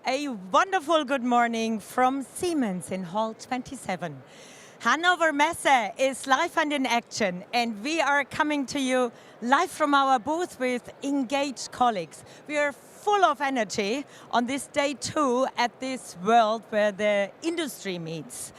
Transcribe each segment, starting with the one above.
A wonderful good morning from Siemens in Hall 27. Hannover Messe is live and in action, and we are coming to you live from our booth with engaged colleagues. We are full of energy on this day 2 at this world where the industry meets.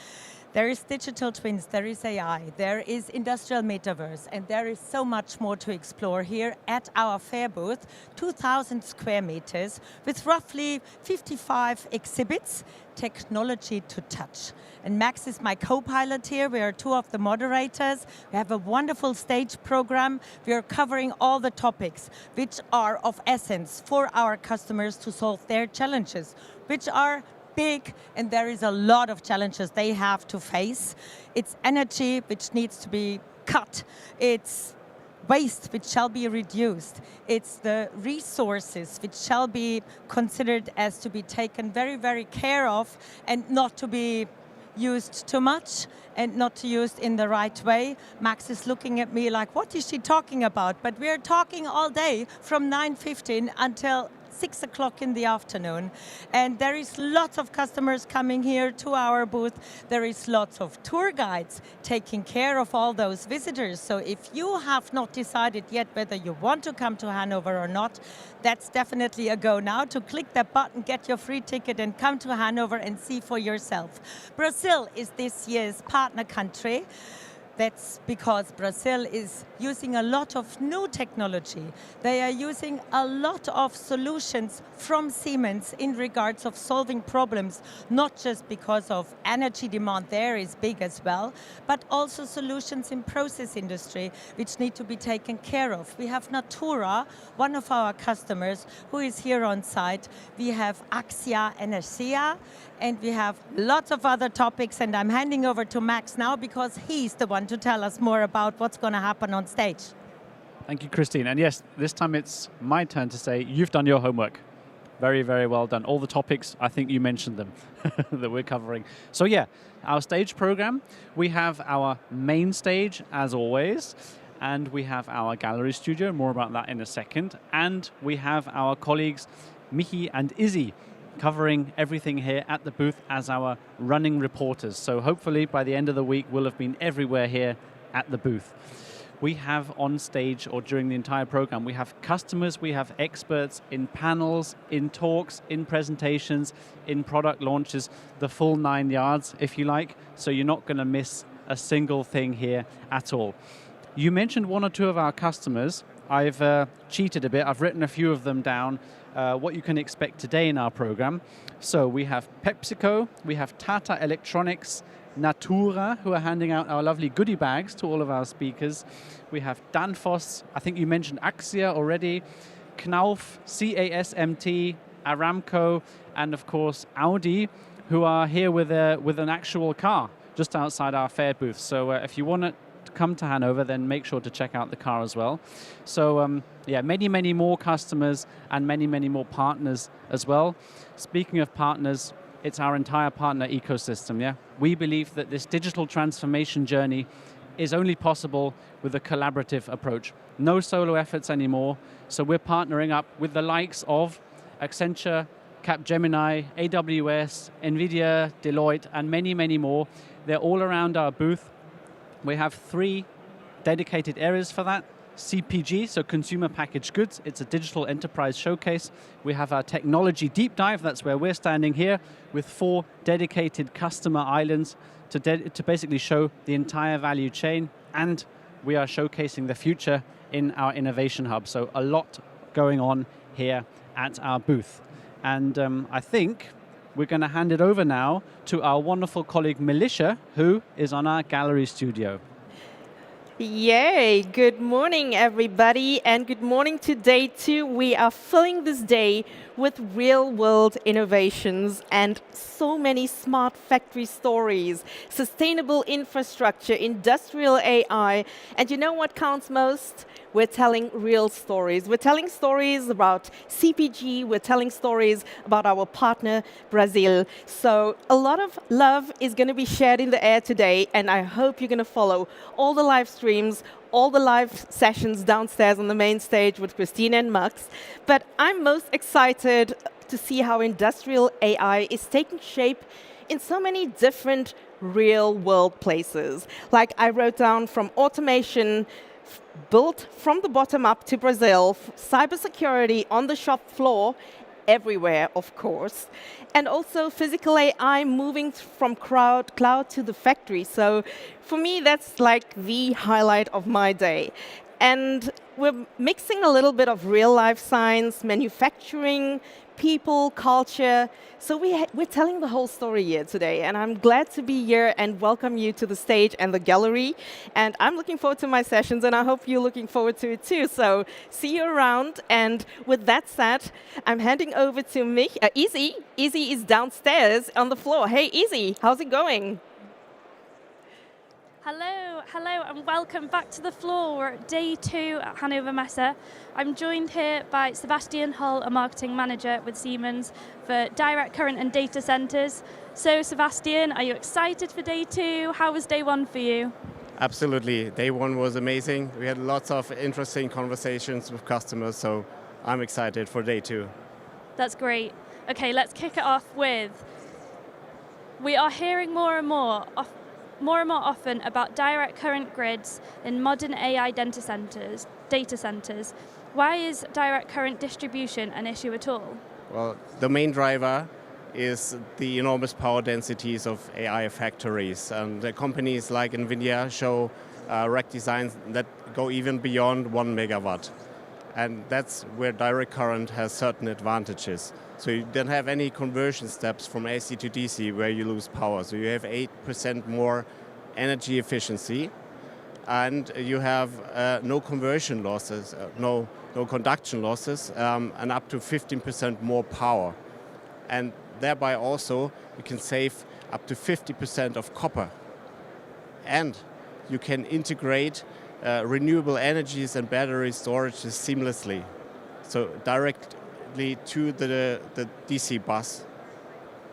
There is digital twins, there is AI, there is industrial metaverse, and there is so much more to explore here at our fair booth, 2,000 square meters, with roughly 55 exhibits, technology to touch. And Max is my co-pilot here. We are 2 of the moderators. We have a wonderful stage program. We are covering all the topics which are of essence for our customers to solve their challenges, which are big, and there is a lot of challenges they have to face. It's energy which needs to be cut. It's waste which shall be reduced. It's the resources which shall be considered as to be taken very, very care of and not to be used too much and not used in the right way. Max is looking at me like, what is she talking about? But we're talking all day from 9:15 until 6 o'clock in the afternoon. And there is lots of customers coming here to our booth. There is lots of tour guides taking care of all those visitors. So if you have not decided yet whether you want to come to Hanover or not, that's definitely a go now to click that button, get your free ticket and come to Hanover and see for yourself. Brazil is this year's partner country. That's because Brazil is using a lot of new technology. They are using a lot of solutions from Siemens in regards of solving problems, not just because of energy demand there is big as well, but also solutions in process industry which need to be taken care of. We have Natura, one of our customers, who is here on site. We have Axia Energia, and we have lots of other topics, and I'm handing over to Max now because he's the one to tell us more about what's going to happen on stage. Thank you, Christine. And yes, this time it's my turn to say you've done your homework. Very, very well done. All the topics, I think you mentioned them, that we're covering. So yeah, our stage program, we have our main stage, as always, and we have our gallery studio, more about that in a second, and we have our colleagues, Michi and Izzy, covering everything here at the booth as our running reporters. So hopefully by the end of the week, we'll have been everywhere here at the booth. We have on stage, or during the entire program, we have customers, we have experts in panels, in talks, in presentations, in product launches, the full 9 yards, if you like. So you're not going to miss a single thing here at all. You mentioned 1 or 2 of our customers. I've cheated a bit. I've written a few of them down, what you can expect today in our program. So we have PepsiCo, we have Tata Electronics, Natura, who are handing out our lovely goodie bags to all of our speakers. We have Danfoss, I think you mentioned Axia already, Knauf, CASMT, Aramco, and of course Audi, who are here with an actual car just outside our fair booth. So if you want to come to Hanover, then make sure to check out the car as well. So yeah, many, many more customers and many, many more partners as well. Speaking of partners, it's our entire partner ecosystem, yeah? We believe that this digital transformation journey is only possible with a collaborative approach. No solo efforts anymore, so we're partnering up with the likes of Accenture, Capgemini, AWS, NVIDIA, Deloitte, and many, many more. They're all around our booth. We have 3 dedicated areas for that. CPG, so consumer packaged goods. It's a digital enterprise showcase. We have our technology deep dive. That's where we're standing here with 4 dedicated customer islands to basically show the entire value chain. And we are showcasing the future in our innovation hub. So a lot going on here at our booth. And I think we're going to hand it over now to our wonderful colleague Militia, who is on our gallery studio. Yay! Good morning, everybody, and good morning to day 2. We are filling this day with real-world innovations and so many smart factory stories, sustainable infrastructure, industrial AI, and you know what counts most? We're telling real stories. We're telling stories about CPG. We're telling stories about our partner, Brazil. So a lot of love is going to be shared in the air today, and I hope you're going to follow all the live streams, all the live sessions downstairs on the main stage with Christine and Max. But I'm most excited to see how industrial AI is taking shape in so many different real-world places. Like I wrote down from automation built from the bottom up to Brazil, cybersecurity on the shop floor, everywhere, of course, and also physical AI moving from cloud to the factory. So for me, that's like the highlight of my day. And we're mixing a little bit of real-life science, manufacturing, people, culture. So we're telling the whole story here today, and I'm glad to be here and welcome you to the stage and the gallery. And I'm looking forward to my sessions, and I hope you're looking forward to it too. So see you around. And with that said, I'm handing over to Easy. Easy is downstairs on the floor. Hey, Easy, how's it going? Hello, and welcome back to the floor. We're at day 2 at Hannover Messe. I'm joined here by Sebastian Hull, a marketing manager with Siemens for direct current and data centers. So, Sebastian, are you excited for day 2? How was day 1 for you? Absolutely. Day 1 was amazing. We had lots of interesting conversations with customers, so I'm excited for day 2. That's great. Okay, let's kick it off with, we are hearing more and more often about direct current grids in modern AI data centers. Why is direct current distribution an issue at all? Well, the main driver is the enormous power densities of AI factories. And the companies like NVIDIA show rack designs that go even beyond 1 megawatt. And that's where direct current has certain advantages. So you don't have any conversion steps from AC to DC where you lose power. So you have 8% more energy efficiency, and you have no conversion losses, no conduction losses, and up to 15% more power. And thereby also you can save up to 50% of copper. And you can integrate renewable energies and battery storage seamlessly. So directly to the DC bus.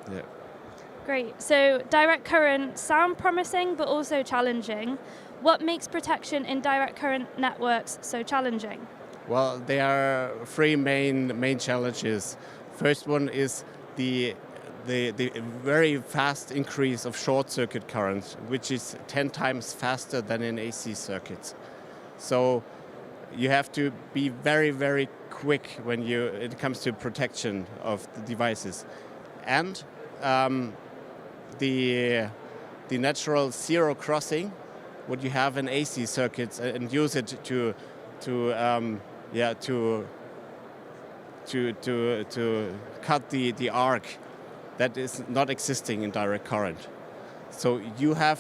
Yeah. Great. So direct current sound promising, but also challenging. What makes protection in direct current networks so challenging? Well, there are 3 main challenges. First one is the very fast increase of short circuit current, which is 10 times faster than in AC circuits. So you have to be very, very quick when it comes to protection of the devices. And the natural zero crossing, what you have in AC circuits, and use it to cut the arc, that is not existing in direct current. So you have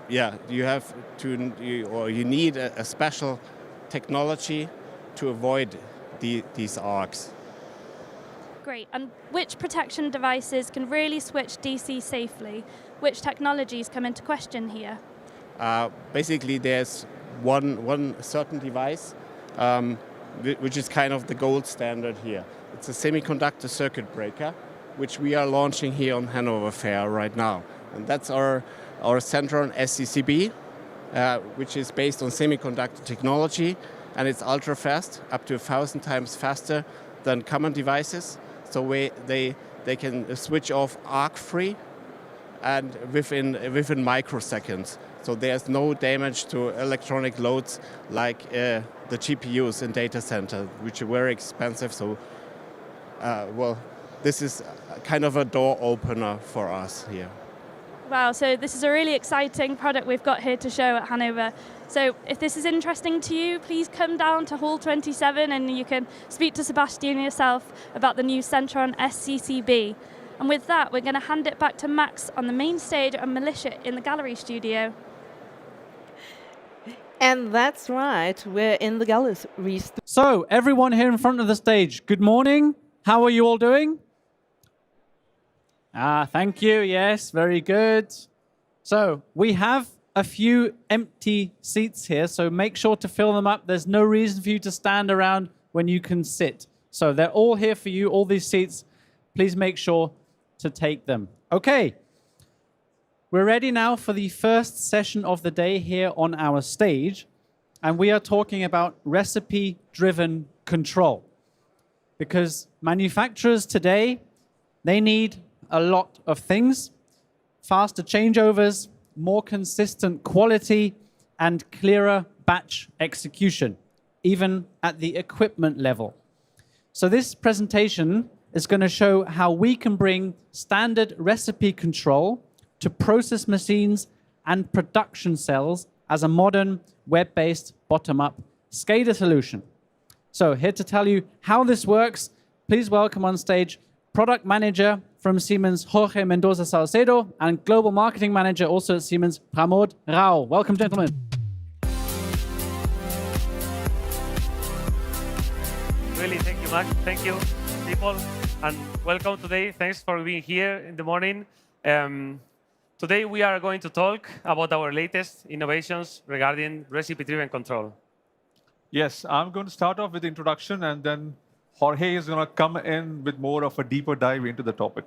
you need a special technology to avoid these arcs. Great. And which protection devices can really switch DC safely? Which technologies come into question here? Basically, there's one certain device, which is kind of the gold standard here. It's a semiconductor circuit breaker, which we are launching here on Hannover Fair right now. And that's our Centron SCCB, which is based on semiconductor technology, and it's ultra fast, up to 1,000 times faster than common devices. So they can switch off arc-free and within microseconds. So there's no damage to electronic loads like the GPUs in data center, which are very expensive. So, this is kind of a door opener for us here. Wow, so this is a really exciting product we've got here to show at Hannover. So if this is interesting to you, please come down to Hall 27 and you can speak to Sebastian yourself about the new Centron SCCB. And with that, we're going to hand it back to Max on the main stage and Militia in the gallery studio. And that's right, we're in the gallery studio. So, everyone here in front of the stage, good morning. How are you all doing? Thank you. Yes, very good. So, we have a few empty seats here, so make sure to fill them up. There's no reason for you to stand around when you can sit. So, they're all here for you, all these seats. Please make sure to take them. Okay. We're ready now for the first session of the day here on our stage, and we are talking about recipe-driven control. Because manufacturers today, they need a lot of things: faster changeovers, more consistent quality, and clearer batch execution, even at the equipment level. So this presentation is going to show how we can bring standard recipe control to process machines and production cells as a modern, web-based, bottom-up SCADA solution. So here to tell you how this works, please welcome on stage Product Manager from Siemens, Jorge Mendoza Salcedo, and Global Marketing Manager also at Siemens, Pramod Rao. Welcome, gentlemen. Really, thank you, Max. Thank you, people, and welcome today. Thanks for being here in the morning. Today we are going to talk about our latest innovations regarding recipe-driven control. Yes, I'm going to start off with the introduction, and then Jorge is going to come in with more of a deeper dive into the topic.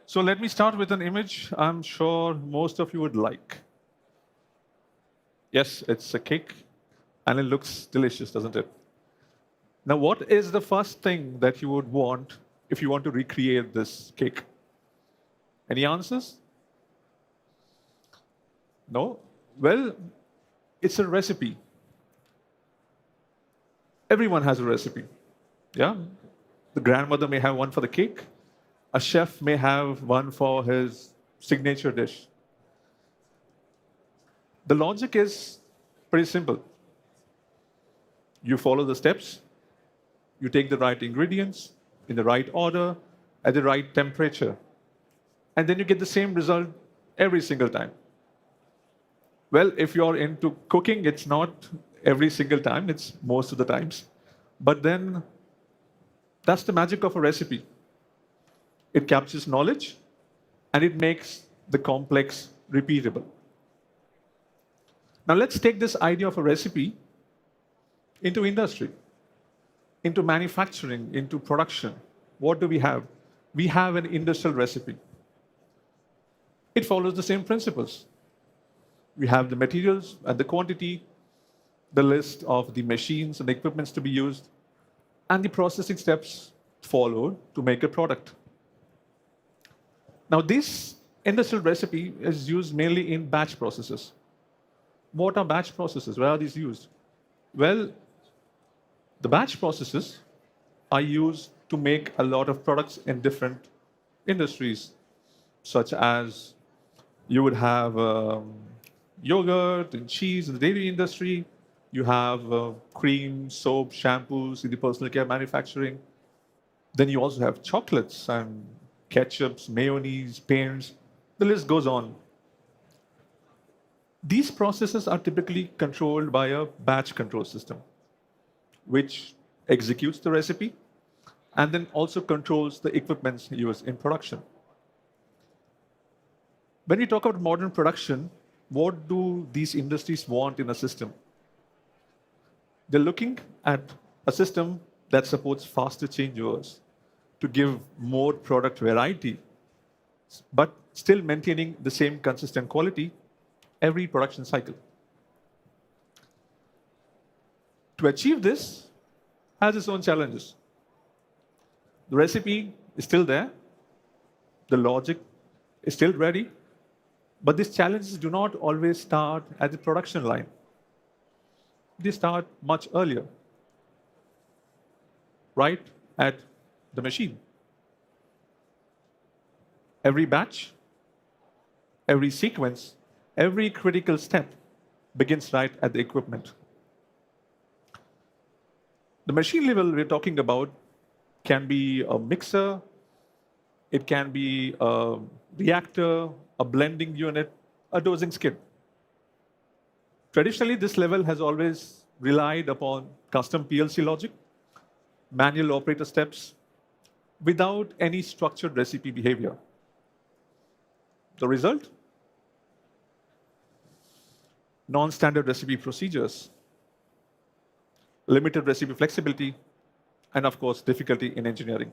So let me start with an image I'm sure most of you would like. Yes, it's a cake, and it looks delicious, doesn't it? Now, what is the first thing that you would want if you want to recreate this cake? Any answers? No? Well, it's a recipe. Everyone has a recipe. Yeah? The grandmother may have one for the cake. A chef may have one for his signature dish. The logic is pretty simple. You follow the steps. You take the right ingredients in the right order, at the right temperature. And then you get the same result every single time. Well, if you're into cooking, it's not every single time, it's most of the times. But then that's the magic of a recipe. It captures knowledge and it makes the complex repeatable. Now let's take this idea of a recipe into industry, into manufacturing, into production. What do we have? We have an industrial recipe. It follows the same principles. We have the materials and the quantity, the list of the machines and the equipments to be used, and the processing steps followed to make a product. Now, this industrial recipe is used mainly in batch processes. What are batch processes? Where are these used? Well, the batch processes are used to make a lot of products in different industries, such as you would have yogurt and cheese in the dairy industry. You have cream, soap, shampoos in the personal care manufacturing. Then you also have chocolates and ketchups, mayonnaise, paints. The list goes on. These processes are typically controlled by a batch control system, which executes the recipe and then also controls the equipments used in production. When we talk about modern production, what do these industries want in a system? They're looking at a system that supports faster changeovers to give more product variety, but still maintaining the same consistent quality every production cycle. To achieve this has its own challenges. The recipe is still there, the logic is still ready, but these challenges do not always start at the production line. They start much earlier, right at the machine. Every batch, every sequence, every critical step begins right at the equipment. The machine level we're talking about can be a mixer, it can be a reactor, a blending unit, a dosing skid. Traditionally, this level has always relied upon custom PLC logic, manual operator steps, without any structured recipe behavior. The result? Non-standard recipe procedures, limited recipe flexibility, and of course, difficulty in engineering.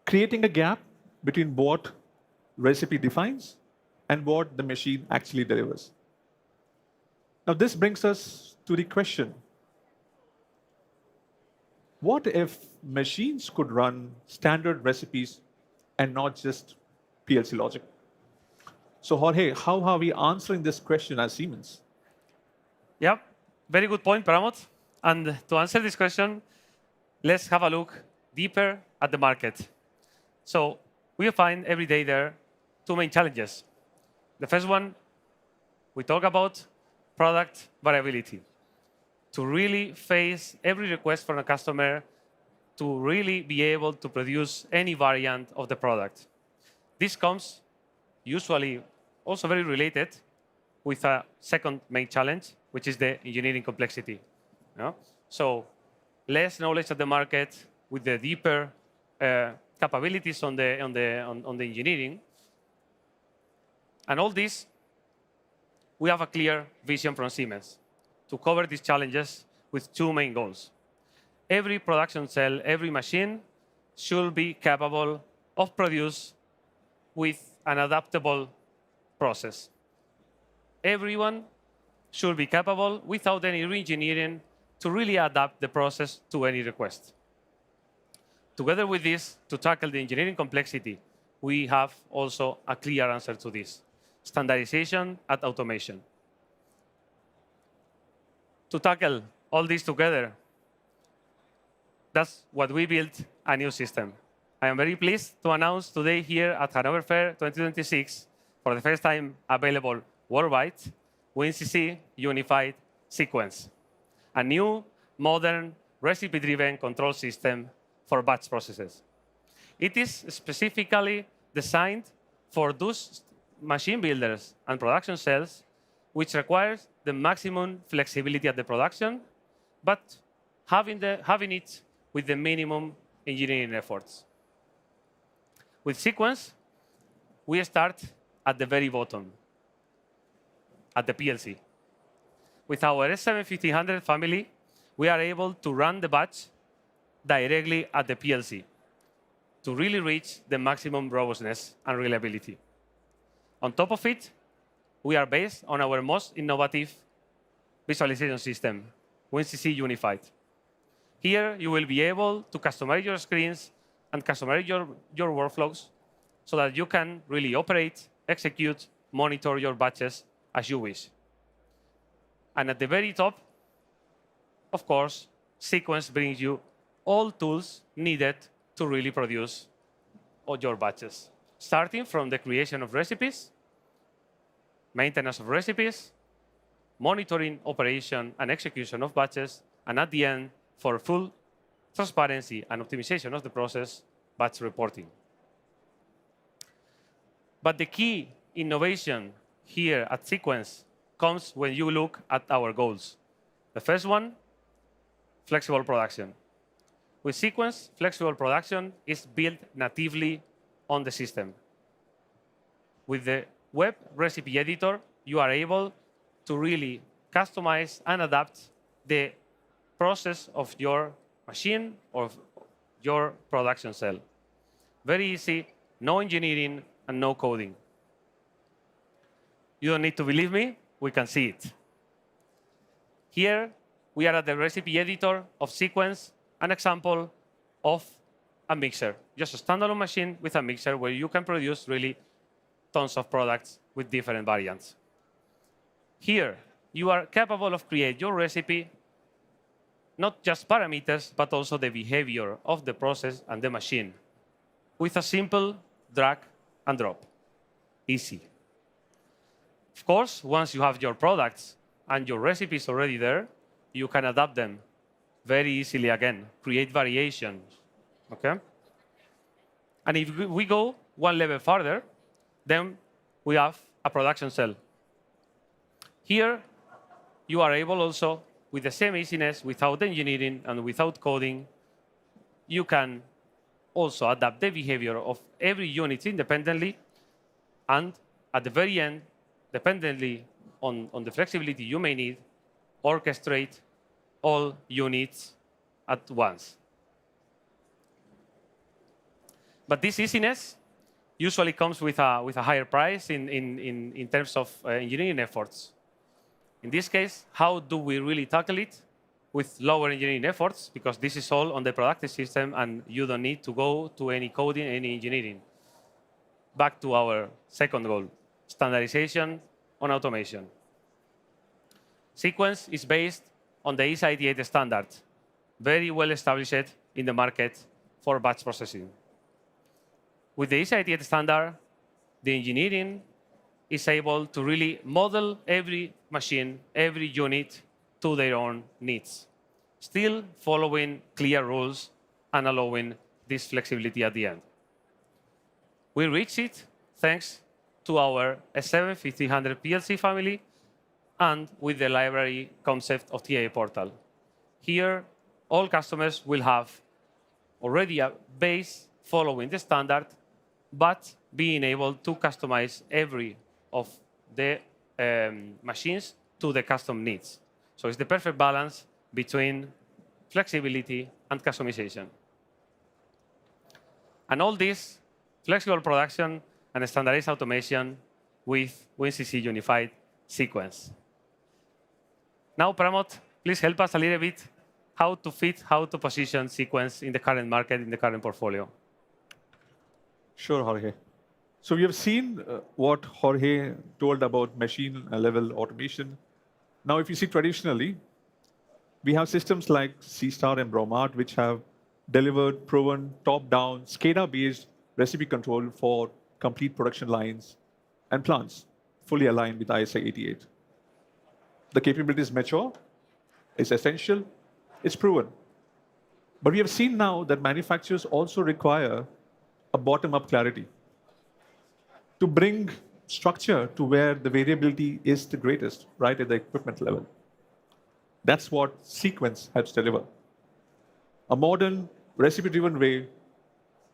Creating a gap between what recipe defines and what the machine actually delivers. Now, this brings us to the question, what if machines could run standard recipes and not just PLC logic? So Jorge, how are we answering this question as Siemens? Yeah, very good point, Pramod. And to answer this question, let's have a look deeper at the market. So we find every day there two main challenges. The first one, we talk about product variability. To really face every request from a customer, to really be able to produce any variant of the product. This comes usually also very related with a second main challenge, which is the engineering complexity. So less knowledge of the market with the deeper capabilities on the engineering. And all this, we have a clear vision from Siemens to cover these challenges with two main goals. Every production cell, every machine should be capable of produce with an adaptable process. Everyone should be capable, without any re-engineering, to really adapt the process to any request. Together with this, to tackle the engineering complexity, we have also a clear answer to this: standardization and automation. To tackle all this together, that's what we built a new system. I am very pleased to announce today here at Hannover Fair 2026, for the first time available worldwide, WinCC Unified Sequence, a new, modern, recipe-driven control system for batch processes. It is specifically designed for those machine builders and production cells which requires the maximum flexibility at the production, but having it with the minimum engineering efforts. With Sequence, we start at the very bottom, at the PLC. With our S7-1500 family, we are able to run the batch directly at the PLC to really reach the maximum robustness and reliability. On top of it, we are based on our most innovative visualization system, WinCC Unified. Here, you will be able to customize your screens and customize your workflows so that you can really operate, execute, monitor your batches as you wish. And at the very top, of course, Sequence brings you all tools needed to really produce all your batches, starting from the creation of recipes, maintenance of recipes, monitoring, operation, and execution of batches, and at the end, for full transparency and optimization of the process, batch reporting. But the key innovation here at Sequence comes when you look at our goals. The first one, flexible production. With Sequence, flexible production is built natively on the system. With the web recipe editor, you are able to really customize and adapt the process of your machine or your production cell. Very easy, no engineering and no coding. You don't need to believe me, we can see it. Here, we are at the recipe editor of Sequence, an example of a mixer, just a standalone machine with a mixer where you can produce really tons of products with different variants. Here, you are capable of creating your recipe, not just parameters, but also the behavior of the process and the machine, with a simple drag and drop. Easy. Of course, once you have your products and your recipes already there, you can adapt them very easily again, create variations. Okay? And if we go one level further, then we have a production cell. Here, you are able also, with the same easiness, without engineering and without coding, you can also adapt the behavior of every unit independently, and at the very end, dependently on the flexibility you may need, orchestrate all units at once. But this easiness usually comes with a higher price in terms of engineering efforts. In this case, how do we really tackle it? With lower engineering efforts, because this is all on the productive system and you don't need to go to any coding, any engineering. Back to our second goal, standardization on automation. Sequence is based on the ISA 88 standard, very well established in the market for batch processing. With the ISA 88 standard, the engineering is able to really model every machine, every unit to their own needs, still following clear rules and allowing this flexibility at the end. We reach it thanks to our S7-1500 PLC family and with the library concept of TIA Portal. Here, all customers will have already a base following the standard, but being able to customize every of the machines to the custom needs. So it's the perfect balance between flexibility and customization. And all this flexible production and standardized automation with WinCC unified sequence. Now, Pramod, please help us a little bit how to position sequence in the current market, in the current portfolio. Sure, Jorge. So we have seen what Jorge told about machine-level automation. Now, if you see traditionally, we have systems like C-Star and Bromart, which have delivered proven top-down, SCADA-based recipe control for complete production lines and plants, fully aligned with ISA 88. The capability is mature, it's essential, it's proven. But we have seen now that manufacturers also require a bottom-up clarity to bring structure to where the variability is the greatest, right at the equipment level. That's what sequence helps deliver. A modern, recipe-driven way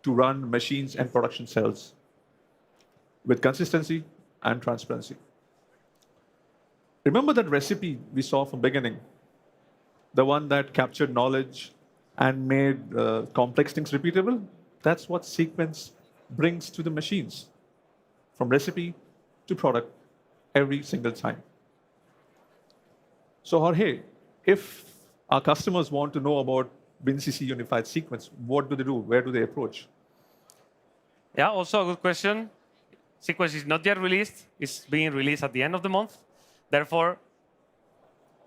to run machines and production cells with consistency and transparency. Remember that recipe we saw from the beginning, the one that captured knowledge and made complex things repeatable? That's what sequence brings to the machines, from recipe to product every single time. So Jorge, if our customers want to know about WinCC unified sequence, what do they do? Where do they approach? Yeah, also a good question. Sequence is not yet released. It's being released at the end of the month. Therefore,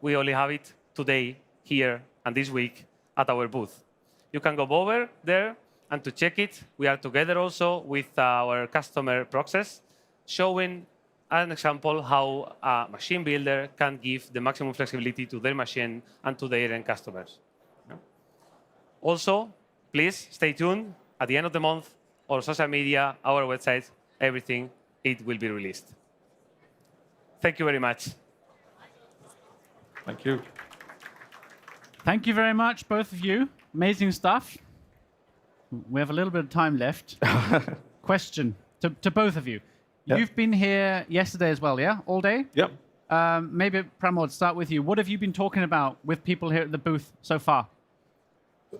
we only have it today, here, and this week at our booth. You can go over there and to check it. We are together also with our customer process, showing an example how a machine builder can give the maximum flexibility to their machine and to their end customers. Also, please stay tuned. At the end of the month, our social media, our website, everything, it will be released. Thank you very much. Thank you. Thank you very much, both of you. Amazing stuff. We have a little bit of time left. Question to both of you. Yeah. You've been here yesterday as well, yeah? All day? Yep. Maybe, Pramod, start with you. What have you been talking about with people here at the booth so far?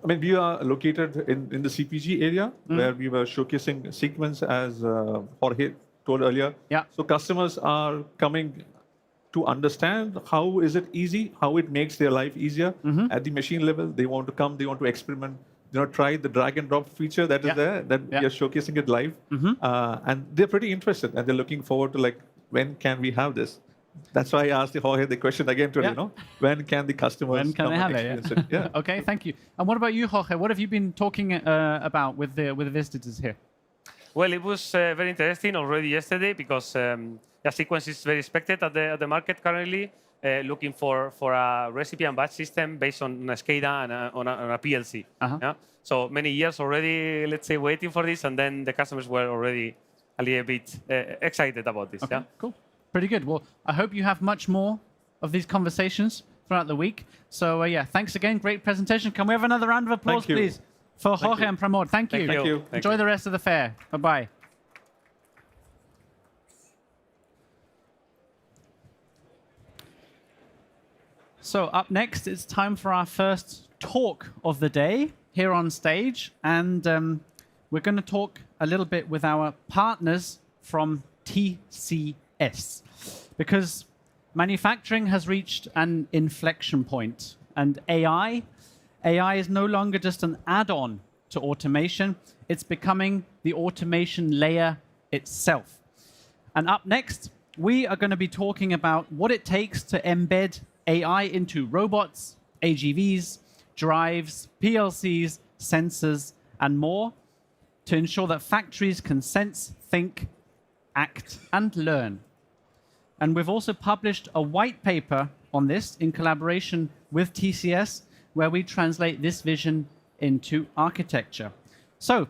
I mean, we are located in the CPG area, where we were showcasing sequence, as Jorge told earlier. Yeah. So customers are coming to understand how is it easy, how it makes their life easier at the machine level. They want to come, they want to experiment, try the drag and drop feature that is there, that we are showcasing it live. And they're pretty interested, and they're looking forward to, like, when can we have this? That's why I asked Jorge the question again today, when can the customers come and experience it? Yeah. Okay, thank you. And what about you, Jorge? What have you been talking about with the visitors here? Well, it was very interesting already yesterday because the sequence is very expected at the market currently, looking for a recipe and batch system based on a SCADA and on a PLC. Yeah? So many years already, let's say, waiting for this, and then the customers were already a little bit excited about this. Okay, cool. Pretty good. Well, I hope you have much more of these conversations throughout the week. So yeah, thanks again. Great presentation. Can we have another round of applause, please, for Jorge and Pramod? Thank you. Thank you. Enjoy the rest of the fair. Bye-bye. So up next, it's time for our first talk of the day here on stage. And we're going to talk a little bit with our partners from TCS, because manufacturing has reached an inflection point, and AI is no longer just an add-on to automation, it's becoming the automation layer itself. And up next, we are going to be talking about what it takes to embed AI into robots, AGVs, drives, PLCs, sensors, and more to ensure that factories can sense, think, act, and learn. And we've also published a white paper on this in collaboration with TCS, where we translate this vision into architecture. So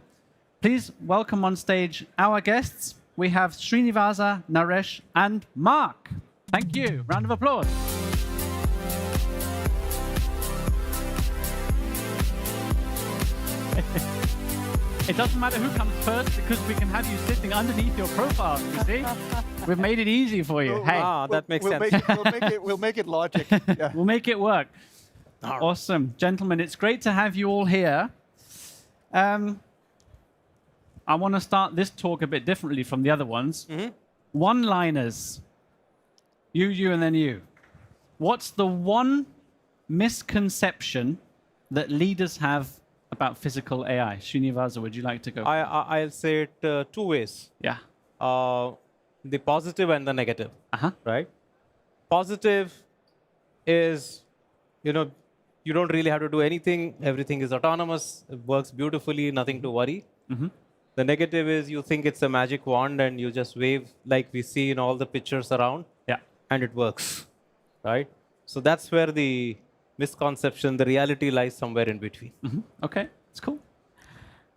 please welcome on stage our guests. We have Srinivasa, Naresh, and Mark. Thank you. Round of applause. It doesn't matter who comes first, because we can have you sitting underneath your profile, you see? We've made it easy for you. Hey, That makes sense. We'll make it logic. Yeah. we'll make it work. Awesome. Gentlemen, it's great to have you all here. I want to start this talk a bit differently from the other ones. One-liners. You, and then you. What's the one misconception that leaders have about physical AI? Srinivasa, would you like to go? I'll say it two ways. Yeah. The positive and the negative, Uh-huh. right? Positive is, you don't really have to do anything. Everything is autonomous. It works beautifully, nothing to worry. The negative is you think it's a magic wand and you just wave like we see in all the pictures around. Yeah. And it works, right? So that's where the misconception, the reality lies somewhere in between. Okay, it's cool.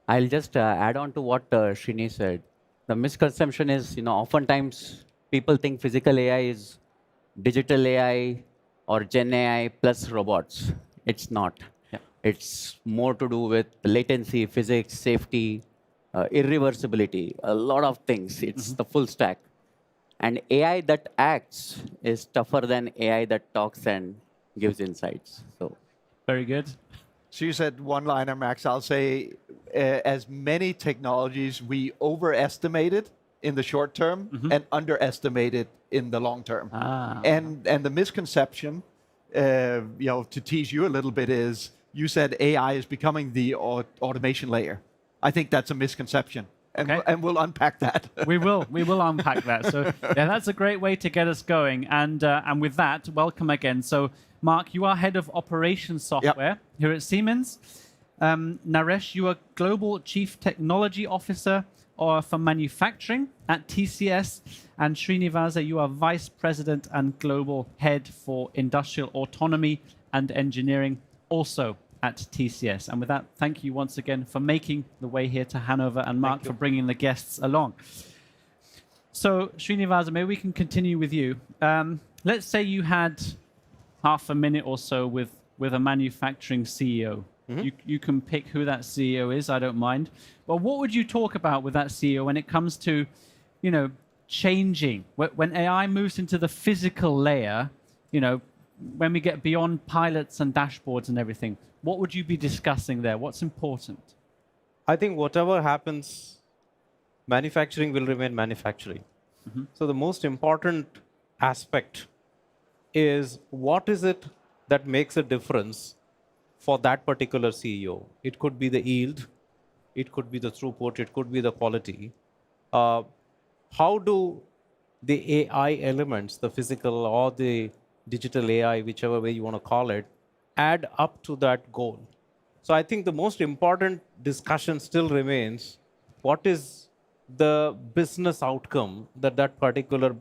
I'll just add on to what Srini said. The misconception is, oftentimes people think physical AI is digital AI or Gen AI plus robots. It's not. Yeah. It's more to do with latency, physics, safety, irreversibility, a lot of things. It's the full stack. And AI that acts is tougher than AI that talks and gives insights. So, Very good. So you said one-liner, Max. I'll say, as many technologies, we overestimated in the short term and underestimated in the long term. And the misconception, to tease you a little bit, is you said AI is becoming the automation layer. I think that's a misconception. And we'll unpack that. We will unpack that. So yeah, that's a great way to get us going. And with that, welcome again. So Mark, you are head of operations software here at Siemens. Naresh, you are global chief technology officer for manufacturing at TCS. And Srinivasa, you are vice president and global head for industrial autonomy and engineering, also at TCS. And with that, thank you once again for making the way here to Hanover, and Mark for bringing the guests along. So Srinivasa, maybe we can continue with you. Let's say you had half a minute or so with a manufacturing CEO. You can pick who that CEO is, I don't mind. But what would you talk about with that CEO when it comes to, changing? When AI moves into the physical layer, when we get beyond pilots and dashboards and everything, what would you be discussing there? What's important? I think whatever happens, manufacturing will remain manufacturing. So the most important aspect is what is it that makes a difference for that particular CEO. It could be the yield, it could be the throughput, it could be the quality. How do the AI elements, the physical or the digital AI, whichever way you want to call it, add up to that goal? So I think the most important discussion still remains, what is the business outcome that that particular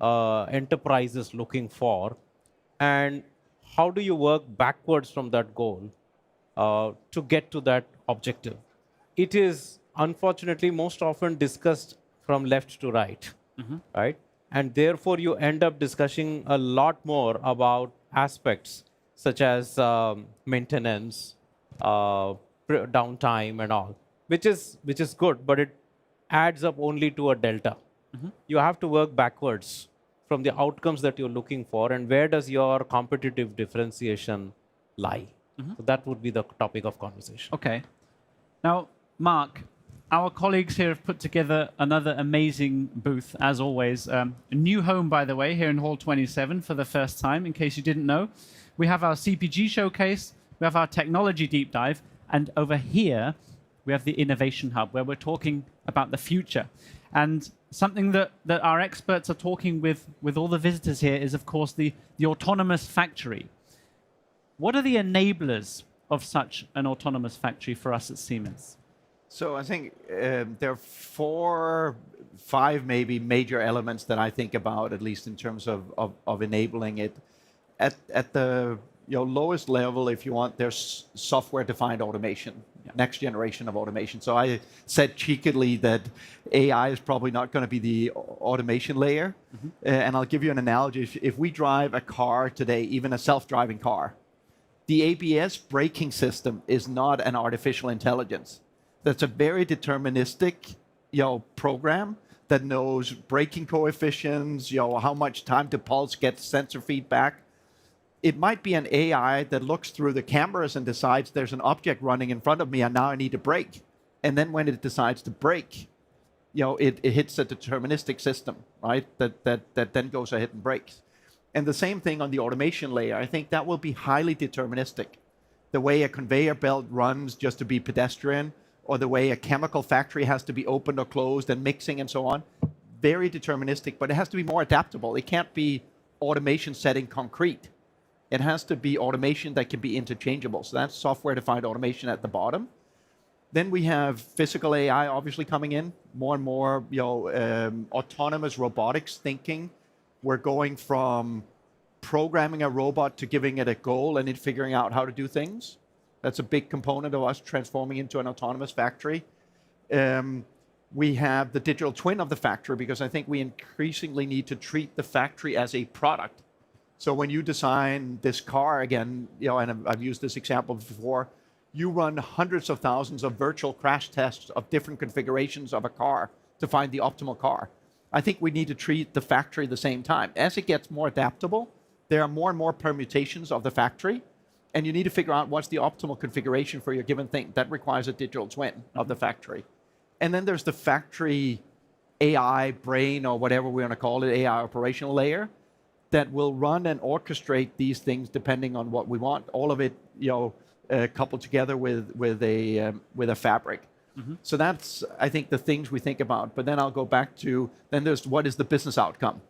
enterprise is looking for, and how do you work backwards from that goal to get to that objective? It is unfortunately most often discussed from left to right, right? And therefore you end up discussing a lot more about aspects such as maintenance, downtime and all, which is good, but it adds up only to a delta. You have to work backwards from the outcomes that you're looking for, and where does your competitive differentiation lie? So that would be the topic of conversation. Okay. Now, Mark, our colleagues here have put together another amazing booth, as always. A new home, by the way, here in Hall 27 for the first time, in case you didn't know. We have our CPG showcase, we have our technology deep dive, and over here, we have the innovation hub, where we're talking about the future. And something that our experts are talking with all the visitors here is, of course, the autonomous factory. What are the enablers of such an autonomous factory for us at Siemens? So I think there are 4, 5 maybe major elements that I think about, at least in terms of enabling it. At the lowest level, if you want, there's software-defined automation, next generation of automation. So I said cheekily that AI is probably not going to be the automation layer. And I'll give you an analogy. If we drive a car today, even a self-driving car, the ABS braking system is not an artificial intelligence. That's a very deterministic program that knows braking coefficients, how much time to pulse gets sensor feedback. It might be an AI that looks through the cameras and decides there's an object running in front of me and now I need to brake. And then when it decides to brake, it hits a deterministic system, right? That then goes ahead and brakes. And the same thing on the automation layer. I think that will be highly deterministic. The way a conveyor belt runs just to be pedestrian, or the way a chemical factory has to be opened or closed and mixing and so on, very deterministic, but it has to be more adaptable. It can't be automation set in concrete. It has to be automation that can be interchangeable. So that's software-defined automation at the bottom. Then we have physical AI obviously coming in, more and more autonomous robotics thinking. We're going from programming a robot to giving it a goal and it figuring out how to do things. That's a big component of us transforming into an autonomous factory. We have the digital twin of the factory, because I think we increasingly need to treat the factory as a product. So when you design this car again, and I've used this example before, you run hundreds of thousands of virtual crash tests of different configurations of a car to find the optimal car. I think we need to treat the factory at the same time. As it gets more adaptable, there are more and more permutations of the factory, and you need to figure out what's the optimal configuration for your given thing. That requires a digital twin of the factory. And then there's the factory AI brain, or whatever we want to call it, AI operational layer, that will run and orchestrate these things depending on what we want. All of it, coupled together with a fabric. So that's, I think, the things we think about. But then I'll go back to, then there's what is the business outcome?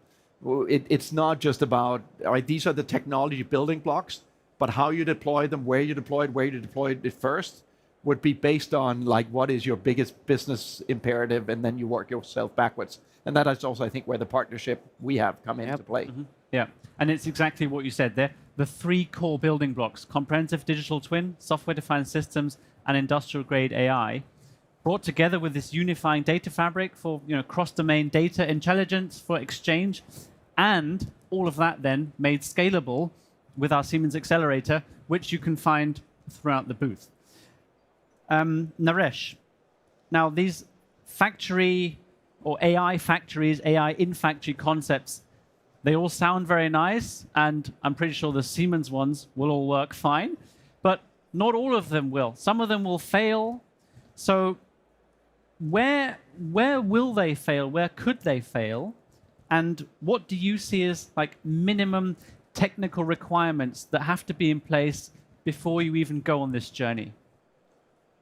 It's not just about, all right, these are the technology building blocks, but how you deploy them, where you deploy it first, would be based on like what is your biggest business imperative, and then you work yourself backwards. And that is also, I think, where the partnership we have come into play. Yeah, and it's exactly what you said there. The 3 core building blocks: comprehensive digital twin, software-defined systems, and industrial-grade AI, brought together with this unifying data fabric for cross-domain data intelligence for exchange, and all of that then made scalable with our Siemens Accelerator, which you can find throughout the booth. Naresh, now these factory or AI factories, AI in-factory concepts, they all sound very nice, and I'm pretty sure the Siemens ones will all work fine, but not all of them will. Some of them will fail. So where will they fail? Where could they fail? And what do you see as like minimum technical requirements that have to be in place before you even go on this journey?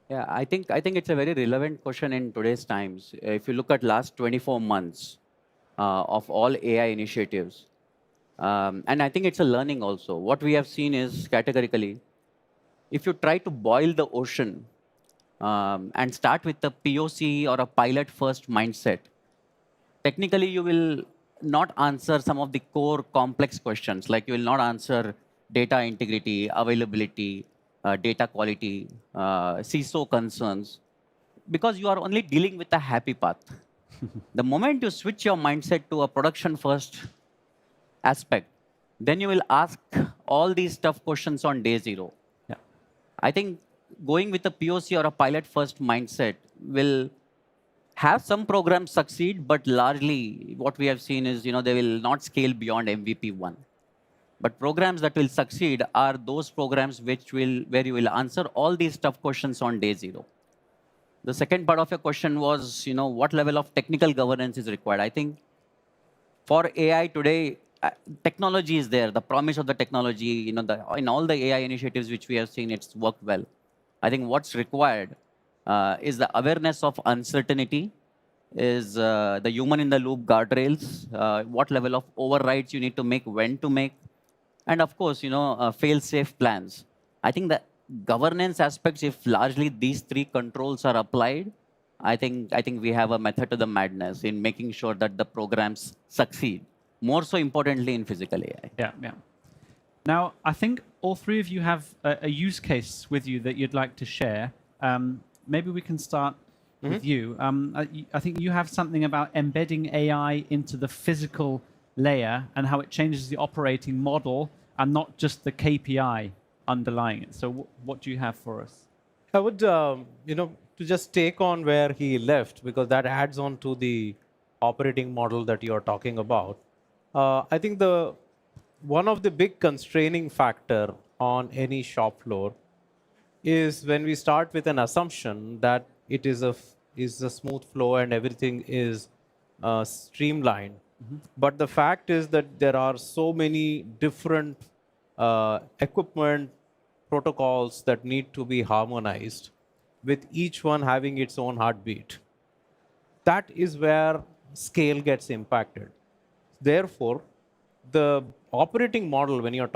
Yeah, I think it's a very relevant question in today's times. If you look at last 24 months of all AI initiatives, and I think it's a learning also. What we have seen is categorically, if you try to boil the ocean and start with a POC or a pilot first mindset, technically you will not answer some of the core complex questions. Like you will not answer data integrity, availability, data quality, CISO concerns, because you are only dealing with a happy path. The moment you switch your mindset to a production first aspect, then you will ask all these tough questions on day 0. Yeah. I think going with a POC or a pilot first mindset will have some programs succeed, but largely what we have seen is, they will not scale beyond MVP 1. But programs that will succeed are those programs where you will answer all these tough questions on day 0. The second part of your question was, what level of technical governance is required. I think for AI today, technology is there. The promise of the technology, in all the AI initiatives which we have seen, it's worked well. I think what's required is the awareness of uncertainty, is the human in the loop guardrails, what level of overrides you need to make, when to make, and of course, fail-safe plans. I think the governance aspects, if largely these three controls are applied, I think we have a method to the madness in making sure that the programs succeed. More so importantly in physical AI. Yeah, yeah. Now, I think all three of you have a use case with you that you'd like to share. Maybe we can start with you. I think you have something about embedding AI into the physical layer and how it changes the operating model and not just the KPI underlying it. So what do you have for us? I would, to just take on where he left, because that adds on to the operating model that you're talking about. I think one of the big constraining factor on any shop floor is when we start with an assumption that it is a smooth flow and everything is streamlined. But the fact is that there are so many different equipment protocols that need to be harmonized, with each one having its own heartbeat. That is where scale gets impacted. Therefore, the operating model, when you're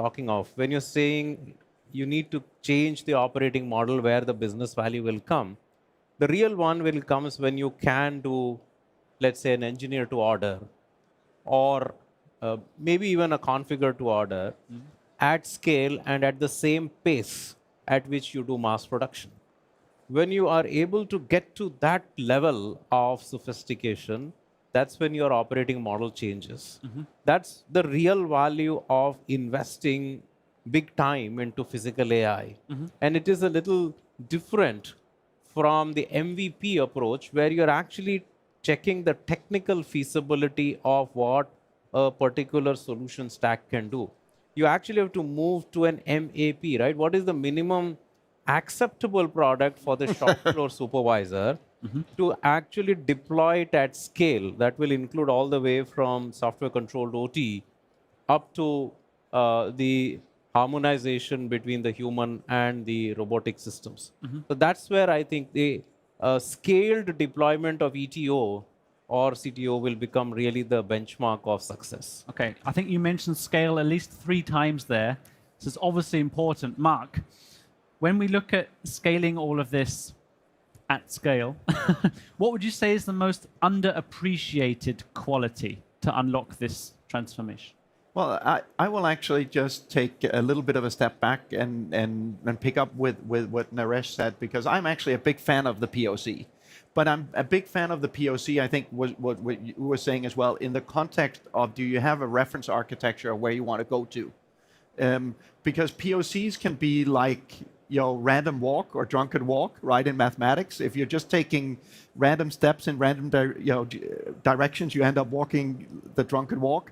when you're saying you need to change the operating model where the business value will come, the real one will come when you can do, let's say, an engineer to order, or maybe even a configure to order at scale and at the same pace at which you do mass production. When you are able to get to that level of sophistication, that's when your operating model changes. That's the real value of investing big time into physical AI. And it is a little different from the MVP approach, where you're actually checking the technical feasibility of what a particular solution stack can do. You actually have to move to an MAP, right? What is the minimum acceptable product for the shop floor supervisor to actually deploy it at scale? That will include all the way from software controlled OT up to the harmonization between the human and the robotic systems. So that's where I think the scaled deployment of ETO or CTO will become really the benchmark of success. Okay, I think you mentioned scale at least 3 times there. So it's obviously important. Mark, when we look at scaling all of this at scale, what would you say is the most underappreciated quality to unlock this transformation? Well, I will actually just take a little bit of a step back and pick up with what Naresh said, because I'm actually a big fan of the POC. But I'm a big fan of the POC, I think, what you were saying as well, in the context of, do you have a reference architecture where you want to go to? Because POCs can be like, random walk or drunken walk, right, in mathematics. If you're just taking random steps in random directions, you end up walking the drunken walk.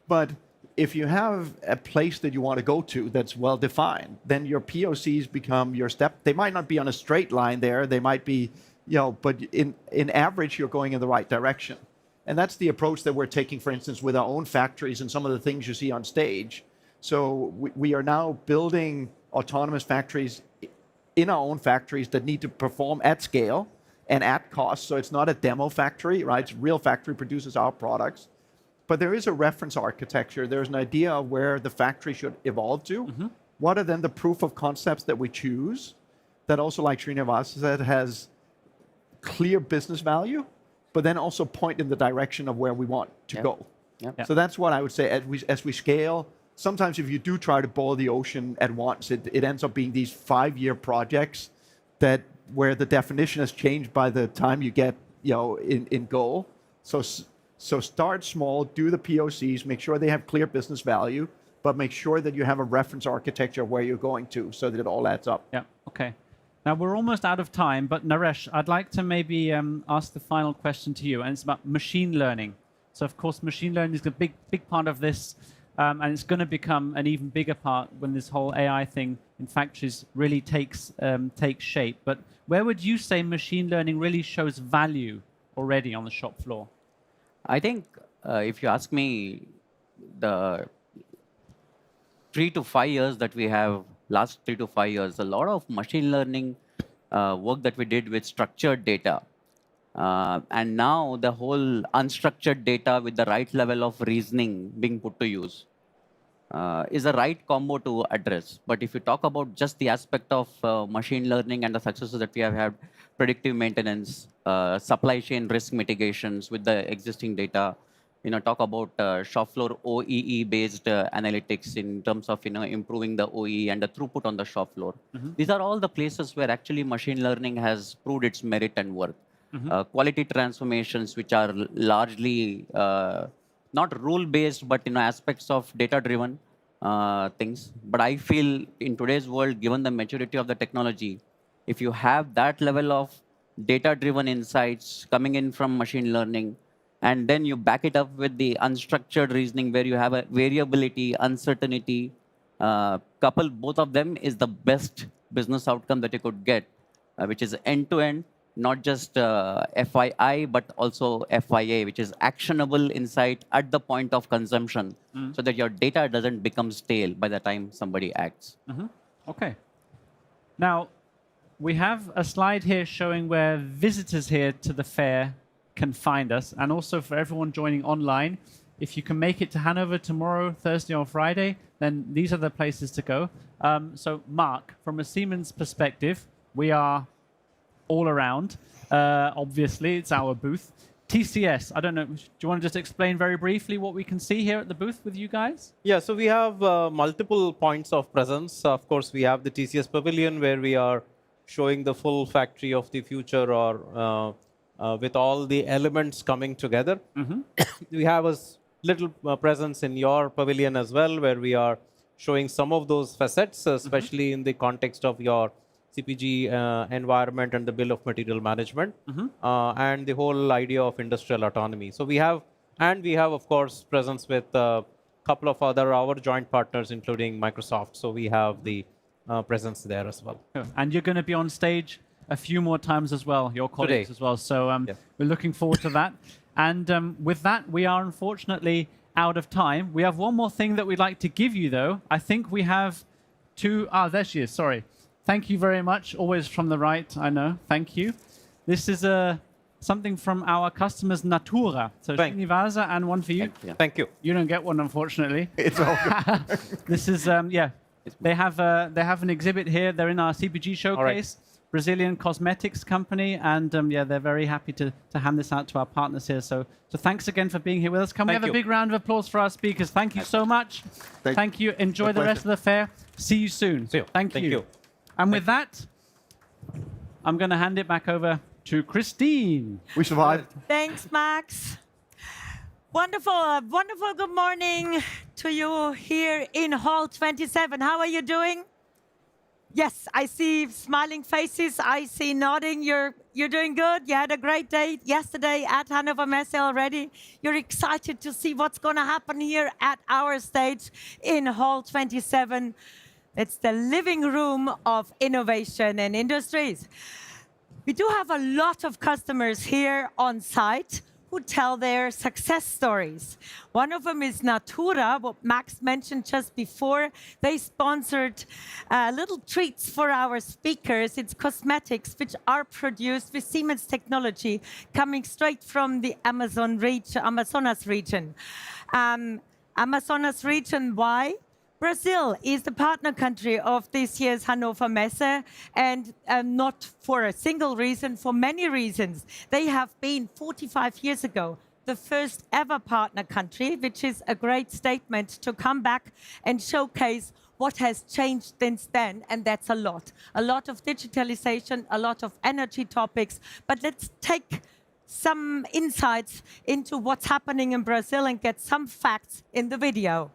But if you have a place that you want to go to that's well defined, then your POCs become your step. They might not be on a straight line there. They might be, but in average, you're going in the right direction. And that's the approach that we're taking, for instance, with our own factories and some of the things you see on stage. So we are now building autonomous factories in our own factories that need to perform at scale and at cost. So it's not a demo factory, right? It's a real factory produces our products. But there is a reference architecture. There's an idea of where the factory should evolve to. What are then the proof of concepts that we choose that also, like Srinivas said, has clear business value, but then also point in the direction of where we want to go. So that's what I would say as we scale. Sometimes if you do try to boil the ocean at once, it ends up being these 5-year projects where the definition has changed by the time you get in goal. So start small, do the POCs, make sure they have clear business value, but make sure that you have a reference architecture where you're going to so that it all adds up. Yeah, okay. Now we're almost out of time, but Naresh, I'd like to maybe ask the final question to you, and it's about machine learning. So of course, machine learning is a big part of this, and it's going to become an even bigger part when this whole AI thing in factories really takes shape. But where would you say machine learning really shows value already on the shop floor? I think if you ask me, the 3 to 5 years that we have, last 3 to 5 years, a lot of machine learning work that we did with structured data. And now the whole unstructured data with the right level of reasoning being put to use is the right combo to address. But if you talk about just the aspect of machine learning and the successes that we have had, predictive maintenance, supply chain risk mitigations with the existing data, talk about shop floor OEE-based analytics in terms of improving the OEE and the throughput on the shop floor. These are all the places where actually machine learning has proved its merit and worth. Quality transformations, which are largely not rule-based, but aspects of data-driven things. But I feel in today's world, given the maturity of the technology, if you have that level of data-driven insights coming in from machine learning, and then you back it up with the unstructured reasoning where you have a variability, uncertainty, couple both of them is the best business outcome that you could get, which is end-to-end, not just FII, but also FIA, which is actionable insight at the point of consumption, so that your data doesn't become stale by the time somebody acts. Okay. Now, we have a slide here showing where visitors here to the fair can find us, and also for everyone joining online, if you can make it to Hanover tomorrow, Thursday or Friday, then these are the places to go. So Mark, from a Siemens perspective, we are all around. Obviously, it's our booth. TCS, I don't know, do you want to just explain very briefly what we can see here at the booth with you guys? Yeah, so we have multiple points of presence. Of course, we have the TCS Pavilion where we are showing the full factory of the future, or with all the elements coming together. We have a little presence in your pavilion as well, where we are showing some of those facets, especially in the context of your CPG environment and the bill of material management, and the whole idea of industrial autonomy. So we have, of course, presence with a couple of our joint partners, including Microsoft. So we have the presence there as well. And you're going to be on stage a few more times as well, your colleagues as well. So we're looking forward to that. And with that, we are unfortunately out of time. We have one more thing that we'd like to give you, though. I think we have two. There she is. Sorry. Thank you very much. Always from the right, I know. Thank you. This is something from our customers, Natura. So Srinivasa, and one for you. Thank you. You don't get one, unfortunately. It's all good. This is, they have an exhibit here. They're in our CPG showcase. Brazilian cosmetics company, and they're very happy to hand this out to our partners here. So thanks again for being here with us. Can we have a big round of applause for our speakers? Thank you so much. Thank you. Enjoy the rest of the fair. See you soon. See you. Thank you. And with that, I'm going to hand it back over to Christine. We survived. Thanks, Max. Wonderful, wonderful good morning to you here in Hall 27. How are you doing? Yes, I see smiling faces. I see nodding. You're doing good. You had a great day yesterday at Hannover Messe already. You're excited to see what's going to happen here at our stage in Hall 27. It's the living room of innovation and industries. We do have a lot of customers here on site who tell their success stories. One of them is Natura, what Max mentioned just before. They sponsored little treats for our speakers. It's cosmetics which are produced with Siemens technology coming straight from the Amazonas region. Amazonas region, why? Brazil is the partner country of this year's Hannover Messe, and not for a single reason, for many reasons. They have been 45 years ago the first ever partner country, which is a great statement to come back and showcase what has changed since then, and that's a lot. A lot of digitalization, a lot of energy topics, but let's take some insights into what's happening in Brazil and get some facts in the video.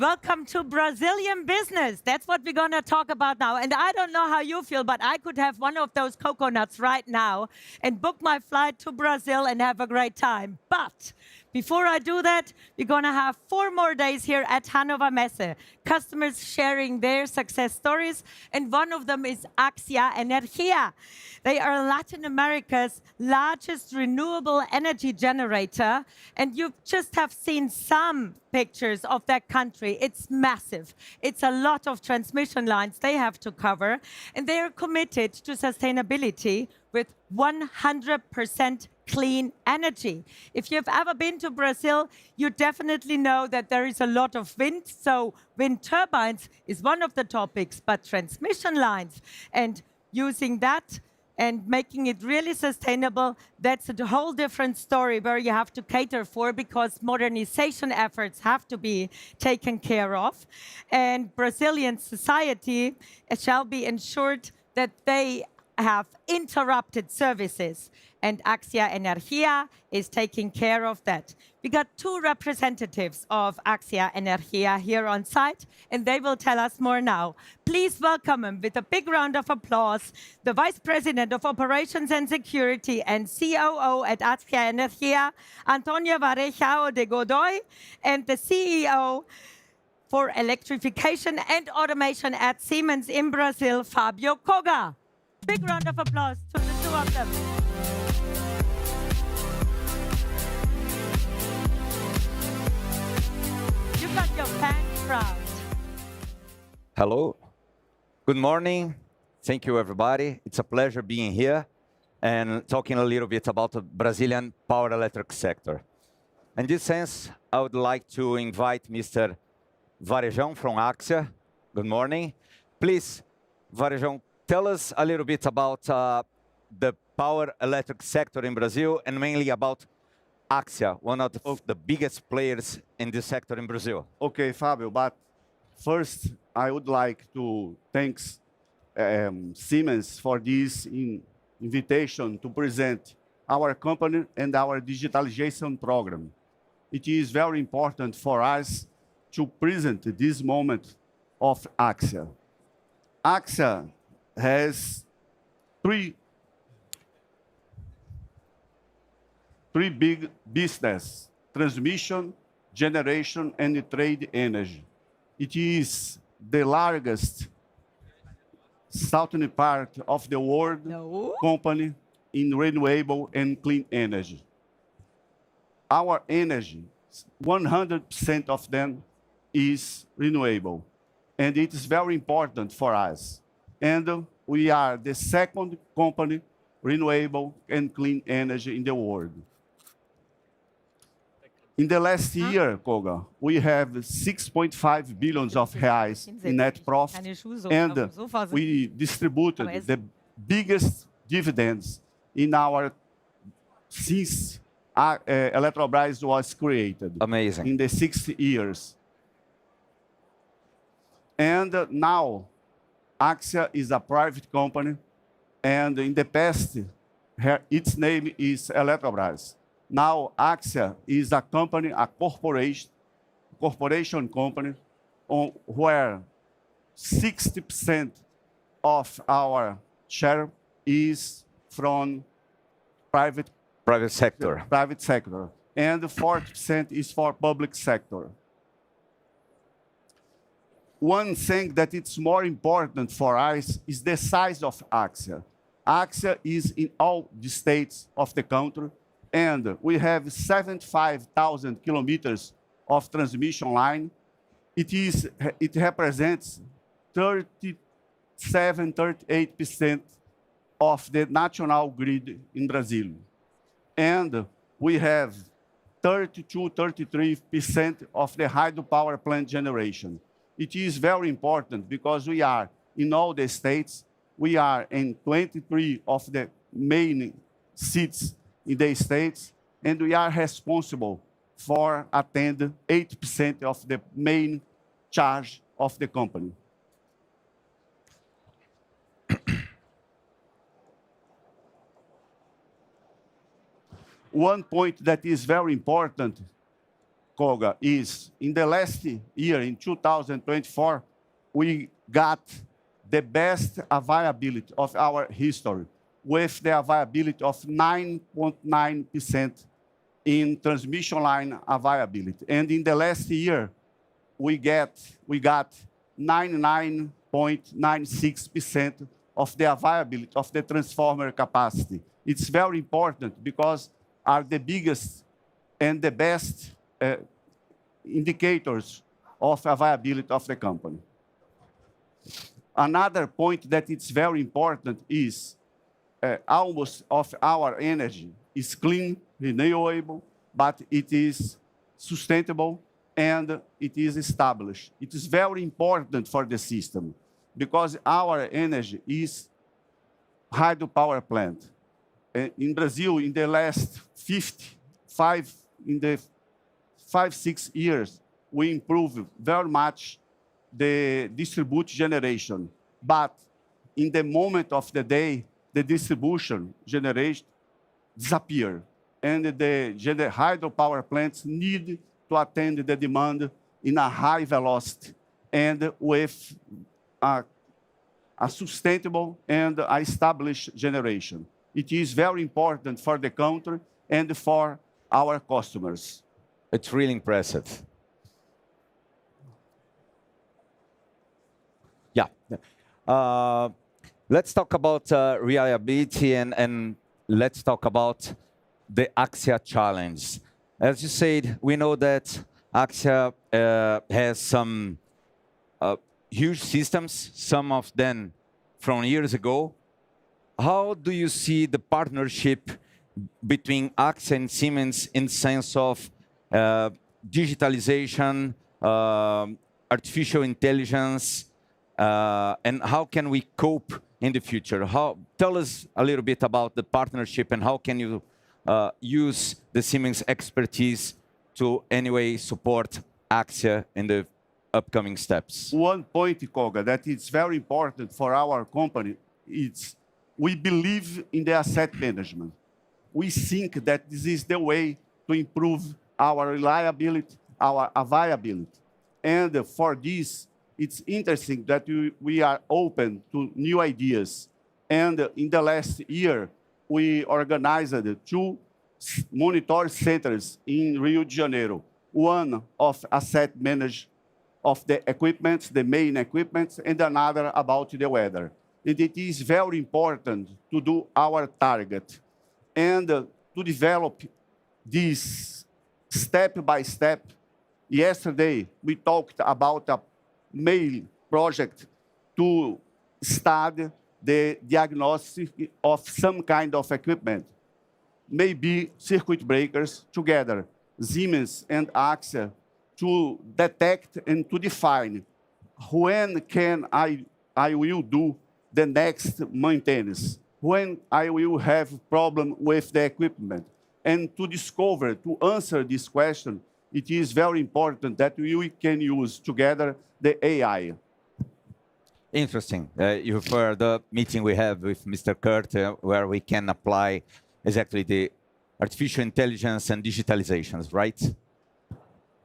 Welcome to Brazilian business. That's what we're going to talk about now. And I don't know how you feel, but I could have one of those coconuts right now and book my flight to Brazil and have a great time. But before I do that, we're going to have 4 more days here at Hannover Messe. Customers sharing their success stories, and one of them is Axia Energia. They are Latin America's largest renewable energy generator, and you just have seen some pictures of that country. It's massive. It's a lot of transmission lines they have to cover, and they are committed to sustainability with 100% clean energy. If you've ever been to Brazil, you definitely know that there is a lot of wind, so wind turbines is one of the topics, but transmission lines and using that and making it really sustainable, that's a whole different story where you have to cater for, because modernization efforts have to be taken care of. And Brazilian society shall be ensured that they have interrupted services, and Axia Energia is taking care of that. We got 2 representatives of Axia Energia here on site, and they will tell us more now. Please welcome them with a big round of applause, the Vice President of Operations and Security and COO at Axia Energia, Antonio Varejao de Godoy, and the CEO for Electrification and Automation at Siemens in Brazil, Fabio Koga. Big round of applause to the 2 of them. You got your fans proud. Hello. Good morning. Thank you, everybody. It's a pleasure being here and talking a little bit about the Brazilian power electric sector. In this sense, I would like to invite Mr. Varejão from Axia. Good morning. Please, Varejão, tell us a little bit about the power electric sector in Brazil, and mainly about Axia, one of the biggest players in this sector in Brazil. Okay, Fabio, but first I would like to thank Siemens for this invitation to present our company and our digitalization program. It is very important for us to present this moment of Axia. Axia has three big business: transmission, generation, and trade energy. It is the largest southern part of the world company in renewable and clean energy. Our energy, 100% of them is renewable, and it is very important for us. And we are the second company renewable and clean energy in the world. In the last year, Koga, we have 6.5 billion of reais in net profit, and we distributed the biggest dividends in our since Eletrobras was created. Amazing. In the 60 years. And now, Axia is a private company, and in the past, its name is Eletrobras. Now, Axia is a company, a corporation company, where 60% of our share is from private sector, and 40% is for public sector. One thing that it's more important for us is the size of Axia. Axia is in all the states of the country, and we have 75,000 kilometers of transmission line. It represents 38% of the national grid in Brazil. And we have 33% of the hydropower plant generation. It is very important because we are in all the states. We are in 23 of the main seats in the states, and we are responsible for attend 8% of the main charge of the company. One point that is very important, Koga, is in the last year, in 2024, we got the best availability of our history, with the availability of 9.9% in transmission line availability. And in the last year, we got 99.96% of the availability of the transformer capacity. It's very important because are the biggest and the best indicators of availability of the company. Another point that it's very important is almost of our energy is clean, renewable, but it is sustainable and it is established. It is very important for the system because our energy is hydropower plant. In Brazil, in the last 6 years, we improved very much the distributed generation. But in the moment of the day, the distribution generation disappear. And the hydropower plants need to attend the demand in a high velocity and with a sustainable and established generation. It is very important for the country and for our customers. It's really impressive. Yeah. Let's talk about reliability and let's talk about the Axia challenge. As you said, we know that Axia has some huge systems, some of them from years ago. How do you see the partnership between Axia and Siemens in sense of digitalization, artificial intelligence, and how can we cope in the future? Tell us a little bit about the partnership and how can you use the Siemens expertise to anyway support Axia in the upcoming steps? One point, Koga, that is very important for our company is we believe in the asset management. We think that this is the way to improve our reliability, our availability. And for this, it's interesting that we are open to new ideas. And in the last year, we organized 2 monitor centers in Rio de Janeiro. One of asset management of the equipment, the main equipment, and another about the weather. And it is very important to do our target and to develop this step by step. Yesterday, we talked about a main project to study the diagnostic of some kind of equipment, maybe circuit breakers together, Siemens and Axia, to detect and to define when can I will do the next maintenance, when I will have problem with the equipment. And to discover, to answer this question, it is very important that we can use together the AI. Interesting. You refer the meeting we have with Mr. Kurt, where we can apply exactly the artificial intelligence and digitalizations, right?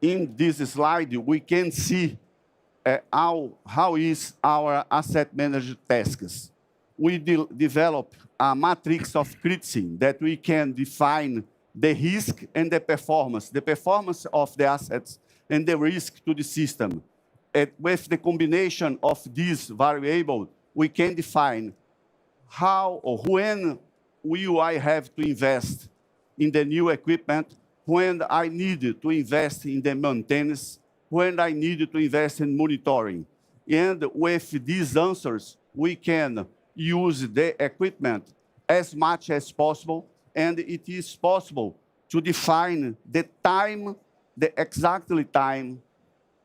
In this slide, we can see how is our asset management tasks. We develop a matrix of criticism that we can define the risk and the performance of the assets and the risk to the system. And with the combination of these variables, we can define how or when will I have to invest in the new equipment, when I need to invest in the maintenance, when I need to invest in monitoring. And with these answers, we can use the equipment as much as possible, and it is possible to define the time, the exact time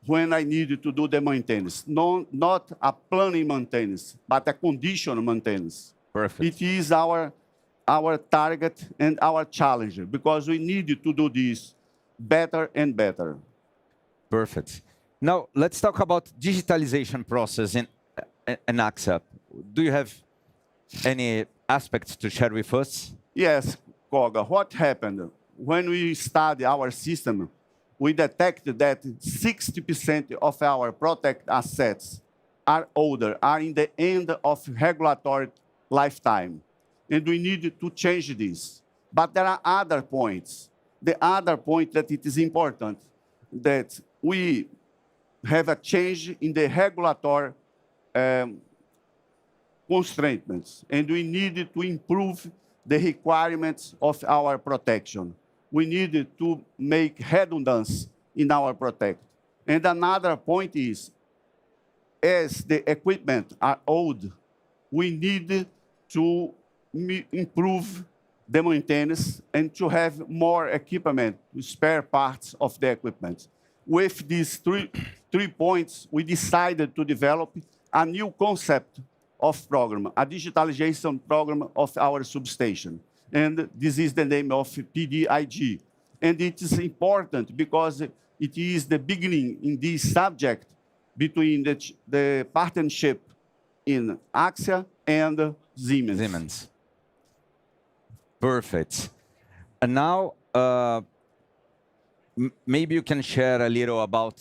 when I need to do the maintenance. Not a planning maintenance, but a condition maintenance. Perfect. It is our target and our challenge, because we need to do this better and better. Perfect. Now, let's talk about digitalization process in Axia. Do you have any aspects to share with us? Yes, Koga. What happened? When we study our system, we detected that 60% of our protect assets are older, are in the end of regulatory lifetime. And we need to change this. But there are other points. The other point that it is important, that we have a change in the regulatory constraints, and we need to improve the requirements of our protection. We need to make redundancy in our protect. And another point is, as the equipment are old, we need to improve the maintenance and to have more equipment, spare parts of the equipment. With these three points, we decided to develop a new concept of program, a digitalization program of our substation. And this is the name of PDIG. And it is important because it is the beginning in this subject between the partnership in Axia and Siemens. Perfect. And now, maybe you can share a little about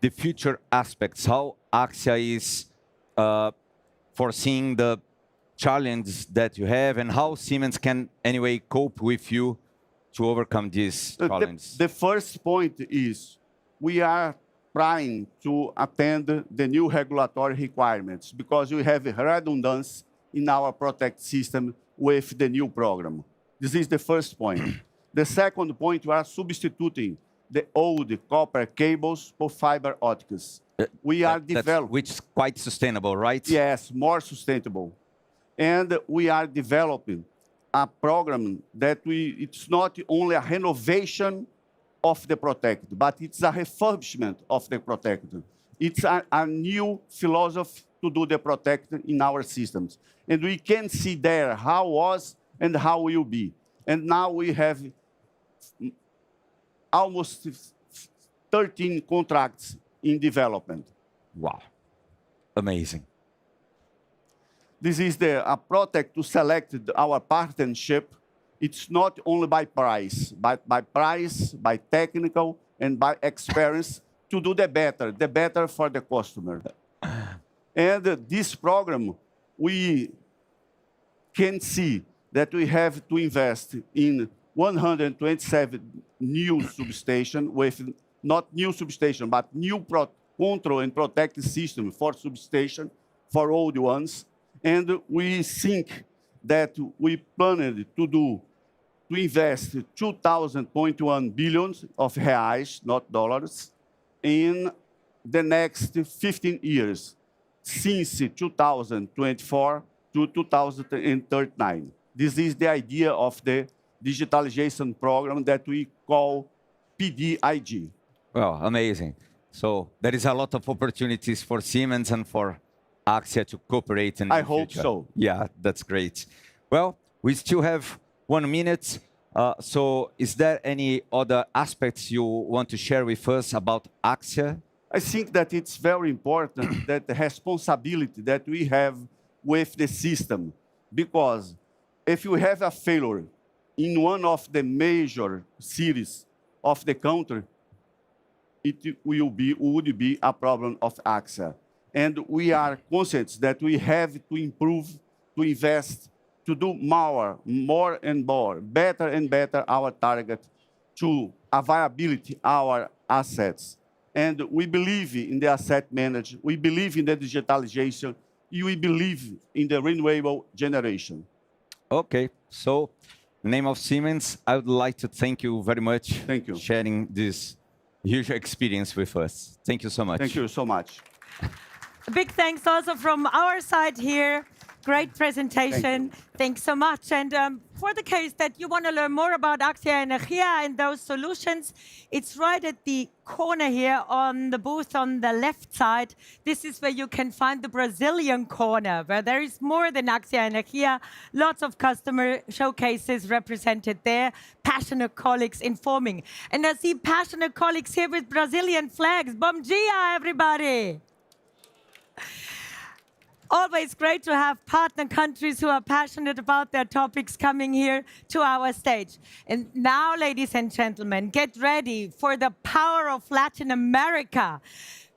the future aspects, how Axia is foreseeing the challenges that you have and how Siemens can anyway cope with you to overcome these challenges. The first point is we are trying to attend the new regulatory requirements because we have redundancy in our protect system with the new program. This is the first point. The second point, we are substituting the old copper cables for fiber optics. We are developing... Which is quite sustainable, right? Yes, more sustainable. And we are developing a program that it's not only a renovation of the protect, but it's a refurbishment of the protect. It's a new philosophy to do the protect in our systems. And we can see there how was and how will be. And now we have almost 13 contracts in development. Wow, amazing. This is a project to select our partnership. It's not only by price, but by price, by technical, and by experience to do the better for the customer. And this program, we can see that we have to invest in 127 new substations with not new substation, but new control and protect system for substation, for old ones. And we think that we planned to invest 2,000.1 billion of reais, not dollars, in the next 15 years, since 2024 to 2039. This is the idea of the digitalization program that we call PDIG. Well, amazing. So there is a lot of opportunities for Siemens and for Axia to cooperate in the future. I hope so. Yeah, that's great. Well, we still have 1 minute. So is there any other aspects you want to share with us about Axia? I think that it's very important that the responsibility that we have with the system, because if you have a failure in one of the major cities of the country, it would be a problem of Axia. And we are conscious that we have to improve, to invest, to do more and more, better and better our target to availability our assets. And we believe in the asset management, we believe in the digitalization, we believe in the renewable generation. Okay, so in the name of Siemens, I would like to thank you very much for sharing this huge experience with us. Thank you so much. Thank you so much. A big thanks also from our side here. Great presentation. Thanks so much. And for the case that you want to learn more about Axia Energia and those solutions, it's right at the corner here on the booth on the left side. This is where you can find the Brazilian corner, where there is more than Axia Energia. Lots of customer showcases represented there. Passionate colleagues informing. And I see passionate colleagues here with Brazilian flags. Bom dia, everybody. Always great to have partner countries who are passionate about their topics coming here to our stage. And now, ladies and gentlemen, get ready for the power of Latin America.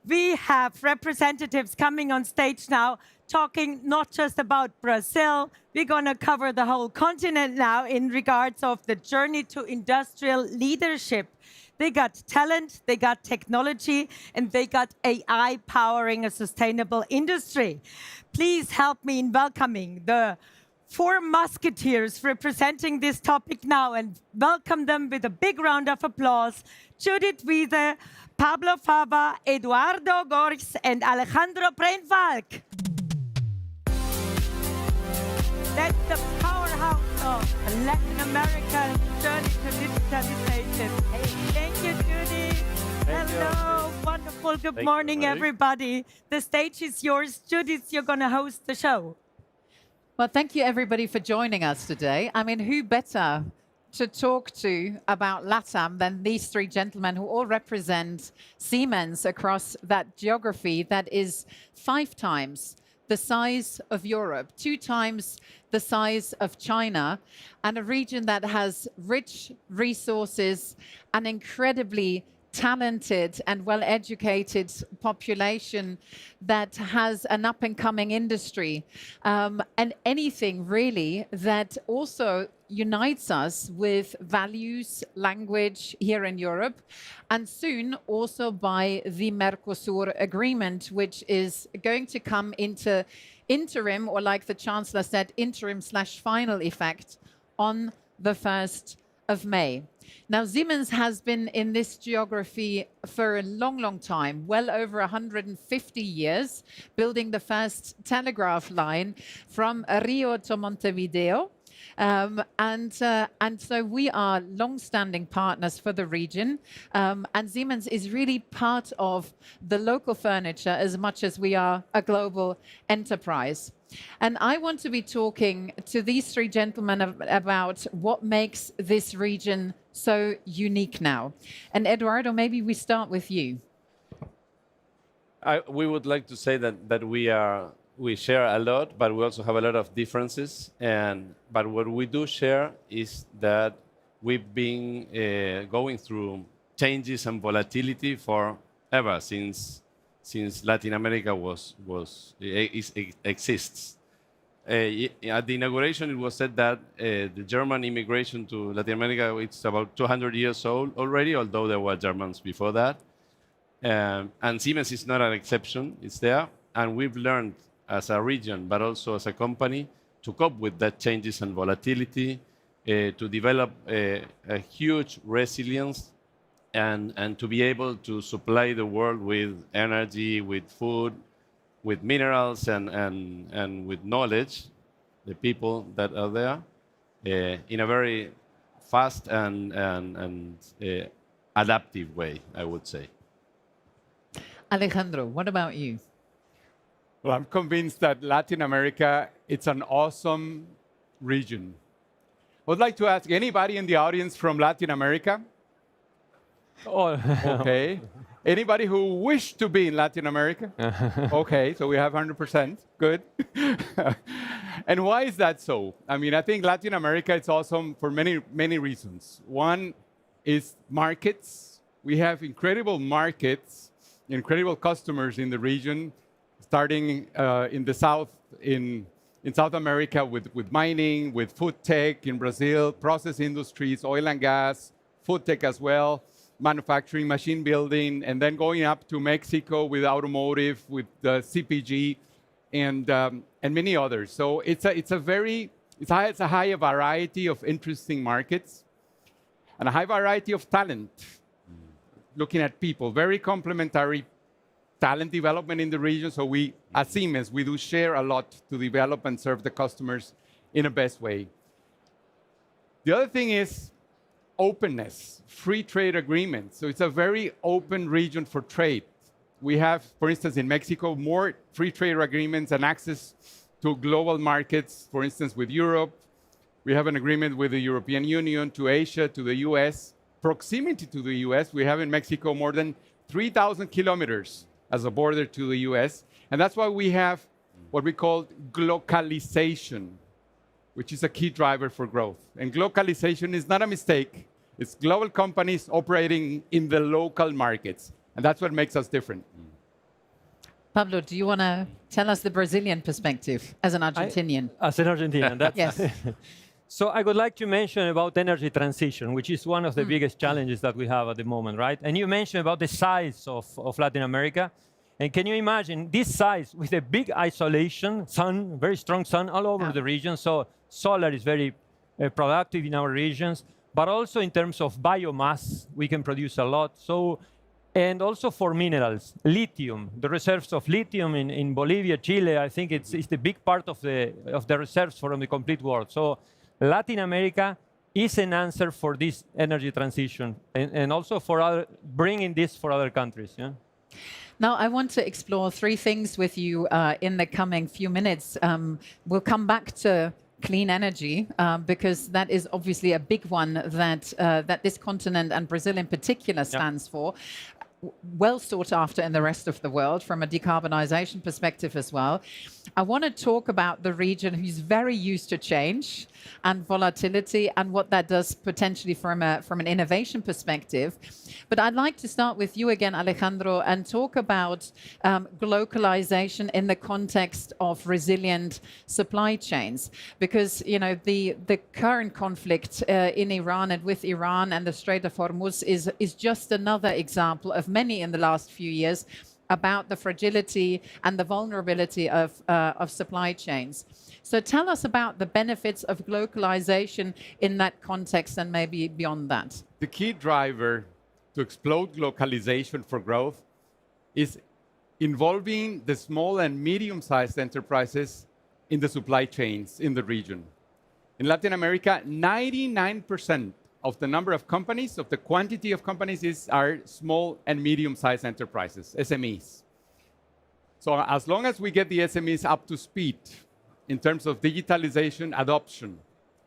We have representatives coming on stage now talking not just about Brazil. We're going to cover the whole continent now in regards of the journey to industrial leadership. They got talent, they got technology, and they got AI powering a sustainable industry. Please help me in welcoming the 4 musketeers representing this topic now, and welcome them with a big round of applause. Judith Wiese, Pablo Fava, Eduardo Gors, and Alejandro Brainfalk. That's the powerhouse of Latin America's journey to digitalization. Thank you, Judy. Hello, wonderful. Good morning, everybody. The stage is yours. Judith, you're going to host the show. Well, thank you, everybody, for joining us today. I mean, who better to talk to about LATAM than these 3 gentlemen who all represent Siemens across that geography that is 5 times the size of Europe, 2 times the size of China, and a region that has rich resources, an incredibly talented and well-educated population that has an up-and-coming industry, and anything really that also unites us with values, language here in Europe, and soon also by the Mercosur agreement, which is going to come into interim, or like the Chancellor said, interim/final effect on the 1st of May. Now, Siemens has been in this geography for a long, long time, well over 150 years, building the first telegraph line from Rio to Montevideo. And so we are long-standing partners for the region, and Siemens is really part of the local furniture as much as we are a global enterprise. And I want to be talking to these 3 gentlemen about what makes this region so unique now. And Eduardo, maybe we start with you. We would like to say that we share a lot, but we also have a lot of differences. But what we do share is that we've been going through changes and volatility forever since Latin America exists. At the inauguration, it was said that the German immigration to Latin America it's about 200 years old already, although there were Germans before that. And Siemens is not an exception; it's there, and we've learned as a region, but also as a company, to cope with that changes and volatility, to develop a huge resilience, and to be able to supply the world with energy, with food, with minerals, and with knowledge, the people that are there, in a very fast and adaptive way, I would say. Alejandro, what about you? Well, I'm convinced that Latin America, it's an awesome region. I would like to ask anybody in the audience from Latin America? Oh, okay. Anybody who wished to be in Latin America? Okay, so we have 100%. Good. And why is that so? I mean, I think Latin America is awesome for many, many reasons. One is markets. We have incredible markets, incredible customers in the region, starting in the south, in South America with mining, with food tech, in Brazil, process industries, oil and gas, food tech as well, manufacturing, machine building, and then going up to Mexico with automotive, with CPG, and many others. So it's a high variety of interesting markets, and a high variety of talent. Looking at people, very complementary talent development in the region. So we, at Siemens, we do share a lot to develop and serve the customers in the best way. The other thing is openness, free trade agreements. So it's a very open region for trade. We have, for instance, in Mexico, more free trade agreements and access to global markets, for instance, with Europe. We have an agreement with the European Union, to Asia, to the US. Proximity to the US, we have in Mexico more than 3,000 kilometers as a border to the US. And that's why we have what we call glocalization, which is a key driver for growth. And glocalization is not a mistake. It's global companies operating in the local markets. And that's what makes us different. Pablo, do you want to tell us the Brazilian perspective as an Argentinian? As an Argentinian, that's yes. So I would like to mention about energy transition, which is one of the biggest challenges that we have at the moment, right? And you mentioned about the size of Latin America. And can you imagine this size with a big isolation, sun, very strong sun all over the region. So solar is very productive in our regions, but also in terms of biomass, we can produce a lot. So, and also for minerals, lithium, the reserves of lithium in Bolivia, Chile, I think it's the big part of the reserves from the complete world. So Latin America is an answer for this energy transition and also for bringing this for other countries. Yeah? Now, I want to explore three things with you in the coming few minutes. We'll come back to clean energy, because that is obviously a big one that this continent and Brazil in particular stands for. Well sought after in the rest of the world from a decarbonization perspective as well. I want to talk about the region who's very used to change and volatility and what that does potentially from an innovation perspective. But I'd like to start with you again, Alejandro, and talk about glocalization in the context of resilient supply chains. Because, you know, the current conflict in Iran and with Iran and the Strait of Hormuz is just another example of many in the last few years about the fragility and the vulnerability of supply chains. So tell us about the benefits of glocalization in that context and maybe beyond that. The key driver to explode glocalization for growth is involving the small and medium-sized enterprises in the supply chains in the region. In Latin America, 99% of the number of companies, of the quantity of companies are small and medium-sized enterprises, SMEs. So as long as we get the SMEs up to speed in terms of digitalization adoption,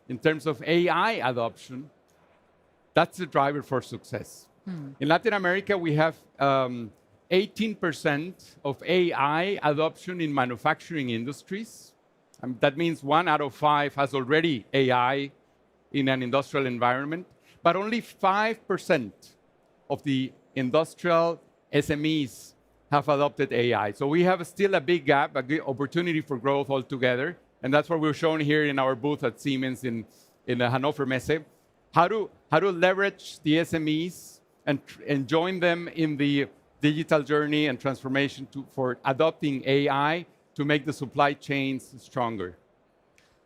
in terms of AI adoption, that's the driver for success. In Latin America, we have 18% of AI adoption in manufacturing industries. That means 1 out of 5 has already AI in an industrial environment, but only 5% of the industrial SMEs have adopted AI. So we have still a big gap, a good opportunity for growth altogether, and that's what we're showing here in our booth at Siemens in the Hannover Messe. How to leverage the SMEs and join them in the digital journey and transformation for adopting AI to make the supply chains stronger.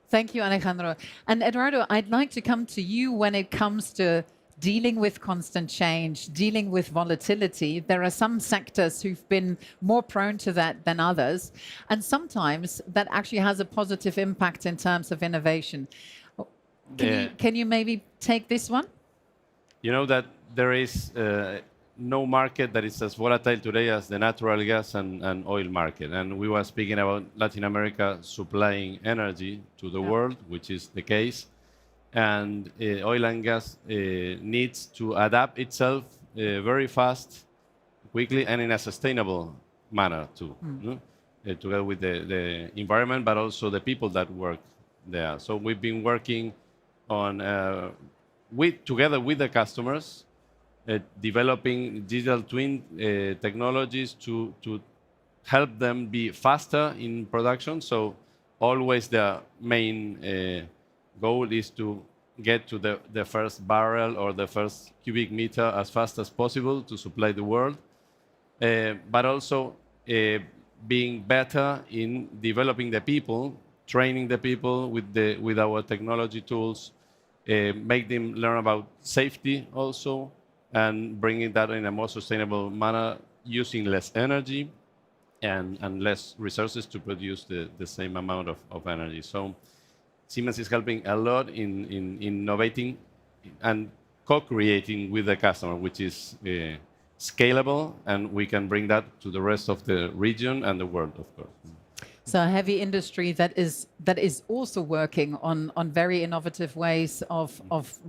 Thank you, Alejandro. And Eduardo, I'd like to come to you when it comes to dealing with constant change, dealing with volatility. There are some sectors who've been more prone to that than others. And sometimes that actually has a positive impact in terms of innovation. Can you maybe take this one? You know that there is no market that is as volatile today as the natural gas and oil market. And we were speaking about Latin America supplying energy to the world, which is the case. And oil and gas needs to adapt itself very fast, quickly, and in a sustainable manner too, together with the environment, but also the people that work there. So we've been working on, together with the customers, developing digital twin technologies to help them be faster in production. So always the main goal is to get to the first barrel or the first cubic meter as fast as possible to supply the world, but also being better in developing the people, training the people with our technology tools, make them learn about safety also, and bringing that in a more sustainable manner, using less energy and less resources to produce the same amount of energy. So Siemens is helping a lot in innovating and co-creating with the customer, which is scalable, and we can bring that to the rest of the region and the world, of course. So a heavy industry that is also working on very innovative ways of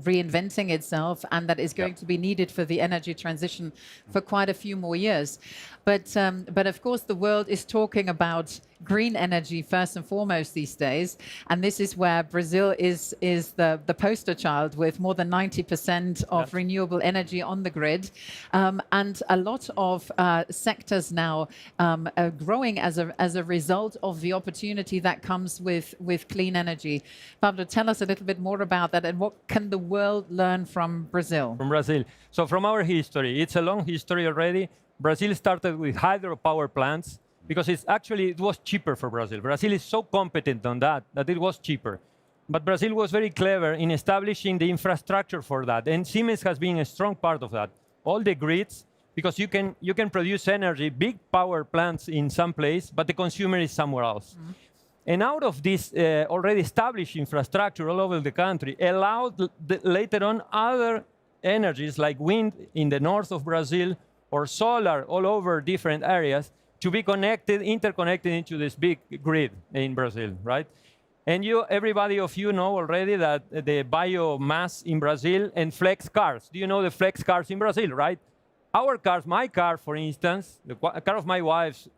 reinventing itself, and that is going to be needed for the energy transition for quite a few more years. But of course, the world is talking about green energy first and foremost these days. And this is where Brazil is the poster child with more than 90% of renewable energy on the grid. And a lot of sectors now are growing as a result of the opportunity that comes with clean energy. Pablo, tell us a little bit more about that and what can the world learn from Brazil? From Brazil. So from our history, it's a long history already. Brazil started with hydropower plants because it was cheaper for Brazil. Brazil is so competent on that it was cheaper. But Brazil was very clever in establishing the infrastructure for that. And Siemens has been a strong part of that. All the grids, because you can produce energy, big power plants in some place, but the consumer is somewhere else. Mm-hmm. And out of this already established infrastructure all over the country, allowed later on other energies like wind in the north of Brazil or solar all over different areas to be interconnected into this big grid in Brazil, right? And everybody of you know already that the biomass in Brazil and flex cars. Do you know the flex cars in Brazil, right? Our cars, my car, for instance, the car of my wife's,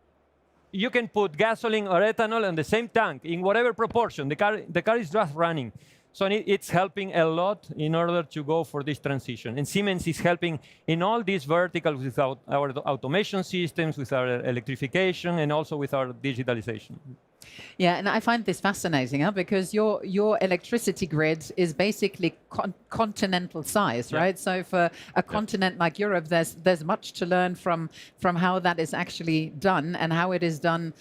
you can put gasoline or ethanol in the same tank in whatever proportion. The car is just running. So it's helping a lot in order to go for this transition. And Siemens is helping in all these verticals with our automation systems, with our electrification, and also with our digitalization. Yeah, and I find this fascinating because your electricity grid is basically continental size, right? So for a continent like Europe, there's much to learn from how that is actually done and how it is done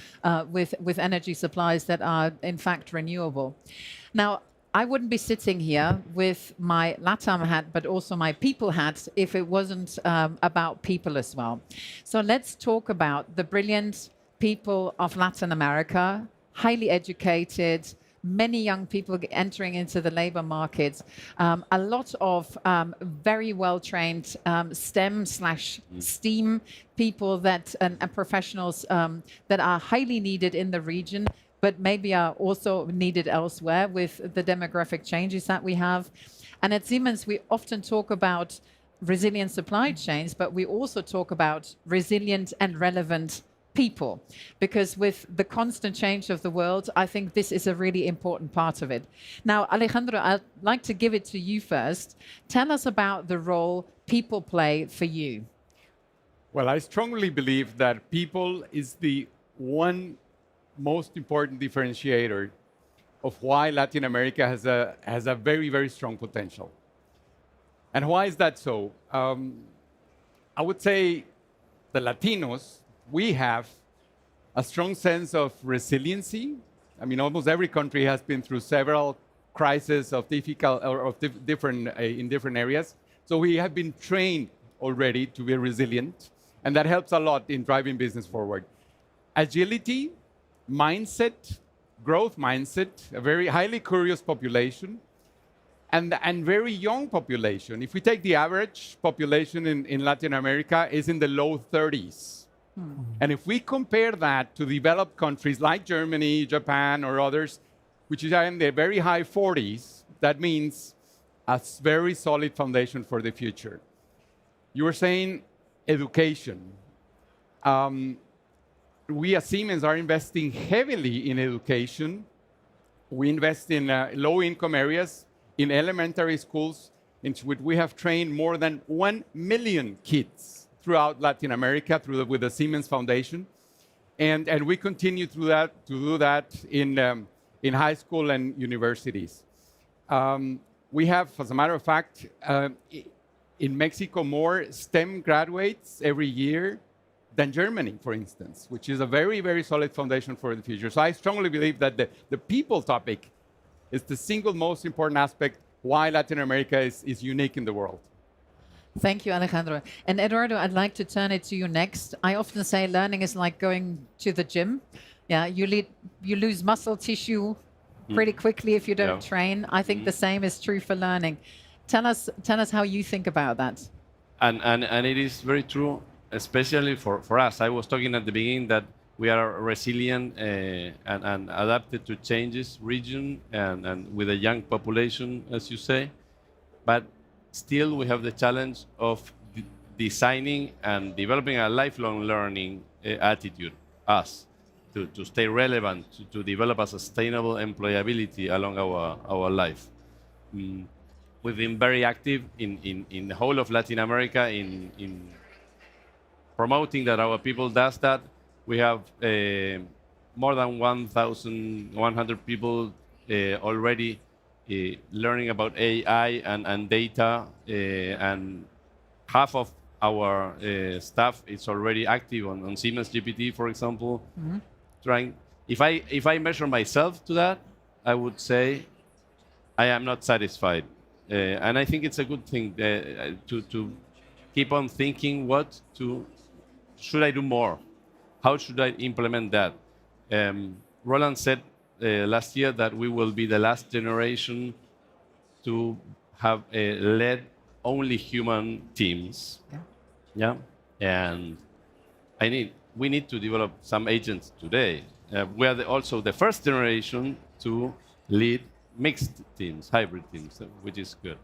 with energy supplies that are in fact renewable. Now, I wouldn't be sitting here with my LATAM hat, but also my people hat, if it wasn't about people as well. So let's talk about the brilliant people of Latin America, highly educated, many young people entering into the labor market, a lot of very well-trained STEM/STEAM people and professionals that are highly needed in the region, but maybe are also needed elsewhere with the demographic changes that we have. And at Siemens, we often talk about resilient supply chains, but we also talk about resilient and relevant people, because with the constant change of the world, I think this is a really important part of it. Now, Alejandro, I'd like to give it to you first. Tell us about the role people play for you. Well, I strongly believe that people is the one most important differentiator of why Latin America has a very, very strong potential. And why is that so? I would say the Latinos, we have a strong sense of resiliency. I mean, almost every country has been through several crises of in different areas. So we have been trained already to be resilient, and that helps a lot in driving business forward. Agility, mindset, growth mindset, a very highly curious population, and very young population. If we take the average population in Latin America, is in the low 30s. And if we compare that to developed countries like Germany, Japan, or others, which are in the very high 40s, that means a very solid foundation for the future. You were saying education. We at Siemens are investing heavily in education. We invest in low-income areas, in elementary schools, in which we have trained more than 1 million kids throughout Latin America with the Siemens Foundation. And we continue to do that in high school and universities. We have, as a matter of fact, in Mexico, more STEM graduates every year than Germany, for instance, which is a very, very solid foundation for the future. So I strongly believe that the people topic is the single most important aspect why Latin America is unique in the world. Thank you, Alejandro. And Eduardo, I'd like to turn it to you next. I often say learning is like going to the gym. Yeah, you lose muscle tissue pretty quickly if you don't train. I think the same is true for learning. Tell us how you think about that. And it is very true, especially for us. I was talking at the beginning that we are resilient and adapted to changes region and with a young population, as you say. But still, we have the challenge of designing and developing a lifelong learning attitude, us. to stay relevant, to develop a sustainable employability along our life. We've been very active in the whole of Latin America in promoting that our people does that. We have more than 1,100 people already learning about AI and data, and half of our staff is already active on Siemens GPT, for example. If I measure myself to that, I would say I am not satisfied, and I think it's a good thing to keep on thinking should I do more? How should I implement that? Roland said last year that we will be the last generation to have led only human teams. Yeah. And we need to develop some agents today. We are also the first generation to lead mixed teams, hybrid teams, which is good.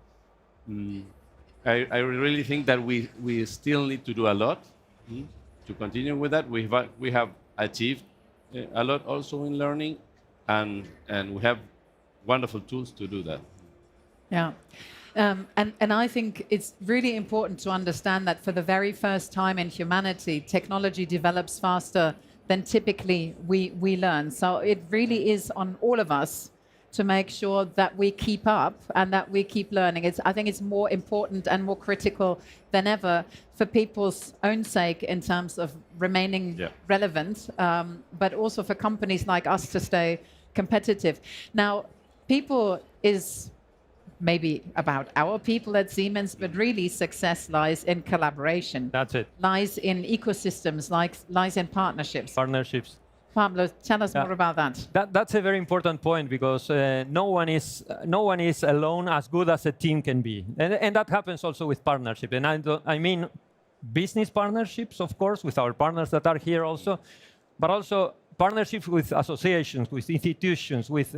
I really think that we still need to do a lot to continue with that. We have achieved a lot also in learning, and we have wonderful tools to do that. Yeah. And I think it's really important to understand that for the very first time in humanity, technology develops faster than typically we learn. So it really is on all of us to make sure that we keep up and that we keep learning. I think it's more important and more critical than ever for people's own sake in terms of remaining relevant, but also for companies like us to stay competitive. Now, people is maybe about our people at Siemens, but really success lies in collaboration. That's it. Lies in ecosystems, lies in partnerships. Partnerships. Pablo, tell us more about that. That's a very important point, because no one is alone as good as a team can be, and that happens also with partnership. And I mean business partnerships, of course, with our partners that are here also, but also partnerships with associations, with institutions, with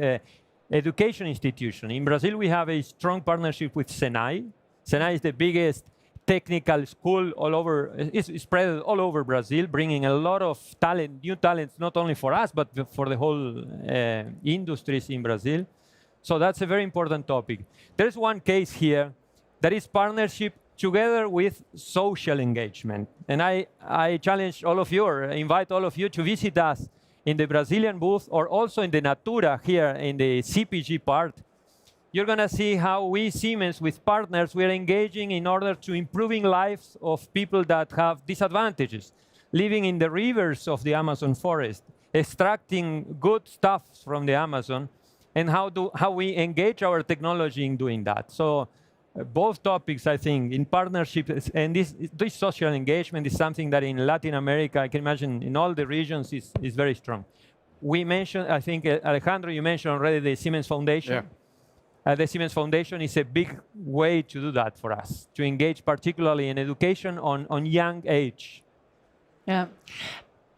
education institutions. In Brazil, we have a strong partnership with SENAI. SENAI is the biggest technical school all over, is spread all over Brazil, bringing a lot of talent, new talents, not only for us, but for the whole industries in Brazil. So that's a very important topic. There's one case here that is partnership together with social engagement. And I challenge all of you, or invite all of you to visit us in the Brazilian booth, or also in the Natura here in the CPG part. You're going to see how we, Siemens, with partners, we are engaging in order to improving lives of people that have disadvantages, living in the rivers of the Amazon forest, extracting good stuff from the Amazon, and how we engage our technology in doing that. So both topics, I think, in partnership, and this social engagement is something that in Latin America, I can imagine in all the regions, is very strong. We mentioned, I think, Alejandro, you mentioned already the Siemens Foundation. Yeah. The Siemens Foundation is a big way to do that for us, to engage particularly in education on young age. Yeah.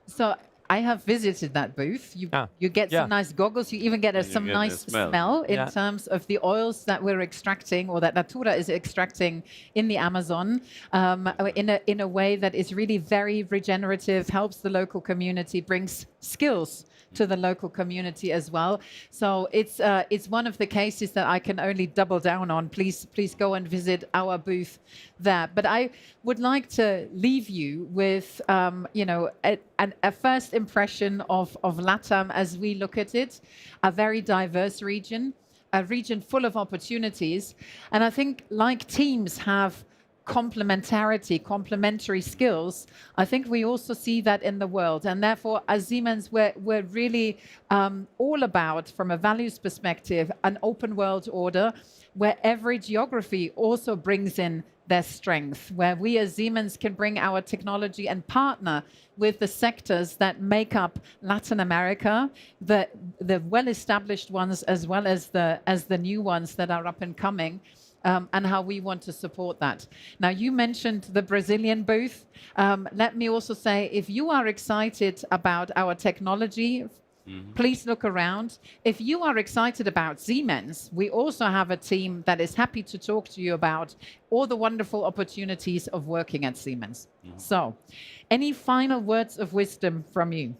So I have visited that booth. You get some nice goggles. You even get some nice smell in terms of the oils that we're extracting, or that Natura is extracting in the Amazon, in a way that is really very regenerative, helps the local community, brings skills to the local community as well. So it's one of the cases that I can only double down on. Please go and visit our booth there. But I would like to leave you with a first impression of LATAM as we look at it, a very diverse region, a region full of opportunities. And I think like teams have complementary skills, I think we also see that in the world. And therefore, as Siemens, we're really all about, from a values perspective, an open world order where every geography also brings in their strength, where we as Siemens can bring our technology and partner with the sectors that make up Latin America, the well-established ones as well as the new ones that are up and coming. And how we want to support that. Now, you mentioned the Brazilian booth. Let me also say, if you are excited about our technology, please look around. If you are excited about Siemens, we also have a team that is happy to talk to you about all the wonderful opportunities of working at Siemens. So, any final words of wisdom from you?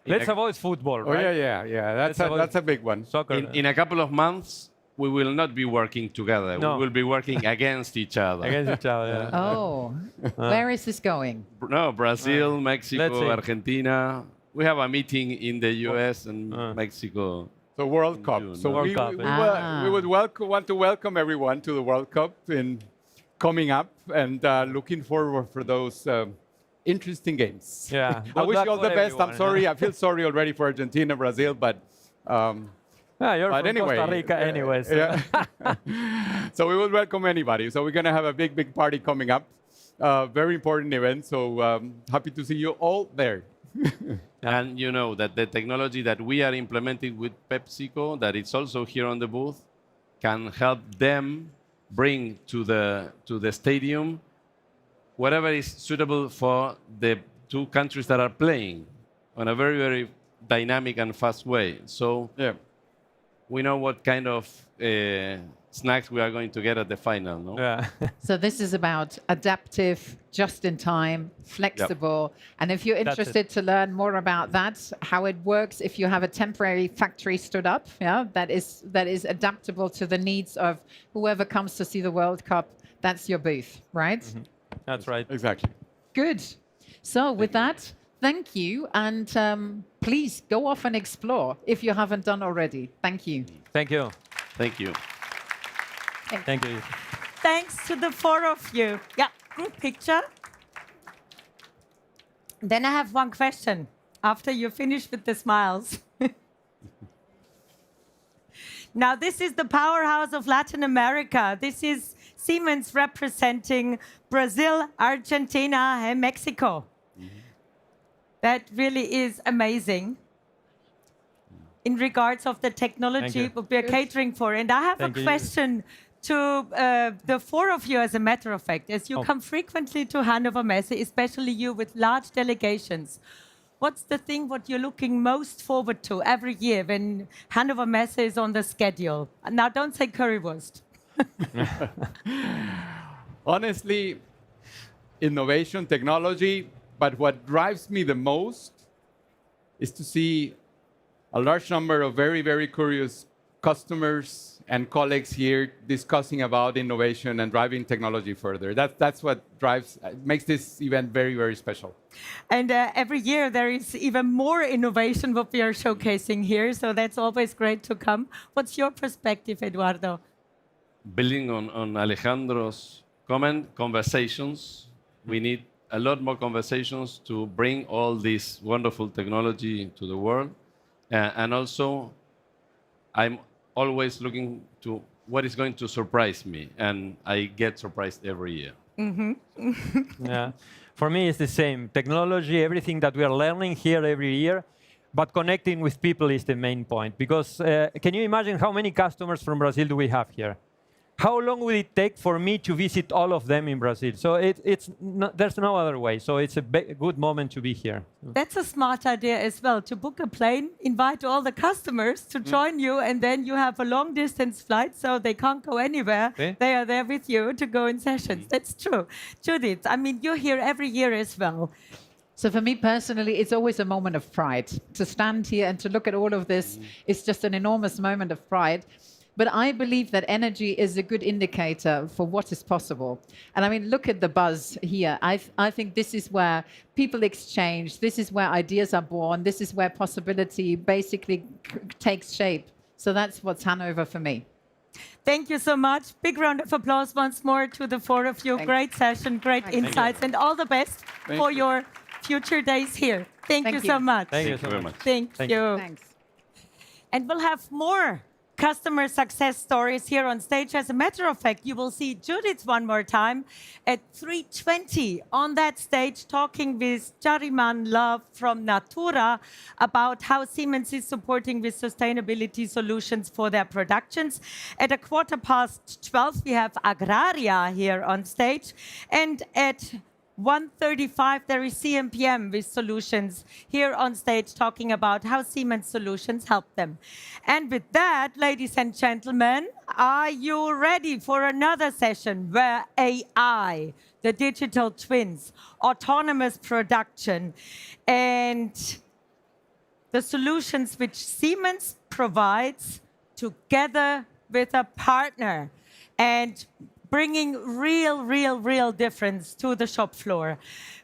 Let's avoid football, Oh, right? yeah. That's a big one. Soccer. In a couple of months, we will not be working together. No. We will be working against each other. Against each other, yeah. Oh, where is this going? No, Brazil, Let's Mexico, see. Argentina. We have a meeting in the US and Mexico. The World Cup. June, So no? we Ah. would want to welcome everyone to the World Cup in coming up, and looking forward for those interesting games. Yeah. I Good wish luck you all for the best. I'm everyone, sorry. I feel sorry already for Argentina, Brazil, but. You're But from anyway, Costa Rica anyway. So. Yeah. So we will welcome anybody. So we're going to have a big party coming up. Very important event. So happy to see you all there. And you know that the technology that we are implementing with PepsiCo, that it's also here on the booth, can help them bring to the stadium whatever is suitable for the two countries that are playing on a very dynamic and fast way. So we know what kind of snacks we are going to get at the final, no? Yeah. So this is about adaptive, just in time, flexible. And if you're That's interested to learn more about that, how it works, if you have a temporary factory stood up, that is adaptable to the needs of whoever comes to see the World Cup, that's your booth, right? Mm-hmm. That's right. Exactly. Good. So with that, thank you. And please go off and explore if you haven't done already. Thank you. Thank you. Thank you. Thank you. Thanks to the four of you. Yeah, group picture. Then I have one question after you finish with the smiles. Now, this is the powerhouse of Latin America. This is Siemens representing Brazil, Argentina, and Mexico. That really is amazing in regards of the technology what we are catering for. And I have a question to the four of you, as a matter of fact. As you come frequently to Hannover Messe, especially you with large delegations, what's the thing what you're looking most forward to every year when Hannover Messe is on the schedule? Now, don't say currywurst. Honestly, innovation, technology, but what drives me the most is to see a large number of very curious customers and colleagues here discussing about innovation and driving technology further. That's what makes this event very special. And every year there is even more innovation what we are showcasing here, so that's always great to come. What's your perspective, Eduardo? Building on Alejandro's comment, conversations. We need a lot more conversations to bring all this wonderful technology to the world. And also, I'm always looking to what is going to surprise me, and I get surprised every year. Yeah. For me, it's the same. Technology, everything that we are learning here every year, but connecting with people is the main point. Because can you imagine how many customers from Brazil do we have here? How long will it take for me to visit all of them in Brazil? So there's no other way. So it's a good moment to be here. That's a smart idea as well, to book a plane, invite all the customers to join you, and then you have a long-distance flight, so they can't go anywhere. They are there with you to go in sessions. That's true. Judith, I mean, you're here every year as well. So for me personally, it's always a moment of pride. To stand here and to look at all of this is just an enormous moment of pride. But I believe that energy is a good indicator for what is possible. And I mean, look at the buzz here. I think this is where people exchange. This is where ideas are born. This is where possibility basically takes shape. So that's what's Hannover for me. Thank you so much. Big round of applause once more to the four of you. Great session, great insights, and all the best for your future days here. Thank you so much. Thank you very much. Thank you. Thanks. And we'll have more customer success stories here on stage. As a matter of fact, you will see Judith one more time at 3:20 on that stage, talking with Jariman Love from Natura about how Siemens is supporting with sustainability solutions for their productions. At 12:15, we have Agrária here on stage. And at 1:35, there is CNPEM with solutions here on stage talking about how Siemens solutions help them. And with that, ladies and gentlemen, are you ready for another session where AI, the digital twins, autonomous production, and the solutions which Siemens provides together with a partner and bringing real difference to the shop floor.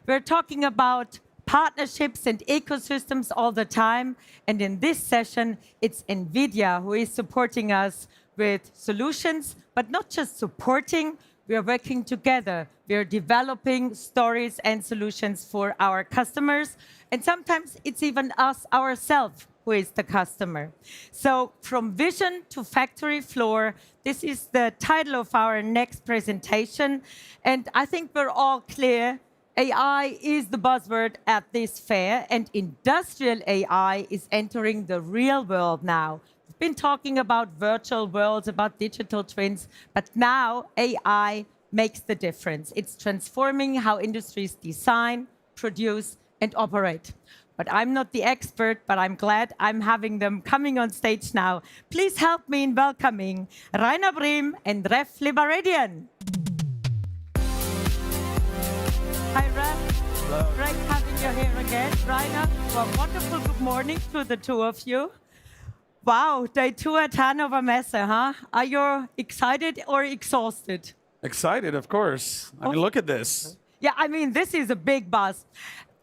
We're talking about partnerships and ecosystems all the time. And in this session, it's NVIDIA who is supporting us with solutions, but not just supporting, we are working together. We are developing stories and solutions for our customers. And sometimes it's even us ourselves who is the customer. So from vision to factory floor, this is the title of our next presentation. And I think we're all clear, AI is the buzzword at this fair, and industrial AI is entering the real world now. We've been talking about virtual worlds, about digital twins, but now AI makes the difference. It's transforming how industries design, produce, and operate. But I'm not the expert, but I'm glad I'm having them coming on stage now. Please help me in welcoming Rainer Brehm and Ref Liberadian. Hi, Ref. Hello. Great having you here again. Rainer, well, wonderful good morning to the two of you. Wow, day 2 at Hannover Messe, huh? Are you excited or exhausted? Excited, of course. I mean, look at this. Yeah, I mean, this is a big buzz.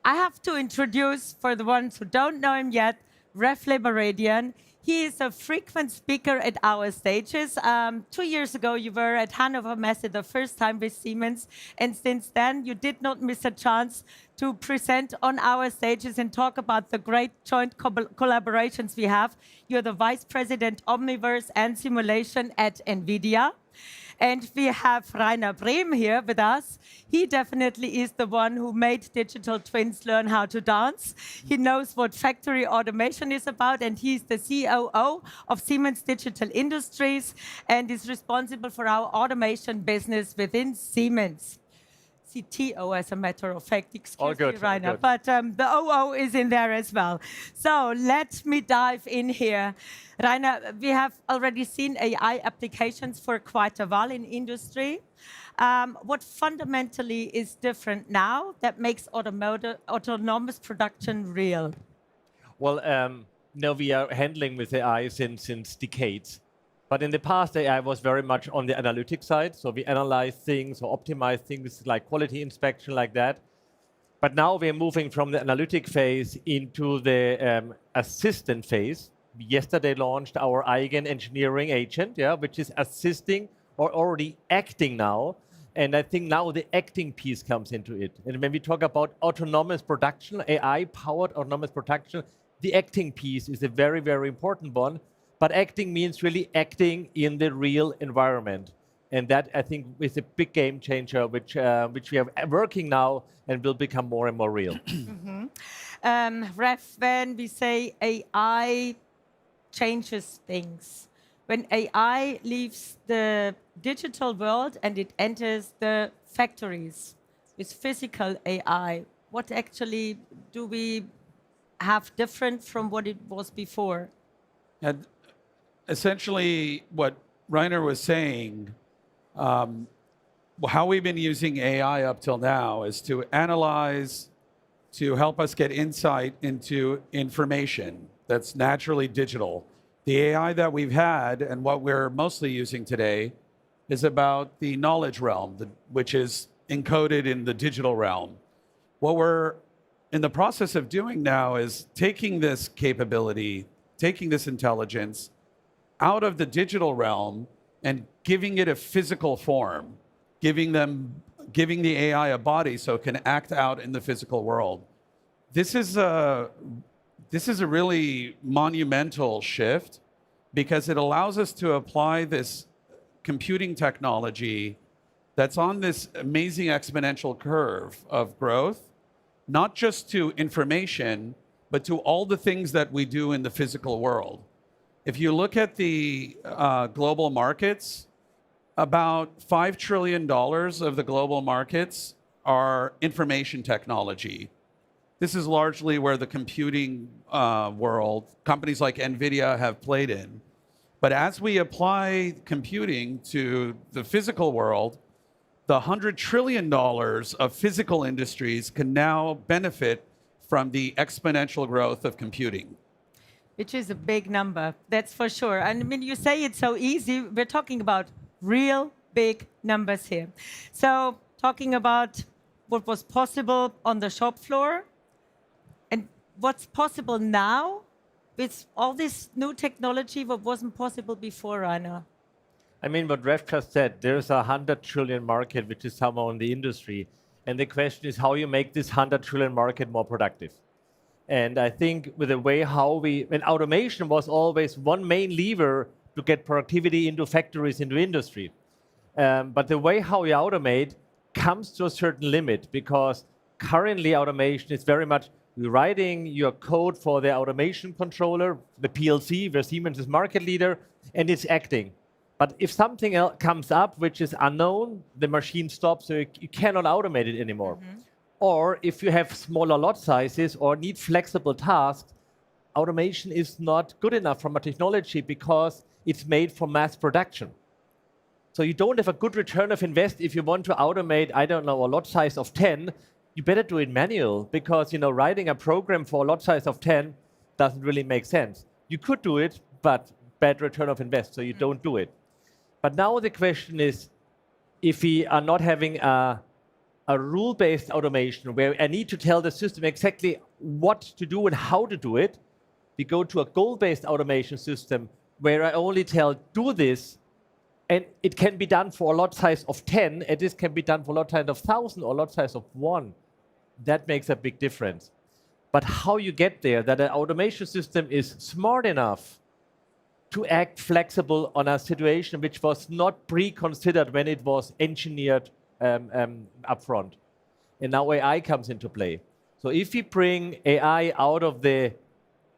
I have to introduce, for the ones who don't know him yet, Ref Liberadian. He is a frequent speaker at our stages. 2 years ago, you were at Hannover Messe the first time with Siemens, and since then, you did not miss a chance to present on our stages and talk about the great joint collaborations we have. You're the Vice President Omniverse and Simulation at NVIDIA. And we have Rainer Brehm here with us. He definitely is the one who made digital twins learn how to dance. He knows what factory automation is about, and he's the COO of Siemens Digital Industries and is responsible for our automation business within Siemens. CTO, as a matter of fact, excuse me, Rainer, but the OO is in there as well. So let me dive in here. Rainer, we have already seen AI applications for quite a while in industry. What fundamentally is different now that makes autonomous production real? Well, no, we are handling with AI since decades. But in the past, AI was very much on the analytic side. So we analyze things or optimize things like quality inspection like that. But now we're moving from the analytic phase into the assistant phase. We yesterday launched our Eigen engineering agent, which is assisting or already acting now. And I think now the acting piece comes into it. And when we talk about autonomous production, AI-powered autonomous production, the acting piece is a very, very important one. But acting means really acting in the real environment. And that, I think, is a big game changer, which we are working now and will become more and more real. Ref, when we say AI changes things, when AI leaves the digital world and it enters the factories with physical AI, what actually do we have different from what it was before? And essentially, what Rainer was saying, how we've been using AI up till now is to analyze, to help us get insight into information that's naturally digital. The AI that we've had and what we're mostly using today is about the knowledge realm, which is encoded in the digital realm. What we're in the process of doing now is taking this capability, taking this intelligence out of the digital realm and giving it a physical form, giving the AI a body so it can act out in the physical world. This is a really monumental shift because it allows us to apply this computing technology that's on this amazing exponential curve of growth, not just to information, but to all the things that we do in the physical world. If you look at the global markets, about $5 trillion of the global markets are information technology. This is largely where the computing world, companies like NVIDIA have played in. But as we apply computing to the physical world, the $100 trillion of physical industries can now benefit from the exponential growth of computing. which is a big number, that's for sure. And I mean, you say it's so easy. We're talking about real big numbers here. So talking about what was possible on the shop floor and what's possible now with all this new technology, what wasn't possible before, Rainer. I mean, what Rev just said, there's a 100 trillion market, which is somehow in the industry. And the question is how you make this 100 trillion market more productive. And I think with the way when automation was always one main lever to get productivity into factories, into industry. But the way how you automate comes to a certain limit, because currently automation is very much writing your code for the automation controller, the PLC, where Siemens is market leader, and it's acting. But if something else comes up which is unknown, the machine stops, so you cannot automate it anymore. Or if you have smaller lot sizes or need flexible tasks, automation is not good enough from a technology because it's made for mass production. So you don't have a good return of invest if you want to automate, I don't know, a lot size of 10, you better do it manual, because writing a program for a lot size of 10 doesn't really make sense. You could do it, but bad return of invest, so you don't do it. But now the question is, if we are not having a rule-based automation where I need to tell the system exactly what to do and how to do it, we go to a goal-based automation system where I only tell, do this, and it can be done for a lot size of 10, and this can be done for a lot size of 1,000 or a lot size of 1. That makes a big difference. But how you get there, that an automation system is smart enough to act flexible on a situation which was not pre-considered when it was engineered upfront. And now AI comes into play. So if we bring AI out of the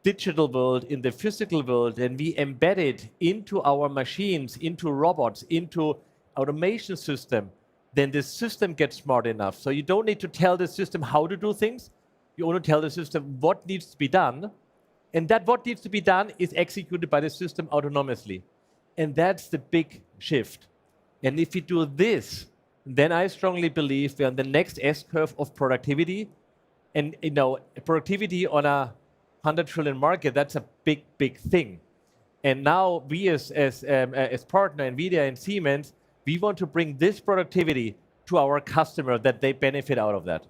digital world in the physical world and we embed it into our machines, into robots, into automation system, then the system gets smart enough. So you don't need to tell the system how to do things. You only tell the system what needs to be done. And that what needs to be done is executed by the system autonomously. And that's the big shift. And if we do this, then I strongly believe we're on the next S-curve of productivity. And productivity on a 100 trillion market, that's a big, big thing. And now we as partner, NVIDIA and Siemens, we want to bring this productivity to our customer that they benefit out of that.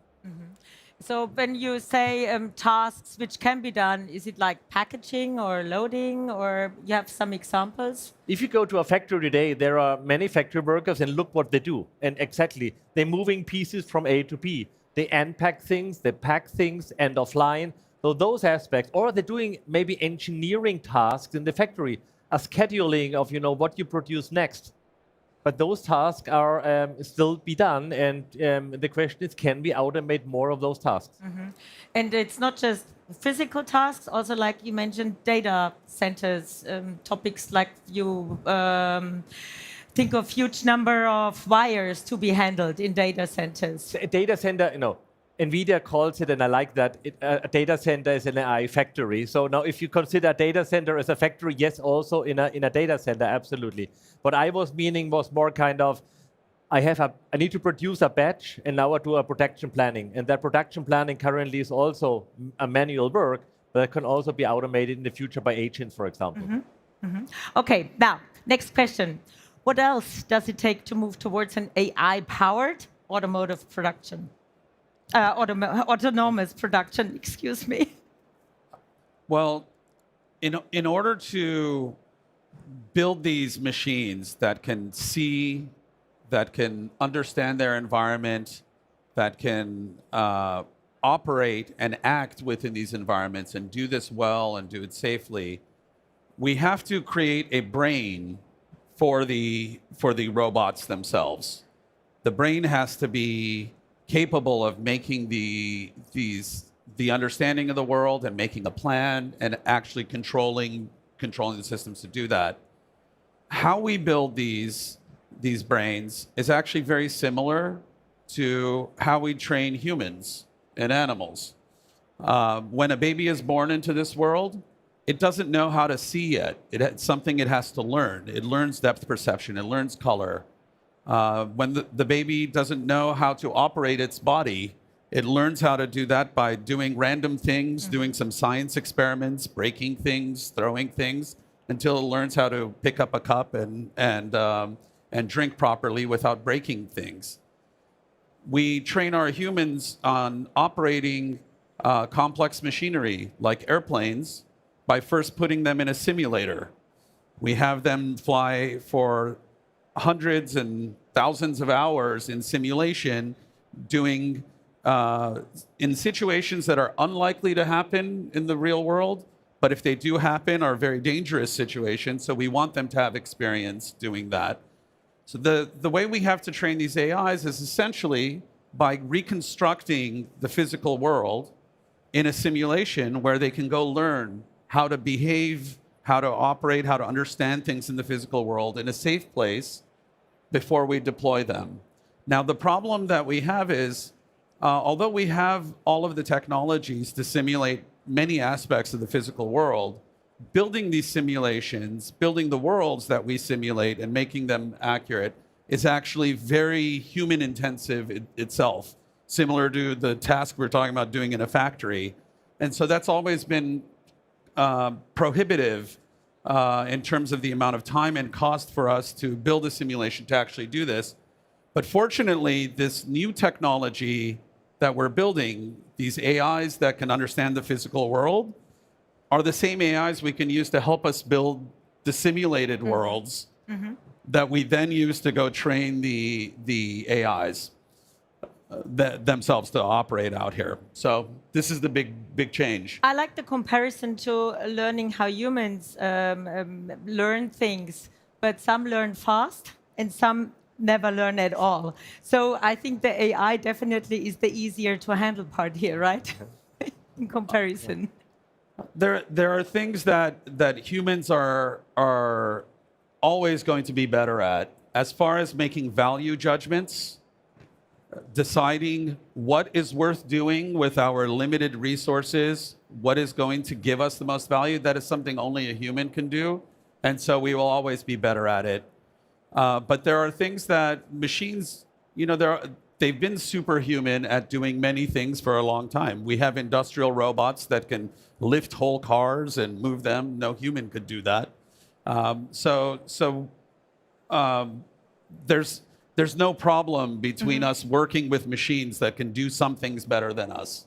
So when you say tasks which can be done, is it like packaging or loading, or you have some examples? If you go to a factory today, there are many factory workers, and look what they do. And exactly, they're moving pieces from A to B. They unpack things, they pack things, end of line. So those aspects, or they're doing maybe engineering tasks in the factory, a scheduling of what you produce next. But those tasks are still be done, and the question is, can we automate more of those tasks? And it's not just physical tasks, also like you mentioned, data centers, topics like you think of huge number of wires to be handled in data centers. A data center, NVIDIA calls it, and I like that, a data center is an AI factory. So now if you consider a data center as a factory, yes, also in a data center, absolutely. What I was meaning was more kind of, I need to produce a batch, and now I do a production planning. And that production planning currently is also a manual work, but it can also be automated in the future by agents, for example. Okay, now, next question. What else does it take to move towards an AI-powered automotive production? Autonomous production, excuse me. Well, in order to build these machines that can see, that can understand their environment, that can operate and act within these environments and do this well and do it safely, we have to create a brain for the robots themselves. The brain has to be capable of making the understanding of the world and making a plan and actually controlling the systems to do that. How we build these brains is actually very similar to how we train humans and animals. When a baby is born into this world, it doesn't know how to see yet. It's something it has to learn. It learns depth perception, it learns color. When the baby doesn't know how to operate its body, It learns how to do that by doing random things, doing some science experiments, breaking things, throwing things, until it learns how to pick up a cup and drink properly without breaking things. We train our humans on operating complex machinery like airplanes by first putting them in a simulator. We have them fly for hundreds and thousands of hours in simulation, doing in situations that are unlikely to happen in the real world, but if they do happen, are very dangerous situations. So we want them to have experience doing that. So the way we have to train these AIs is essentially by reconstructing the physical world in a simulation where they can go learn how to behave, how to operate, how to understand things in the physical world in a safe place before we deploy them. Now, the problem that we have is, although we have all of the technologies to simulate many aspects of the physical world, building these simulations, building the worlds that we simulate and making them accurate is actually very human intensive itself, similar to the task we're talking about doing in a factory. And so that's always been prohibitive in terms of the amount of time and cost for us to build a simulation to actually do this. But fortunately, this new technology that we're building, these AIs that can understand the physical world, are the same AIs we can use to help us build the simulated worlds that we then use to go train the AIs themselves to operate out here. So this is the big change. I like the comparison to learning how humans learn things, but some learn fast and some never learn at all. So I think the AI definitely is the easier to handle part here, right? In comparison. There are things that humans are always going to be better at, as far as making value judgments, deciding what is worth doing with our limited resources, what is going to give us the most value. That is something only a human can do, and so we will always be better at it. But there are things that machines, they've been superhuman at doing many things for a long time. We have industrial robots that can lift whole cars and move them. No human could do that. There's no problem between us working with machines that can do some things better than us.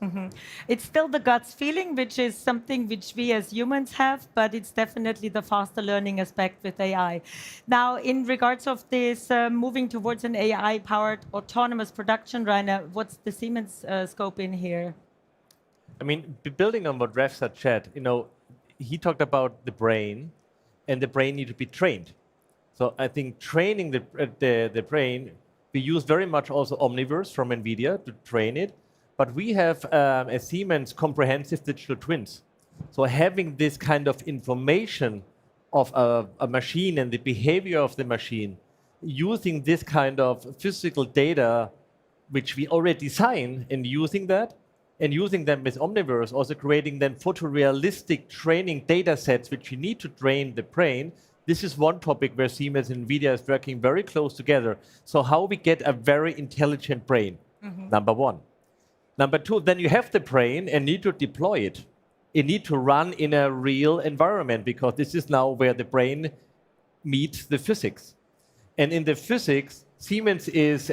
It's still the guts feeling, which is something which we as humans have, but it's definitely the faster learning aspect with AI. Now, in regards of this moving towards an AI-powered autonomous production, Rainer, what's the Siemens scope in here? I mean, building on what Ref said, he talked about the brain, and the brain need to be trained. So I think training the brain, we use very much also Omniverse from NVIDIA to train it, but we have a Siemens comprehensive digital twins. So having this kind of information of a machine and the behavior of the machine, using this kind of physical data, which we already design, and using that, and using them with Omniverse, also creating then photorealistic training data sets, which you need to train the brain. This is one topic where Siemens and NVIDIA is working very close together. So how we get a very intelligent brain, number one. Number two, then you have the brain and need to deploy it. It needs to run in a real environment, because this is now where the brain meets the physics. And in the physics, Siemens is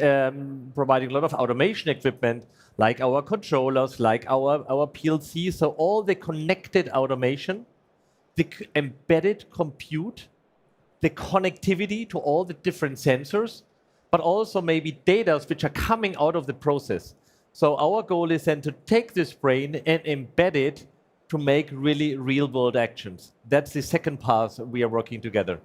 providing a lot of automation equipment, like our controllers, like our PLC, so all the connected automation, the embedded compute, the connectivity to all the different sensors, but also maybe data which are coming out of the process. So our goal is then to take this brain and embed it to make really real-world actions. That's the second part we are working together.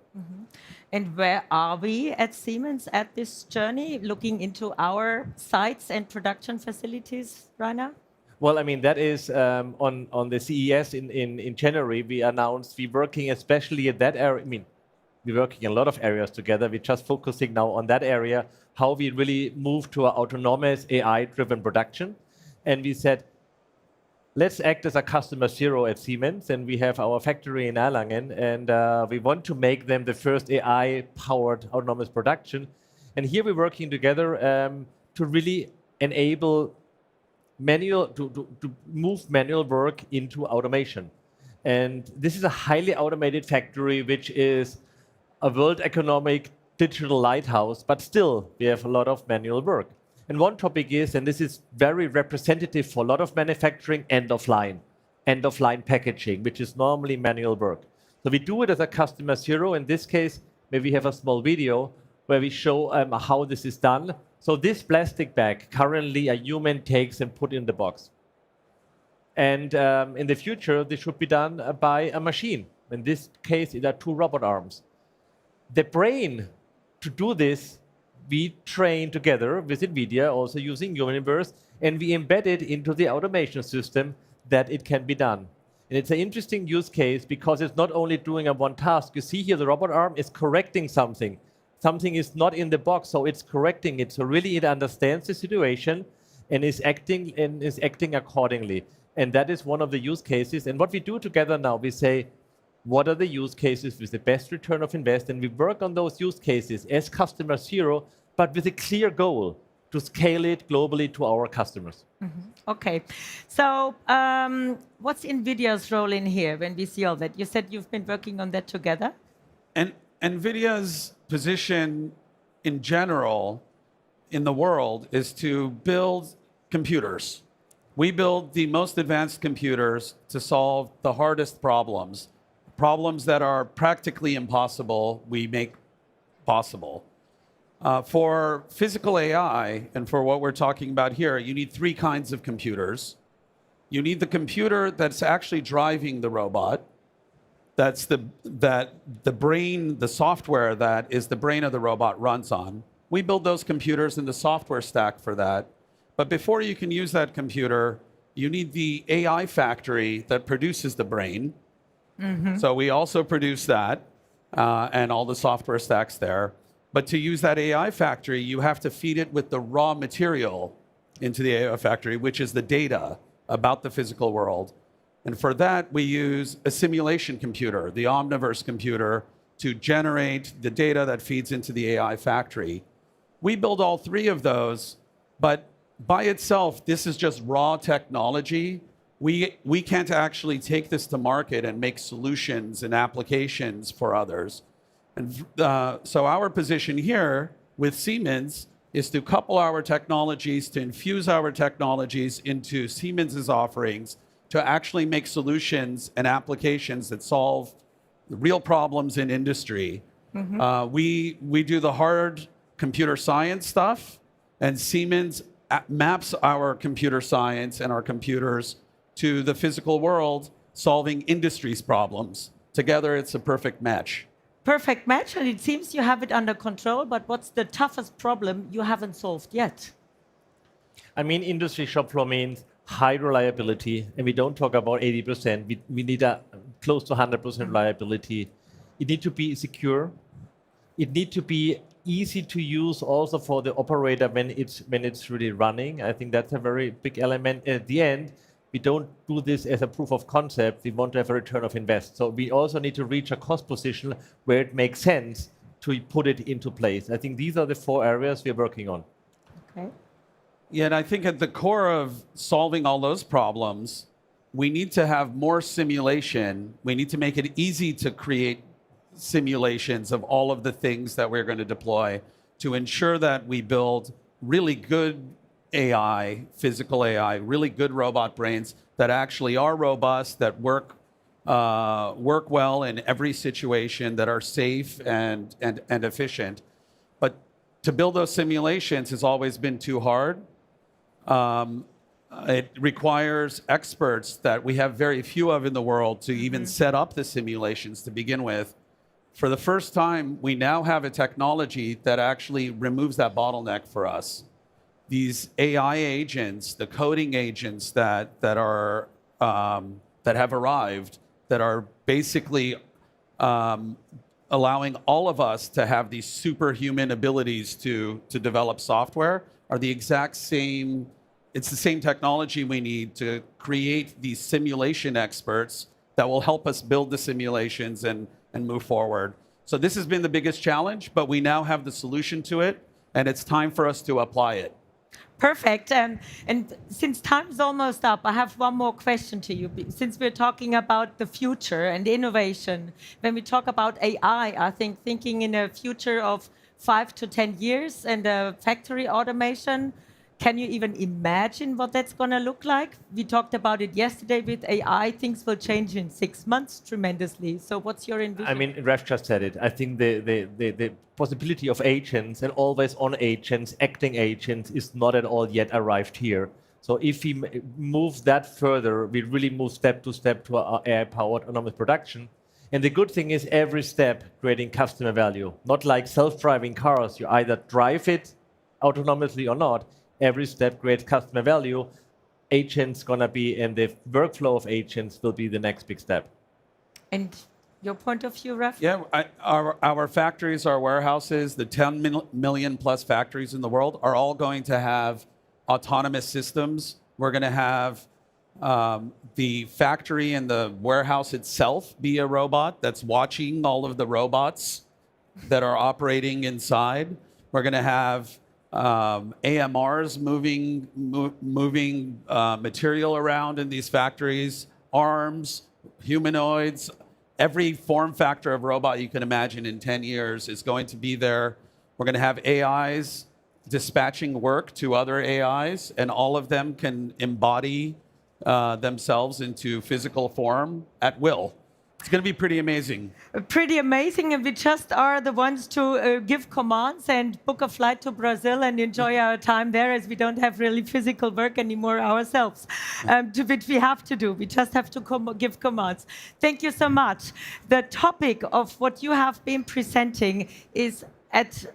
And where are we at Siemens at this journey, looking into our sites and production facilities, Rainer? Well, I mean, that is on the CES in January, we announced we're working especially in that area. I mean, we're working in a lot of areas together. We're just focusing now on that area, how we really move to an autonomous AI-driven production. And we said, let's act as a customer zero at Siemens, and we have our factory in Erlangen, and we want to make them the first AI-powered autonomous production. And here we're working together to really enable to move manual work into automation. And this is a highly automated factory, which is a world economic digital lighthouse, but still we have a lot of manual work. And one topic is, and this is very representative for a lot of manufacturing, end of line packaging, which is normally manual work. So we do it as a customer zero. In this case, maybe we have a small video where we show how this is done. So this plastic bag, currently a human takes and put in the box. And in the future, this should be done by a machine. In this case, it are 2 robot arms. The brain to do this, we train together with NVIDIA, also using Universe, and we embed it into the automation system that it can be done. And it's an interesting use case because it's not only doing a one task. You see here the robot arm is correcting something. Something is not in the box, so it's correcting it. So really it understands the situation and is acting accordingly. And that is one of the use cases. And what we do together now, we say, what are the use cases with the best return of invest? And we work on those use cases as customer zero, but with a clear goal to scale it globally to our customers. Okay, so what's NVIDIA's role in here when we see all that? You said you've been working on that together? And NVIDIA's position in general in the world is to build computers. We build the most advanced computers to solve the hardest problems. Problems that are practically impossible, we make possible. For physical AI, and for what we're talking about here, you need 3 kinds of computers. You need the computer that's actually driving the robot. That's the brain, the software that is the brain of the robot runs on. We build those computers in the software stack for that. But before you can use that computer, you need the AI factory that produces the brain. So we also produce that and all the software stacks there. But to use that AI factory, you have to feed it with the raw material into the AI factory, which is the data about the physical world. And for that, we use a simulation computer, the Omniverse computer, to generate the data that feeds into the AI factory. We build all 3 of those, but by itself, this is just raw technology. We can't actually take this to market and make solutions and applications for others. And so our position here with Siemens is to couple our technologies, to infuse our technologies into Siemens's offerings, to actually make solutions and applications that solve real problems in industry. We do the hard computer science stuff, and Siemens maps our computer science and our computers to the physical world, solving industry's problems. Together, it's a perfect match. Perfect match, and it seems you have it under control, but what's the toughest problem you haven't solved yet? I mean, industry shop floor means high reliability, and we don't talk about 80%. We need a close to 100% reliability. It needs to be secure. It needs to be easy to use also for the operator when it's really running. I think that's a very big element. At the end, we don't do this as a proof of concept. We want to have a return of invest. So we also need to reach a cost position where it makes sense to put it into place. I think these are the 4 areas we're working on. Okay. Yeah, and I think at the core of solving all those problems, we need to have more simulation. We need to make it easy to create simulations of all of the things that we're going to deploy to ensure that we build really good AI, physical AI, really good robot brains that actually are robust, that work well in every situation, that are safe and efficient. But to build those simulations has always been too hard. It requires experts that we have very few of in the world to even set up the simulations to begin with. For the first time, we now have a technology that actually removes that bottleneck for us. These AI agents, the coding agents that have arrived, that are basically allowing all of us to have these superhuman abilities to develop software, are the exact same. It's the same technology we need to create these simulation experts that will help us build the simulations and move forward. So this has been the biggest challenge, but we now have the solution to it, and it's time for us to apply it. Perfect. And since time's almost up, I have one more question to you. Since we're talking about the future and innovation, when we talk about AI, I think thinking in a future of 5 to 10 years and factory automation, can you even imagine what that's going to look like? We talked about it yesterday with AI. Things will change in 6 months tremendously. So what's your envision? I mean, Ref just said it. I think the possibility of agents and always on agents, acting agents, is not at all yet arrived here. So if we move that further, we really move step to step to our AI-powered autonomous production. And the good thing is every step creating customer value. Not like self-driving cars. You either drive it autonomously or not. Every step creates customer value. Agents gonna be, and the workflow of agents will be the next big step. And your point of view, Raf? Yeah, our factories, our warehouses, the 10 million plus factories in the world are all going to have autonomous systems. We're going to have the factory and the warehouse itself be a robot that's watching all of the robots that are operating inside. We're going to have AMRs moving material around in these factories, arms, humanoids. Every form factor of robot you can imagine in 10 years is going to be there. We're going to have AIs dispatching work to other AIs, and all of them can embody themselves into physical form at will. It's going to be pretty amazing. Pretty amazing, and we just are the ones to give commands and book a flight to Brazil and enjoy our time there, as we don't have really physical work anymore ourselves, which we have to do. We just have to give commands. Thank you so much. The topic of what you have been presenting is at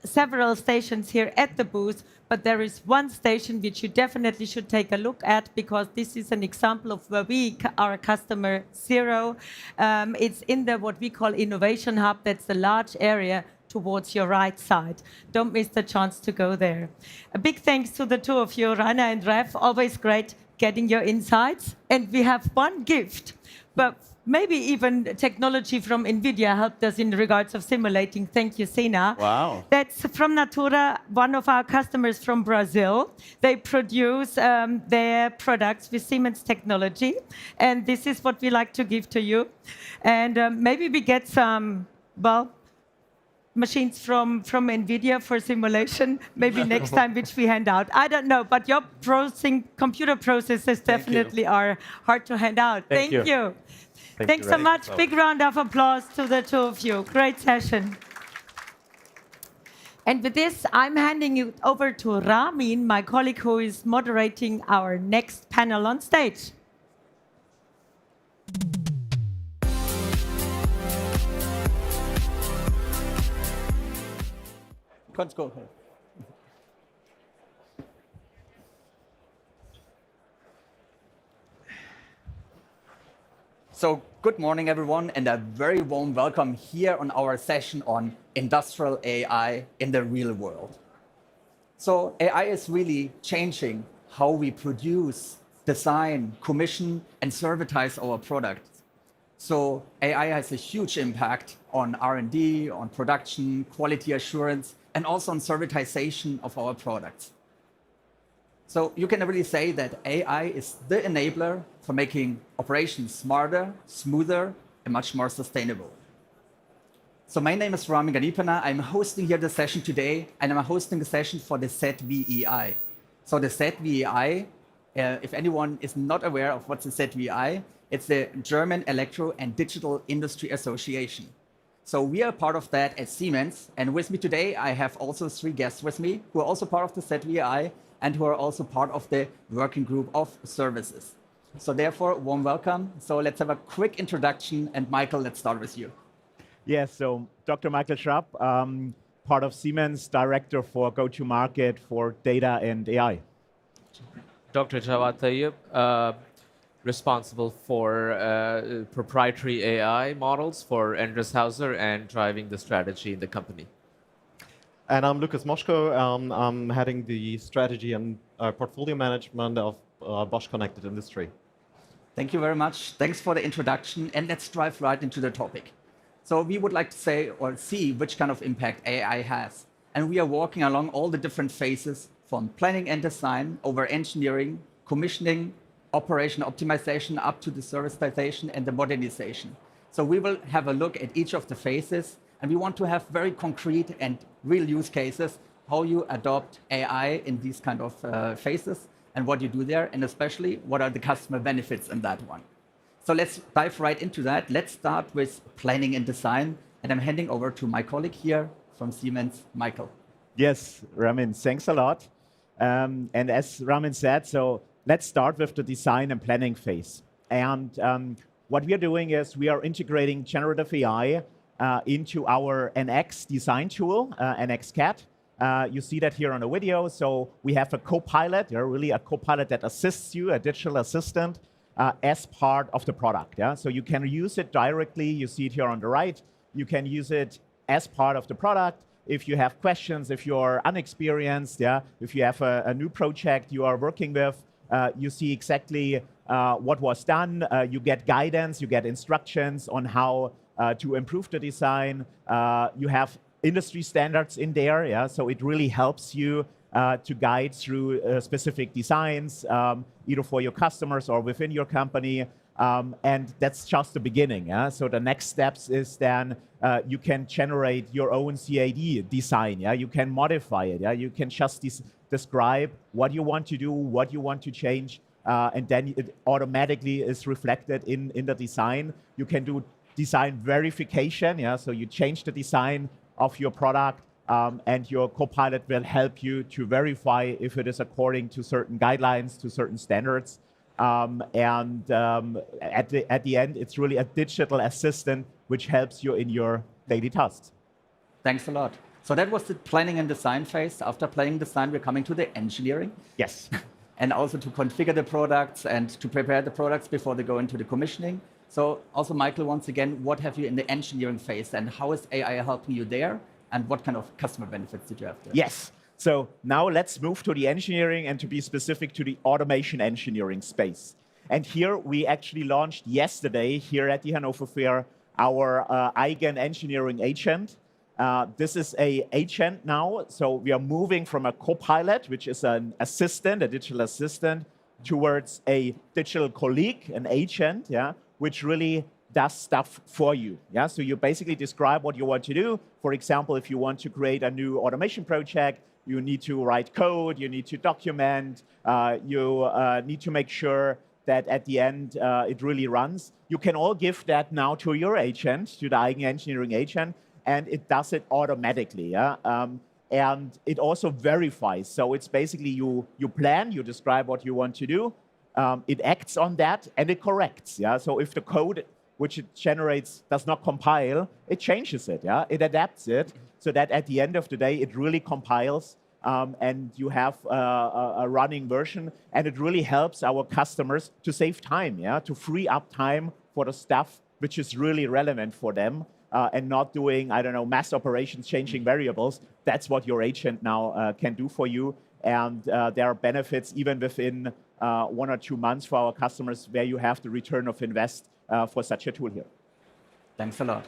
several stations here at the booth, but there is one station which you definitely should take a look at, because this is an example of where we are customer zero. It's in the what we call innovation hub. That's the large area towards your right side. Don't miss the chance to go there. A big thanks to the two of you, Rainer and Ref. Always great getting your insights. And we have one gift, but maybe even technology from NVIDIA helped us in regards of simulating. Thank you, Sina. Wow. That's from Natura, one of our customers from Brazil. They produce their products with Siemens technology. And this is what we like to give to you. And maybe we get some, well, machines from NVIDIA for simulation, maybe next time, which we hand out. I don't know, but your computer processes definitely are hard to hand out. Thank you. Thanks so much. Big round of applause to the two of you. Great session. And with this, I'm handing it over to Ramin, my colleague who is moderating our next panel on stage. Let's go ahead. So good morning, everyone, and a very warm welcome here on our session on industrial AI in the real world. So AI is really changing how we produce, design, commission, and servitize our products. So AI has a huge impact on R&D, on production, quality assurance, and also on servitization of our products. So you can really say that AI is the enabler for making operations smarter, smoother, and much more sustainable. So my name is Ramin Ganipana. I'm hosting here the session today, and I'm hosting a session for the ZVEI. So the ZVEI, if anyone is not aware of what's the ZVEI, it's the German Electro and Digital Industry Association. So we are part of that at Siemens, and with me today, I have also 3 guests with me who are also part of the ZVEI, and who are also part of the working group of services. So therefore, warm welcome. So let's have a quick introduction. And Michael, let's start with you. Yes, so Dr. Michael Schrapp, part of Siemens, Director for Go-to-Market for Data and AI. Dr. Jawad Tayyib, responsible for proprietary AI models for Endress+Hauser and driving the strategy in the company. And I'm Lucas Moschko. I'm heading the strategy and portfolio management of Bosch Connected Industry. Thank you very much. Thanks for the introduction. And let's dive right into the topic. So we would like to say or see which kind of impact AI has. And we are walking along all the different phases from planning and design over engineering, commissioning, operation optimization, up to the servitization and the modernization. So we will have a look at each of the phases, and we want to have very concrete and real use cases, how you adopt AI in these kind of phases, and what you do there, and especially what are the customer benefits in that one. So let's dive right into that. Let's start with planning and design, and I'm handing over to my colleague here from Siemens, Michael. Yes, Ramin, thanks a lot. And as Ramin said, so let's start with the design and planning phase. And what we are doing is we are integrating generative AI into our NX design tool, NXCAD. You see that here on the video. So we have a co-pilot, really a co-pilot that assists you, a digital assistant, as part of the product. Yeah? So you can use it directly. You see it here on the right. You can use it as part of the product. If you have questions, if you're unexperienced, yeah, if you have a new project you are working with, you see exactly what was done. You get guidance, you get instructions on how to improve the design. You have industry standards in there, yeah, so it really helps you to guide through specific designs, either for your customers or within your company. And that's just the beginning. Yeah? So the next steps is then you can generate your own CAD design. Yeah? You can modify it. Yeah? You can just describe what you want to do, what you want to change, and then it automatically is reflected in the design. You can do design verification. Yeah? So you change the design of your product, and your co-pilot will help you to verify if it is according to certain guidelines, to certain standards. At the end, it's really a digital assistant which helps you in your daily tasks. Thanks a lot. So that was the planning and design phase. After planning and design, we're coming to the engineering. Yes. And also to configure the products and to prepare the products before they go into the commissioning. So also, Michael, once again, what have you in the engineering phase, and how is AI helping you there? And what kind of customer benefits did you have there? Yes. So now let's move to the engineering, and to be specific to the automation engineering space. And here we actually launched yesterday here at the Hannover Fair our Eigen engineering agent. This is an agent now. So we are moving from a co-pilot, which is an assistant, a digital assistant, towards a digital colleague, an agent, yeah, which really does stuff for you. Yeah? So you basically describe what you want to do. For example, if you want to create a new automation project, you need to write code, you need to document, you need to make sure that at the end it really runs. You can all give that now to your agent, to the Eigen engineering agent, and it does it automatically. Yeah? And it also verifies. So it's basically you plan, you describe what you want to do, it acts on that, and it corrects. Yeah? So if the code which it generates does not compile, it changes it. Yeah? It adapts it so that at the end of the day, it really compiles, and you have a running version. And it really helps our customers to save time, yeah? To free up time for the stuff which is really relevant for them, and not doing, I don't know, mass operations, changing variables. That's what your agent now can do for you. And there are benefits even within 1 or 2 months for our customers, where you have the return of invest for such a tool here. Thanks a lot.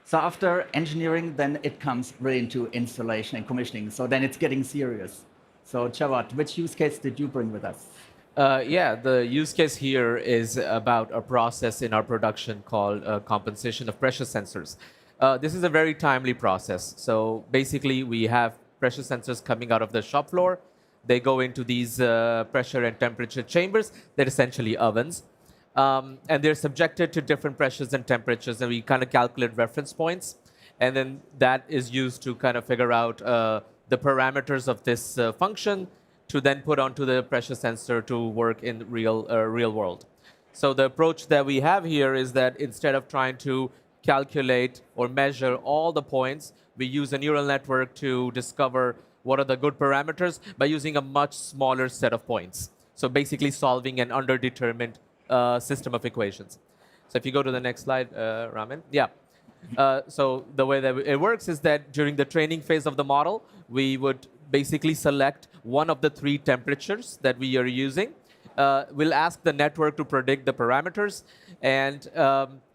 So after engineering, then it comes really into installation and commissioning. So then it's getting serious. So Jawad, which use case did you bring with us? Yeah, the use case here is about a process in our production called compensation of pressure sensors. This is a very timely process. So basically, we have pressure sensors coming out of the shop floor. They go into these pressure and temperature chambers. They're essentially ovens. And they're subjected to different pressures and temperatures, and we kind of calculate reference points. And then that is used to kind of figure out the parameters of this function to then put onto the pressure sensor to work in real world. So the approach that we have here is that instead of trying to calculate or measure all the points, we use a neural network to discover what are the good parameters by using a much smaller set of points. So basically solving an underdetermined system of equations. So if you go to the next slide, Ramin. Yeah. So the way that it works is that during the training phase of the model, we would basically select one of the 3 temperatures that we are using. We'll ask the network to predict the parameters, and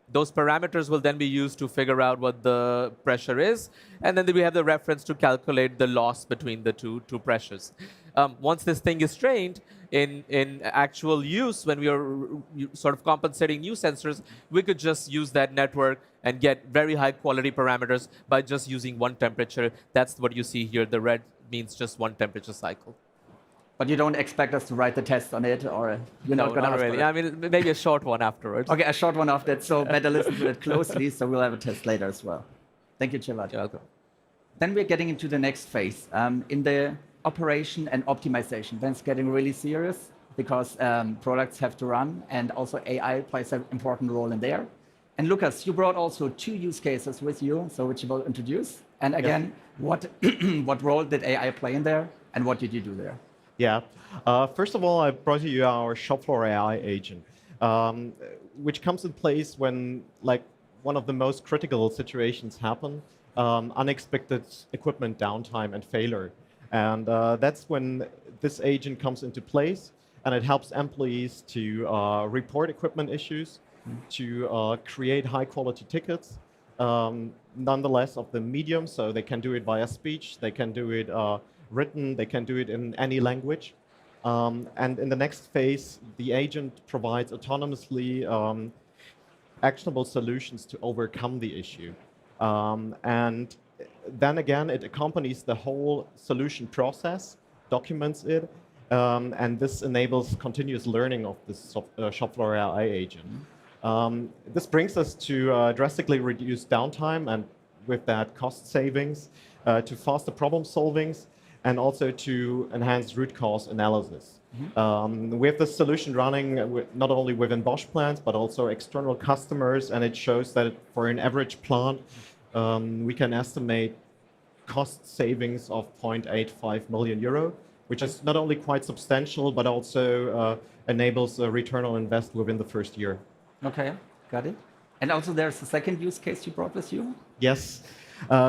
Those parameters will then be used to figure out what the pressure is, and then we have the reference to calculate the loss between the two pressures. Once this thing is trained, in actual use, when we are sort of compensating new sensors, we could just use that network and get very high quality parameters by just using one temperature. That's what you see here. The red means just one temperature cycle. But you don't expect us to write the test on it, or you're not going to ask really. for it? I mean, maybe a short one afterwards. Okay, a short one after that, so better listen to it closely, so we'll have a test later as well. Thank you, Chilad. You're welcome. Then we're getting into the next phase, in the operation and optimization. Then it's getting really serious, because products have to run, and also AI plays an important role in there. And Lucas, you brought also 2 use cases with you, so which you will introduce. And again, what role did AI play in there, and what did you do there? Yeah. First of all, I brought you our shop floor AI agent, which comes in place when one of the most critical situations happen, unexpected equipment downtime and failure. And that's when this agent comes into place, and it helps employees to report equipment issues, to create high quality tickets, nonetheless of the medium, so they can do it via speech, they can do it written, they can do it in any language. And in the next phase, the agent provides autonomously actionable solutions to overcome the issue. And then again, it accompanies the whole solution process, documents it, and this enables continuous learning of this shop floor AI agent. This brings us to drastically reduce downtime, and with that cost savings, to faster problem solvings, and also to enhance root cause analysis. We have this solution running not only within Bosch plants, but also external customers, and it shows that for an average plant, we can estimate cost savings of 0.85 million euro, which is not only quite substantial, but also enables a return on invest within the first year. Okay, got it. And also there's a second use case you brought with you? Yes.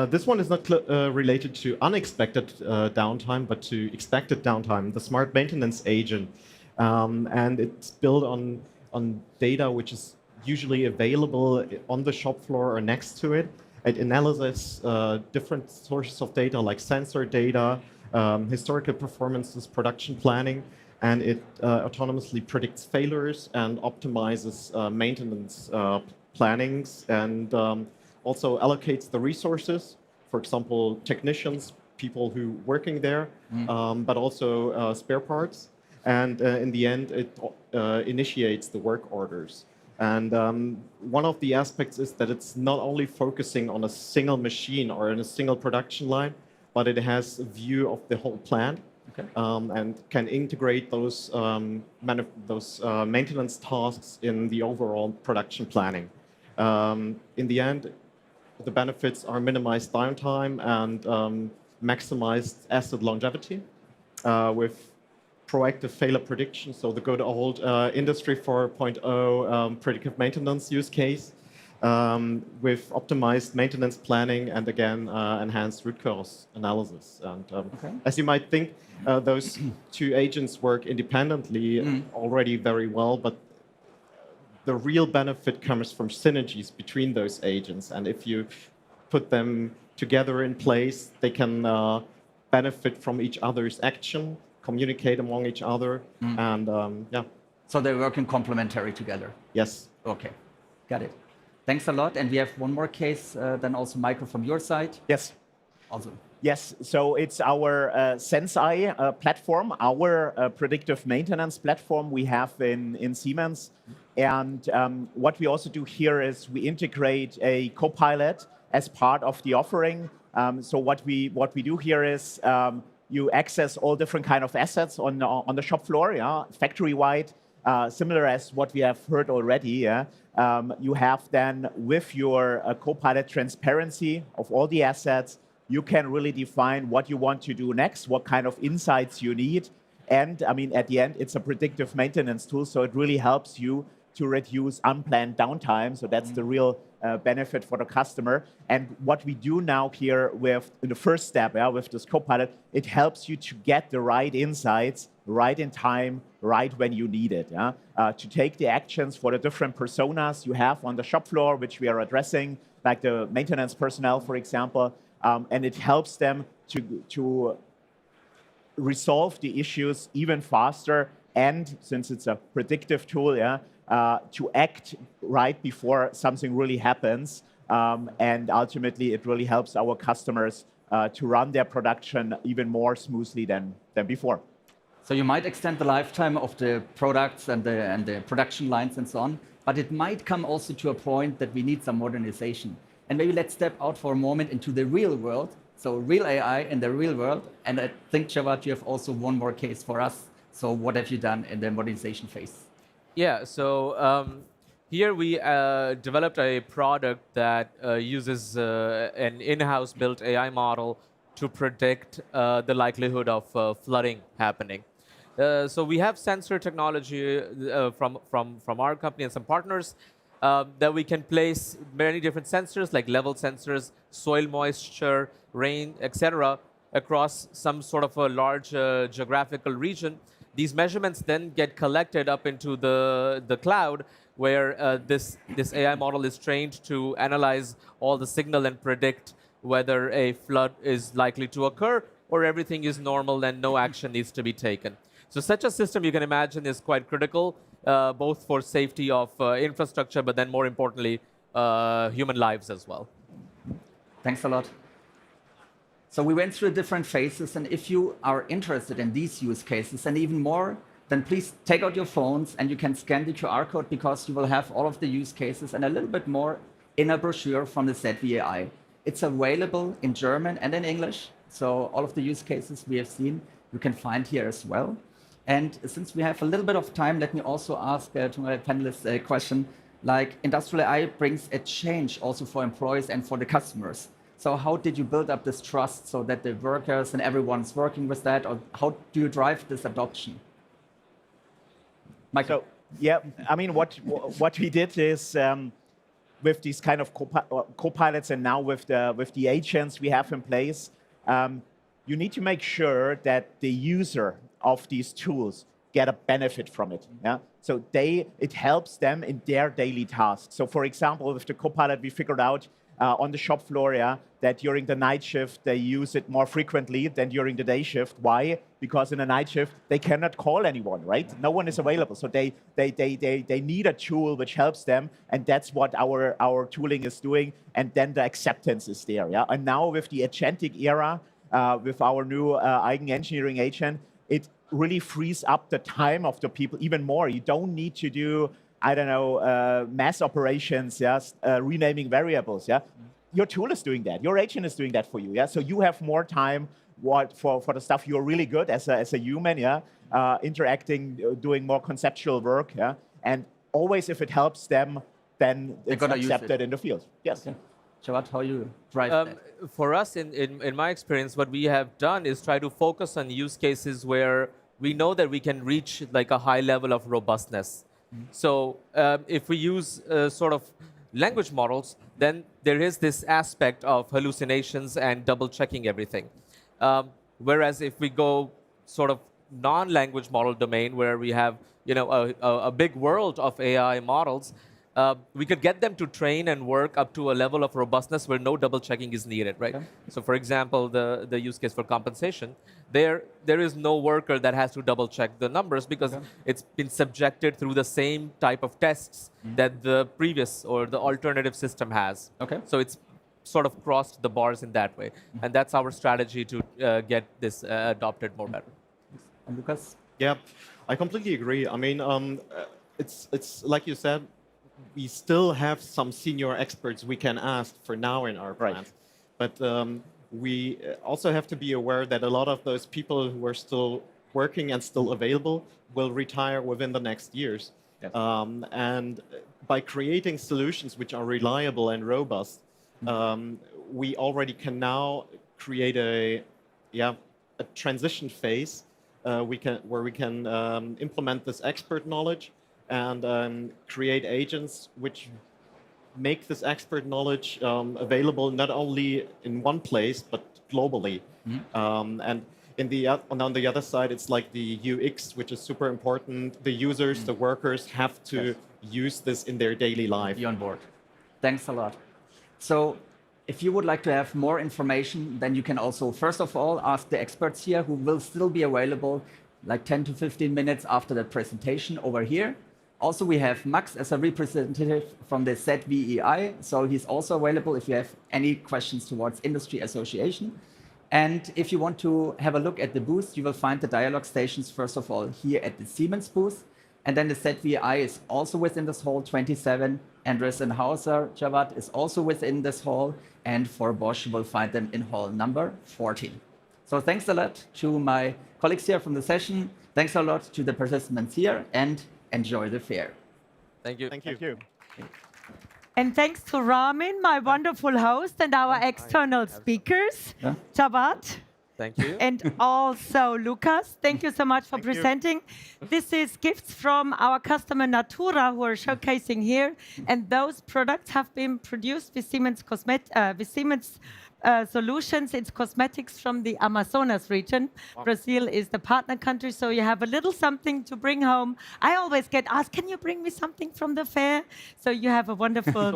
This one is not related to unexpected downtime, but to expected downtime, the smart maintenance agent. And it's built on data which is usually available on the shop floor or next to it. It analyzes different sources of data like sensor data, historical performances, production planning, and it autonomously predicts failures and optimizes maintenance plannings, and also allocates the resources, for example, technicians, people who working there, but also spare parts. And in the end, it initiates the work orders. And one of the aspects is that it's not only focusing on a single machine or in a single production line, but it has a view of the whole plant, and can integrate those maintenance tasks in the overall production planning. In the end, the benefits are minimized downtime and maximized asset longevity with proactive failure prediction, so the good old Industry 4.0 predictive maintenance use case, with optimized maintenance planning and again enhanced root cause analysis. And as you might think, those 2 agents work independently already very well, but the real benefit comes from synergies between those agents. And if you put them together in place, they can benefit from each other's action, communicate among each other, and yeah. So they're working complementary together? Yes. Okay, got it. Thanks a lot. And we have one more case, then also Michael from your side. Yes. Also. Yes, so it's our ZVEI platform, our predictive maintenance platform we have in Siemens. And what we also do here is we integrate a co-pilot as part of the offering. So what we do here is you access all different kind of assets on the shop floor, factory-wide, similar as what we have heard already. You have then with your co-pilot transparency of all the assets, you can really define what you want to do next, what kind of insights you need. And I mean, at the end, it's a predictive maintenance tool, so it really helps you to reduce unplanned downtime. So that's the real benefit for the customer. And what we do now here with in the first step, with this Copilot, it helps you to get the right insights right in time, right when you need it. To take the actions for the different personas you have on the shop floor, which we are addressing, like the maintenance personnel, for example, and it helps them to resolve the issues even faster, and since it's a predictive tool, to act right before something really happens. And ultimately, it really helps our customers to run their production even more smoothly than before. So you might extend the lifetime of the products and the production lines and so on, but it might come also to a point that we need some modernization. And maybe let's step out for a moment into the real world. So real AI in the real world. And I think, Javad, you have also one more case for us. So what have you done in the modernization phase? Yeah, so here we developed a product that uses an in-house built AI model to predict the likelihood of flooding happening. So we have sensor technology from our company and some partners that we can place many different sensors, like level sensors, soil moisture, rain, etc., across some sort of a large geographical region. These measurements then get collected up into the cloud, where this AI model is trained to analyze all the signal and predict whether a flood is likely to occur or everything is normal and no action needs to be taken. So such a system, you can imagine, is quite critical, both for safety of infrastructure, but then more importantly, human lives as well. Thanks a lot. So we went through different phases, and if you are interested in these use cases and even more, then please take out your phones and you can scan the QR code, because you will have all of the use cases and a little bit more in a brochure from the ZVEI. It's available in German and in English, so all of the use cases we have seen you can find here as well. And since we have a little bit of time, let me also ask to my panelists a question. Like, industrial AI brings a change also for employees and for the customers. So how did you build up this trust so that the workers and everyone's working with that? Or how do you drive this adoption? Michael. So, yeah, I mean, what we did is with these kind of co-pilots and now with the agents we have in place, you need to make sure that the user of these tools get a benefit from it. So it helps them in their daily tasks. So for example, with the Copilot, we figured out on the shop floor that during the night shift, they use it more frequently than during the day shift. Why? Because in a night shift, they cannot call anyone, right? No one is available. So they need a tool which helps them, and that's what our tooling is doing. And then the acceptance is there. And now with the agentic era, with our new Eigenengineering agent, it really frees up the time of the people even more. You don't need to do, I don't know, mass operations, renaming variables. Your tool is doing that. Your agent is doing that for you. So you have more time for the stuff you're really good as a human. Interacting, doing more conceptual work. And always, if it helps them, then it's accepted in the field. Yes. Okay. Javad, how you drive that? For us, in my experience, what we have done is try to focus on use cases where we know that we can reach like a high level of robustness. So if we use sort of language models, then there is this aspect of hallucinations and double checking everything. Whereas if we go sort of non-language model domain, where we have a big world of AI models, we could get them to train and work up to a level of robustness where no double checking is needed, right? Okay. So for example, the use case for compensation, there is no worker that has to double check the numbers, because it's been subjected through the same type of tests that the previous or the alternative system has. Okay. So it's sort of crossed the bars in that way. And that's our strategy to get this adopted more better. And Lucas? Yeah, I completely agree. I mean, it's like you said, we still have some senior experts we can ask for now in our plans. But we also have to be aware that a lot of those people who are still working and still available will retire within the next years. Yes. And by creating solutions which are reliable and robust, we already can now create a transition phase where we can implement this expert knowledge and create agents which make this expert knowledge available not only in one place, but globally. And on the other side, it's like the UX, which is super important. The users, the workers have to use this in their daily life. Be on board. Thanks a lot. So if you would like to have more information, then you can also, first of all, ask the experts here who will still be available like 10 to 15 minutes after the presentation over here. Also, we have Max as a representative from the ZVEI. So he's also available if you have any questions towards industry association. And if you want to have a look at the booth, you will find the dialogue stations, first of all, here at the Siemens booth. And then the ZVEI is also within this hall 27. Endress+Hauser, Javad is also within this hall. And for Bosch, you will find them in hall number 14. So thanks a lot to my colleagues here from the session. Thanks a lot to the participants here, and enjoy the fair. Thank you. Thank you. And thanks to Ramin, my wonderful host, and our external speakers, Javad. Thank you. And also Lucas. Thank you so much for presenting. This is gifts from our customer Natura, who are showcasing here. And those products have been produced with Siemens Solutions. It's cosmetics from the Amazonas region. Wow. Brazil is the partner country, so you have a little something to bring home. I always get asked, can you bring me something from the fair? So you have a wonderful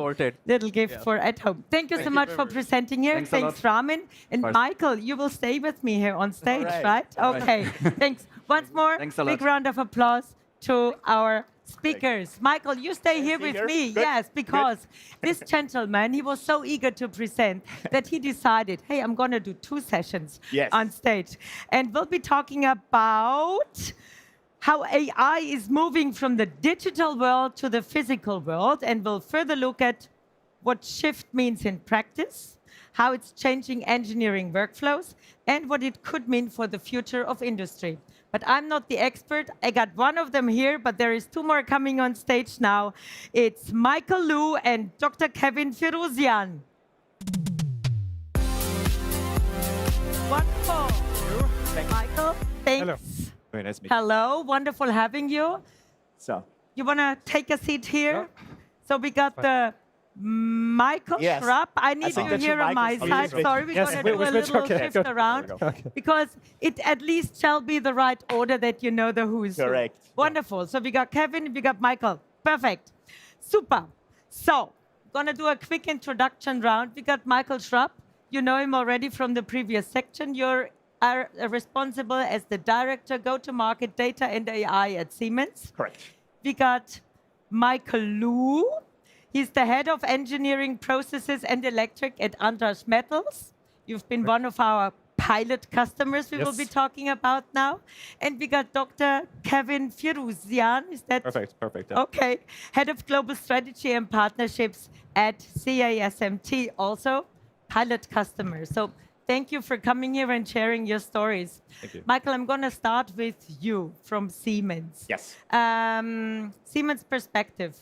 little gift for at home. Thank you so much for presenting here. Thanks, Ramin. And Michael, you will stay with me here on stage, right? Okay, thanks. Once more, big round of applause to our speakers. Michael, you stay here with me. Good. Yes, because this gentleman, he was so eager to present that he decided, hey, I'm going to do 2 sessions on stage. And we'll be talking about how AI is moving from the digital world to the physical world. And we'll further look at what shift means in practice, how it's changing engineering workflows, and what it could mean for the future of industry. But I'm not the expert. I got one of them here, but there is 2 more coming on stage now. It's Michael Liu and Dr. Kevin Firouzian. Wonderful. Michael, thanks. Hello. Very nice meeting you. Hello, wonderful having you. So, you want to take a seat here? So we got the Michael Schrapp. I need you here on my side. Sorry, we're going to do a little shift around because it at least shall be the right order that you know the who's who. Correct. Wonderful. So we got Kevin, we got Michael. Perfect. Super. So, going to do a quick introduction round. We got Michael Schrapp. You know him already from the previous section. You're responsible as the Director, Go-to-Market Data and AI at Siemens. Correct. We got Michael Liu. He's the head of engineering processes and electric at András Metals. You've been one of our pilot customers we will be talking about now. And we got Dr. Kevin Firouzian. Is that perfect? Perfect. Yeah. Okay. Head of global strategy and partnerships at CASMT, also pilot customer. So thank you for coming here and sharing your stories. Thank you. Michael, I'm going to start with you from Siemens. Yes. Siemens perspective.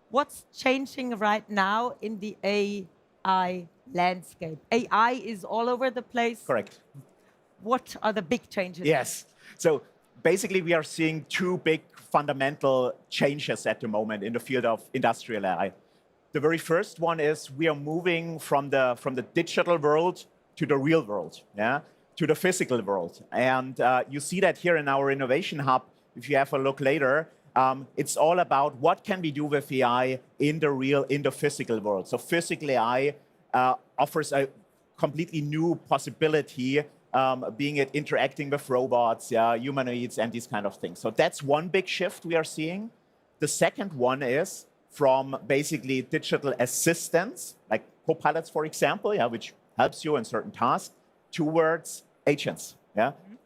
What's changing right now in the AI landscape? AI is all over the place. Correct. What are the big changes? Yes. So basically, we are seeing 2 big fundamental changes at the moment in the field of industrial AI. The very first one is we are moving from the digital world to the real world, to the physical world. And you see that here in our innovation hub. If you have a look later, it's all about what can we do with AI in the physical world. So physical AI offers a completely new possibility, being it interacting with robots, humanoids, and these kind of things. So that's one big shift we are seeing. The second one is from basically digital assistants, like copilots, for example, which helps you in certain tasks, towards agents.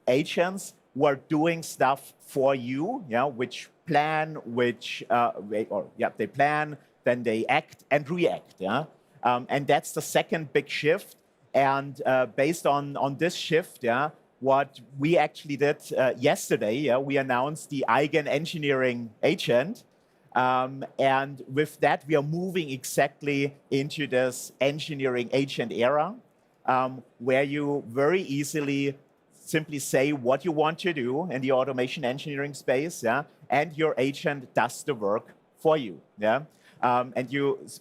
Agents who are doing stuff for you, which plan, they plan, then they act and react. And that's the second big shift. And based on this shift, what we actually did yesterday, we announced the Eigen engineering agent. And with that, we are moving exactly into this engineering agent era, where you very easily simply say what you want to do in the automation engineering space, yeah, and your agent does the work for you, yeah. And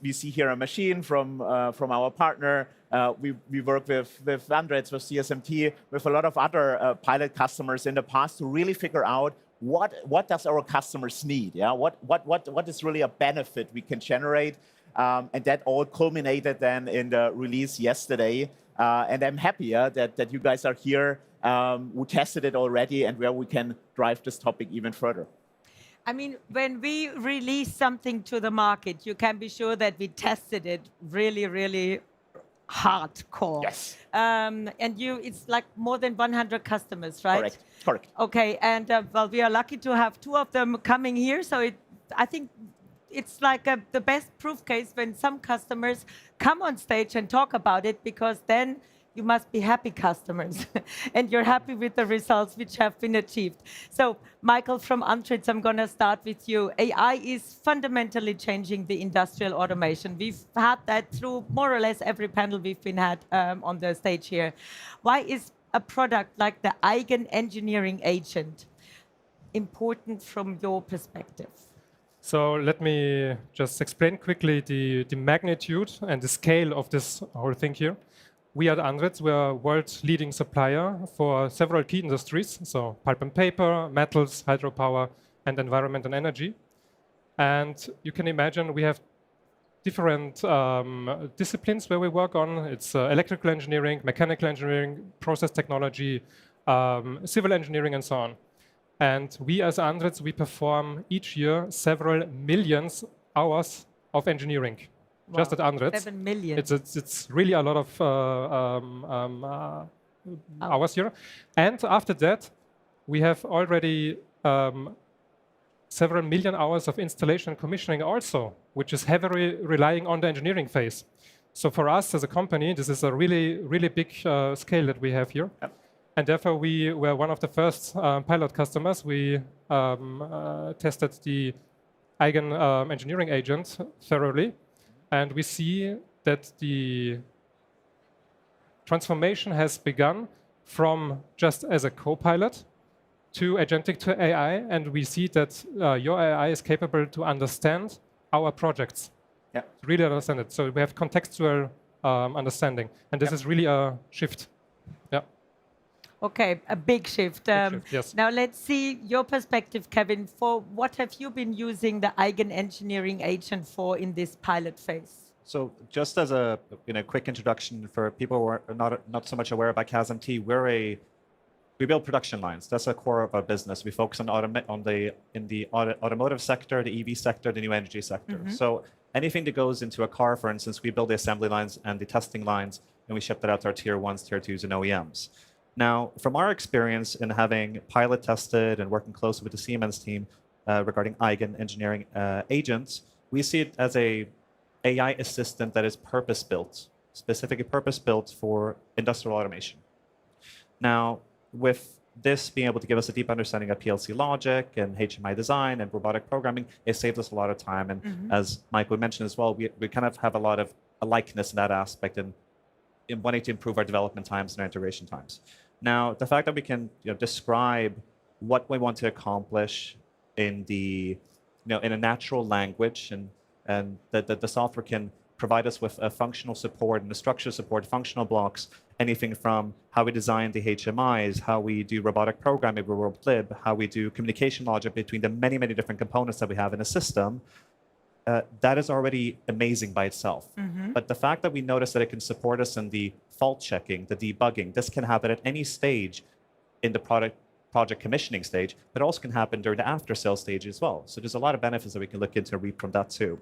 we see here a machine from our partner. We work with Endress, with CSMT, with a lot of other pilot customers in the past to really figure out what does our customers need, yeah? What is really a benefit we can generate, and that all culminated then in the release yesterday. And I'm happy that you guys are here, who tested it already, and where we can drive this topic even further. I mean, when we release something to the market, you can be sure that we tested it really, really hardcore. Yes. And it's like more than 100 customers, right? Correct. Okay, and well, we are lucky to have 2 of them coming here. So I think it's like the best proof case when some customers come on stage and talk about it, because then you must be happy customers and you're happy with the results which have been achieved. So Michael from Untitled, I'm going to start with you. AI is fundamentally changing the industrial automation. We've had that through more or less every panel we've been had on the stage here. Why is a product like the Eigen Engineering Agent important from your perspective? So let me just explain quickly the magnitude and the scale of this whole thing here. We at Endress, we are a world-leading supplier for several key industries, so pulp and paper, metals, hydropower, and environment and energy. And you can imagine we have different disciplines where we work on. It's electrical engineering, mechanical engineering, process technology, civil engineering, and so on. And we as Endress, we perform each year several millions hours of engineering. Wow. Just at Endress. 7 million. It's really a lot of hours here. And after that, we have already several million hours of installation and commissioning also, which is heavily relying on the engineering phase. So for us as a company, this is a really, really big scale that we have here. Yep. And therefore, we were one of the first pilot customers. We tested the Eigen Engineering Agent thoroughly. And we see that the transformation has begun from just as a co-pilot to agentic to AI. And we see that your AI is capable to understand our projects. Yeah. Really understand it. So we have contextual understanding. And this is really a shift. Yeah. Okay, a big shift. Yes. Now let's see your perspective, Kevin. For what have you been using the Eigen Engineering Agent for in this pilot phase? So just as a quick introduction for people who are not so much aware about ChasmT, we build production lines. That's the core of our business. We focus on the automotive sector, the EV sector, the new energy sector. Mm-hmm. So anything that goes into a car, for instance, we build the assembly lines and the testing lines, and we ship that out to our tier 1s, tier 2s, and OEMs. Now, from our experience in having pilot tested and working closely with the Siemens team regarding Eigen Engineering Agents, we see it as a AI assistant that is purpose-built, specifically purpose-built for industrial automation. Now, with this being able to give us a deep understanding of PLC logic and HMI design and robotic programming, it saved us a lot of time. And as Michael mentioned as well, we kind of have a lot of a likeness in that aspect in wanting to improve our development times and our iteration times. Now, the fact that we can describe what we want to accomplish in in a natural language, and that the software can provide us with a functional support and a structure support, functional blocks, anything from how we design the HMIs, how we do robotic programming with RobLib, how we do communication logic between the many, many different components that we have in a system. That is already amazing by itself. Mm-hmm. But the fact that we notice that it can support us in the fault checking, the debugging, this can happen at any stage in the project commissioning stage, but also can happen during the after-sale stage as well. So there's a lot of benefits that we can look into and reap from that too.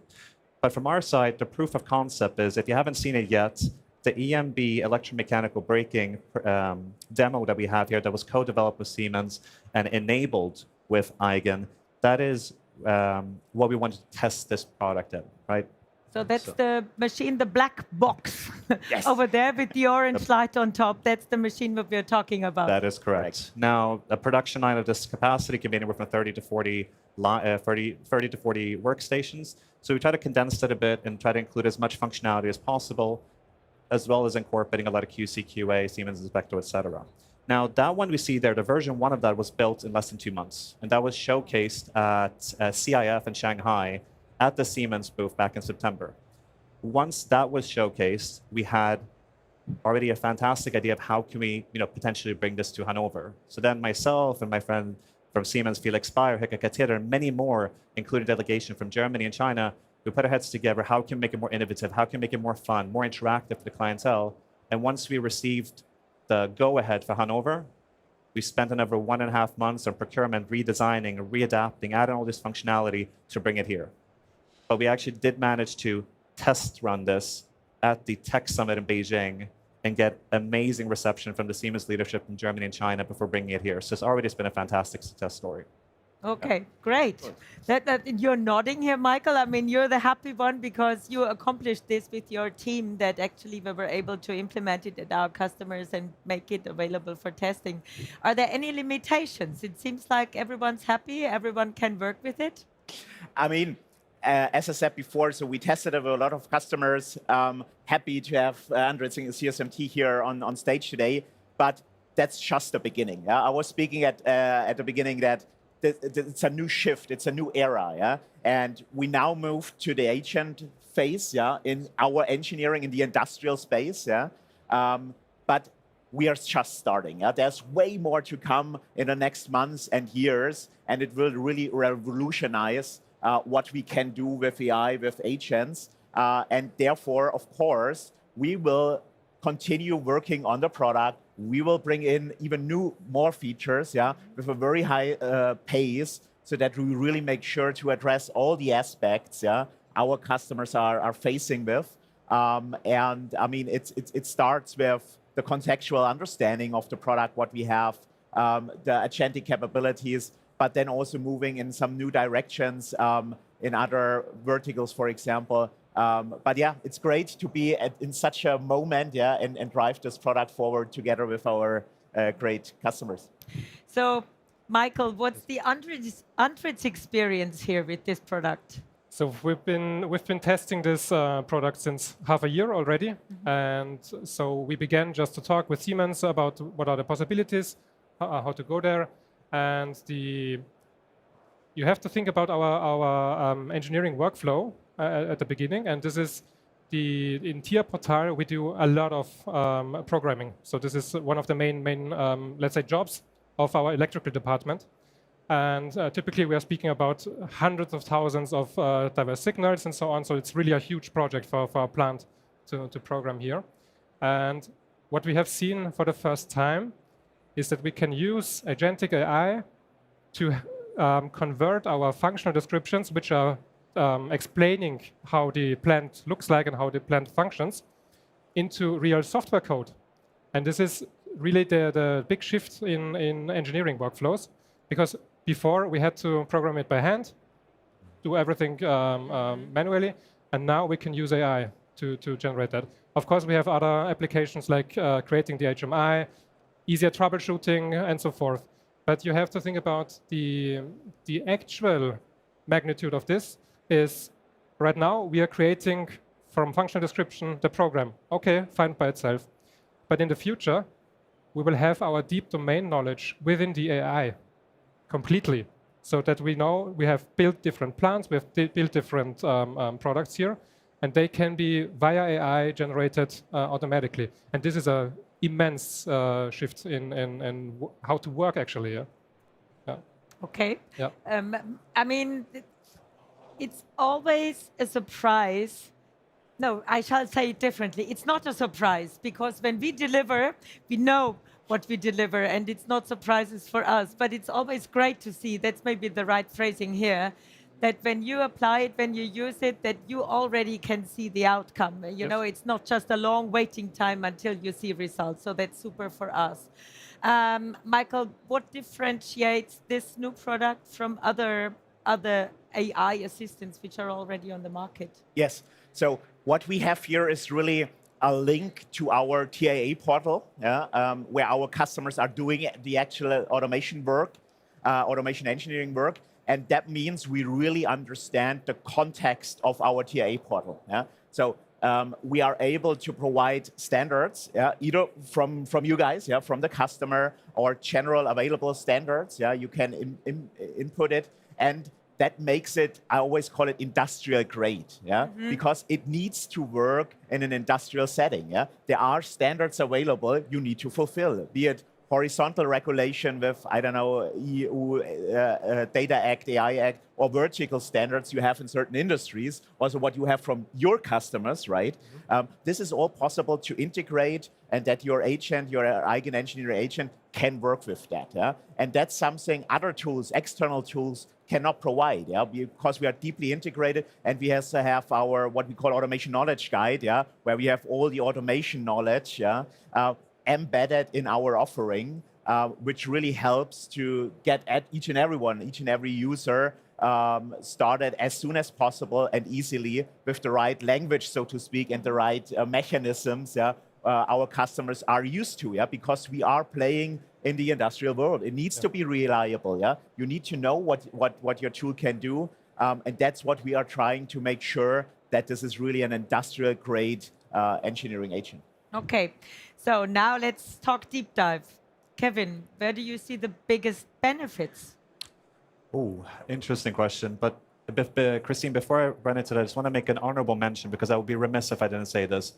But from our side, the proof of concept is, if you haven't seen it yet, the EMB electromechanical braking demo that we have here that was co-developed with Siemens and enabled with Eigen, that is what we wanted to test this product in, right? So that's the machine, the black box over there with the orange light on top. That's the machine that we're talking about. That is correct. Now, a production line of this capacity can be anywhere from 30 to 40 workstations. So we try to condense it a bit and try to include as much functionality as possible, as well as incorporating a lot of QC, QA, Siemens Inspector, et cetera. Now, that one we see there, the version 1 of that was built in less than 2 months. And that was showcased at CIF in Shanghai at the Siemens booth back in September. Once that was showcased, we had already a fantastic idea of how can we potentially bring this to Hannover. So then myself and my friend from Siemens, Felix Bayer, Hecke Kateter, and many more, including delegation from Germany and China, we put our heads together, how can we make it more innovative, how can we make it more fun, more interactive for the clientele. And once we received the go-ahead for Hannover, we spent another 1.5 months on procurement, redesigning, readapting, adding all this functionality to bring it here. But we actually did manage to test run this at the Tech Summit in Beijing and get amazing reception from the Siemens leadership in Germany and China before bringing it here. So it's already been a fantastic success story. Okay, great. You're nodding here, Michael. I mean, you're the happy one because you accomplished this with your team that actually we were able to implement it at our customers and make it available for testing. Are there any limitations? It seems like everyone's happy, everyone can work with it. I mean, as I said before, so we tested it with a lot of customers. Happy to have Andres and CSMT here on stage today, but that's just the beginning. Yeah? I was speaking at the beginning that it's a new shift, it's a new era, yeah? And we now move to the agent phase, yeah, in our engineering in the industrial space, yeah? But we are just starting. Yeah? There's way more to come in the next months and years, and it will really revolutionize what we can do with AI, with agents. And therefore, of course, we will continue working on the product. We will bring in even more features, yeah, with a very high pace, so that we really make sure to address all the aspects, yeah, our customers are facing with. And I mean, it starts with the contextual understanding of the product, what we have, the agentic capabilities, but then also moving in some new directions in other verticals, for example. But yeah, it's great to be in such a moment, yeah, and drive this product forward together with our great customers. So, Michael, what's the Andritz experience here with this product? So we've been testing this product since half a year already, and so we began just to talk with Siemens about what are the possibilities, how to go there, and you have to think about our engineering workflow at the beginning, and this is in TIA Portal we do a lot of programming. So this is one of the main let's say jobs of our electrical department, and typically we are speaking about hundreds of thousands of diverse signals and so on. So it's really a huge project for our plant to program here. And what we have seen for the first time is that we can use agentic AI to convert our functional descriptions, which are explaining how the plant looks like and how the plant functions, into real software code. And this is really the big shift in engineering workflows, because before we had to program it by hand, do everything manually, and now we can use AI to generate that. Of course, we have other applications like creating the HMI, easier troubleshooting, and so forth. But you have to think about the actual magnitude of this is right now we are creating from functional description the program. Okay, fine by itself. But in the future, we will have our deep domain knowledge within the AI completely, so that we know we have built different plants, we have built different products here, and they can be via AI generated automatically. And this is an immense shift in how to work actually. Yeah. Yeah. Okay. Yeah. I mean, it's always a surprise. No, I shall say it differently. It's not a surprise, because when we deliver, we know what we deliver, and it's not surprises for us. But it's always great to see, that's maybe the right phrasing here, that when you apply it, when you use it, that you already can see the outcome. You know, it's not just a long waiting time until you see results. So that's super for us. Michael, what differentiates this new product from other AI assistants which are already on the market? Yes. So what we have here is really a link to our TIA portal, yeah, where our customers are doing the actual automation work, automation engineering work. And that means we really understand the context of our TIA portal. Yeah? So we are able to provide standards, either from you guys, from the customer, or general available standards. You can input it, and that makes it, I always call it industrial grade, because it needs to work in an industrial setting. There are standards available you need to fulfill, be it horizontal regulation with, I don't know, EU Data Act, AI Act, or vertical standards you have in certain industries, also what you have from your customers, right? This is all possible to integrate, and that your agent, your Eigen engineer agent, can work with that. And that's something other tools, external tools, cannot provide, because we are deeply integrated, and we also have our, what we call automation knowledge guide, where we have all the automation knowledge, embedded in our offering, which really helps to get at each and every user started as soon as possible and easily with the right language, so to speak, and the right mechanisms our customers are used to, because we are playing in the industrial world. It needs to be reliable. You need to know what your tool can do, and that's what we are trying to make sure that this is really an industrial grade engineering agent. Okay, so now let's talk deep dive. Kevin, where do you see the biggest benefits? Oh, interesting question. But Christine, before I run into that, I just want to make an honorable mention, because I would be remiss if I didn't say this.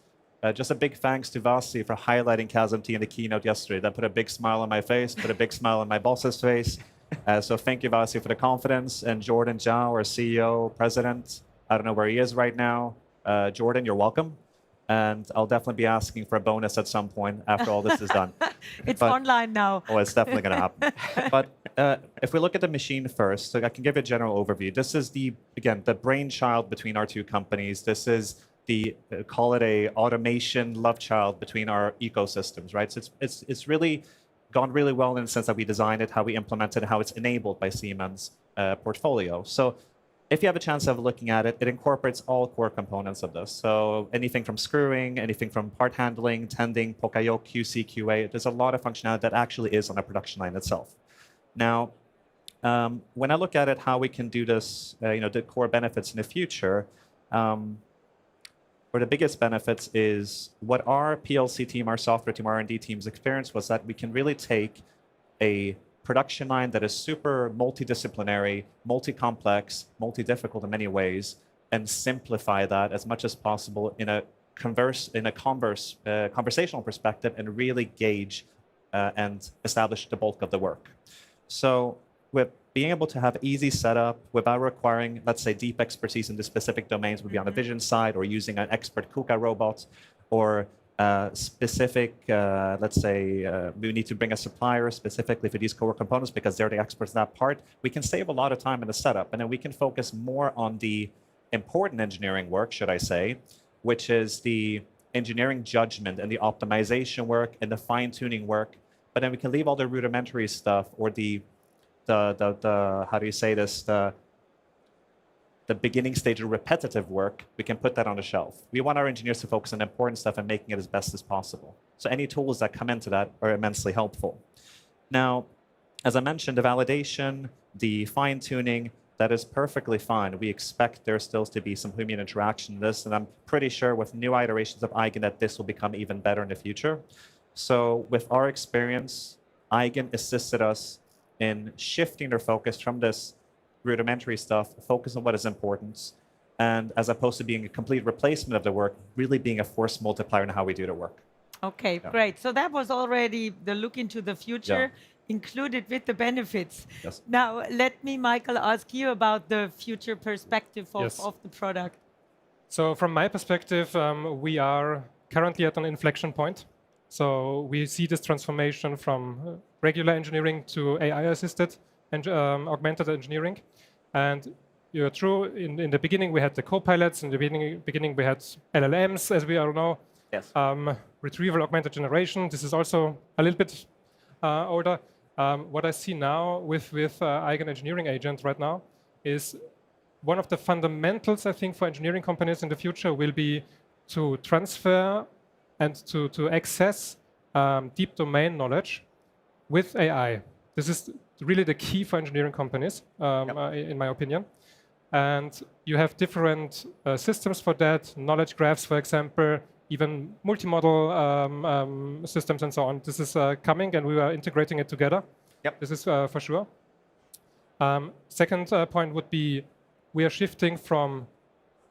Just a big thanks to Vasi for highlighting ChasmT in the keynote yesterday. That put a big smile on my face, put a big smile on my boss's face. So thank you, Vasi, for the confidence. And Jordan Zhao, our CEO, president, I don't know where he is right now. Jordan, you're welcome. And I'll definitely be asking for a bonus at some point after all this is done. It's online now. Oh, it's definitely going to happen. But if we look at the machine first, so I can give you a general overview. This is again, the brainchild between our two companies. This is call it a automation love child between our ecosystems, right? So it's really gone really well in the sense that we designed it, how we implemented it, how it's enabled by Siemens portfolio. So if you have a chance of looking at it, it incorporates all core components of this. So anything from screwing, anything from part handling, tending, Pokayo, QC, QA, there's a lot of functionality that actually is on a production line itself. Now, when I look at it, how we can do this, the core benefits in the future, or the biggest benefits is what our PLC team, our software team, R&D team's experience was that we can really take a production line that is super multidisciplinary, multi-complex, multi-difficult in many ways, and simplify that as much as possible in a conversational perspective, and really gauge and establish the bulk of the work. So with being able to have easy setup without requiring, let's say, deep expertise in the specific domains, would be on the vision side, or using an expert KUKA robot, or specific, let's say, we need to bring a supplier specifically for these core components because they're the experts in that part. We can save a lot of time in the setup, and then we can focus more on the important engineering work, should I say, which is the engineering judgment and the optimization work and the fine-tuning work. But then we can leave all the rudimentary stuff, or the how do you say this, the beginning stage of repetitive work, we can put that on the shelf. We want our engineers to focus on important stuff and making it as best as possible. So any tools that come into that are immensely helpful. Now, as I mentioned, the validation, the fine-tuning, that is perfectly fine. We expect there still to be some human interaction in this, and I'm pretty sure with new iterations of Eigen that this will become even better in the future. So with our experience, Eigen assisted us in shifting their focus from this rudimentary stuff, focus on what is important, and as opposed to being a complete replacement of the work, really being a force multiplier in how we do the work. Okay, great. So that was already the look into the future, included with the benefits. Yes. Now, let me, Michael, ask you about the future perspective of the product. So from my perspective, we are currently at an inflection point. So we see this transformation from regular engineering to AI-assisted and augmented engineering. And you're true, in the beginning we had the co-pilots, in the beginning we had LLMs, as we all know. Yes. Retrieval augmented generation, this is also a little bit older. What I see now with Eigen Engineering Agent right now is one of the fundamentals, I think, for engineering companies in the future will be to transfer and to access deep domain knowledge with AI. This is really the key for engineering companies, in my opinion. And you have different systems for that, knowledge graphs, for example, even multimodal systems and so on. This is coming, and we are integrating it together. Yep. This is for sure. Second point would be we are shifting from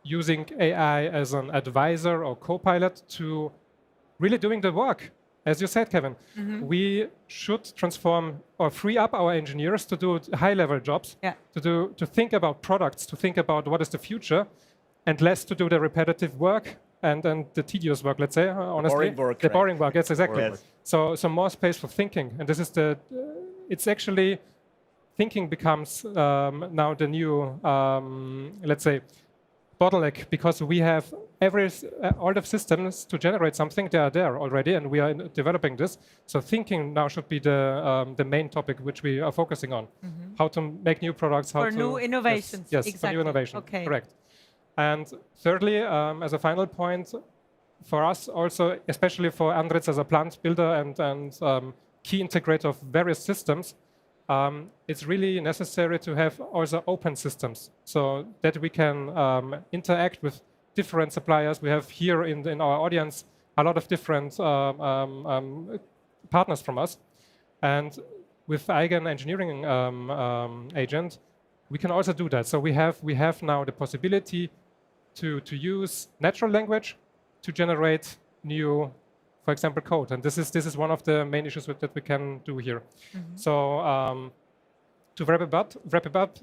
using AI as an advisor or co-pilot to really doing the work. As you said, Kevin, we should transform or free up our engineers to do high-level jobs, to think about products, to think about what is the future, and less to do the repetitive work and the tedious work, let's say, honestly. The boring work, yes, exactly. Yes. So more space for thinking. And this is it's actually, thinking becomes now the new, let's say, bottleneck, because we have all the systems to generate something, they are there already, and we are developing this. So thinking now should be the main topic which we are focusing on. How to make new products, how for to... new innovations. Yes, exactly. for new innovation, okay. Correct. And thirdly, as a final point, for us also, especially for Andritz as a plant builder and key integrator of various systems, it's really necessary to have also open systems so that we can interact with different suppliers. We have here in our audience a lot of different partners from us. And with Eigen Engineering Agent, we can also do that. So we have now the possibility to use natural language to generate new, for example, code. And this is one of the main issues that we can do here. So to wrap it up,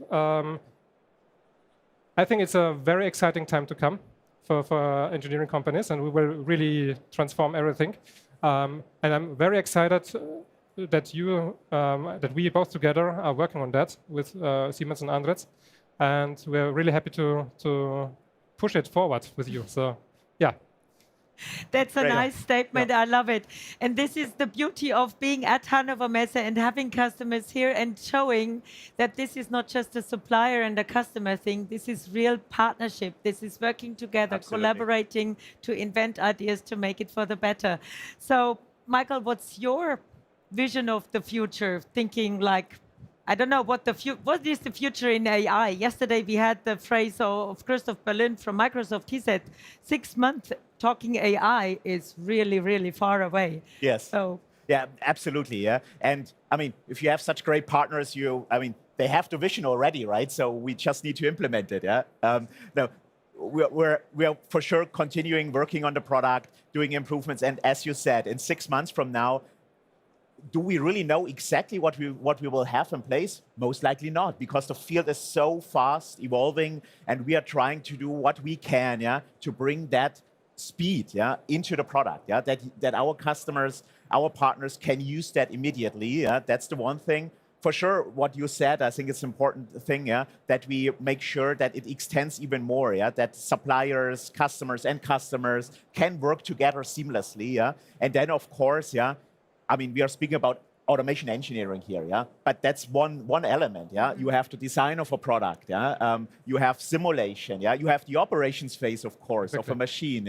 I think it's a very exciting time to come for engineering companies, and we will really transform everything. And I'm very excited that we both together are working on that with Siemens and Andritz, and we're really happy to push it forward with you. So, yeah. That's a nice statement. I love it. And this is the beauty of being at Hannover Messe and having customers here and showing that this is not just a supplier and a customer thing. This is real partnership. This is working together, collaborating to invent ideas to make it for the better. So, Michael, what's your vision of the future? Thinking like, I don't know what is the future in AI. Yesterday we had the phrase of Christoph Berlin from Microsoft. He said 6 months talking AI is really, really far away. Yes. So yeah, absolutely. Yeah, and I mean, if you have such great partners, they have the vision already, right? So we just need to implement it. Yeah. No, we are for sure continuing working on the product, doing improvements, and as you said, in 6 months from now, do we really know exactly what we will have in place? Most likely not, because the field is so fast evolving, and we are trying to do what we can, to bring that speed, into the product, that our customers, our partners can use that immediately. That's the one thing. For sure, what you said, I think it's an important thing, that we make sure that it extends even more, that suppliers, customers can work together seamlessly, and then of course, I mean, we are speaking about automation engineering here, but that's one element, You have the design of a product, You have simulation, You have the operations phase, of course, of a machine,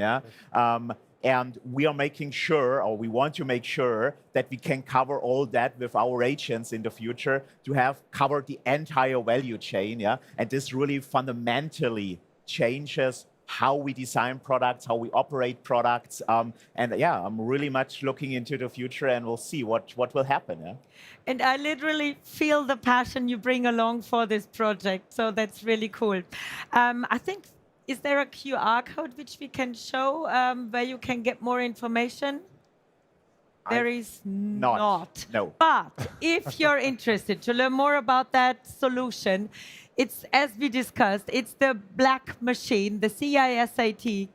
and we are making sure, or we want to make sure, that we can cover all that with our agents in the future to have covered the entire value chain, And this really fundamentally changes how we design products, how we operate products. And yeah, I'm really much looking into the future, and we'll see what will happen. And I literally feel the passion you bring along for this project. So that's really cool. I think, is there a QR code which we can show where you can get more information? There is not. No. But if you're interested to learn more about that solution, it's, as we discussed, it's the black machine, the CISAT,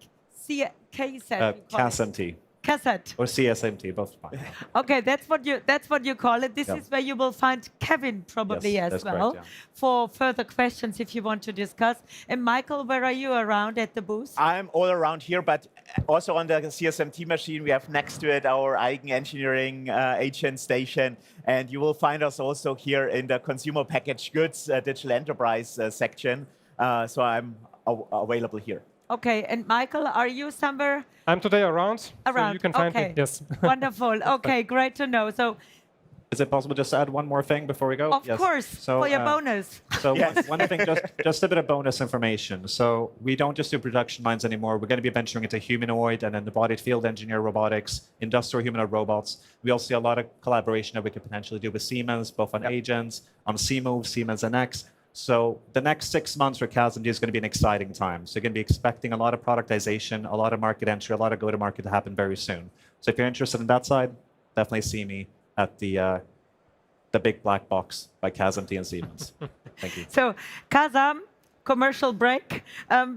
CSMT. Cassette. Or CSMT, both fine. Okay, that's what you call it. This is where you will find Kevin probably as well, correct, for further questions if you want to discuss. And Michael, where are you around at the booth? I'm all around here, but also on the CSMT machine, we have next to it our Eigen Engineering Agent station, and you will find us also here in the consumer packaged goods digital enterprise section. So I'm available here. Okay, and Michael, are you somewhere? I'm today around, so you can find me, yes. Wonderful, okay, great to know. So Is it possible just to add one more thing before we go? Of course, for your bonus. So one thing, just a bit of bonus information. So we don't just do production lines anymore. We're going to be venturing into humanoid and then embodied field engineer robotics, industrial humanoid robots. We also see a lot of collaboration that we could potentially do with Siemens, both on agents, on C-Move, Siemens NX. So the next 6 months for ChasmD is going to be an exciting time. So you're going to be expecting a lot of productization, a lot of market entry, a lot of go-to-market to happen very soon. So if you're interested in that side, definitely see me at the big black box by ChasmD and Siemens. Thank you. So, Kazam, commercial break.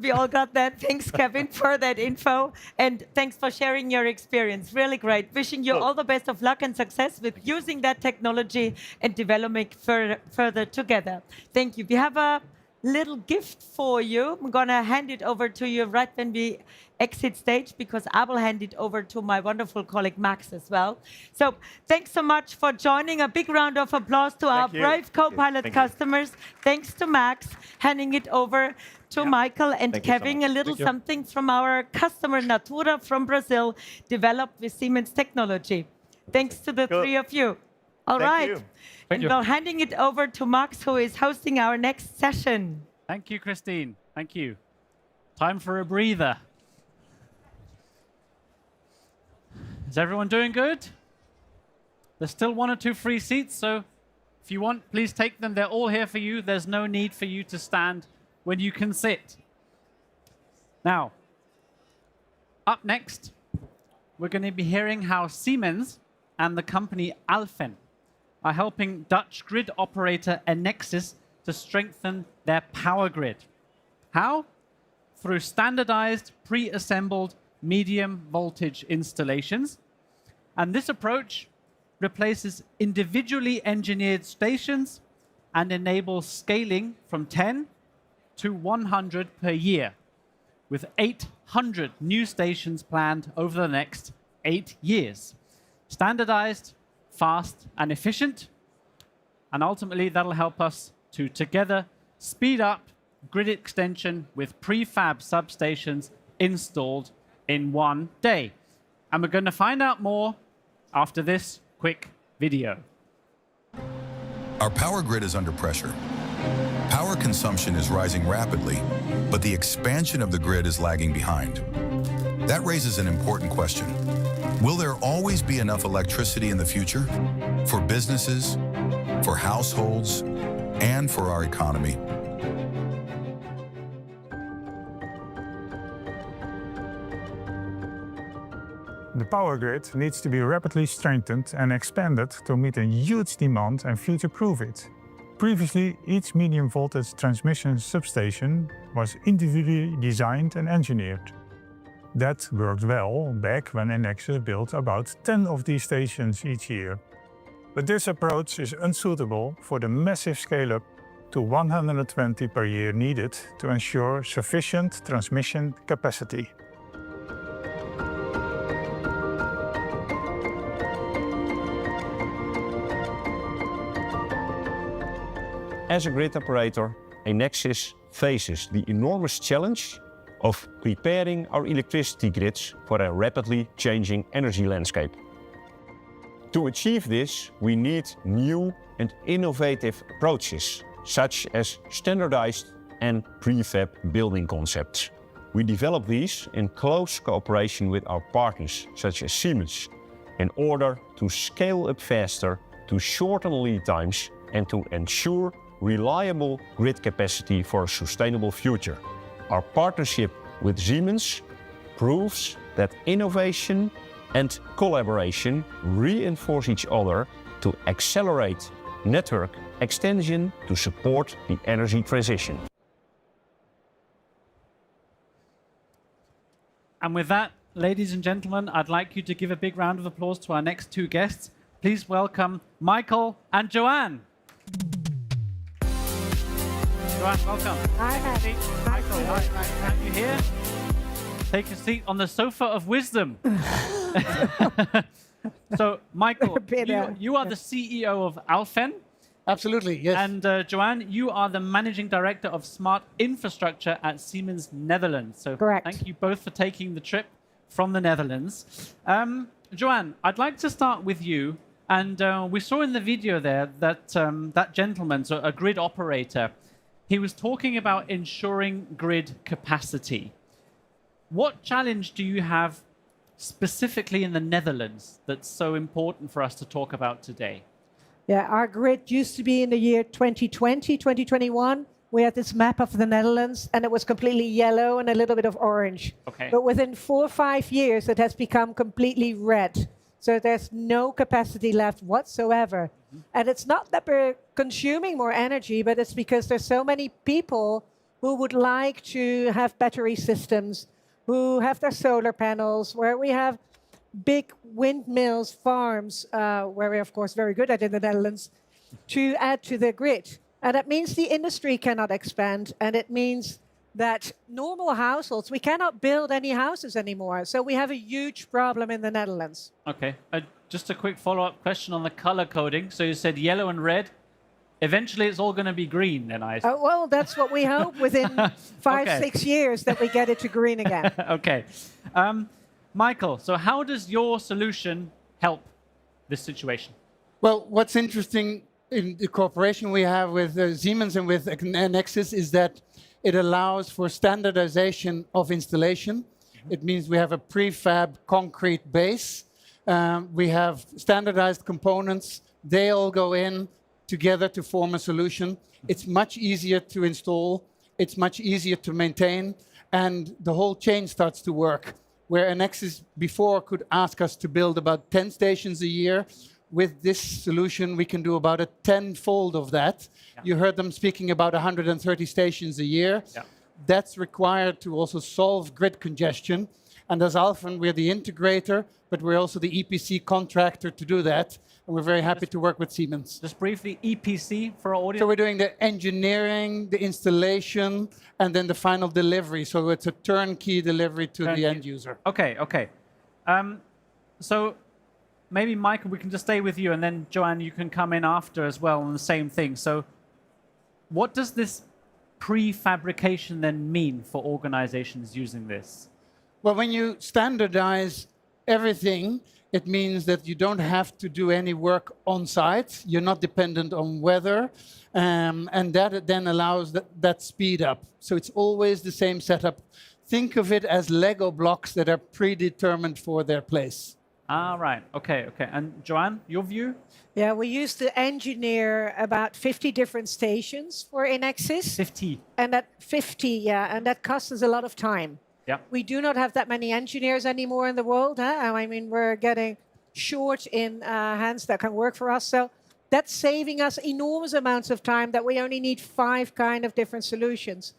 We all got that. Thanks, Kevin, for that info. And thanks for sharing your experience. Really great. Wishing you all the best of luck and success with using that technology and developing further together. Thank you. We have a little gift for you. I'm going to hand it over to you right when we exit stage, because I will hand it over to my wonderful colleague Max as well. So thanks so much for joining. A big round of applause to our brave co-pilot customers. Thanks to Max. Handing it over to Michael and Kevin. A little something from our customer Natura from Brazil, developed with Siemens technology. Thanks to the three of you. All right. And we're handing it over to Max, who is hosting our next session. Thank you, Christine. Thank you. Time for a breather. Is everyone doing good? There's still 1 or 2 free seats, so if you want, please take them. They're all here for you. There's no need for you to stand when you can sit. Now, up next, we're going to be hearing how Siemens and the company Alfen are helping Dutch grid operator Enexis to strengthen their power grid. How? Through standardized, pre-assembled medium voltage installations. And this approach replaces individually engineered stations and enables scaling from 10 to 100 per year, with 800 new stations planned over the next 8 years. Standardized, fast, and efficient. And ultimately, that'll help us to together speed up grid extension with prefab substations installed in 1 day. And we're going to find out more after this quick video. Our power grid is under pressure. Power consumption is rising rapidly, but the expansion of the grid is lagging behind. That raises an important question. Will there always be enough electricity in the future? For businesses, for households, and for our economy? The power grid needs to be rapidly strengthened and expanded to meet a huge demand and future-proof it. Previously, each medium voltage transmission substation was individually designed and engineered. That worked well back when Enexis built about 10 of these stations each year. But this approach is unsuitable for the massive scale-up to 120 per year needed to ensure sufficient transmission capacity. As a grid operator, Enexis faces the enormous challenge of preparing our electricity grids for a rapidly changing energy landscape. To achieve this, we need new and innovative approaches, such as standardized and prefab building concepts. We develop these in close cooperation with our partners, such as Siemens, in order to scale up faster, to shorten lead times, and to ensure reliable grid capacity for a sustainable future. Our partnership with Siemens proves that innovation and collaboration reinforce each other to accelerate network extension to support the energy transition. And with that, ladies and gentlemen, I'd like you to give a big round of applause to our next 2 guests. Please welcome Michael and Joanne. Joanne, welcome. Hi. Michael, hi. Have you here? Take a seat on the sofa of wisdom. So, Michael, you are the CEO of Alfen. Absolutely, yes. And Joanne, you are the Managing Director of Smart Infrastructure at Siemens Netherlands. So correct. Thank you both for taking the trip from the Netherlands. Joanne, I'd like to start with you. And we saw in the video there that that gentleman, so a grid operator, he was talking about ensuring grid capacity. What challenge do you have specifically in the Netherlands that's so important for us to talk about today? Yeah, our grid used to be in the year 2020, 2021. We had this map of the Netherlands, and it was completely yellow and a little bit of orange. Okay. But within 4 or 5 years, it has become completely red. So there's no capacity left whatsoever. And it's not that we're consuming more energy, but it's because there's so many people who would like to have battery systems, who have their solar panels, where we have big windmills, farms, where we're, of course, very good at in the Netherlands, to add to the grid. And that means the industry cannot expand, and it means that normal households, we cannot build any houses anymore. So we have a huge problem in the Netherlands. Okay, just a quick follow-up question on the color coding. So you said yellow and red. Eventually, it's all going to be green, then I. Well, that's what we hope within 5, 6 years that we get it to green again. Okay, Michael. So how does your solution help this situation? Well, what's interesting in the cooperation we have with Siemens and with Nexus is that it allows for standardization of installation. It means we have a prefab concrete base. We have standardized components. They all go in together to form a solution. It's much easier to install. It's much easier to maintain. And the whole chain starts to work. Where Nexus before could ask us to build about 10 stations a year, with this solution, we can do about a 10-fold of that. Yeah. You heard them speaking about 130 stations a year. Yeah. That's required to also solve grid congestion. And as Alphen, we're the integrator, but we're also the EPC contractor to do that. And we're very happy to work with Siemens. Just briefly, EPC for our audience? So we're doing the engineering, the installation, and then the final delivery. So it's a turnkey delivery to the end user. Okay, okay. So maybe, Michael, we can just stay with you, and then, Joanne, you can come in after as well on the same thing. So what does this prefabrication then mean for organizations using this? Well, when you standardize everything, it means that you don't have to do any work on site. You're not dependent on weather. And that then allows that speed up. So it's always the same setup. Think of it as Lego blocks that are predetermined for their place. Ah, right. Okay, okay. And Joanne, your view? Yeah, we used to engineer about 50 different stations for Nexus. 50? And that 50, yeah, and that costs us a lot of time. Yeah. We do not have that many engineers anymore in the world. I mean, we're getting short in hands that can work for us. So that's saving us enormous amounts of time that we only need 5 kind of different solutions.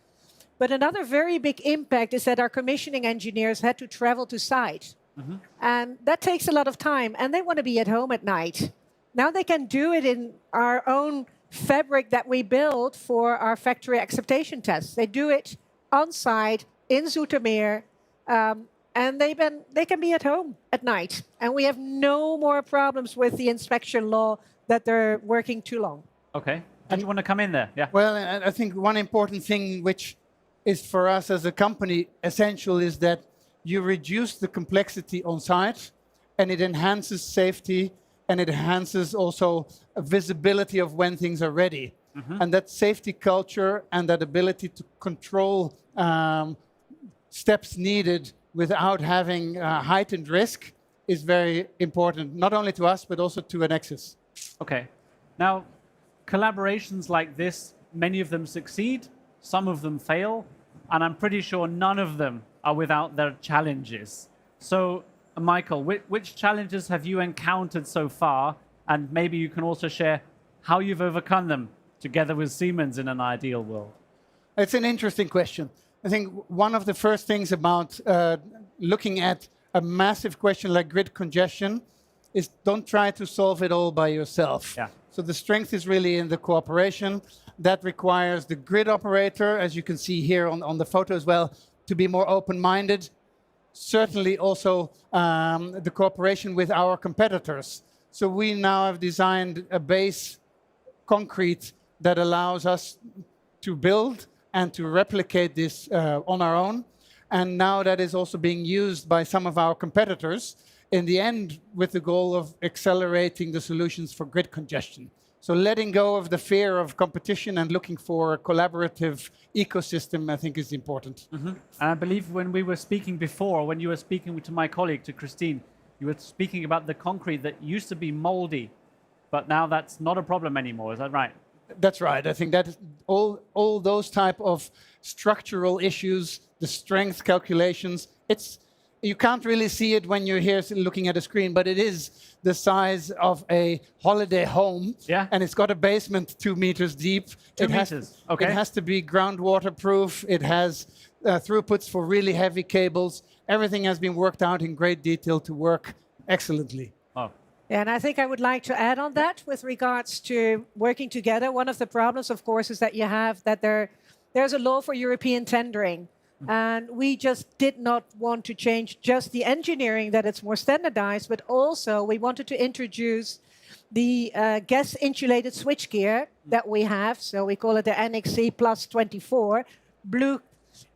But another very big impact is that our commissioning engineers had to travel to site. Mm-hmm. And that takes a lot of time, and they want to be at home at night. Now they can do it in our own fabric that we build for our factory acceptation tests. They do it on site in Zoetermeer, and they can be at home at night. And we have no more problems with the inspection law that they're working too long. Okay. Did you want to come in there? Yeah. Well, I think one important thing which is for us as a company essential is that you reduce the complexity on site, and it enhances safety, and it enhances also visibility of when things are ready. Mm-hmm. And that safety culture and that ability to control steps needed without having heightened risk is very important, not only to us, but also to Nexus. Okay. Now, collaborations like this, many of them succeed, some of them fail, and I'm pretty sure none of them are without their challenges. So, Michael, which challenges have you encountered so far? And maybe you can also share how you've overcome them together with Siemens in an ideal world. It's an interesting question. I think one of the first things about looking at a massive question like grid congestion is don't try to solve it all by yourself. Yeah. So the strength is really in the cooperation. That requires the grid operator, as you can see here on the photo as well, to be more open-minded. Certainly also the cooperation with our competitors. So we now have designed a base concrete that allows us to build and to replicate this on our own. And now that is also being used by some of our competitors in the end with the goal of accelerating the solutions for grid congestion. So letting go of the fear of competition and looking for a collaborative ecosystem, I think, is important. And I believe when we were speaking before, when you were speaking to my colleague, to Christine, you were speaking about the concrete that used to be moldy, but now that's not a problem anymore. Is that right? That's right. I think that all those type of structural issues, the strength calculations, you can't really see it when you're here looking at a screen, but it is the size of a holiday home, and it's got a basement 2 meters deep. 2 meters, okay. It has to be groundwater proof. It has throughputs for really heavy cables. Everything has been worked out in great detail to work excellently. Oh. And I think I would like to add on that with regards to working together. One of the problems, of course, is that you have that there's a law for European tendering. And we just did not want to change just the engineering, that it's more standardized, but also we wanted to introduce the gas-insulated switchgear that we have. So we call it the NXC Plus 24, blue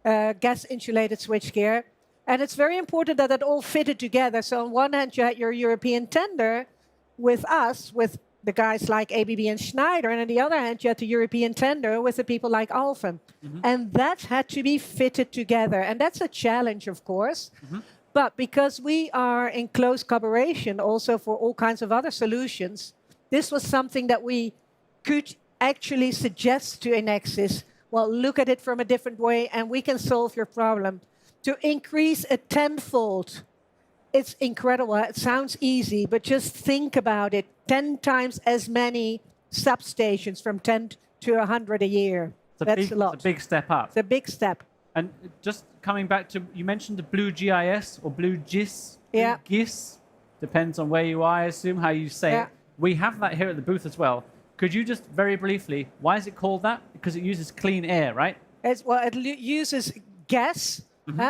gas-insulated switchgear. And it's very important that it all fitted together. So on one hand, you had your European tender with us, with the guys like ABB and Schneider, and on the other hand, you had the European tender with the people like Alfen. And that had to be fitted together. And that's a challenge, of course. But because we are in close collaboration also for all kinds of other solutions, this was something that we could actually suggest to Enexis, well, look at it from a different way and we can solve your problem. To increase a tenfold, it's incredible. It sounds easy, but just think about it. 10 times as many substations from 10 to 100 a year. That's a lot. It's a big step up. It's a big step. And just coming back to, you mentioned the blue GIS or blue GIS. Yeah. Blue GIS. Depends on where you are, I assume, how you say it. We have that here at the booth as well. Could you just very briefly, why is it called that? Because it uses clean air, right? It uses gas.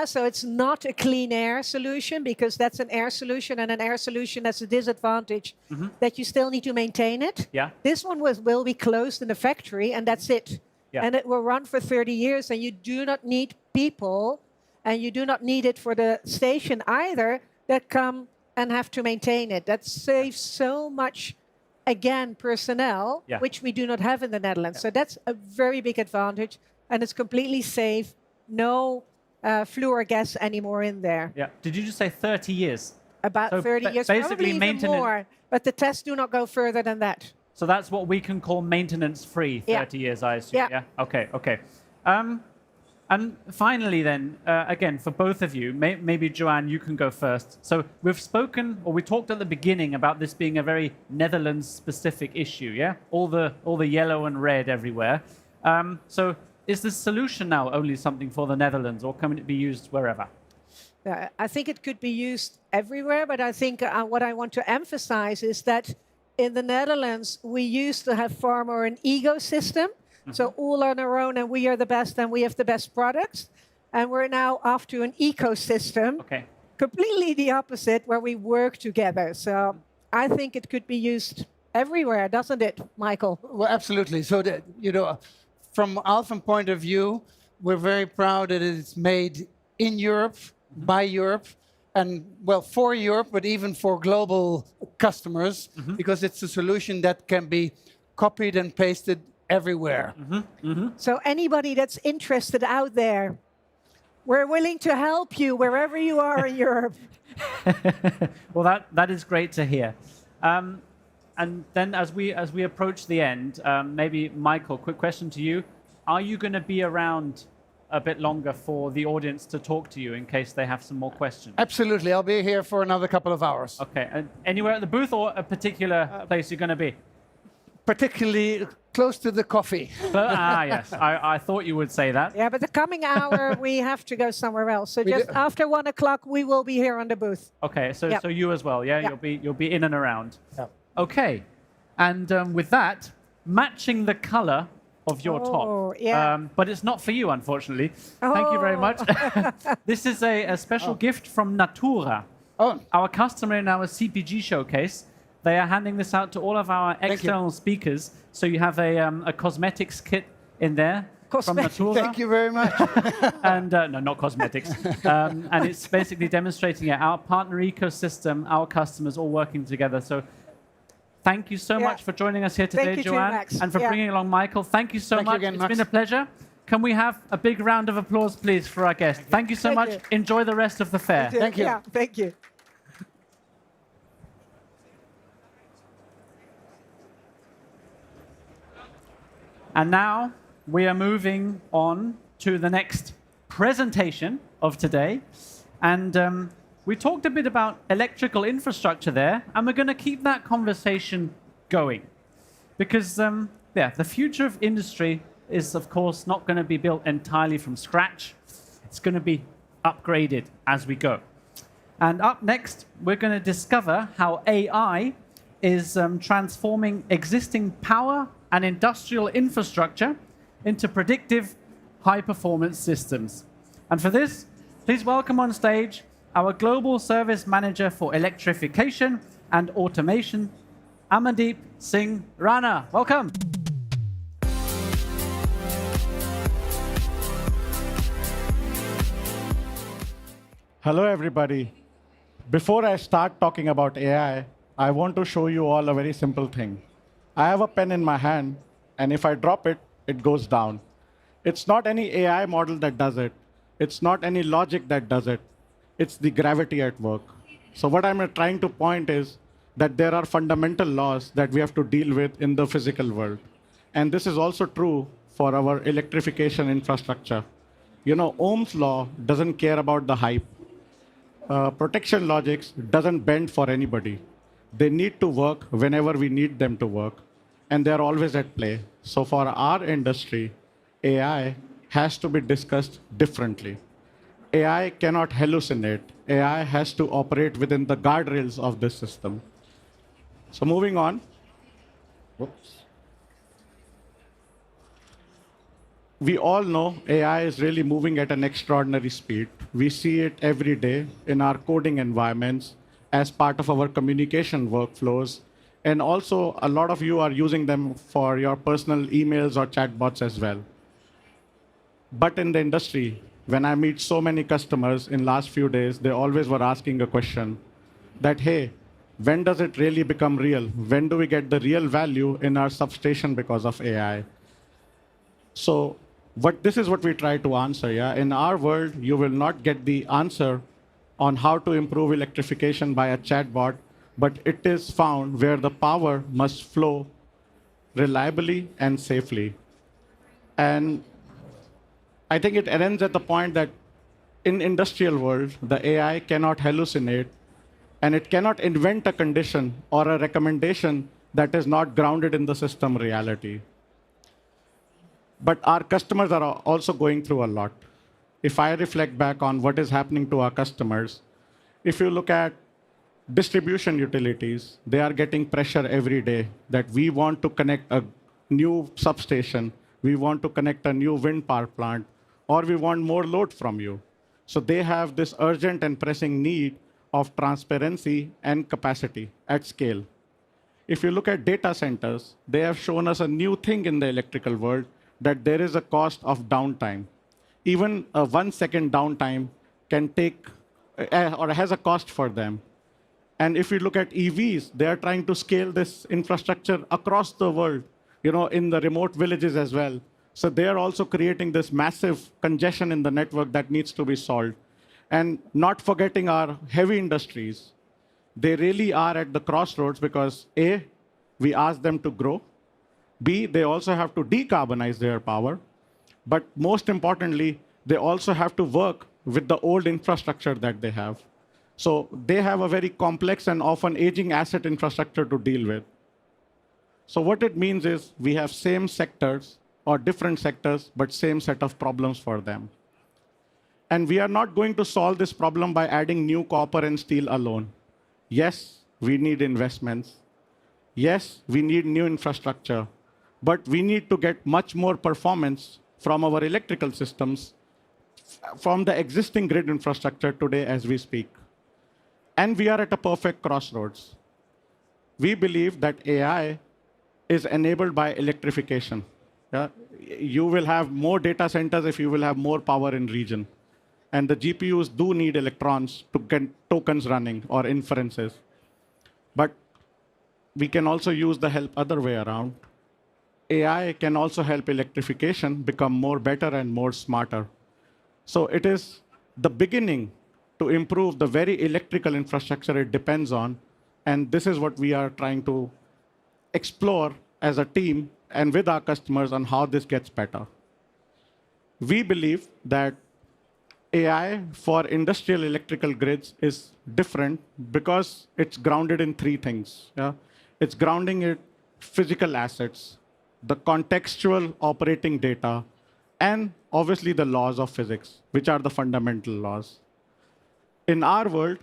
So it's not a clean air solution because that's an air solution, and an air solution has a disadvantage that you still need to maintain it. Yeah. This one will be closed in the factory and that's it. Yeah. And it will run for 30 years and you do not need people and you do not need it for the station either that come and have to maintain it. That saves so much, again, personnel, which we do not have in the Netherlands. So that's a very big advantage and it's completely safe. No fluor gas anymore in there. Yeah. Did you just say 30 years? About 30 years, basically probably even more. But the tests do not go further than that. So that's what we can call maintenance-free, 30 years, I assume. Yeah. Okay. Okay. And finally, then, again, for both of you, maybe Joanne, you can go first. So we've spoken, or we talked at the beginning about this being a very Netherlands-specific issue. Yeah. All the yellow and red everywhere. So is the solution now only something for the Netherlands, or can it be used wherever? I think it could be used everywhere, but I think what I want to emphasize is that in the Netherlands, we used to have far more an ecosystem. So all on our own, and we are the best, and we have the best products. And we're now off to an ecosystem, completely the opposite, where we work together. So I think it could be used everywhere, doesn't it, Michael? Well, absolutely. So that, from Alfen point of view, we're very proud that it's made in Europe, by Europe, and well, for Europe, but even for global customers, because it's a solution that can be copied and pasted everywhere. So anybody that's interested out there, we're willing to help you wherever you are in Europe. Well, that is great to hear. And then as we approach the end, maybe Michael, quick question to you. Are you going to be around a bit longer for the audience to talk to you in case they have some more questions? Absolutely. I'll be here for another couple of hours. Okay. And anywhere at the booth or a particular place you're going to be? Particularly close to the coffee. Yes. I thought you would say that. Yeah, but the coming hour, we have to go somewhere else. So just after 1 o'clock, we will be here on the booth. Okay. So you as well, yeah? You'll be in and around. Okay. And with that, matching the color of your top. But it's not for you, unfortunately. Thank you very much. This is a special gift from Natura, our customer in our CPG showcase. They are handing this out to all of our external speakers. So you have a cosmetics kit in there. from Natura. Thank you very much. And no, not cosmetics. And it's basically demonstrating our partner ecosystem, our customers all working together. So thank you so much for joining us here today, Joanne, and for bringing along Michael. Thank you so much. Again, it's been a pleasure. Can we have a big round of applause, please, for our guest? Thank you so much. Enjoy the rest of the fair. Thank you. Yeah, thank you. And now we are moving on to the next presentation of today. And we talked a bit about electrical infrastructure there, and we're going to keep that conversation going. Because, the future of industry is, of course, not going to be built entirely from scratch. It's going to be upgraded as we go. And up next, we're going to discover how AI is transforming existing power and industrial infrastructure into predictive high-performance systems. And for this, please welcome on stage our Global Service Manager for Electrification and Automation, Amandeep Singh Rana. Welcome. Hello, everybody. Before I start talking about AI, I want to show you all a very simple thing. I have a pen in my hand, and if I drop it, it goes down. It's not any AI model that does it. It's not any logic that does it. It's the gravity at work. So what I'm trying to point is that there are fundamental laws that we have to deal with in the physical world. And this is also true for our electrification infrastructure. You know, Ohm's law doesn't care about the hype. Protection logics doesn't bend for anybody. They need to work whenever we need them to work, and they're always at play. So for our industry, AI has to be discussed differently. AI cannot hallucinate. AI has to operate within the guardrails of this system. So moving on. Whoops. We all know AI is really moving at an extraordinary speed. We see it every day in our coding environments, as part of our communication workflows. And also, a lot of you are using them for your personal emails or chatbots as well. But in the industry, when I meet so many customers in last few days, they always were asking a question that, hey, when does it really become real? When do we get the real value in our substation because of AI? So this is what we try to answer. In our world, you will not get the answer on how to improve electrification by a chatbot, but it is found where the power must flow reliably and safely. And I think it ends at the point that in industrial world, the AI cannot hallucinate, and it cannot invent a condition or a recommendation that is not grounded in the system reality. But our customers are also going through a lot. If I reflect back on what is happening to our customers, if you look at distribution utilities, they are getting pressure every day that we want to connect a new substation, we want to connect a new wind power plant, or we want more load from you. So they have this urgent and pressing need of transparency and capacity at scale. If you look at data centers, they have shown us a new thing in the electrical world, that there is a cost of downtime. Even a 1 second downtime can take, or has a cost for them. And if you look at EVs, they are trying to scale this infrastructure across the world, in the remote villages as well. So they are also creating this massive congestion in the network that needs to be solved. And not forgetting our heavy industries, they really are at the crossroads because A, we ask them to grow. B, they also have to decarbonize their power. But most importantly, they also have to work with the old infrastructure that they have. So they have a very complex and often aging asset infrastructure to deal with. So what it means is we have same sectors or different sectors, but same set of problems for them. And we are not going to solve this problem by adding new copper and steel alone. Yes, we need investments. Yes, we need new infrastructure. But we need to get much more performance from our electrical systems, from the existing grid infrastructure today as we speak. And we are at a perfect crossroads. We believe that AI is enabled by electrification. you will have more data centers if you will have more power in region. And the GPUs do need electrons to get tokens running or inferences. But we can also use the help other way around. AI can also help electrification become more better and more smarter. So it is the beginning to improve the very electrical infrastructure it depends on. And this is what we are trying to explore as a team and with our customers on how this gets better. We believe that AI for industrial electrical grids is different because it's grounded in three things. Yeah? It's grounding it physical assets, the contextual operating data, and obviously the laws of physics, which are the fundamental laws. In our world,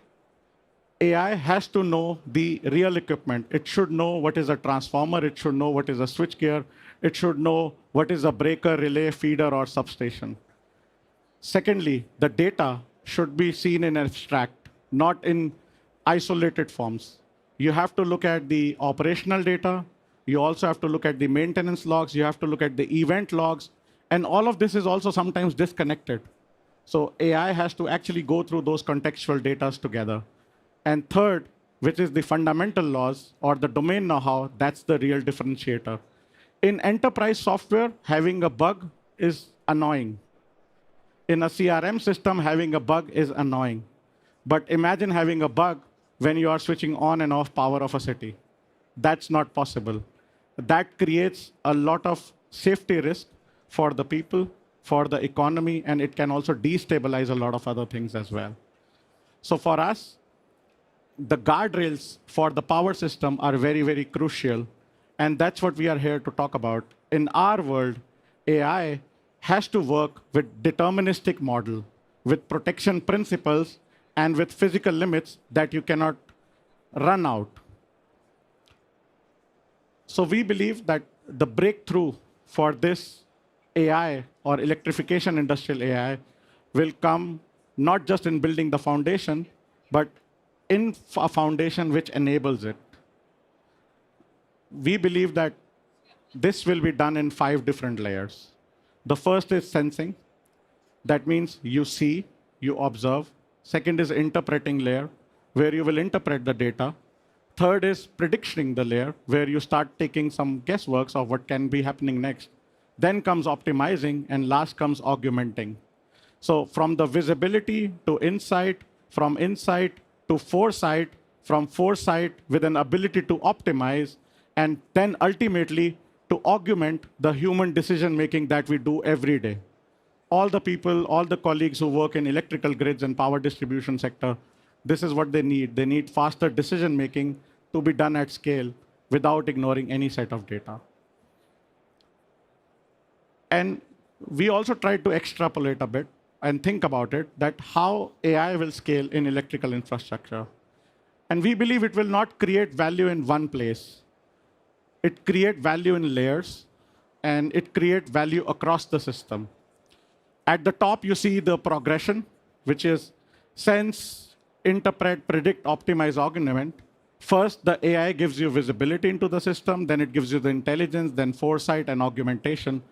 AI has to know the real equipment. It should know what is a transformer. It should know what is a switchgear. It should know what is a breaker, relay, feeder, or substation. Secondly, the data should be seen in abstract, not in isolated forms. You have to look at the operational data. You also have to look at the maintenance logs. You have to look at the event logs. And all of this is also sometimes disconnected. So AI has to actually go through those contextual data together. And third, which is the fundamental laws or the domain know-how, that's the real differentiator. In enterprise software, having a bug is annoying. In a CRM system, having a bug is annoying. But imagine having a bug when you are switching on and off power of a city. That's not possible. That creates a lot of safety risk for the people, for the economy, and it can also destabilize a lot of other things as well. So for us, the guardrails for the power system are very, very crucial. And that's what we are here to talk about. In our world, AI has to work with deterministic model, with protection principles, and with physical limits that you cannot run out. So we believe that the breakthrough for this AI or electrification industrial AI will come not just in building the foundation, but in a foundation which enables it. We believe that this will be done in 5 different layers. The first is sensing. That means you see, you observe. Second is interpreting layer, where you will interpret the data. Third is predicting the layer, where you start taking some guessworks of what can be happening next. Then comes optimizing, and last comes augmenting. So from the visibility to insight, from insight to foresight, from foresight with an ability to optimize, and then ultimately to augment the human decision-making that we do every day. All the people, all the colleagues who work in electrical grids and power distribution sector, this is what they need. They need faster decision-making to be done at scale without ignoring any set of data. And we also try to extrapolate a bit and think about it, that how AI will scale in electrical infrastructure. And we believe it will not create value in one place. It creates value in layers, and it creates value across the system. At the top, you see the progression, which is sense, interpret, predict, optimize, augment. First, the AI gives you visibility into the system, then it gives you the intelligence, then foresight and augmentation.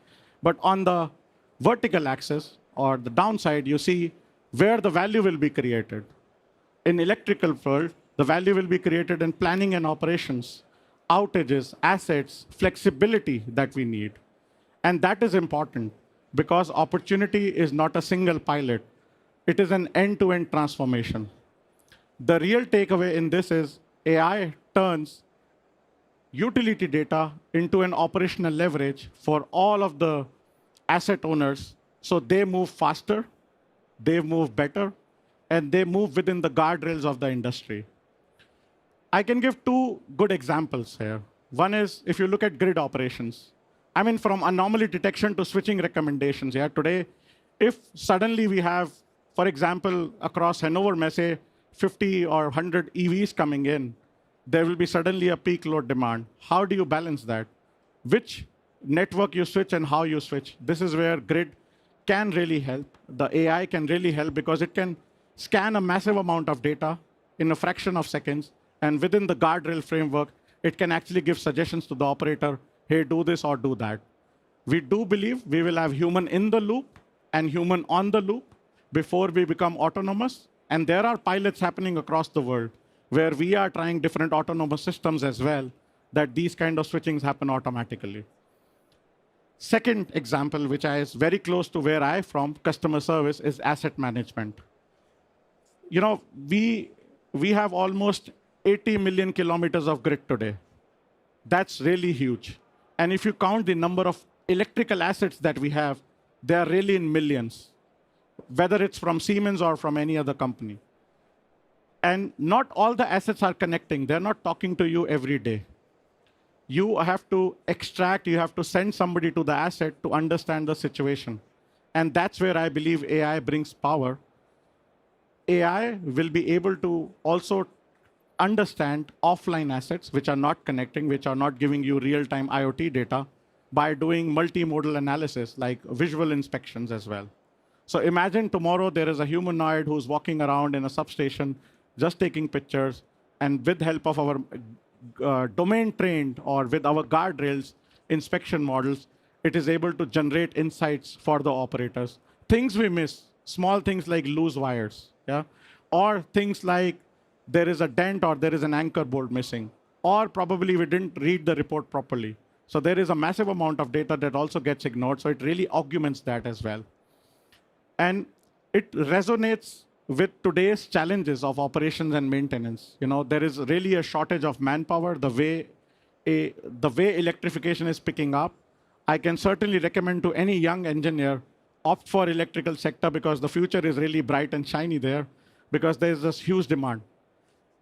But on the vertical axis, or the downside, you see where the value will be created. In electrical world, the value will be created in planning and operations, outages, assets, flexibility that we need. And that is important because opportunity is not a single pilot. It is an end-to-end transformation. The real takeaway in this is AI turns utility data into an operational leverage for all of the asset owners, so they move faster, they move better, and they move within the guardrails of the industry. I can give 2 good examples here. One is if you look at grid operations. I mean, from anomaly detection to switching recommendations. Yeah, today, if suddenly we have, for example, across Hannover Messe, 50 or 100 EVs coming in, there will be suddenly a peak load demand. How do you balance that? Which network you switch and how you switch? This is where grid can really help. The AI can really help because it can scan a massive amount of data in a fraction of seconds. And within the guardrail framework, it can actually give suggestions to the operator, hey, do this or do that. We do believe we will have human in the loop and human on the loop before we become autonomous. And there are pilots happening across the world where we are trying different autonomous systems as well, that these kind of switchings happen automatically. Second example, which is very close to where I'm from, customer service, is asset management. You know, we have almost 80 million kilometers of grid today. That's really huge. And if you count the number of electrical assets that we have, they are really in millions, whether it's from Siemens or from any other company. And not all the assets are connecting. They're not talking to you every day. You have to extract, you have to send somebody to the asset to understand the situation. And that's where I believe AI brings power. AI will be able to also understand offline assets which are not connecting, which are not giving you real-time IoT data, by doing multimodal analysis like visual inspections as well. So imagine tomorrow there is a humanoid who's walking around in a substation just taking pictures, and with help of our domain trained or with our guardrails inspection models, it is able to generate insights for the operators. Things we miss, small things like loose wires, yeah, or things like there is a dent or there is an anchor bolt missing, or probably we didn't read the report properly. So there is a massive amount of data that also gets ignored, so it really augments that as well. And it resonates with today's challenges of operations and maintenance. You know, there is really a shortage of manpower. The way electrification is picking up, I can certainly recommend to any young engineer, opt for electrical sector because the future is really bright and shiny there, because there's this huge demand.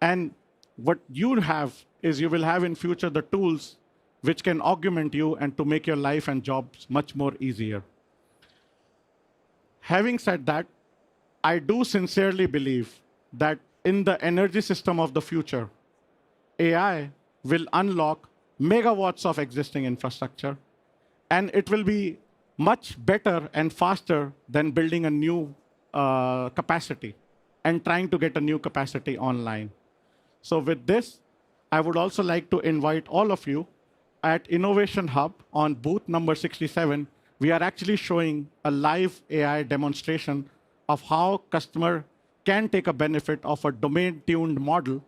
And what you have is you will have in future the tools which can augment you and to make your life and jobs much more easier. Having said that, I do sincerely believe that in the energy system of the future, AI will unlock megawatts of existing infrastructure, and it will be much better and faster than building a new capacity and trying to get a new capacity online. So with this, I would also like to invite all of you at Innovation Hub on booth number 67. We are actually showing a live AI demonstration of how customer can take a benefit of a domain-tuned model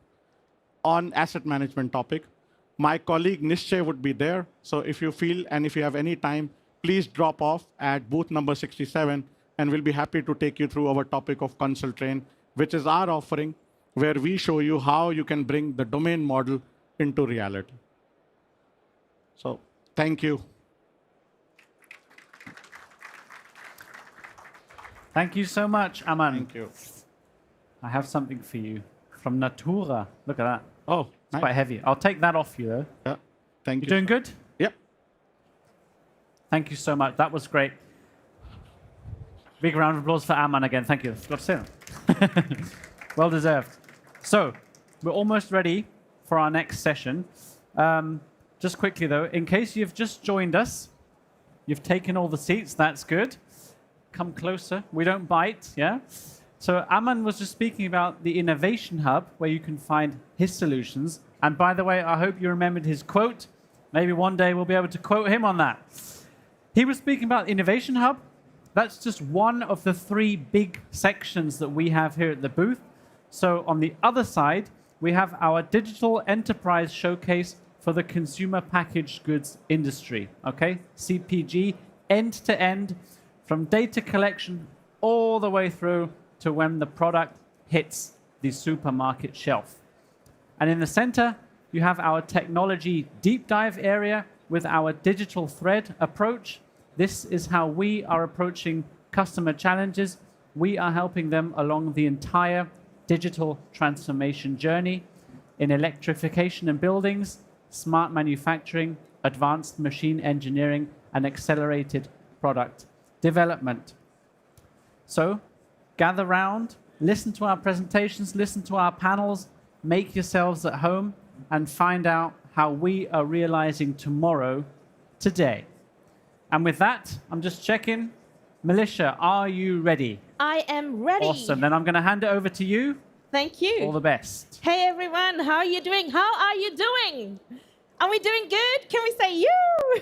on asset management topic. My colleague Nishchay would be there. So if you feel and if you have any time, please drop off at booth number 67, and we'll be happy to take you through our topic of Consult Train, which is our offering, where we show you how you can bring the domain model into reality. So thank you. Thank you so much, Aman. Thank you. I have something for you from Natura. Look at that. Oh, it's nice. quite heavy. I'll take that off you, though. Yeah, thank you. You doing good? Yep. Thank you so much. That was great. Big round of applause for Aman again. Thank you. Got to say that. Well deserved. So, we're almost ready for our next session. Just quickly, though, in case you've just joined us, you've taken all the seats. That's good. Come closer. We don't bite, yeah? So Aman was just speaking about the Innovation Hub, where you can find his solutions. And by the way, I hope you remembered his quote. Maybe one day we'll be able to quote him on that. He was speaking about Innovation Hub. That's just one of the 3 big sections that we have here at the booth. So on the other side, we have our Digital Enterprise Showcase for the consumer packaged goods industry, okay? CPG, end to end, from data collection all the way through to when the product hits the supermarket shelf. And in the center, you have our technology deep dive area with our digital thread approach. This is how we are approaching customer challenges. We are helping them along the entire digital transformation journey in electrification in buildings, smart manufacturing, advanced machine engineering, and accelerated product development. So gather round, listen to our presentations, listen to our panels, make yourselves at home, and find out how we are realizing tomorrow today. And with that, I'm just checking. Melissa, are you ready? I am ready. Awesome. Then I'm going to hand it over to you. Thank you. All the best. Hey, everyone. How are you doing? How are you doing? Are we doing good? Can we say you?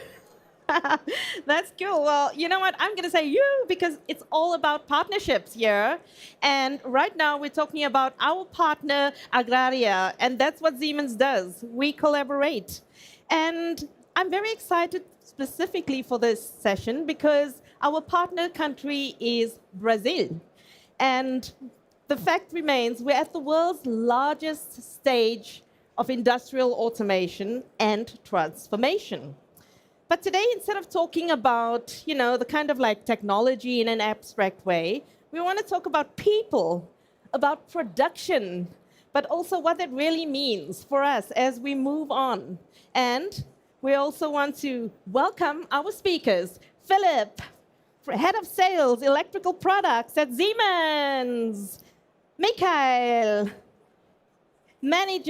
That's cool. Well, you know what? I'm going to say you because it's all about partnerships here. And right now we're talking about our partner, Agrária, and that's what Siemens does. We collaborate. And I'm very excited specifically for this session because our partner country is Brazil. And the fact remains we're at the world's largest stage of industrial automation and transformation. But today, instead of talking about, the kind of like technology in an abstract way, we want to talk about people, about production, but also what that really means for us as we move on. And we also want to welcome our speakers. Philip, Head of Sales, Electrical Products at Siemens. Mikhail,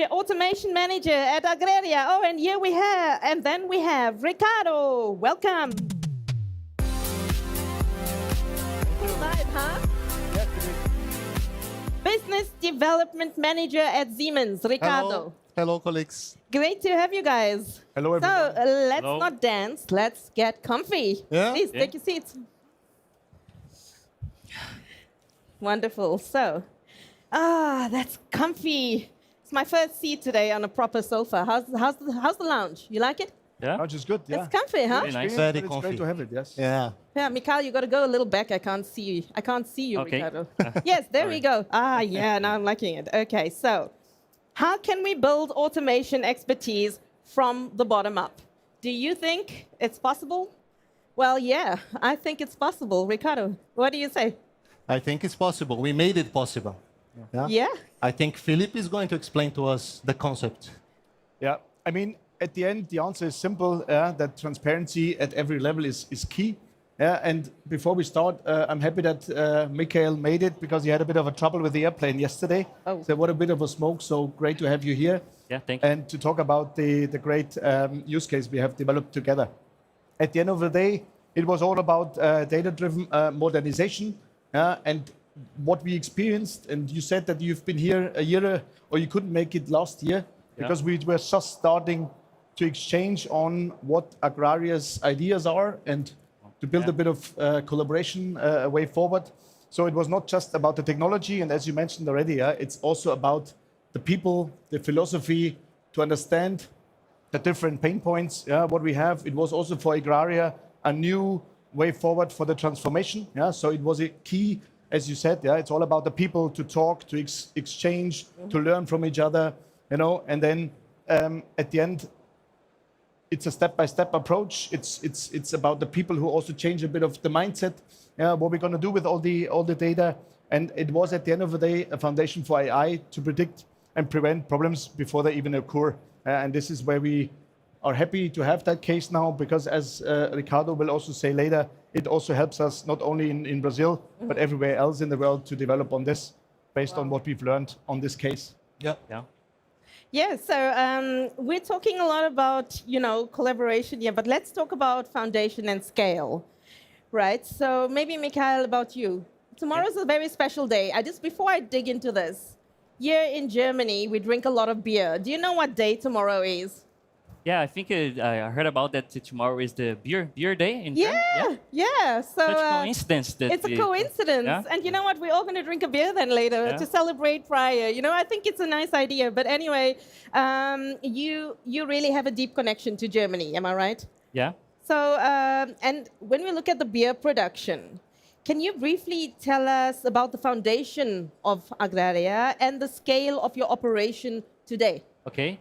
Automation Manager at Agrária. Oh, and then we have Ricardo. Welcome. Live, huh? Business Development Manager at Siemens, Ricardo. Hello, colleagues. Great to have you guys. Hello, everyone. So let's not dance. Let's get comfy. Yeah? Please take your seats. Wonderful. So, that's comfy. It's my first seat today on a proper sofa. How's the lounge? You like it? Yeah. Lounge is good, yeah. It's comfy, huh? Very nice. Very comfy. It's great to have it, yes. Yeah. Yeah, Mikhail, you got to go a little back. I can't see you, Okay. Ricardo. Yes, there we go. Yeah, now I'm liking it. Okay, so how can we build automation expertise from the bottom up? Do you think it's possible? Well, yeah, I think it's possible. Ricardo, what do you say? I think it's possible. We made it possible. Yeah? I think Philip is going to explain to us the concept. Yeah, I mean, at the end, the answer is simple, that transparency at every level is key. And before we start, I'm happy that Mikhail made it because he had a bit of a trouble with the airplane yesterday. Oh. So what a bit of a smoke, so great to have you here. Yeah, thank you. And to talk about the great use case we have developed together. At the end of the day, it was all about data-driven modernization and what we experienced. And you said that you've been here a year, or you couldn't make it last year because we were just starting to exchange on what Agrária's ideas are and to build a bit of collaboration way forward. So it was not just about the technology, and as you mentioned already, it's also about the people, the philosophy, to understand the different pain points, what we have. It was also for Agrária a new way forward for the transformation. So it was a key, as you said, it's all about the people to talk, to exchange, to learn from each other, and then at the end, it's a step-by-step approach. It's about the people who also change a bit of the mindset. What we're going to do with all the data, and it was at the end of the day a foundation for AI to predict and prevent problems before they even occur. And this is where we are happy to have that case now, because as Ricardo will also say later, it also helps us not only in Brazil but everywhere else in the world to develop on this based on what we've learned on this case. Yeah. Yeah, so we're talking a lot about, collaboration here, but let's talk about foundation and scale, right? So maybe, Mikhail, about you. Tomorrow's a very special day. Before I dig into this, here in Germany, we drink a lot of beer. Do you know what day tomorrow is? Yeah, I think I heard about that tomorrow is the beer day in Germany. Yeah. So Such coincidence that it's a coincidence, Yeah? and you know what? We're all going to drink a beer then later to celebrate prior. I think it's a nice idea. But anyway, you really have a deep connection to Germany. Am I right? Yeah. So and when we look at the beer production, can you briefly tell us about the foundation of Agrária and the scale of your operation today? Okay.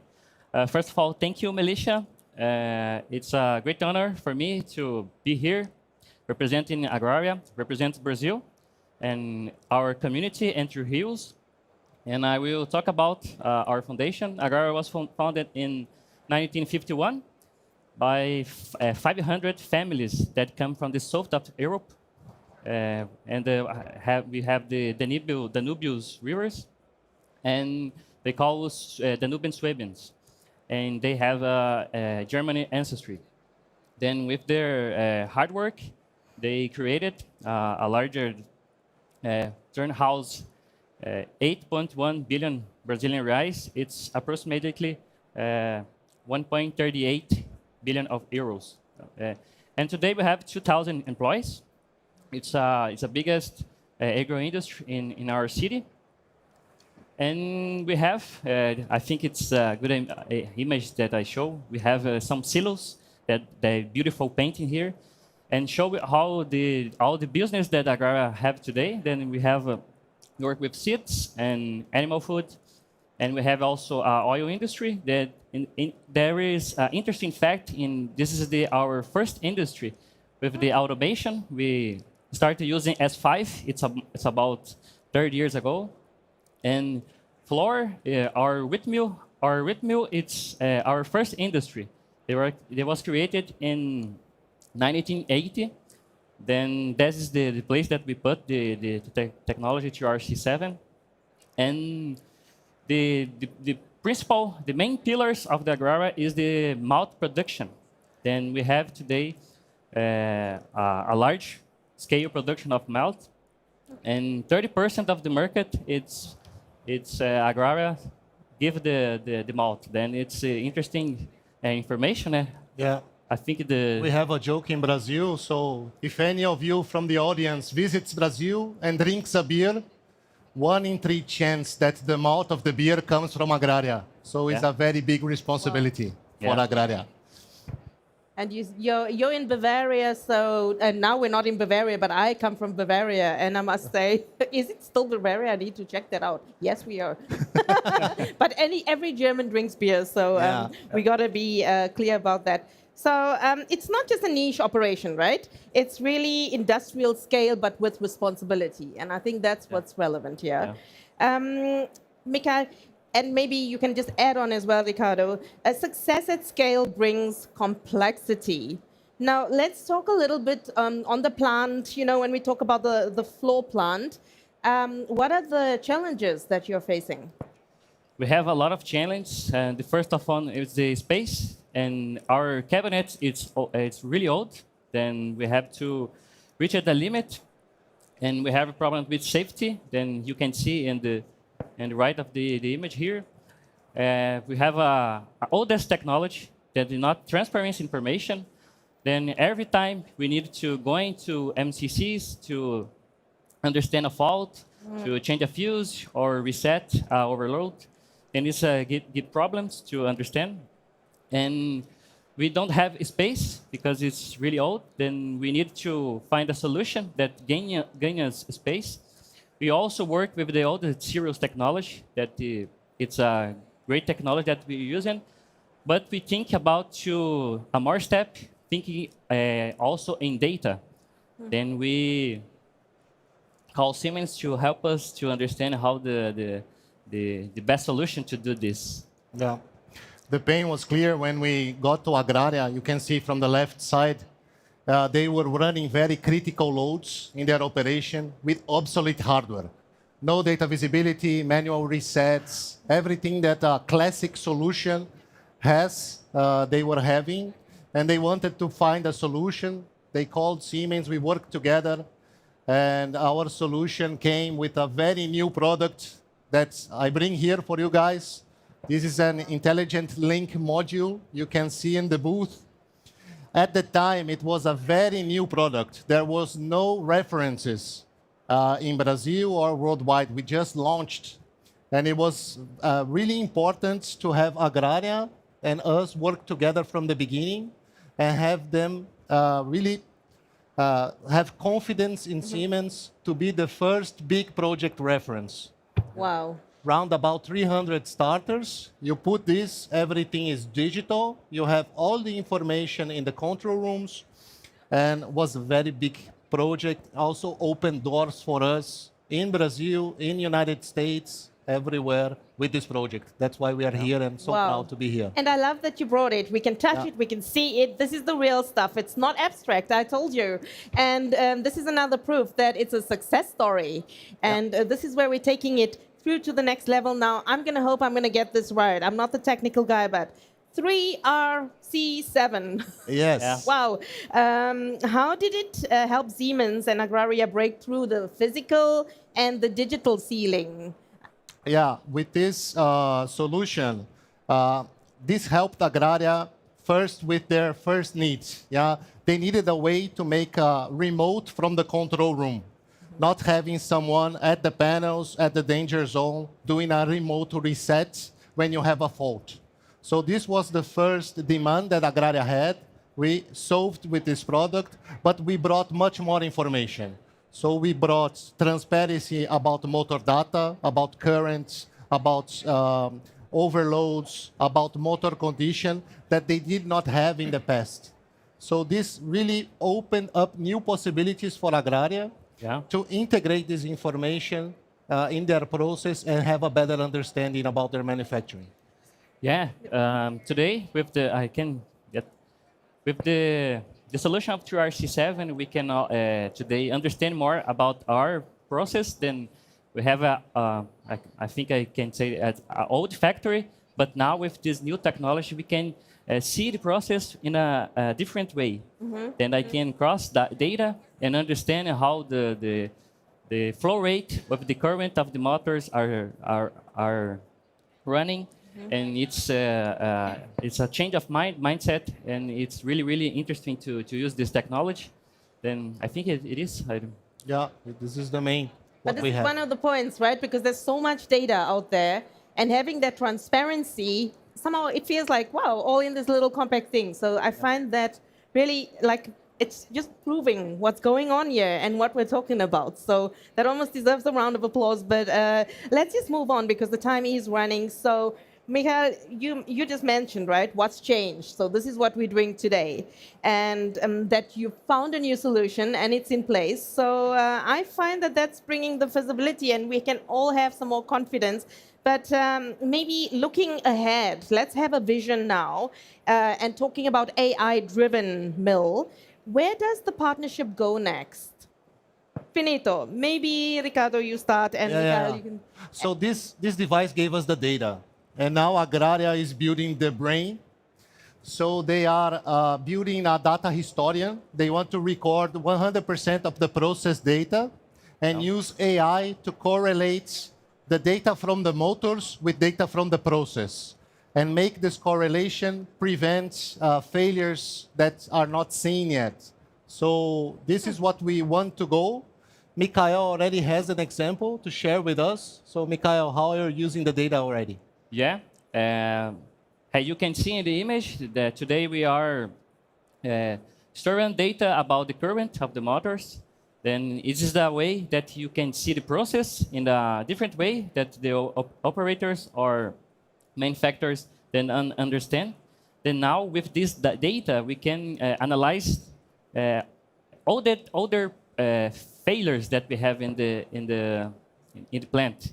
First of all, thank you, Melissa. It's a great honor for me to be here representing Agrária, represent Brazil and our community, Entre Rios. And I will talk about our foundation. Agrária was founded in 1951 by 500 families that come from the south of Europe. And we have the Danubius rivers, and they call us Danubian Swabians. And they have a German ancestry. Then with their hard work, they created a larger turnhouse, 8.1 billion Brazilian reais. It's approximately 1.38 billion of euros. And today we have 2,000 employees. It's the biggest agro industry in our city. And we have, I think it's a good image that I show. We have some silos, that the beautiful painting here, and show how all the business that Agrária have today. Then we have work with seeds and animal food, and we have also oil industry. That there is an interesting fact in this is our first industry with the automation. We started using S5. It's about 30 years ago. And floor, our wheat mill, it's our first industry. It was created in 1980. Then this is the place that we put the technology to RC7. And the main pillars of the Agrária is the malt production. Then we have today a large scale production of malt. And 30% of the market, it's Agrária give the malt. Then it's interesting information. Yeah. I think we have a joke in Brazil. So if any of you from the audience visits Brazil and drinks a beer, 1 in 3 chance that the malt of the beer comes from Agrária. So it's a very big responsibility for Agrária. And you're in Bavaria, so and now we're not in Bavaria, but I come from Bavaria, and I must say, is it still Bavaria? I need to check that out. Yes, we are. But every German drinks beer, so we got to be clear about that. So it's not just a niche operation, right? It's really industrial scale, but with responsibility, and I think that's what's relevant here. Mikael, and maybe you can just add on as well, Ricardo. A success at scale brings complexity. Now, let's talk a little bit on the plant. You know, when we talk about the floor plant, what are the challenges that you're facing? We have a lot of challenges, and the first of all is the space. And our cabinet, it's really old. Then we have to reach at the limit, and we have a problem with safety. Then you can see in the right of the image here, we have a oldest technology that is not transparent information. Then every time we need to go into MCCs to understand a fault, to change a fuse or reset overload, and it's give problems to understand. And we don't have space because it's really old. Then we need to find a solution that gain us space. We also work with the old serials technology. It's a great technology that we're using, but we think about a more step, thinking also in data. Then we call Siemens to help us to understand how the best solution to do this. Yeah. The pain was clear when we got to Agrária. You can see from the left side, they were running very critical loads in their operation with obsolete hardware. No data visibility, manual resets, everything that a classic solution has, they were having. And they wanted to find a solution. They called Siemens, we worked together, and our solution came with a very new product that I bring here for you guys. This is an intelligent link module you can see in the booth. At the time, it was a very new product. There was no references in Brazil or worldwide. We just launched. And it was really important to have Agrária and us work together from the beginning and have them really have confidence in Siemens to be the first big project reference. Wow. Round about 300 starters. You put this, everything is digital. You have all the information in the control rooms, and was a very big project. Also opened doors for us in Brazil, in United States, everywhere with this project. That's why we are here and so proud to be here. And I love that you brought it. We can touch it, we can see it. This is the real stuff. It's not abstract, I told you. And this is another proof that it's a success story. And this is where we're taking it through to the next level. Now, I'm going to hope I'm going to get this right. I'm not the technical guy, but 3RC7. Yes. Yeah. Wow. How did it help Siemens and Agrária break through the physical and the digital ceiling? Yeah, with this solution, this helped Agrária first with their first needs. Yeah, they needed a way to make a remote from the control room, not having someone at the panels, at the danger zone, doing a remote reset when you have a fault. So this was the first demand that Agrária had. We solved with this product, but we brought much more information. So we brought transparency about motor data, about currents, about overloads, about motor condition that they did not have in the past. So this really opened up new possibilities for Agrária to integrate this information in their process and have a better understanding about their manufacturing. Yeah, today with the solution of 2RC7, we can today understand more about our process. Then we have I think I can say an old factory, but now with this new technology, we can see the process in a different way. Then I can cross that data and understand how the flow rate of the current of the motors are running. And it's a change of mindset, and it's really interesting to use this technology. Then I think it is. Yeah, this is the main. But this is one of the points, right? Because there's so much data out there, and having that transparency, somehow it feels like, wow, all in this little compact thing. So I find that really like it's just proving what's going on here and what we're talking about. So that almost deserves a round of applause. But let's just move on because the time is running. So Michael, you just mentioned, right, what's changed. So this is what we're doing today. And that you found a new solution and it's in place. So I find that that's bringing the visibility and we can all have some more confidence. But maybe looking ahead, let's have a vision now and talking about AI-driven mill. Where does the partnership go next? Finito. Maybe, Ricardo, you start and Michael, you can... So this device gave us the data. And now Agrária is building the brain. So they are building a data historian. They want to record 100% of the process data and use AI to correlate the data from the motors with data from the process and make this correlation prevent failures that are not seen yet. So this is what we want to go. Mikhail already has an example to share with us. So Mikhail, how are you using the data already? Yeah, you can see in the image that today we are storing data about the current of the motors. Then it is the way that you can see the process in a different way that the operators or manufacturers then understand. Then now with this data, we can analyze all the failures that we have in the plant.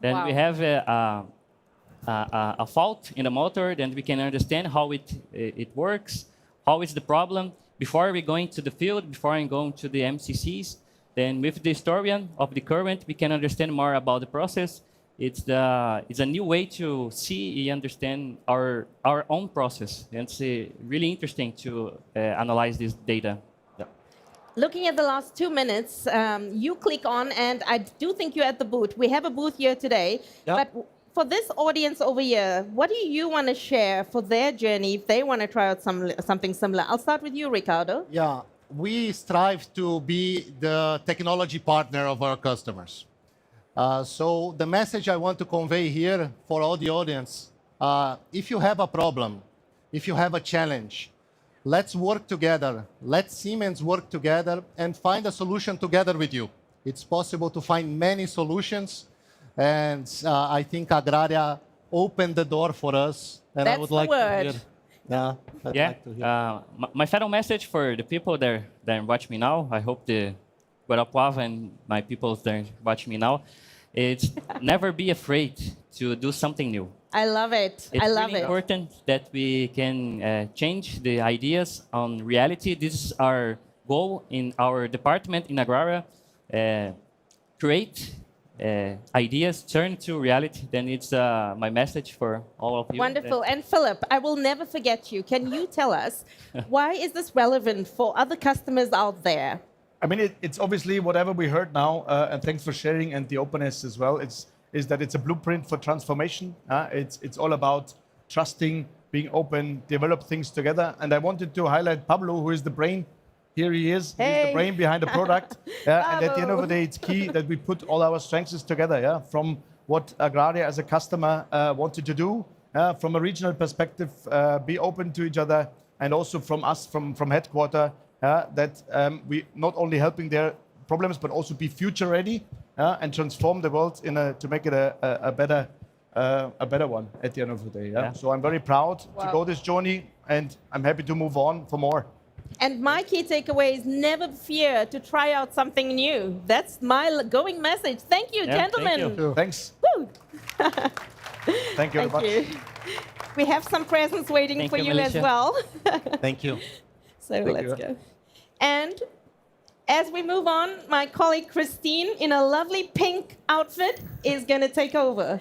Then we have a fault in the motor, then we can understand how it works, how is the problem, before we going to the field, before I'm going to the MCCs. Then with the historian of the current, we can understand more about the process. It's a new way to see and understand our own process. And it's really interesting to analyze this data. Looking at the last 2 minutes, you click on, and I do think you're at the booth. We have a booth here today, but for this audience over here, what do you want to share for their journey if they want to try out something similar? I'll start with you, Ricardo. Yeah, we strive to be the technology partner of our customers. So the message I want to convey here for all the audience, if you have a problem, if you have a challenge, let's work together. Let Siemens work together and find a solution together with you. It's possible to find many solutions. And I think Agrária opened the door for us. And That's I would like to hear. My final message for the people that watch me now, I hope the Guarapuava and my people that watch me now, it's never be afraid to do something new. I love it. It's I love really important that we can change the ideas on reality. This is our goal in our department in Agrária. Create ideas, turn to reality. Then it's my message for all of you. Wonderful. And Philip, I will never forget you. Can you tell us why is this relevant for other customers out there? I mean, it's obviously whatever we heard now, and thanks for sharing and the openness as well. Is that it's a blueprint for transformation. It's all about trusting being open, develop things together. And I wanted to highlight Pablo, who is the brain. Here he is. Hey. He's the brain behind the product. And at the end of the day, it's key that we put all our strengths together. Yeah, from what Agrária as a customer wanted to do, from a regional perspective, be open to each other, and also from us, from headquarter, that we not only helping their problems, but also be future ready and transform the world to make it a better one at the end of the day. Yeah? So I'm very proud to go this journey, and I'm happy to move on for more. And my key takeaway is never fear to try out something new. That's my going message. Thank you, gentlemen. Thank you. Thanks. Woo. Thank you very much. You. We have some presents waiting for you as well. Thank you. So let's go. And as we move on, my colleague Christine, in a lovely pink outfit, is going to take over.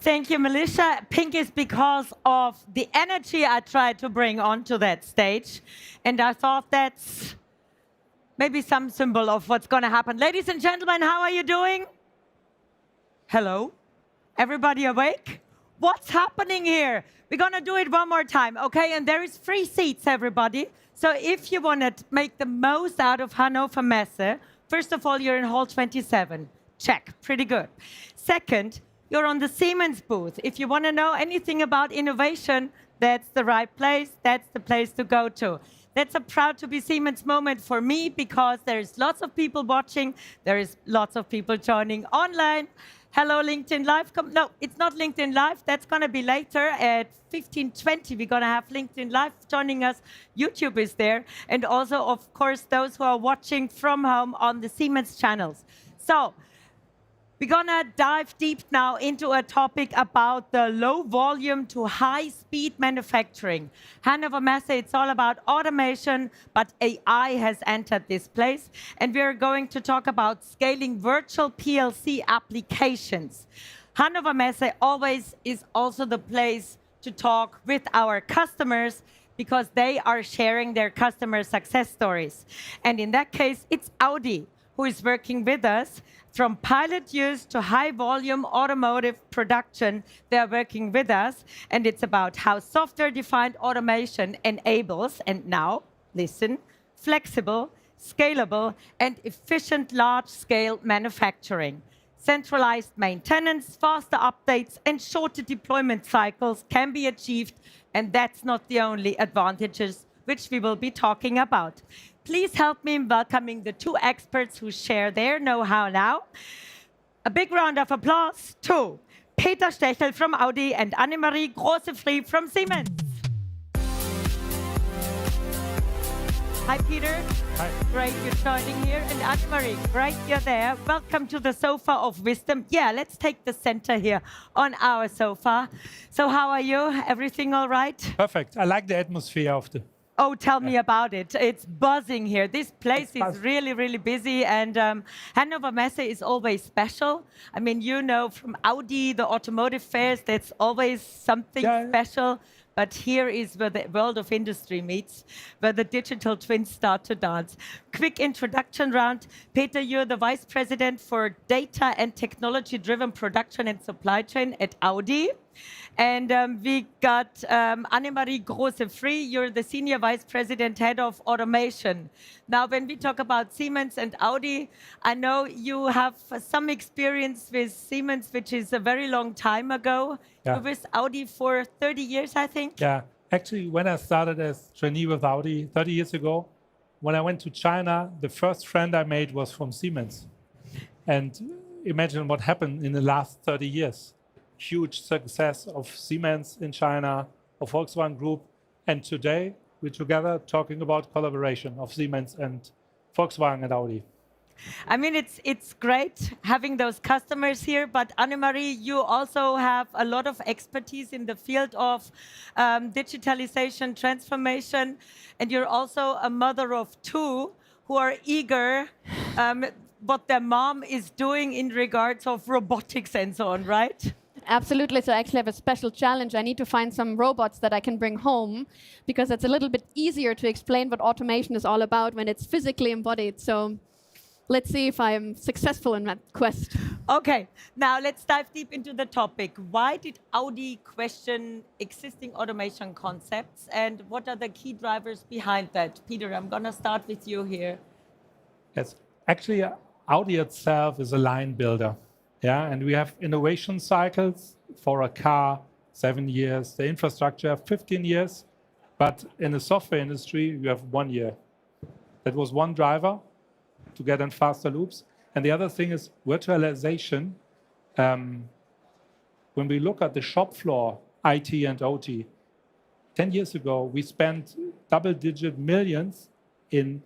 Thank you, Melissa. Pink is because of the energy I tried to bring onto that stage. And I thought that's maybe some symbol of what's going to happen. Ladies and gentlemen, how are you doing? Hello? Everybody awake? What's happening here? We're going to do it one more time, okay? And there is free seats, everybody. So if you want to make the most out of Hannover Messe, first of all, you're in Hall 27. Check, pretty good. Second, you're on the Siemens booth. If you want to know anything about innovation, that's the right place. That's the place to go to. That's a proud to be Siemens moment for me, because there's lots of people watching. There is lots of people joining online. Hello, LinkedIn Live. No, it's not LinkedIn Live. That's going to be later at 15:20. We're going to have LinkedIn Live joining us. YouTube is there. And also, of course, those who are watching from home on the Siemens channels. So we're going to dive deep now into a topic about the low volume to high speed manufacturing. Hannover Messe, it's all about automation, but AI has entered this place. And we're going to talk about scaling virtual PLC applications. Hannover Messe always is also the place to talk with our customers, because they are sharing their customer success stories. And in that case, it's Audi who is working with us. From pilot use to high volume automotive production, they are working with us. And it's about how software-defined automation enables, and now, listen, flexible, scalable, and efficient large-scale manufacturing. Centralized maintenance, faster updates, and shorter deployment cycles can be achieved. And that's not the only advantages which we will be talking about. Please help me in welcoming the two experts who share their know-how now. A big round of applause to Peter Stechel from Audi and Annemarie Große-Frie from Siemens. Hi, Peter. Hi. Great you're joining here. And Annemarie, great you're there. Welcome to the sofa of wisdom. Yeah, let's take the center here on our sofa. So how are you? Everything all right? Perfect. I like the atmosphere of the... Oh, tell me about it. It's buzzing here. This place is really, really busy. And Hannover Messe is always special. I mean, you know, from Audi, the automotive fairs, that's always something special. But here is where the world of industry meets, where the digital twins start to dance. Quick introduction round. Peter, you're the Vice President for Data and Technology-Driven Production and Supply Chain at Audi. And we got Annemarie Große-Frie. You're the Senior Vice President, Head of Automation. Now, when we talk about Siemens and Audi, I know you have some experience with Siemens, which is a very long time ago. Yeah. You were with Audi for 30 years, I think? Yeah. Actually, when I started as trainee with Audi 30 years ago, when I went to China, the first friend I made was from Siemens. And imagine what happened in the last 30 years. Huge success of Siemens in China, of Volkswagen Group. And today, we're together talking about collaboration of Siemens and Volkswagen and Audi. I mean, it's great having those customers here, but Annemarie, you also have a lot of expertise in the field of digitalization, transformation, and you're also a mother of two who are eager what their mom is doing in regards of robotics and so on, right? Absolutely. So I actually have a special challenge. I need to find some robots that I can bring home, because it's a little bit easier to explain what automation is all about when it's physically embodied. So let's see if I'm successful in that quest. Okay, now let's dive deep into the topic. Why did Audi question existing automation concepts, and what are the key drivers behind that? Peter, I'm going to start with you here. Yes, actually, Audi itself is a line builder. Yeah, and we have innovation cycles for a car, 7 years, the infrastructure, 15 years, but in the software industry, you have 1 year. That was one driver to get in faster loops. And the other thing is virtualization. When we look at the shop floor, IT and OT, 10 years ago, we spent double-digit millions in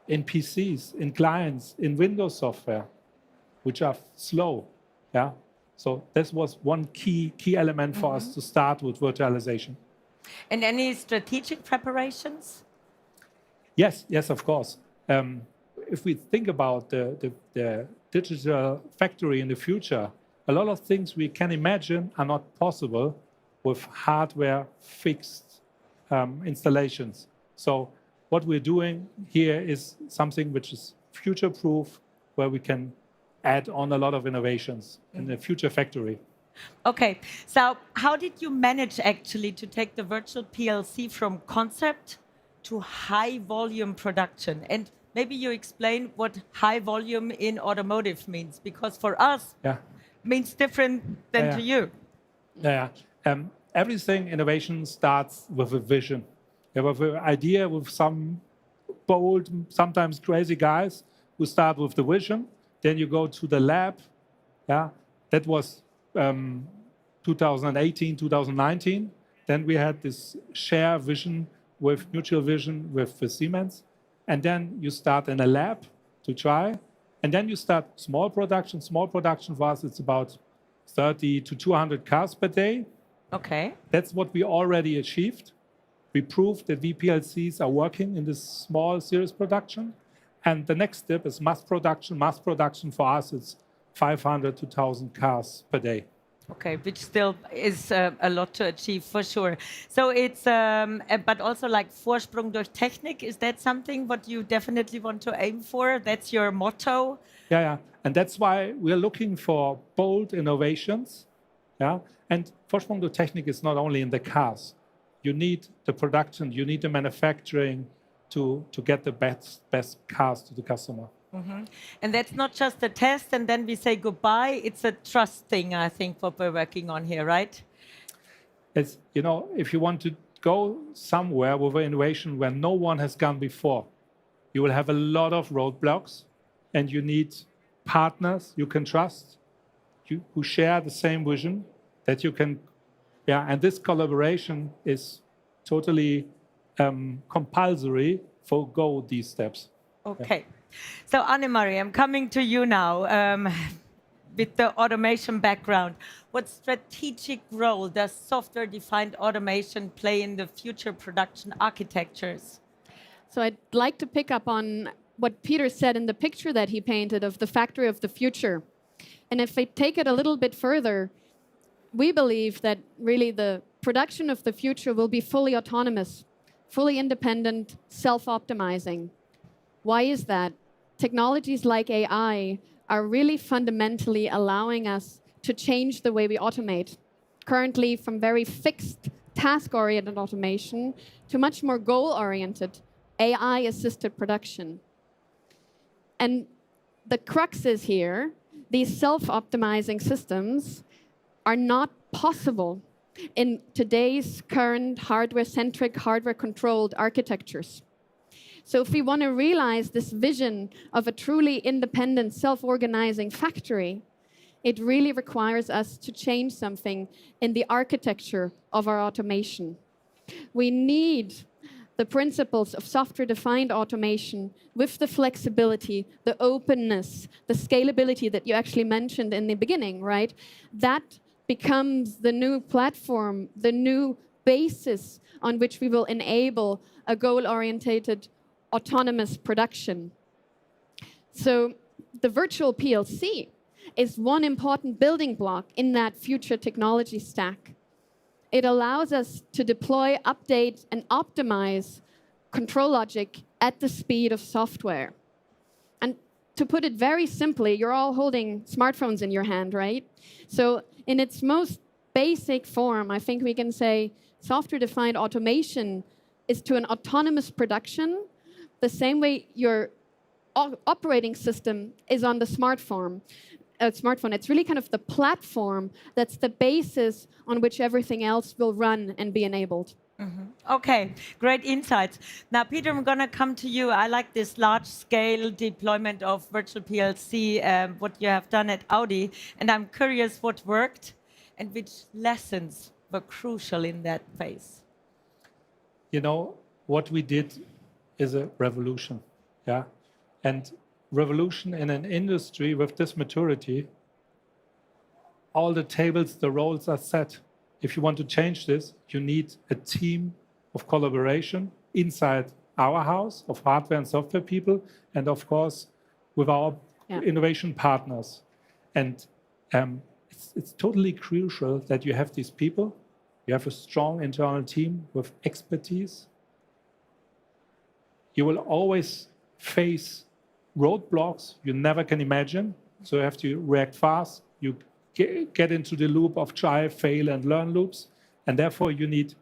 PCs, in clients, in Windows software, which are slow. Yeah. So this was one key element for us to start with virtualization. And any strategic preparations? Yes, of course. If we think about the digital factory in the future, a lot of things we can imagine are not possible with hardware fixed installations. So what we're doing here is something which is future-proof, where we can add on a lot of innovations in the future factory. Okay, so how did you manage actually to take the virtual PLC from concept to high volume production? And maybe you explain what high volume in automotive means, because for us, means different than to you. Everything innovation starts with a vision. You have an idea with some bold, sometimes crazy guys who start with the vision. Then you go to the lab. Yeah, that was 2018, 2019. Then we had this share vision with mutual vision with Siemens. And then you start in a lab to try. And then you start small production. Small production for us, it's about 30 to 200 cars per day. Okay. That's what we already achieved. We proved that VPLCs are working in this small series production. And the next step is mass production. Mass production for us is 500 to 1,000 cars per day. Okay, which still is a lot to achieve for sure. So it's, but also like Vorsprung durch Technik, is that something what you definitely want to aim for? That's your motto? Yeah. And that's why we're looking for bold innovations. Yeah. And Vorsprung durch Technik is not only in the cars. You need the production, you need the manufacturing to get the best cars to the customer. And that's not just a test and then we say goodbye. It's a trust thing, I think, what we're working on here, right? It's, if you want to go somewhere with an innovation where no one has gone before, you will have a lot of roadblocks, and you need partners you can trust, who share the same vision, that you can, and this collaboration is totally compulsory for go these steps. Okay. So Annemarie, I'm coming to you now with the automation background. What strategic role does software-defined automation play in the future production architectures? So I'd like to pick up on what Peter said in the picture that he painted of the factory of the future. And if I take it a little bit further, we believe that really the production of the future will be fully autonomous, fully independent, self-optimizing. Why is that? Technologies like AI are really fundamentally allowing us to change the way we automate. Currently, from very fixed, task-oriented automation to much more goal-oriented, AI-assisted production. And the crux is here, these self-optimizing systems are not possible in today's current hardware-centric, hardware-controlled architectures. So if we want to realize this vision of a truly independent, self-organizing factory, it really requires us to change something in the architecture of our automation. We need the principles of software-defined automation with the flexibility, the openness, the scalability that you actually mentioned in the beginning, right? That becomes the new platform, the new basis on which we will enable a goal-oriented autonomous production. So the virtual PLC is one important building block in that future technology stack. It allows us to deploy, update, and optimize control logic at the speed of software. to put it very simply, you're all holding smartphones in your hand, right? So in its most basic form, I think we can say software-defined automation is to an autonomous production the same way your operating system is on the smartphone. It's really kind of the platform that's the basis on which everything else will run and be enabled. Okay, great insights. Now, Peter, I'm going to come to you. I like this large-scale deployment of virtual PLC, what you have done at Audi, and I'm curious what worked and which lessons were crucial in that phase. You know, what we did is a revolution, yeah? And revolution in an industry with this maturity, all the tables, the roles are set. If you want to change this, you need a team of collaboration inside our house of hardware and software people, and of course, with our innovation partners. And it's totally crucial that you have these people. You have a strong internal team with expertise. You will always face roadblocks you never can imagine, so you have to react fast. You get into the loop of try, fail, and learn loops, and therefore you need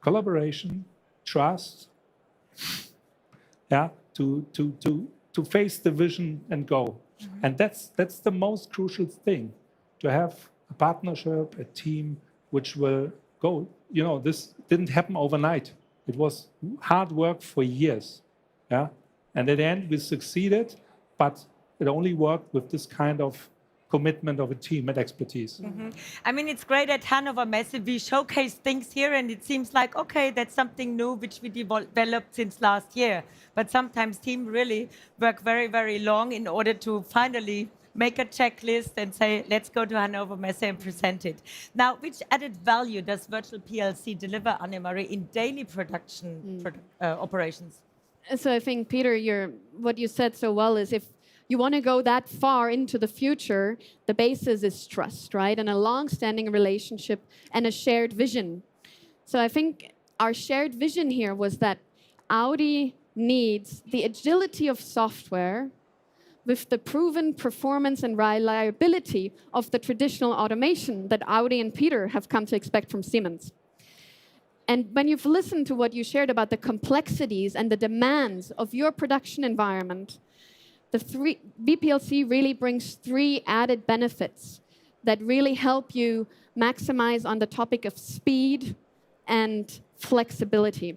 collaboration, trust, to face the vision and go. And that's the most crucial thing, to have a partnership, a team which will go. You know, this didn't happen overnight. It was hard work for years, yeah. And at the end, we succeeded, but it only worked with this kind of commitment of a team and expertise. I mean, it's great at Hannover Messe. We showcase things here, and it seems like, okay, that's something new which we developed since last year. But sometimes teams really work very, very long in order to finally make a checklist and say, let's go to Hannover Messe and present it. Now, which added value does virtual PLC deliver, Annemarie, in daily production operations? So I think, Peter, what you said so well is if you want to go that far into the future, the basis is trust, right? And a long-standing relationship and a shared vision. So I think our shared vision here was that Audi needs the agility of software with the proven performance and reliability of the traditional automation that Audi and Peter have come to expect from Siemens. And when you've listened to what you shared about the complexities and the demands of your production environment, the VPLC really brings 3 added benefits that really help you maximize on the topic of speed and flexibility.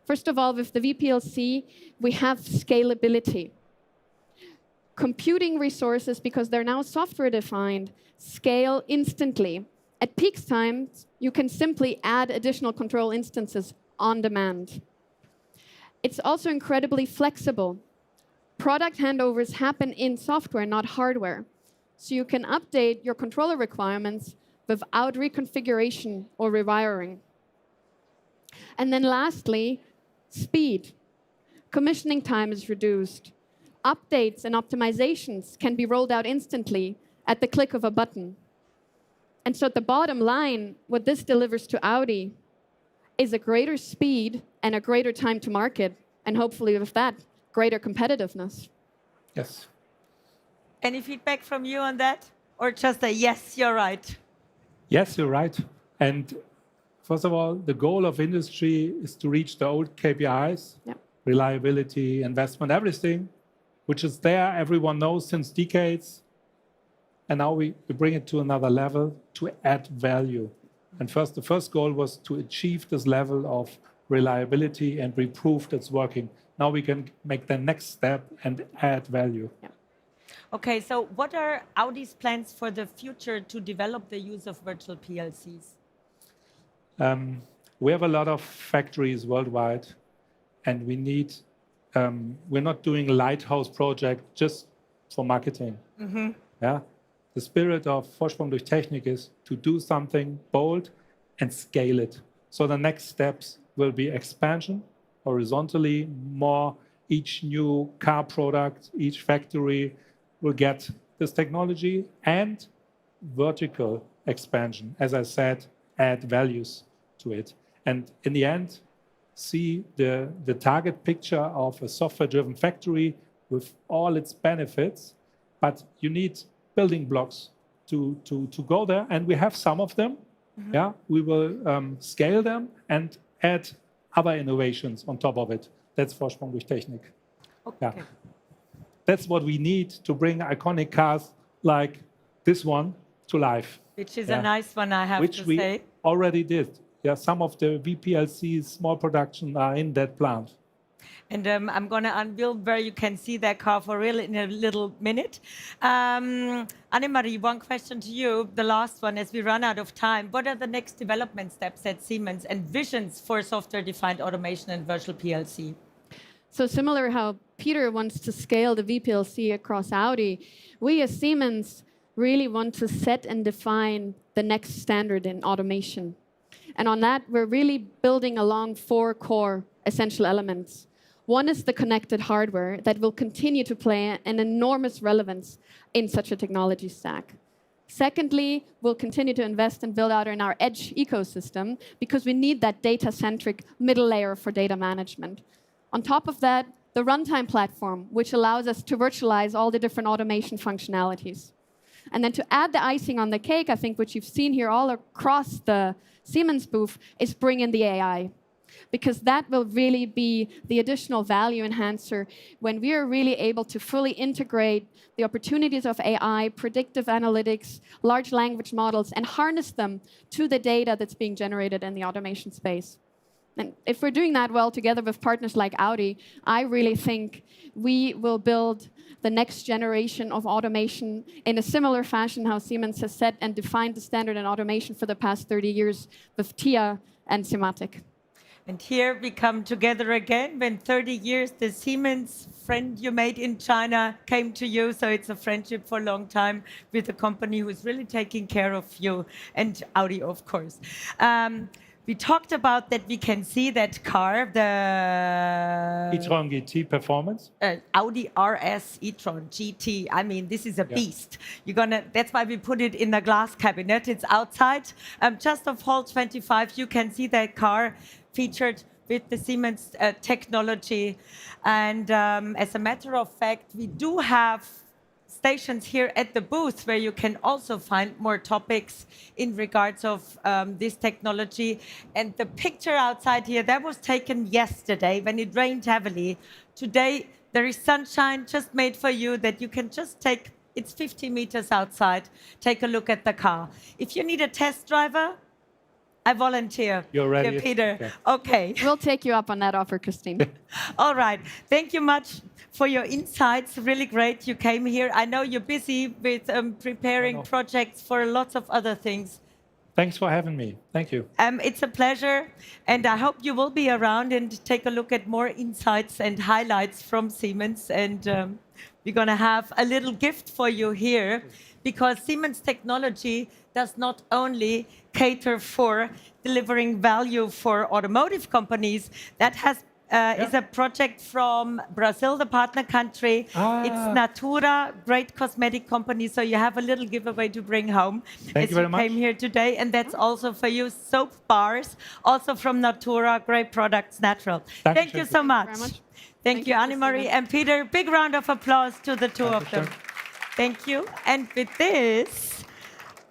First of all, with the VPLC, we have scalability. Computing resources, because they're now software-defined, scale instantly. At peak times, you can simply add additional control instances on demand. It's also incredibly flexible. Product handovers happen in software, not hardware. So you can update your controller requirements without reconfiguration or rewiring. And then lastly, speed. Commissioning time is reduced. Updates and optimizations can be rolled out instantly at the click of a button. And so at the bottom line, what this delivers to Audi is a greater speed and a greater time to market, and hopefully with that, greater competitiveness. Yes. Any feedback from you on that? Or just a yes, you're right? Yes, you're right. And first of all, the goal of industry is to reach the old KPIs, reliability, investment, everything, which is there, everyone knows since decades. And now we bring it to another level to add value. And the first goal was to achieve this level of reliability and we proved it's working. Now we can make the next step and add value. Okay, so what are Audi's plans for the future to develop the use of virtual PLCs? We have a lot of factories worldwide, and we need, we're not doing a lighthouse project just for marketing. Yeah? The spirit of Vorsprung durch Technik is to do something bold and scale it. So the next steps will be expansion, horizontally, more each new car product, each factory will get this technology, and vertical expansion, as I said, add values to it. And in the end, see the target picture of a software-driven factory with all its benefits, but you need building blocks to go there, and we have some of them. Yeah, we will scale them and add other innovations on top of it. That's Vorsprung durch Technik. Okay. Yeah. That's what we need to bring iconic cars like this one to life. Which is a nice one, I have to say. Which we already did. Yeah, some of the VPLCs, small production, are in that plant. And I'm going to unveil where you can see that car for real in a little minute. Annemarie, one question to you, the last one as we run out of time. What are the next development steps at Siemens and visions for software-defined automation and virtual PLC? So similar how Peter wants to scale the VPLC across Audi, we as Siemens really want to set and define the next standard in automation. And on that, we're really building along 4 core essential elements. One is the connected hardware that will continue to play an enormous relevance in such a technology stack. Secondly, we'll continue to invest and build out in our edge ecosystem because we need that data-centric middle layer for data management. On top of that, the runtime platform, which allows us to virtualize all the different automation functionalities. And then to add the icing on the cake, I think what you've seen here all across the Siemens booth is bring in the AI. Because that will really be the additional value enhancer when we are really able to fully integrate the opportunities of AI, predictive analytics, large language models, and harness them to the data that's being generated in the automation space. And if we're doing that well together with partners like Audi, I really think we will build the next generation of automation in a similar fashion how Siemens has set and defined the standard in automation for the past 30 years with TIA and Simatic. And here we come together again when 30 years the Siemens friend you made in China came to you. So it's a friendship for a long time with a company who's really taking care of you and Audi, of course. We talked about that we can see that car, the e-tron GT performance. Audi RS e-tron GT. I mean, this is a beast. That's why we put it in the glass cabinet. It's outside. Just off Hall 25, you can see that car featured with the Siemens technology. And as a matter of fact, we do have stations here at the booth where you can also find more topics in regards of this technology. And the picture outside here, that was taken yesterday when it rained heavily. Today, there is sunshine just made for you that you can just take, it's 50 meters outside, take a look at the car. If you need a test driver, I volunteer. You're ready? Yeah, Peter. Okay. We'll take you up on that offer, Christine. All right. Thank you much for your insights. Really great you came here. I know you're busy with preparing projects for lots of other things. Thanks for having me. Thank you. It's a pleasure. And I hope you will be around and take a look at more insights and highlights from Siemens. And we're going to have a little gift for you here because Siemens technology does not only cater for delivering value for automotive companies. That is a project from Brazil, the partner country. It's Natura, great cosmetic company. So you have a little giveaway to bring home. Thank you very much. Came here today, and that's also for you. Soap bars, also from Natura, great products, natural. Thank you so much. Thank you, Annemarie and Peter. Big round of applause to the two of them. Thank you. And with this,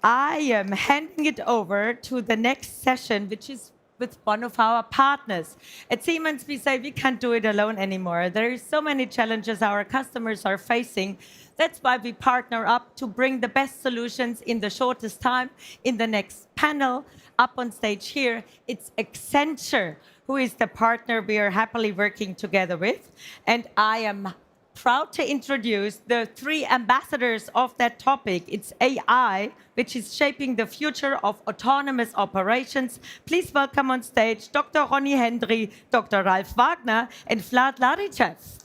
I am handing it over to the next session, which is with one of our partners. At Siemens, we say we can't do it alone anymore. There are so many challenges our customers are facing. That's why we partner up to bring the best solutions in the shortest time. In the next panel, up on stage here, it's Accenture, who is the partner we are happily working together with. And I am proud to introduce the 3 ambassadors of that topic. It's AI, which is shaping the future of autonomous operations. Please welcome on stage Dr. Ronny Hendry, Dr. Ralf Wagner, and Vlad Larichev.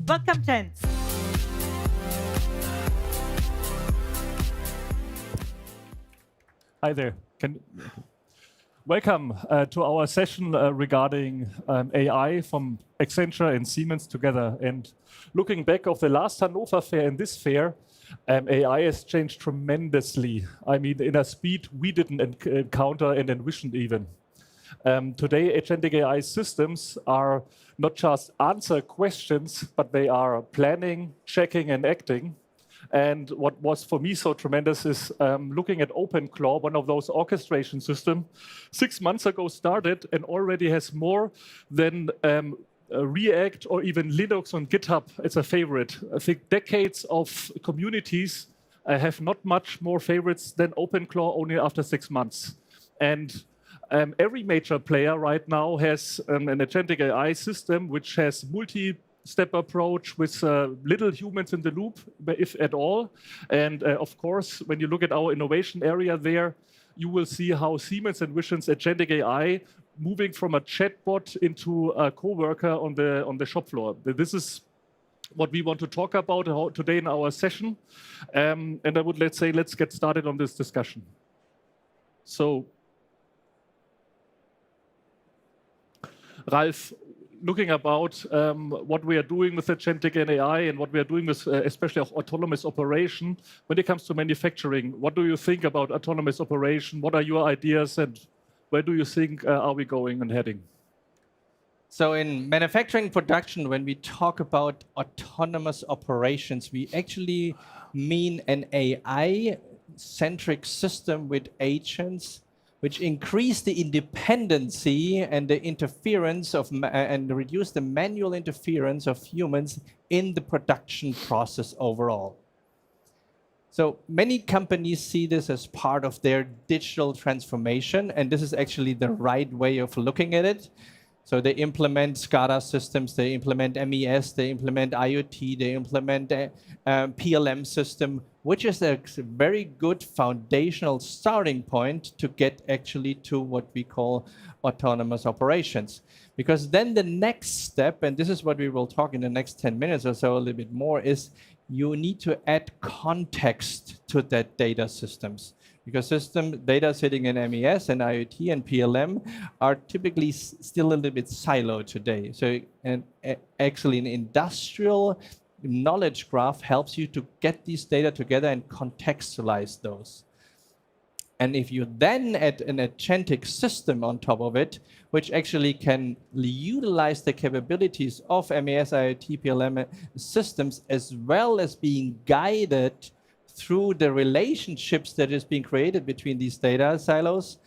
Welcome, gents. Hi there. Welcome to our session regarding AI from Accenture and Siemens together. And looking back of the last Hannover fair and this fair, AI has changed tremendously. I mean, in a speed we didn't encounter and envision even. Today, agentic AI systems are not just answer questions, but they are planning, checking, and acting. And what was for me so tremendous is looking at OpenClaw, one of those orchestration systems, 6 months ago started and already has more than React or even Linux on GitHub. It's a favorite. I think decades of communities have not much more favorites than OpenClaw only after 6 months. And every major player right now has an agentic AI system which has multi-step approach with little humans in the loop, if at all. And of course, when you look at our innovation area there, you will see how Siemens envisions agentic AI moving from a chatbot into a coworker on the shop floor. This is what we want to talk about today in our session. And I would let's get started on this discussion. So, Ralf, looking about what we are doing with agentic AI and what we are doing with especially autonomous operation, when it comes to manufacturing, what do you think about autonomous operation? What are your ideas and where do you think are we going and heading? So in manufacturing production, when we talk about autonomous operations, we actually mean an AI-centric system with agents which increase the independency and the interference of and reduce the manual interference of humans in the production process overall. So many companies see this as part of their digital transformation, and this is actually the right way of looking at it. So they implement SCADA systems, they implement MES, they implement IoT, they implement PLM system, which is a very good foundational starting point to get actually to what we call autonomous operations. Because then the next step, and this is what we will talk in the next 10 minutes or so a little bit more, is you need to add context to that data systems. Because system data sitting in MES and IoT and PLM are typically still a little bit siloed today. So actually an industrial knowledge graph helps you to get these data together and contextualize those. And if you then add an agentic system on top of it, which actually can utilize the capabilities of MES, IoT, PLM systems, as well as being guided through the relationships that is being created between these data silos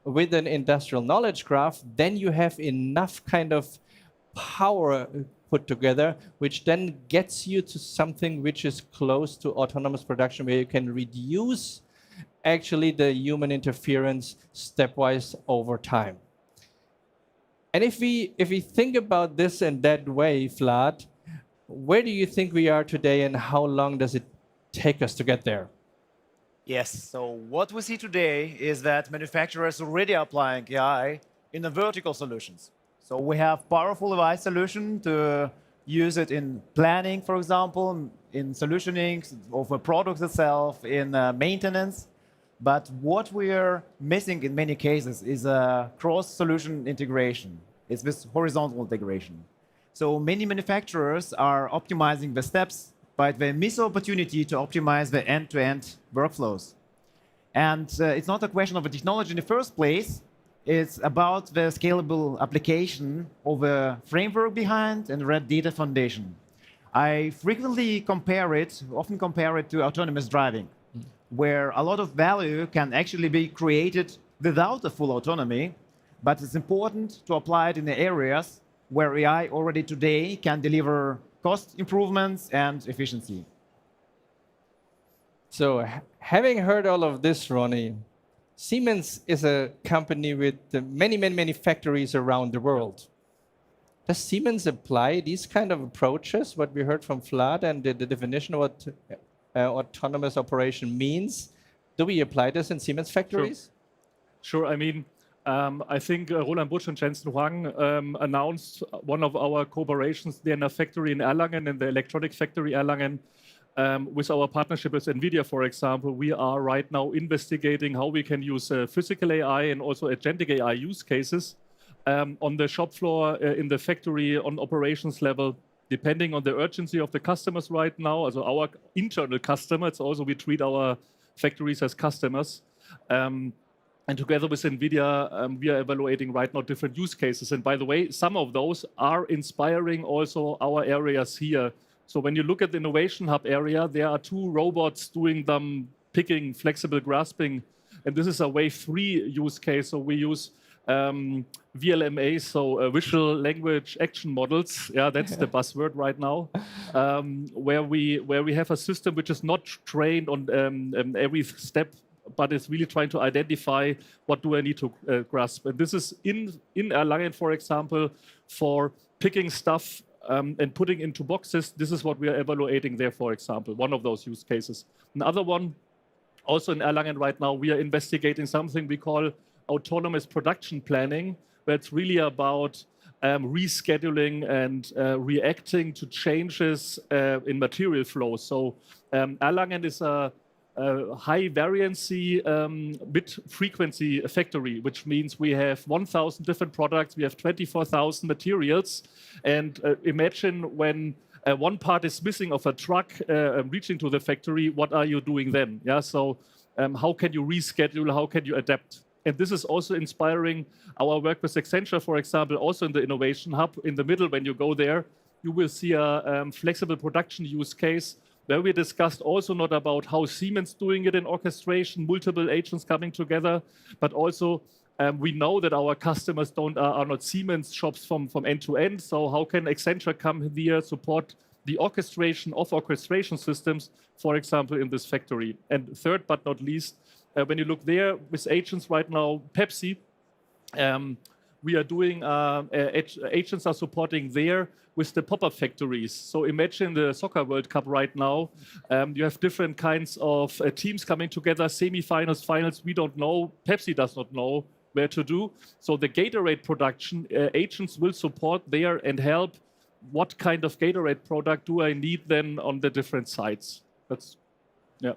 with an industrial knowledge graph, then you have enough kind of power put together, which then gets you to something which is close to autonomous production, where you can reduce actually the human interference stepwise over time. And if we think about this in that way, Vlad, where do you think we are today and how long does it take us to get there? Yes, so what we see today is that manufacturers are already applying AI in the vertical solutions. So we have powerful AI solution to use it in planning, for example, in solutioning of a product itself, in maintenance. But what we are missing in many cases is a cross-solution integration. It's this horizontal integration. So many manufacturers are optimizing the steps, but they miss the opportunity to optimize the end-to-end workflows. And it's not a question of a technology in the first place. It's about the scalable application of a framework behind and red data foundation. I frequently often compare it to autonomous driving, where a lot of value can actually be created without the full autonomy, but it's important to apply it in the areas where AI already today can deliver cost improvements and efficiency. So having heard all of this, Ronnie, Siemens is a company with many factories around the world. Does Siemens apply these kind of approaches, what we heard from Vlad and the definition of what autonomous operation means? Do we apply this in Siemens factories? Sure. I mean, I think Roland Busch and Jensen Huang announced one of our cooperations there in a factory in Erlangen, in the electronic factory Erlangen, with our partnership with NVIDIA, for example. We are right now investigating how we can use physical AI and also agentic AI use cases on the shop floor, in the factory, on operations level, depending on the urgency of the customers right now. Also our internal customers, also we treat our factories as customers. And together with NVIDIA, we are evaluating right now different use cases. And by the way, some of those are inspiring also our areas here. So when you look at the Innovation Hub area, there are 2 robots doing picking, flexible grasping. And this is a wave 3 use case. So we use VLMA, so visual language action models. Yeah, that's the buzzword right now. Where we have a system which is not trained on every step, but it's really trying to identify what do I need to grasp. And this is in Erlangen, for example, for picking stuff and putting into boxes. This is what we are evaluating there, for example, one of those use cases. Another one, also in Erlangen right now, we are investigating something we call autonomous production planning, where it's really about rescheduling and reacting to changes in material flow. So Erlangen is a high variancy bit frequency factory, which means we have 1,000 different products, we have 24,000 materials, and imagine when one part is missing of a truck reaching to the factory, what are you doing then? Yeah, so how can you reschedule, how can you adapt? And this is also inspiring our work with Accenture, for example, also in the Innovation Hub. In the middle, when you go there, you will see a flexible production use case where we discussed also not about how Siemens doing it in orchestration, multiple agents coming together, but also we know that our customers are not Siemens shops from end to end. So how can Accenture come here, support the orchestration of orchestration systems, for example, in this factory? And third but not least, when you look there with agents right now, Pepsi, we are doing, agents are supporting there with the pop-up factories. So imagine the Soccer World Cup right now. You have different kinds of teams coming together, semi-finals, finals, we don't know. Pepsi does not know where to do. So the Gatorade production, agents will support there and help. What kind of Gatorade product do I need then on the different sites? That's, yeah.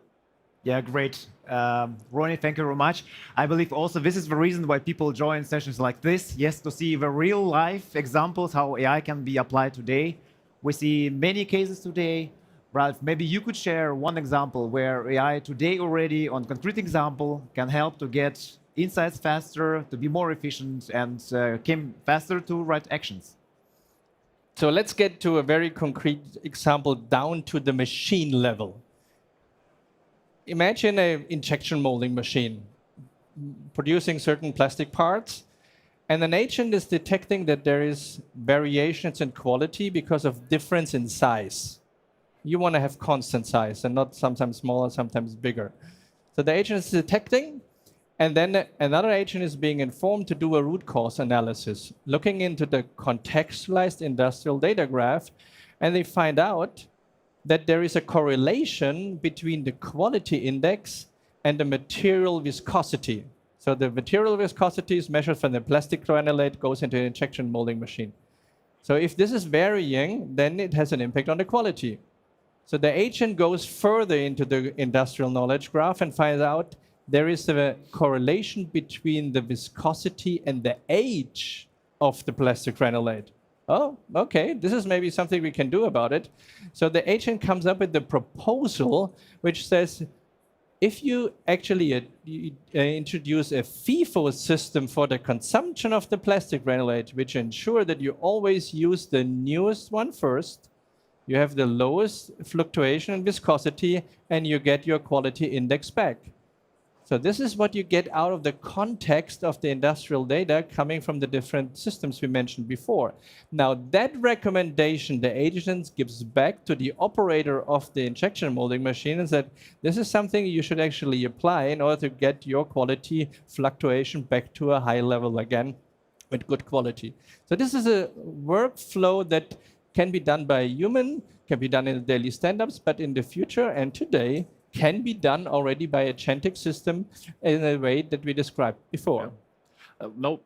Yeah, great. Ronnie, thank you very much. I believe also this is the reason why people join sessions like this. Yes, to see the real life examples, how AI can be applied today. We see many cases today. Ralph, maybe you could share one example where AI today already on concrete example can help to get insights faster, to be more efficient and came faster to right actions. So let's get to a very concrete example down to the machine level. Imagine an injection molding machine producing certain plastic parts, and an agent is detecting that there is variations in quality because of difference in size. You want to have constant size and not sometimes smaller, sometimes bigger. So the agent is detecting, and then another agent is being informed to do a root cause analysis, looking into the contextualized industrial data graph, and they find out that there is a correlation between the quality index and the material viscosity. So the material viscosity is measured from the plastic granulate, goes into an injection molding machine. So if this is varying, then it has an impact on the quality. So the agent goes further into the industrial knowledge graph and finds out there is a correlation between the viscosity and the age of the plastic granulate. Oh, okay, this is maybe something we can do about it. So the agent comes up with the proposal which says, if you actually introduce a FIFO system for the consumption of the plastic granulate, which ensure that you always use the newest one first, you have the lowest fluctuation in viscosity, and you get your quality index back. So this is what you get out of the context of the industrial data coming from the different systems we mentioned before. Now that recommendation the agent gives back to the operator of the injection molding machine and said, this is something you should actually apply in order to get your quality fluctuation back to a high level again with good quality. So this is a workflow that can be done by a human, can be done in the daily stand-ups, but in the future and today, can be done already by a agentic system in a way that we described before. Yeah. No,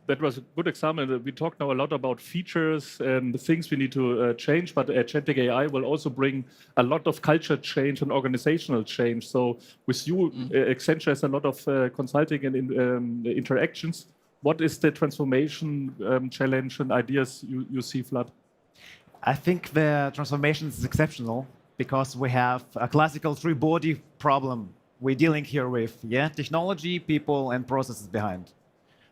that was a good example. We talked now a lot about features and the things we need to change, but agentic AI will also bring a lot of culture change and organizational change. So with you, Accenture has a lot of consulting and interactions. What is the transformation challenge and ideas you see, Vlad? I think the transformation is exceptional, because we have a classical three-body problem we're dealing here with, technology, people, and processes behind.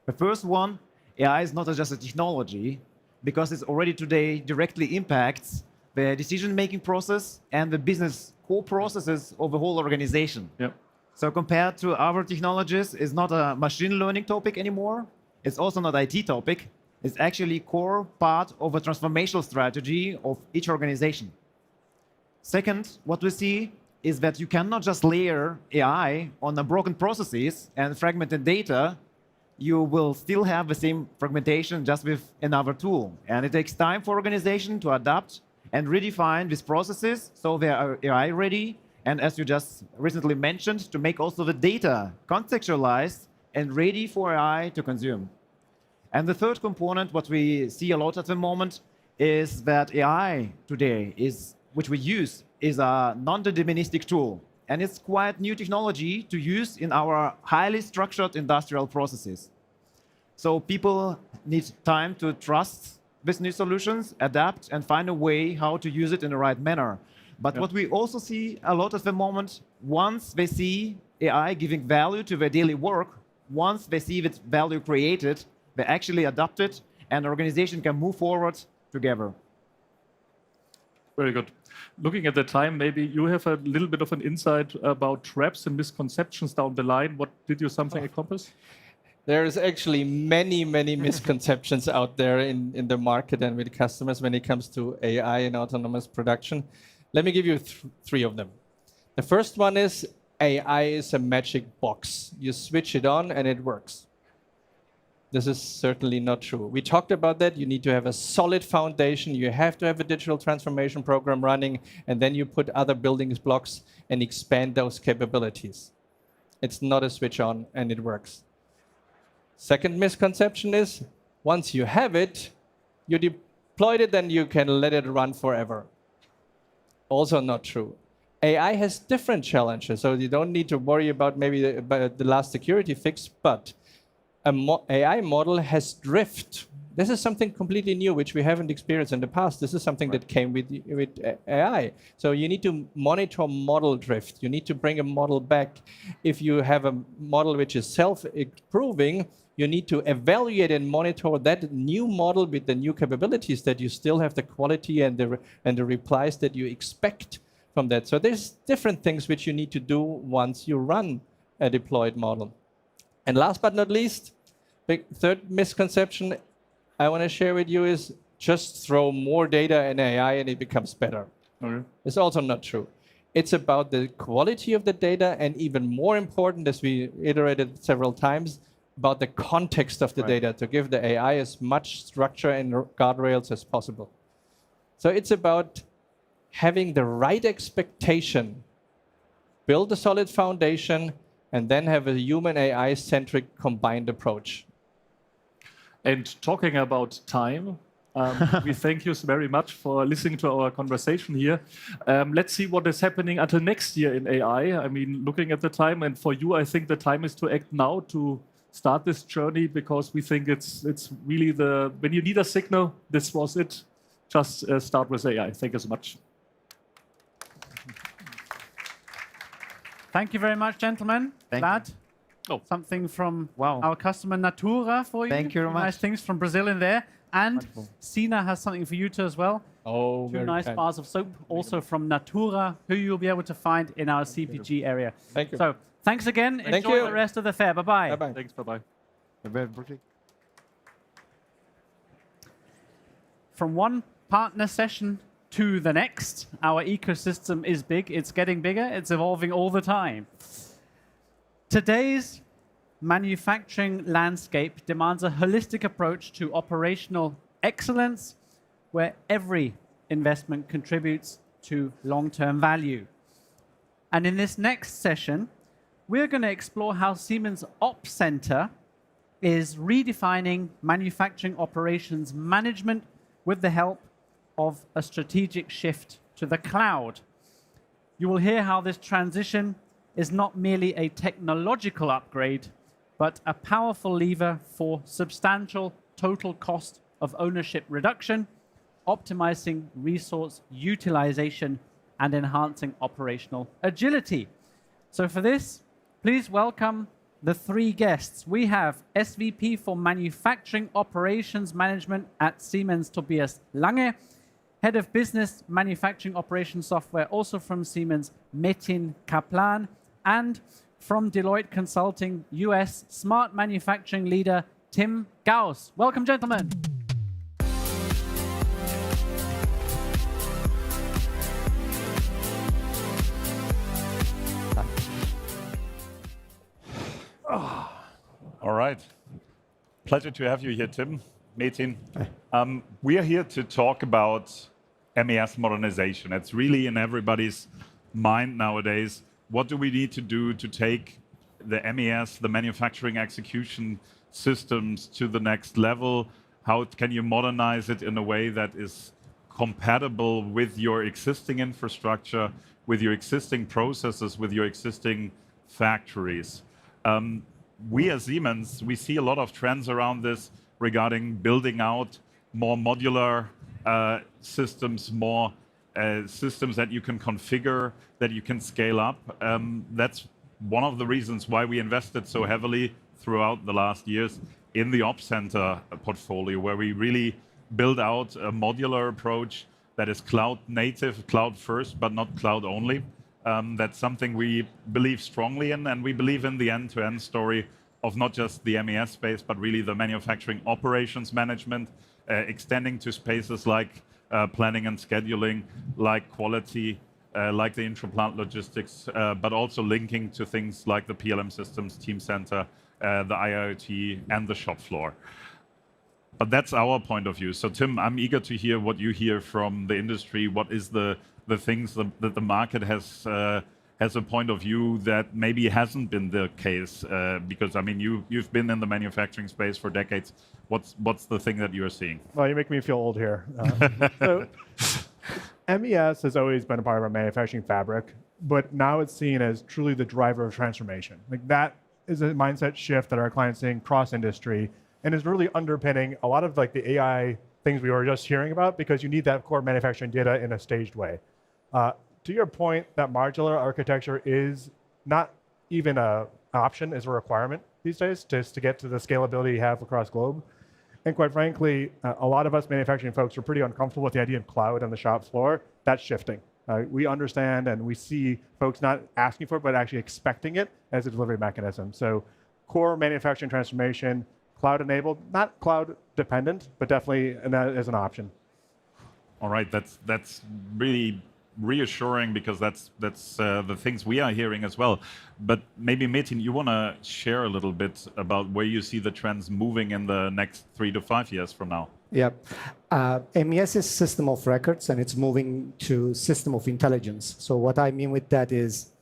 The first one, AI is not just a technology, because it already today directly impacts the decision-making process and the business core processes of the whole organization. Yep. So compared to other technologies, it's not a machine learning topic anymore. It's also not IT topic. It's actually core part of a transformational strategy of each organization. Second, what we see is that you cannot just layer AI on the broken processes and fragmented data. You will still have the same fragmentation just with another tool. And it takes time for organization to adapt and redefine these processes so they are AI ready. And as you just recently mentioned, to make also the data contextualized and ready for AI to consume. And the third component, what we see a lot at the moment, is that AI today, which we use, is a non-deterministic tool. And it's quite new technology to use in our highly structured industrial processes. So people need time to trust these new solutions, adapt, and find a way how to use it in the right manner. But what we also see a lot at the moment, once they see AI giving value to their daily work, once they see that value created, they actually adopt it, and the organization can move forward together. Very good. Looking at the time, maybe you have a little bit of an insight about traps and misconceptions down the line. What did you accomplish? There's actually many misconceptions out there in the market and with customers when it comes to AI and autonomous production. Let me give you three of them. The first one is AI is a magic box. You switch it on and it works. This is certainly not true. We talked about that. You need to have a solid foundation. You have to have a digital transformation program running, and then you put other building blocks and expand those capabilities. It's not a switch on and it works. Second misconception is once you have it, you deployed it, then you can let it run forever. Also not true. AI has different challenges, so you don't need to worry about maybe the last security fix, but an AI model has drift. This is something completely new, which we haven't experienced in the past. This is something that came with AI. So you need to monitor model drift. You need to bring a model back. If you have a model which is self-improving, you need to evaluate and monitor that new model with the new capabilities that you still have the quality and the replies that you expect from that. So there's different things which you need to do once you run a deployed model. And last but not least, the third misconception I want to share with you is just throw more data in AI and it becomes better. Okay. It's also not true. It's about the quality of the data, and even more important, as we iterated several times, about the context of the data to give the AI as much structure and guardrails as possible. So it's about having the right expectation, build a solid foundation, and then have a human AI-centric combined approach. And talking about time, we thank you very much for listening to our conversation here. Let's see what is happening until next year in AI. I mean, looking at the time, and for you, I think the time is to act now to start this journey, because we think it's really when you need a signal, this was it. Just start with AI. Thank you so much. Thank you very much, gentlemen. Glad. Something from our customer Natura for you. Thank you very much. Nice things from Brazil in there. And Wonderful. Sina has something for you too as well. Oh, Two nice bars of soap, also from Natura, who you'll be able to find in our CPG area. Thank you. So thanks again. Thank Enjoy you. the rest of the fair. Bye-bye. Bye-bye. Thanks, bye-bye. From one partner session to the next, our ecosystem is big. It's getting bigger. It's evolving all the time. Today's manufacturing landscape demands a holistic approach to operational excellence, where every investment contributes to long-term value. And in this next session, we're going to explore how Siemens Opcenter is redefining manufacturing operations management with the help of a strategic shift to the cloud. You will hear how this transition is not merely a technological upgrade, but a powerful lever for substantial total cost of ownership reduction, optimizing resource utilization, and enhancing operational agility. So for this, Please welcome the three guests. We have SVP for Manufacturing Operations Management at Siemens, Tobias Lange. Head of Business Manufacturing Operations Software, also from Siemens, Metin Kaplan. And from Deloitte Consulting US, Smart Manufacturing Leader, Tim Gauss. Welcome, gentlemen. All right. Pleasure to have you here, Tim, Metin. We are here to talk about MES modernization. It's really in everybody's mind nowadays. What do we need to do to take the MES, the manufacturing execution systems, to the next level? How can you modernize it in a way that is compatible with your existing infrastructure, with your existing processes, with your existing factories? We as Siemens, we see a lot of trends around this regarding building out more modular systems, more systems that you can configure, that you can scale up. That's one of the reasons why we invested so heavily throughout the last years in the Opcenter portfolio, where we really build out a modular approach that is cloud native, cloud first, but not cloud only. That's something we believe strongly in, and we believe in the end-to-end story of not just the MES space, but really the manufacturing operations management, extending to spaces like planning and scheduling, like quality, like the intra-plant logistics, but also linking to things like the PLM systems, Team Center, the IoT, and the shop floor. But that's our point of view. So Tim, I'm eager to hear what you hear from the industry. What is the things that the market has a point of view that maybe hasn't been the case? Because I mean, you've been in the manufacturing space for decades. What's the thing that you're seeing? Well, you make me feel old here. So MES has always been a part of our manufacturing fabric, but now it's seen as truly the driver of transformation. Like that is a mindset shift that our clients seeing cross industry, and is really underpinning a lot of like the AI things we were just hearing about, because you need that core manufacturing data in a staged way. To your point, that modular architecture is not even an option, is a requirement these days just to get to the scalability you have across globe. And quite frankly, a lot of us manufacturing folks are pretty uncomfortable with the idea of cloud on the shop floor. That's shifting. We understand and we see folks not asking for it, but actually expecting it as a delivery mechanism. So core manufacturing transformation, cloud enabled, not cloud dependent, but definitely as an option. All right, that's really reassuring, because that's the things we are hearing as well. But maybe Metin, you want to share a little bit about where you see the trends moving in the next 3 to 5 years from now? Yeah, MES is system of records, and it's moving to system of intelligence. So what I mean with that is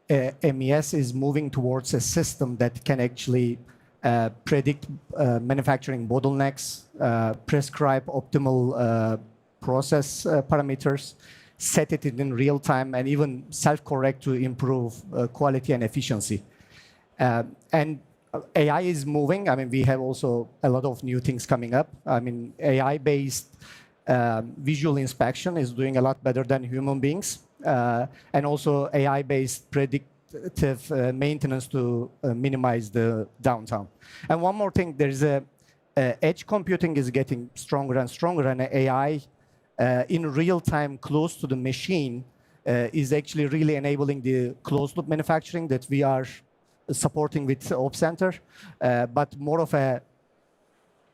MES is moving towards a system that can actually predict manufacturing bottlenecks, prescribe optimal process parameters, set it in real time, and even self-correct to improve quality and efficiency. And AI is moving. I mean, we have also a lot of new things coming up. I mean, AI-based visual inspection is doing a lot better than human beings. And also AI-based predictive maintenance to minimize the downtime. And one more thing, there's edge computing is getting stronger and stronger, and AI in real time close to the machine is actually really enabling the closed loop manufacturing that we are supporting with Opcenter, but more of a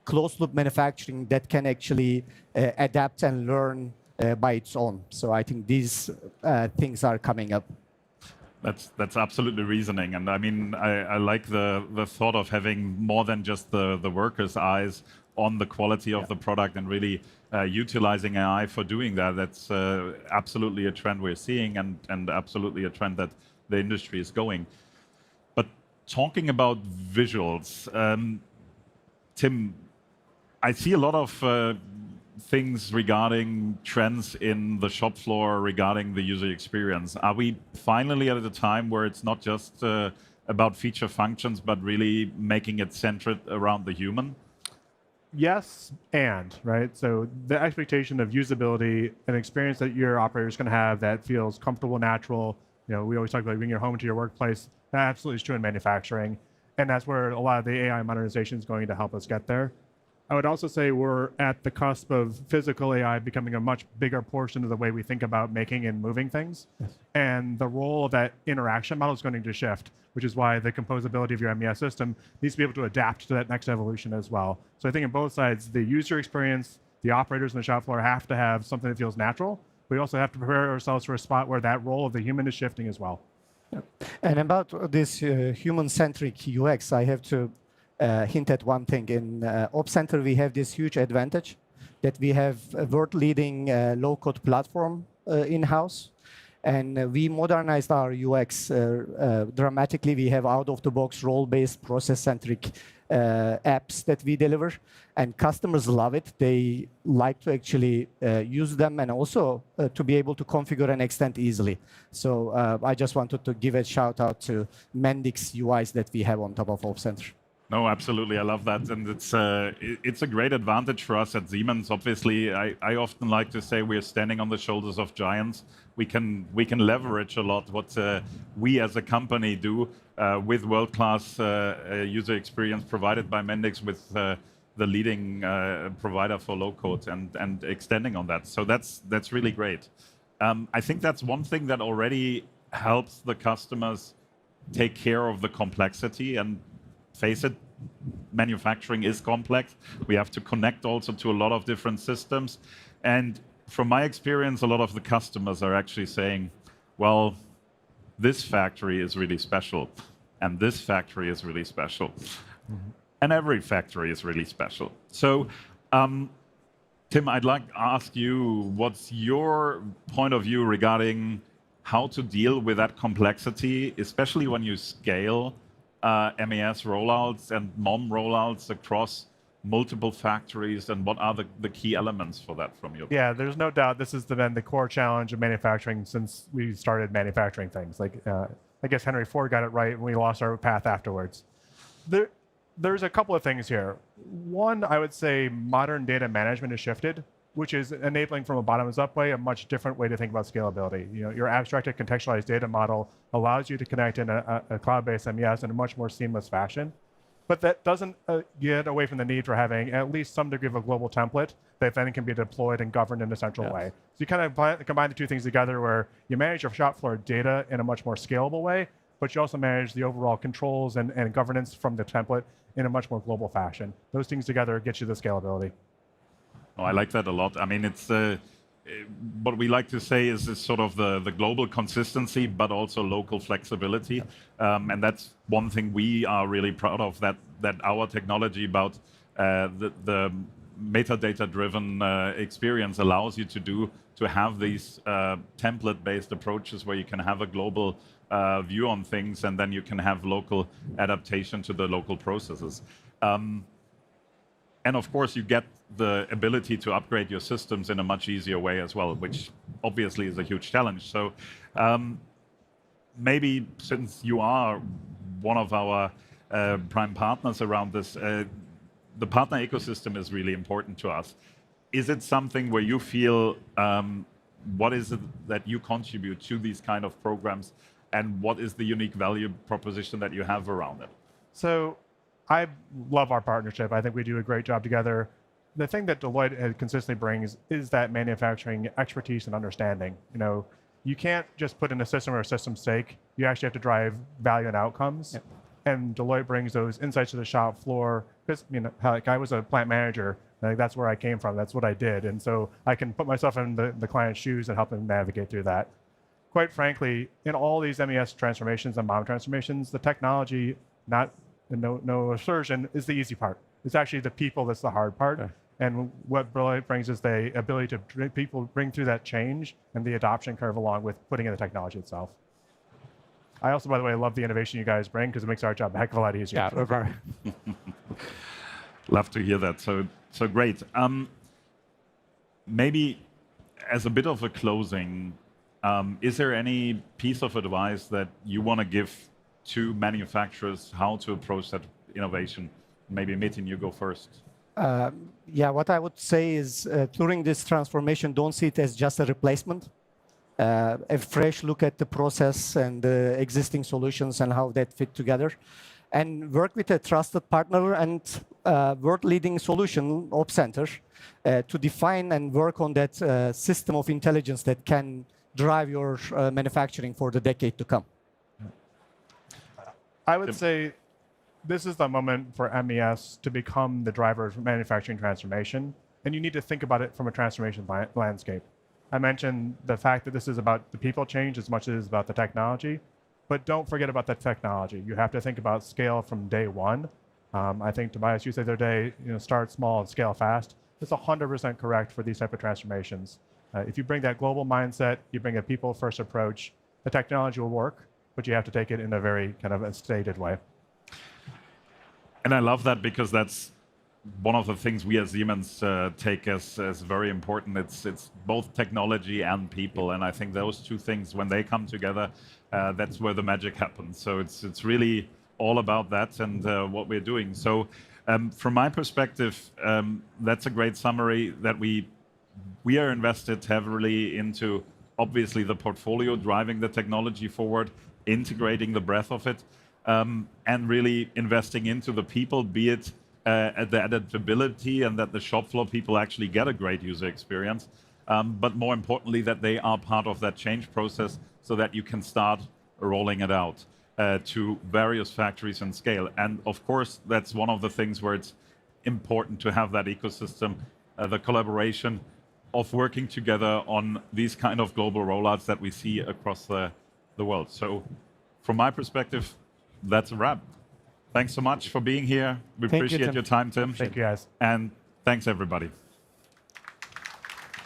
closed loop manufacturing that can actually adapt and learn by its own. So I think these things are coming up. That's absolutely reasoning, and I mean I like the thought of having more than just the worker's eyes on the quality of the product, and really utilizing AI for doing that. That's absolutely a trend we're seeing, and absolutely a trend that the industry is going. But talking about visuals, Tim, I see a lot of things regarding trends in the shop floor regarding the user experience. Are we finally at a time where it's not just about feature functions, but really making it centered around the human? Yes, and, right? So the expectation of usability, an experience that your operator is going to have that feels comfortable, natural. You know, we always talk about bringing your home to your workplace. That absolutely is true in manufacturing. And that's where a lot of the AI modernization is going to help us get there. I would also say we're at the cusp of physical AI becoming a much bigger portion of the way we think about making and moving things. Yes. And the role of that interaction model is going to shift, which is why the composability of your MES system needs to be able to adapt to that next evolution as well. So I think on both sides, the user experience, the operators on the shop floor have to have something that feels natural. We also have to prepare ourselves for a spot where that role of the human is shifting as well. Yeah. And about this human-centric UX, I have to hint at one thing. In Opcenter, we have this huge advantage that we have a world-leading low-code platform in-house. And we modernized our UX dramatically. We have out-of-the-box role-based process-centric apps that we deliver. And customers love it. They like to actually use them and also to be able to configure and extend easily. So I just wanted to give a shout out to Mendix UIs that we have on top of Opcenter. No, absolutely. I love that. And it's a great advantage for us at Siemens. Obviously, I often like to say we're standing on the shoulders of giants. We can leverage a lot what we as a company do with world-class user experience provided by Mendix with the leading provider for low-code and extending on that. So that's really great. I think that's one thing that already helps the customers take care of the complexity. And face it, manufacturing is complex. We have to connect also to a lot of different systems. And from my experience, a lot of the customers are actually saying, well, this factory is really special, and this factory is really special. Mm-hmm. And every factory is really special. So, Tim, I'd like to ask you, what's your point of view regarding how to deal with that complexity, especially when you scale MES rollouts and MOM rollouts across multiple factories, and what are the key elements for that from you? Yeah, there's no doubt this has been the core challenge of manufacturing since we started manufacturing things. Like, I guess Henry Ford got it right and we lost our path afterwards. There's a couple of things here. One, I would say modern data management has shifted, which is enabling from a bottoms-up way a much different way to think about scalability. You know, your abstracted contextualized data model allows you to connect in a cloud-based MES in a much more seamless fashion. But that doesn't get away from the need for having at least some degree of a global template that then can be deployed and governed in a central way. So you kind of combine the two things together where you manage your shop floor data in a much more scalable way, but you also manage the overall controls and governance from the template in a much more global fashion. Those things together get you the scalability. Oh, I like that a lot. I mean, it's what we like to say is sort of the global consistency, but also local flexibility. And that's one thing we are really proud of, that our technology about the metadata-driven experience allows you to have these template-based approaches where you can have a global view on things, and then you can have local adaptation to the local processes. And of course, you get the ability to upgrade your systems in a much easier way as well, which obviously is a huge challenge. So maybe since you are one of our prime partners around this, the partner ecosystem is really important to us. Is it something where you feel, what is it that you contribute to these kind of programs, and what is the unique value proposition that you have around it? So I love our partnership. I think we do a great job together. The thing that Deloitte consistently brings is that manufacturing expertise and understanding. You know, you can't just put in a system or a system's sake. You actually have to drive value and outcomes. Yep. And Deloitte brings those insights to the shop floor. Because, you know, like I was a plant manager. Like that's where I came from. That's what I did. And so I can put myself in the client's shoes and help them navigate through that. Quite frankly, in all these MES transformations and MOM transformations, the technology, no assertion, is the easy part. It's actually the people that's the hard part. Okay. And what Deloitte brings is the ability to people bring through that change and the adoption curve along with putting in the technology itself. I also, by the way, love the innovation you guys bring because it makes our job a heck of a lot easier. Yeah, love to hear that. So great. Maybe as a bit of a closing, is there any piece of advice that you want to give to manufacturers how to approach that innovation? Maybe Metin, you go first. Yeah, what I would say is during this transformation, don't see it as just a replacement. a fresh look at the process and the existing solutions and how that fit together, and work with a trusted partner and world-leading solution, Opcenter, to define and work on that system of intelligence that can drive your manufacturing for the decade to come. I would say this is the moment for MES to become the driver of manufacturing transformation, and you need to think about it from a transformation landscape. I mentioned the fact that this is about the people change as much as it is about the technology, but don't forget about the technology. You have to think about scale from day one. I think, Tobias, you said the other day, start small and scale fast. That's 100% correct for these type of transformations. If you bring that global mindset, you bring a people-first approach, the technology will work, but you have to take it in a very kind of a stated way. And I love that because that's one of the things we as Siemens take as very important. It's both technology and people, and I think those two things, when they come together, that's where the magic happens. So it's really all about that and what we're doing. So from my perspective, that's a great summary that we are invested heavily into, obviously, the portfolio, driving the technology forward, integrating the breadth of it, and really investing into the people, be it the adaptability and that the shop floor people actually get a great user experience, but more importantly, that they are part of that change process so that you can start rolling it out to various factories and scale. And of course, that's one of the things where it's important to have that ecosystem, the collaboration of working together on these kind of global rollouts that we see across the world. So from my perspective, that's a wrap. Thanks so much for being here. We appreciate your time, Tim. Thank you, guys. And thanks, everybody.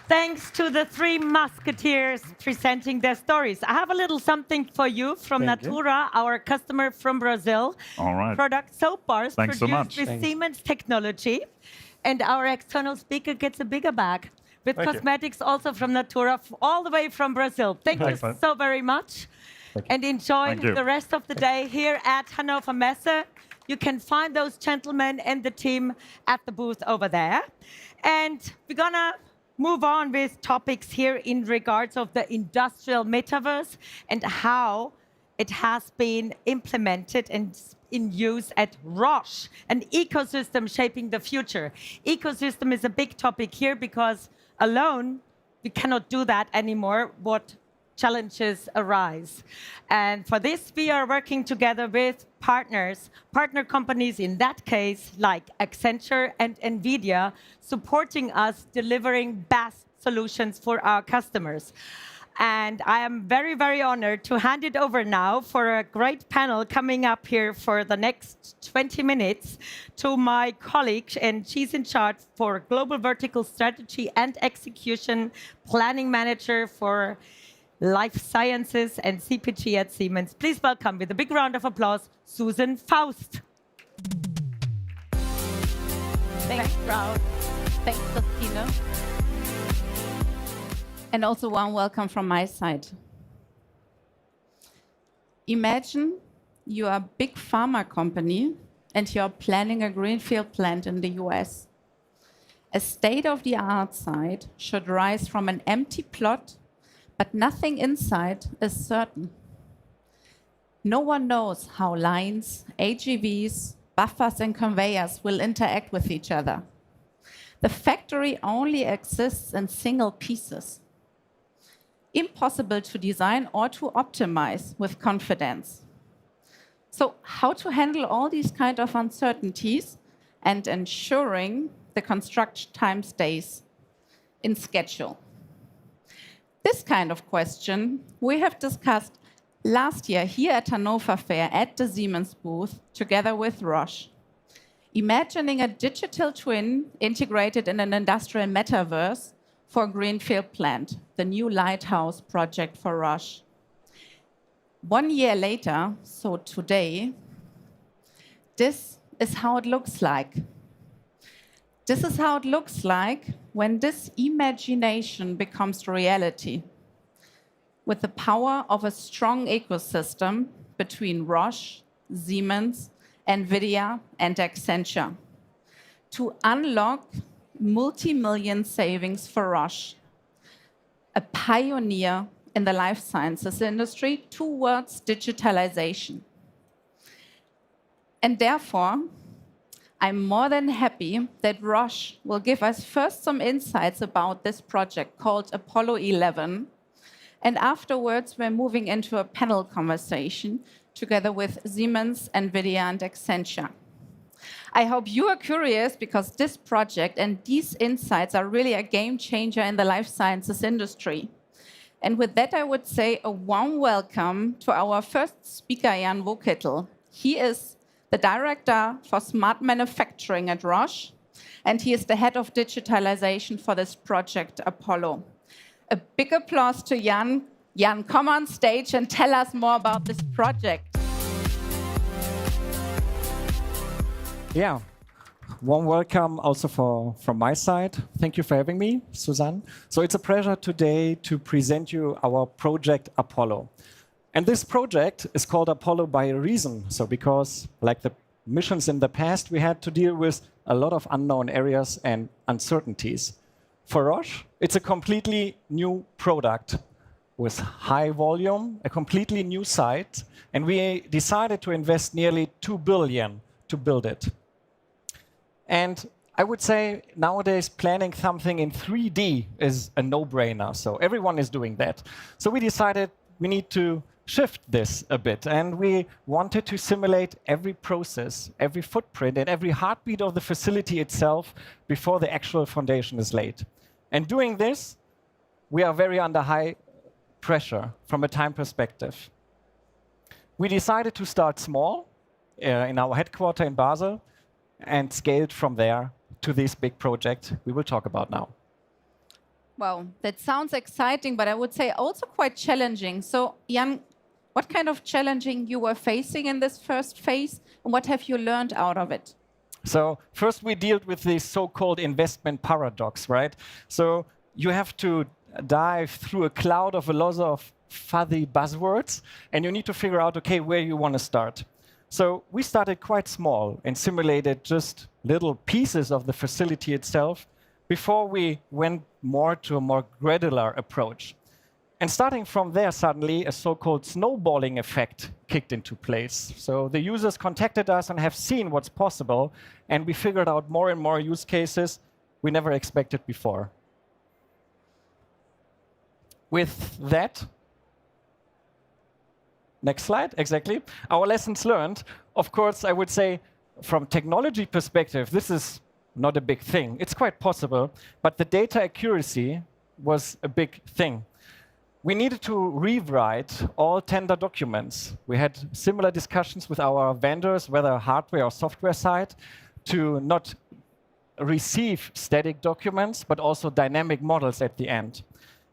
Thanks to the three musketeers presenting their stories. I have a little something for you from Natura, our customer from Brazil. All right. Product soap bars Thanks produced so much. with Siemens technology. And our external speaker gets a bigger bag with cosmetics also from Natura, all the way from Brazil. Thank you so very much. And enjoy the rest of the day here at Hannover Messe. You can find those gentlemen and the team at the booth over there. And we're gonna move on with topics here in regards of the industrial metaverse and how it has been implemented and in use at Roche, an ecosystem shaping the future. Ecosystem is a big topic here because alone we cannot do that anymore. What challenges arise. And for this, we are working together with partner companies in that case, like Accenture and NVIDIA, supporting us delivering best solutions for our customers. And I am very, very honored to hand it over now for a great panel coming up here for the next 20 minutes to my colleague, and she's in charge for Global Vertical Strategy and Execution, Planning Manager for Life Sciences and CPG at Siemens. Please welcome, with a big round of applause, Susan Faust. Thanks, Proud. Thanks, Christina. And also warm welcome from my side. Imagine you are a big pharma company and you're planning a greenfield plant in the US. A state-of-the-art site should rise from an empty plot, but nothing inside is certain. No one knows how lines, AGVs, buffers, and conveyors will interact with each other. The factory only exists in single pieces. Impossible to design or to optimize with confidence. So how to handle all these kind of uncertainties and ensuring the construction time stays in schedule? This kind of question we have discussed last year here at Hannover Fair at the Siemens booth together with Roche. Imagining a digital twin integrated in an industrial metaverse for a greenfield plant, the new lighthouse project for Roche. 1 year later, so today, this is how it looks like. This is how it looks like when this imagination becomes reality, with the power of a strong ecosystem between Roche, Siemens, NVIDIA, and Accenture to unlock multi-million savings for Roche, a pioneer in the life sciences industry towards digitalization. And therefore, I'm more than happy that Roche will give us first some insights about this project called Apollo 11. And afterwards, we're moving into a panel conversation together with Siemens, NVIDIA, and Accenture. I hope you are curious because this project and these insights are really a game changer in the life sciences industry. And with that, I would say a warm welcome to our first speaker, Jan Wokittel. He is the Director for Smart Manufacturing at Roche, and he is the Head of Digitalization for this project, Apollo. A big applause to Jan. Jan, come on stage and tell us more about this project. Yeah, warm welcome also from my side. Thank you for having me, Suzanne. So it's a pleasure today to present you our project Apollo. And this project is called Apollo by a reason. So because like the missions in the past, we had to deal with a lot of unknown areas and uncertainties. For Roche, it's a completely new product with high volume, a completely new site, and we decided to invest nearly 2 billion to build it. And I would say nowadays planning something in 3D is a no-brainer, so everyone is doing that. So we decided we need to shift this a bit, and we wanted to simulate every process, every footprint, and every heartbeat of the facility itself before the actual foundation is laid. And doing this, we are very under high pressure from a time perspective. We decided to start small in our headquarters in Basel and scaled from there to this big project we will talk about now. Well, that sounds exciting, but I would say also quite challenging. So, Jan, what kind of challenging you were facing in this first phase, and what have you learned out of it? So first we dealt with this so-called investment paradox, right? So you have to dive through a cloud of a lot of fuzzy buzzwords, and you need to figure out, okay, where you want to start. So we started quite small and simulated just little pieces of the facility itself before we went more to a more granular approach. And starting from there, suddenly a so-called snowballing effect kicked into place. So the users contacted us and have seen what's possible, and we figured out more and more use cases we never expected before. With that, next slide, exactly. Our lessons learned, of course, I would say from technology perspective, this is not a big thing. It's quite possible, but the data accuracy was a big thing. We needed to rewrite all tender documents. We had similar discussions with our vendors, whether hardware or software side, to not receive static documents, but also dynamic models at the end.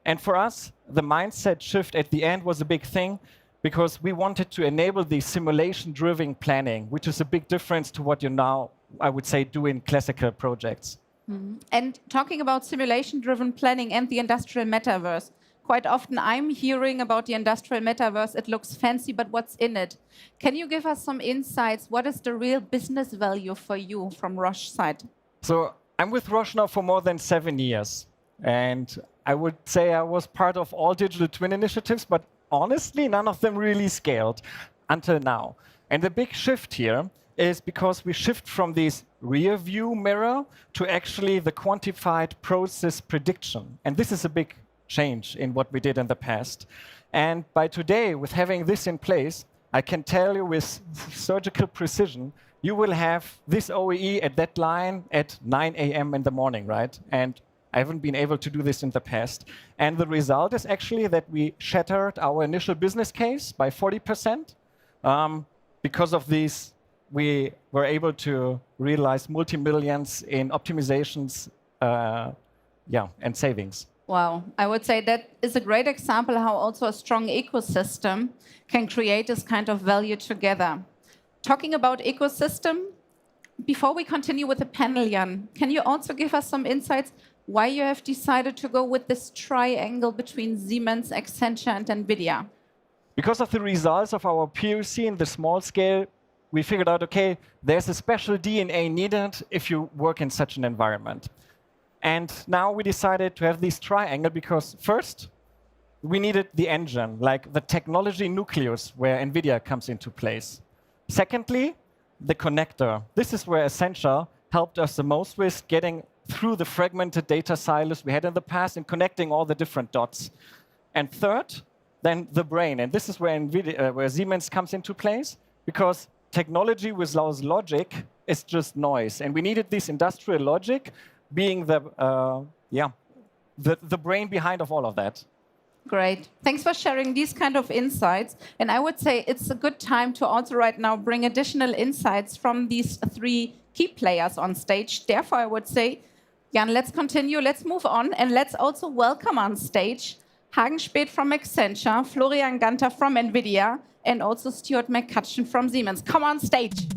And for us, the mindset shift at the end was a big thing because we wanted to enable the simulation-driven planning, which is a big difference to what you now, I would say, do in classical projects. Mm-hmm. And talking about simulation-driven planning and the industrial metaverse, quite often I'm hearing about the industrial metaverse. It looks fancy, but what's in it? Can you give us some insights? What is the real business value for you from Roche side? So I'm with Roche now for more than 7 years. And I would say I was part of all digital twin initiatives, but honestly, none of them really scaled until now. And the big shift here is because we shift from this rear view mirror to actually the quantified process prediction. And this is a big change in what we did in the past. And by today, with having this in place, I can tell you with surgical precision, you will have this OEE at that line at 9 a.m. in the morning, right? And I haven't been able to do this in the past. And the result is actually that we shattered our initial business case by 40%. Because of these, we were able to realize multi-millions in optimizations and savings. Wow, I would say that is a great example how also a strong ecosystem can create this kind of value together. Talking about ecosystem, before we continue with the panel, Jan, can you also give us some insights why you have decided to go with this triangle between Siemens, Accenture, and NVIDIA? Because of the results of our POC in the small scale, we figured out, okay, there's a special DNA needed if you work in such an environment. And now we decided to have this triangle because first, we needed the engine, like the technology nucleus where NVIDIA comes into place. Secondly, the connector. This is where Accenture helped us the most with getting through the fragmented data silos we had in the past and connecting all the different dots. And third, then the brain. And this is where where Siemens comes into place, because technology without logic is just noise. And we needed this industrial logic being the brain behind of all of that. Great. Thanks for sharing these kind of insights. And I would say it's a good time to also right now bring additional insights from these three key players on stage. Therefore, I would say, Jan, let's continue. Let's move on. And let's also welcome on stage Hagen Speth from Accenture, Florian Ganter from NVIDIA, and also Stuart McCutcheon from Siemens. Come on stage.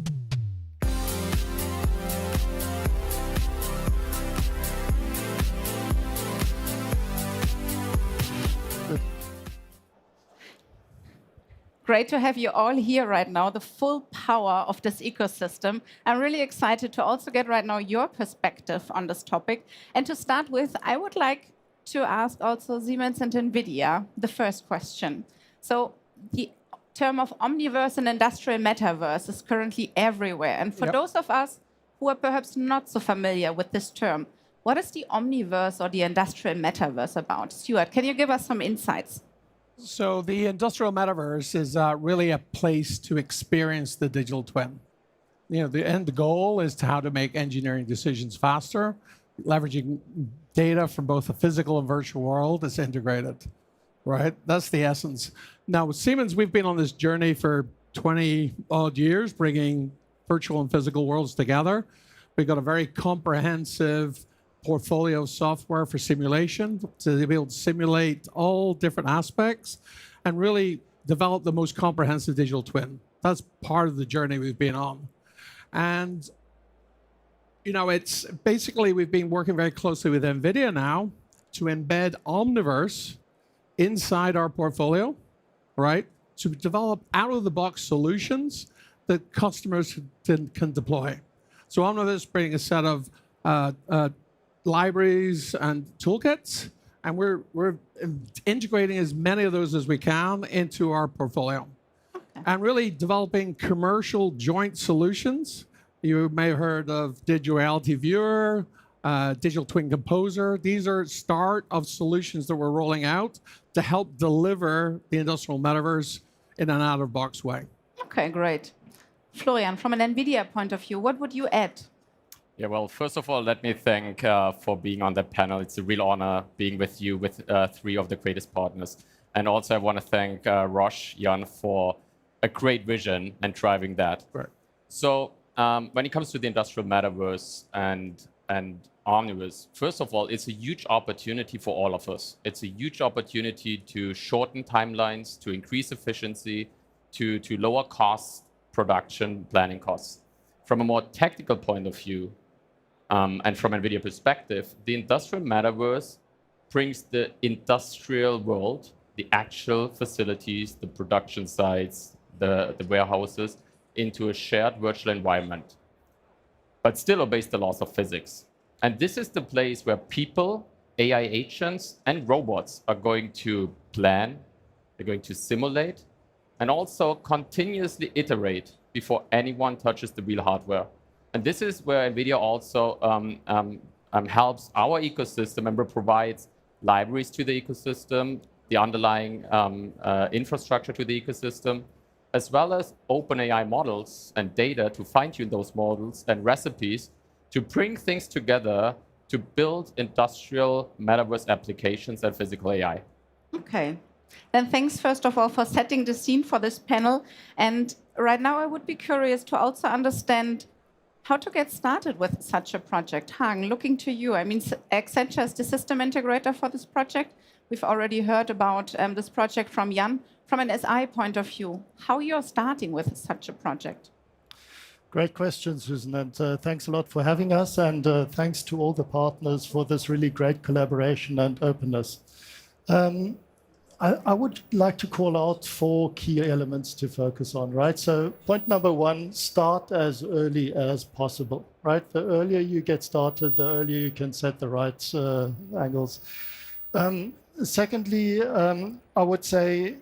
Great to have you all here right now, the full power of this ecosystem. I'm really excited to also get right now your perspective on this topic. And to start with, I would like to ask also Siemens and NVIDIA the first question. So the term of omniverse and industrial metaverse is currently everywhere. And for those of us who are perhaps not so familiar with this term, what is the omniverse or the industrial metaverse about? Stuart, can you give us some insights? So the industrial metaverse is really a place to experience the digital twin. You know, the end goal is to how to make engineering decisions faster, leveraging data from both the physical and virtual world is integrated, right? That's the essence. Now with Siemens, we've been on this journey for 20 odd years, bringing virtual and physical worlds together. We've got a very comprehensive portfolio of software for simulation to be able to simulate all different aspects and really develop the most comprehensive digital twin. That's part of the journey we've been on. And, you know, it's basically we've been working very closely with NVIDIA now to embed Omniverse inside our portfolio, right? To develop out-of-the-box solutions that customers can deploy. So Omniverse bringing a set of libraries and toolkits, and we're integrating as many of those as we can into our portfolio. Okay. And really developing commercial joint solutions. You may have heard of Digital Reality Viewer, Digital Twin Composer. These are start of solutions that we're rolling out to help deliver the industrial metaverse in an out-of-box way. Okay, great. Florian, from an NVIDIA point of view, what would you add? Yeah, well, first of all, let me thank for being on that panel. It's a real honor being with you with three of the greatest partners. And also I want to thank Roche, Jan, for a great vision and driving that. Right. So when it comes to the industrial metaverse and Omniverse, first of all, it's a huge opportunity for all of us. It's a huge opportunity to shorten timelines, to increase efficiency, to lower costs, production, planning costs. From a more technical point of view, and from NVIDIA perspective, the industrial metaverse brings the industrial world, the actual facilities, the production sites, the warehouses, into a shared virtual environment, but still obeys the laws of physics. And this is the place where people, AI agents, and robots are going to plan, they're going to simulate, and also continuously iterate before anyone touches the real hardware. And this is where NVIDIA also helps our ecosystem and provides libraries to the ecosystem, the underlying infrastructure to the ecosystem, as well as open AI models and data to fine-tune those models and recipes to bring things together to build industrial metaverse applications and physical AI. Okay. Then thanks, first of all, for setting the scene for this panel. And right now, I would be curious to also understand how to get started with such a project. Hang, looking to you. I mean, Accenture is the system integrator for this project. We've already heard about this project from Jan. From an SI point of view, how you're starting with such a project? Great question, Susan, and thanks a lot for having us, and thanks to all the partners for this really great collaboration and openness. I would like to call out 4 key elements to focus on, right? So point number 1, start as early as possible, right? The earlier you get started, the earlier you can set the right angles. Secondly, I would say,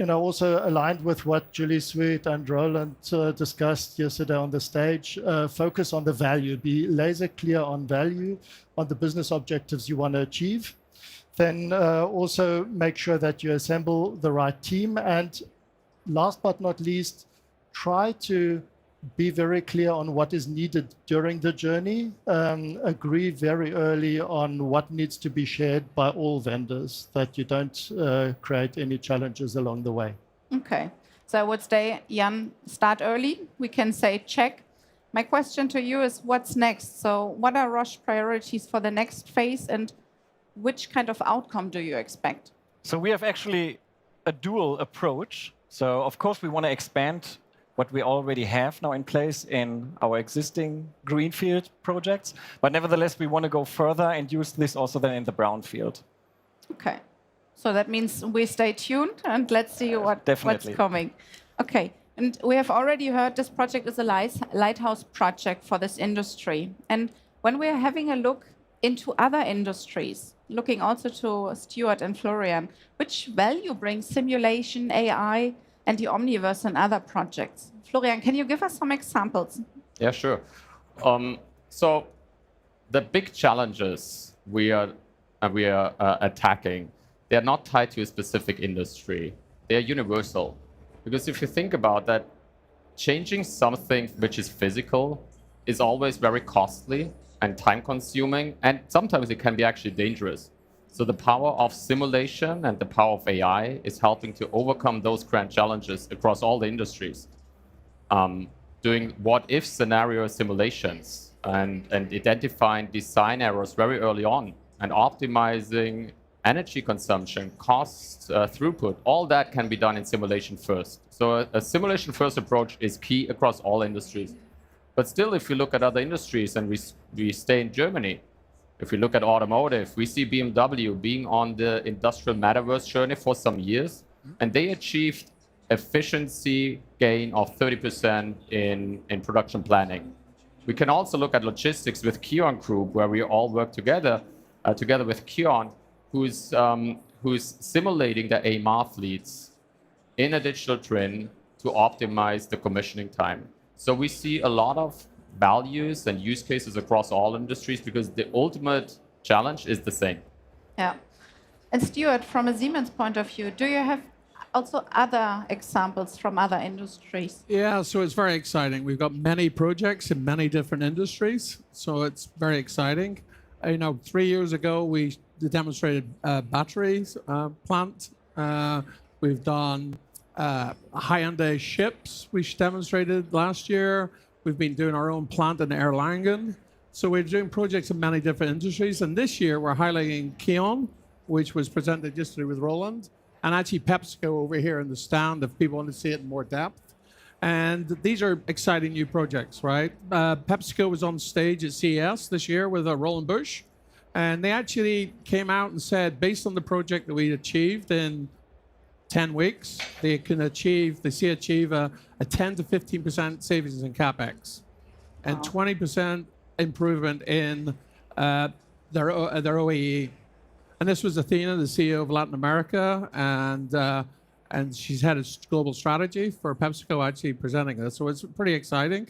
also aligned with what Julie Sweet and Roland discussed yesterday on the stage, focus on the value, be laser clear on value, on the business objectives you want to achieve. Then also make sure that you assemble the right team. And last but not least, try to be very clear on what is needed during the journey. Agree very early on what needs to be shared by all vendors, that you don't create any challenges along the way. Okay. So I would say, Jan, start early. We can say check. My question to you is, what's next? So what are Roche priorities for the next phase, and which kind of outcome do you expect? So we have actually a dual approach. So of course we want to expand what we already have now in place in our existing greenfield projects. But nevertheless, we want to go further and use this also then in the brownfield. Okay. So that means we stay tuned and let's see what's coming. Okay. And we have already heard this project is a lighthouse project for this industry. And when we're having a look into other industries, looking also to Stuart and Florian, which value brings simulation, AI, and the Omniverse and other projects? Florian, can you give us some examples? Yeah, sure. So the big challenges we are attacking, they are not tied to a specific industry. They are universal. Because if you think about that, changing something which is physical is always very costly and time-consuming, and sometimes it can be actually dangerous. So the power of simulation and the power of AI is helping to overcome those grand challenges across all the industries. Doing what-if scenario simulations and identifying design errors very early on and optimizing energy consumption, cost, throughput, all that can be done in simulation first. So a simulation-first approach is key across all industries. But still, if you look at other industries, and we stay in Germany, if we look at automotive, we see BMW being on the industrial metaverse journey for some years, and they achieved efficiency gain of 30% in production planning. We can also look at logistics with Kion Group, where we all work together with Kion, who's simulating the AMR fleets in a digital twin to optimize the commissioning time. So we see a lot of values and use cases across all industries because the ultimate challenge is the same. Yeah. And Stuart, from a Siemens point of view, do you have also other examples from other industries? Yeah, so it's very exciting. We've got many projects in many different industries, so it's very exciting. 3 years ago, we demonstrated a batteries plant. We've done Hyundai ships, which demonstrated last year. We've been doing our own plant in Erlangen. So we're doing projects in many different industries. And this year, we're highlighting Kion, which was presented yesterday with Roland, and actually PepsiCo over here in the stand if people want to see it in more depth. And these are exciting new projects, right? PepsiCo was on stage at CES this year with Roland Busch. And they actually came out and said, based on the project that we achieved in 10 weeks, they see achieve a 10 to 15% savings in CapEx and 20% improvement in their OEE. And this was Athena, the CEO of Latin America, and she's had a global strategy for PepsiCo actually presenting this. So it's pretty exciting.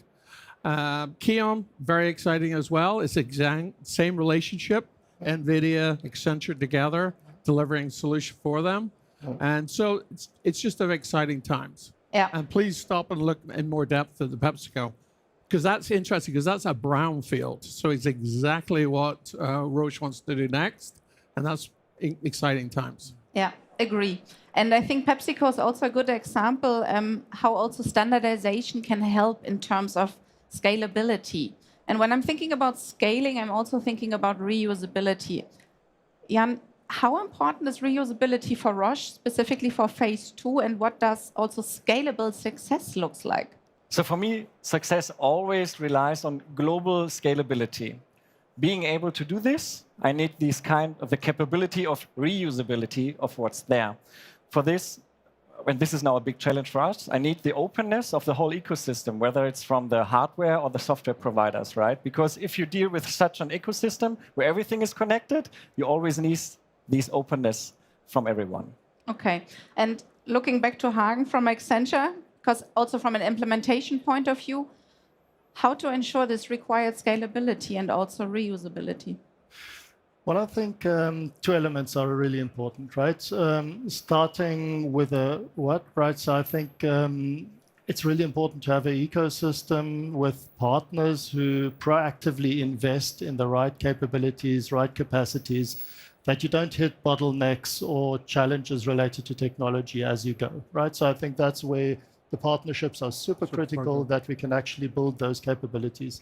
Kion, very exciting as well. It's the same relationship, NVIDIA, Accenture together, delivering solution for them. And so it's just exciting times. Yeah. And please stop and look in more depth at the PepsiCo, because that's interesting, because that's a brownfield. So it's exactly what Roche wants to do next, and that's exciting times. Yeah, agree. And I think PepsiCo is also a good example how also standardization can help in terms of scalability. And when I'm thinking about scaling, I'm also thinking about reusability. Jan, how important is reusability for Roche, specifically for phase 2, and what does also scalable success looks like? So for me, success always relies on global scalability. Being able to do this, I need the capability of reusability of what's there. For this, and this is now a big challenge for us, I need the openness of the whole ecosystem, whether it's from the hardware or the software providers, right? Because if you deal with such an ecosystem where everything is connected, you always need this openness from everyone. Okay. And looking back to Hagen from Accenture, because also from an implementation point of view, how to ensure this required scalability and also reusability? Well, I think two elements are really important, right? Starting with a what, right? So I think it's really important to have an ecosystem with partners who proactively invest in the right capabilities, right capacities, that you don't hit bottlenecks or challenges related to technology as you go, right? So I think that's where the partnerships are super critical, that we can actually build those capabilities.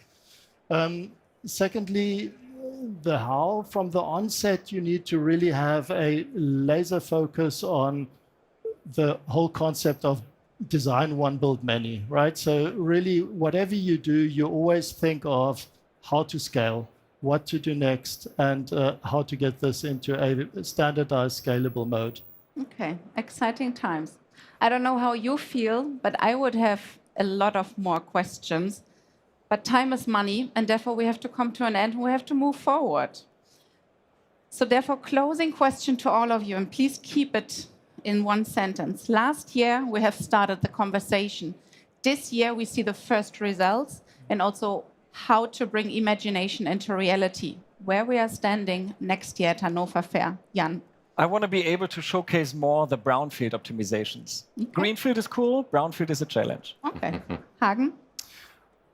Secondly, the how. From the onset, you need to really have a laser focus on the whole concept of design one, build many, right? So really, whatever you do, you always think of how to scale, what to do next, and how to get this into a standardized, scalable mode. Okay, exciting times. I don't know how you feel, but I would have a lot of more questions. But time is money, and therefore we have to come to an end, and we have to move forward. So therefore, closing question to all of you, and please keep it in one sentence. Last year, we have started the conversation. This year, we see the first results, and also how to bring imagination into reality. Where we are standing next year at Hannover Fair. Jan. I want to be able to showcase more the brownfield optimizations. Okay. Greenfield is cool, brownfield is a challenge. Okay. Hagen?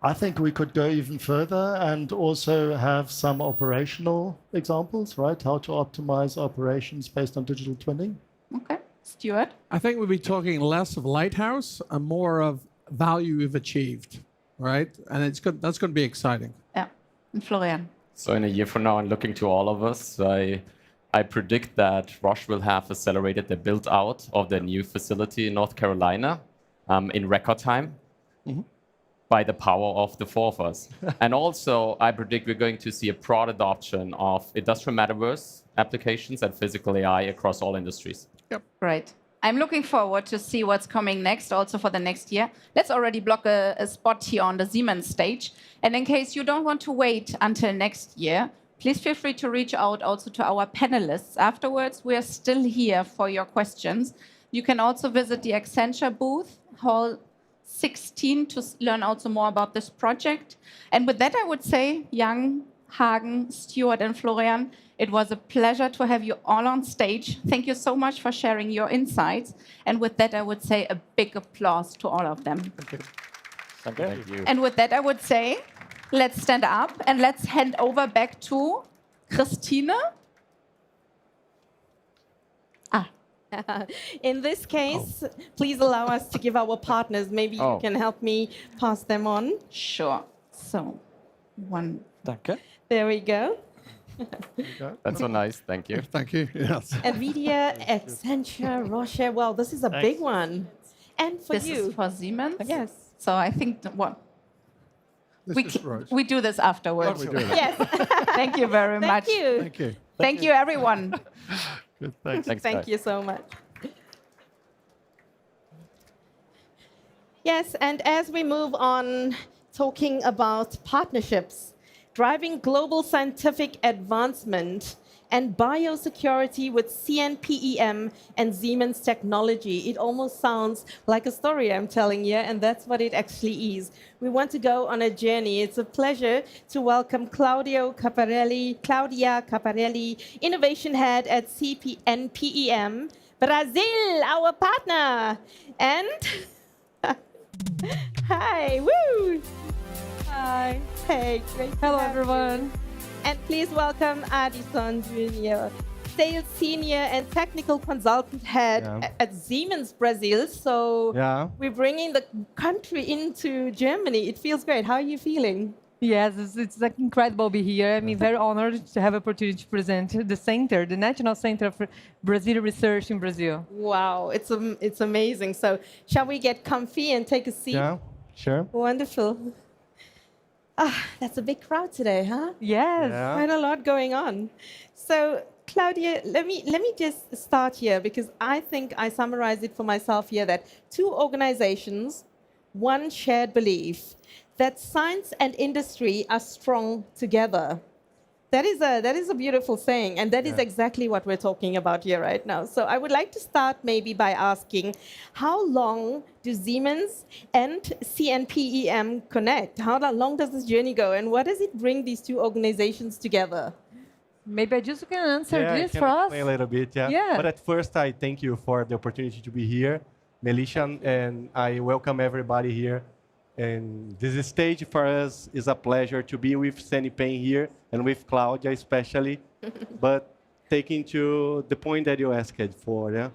I think we could go even further and also have some operational examples, right? How to optimize operations based on digital twinning. Okay. Stuart? I think we'll be talking less of lighthouse and more of value we've achieved, right? And that's going to be exciting. Yeah. And Florian? So in a year from now, and looking to all of us, I predict that Roche will have accelerated the build out of their new facility in North Carolina in record time. Mm-hmm. By the power of the four of us. And also, I predict we're going to see a broad adoption of industrial metaverse applications and physical AI across all industries. Yep. Great. I'm looking forward to see what's coming next, also for the next year. Let's already block a spot here on the Siemens stage. And in case you don't want to wait until next year, please feel free to reach out also to our panelists. Afterwards, we are still here for your questions. You can also visit the Accenture booth, Hall 16, to learn also more about this project. And with that, I would say, Jan, Hagen, Stuart, and Florian, it was a pleasure to have you all on stage. Thank you so much for sharing your insights. And with that, I would say a big applause to all of them. Thank you. Thank you. And with that, I would say, let's stand up and let's hand over back to Christine. In this case, please allow us to give our partners, maybe you can help me pass them on. Sure. So, one. Danke. There we go. That's so nice. Thank you. Thank you. Yes. NVIDIA, Accenture, Roche. Well, this is a big one. And for this you. Is for Siemens? Yes. So I think we do this afterwards. We do that. Yes. Thank you very much. Thank you. Thank you. Thank you, everyone. Good, thanks. Thank you so much. Yes, and as we move on talking about partnerships, driving global scientific advancement and biosecurity with CNPEM and Siemens technology. It almost sounds like a story I'm telling you, and that's what it actually is. We want to go on a journey. It's a pleasure to welcome Claudia Caparelli, Innovation Head at CNPEM, Brazil, our partner. And hi, woo! Hi. Hey, great. Hello, everyone. And please welcome Addison Jr., Sales Senior and Technical Consultant Head at Siemens Brazil. So we're bringing the country into Germany. It feels great. How are you feeling? Yes, it's incredible to be here. I'm very honored to have the opportunity to present the center, the National Center for Brazil Research in Brazil. Wow, it's amazing. So shall we get comfy and take a seat? Yeah, sure. Wonderful. That's a big crowd today, huh? Yes. Yeah. Quite a lot going on. So, Claudia, let me just start here because I think I summarize it for myself here that two organizations, one shared belief that science and industry are strong together. That is a beautiful saying, and that is exactly what we're talking about here right now. So I would like to start maybe by asking, how long do Siemens and CNPEM connect? How long does this journey go, and what does it bring these two organizations together? Maybe I just can answer this I for can us. explain a little bit, Yeah. But at first, I thank you for the opportunity to be here, Melissa, and I welcome everybody here. And this stage for us is a pleasure to be with CNPEM here and with Claudia especially. But taking to the point that you asked for,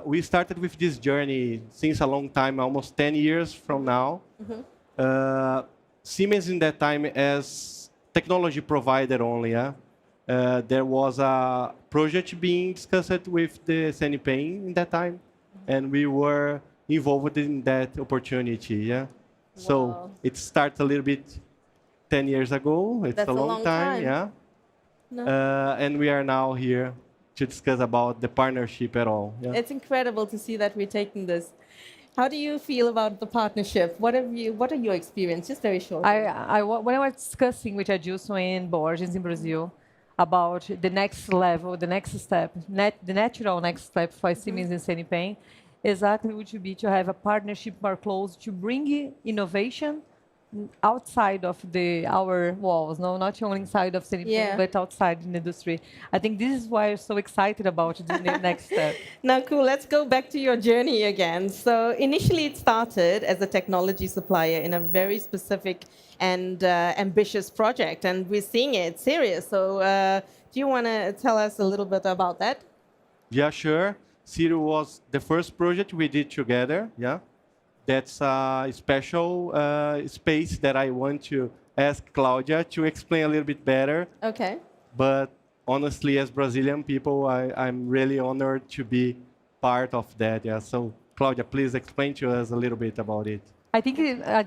we started with this journey since a long time, almost 10 years from now. Siemens in that time as technology provider only. There was a project being discussed with the CNPEM in that time, and we were involved in that opportunity. So it started a little bit 10 years ago. It's That's a long time. No. And we are now here to discuss about the partnership at all. It's incredible to see that we're taking this. How do you feel about the partnership? What are your experience? Just very short. When I was discussing with Adilson and Borges in Brazil about the next level, the next step, the natural next step for Siemens and CNPEM, exactly would be to have a partnership more close to bring innovation outside of our walls, not only inside of CNPEM, but outside in the industry. I think this is why I'm so excited about the next step. Now, cool, let's go back to your journey again. So initially it started as a technology supplier in a very specific and ambitious project, and we're seeing it serious. So do you want to tell us a little bit about that? Yeah, sure. Ciro was the first project we did together. That's a special space that I want to ask Claudia to explain a little bit better. Okay. But honestly, as Brazilian people, I'm really honored to be part of that. So Claudia, please explain to us a little bit about it. I think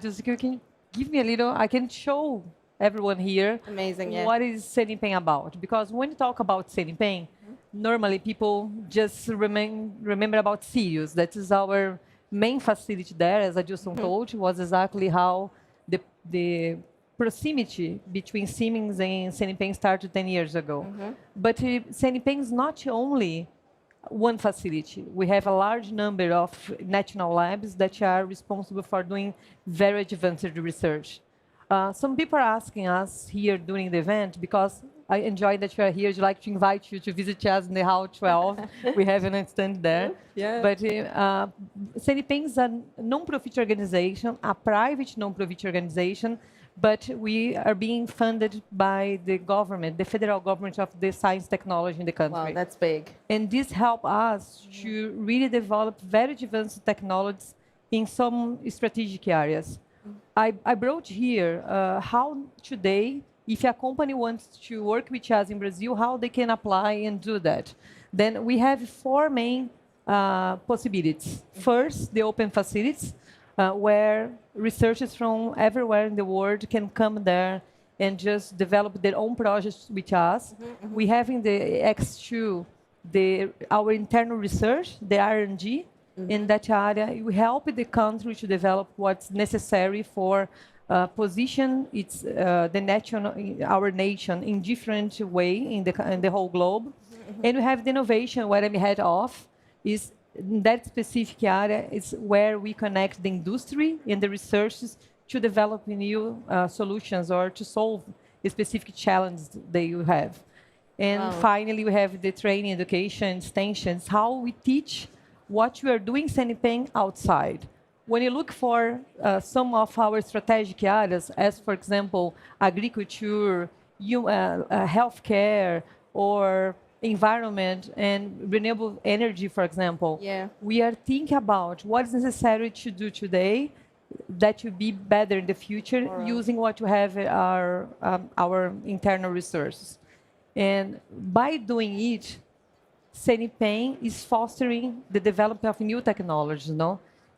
just you can give me a little, I can show everyone here what is CNPEM about. Because when you talk about CNPEM, normally people just remember about Sirius. That is our main facility there, as Adilson told, was exactly how the proximity between Siemens and CNPEM started 10 years ago. But CNPEM is not only one facility. We have a large number of national labs that are responsible for doing very advanced research. Some people are asking us here during the event, because I enjoy that you are here. I'd like to invite you to visit us in the Hall 12. We have an stand there. But CNPEM is a non-profit organization, a private non-profit organization, but we are being funded by the government, the federal government of the science technology in the country. Wow, that's big. And this helps us to really develop very advanced technologies in some strategic areas. I brought here how today, if a company wants to work with us in Brazil, how they can apply and do that. Then we have four main possibilities. First, the open facilities, where researchers from everywhere in the world can come there and just develop their own projects with us. We have in the X2 our internal research, the R&D. In that area, we help the country to develop what's necessary for position our nation in different way in the whole globe. And we have the innovation, where I'm head of, is in that specific area is where we connect the industry and the researchers to develop new solutions or to solve specific challenges they have. And finally, we have the training, education, extensions, how we teach what we are doing CNPEM outside. When you look for some of our strategic areas, as for example, agriculture, healthcare, or environment and renewable energy, for example, we are thinking about what is necessary to do today that will be better in the future using what we have our internal resources. And by doing it, CNPEM is fostering the development of new technologies.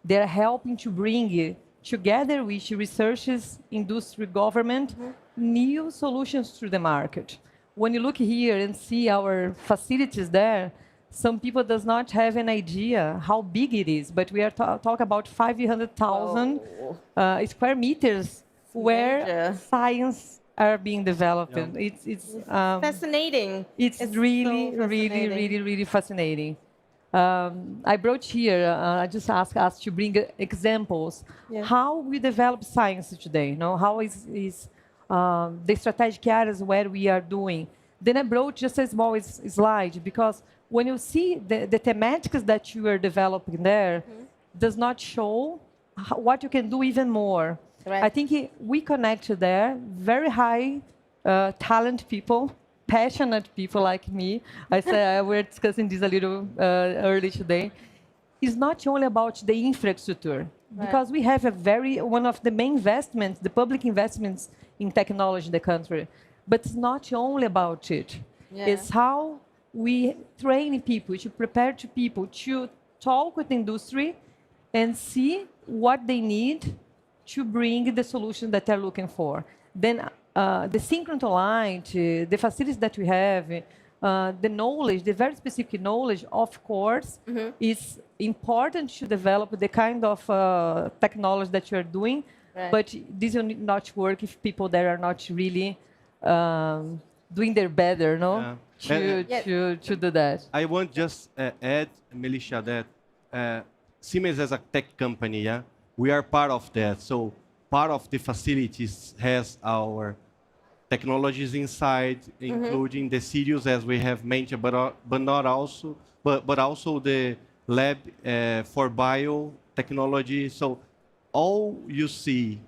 They're helping to bring together with researchers, industry, government, new solutions to the market. When you look here and see our facilities there, some people does not have an idea how big it is, but we are talking about 500,000 square meters where science are being developed. Yeah. It's fascinating. It's really, so really, fascinating. really, really fascinating. I brought here, I just asked us to bring examples Yeah. how we develop science today. You know, how is the strategic areas where we are doing. Then I brought just a small slide because when you see the thematics that you are developing there, does not show what you can do even more. Right. I think we connect there very high talent people, passionate people like me. I said we were discussing this a little early today. It's not only about the infrastructure, because we have one of the main investments, the public investments in technology in the country. But it's not only about it. Yeah. It's how we train people, to prepare to people, to talk with industry and see what they need to bring the solution that they're looking for. Then the synchronized, the facilities that we have, the knowledge, the very specific knowledge, of course, is important to develop the kind of technology that you're doing. Right. But this will not work if people that are not really doing their better, no? To do that. I want just add, Melissa, that Siemens as a tech company, yeah, we are part of that. So part of the facilities has our technologies inside, including the studios, as we have mentioned, but also the lab for biotechnology. So all you see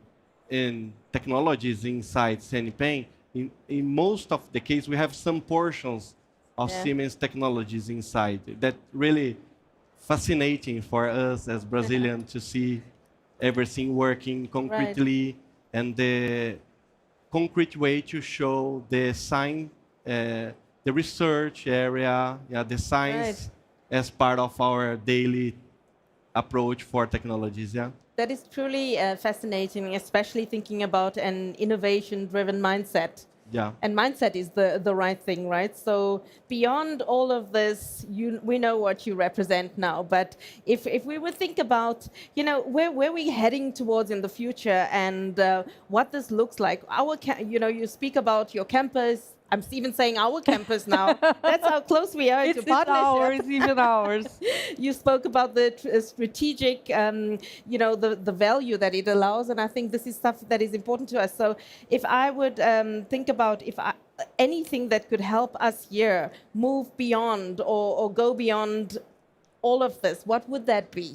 in technologies inside CNPEM, in most of the case, we have some portions of Siemens technologies inside. That really fascinating for us as Brazilians to see everything working concretely and the concrete way to show the science, the research area, the science as part of our daily approach for technologies. Yeah. That is truly fascinating, especially thinking about an innovation-driven mindset. Yeah. And mindset is the right thing, right? So beyond all of this, we know what you represent now. But if we would think about, where we're heading towards in the future and what this looks like, you speak about your campus. I'm even saying our campus now. That's how close we are to partnership. Ours, even ours. You spoke about the strategic, the value that it allows, and I think this is stuff that is important to us. So if I would think about anything that could help us here move beyond or go beyond all of this, what would that be?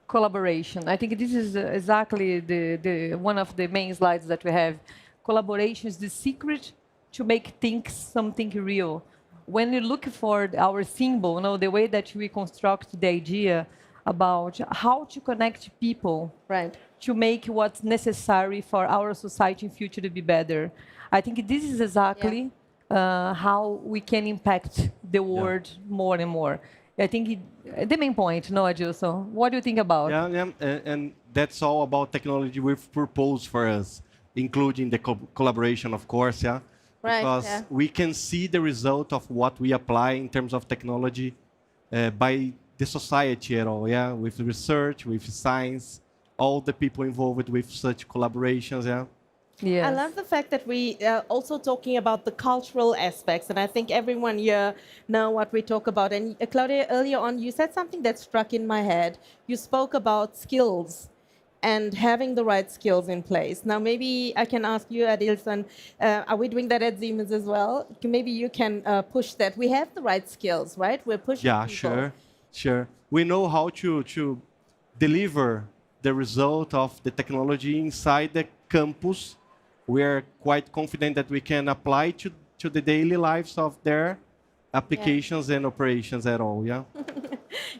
Collaboration. I think this is exactly the one of the main slides that we have. Collaboration is the secret to make something real. When you look for our symbol, the way that we construct the idea about how to connect people, to make what's necessary for our society in future to be better. I think this is exactly how we can impact the world more and more. I think the main point, no, Agile. So what do you think about? Yeah, and that's all about technology with purpose for us, including the collaboration, of course, yeah. Because we can see the result of what we apply in terms of technology by the society at all, yeah, with research, with science, all the people involved with such collaborations, yeah. Yes. I love the fact that we are also talking about the cultural aspects, and I think everyone here know what we talk about. And Claudia, earlier on, you said something that struck in my head. You spoke about skills and having the right skills in place. Now, maybe I can ask you, Adilson, are we doing that at Siemens as well? Maybe you can push that. We have the right skills, right? We're pushing people. Sure. We know how to deliver the result of the technology inside the campus. We are quite confident that we can apply to the daily lives of their applications and operations at all, yeah?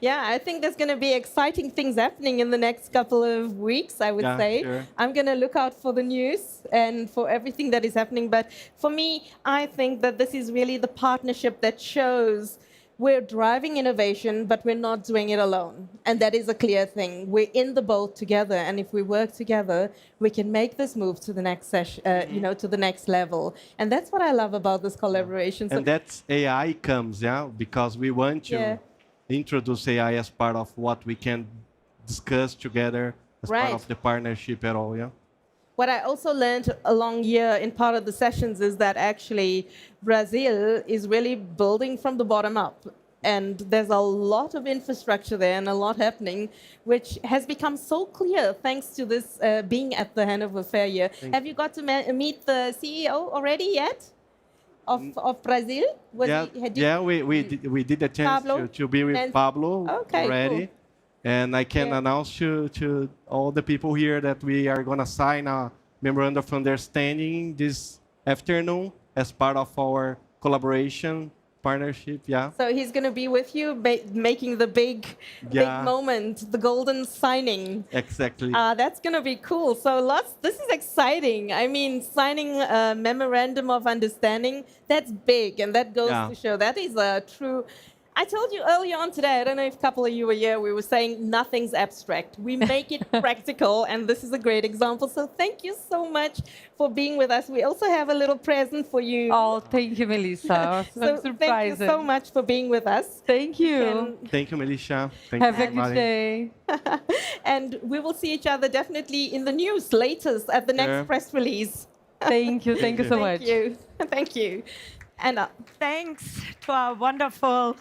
Yeah, I think there's going to be exciting things happening in the next couple of weeks, I would say. Sure. I'm going to look out for the news and for everything that is happening. But for me, I think that this is really the partnership that shows we're driving innovation, but we're not doing it alone. And that is a clear thing. We're in the boat together. And if we work together, we can make this move to the next session, to the next level. And that's what I love about this collaboration. And that's AI comes, yeah, because we want to introduce AI as part of what we can discuss together as part of the partnership at all, yeah. What I also learned along here in part of the sessions is that actually Brazil is really building from the bottom up. And there's a lot of infrastructure there and a lot happening, which has become so clear thanks to this being at the Hannover Fair here. Have you got to meet the CEO already yet of Brazil? We did a chance to be with Pablo already. Cool. And I can announce to all the people here that we are going to sign a memorandum of understanding this afternoon as part of our collaboration partnership. So he's going to be with you, making the big moment, the golden signing. Exactly. That's going to be cool. So this is exciting. I mean, signing a memorandum of understanding, that's big. And that goes to show that is a true... I told you earlier on today, I don't know if a couple of you were here, we were saying nothing's abstract. We make it practical, and this is a great example. So thank you so much for being with us. We also have a little present for you. Oh, thank you, Melissa. So thank you so much for being with us. Thank you. Thank you, Melissa. Have a good day. And we will see each other definitely in the news latest at the next press release. Thank you. Thank you so much. Thank you. Thank you. And thanks to our wonderful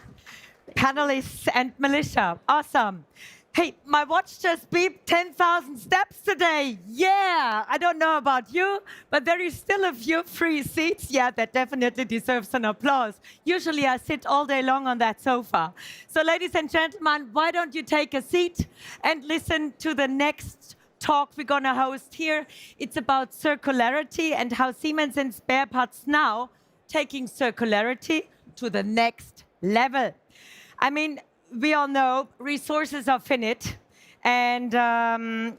panelists and Melissa. Awesome. Hey, my watch just beeped 10,000 steps today. Yeah, I don't know about you, but there is still a few free seats. Yeah, that definitely deserves an applause. Usually I sit all day long on that sofa. So ladies and gentlemen, why don't you take a seat and listen to the next talk we're going to host here. It's about circularity and how Siemens and SPAREPARTSNOW taking circularity to the next level. I mean, we all know resources are finite, and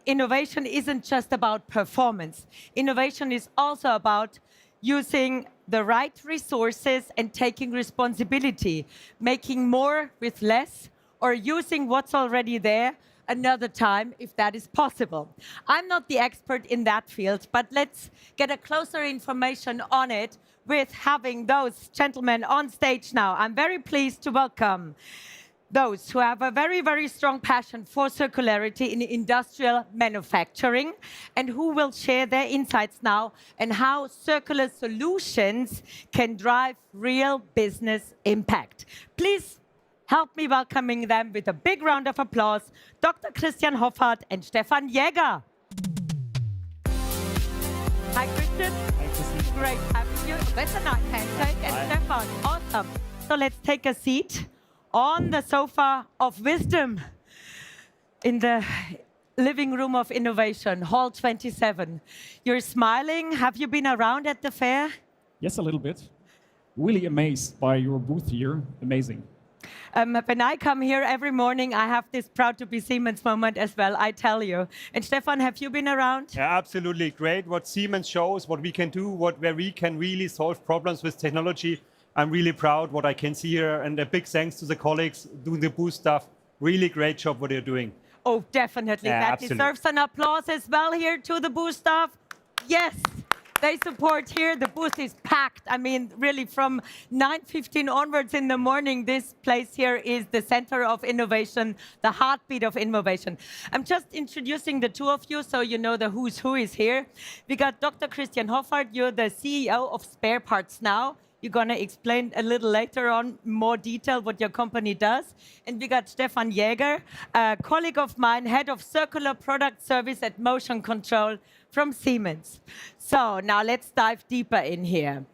innovation isn't just about performance. Innovation is also about using the right resources and taking responsibility, making more with less, or using what's already there another time if that is possible. I'm not the expert in that field, but let's get a closer information on it with having those gentlemen on stage now. I'm very pleased to welcome those who have a very, very strong passion for circularity in industrial manufacturing and who will share their insights now and how circular solutions can drive real business impact. Please help me welcoming them with a big round of applause, Dr. Christian Hoffart and Stefan Jäger. Hi, Christian. Great having you. That's a nice handshake. And Stefan, awesome. So let's take a seat on the sofa of wisdom in the living room of innovation, Hall 27. You're smiling. Have you been around at the fair? Yes, a little bit. Really amazed by your booth here. Amazing. When I come here every morning, I have this proud to be Siemens moment as well, I tell you. And Stefan, have you been around? Yeah, absolutely. Great. What Siemens shows, what we can do, where we can really solve problems with technology. I'm really proud what I can see here. And a big thanks to the colleagues doing the booth stuff. Really great job what you're doing. Oh, definitely. Yeah, that absolutely. Deserves an applause as well here to the booth staff. Yes. They support here. The booth is packed. I mean, really, from 9:15 onwards in the morning, this place here is the center of innovation, the heartbeat of innovation. I'm just introducing the two of you so you know the who's who is here. We got Dr. Christian Hoffart. You're the CEO of SPAREPARTSNOW. You're going to explain a little later on more detail what your company does. And we got Stefan Jäger, a colleague of mine, head of circular product service at motion control from Siemens. So now let's dive deeper in here.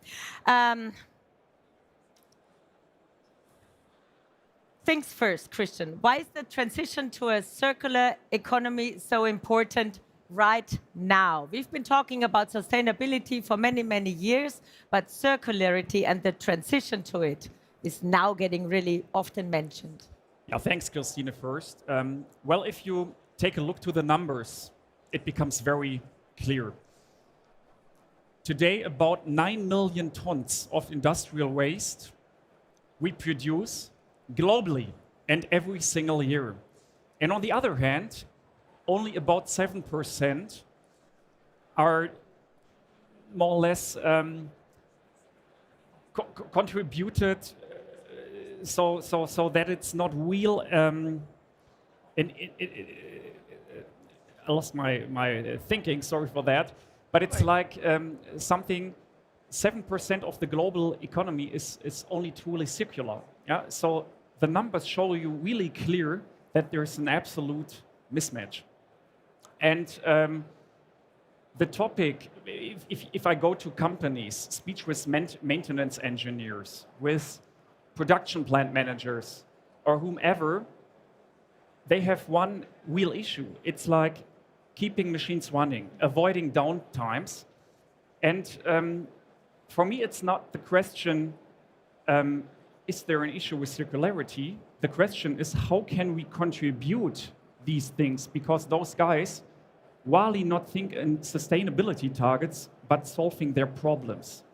Things first, Christian. Why is the transition to a circular economy so important right now? We've been talking about sustainability for many, many years, but circularity and the transition to it is now getting really often mentioned. Yeah, thanks, Christine, first. Well, if you take a look to the numbers, it becomes very clear. Today, about 9 million tons of industrial waste we produce globally and every single year. And on the other hand, only about 7% are more or less contributed so that it's not real lost my thinking, sorry for that. But it's like something, 7% of the global economy is only truly circular. Yeah? So the numbers show you really clear that there's an absolute mismatch. And the topic, if I go to companies, speech with maintenance engineers, with production plant managers, or whomever, they have one real issue. It's like keeping machines running, avoiding downtimes. And for me, it's not the question, is there an issue with circularity? The question is, how can we contribute these things? Because those guys really not think in sustainability targets, but solving their problems.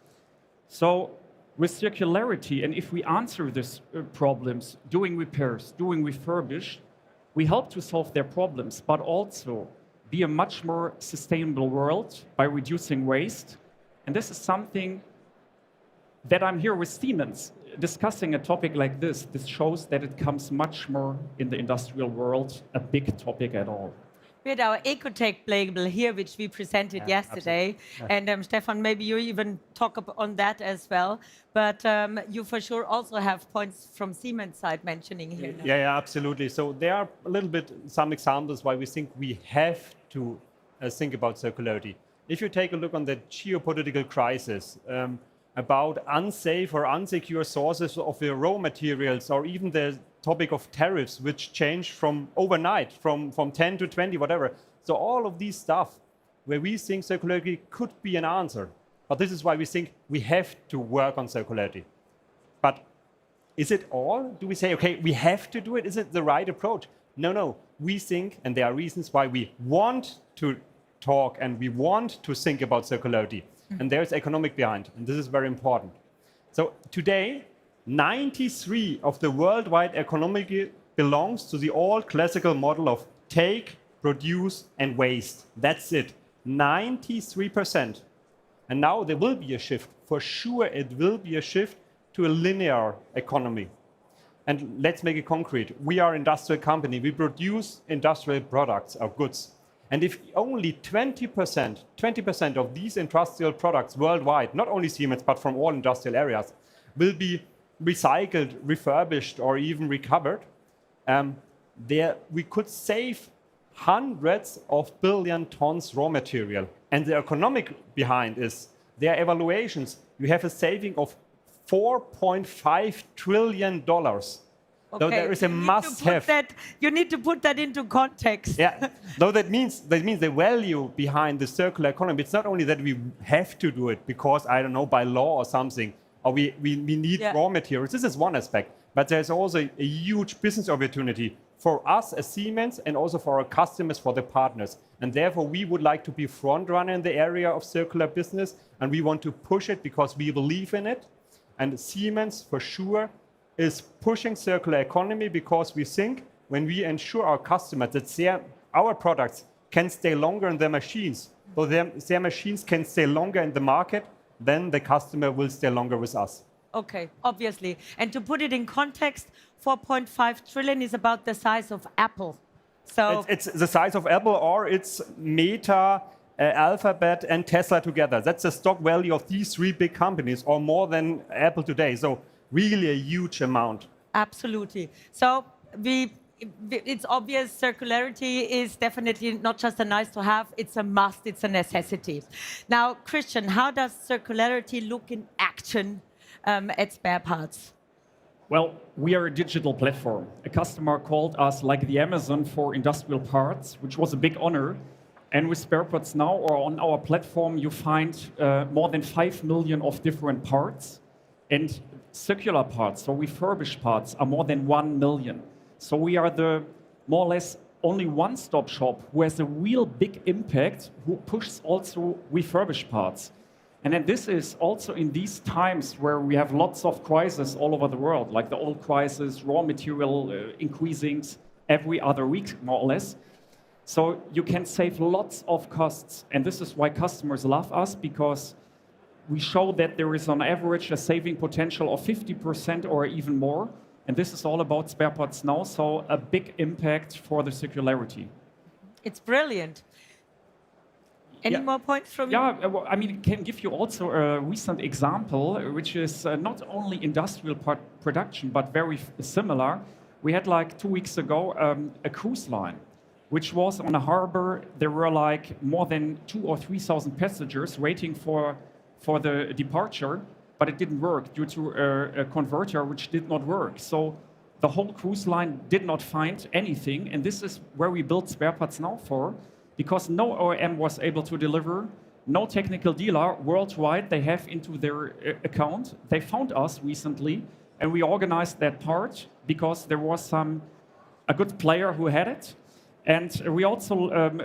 So with circularity, and if we answer these problems, doing repairs, doing refurbish, we help to solve their problems, but also be a much more sustainable world by reducing waste. And this is something that I'm here with Siemens discussing a topic like this. This shows that it comes much more in the industrial world, a big topic at all. We had our Ecotech label here, which we presented yesterday. And Stefan, maybe you even talk on that as well. But you for sure also have points from Siemens side mentioning here. Yeah, absolutely. So there are a little bit some examples why we think we have to think about circularity. If you take a look on the geopolitical crisis, about unsafe or unsecure sources of the raw materials, or even the topic of tariffs, which change from overnight, from 10 to 20, whatever. So all of these stuff where we think circularity could be an answer. But this is why we think we have to work on circularity. But is it all? Do we say, okay, we have to do it? Is it the right approach? No. We think, and there are reasons why we want to talk and we want to think about circularity. And there's economic behind, and this is very important. So today, 93% of the worldwide economy belongs to the old classical model of take, produce, and waste. That's it, 93%. And now there will be a shift. For sure, it will be a shift to a linear economy. And let's make it concrete. We are an industrial company. We produce industrial products or goods. And if only 20% of these industrial products worldwide, not only Siemens, but from all industrial areas, will be recycled, refurbished, or even recovered, we could save hundreds of billion tons raw material. And the economic behind is their evaluations. You have a saving of $4.5 trillion. Okay. So there is a must-have. You need to put that into context. Yeah. So that means the value behind the circular economy. It's not only that we have to do it because, I don't know, by law or something, or we need raw materials. This is one aspect. But there's also a huge business opportunity for us as Siemens and also for our customers, for the partners. And therefore, we would like to be front runner in the area of circular business, and we want to push it because we believe in it. And Siemens, for sure, is pushing circular economy because we think when we ensure our customers that our products can stay longer in their machines, so their machines can stay longer in the market, then the customer will stay longer with us. Okay, obviously. And to put it in context, 4.5 trillion is about the size of Apple. So it's the size of Apple, or it's Meta, Alphabet, and Tesla together. That's the stock value of these three big companies, or more than Apple today. So really a huge amount. Absolutely. So it's obvious circularity is definitely not just a nice to have, it's a must, it's a necessity. Now, Christian, how does circularity look in action at Spare Parts? Well, we are a digital platform. A customer called us like the Amazon for industrial parts, which was a big honor. And with SparePartsNow, or on our platform, you find more than 5 million of different parts. And circular parts, so refurbished parts, are more than 1 million. So we are the more or less only one-stop shop who has a real big impact, who pushes also refurbished parts. And then this is also in these times where we have lots of crises all over the world, like the oil crisis, raw material increasing every other week, more or less. So you can save lots of costs. And this is why customers love us, because we show that there is on average a saving potential of 50% or even more. And this is all about SparePartsNow, so a big impact for the circularity. It's brilliant. Any more points from you? Yeah, well, I mean, I can give you also a recent example, which is not only industrial production, but very similar. We had like 2 weeks ago a cruise line, which was on a harbor. There were like more than 2,000 or 3,000 passengers waiting for the departure, but it didn't work due to a converter which did not work. So the whole cruise line did not find anything, and this is where we built SPAREPARTSNOW for, because no OEM was able to deliver, no technical dealer worldwide they have into their account. They found us recently, and we organized that part because there was a good player who had it. And we also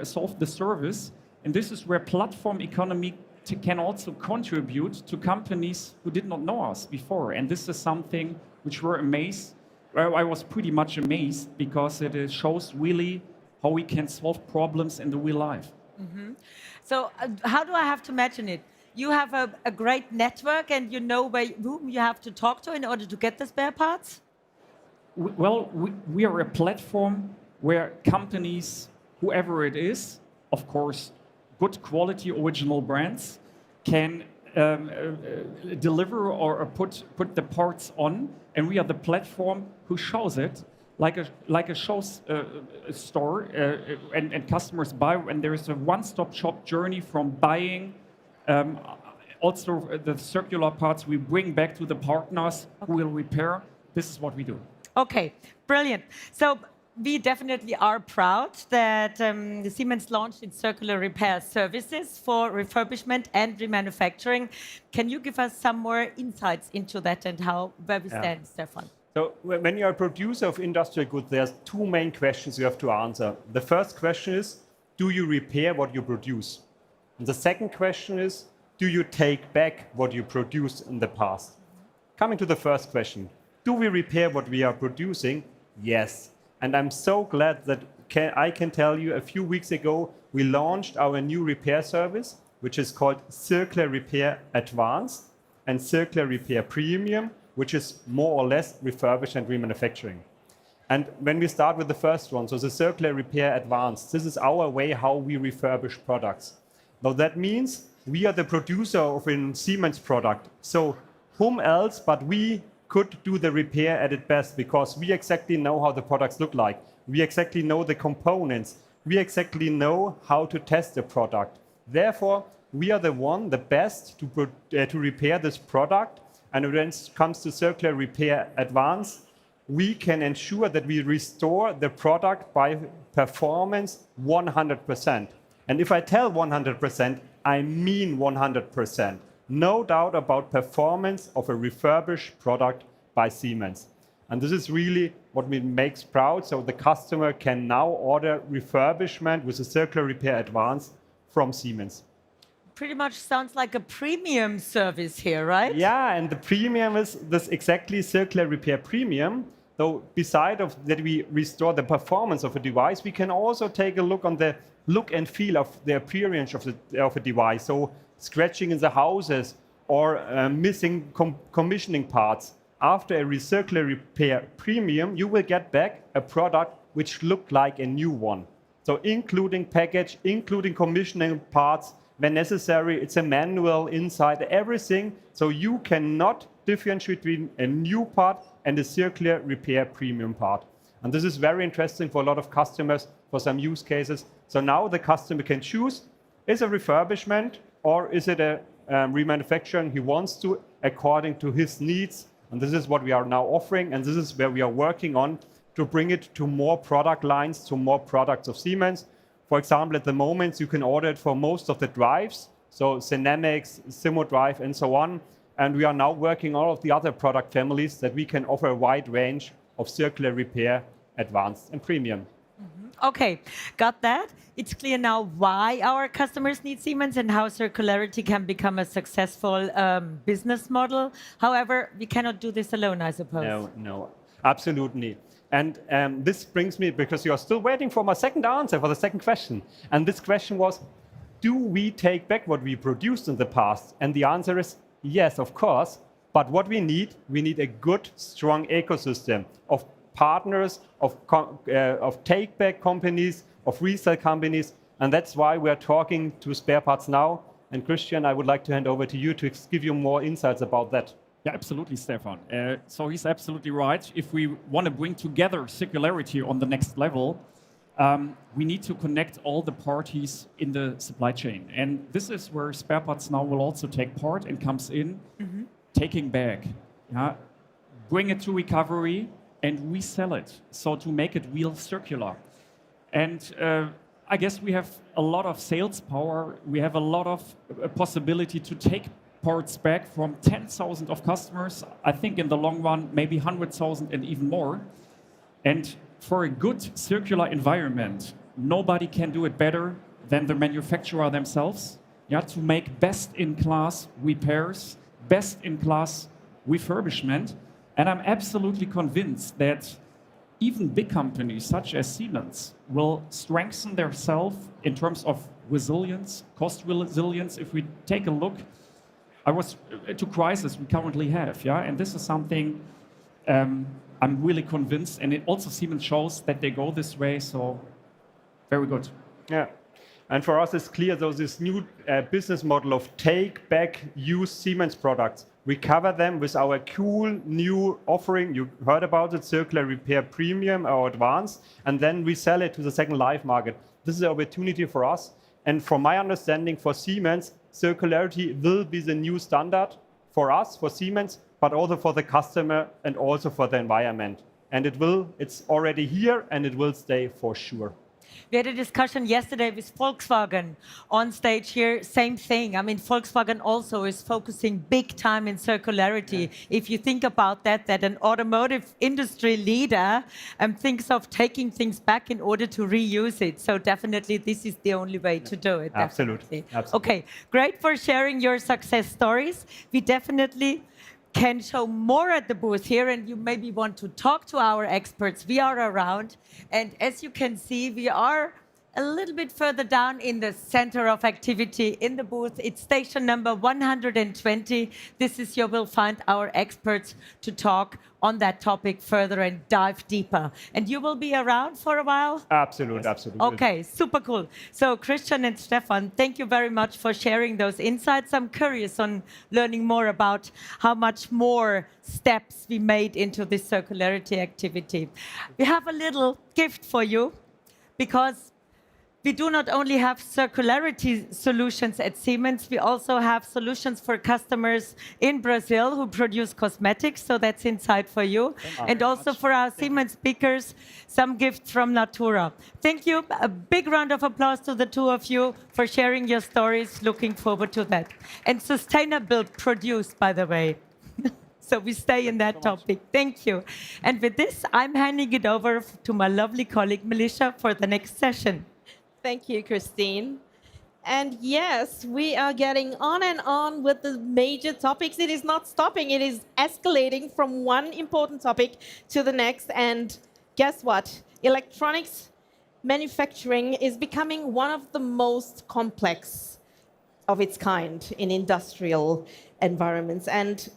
solved the service, and this is where platform economy can also contribute to companies who did not know us before. And this is something which we're amazed. Well, I was pretty much amazed because it shows really how we can solve problems in the real life. Mm-hmm. So how do I have to imagine it? You have a great network and you know whom you have to talk to in order to get the spare parts? We are a platform where companies, whoever it is, of course, good quality original brands, can deliver or put the parts on, and we are the platform who shows it like a show store, and customers buy, and there is a one-stop shop journey from buying. Also, the circular parts we bring back to the partners who will repair. This is what we do. Okay, brilliant. So we definitely are proud that Siemens launched its circular repair services for refurbishment and remanufacturing. Can you give us some more insights into that and where we stand, Stefan? So when you're a producer of industrial goods, there's two main questions you have to answer. The first question is, do you repair what you produce? And the second question is, do you take back what you produced in the past? Coming to the first question, do we repair what we are producing? Yes. And I'm so glad that I can tell you a few weeks ago, we launched our new repair service, which is called Circular Repair Advanced and Circular Repair Premium, which is more or less refurbished and remanufacturing. And when we start with the first one, so the Circular Repair Advanced, this is our way how we refurbish products. Now that means we are the producer of a Siemens product. So whom else but we could do the repair at its best, because we exactly know how the products look like. We exactly know the components. We exactly know how to test the product. Therefore, we are the best to repair this product. And when it comes to Circular Repair Advanced, we can ensure that we restore the product by performance 100%. And if I tell 100%, I mean 100%. No doubt about performance of a refurbished product by Siemens. And this is really what me makes proud. So the customer can now order refurbishment with a Circular Repair Advanced from Siemens. Pretty much sounds like a premium service here, right? Yeah, and the premium is this exactly Circular Repair Premium. So beside of that we restore the performance of a device, we can also take a look on the look and feel of the appearance of a device. So scratching in the houses or missing commissioning parts. After a Circular Repair Premium, you will get back a product which looked like a new one. So including package, including commissioning parts. When necessary, it's a manual inside, everything. So you cannot differentiate between a new part and a Circular Repair Premium part. And this is very interesting for a lot of customers for some use cases. So now the customer can choose, is a refurbishment or is it a remanufacturing he wants to according to his needs. And this is what we are now offering. And this is where we are working on to bring it to more product lines, to more products of Siemens. For example, at the moment, you can order it for most of the drives, so Dynamics, Simo Drive, and so on. And we are now working on all of the other product families that we can offer a wide range of Circular Repair, Advanced, and Premium. Mm-hmm. Okay, got that. It's clear now why our customers need Siemens and how circularity can become a successful business model. However, we cannot do this alone, I suppose. No, absolutely. And this brings me, because you are still waiting for my second answer for the second question. And this question was, do we take back what we produced in the past? And the answer is yes, of course. But what we need a good, strong ecosystem of partners, of take-back companies, of resale companies. And that's why we are talking to Spare Parts Now. And Christian, I would like to hand over to you to give you more insights about that. Yeah, absolutely, Stefan. So he's absolutely right. If we want to bring together circularity on the next level, we need to connect all the parties in the supply chain. And this is where Spare Parts Now will also take part and comes in, taking back, bring it to recovery and resell it. So to make it real circular. And I guess we have a lot of sales power. We have a lot of possibility to take parts back from 10,000 of customers. I think in the long run, maybe 100,000 and even more. And for a good circular environment, nobody can do it better than the manufacturer themselves. To make best-in-class repairs, best-in-class refurbishment. And I'm absolutely convinced that even big companies such as Siemens will strengthen themselves in terms of resilience, cost resilience. If we take a look, to crisis we currently have, and this is something I'm really convinced, and it also Siemens shows that they go this way, so very good. Yeah, and for us it's clear, though, this new business model of take back used Siemens products, we cover them with our cool new offering. You heard about it, Circular Repair Premium or Advanced, and then we sell it to the second life market. This is an opportunity for us. And from my understanding, for Siemens, circularity will be the new standard for us, for Siemens, but also for the customer and also for the environment. And it's already here and it will stay for sure. We had a discussion yesterday with Volkswagen on stage here, same thing. I mean, Volkswagen also is focusing big time in circularity. If you think about that an automotive industry leader thinks of taking things back in order to reuse it. So definitely this is the only way to do it. Absolutely. Okay, great for sharing your success stories. We definitely can show more at the booth here, and you maybe want to talk to our experts. We are around, and as you can see, we are a little bit further down in the center of activity in the booth. It's station number 120. This is you will find our experts to talk on that topic further and dive deeper. And you will be around for a while? Absolutely, absolutely. Okay, super cool. So Christian and Stefan, thank you very much for sharing those insights. I'm curious on learning more about how much more steps we made into this circularity activity. We have a little gift for you, because we do not only have circularity solutions at Siemens, we also have solutions for customers in Brazil who produce cosmetics, so that's inside for you. And also for our Siemens speakers, some gifts from Natura. Thank you. A big round of applause to the two of you for sharing your stories. Looking forward to that. And sustainable produced, by the way. So we stay in that topic. Thank you. And with this, I'm handing it over to my lovely colleague, Melissa, for the next session. Thank you, Christine. And yes, we are getting on and on with the major topics. It is not stopping. It is escalating from one important topic to the next. And guess what? Electronics manufacturing is becoming one of the most complex of its kind in industrial environments. And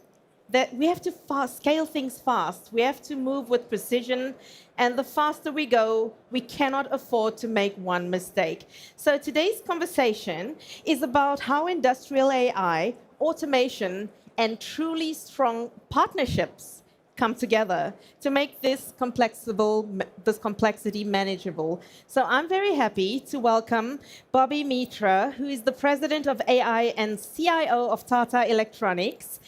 that we have to scale things fast. We have to move with precision. And the faster we go, we cannot afford to make one mistake. So today's conversation is about how industrial AI, automation, and truly strong partnerships come together to make this complexity manageable. So I'm very happy to welcome Bobby Mitra, who is the president of AI and CIO of Tata Electronics.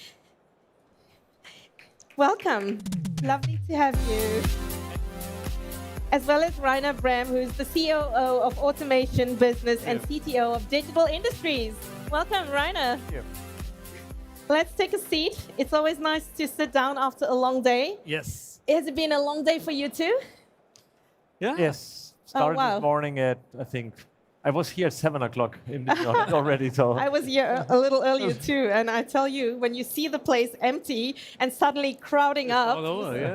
Welcome. Lovely to have you. As well as Rainer Brehm, who is the COO of Automation Business and CTO of Digital Industries. Welcome, Rainer. Thank you. Let's take a seat. It's always nice to sit down after a long day. Yes. Has it been a long day for you too? Yeah. Yes. Started wow. this morning at, I think, I was here at 7 o'clock in the morning already. So I was here a little earlier too, and I tell you, when you see the place empty and suddenly crowding up,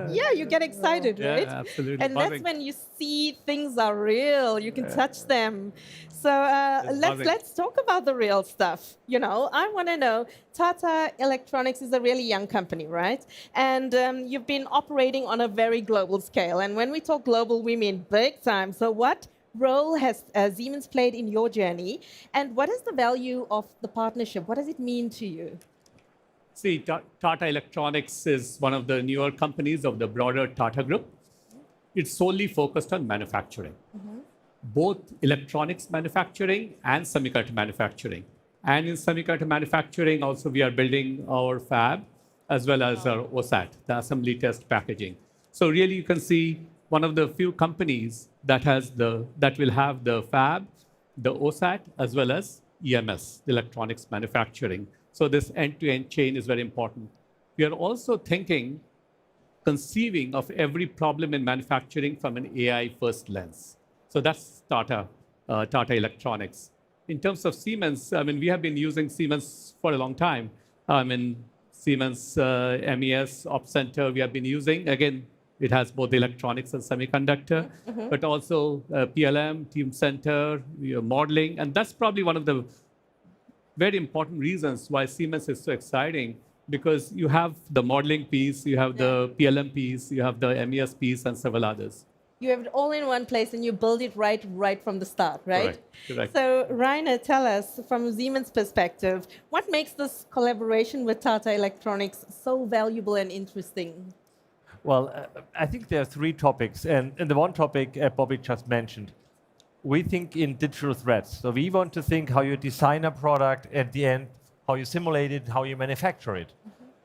yeah, you get excited, right? Yeah, absolutely. And that's when you see things are real. You can touch them. So let's talk about the real stuff. You know, I want to know, Tata Electronics is a really young company, right? And you've been operating on a very global scale. And when we talk global, we mean big time. So what role has Siemens played in your journey? And what is the value of the partnership? What does it mean to you? See, Tata Electronics is one of the newer companies of the broader Tata Group. It's solely focused on manufacturing, both electronics manufacturing and semiconductor manufacturing. And in semiconductor manufacturing, also we are building our fab as well as our OSAT, the assembly test packaging. So really you can see one of the few companies that will have the fab, the OSAT, as well as EMS, the electronics manufacturing. So this end-to-end chain is very important. We are also conceiving of every problem in manufacturing from an AI-first lens. So that's Tata Electronics. In terms of Siemens, I mean, we have been using Siemens for a long time. I mean, Siemens MES, Opcenter, we have been using. Again, it has both electronics and semiconductor, but also PLM, Teamcenter, modeling. And that's probably one of the very important reasons why Siemens is so exciting, because you have the modeling piece, you have the PLM piece, you have the MES piece, and several others. You have it all in one place and you build it right from the start, right? Correct. So Rainer, tell us from Siemens' perspective, what makes this collaboration with Tata Electronics so valuable and interesting? Well, I think there are three topics. And the one topic Bobby just mentioned, we think in digital threads. So we want to think how you design a product at the end, how you simulate it, how you manufacture it.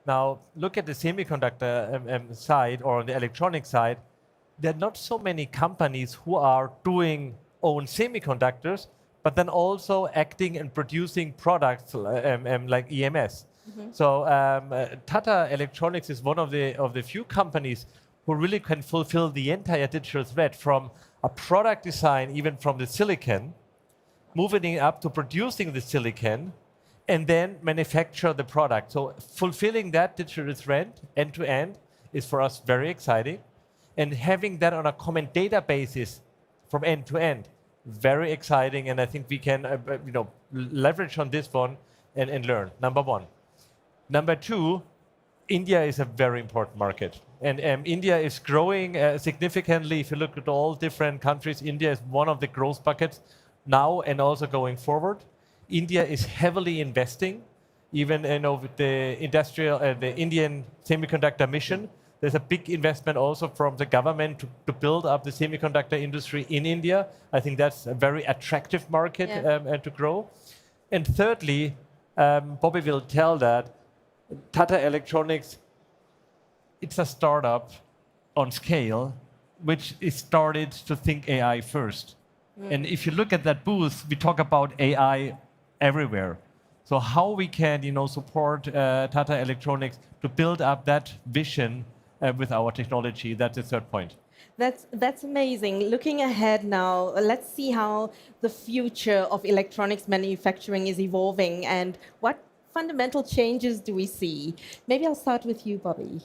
Now, look at the semiconductor side or on the electronic side. There are not so many companies who are doing own semiconductors, but then also acting and producing products like EMS. So Tata Electronics is one of the few companies who really can fulfill the entire digital thread from a product design, even from the silicon, moving it up to producing the silicon, and then manufacture the product. So fulfilling that digital thread end to end is for us very exciting. And having that on a common databases from end to end, very exciting. And I think we can leverage on this one and learn, number one. Number two, India is a very important market. And India is growing significantly. If you look at all different countries, India is one of the growth buckets now and also going forward. India is heavily investing, even with the the Indian semiconductor mission. There's a big investment also from the government to build up the semiconductor industry in India. I think that's a very attractive market to grow. And thirdly, Bobby will tell that Tata Electronics, it's a startup on scale, which is started to think AI first. And if you look at that booth, we talk about AI everywhere. So how we can support Tata Electronics to build up that vision with our technology, that's the third point. That's amazing. Looking ahead now, let's see how the future of electronics manufacturing is evolving and what fundamental changes do we see? Maybe I'll start with you, Bobby.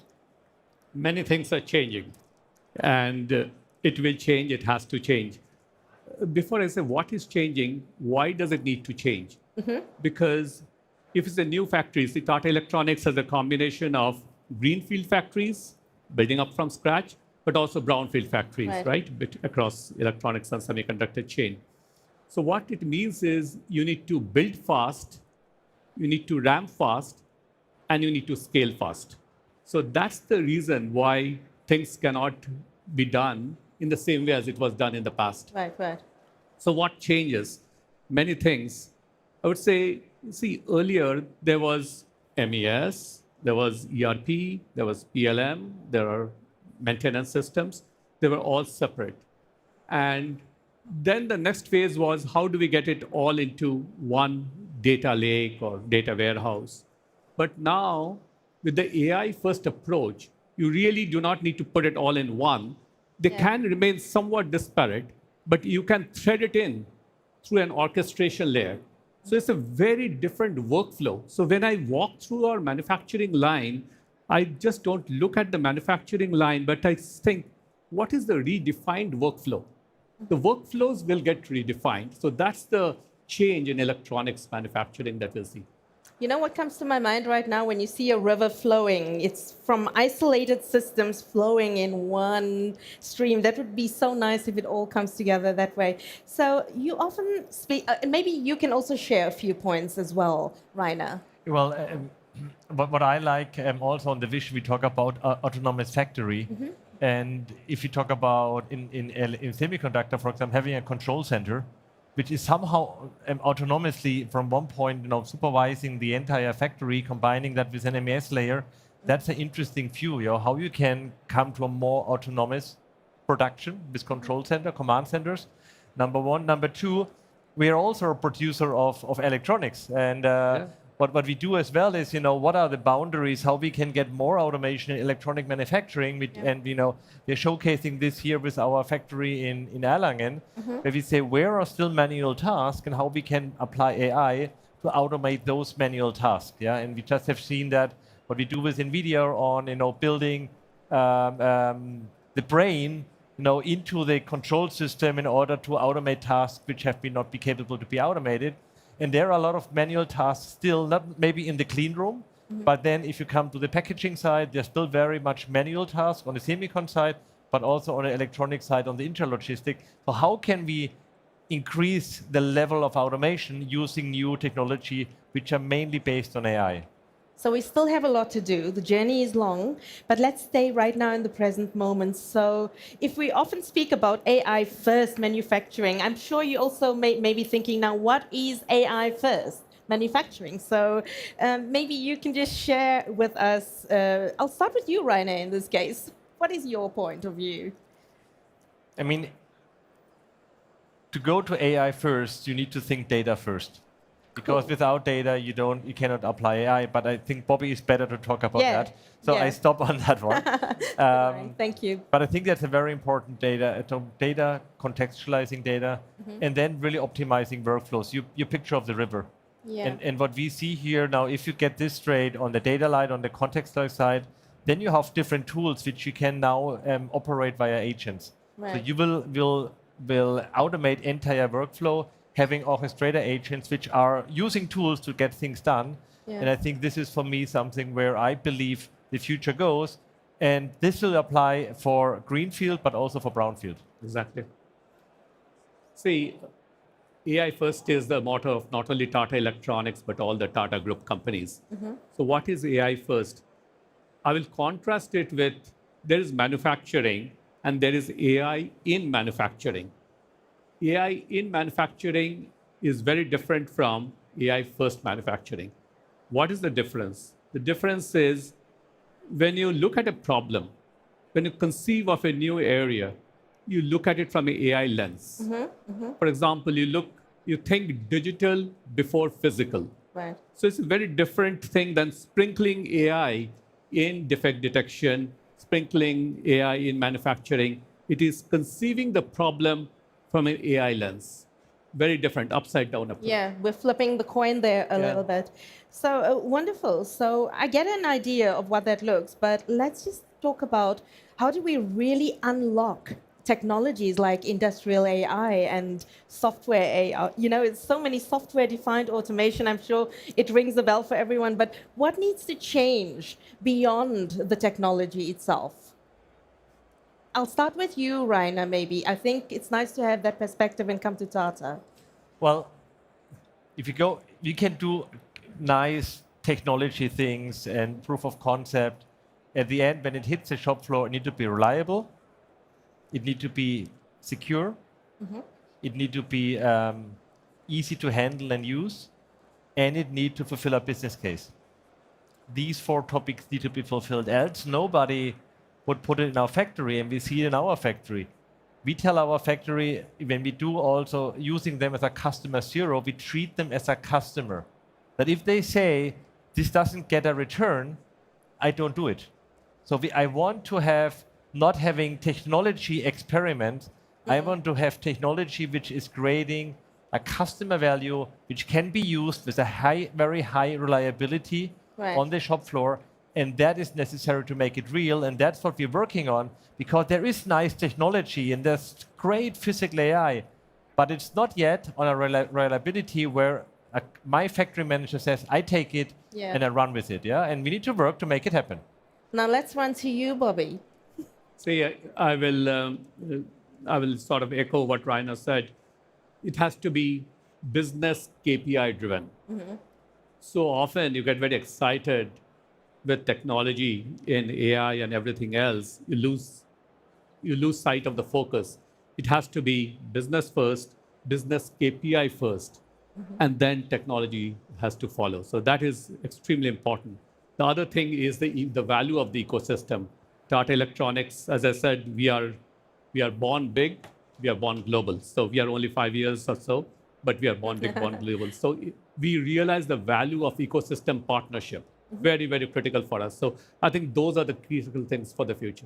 Many things are changing, and it will change, it has to change. Before I say what is changing, why does it need to change? Because if it's a new factory, see, Tata Electronics has a combination of greenfield factories, building up from scratch, but also brownfield factories, right? Across electronics and semiconductor chain. So what it means is you need to build fast, you need to ramp fast, and you need to scale fast. So that's the reason why things cannot be done in the same way as it was done in the past. Right. So what changes? Many things. I would say, see, earlier there was MES, there was ERP, there was PLM, there are maintenance systems. They were all separate. And then the next phase was, how do we get it all into one data lake or data warehouse? But now, with the AI-first approach, you really do not need to put it all in one. They can remain somewhat disparate, but you can thread it in through an orchestration layer. So it's a very different workflow. So when I walk through our manufacturing line, I just don't look at the manufacturing line, but I think, what is the redefined workflow? The workflows will get redefined. So that's the change in electronics manufacturing that we'll see. You know what comes to my mind right now when you see a river flowing? It's from isolated systems flowing in one stream. That would be so nice if it all comes together that way. So you often speak, maybe you can also share a few points as well, Rainer. Well, what I like also on the vision, we talk about autonomous factory. And if you talk about in semiconductor, for example, having a control center, which is somehow autonomously from one point, supervising the entire factory, combining that with an MES layer, that's an interesting view, how you can come to a more autonomous production with control center, command centers, number one. Number two, we are also a producer of electronics. And what we do as well is, what are the boundaries, how we can get more automation in electronic manufacturing. And, we're showcasing this here with our factory in Erlangen, where we say where are still manual tasks and how we can apply AI to automate those manual tasks. And we just have seen that what we do with NVIDIA on, building the brain, into the control system in order to automate tasks which have been not be capable to be automated. And there are a lot of manual tasks still, not maybe in the clean room, but then if you come to the packaging side, there's still very much manual tasks on the semicon side, but also on the electronic side, on the intralogistic. So how can we increase the level of automation using new technology, which are mainly based on AI? So we still have a lot to do. The journey is long, but let's stay right now in the present moment. So if we often speak about AI first manufacturing, I'm sure you also may be thinking now, what is AI first manufacturing? So maybe you can just share with us. I'll start with you, Rainer, in this case. What is your point of view? I mean, to go to AI first, you need to think data first. Because without data, you cannot apply AI. But I think Bobby is better to talk about that. So I stop on that one. Thank you. But I think that's a very important data, contextualizing data, and then really optimizing workflows. Your picture of the river. And what we see here now, if you get this straight on the data line, on the contextual side, then you have different tools which you can now operate via agents. So you will automate entire workflow, having orchestrator agents which are using tools to get things done. And I think this is, for me, something where I believe the future goes. And this will apply for greenfield, but also for brownfield. Exactly. See, AI first is the motto of not only Tata Electronics, but all the Tata Group companies. So what is AI first? I will contrast it with, there is manufacturing and there is AI in manufacturing. AI in manufacturing is very different from AI first manufacturing. What is the difference? The difference is when you look at a problem, when you conceive of a new area, you look at it from an AI lens. For example, you think digital before physical. So it's a very different thing than sprinkling AI in defect detection, sprinkling AI in manufacturing. It is conceiving the problem from an AI lens. Very different, upside down approach. Yeah, we're flipping the coin there a little bit. So wonderful. So I get an idea of what that looks, but let's just talk about how do we really unlock technologies like industrial AI and software AI. It's so many software-defined automation. I'm sure it rings a bell for everyone, but what needs to change beyond the technology itself? I'll start with you, Rainer, maybe. I think it's nice to have that perspective and come to Tata. Well, if you go, you can do nice technology things and proof of concept. At the end, when it hits the shop floor, it needs to be reliable. It needs to be secure. It needs to be easy to handle and use. And it needs to fulfill a business case. These 4 topics need to be fulfilled. Else, nobody would put it in our factory, and we see it in our factory. We tell our factory, when we do also using them as a customer zero, we treat them as a customer. That if they say, this doesn't get a return, I don't do it. So I want to have, not having technology experiments, I want to have technology which is creating a customer value, which can be used with a very high reliability on the shop floor. And that is necessary to make it real. And that's what we're working on, because there is nice technology and there's great physical AI, but it's not yet on a reliability where My factory manager says, I take it Yeah. and I run with it. Yeah, and we need to work to make it happen. Now let's run to you, Bobby. See, I will sort of echo what Rainer said. It has to be business KPI driven. Mhm. So often you get very excited with technology in AI and everything else. You lose sight of the focus. It has to be business first, business KPI first, and then technology has to follow. So that is extremely important. The other thing is the value of the ecosystem. Tata Electronics, as I said, we are born big, we are born global. So we are only 5 years or so, but we are born big, born global. So we realize the value of ecosystem partnership. Very, very critical for us. So I think those are the critical things for the future.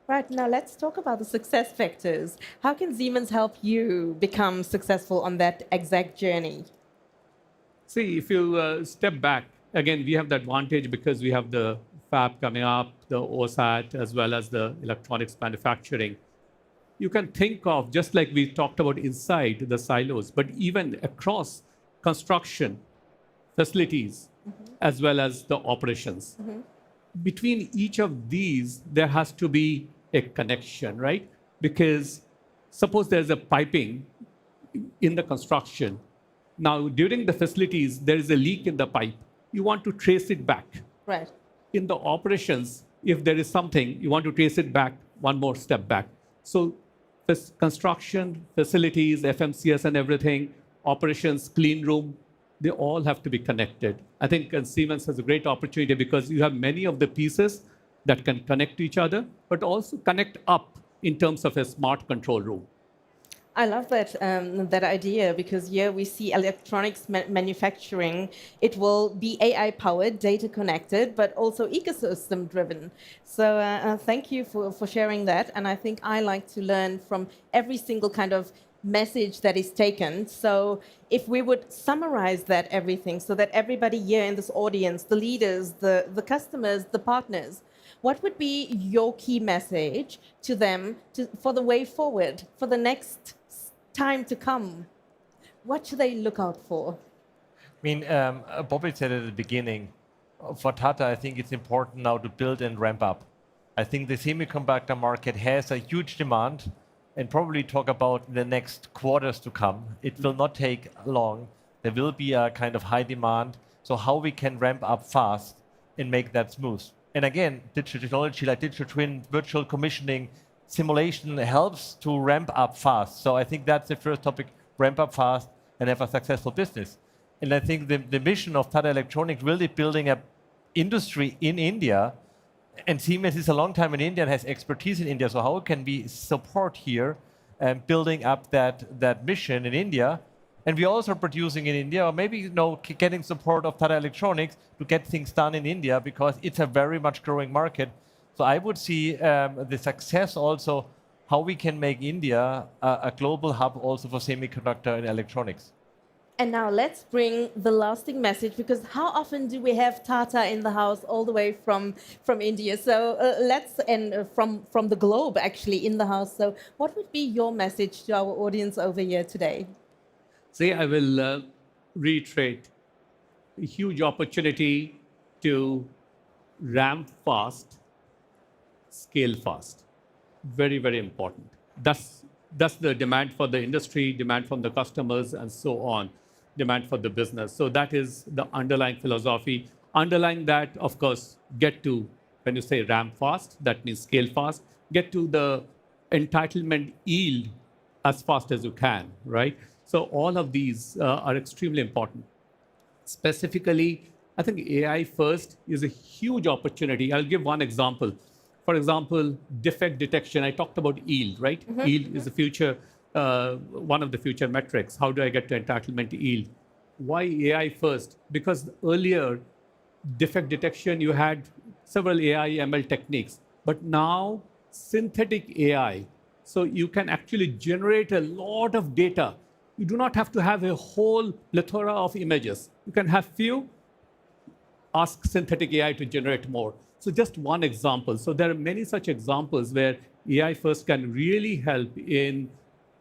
Right, now let's talk about the success factors. How can Siemens help you become successful on that exact journey? See, if you step back, again, we have the advantage because we have the fab coming up, the OSAT, as well as the electronics manufacturing. You can think of, just like we talked about inside the silos, but even across construction, facilities, as well as the operations. Between each of these, there has to be a connection, right? Because suppose there's a piping in the construction. Now, during the facilities, there is a leak in the pipe. You want to trace it back. Right. In the operations, if there is something, you want to trace it back one more step back. So this construction, facilities, FMCS and everything, operations, clean room, they all have to be connected. I think Siemens has a great opportunity because you have many of the pieces that can connect to each other, but also connect up in terms of a smart control room. I love that idea because here we see electronics manufacturing. It will be AI powered, data connected, but also ecosystem driven. So thank you for sharing that. And I think I like to learn from every single kind of message that is taken. So if we would summarize that everything so that everybody here in this audience, the leaders, the customers, the partners, what would be your key message to them for the way forward, for the next time to come? What should they look out for? I mean, Bobby said at the beginning, for Tata, I think it's important now to build and ramp up. I think the semiconductor market has a huge demand, and probably talk about the next quarters to come. It will not take long. There will be a kind of high demand. So how we can ramp up fast and make that smooth. And again, digital technology like digital twin, virtual commissioning, simulation helps to ramp up fast. So I think that's the first topic, ramp up fast and have a successful business. And I think the mission of Tata Electronics really building an industry in India, and Siemens is a long time in India and has expertise in India. So how can we support here and building up that mission in India? And we're also producing in India, or maybe getting support of Tata Electronics to get things done in India because it's a very much growing market. So I would see the success also, how we can make India a global hub also for semiconductor and electronics. And now let's bring the lasting message, because how often do we have Tata in the house all the way from India? So from the globe actually in the house. So what would be your message to our audience over here today? See, I will reiterate a huge opportunity to ramp fast, scale fast. Very, very important. That's the demand for the industry, demand from the customers, and so on, demand for the business. So that is the underlying philosophy. Underlying that, of course, get to, when you say ramp fast, that means scale fast, get to the entitlement yield as fast as you can, right? So all of these are extremely important. Specifically, I think AI first is a huge opportunity. I'll give one example. For example, defect detection. I talked about yield, right? Yield is the future, one of the future metrics. How do I get to entitlement yield? Why AI first? Because earlier, defect detection, you had several AI ML techniques, but now synthetic AI. So you can actually generate a lot of data. You do not have to have a whole plethora of images. You can have few, ask synthetic AI to generate more. So just one example. So there are many such examples where AI first can really help in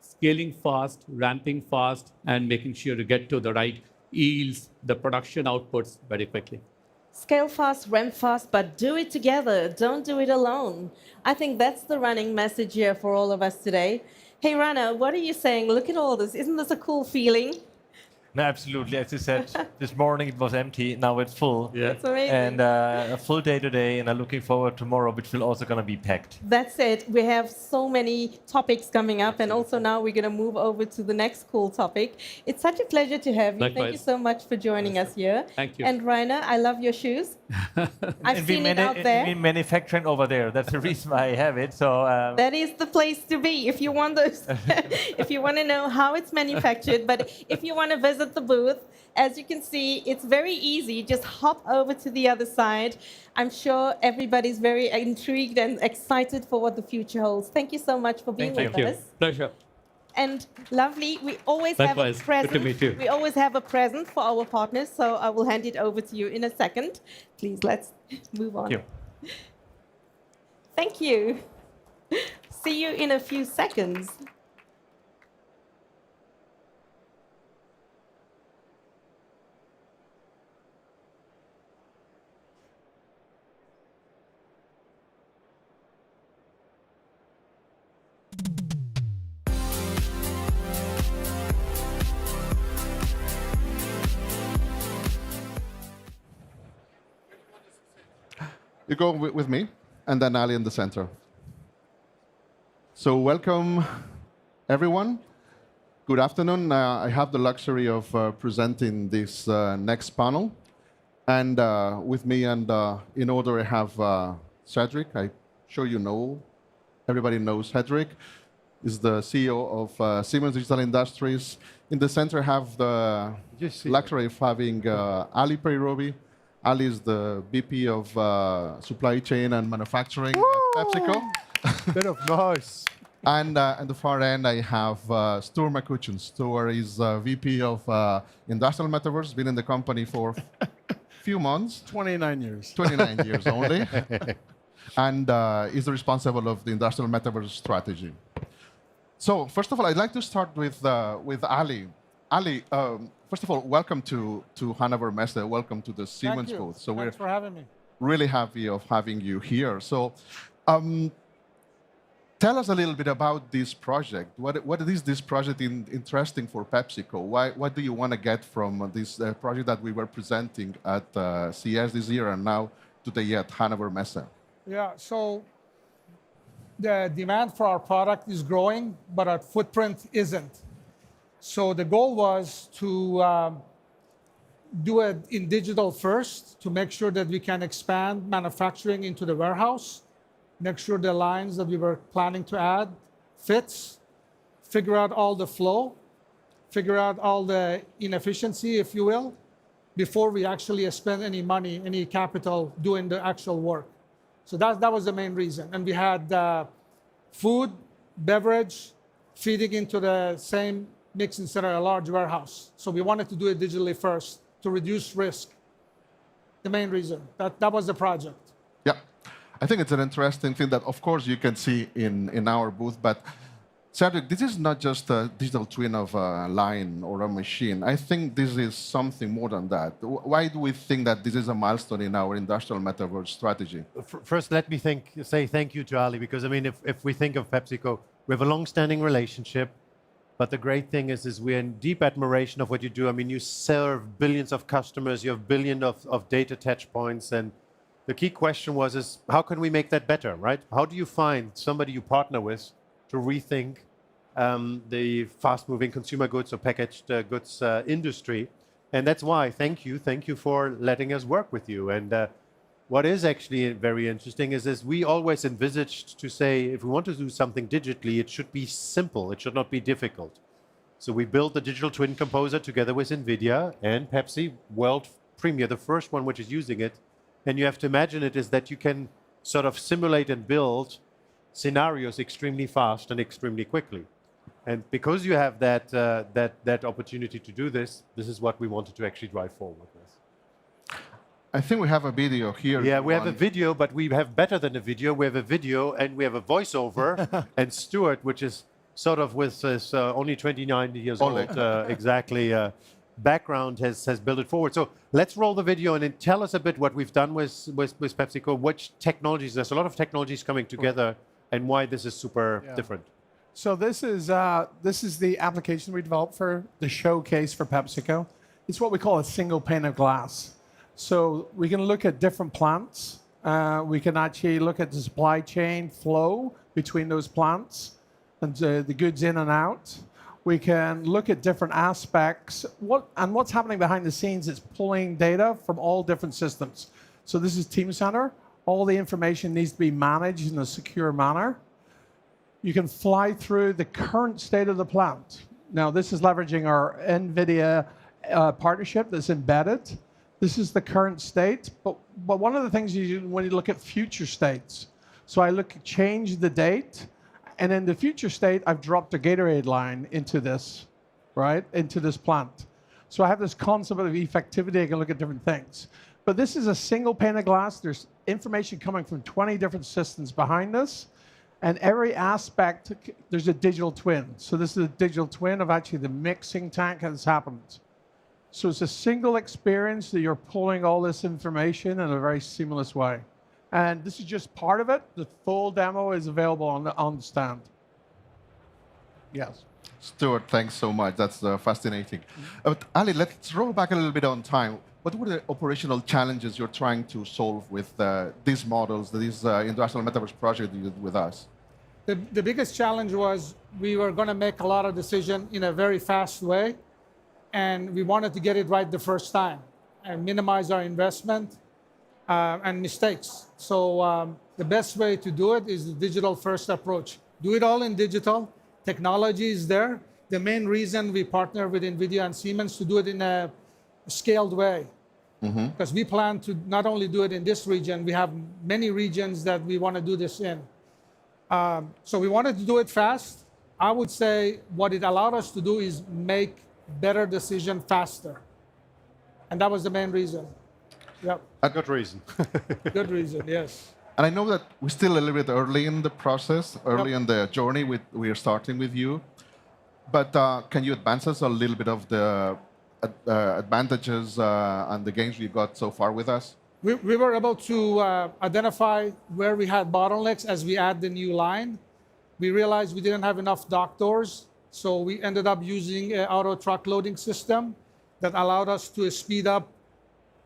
scaling fast, ramping fast, and making sure to get to the right yields the production outputs very quickly. Scale fast, ramp fast, but do it together. Don't do it alone. I think that's the running message here for all of us today. Hey, Rana, what are you saying? Look at all this. Isn't this a cool feeling? No, absolutely. As you said, this morning it was empty. Now it's full. Yeah. It's amazing. And a full day today, and I'm looking forward tomorrow, which will also going to be packed. That's it. We have so many topics coming up, and also now we're going to move over to the next cool topic. It's such a pleasure to have you. Likewise. Thank you so much for joining us here. Thank you. And Rainer, I love your shoes. I've And seen it out there. We manufacturing over there. That's the reason why I have it. So That is the place to be if you want those, if you want to know how it's manufactured. But if you want to visit the booth, as you can see, it's very easy. Just hop over to the other side. I'm sure everybody's very intrigued and excited for what the future holds. Thank you so much for being with us. Pleasure. And lovely, we always Likewise. have a present. Good to meet you. We always have a present for our partners, so I will hand it over to you in a second. Please, let's move on. Thank you. Thank you. See you in a few seconds. You go with me, and then Ali in the center. So welcome, everyone. Good afternoon. I have the luxury of presenting this next panel. And with me, and in order, I have Cedric. I'm sure you know. Everybody knows Cedric. He's the CEO of Siemens Digital Industries. In the center, I have the luxury of having Ali Perirobi. Ali is the VP of Supply Chain and Manufacturing at PepsiCo. Bit of noise. And at the far end, I have Stuart McCutcheon. Stuart is VP of Industrial Metaverse, been in the company for a few months. 29 years. 29 years only. And is responsible of the Industrial Metaverse strategy. So first of all, I'd like to start with Ali. Ali, first of all, welcome to Hannover Messe. Welcome to the Siemens booth. So Thanks for having me. Really happy of having you here. So tell us a little bit about this project. What is this project interesting for PepsiCo? What do you want to get from this project that we were presenting at CES this year and now today at Hannover Messe? Yeah, so the demand for our product is growing, but our footprint isn't. So the goal was to do it in digital first to make sure that we can expand manufacturing into the warehouse, make sure the lines that we were planning to add fits, figure out all the flow, figure out all the inefficiency, if you will, before we actually spend any money, any capital doing the actual work. So that was the main reason. And we had food, beverage, feeding into the same mixing center, a large warehouse. So we wanted to do it digitally first to reduce risk. The main reason. That was the project. Yeah, I think it's an interesting thing that, of course, you can see in our booth. But Cedric, this is not just a digital twin of a line or a machine. I think this is something more than that. Why do we think that this is a milestone in our industrial metaverse strategy? First, let me say thank you to Ali, because I mean, if we think of PepsiCo, we have a long-standing relationship. But the great thing is we're in deep admiration of what you do. I mean, you serve billions of customers, you have billions of data touch points. And the key question is how can we make that better, right? How do you find somebody you partner with to rethink the fast-moving consumer goods or packaged goods industry? And that's why, thank you for letting us work with you. And what is actually very interesting is we always envisaged to say, if we want to do something digitally, it should be simple. It should not be difficult. So we built the digital twin composer together with NVIDIA and Pepsi, world premier, the first one which is using it. And you have to imagine it is that you can sort of simulate and build scenarios extremely fast and extremely quickly. And because you have that opportunity to do this, this is what we wanted to actually drive forward with. I think we have a video here. Yeah, we have a video, but we have better than a video. We have a video and we have a voiceover. And Stuart, which is sort of with his only 29 years old, exactly, background has built it forward. So let's roll the video and then tell us a bit what we've done with PepsiCo, which technologies, there's a lot of technologies coming together, and why this is super different. So this is the application we developed for the showcase for PepsiCo. It's what we call a single pane of glass. So we can look at different plants. We can actually look at the supply chain flow between those plants and the goods in and out. We can look at different aspects. What's happening behind the scenes is pulling data from all different systems. So this is Team Center. All the information needs to be managed in a secure manner. You can fly through the current state of the plant. Now, this is leveraging our NVIDIA partnership that's embedded. This is the current state. But one of the things you do when you look at future states, so I change the date, and in the future state, I've dropped a Gatorade line into this, right, into this plant. So I have this concept of effectivity. I can look at different things. But this is a single pane of glass. There's information coming from 20 different systems behind this. And every aspect, there's a digital twin. So this is a digital twin of actually the mixing tank that's happened. So it's a single experience that you're pulling all this information in a very seamless way. And this is just part of it. The full demo is available on the stand. Yes. Stuart, thanks so much. That's fascinating. But Ali, let's roll back a little bit on time. What were the operational challenges you're trying to solve with these models, this industrial metaverse project you did with us? The biggest challenge was we were going to make a lot of decisions in a very fast way, and we wanted to get it right the first time and minimize our investment and mistakes. So the best way to do it is the digital first approach. Do it all in digital. Technology is there. The main reason we partner with NVIDIA and Siemens to do it in a scaled way. Because we plan to not only do it in this region, we have many regions that we want to do this in. So we wanted to do it fast. I would say what it allowed us to do is make better decisions faster. And that was the main reason. Yep. A good reason. Good reason, yes. And I know that we're still a little bit early in the process, early in the journey. We are starting with you. But can you advance us a little bit of the advantages and the gains we got so far with us? We were able to identify where we had bottlenecks as we add the new line. We realized we didn't have enough dock doors, so we ended up using an auto truck loading system that allowed us to speed up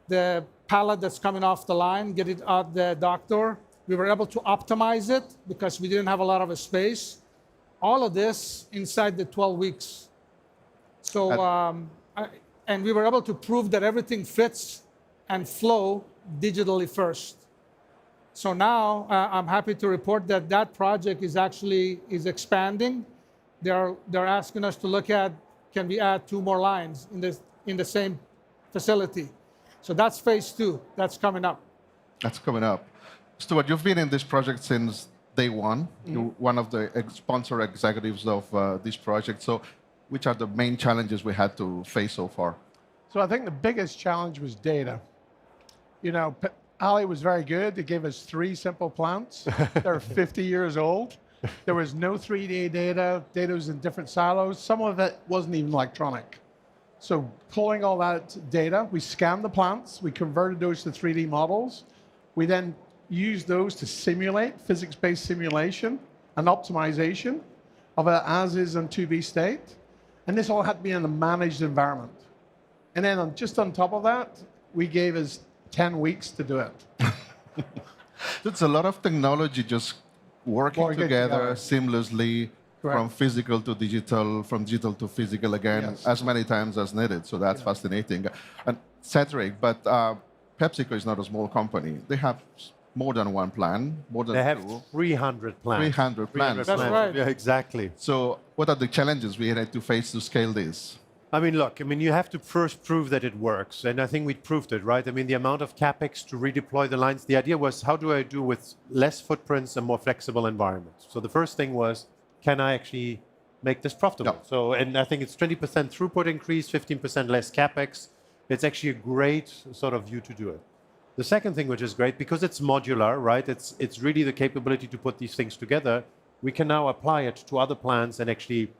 the pallet that's coming off the line, get it out the dock door. We were able to optimize it because we didn't have a lot of space. All of this inside the 12 weeks. So, and we were able to prove that everything fits and flow digitally first. So now I'm happy to report that that project is actually expanding. They're asking us to look at, can we add 2 more lines in the same facility? So that's phase 2. That's coming up. That's coming up. Stuart, you've been in this project since day one. You're one of the sponsor executives of this project. So which are the main challenges we had to face so far? So I think the biggest challenge was data. You know, Ali was very good. They gave us 3 simple plants. They're 50 years old. There was no 3D data. Data was in different silos. Some of it wasn't even electronic. So pulling all that data, we scanned the plants. We converted those to 3D models. We then used those to simulate, physics-based simulation and optimization of an as-is and to-be state. And this all had to be in a managed environment. And then just on top of that, we gave us 10 weeks to do it. It's a lot of technology just working together seamlessly. Correct. From physical to digital, from digital to physical again, as many times as needed. So that's fascinating. And Cedric, but PepsiCo is not a small company. They have more than one plant, more than They have 300 plants. 300 plants. That's right. Yeah, exactly. So what are the challenges we had to face to scale this? I mean, look, you have to first prove that it works. And I think we proved it, right? I mean, the amount of CapEx to redeploy the lines, the idea was, how do I do with less footprints and more flexible environments? So the first thing was, can I actually make this profitable? Yep. So, and I think it's 20% throughput increase, 15% less CapEx. It's actually a great sort of view to do it. The second thing, which is great, because it's modular, right? It's really the capability to put these things together. We can now apply it to other plants and actually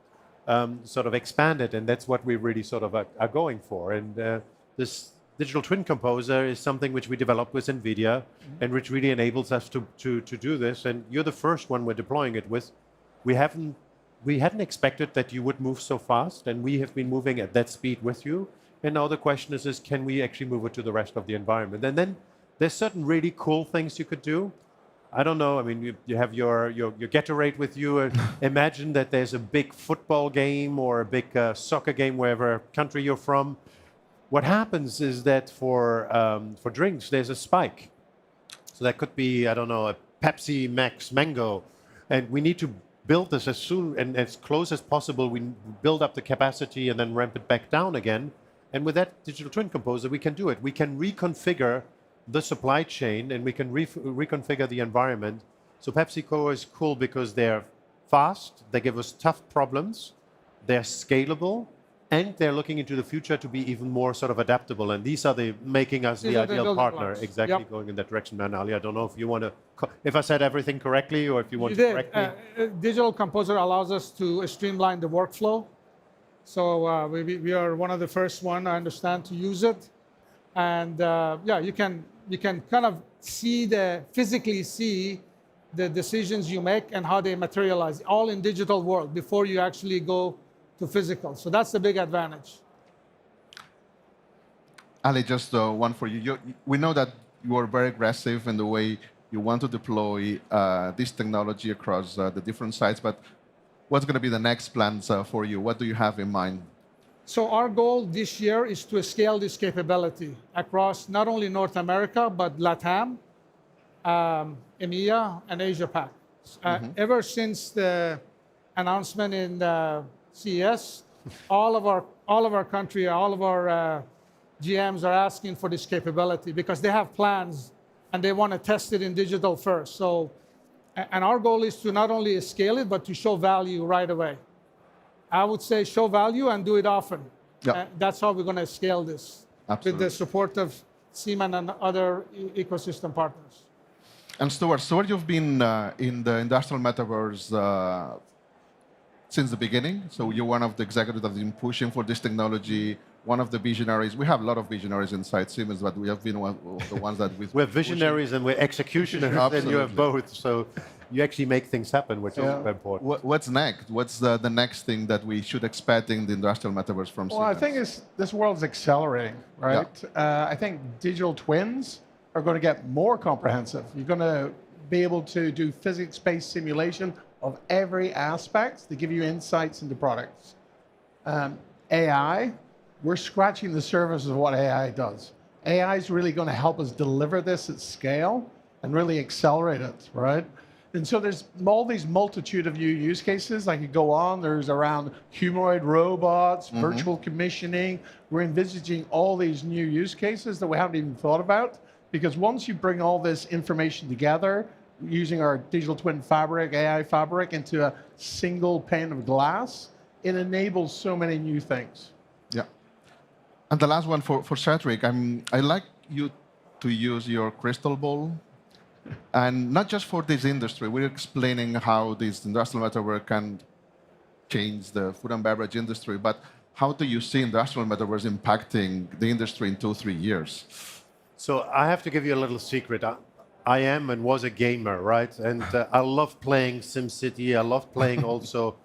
sort of expanded, and that's what we really sort of are going for. And this digital twin composer is something which we developed with NVIDIA, and which really enables us to do this. And you're the first one we're deploying it with. We hadn't expected that you would move so fast, and we have been moving at that speed with you. And now the question is can we actually move it to the rest of the environment? And then there's certain really cool things you could do. I don't know, I mean, you have your Gatorade with you. Imagine that there's a big football game or a big soccer game, wherever country you're from. What happens is that for drinks, there's a spike. So that could be, I don't know, a Pepsi Max Mango. And we need to build this as soon and as close as possible. We build up the capacity and then ramp it back down again. And with that digital twin composer, we can do it. We can reconfigure the supply chain, and we can reconfigure the environment. So PepsiCo is cool because they're fast, they give us tough problems, they're scalable, and they're looking into the future to be even more sort of adaptable. And these are making us the ideal partner. Exactly, going in that direction, Manali. I don't know if you want to, if I said everything correctly, or if you want to correct me. Digital composer allows us to streamline the workflow. So we are one of the first one, I understand, to use it. And yeah, you can kind of physically see the decisions you make and how they materialize, all in digital world before you actually go to physical. So that's the big advantage. Ali, just one for you. We know that you are very aggressive in the way you want to deploy this technology across the different sites, but what's going to be the next plans for you? What do you have in mind? So our goal this year is to scale this capability across not only North America, but LATAM, EMEA, and Asia Pac. Ever since the announcement in CES, all of our country, all of our GMs are asking for this capability because they have plans and they want to test it in digital first. So, and our goal is to not only scale it, but to show value right away. I would say show value and do it often. Yeah. That's how we're going to scale this. Absolutely. With the support of Siemens and other ecosystem partners. And Stuart, you've been in the industrial metaverse since the beginning. So you're one of the executives that have been pushing for this technology, one of the visionaries. We have a lot of visionaries inside Siemens, but we have been one of the ones that we're visionaries and we're executioners, and you have both. So you actually make things happen, which is very important. What's next? What's the next thing that we should expect in the industrial metaverse from Siemens? Well, I think this world's accelerating, right? Yeah. I think digital twins are going to get more comprehensive. You're going to be able to do physics-based simulation of every aspect to give you insights into products. AI, we're scratching the surface of what AI does. AI is really going to help us deliver this at scale and really accelerate it, right? And so there's all these multitude of new use cases. I could go on. There's around humanoid robots, virtual commissioning. We're envisaging all these new use cases that we haven't even thought about. Because once you bring all this information together, using our digital twin fabric, AI fabric, into a single pane of glass, it enables so many new things. Yeah. And the last one for Cedric, I like you to use your crystal ball. And not just for this industry, we're explaining how this industrial metaverse can change the food and beverage industry, but how do you see industrial metaverse impacting the industry in 2-3 years? So I have to give you a little secret. I am and was a gamer, right? And I love playing SimCity. I love playing also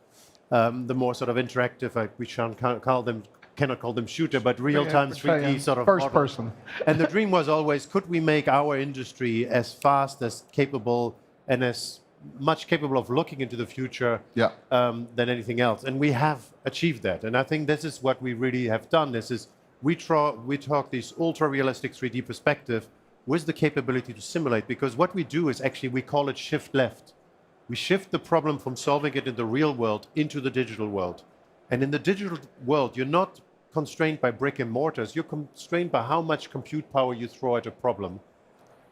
the more sort of interactive, we cannot call them shooter, but real-time 3D sort of first person. And the dream was always, could we make our industry as fast, as capable, and as much capable of looking into the future than anything else? And we have achieved that. And I think this is what we really have done. This is we talk this ultra-realistic 3D perspective with the capability to simulate, because what we do is actually, we call it shift left. We shift the problem from solving it in the real world into the digital world. And in the digital world, you're not constrained by brick and mortars, you're constrained by how much compute power you throw at a problem.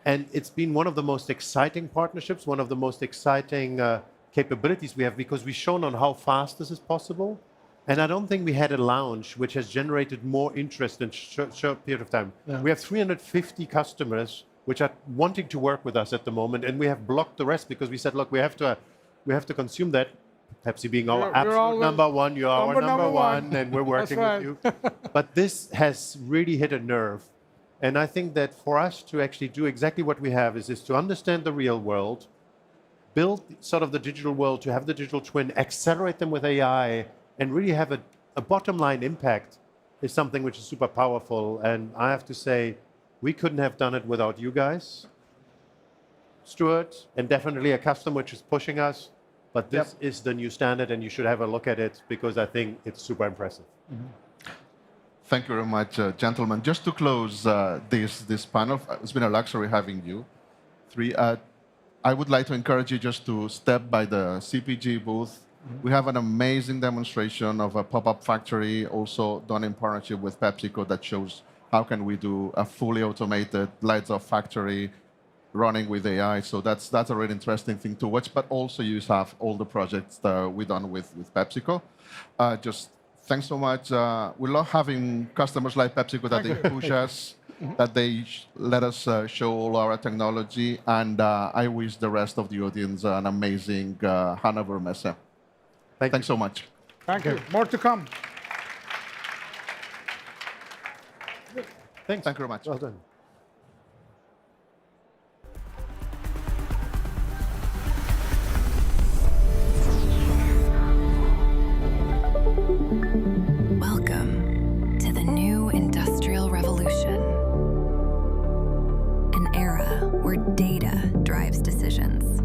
And it's been one of the most exciting partnerships, one of the most exciting capabilities we have, because we've shown on how fast this is possible. And I don't think we had a launch which has generated more interest in a short period of time. Yeah. We have 350 customers which are wanting to work with us at the moment, and we have blocked the rest because we said, look, we have to consume that. Pepsi being our You're absolute always number one. You are our number one, and we're working That's with you. But this has really hit a nerve. And I think that for us to actually do exactly what we have is to understand the real world, build sort of the digital world, to have the digital twin, accelerate them with AI, and really have a bottom line impact is something which is super powerful. And I have to say, we couldn't have done it without you guys, Stuart, and definitely a customer which is pushing us. But this is the new standard, and you should have a look at it because I think it's super impressive. Thank you very much, gentlemen. Just to close this panel, it's been a luxury having you three. I would like to encourage you just to step by the CPG booth. We have an amazing demonstration of a pop-up factory, also done in partnership with PepsiCo, that shows how can we do a fully automated lights-off factory running with AI. So that's a really interesting thing to watch. But also you have all the projects that we've done with PepsiCo. Just thanks so much. We love having customers like PepsiCo that they push us, that they let us show all our technology. And I wish the rest of the audience an amazing Hannover Messe. Thanks so much. Thank you. More to come. Thanks. Thank you very much. Well done. Welcome to the new industrial revolution. An era where data drives decisions.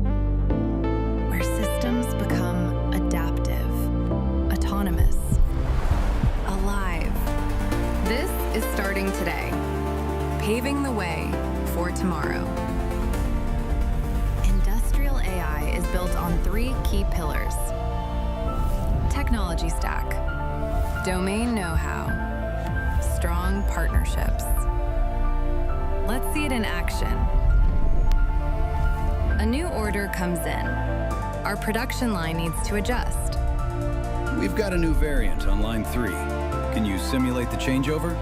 Where systems become adaptive, autonomous, alive. This is starting today, paving the way for tomorrow. Industrial AI is built on 3 key pillars: technology stack, domain know-how, strong partnerships. Let's see it in action. A new order comes in. Our production line needs to adjust. We've got a new variant on line 3. Can you simulate the changeover?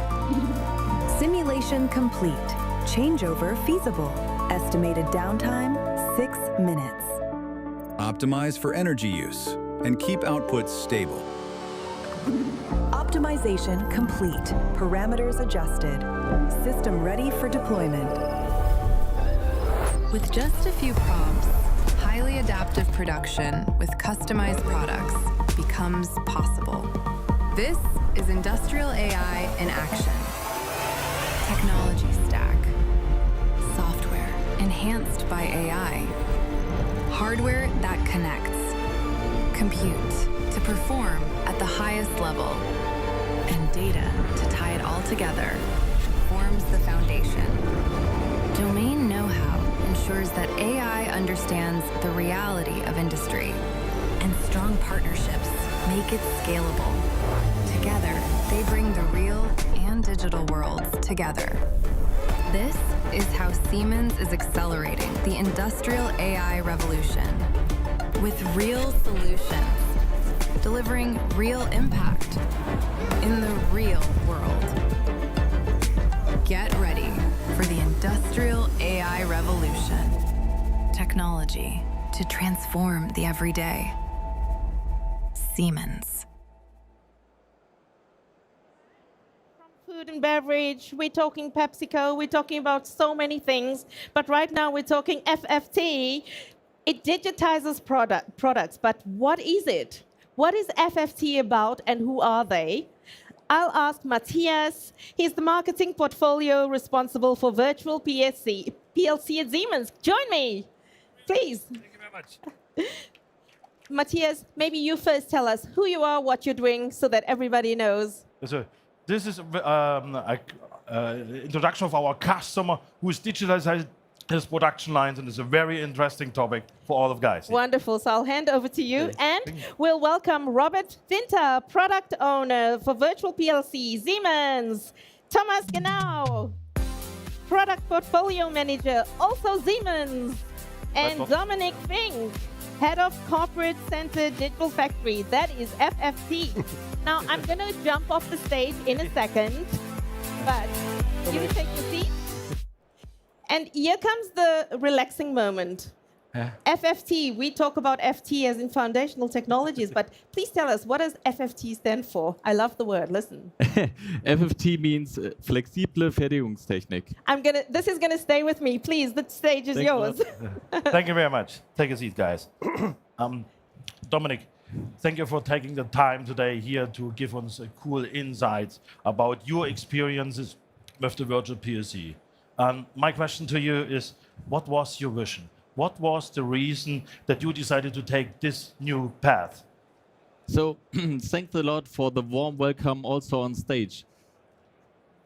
Simulation complete. Changeover feasible. Estimated downtime, 6 minutes. Optimize for energy use and keep outputs stable. Optimization complete. Parameters adjusted. System ready for deployment. With just a few prompts, highly adaptive production with customized products becomes possible. This is industrial AI in action. Technology stack. Software enhanced by AI. Hardware that connects. Compute to perform at the highest level. And data to tie it all together forms the foundation. Domain know-how ensures that AI understands the reality of industry, and strong partnerships make it scalable. Together, they bring the real and digital worlds together. This is how Siemens is accelerating the industrial AI revolution with real solutions, delivering real impact in the real world. Get ready for the industrial AI revolution. Technology to transform the everyday. Siemens. Food and beverage, we're talking PepsiCo, we're talking about so many things, but right now we're talking FFT. It digitizes products, but what is it? What is FFT about and who are they? I'll ask Matthias. He's the marketing portfolio responsible for virtual PLC at Siemens. Join me, please. Thank you very much. Matthias, maybe you first tell us who you are, what you're doing, so that everybody knows. So this is introduction of our customer who is digitizing his production lines, and it's a very interesting topic for all of guys. Wonderful. So I'll hand over to you. And we'll welcome Robert Winter, product owner for virtual PLC, Siemens. Thomas Genau, product portfolio manager, also Siemens. And Dominic Fink, head of corporate center digital factory. That is FFT. Now, I'm going to jump off the stage in a second, but you take your seat. And here comes the relaxing moment. FFT, we talk about FT as in foundational technologies, but please tell us, what does FFT stand for? I love the word, listen. FFT means flexible Fertigungstechnik. This is gonna stay with me, please, the stage is yours. Thank you very much. Take a seat, guys. Dominic, thank you for taking the time today here to give us cool insights about your experiences with the virtual PLC. My question to you is, what was your vision? What was the reason that you decided to take this new path? So thanks a lot for the warm welcome also on stage.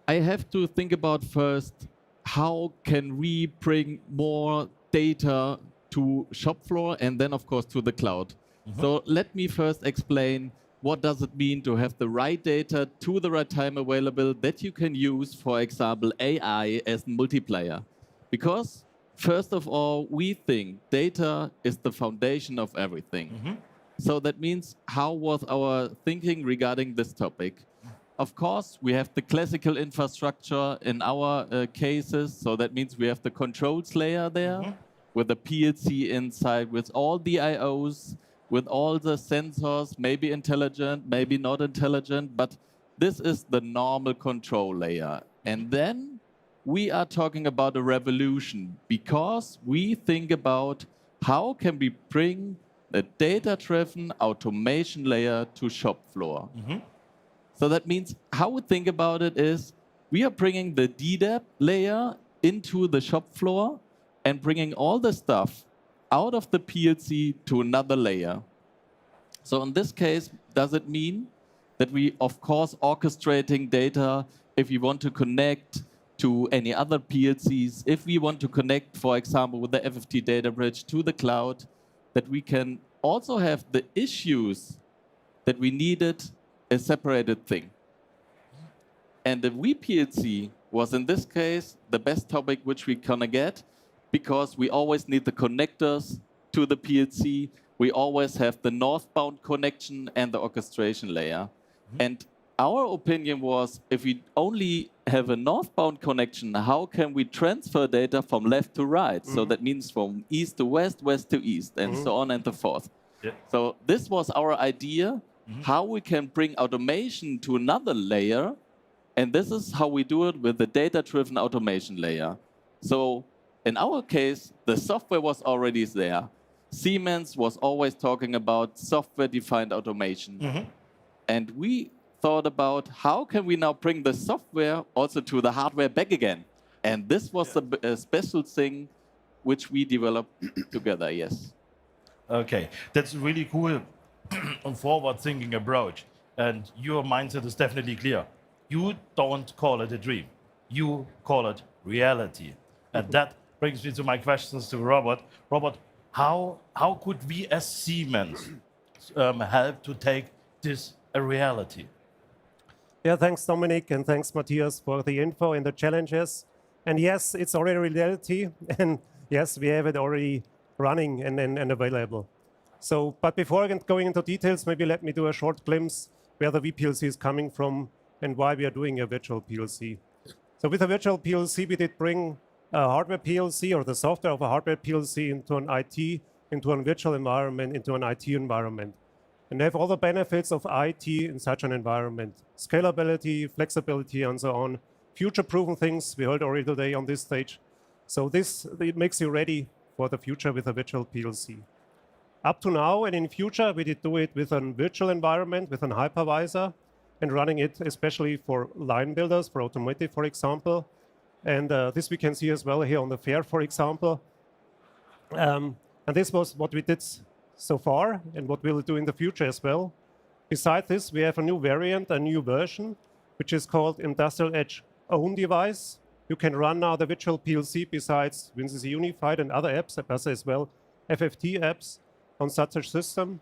I have to think about first, how can we bring more data to shop floor and then of course to the cloud. So let me first explain what does it mean to have the right data to the right time available that you can use, for example, AI as a multiplier. Because first of all, we think data is the foundation of everything. So that means, how was our thinking regarding this topic? Of course, we have the classical infrastructure in our cases. So that means we have the controls layer there with the PLC inside, with all the IOs, with all the sensors, maybe intelligent, maybe not intelligent, but this is the normal control layer. And then we are talking about a revolution because we think about how can we bring a data-driven automation layer to shop floor. So that means how we think about it is we are bringing the DDAP layer into the shop floor and bringing all the stuff out of the PLC to another layer. So in this case, does it mean that we, of course, orchestrating data if we want to connect to any other PLCs, if we want to connect, for example, with the FFT data bridge to the cloud, that we can also have the issues that we needed a separated thing. And the vPLC was, in this case, the best topic which we gonna get, because we always need the connectors to the PLC. We always have the northbound connection and the orchestration layer. And our opinion was, if we only have a northbound connection, how can we transfer data from left to right? So that means from east to west, west to east, and so on and so forth. So this was our idea, how we can bring automation to another layer. And this is how we do it with the data-driven automation layer. So in our case, the software was already there. Siemens was always talking about software-defined automation. And we thought about how can we now bring the software also to the hardware back again. And this was a special thing which we developed together, yes. Okay, that's really cool and forward-thinking approach. And your mindset is definitely clear. You don't call it a dream. You call it reality. And that brings me to my questions to Robert. Robert, how could we as Siemens help to take this a reality? Yeah, thanks, Dominic, and thanks, Matthias, for the info and the challenges. And yes, it's already a reality. And yes, we have it already running and available. So, but before going into details, maybe let me do a short glimpse where the vPLC is coming from and why we are doing a virtual PLC. So with a virtual PLC, we did bring a hardware PLC or the software of a hardware PLC into an IT, into a virtual environment, into an IT environment. And have all the benefits of IT in such an environment. Scalability, flexibility, and so on. Future-proofing things we heard already today on this stage. So this, it makes you ready for the future with a virtual PLC. Up to now and in future, we did do it with a virtual environment, with an hypervisor, and running it especially for line builders, for automotive, for example. And this we can see as well here on the fair, for example. And this was what we did so far and what we'll do in the future as well. Besides this, we have a new variant, a new version, which is called Industrial Edge Own Device. You can run now the virtual PLC besides WinCC Unified and other apps, as well FFT apps on such a system.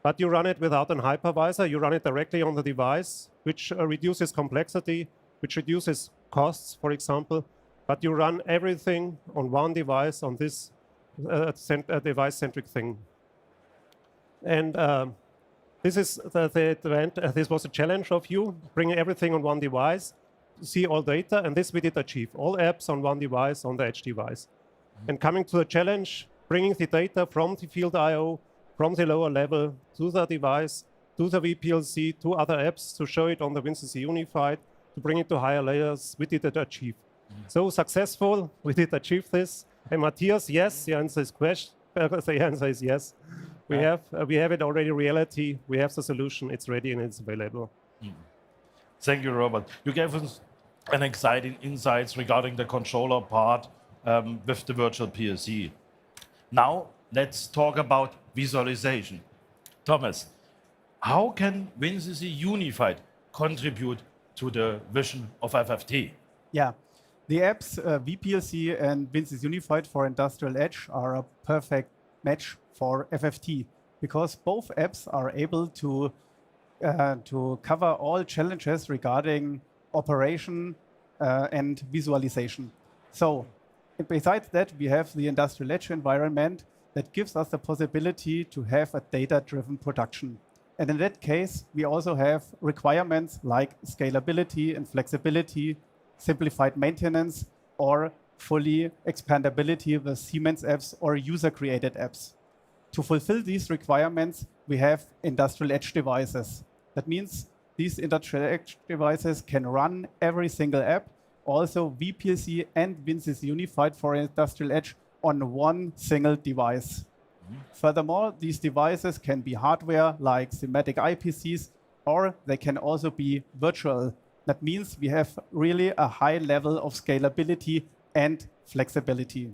But you run it without a hypervisor. You run it directly on the device, which reduces complexity, which reduces costs, for example. But you run everything on one device, on this device-centric thing. And this is the event. This was a challenge of you, bringing everything on one device, see all data, and this we did achieve. All apps on one device, on the edge device. And coming to the challenge, bringing the data from the field I/O, from the lower level to the device, to the VPLC, to other apps to show it on the WinCC Unified, to bring it to higher layers. We did it achieve. So successful, we did achieve this. And Matthias, yes, the answer is the answer is yes. We have it already reality. We have the solution. It's ready and it's available. Thank you, Robert. You gave us an exciting insights regarding the controller part with the virtual PLC. Now let's talk about visualization. Thomas, how can WinCC Unified contribute to the vision of FFT? Yeah, the apps VPLC and WinCC Unified for Industrial Edge are a perfect match for FFT because both apps are able to cover all challenges regarding operation and visualization. So besides that, we have the Industrial Edge environment that gives us the possibility to have a data-driven production. And in that case, we also have requirements like scalability and flexibility, simplified maintenance, or fully expandability with Siemens apps or user-created apps. To fulfill these requirements, we have Industrial Edge devices. That means these Industrial Edge devices can run every single app, also VPLC and WinCC Unified for Industrial Edge on one single device. Furthermore, these devices can be hardware like thematic IPCs, or they can also be virtual. That means we have really a high level of scalability and flexibility.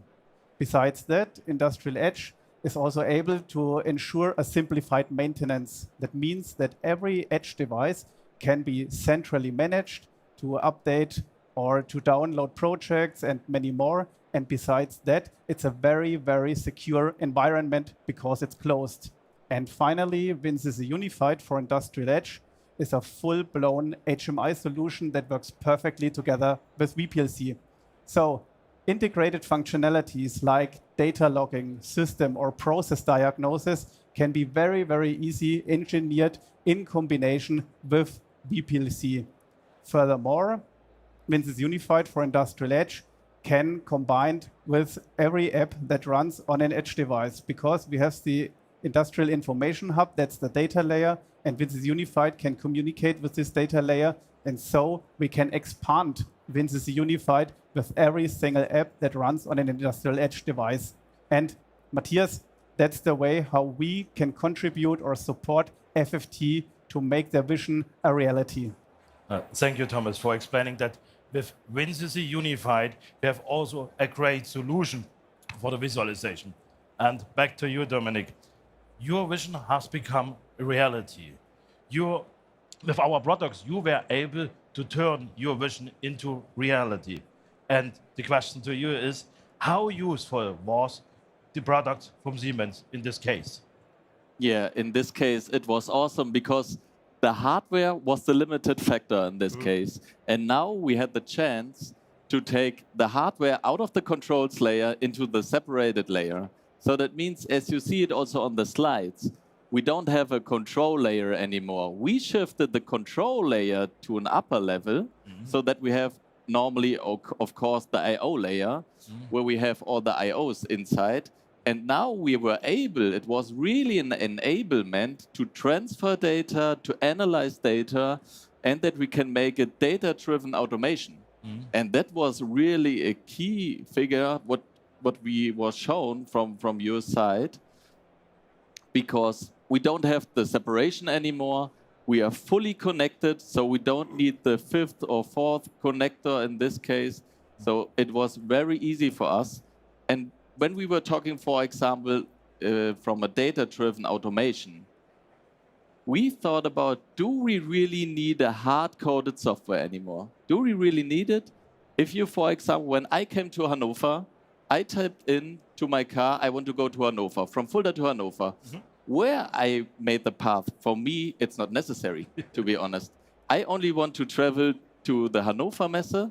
Besides that, Industrial Edge is also able to ensure a simplified maintenance. That means that every edge device can be centrally managed to update or to download projects and many more. And besides that, it's a very, very secure environment because it's closed. And finally, WinCC Unified for Industrial Edge is a full-blown HMI solution that works perfectly together with VPLC. So integrated functionalities like data logging, system or process diagnosis can be very, very easy engineered in combination with VPLC. Furthermore, WinCC Unified for Industrial Edge can combine with every app that runs on an edge device because we have the Industrial Information Hub, that's the data layer, and WinCC Unified can communicate with this data layer, and so we can expand WinCC Unified with every single app that runs on an Industrial Edge device. And Matthias, that's the way how we can contribute or support FFT to make their vision a reality. Thank you, Thomas, for explaining that. With WinCC Unified, we have also a great solution for the visualization. And back to you, Dominic. Your vision has become a reality. With our products, you were able to turn your vision into reality. And the question to you is, how useful was the product from Siemens in this case? Yeah, in this case, it was awesome because the hardware was the limited factor in this case. And now we had the chance to take the hardware out of the controls layer into the separated layer. So that means, as you see it also on the slides, we don't have a control layer anymore. We shifted the control layer to an upper level so that we have normally, of course, the I/O layer where we have all the I/Os inside. And now we were able, it was really an enablement to transfer data, to analyze data, and that we can make a data-driven automation. And that was really a key figure, what we was shown from your side, because we don't have the separation anymore. We are fully connected, so we don't need the fifth or fourth connector in this case. So it was very easy for us. And when we were talking, for example, from a data-driven automation, we thought about, do we really need a hard-coded software anymore? Do we really need it? If you, for example, when I came to Hannover, I typed in to my car, I want to go to Hannover, from Fulda to Hannover. Where I made the path, for me, it's not necessary, to be honest. I only want to travel to the Hannover Messe,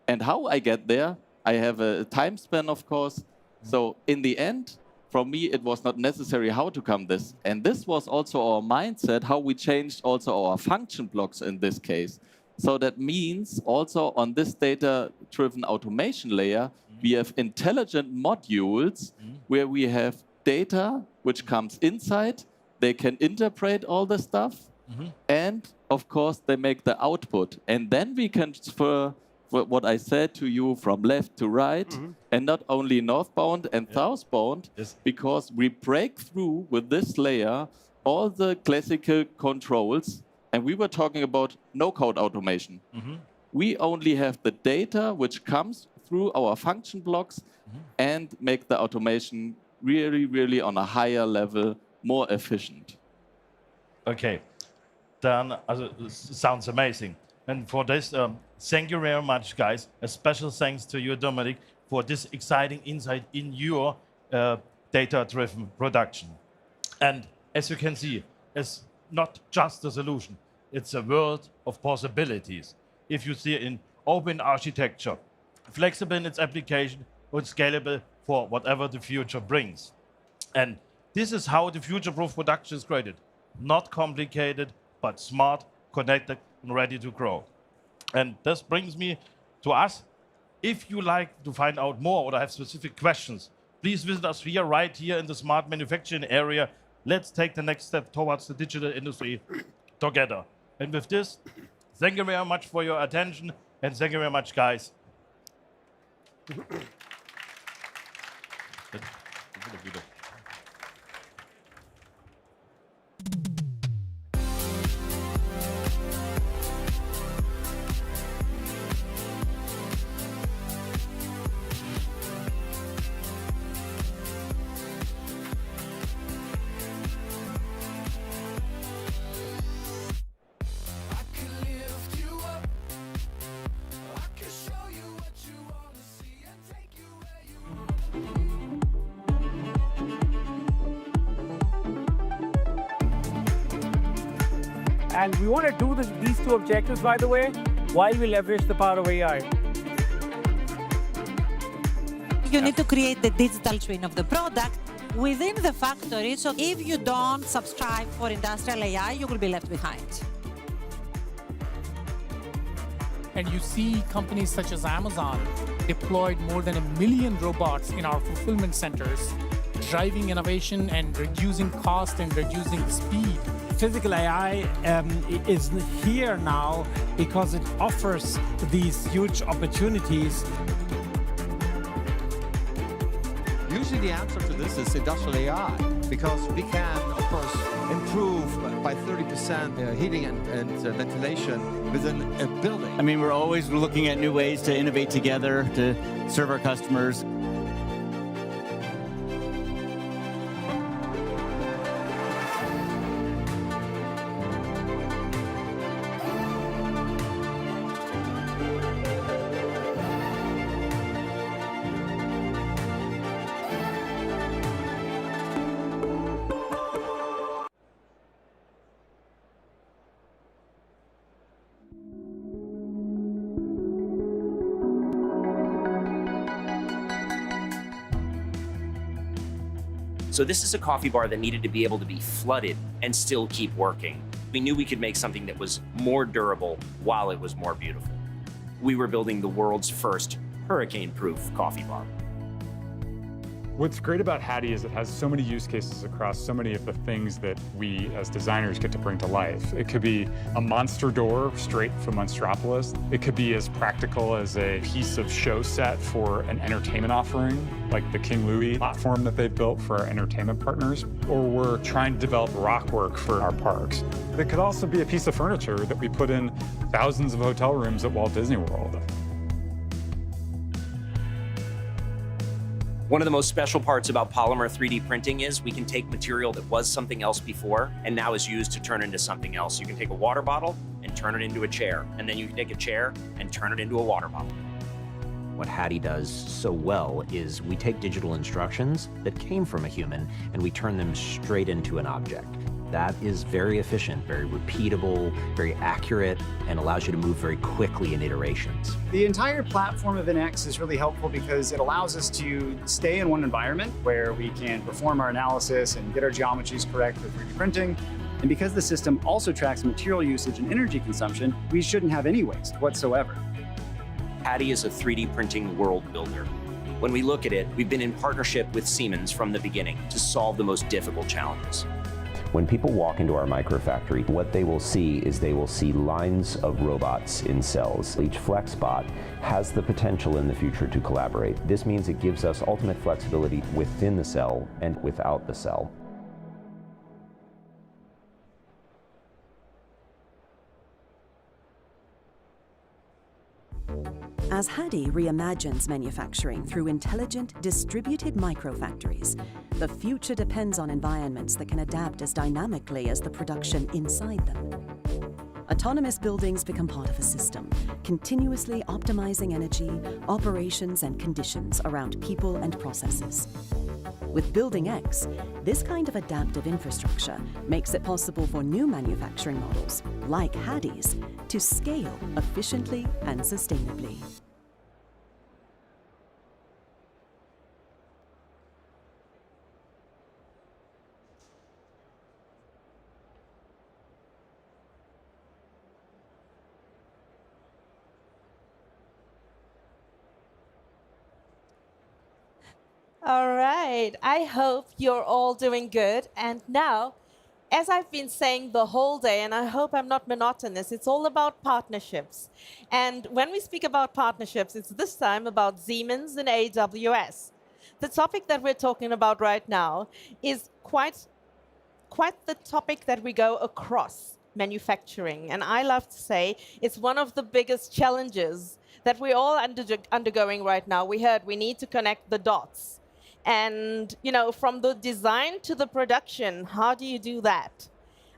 and how I get there, I have a time span, of course. So in the end, for me, it was not necessary how to come this. And this was also our mindset, how we changed also our function blocks in this case. So that means also on this data-driven automation layer, We have intelligent modules where we have data which comes inside. They can interpret all the stuff. And of course, they make the output. And then we can transfer what I said to you from left to right, and not only northbound and southbound, because we break through with this layer all the classical controls. And we were talking about no-code automation. We only have the data which comes through our function blocks and make the automation really, really on a higher level, more efficient. Okay, then sounds amazing. And for this, thank you very much, guys. A special thanks to you, Dominic, for this exciting insight in your data-driven production. And as you can see, it's not just a solution. It's a world of possibilities. If you see in open architecture, flexible in its application, but scalable for whatever the future brings. And this is how the future-proof production is created. Not complicated, but smart, connected, and ready to grow. And this brings me to us. If you like to find out more or have specific questions, please visit us here, right here in the smart manufacturing area. Let's take the next step towards the digital industry together. And with this, thank you very much for your attention, and thank you very much, guys. And we want to do these two objectives, by the way, while we leverage the power of AI. You need to create the digital twin of the product within the factory. So if you don't subscribe for industrial AI, you will be left behind. And you see companies such as Amazon deployed more than 1 million robots in our fulfillment centers, driving innovation and reducing cost and reducing speed. Physical AI is here now because it offers these huge opportunities. Usually the answer to this is industrial AI, because we can, of course, improve by 30% heating and ventilation within a building. I mean, we're always looking at new ways to innovate together to serve our customers. So this is a coffee bar that needed to be able to be flooded and still keep working. We knew we could make something that was more durable while it was more beautiful. We were building the world's first hurricane-proof coffee bar. What's great about Hattie is it has so many use cases across so many of the things that we as designers get to bring to life. It could be a monster door straight from Monstropolis. It could be as practical as a piece of show set for an entertainment offering, like the King Louis platform that they've built for our entertainment partners. Or we're trying to develop rock work for our parks. It could also be a piece of furniture that we put in thousands of hotel rooms at Walt Disney World. One of the most special parts about polymer 3D printing is we can take material that was something else before and now is used to turn into something else. You can take a water bottle and turn it into a chair, and then you can take a chair and turn it into a water bottle. What Hattie does so well is we take digital instructions that came from a human and we turn them straight into an object. That is very efficient, very repeatable, very accurate, and allows you to move very quickly in iterations. The entire platform of NX is really helpful because it allows us to stay in one environment where we can perform our analysis and get our geometries correct for 3D printing. And because the system also tracks material usage and energy consumption, we shouldn't have any waste whatsoever. Hattie is a 3D printing world builder. When we look at it, we've been in partnership with Siemens from the beginning to solve the most difficult challenges. When people walk into our microfactory, what they will see is they will see lines of robots in cells. Each FlexBot has the potential in the future to collaborate. This means it gives us ultimate flexibility within the cell and without the cell. As HADI reimagines manufacturing through intelligent, distributed microfactories, the future depends on environments that can adapt as dynamically as the production inside them. Autonomous buildings become part of a system, continuously optimizing energy, operations, and conditions around people and processes. With Building X, this kind of adaptive infrastructure makes it possible for new manufacturing models, like HADI's, to scale efficiently and sustainably. All right, I hope you're all doing good. And now, as I've been saying the whole day, and I hope I'm not monotonous, it's all about partnerships. And when we speak about partnerships, it's this time about Siemens and AWS. The topic that we're talking about right now is quite the topic that we go across manufacturing. And I love to say it's one of the biggest challenges that we're all undergoing right now. We heard we need to connect the dots. And, you know, from the design to the production, how do you do that?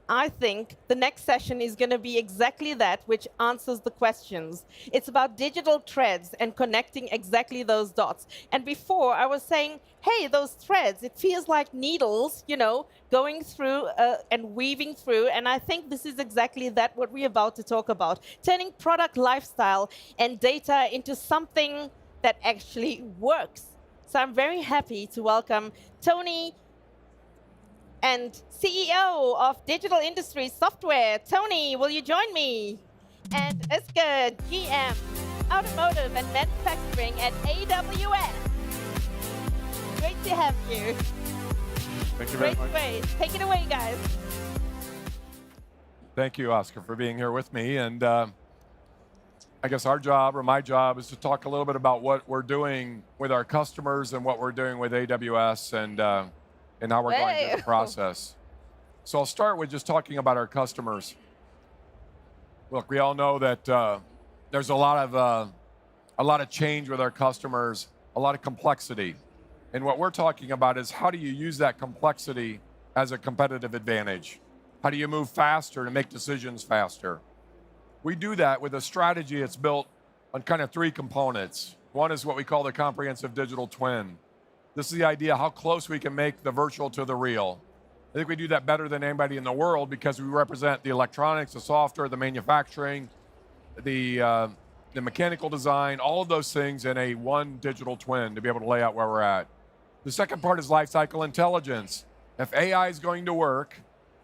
I think the next session is going to be exactly that, which answers the questions. It's about digital threads and connecting exactly those dots. And before, I was saying, hey, those threads, it feels like needles, you know, going through and weaving through. And I think this is exactly that, what we're about to talk about, turning product lifestyle and data into something that actually works. So I'm very happy to welcome Tony and CEO of Digital Industries Software. Tony, will you join me? And Eske, GM, Automotive and Manufacturing at AWS. Great to have you. Thank you very much. Great. Take it away, guys. Thank you, Oscar, for being here with me. And I guess our job, or my job, is to talk a little bit about what we're doing with our customers and what we're doing with AWS and how we're going through the process. So I'll start with just talking about our customers. Look, we all know that there's a lot of change with our customers, a lot of complexity. And what we're talking about is how do you use that complexity as a competitive advantage? How do you move faster to make decisions faster? We do that with a strategy that's built on kind of three components. One is what we call the comprehensive digital twin. This is the idea how close we can make the virtual to the real. I think we do that better than anybody in the world because we represent the electronics, the software, the manufacturing, the mechanical design, all of those things in a one digital twin to be able to lay out where we're at. The second part is lifecycle intelligence. If AI is going to work,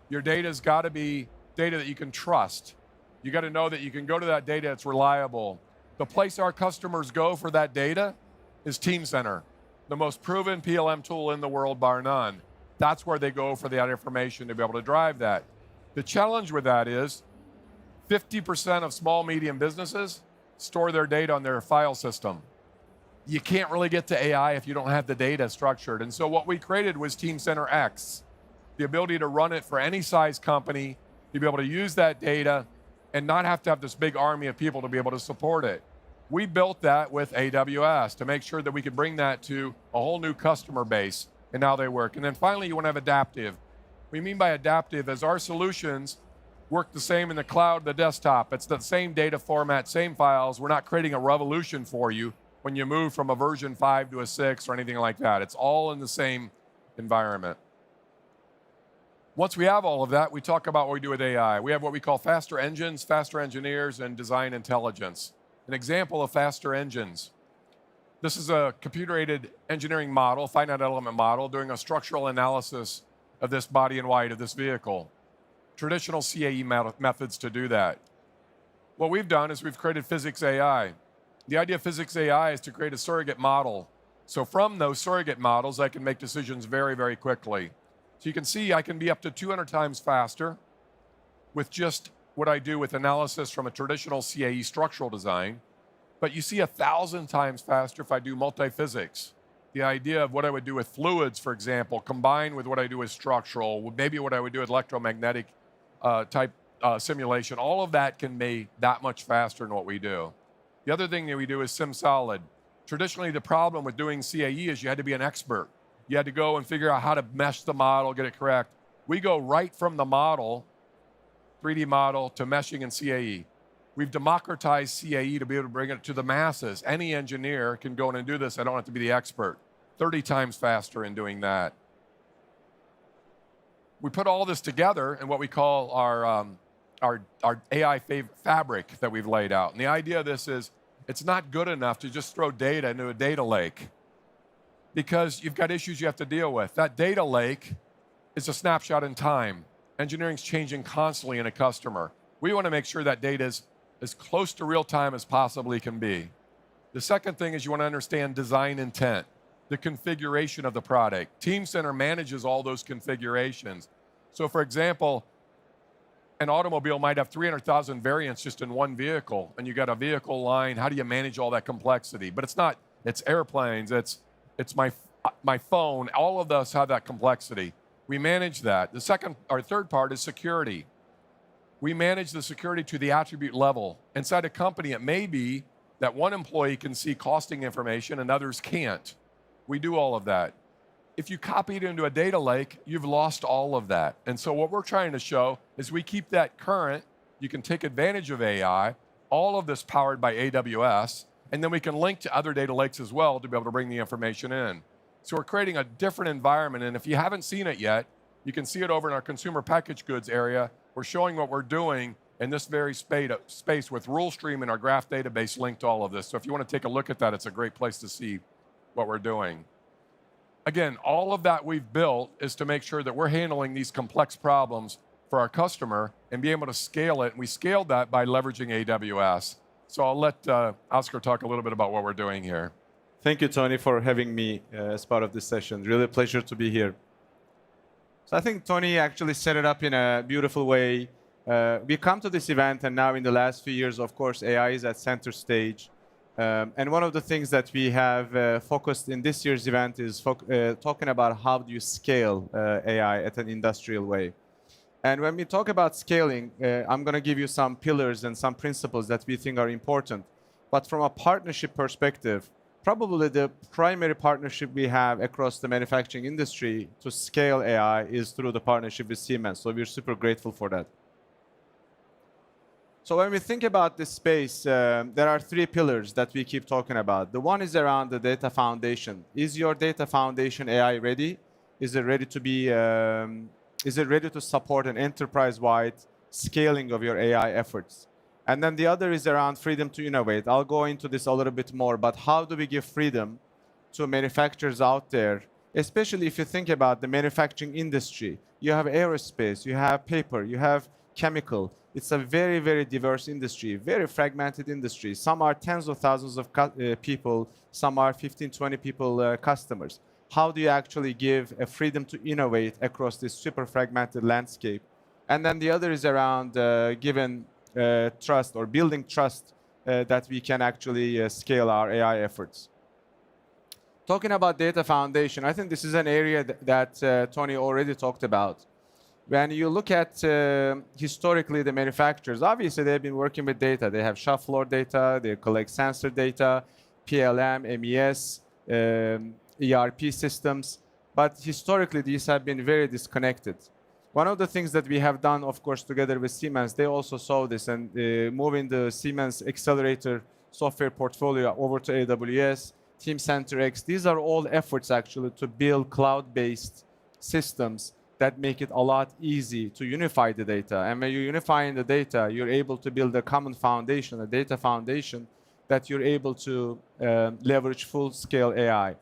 your data's got to be data that you can trust. You got to know that you can go to that data, it's reliable. The place our customers go for that data is Teamcenter, the most proven PLM tool in the world, bar none. That's where they go for that information to be able to drive that. The challenge with that is 50% of small, medium businesses store their data on their file system. You can't really get to AI if you don't have the data structured. And so what we created was Teamcenter X, the ability to run it for any size company, to be able to use that data and not have to have this big army of people to be able to support it. We built that with AWS to make sure that we could bring that to a whole new customer base and how they work. And then finally, you want to have adaptive. What we mean by adaptive is our solutions work the same in the cloud, the desktop. It's the same data format, same files. We're not creating a revolution for you when you move from a version 5 to a 6 or anything like that. It's all in the same environment. Once we have all of that, we talk about what we do with AI. We have what we call faster engines, faster engineers, and design intelligence. An example of faster engines. This is a computer-aided engineering model, finite element model, doing a structural analysis of this body in white of this vehicle. Traditional CAE methods to do that. What we've done is we've created Physics AI. The idea of Physics AI is to create a surrogate model So from those surrogate models, I can make decisions very, very quickly. So you can see I can be up to 200 times faster with just what I do with analysis from a traditional CAE structural design. But you see 1,000 times faster if I do multi-physics. The idea of what I would do with fluids, for example, combined with what I do with structural, maybe what I would do with electromagnetic type simulation, all of that can be that much faster than what we do. The other thing that we do is SimSolid. Traditionally, the problem with doing CAE is you had to be an expert. You had to go and figure out how to mesh the model, get it correct. We go right from the model, 3D model, to meshing in CAE. We've democratized CAE to be able to bring it to the masses. Any engineer can go in and do this. I don't have to be the expert. 30 times faster in doing that. We put all this together in what we call our AI fabric that we've laid out. And the idea of this is it's not good enough to just throw data into a data lake because you've got issues you have to deal with. That data lake is a snapshot in time. Engineering's changing constantly in a customer. We want to make sure that data is as close to real time as possibly can be. The second thing is you want to understand design intent, the configuration of the product. Teamcenter manages all those configurations. So for example, an automobile might have 300,000 variants just in one vehicle, and you got a vehicle line. How do you manage all that complexity? But it's not, it's airplanes, it's my phone, all of us have that complexity. We manage that. The second or third part is security. We manage the security to the attribute level. Inside a company, it may be that one employee can see costing information and others can't. We do all of that. If you copy it into a data lake, you've lost all of that. And so what we're trying to show is we keep that current. You can take advantage of AI, all of this powered by AWS, and then we can link to other data lakes as well to be able to bring the information in. So we're creating a different environment, and if you haven't seen it yet, you can see it over in our consumer packaged goods area. We're showing what we're doing in this very space with RuleStream and our graph database linked to all of this. So if you want to take a look at that, it's a great place to see what we're doing. Again, all of that we've built is to make sure that we're handling these complex problems for our customer and be able to scale it. And we scaled that by leveraging AWS. So I'll let Oscar talk a little bit about what we're doing here. Thank you, Tony, for having me as part of this session. Really a pleasure to be here. So I think Tony actually set it up in a beautiful way. We come to this event, and now in the last few years, of course, AI is at center stage. And one of the things that we have focused in this year's event is talking about how do you scale AI at an industrial way. And when we talk about scaling, I'm going to give you some pillars and some principles that we think are important. But from a partnership perspective, probably the primary partnership we have across the manufacturing industry to scale AI is through the partnership with Siemens. So we're super grateful for that. So when we think about this space, there are three pillars that we keep talking about. The one is around the data foundation. Is your data foundation AI ready? Is it ready to be? Is it ready to support an enterprise-wide scaling of your AI efforts? And then the other is around freedom to innovate. I'll go into this a little bit more, but how do we give freedom to manufacturers out there, especially if you think about the manufacturing industry? You have aerospace, you have paper, you have chemical. It's a very, very diverse industry, very fragmented industry. Some are tens of thousands of people, some are 15, 20 people customers. How do you actually give a freedom to innovate across this super fragmented landscape? And then the other is around giving trust or building trust that we can actually scale our AI efforts. Talking about data foundation, I think this is an area that Tony already talked about. When you look at historically the manufacturers, obviously they've been working with data. They have shop floor data, they collect sensor data, PLM, MES, ERP systems. But historically, these have been very disconnected. One of the things that we have done, of course, together with Siemens, they also saw this, and moving the Siemens Accelerator software portfolio over to AWS, Teamcenter X, these are all efforts actually to build cloud-based systems that make it a lot easy to unify the data. And when you're unifying the data, you're able to build a common foundation, a data foundation, that you're able to leverage full-scale AI.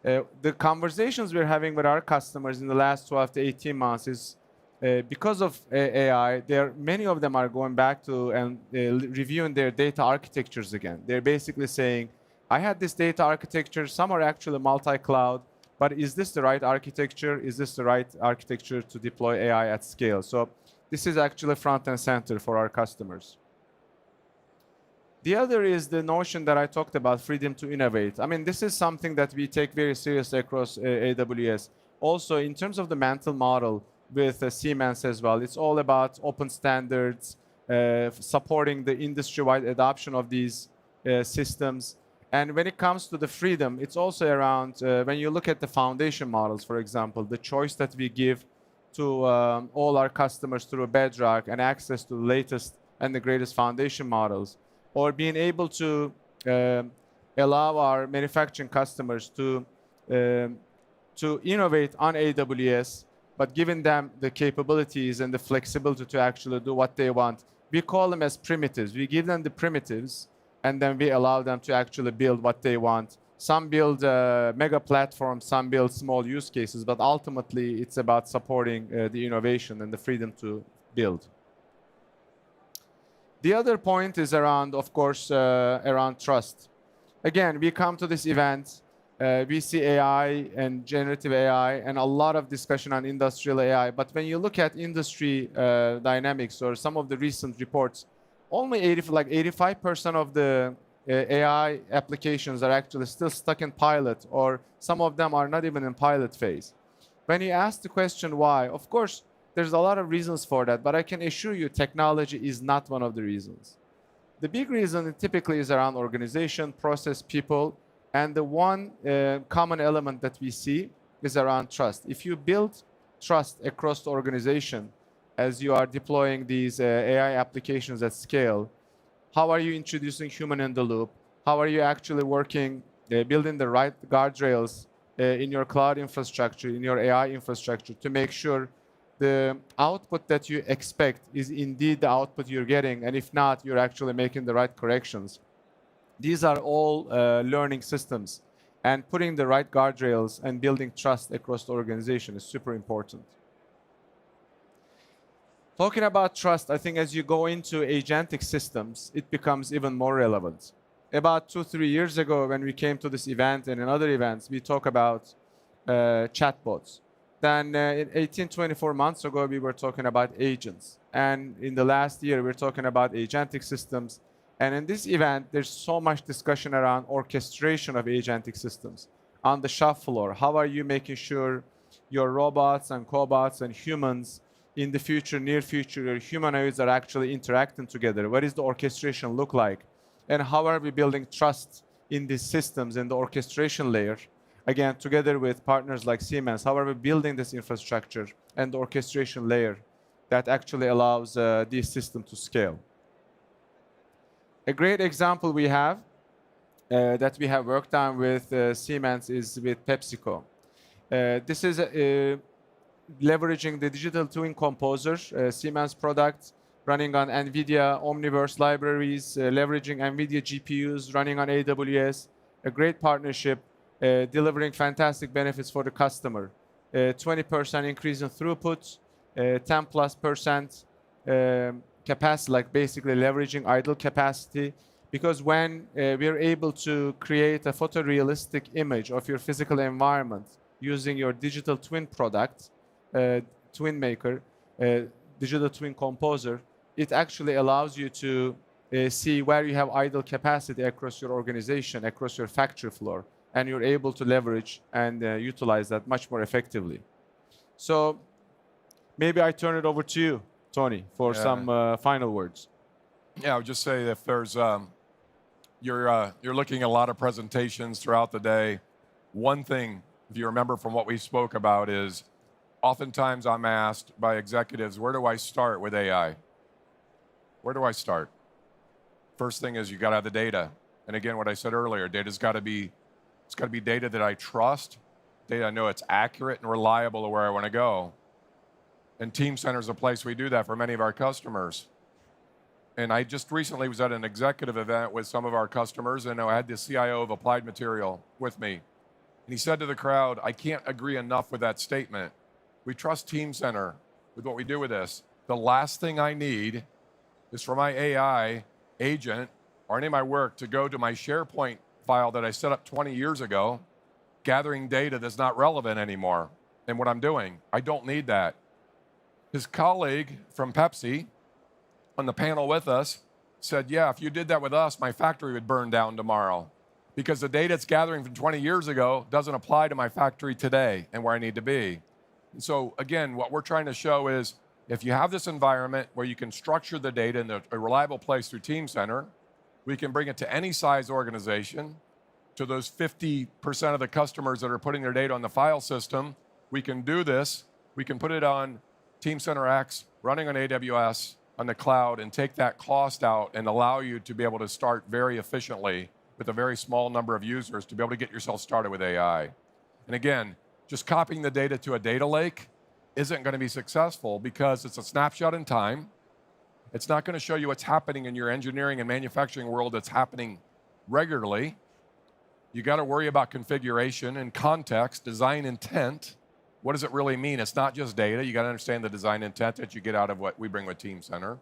The conversations we're having with our customers in the last 12 to 18 months is because of AI, many of them are going back to and reviewing their data architectures again. They're basically saying, I had this data architecture. Some are actually multi-cloud. But is this the right architecture? Is this the right architecture to deploy AI at scale? So this is actually front and center for our customers. The other is the notion that I talked about, freedom to innovate. I mean, this is something that we take very seriously across AWS. Also, in terms of the mental model with Siemens as well, it's all about open standards, supporting the industry-wide adoption of these systems. And when it comes to the freedom, it's also around, when you look at the foundation models, for example, the choice that we give to all our customers through Bedrock and access to the latest and the greatest foundation models, or being able to allow our manufacturing customers to innovate on AWS, but giving them the capabilities and the flexibility to actually do what they want. We call them as primitives. We give them the primitives, and then we allow them to actually build what they want. Some build mega platforms, some build small use cases, but ultimately it's about supporting the innovation and the freedom to build. The other point is around, of course, around trust. Again, we come to this event, we see AI and generative AI and a lot of discussion on industrial AI, but when you look at industry dynamics or some of the recent reports, only 85% of the AI applications are actually still stuck in pilot, or some of them are not even in pilot phase. When you ask the question why, of course, there's a lot of reasons for that, but I can assure you technology is not one of the reasons. The big reason typically is around organization, process, people, and the one common element that we see is around trust. If you build trust across the organization as you are deploying these AI applications at scale, how are you introducing human in the loop? How are you actually working, building the right guardrails in your cloud infrastructure, in your AI infrastructure to make sure the output that you expect is indeed the output you're getting, and if not, you're actually making the right corrections. These are all learning systems, and putting the right guardrails and building trust across the organization is super important. Talking about trust, I think as you go into agentic systems, it becomes even more relevant. About 2-3 years ago, when we came to this event and in other events, we talk about chatbots. Then 18-24 months ago, we were talking about agents. And in the last year, we're talking about agentic systems. And in this event, there's so much discussion around orchestration of agentic systems. On the shop floor, how are you making sure your robots and cobots and humans in the future, near future, your humanoids are actually interacting together? What does the orchestration look like? And how are we building trust in these systems in the orchestration layer? Again, together with partners like Siemens, how are we building this infrastructure and the orchestration layer that actually allows these systems to scale? A great example we have that we have worked on with Siemens is with PepsiCo. This is leveraging the digital twin composer, Siemens product, running on NVIDIA Omniverse libraries, leveraging NVIDIA GPUs, running on AWS. A great partnership, delivering fantastic benefits for the customer. 20% increase in throughput, 10+% capacity, like basically leveraging idle capacity. Because when we're able to create a photorealistic image of your physical environment using your digital twin product, twin maker, digital twin composer, it actually allows you to see where you have idle capacity across your organization, across your factory floor, and you're able to leverage and utilize that much more effectively. So maybe I turn it over to you, Tony, for some final words. Yeah, I would just say if there's, you're looking at a lot of presentations throughout the day. One thing, if you remember from what we spoke about, is oftentimes I'm asked by executives, where do I start with AI? Where do I start? First thing is you got to have the data. And again, what I said earlier, data's got to be, it's got to be data that I trust, data I know it's accurate and reliable to where I want to go. And Teamcenter is a place we do that for many of our customers. And I just recently was at an executive event with some of our customers, and I had the CIO of Applied Material with me. And he said to the crowd, I can't agree enough with that statement. We trust Teamcenter with what we do with this. The last thing I need is for my AI agent or any of my work to go to my SharePoint file that I set up 20 years ago, gathering data that's not relevant anymore in what I'm doing. I don't need that. His colleague from Pepsi on the panel with us said, yeah, if you did that with us, my factory would burn down tomorrow because the data it's gathering from 20 years ago doesn't apply to my factory today and where I need to be. And so again, what we're trying to show is if you have this environment where you can structure the data in a reliable place through Teamcenter, we can bring it to any size organization, to those 50% of the customers that are putting their data on the file system. We can do this. We can put it on Teamcenter X, running on AWS, on the cloud, and take that cost out and allow you to be able to start very efficiently with a very small number of users to be able to get yourself started with AI. And again, just copying the data to a data lake isn't going to be successful because it's a snapshot in time. It's not going to show you what's happening in your engineering and manufacturing world that's happening regularly. You got to worry about configuration and context, design intent. What does it really mean? It's not just data. You got to understand the design intent that you get out of what we bring with Teamcenter.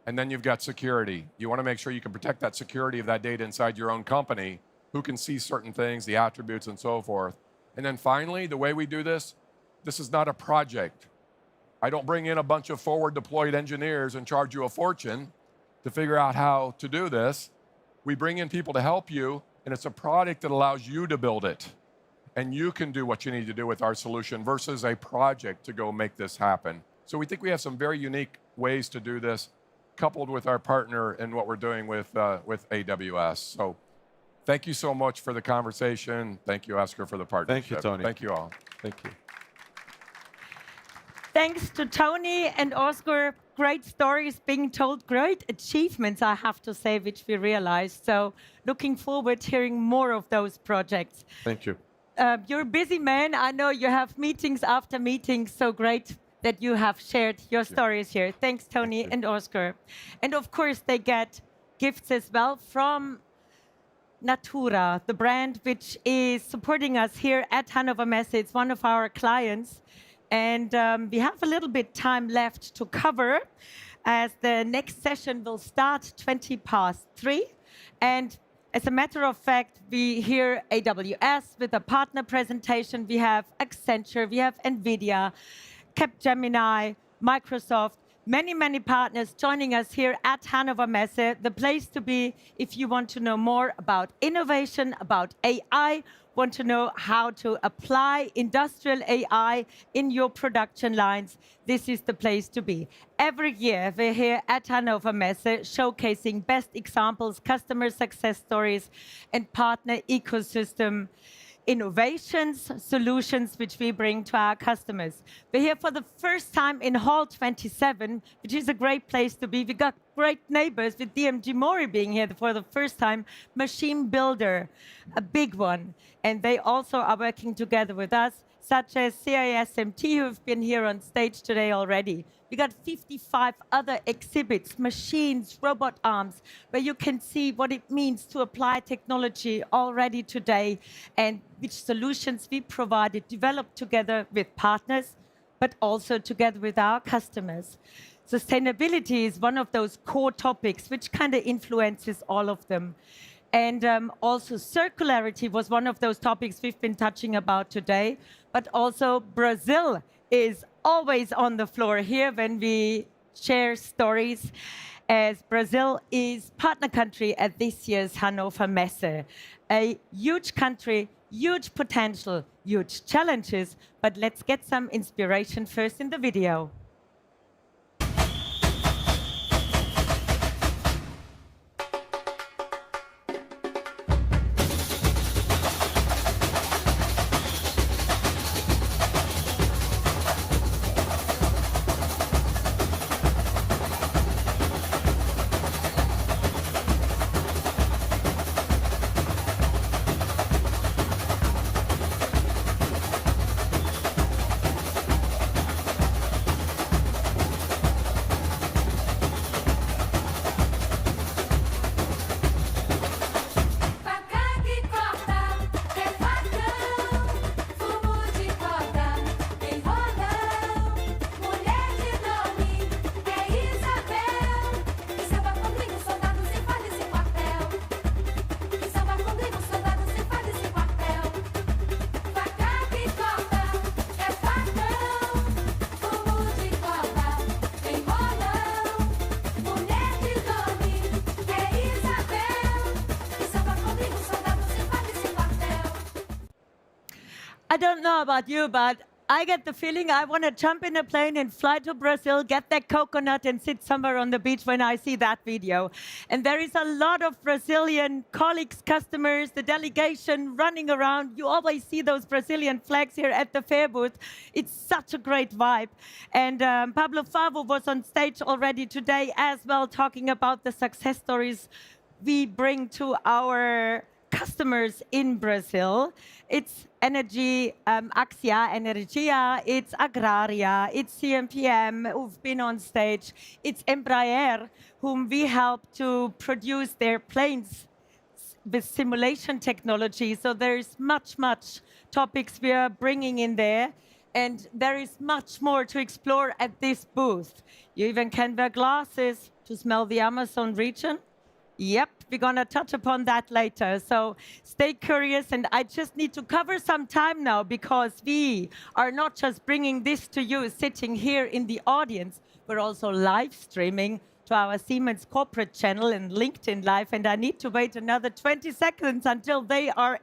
And then you've got security. You want to make sure you can protect that security of that data inside your own company, who can see certain things, the attributes and so forth. And then finally, the way we do this is not a project. I don't bring in a bunch of forward deployed engineers and charge you a fortune to figure out how to do this. We bring in people to help you, and it's a product that allows you to build it. And you can do what you need to do with our solution versus a project to go make this happen. So we think we have some very unique ways to do this, coupled with our partner and what we're doing with AWS. So thank you so much for the conversation. Thank you, Oscar, for the partnership. Thank you, Tony. Thank you all. Thank you. Thanks to Tony and Oscar. Great stories being told, great achievements, I have to say, which we realized. So looking forward to hearing more of those projects. Thank you. You're a busy man. I know you have meetings after meetings. So great that you have shared your stories here. Thanks, Tony and Oscar. And of course, they get gifts as well from Natura, the brand which is supporting us here at Hannover Messe. It's one of our clients. And we have a little bit time left to cover as the next session will start 3:20. And as a matter of fact, we hear AWS with a partner presentation. We have Accenture, we have NVIDIA, Capgemini, Microsoft, many, many partners joining us here at Hannover Messe, the place to be if you want to know more about innovation, about AI, want to know how to apply industrial AI in your production lines. This is the place to be. Every year, we're here at Hannover Messe showcasing best examples, customer success stories, and partner ecosystem innovations, solutions which we bring to our customers. We're here for the first time in Hall 27, which is a great place to be. We got great neighbors with DMG Mori being here for the first time, Machine Builder, a big one. And they also are working together with us, such as CISMT, who've been here on stage today already. We got 55 other exhibits, machines, robot arms, where you can see what it means to apply technology already today and which solutions we provided, developed together with partners, but also together with our customers. Sustainability is one of those core topics which kind of influences all of them. And also circularity was one of those topics we've been touching about today, but also Brazil is always on the floor here when we share stories, as Brazil is partner country at this year's Hannover Messe. A huge country, huge potential, huge challenges, but let's get some inspiration first in the video. I don't know about you, but I get the feeling I want to jump in a plane and fly to Brazil, get that coconut and sit somewhere on the beach when I see that video. And there is a lot of Brazilian colleagues, customers, the delegation running around. You always see those Brazilian flags here at the fair booth. It's such a great vibe. And Pablo Favo was on stage already today as well, talking about the success stories we bring to our customers in Brazil. It's Axia Energia, it's Agrária, it's CNPEM, who've been on stage. It's Embraer, whom we help to produce their planes with simulation technology. So there's much topics we are bringing in there. And there is much more to explore at this booth. You even can wear glasses to smell the Amazon region. Yep, we're going to touch upon that later. So stay curious. And I just need to cover some time now because we are not just bringing this to you sitting here in the audience. We're also live streaming to our Siemens corporate channel and LinkedIn Live. And I need to wait another 20 seconds until they are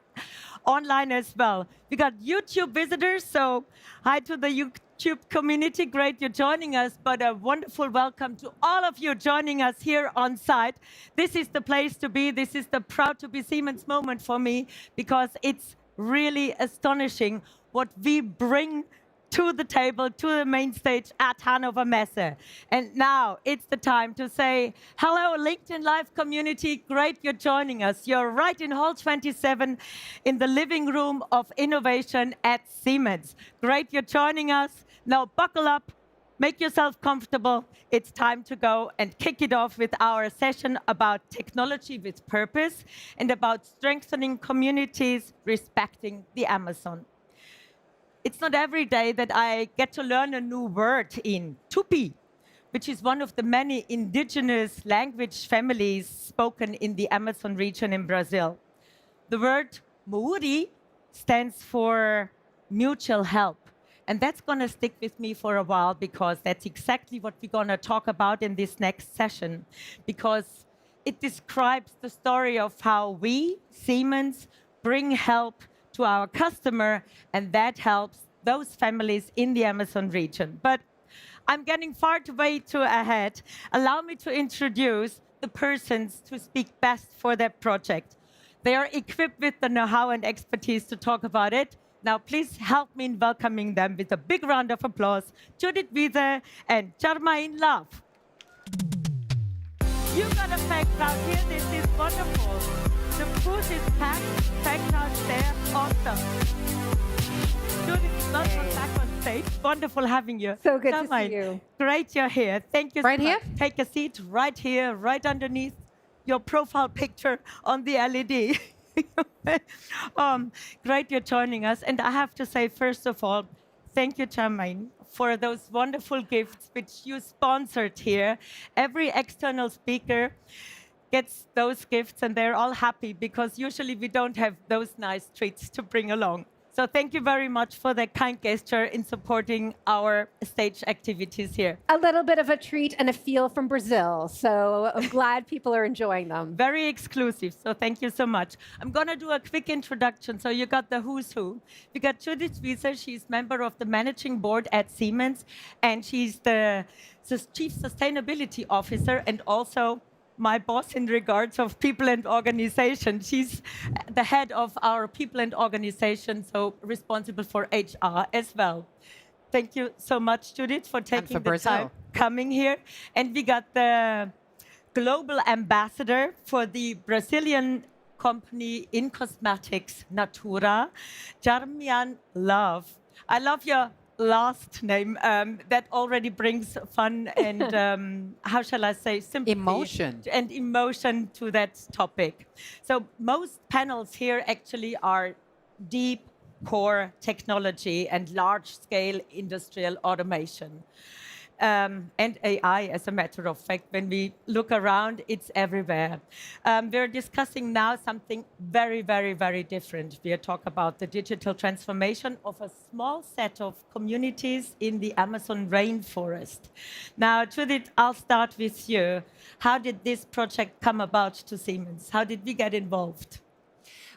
online as well. We got YouTube visitors. So hi to the YouTube community. Great you're joining us, but a wonderful welcome to all of you joining us here on site. This is the place to be. This is the proud to be Siemens moment for me because it's really astonishing what we bring to the table, to the main stage at Hannover Messe. And now it's the time to say, hello, LinkedIn Live community. Great you're joining us. You're right in Hall 27 in the living room of innovation at Siemens. Great you're joining us. Now buckle up, make yourself comfortable. It's time to go and kick it off with our session about technology with purpose and about strengthening communities respecting the Amazon. It's not every day that I get to learn a new word in Tupi, which is one of the many indigenous language families spoken in the Amazon region in Brazil. The word Muuri stands for mutual help. And that's going to stick with me for a while because that's exactly what we're going to talk about in this next session. Because it describes the story of how we, Siemens, bring help to our customer, and that helps those families in the Amazon region. But I'm getting far way too ahead. Allow me to introduce the persons to speak best for their project. They are equipped with the know-how and expertise to talk about it. Now, please help me in welcoming them with a big round of applause. Judith Wiese and Charmaine Love. You got a fact out here. This is wonderful. The booth is packed out there. Awesome. Judith, welcome back on stage. Wonderful having you. So good to see you. Great you're here. Thank you so much. Right here? Take a seat right here, right underneath your profile picture on the LED. Great you're joining us. And I have to say, first of all, thank you, Charmaine, for those wonderful gifts which you sponsored here. Every external speaker gets those gifts and they're all happy because usually we don't have those nice treats to bring along. So thank you very much for that kind gesture in supporting our stage activities here. A little bit of a treat and a feel from Brazil. So I'm glad people are enjoying them. Very exclusive. So thank you so much. I'm going to do a quick introduction. So you got the who's who. We got Judith Wiese. She's member of the managing board at Siemens. And she's the chief sustainability officer and also my boss in regards of people and organization. She's the head of our people and organization, so responsible for HR as well. Thank you so much, Judith, for taking the time coming here. And we got the global ambassador for the Brazilian company in cosmetics, Natura, Charmaine Love. I love your last name. That already brings fun and, how shall I say, sympathy. Emotion. And emotion to that topic. So most panels here actually are deep core technology and large-scale industrial automation. And AI, as a matter of fact, when we look around, it's everywhere. We're discussing now something very, very, very different. We are talking about the digital transformation of a small set of communities in the Amazon rainforest. Now, Judith, I'll start with you. How did this project come about to Siemens? How did we get involved?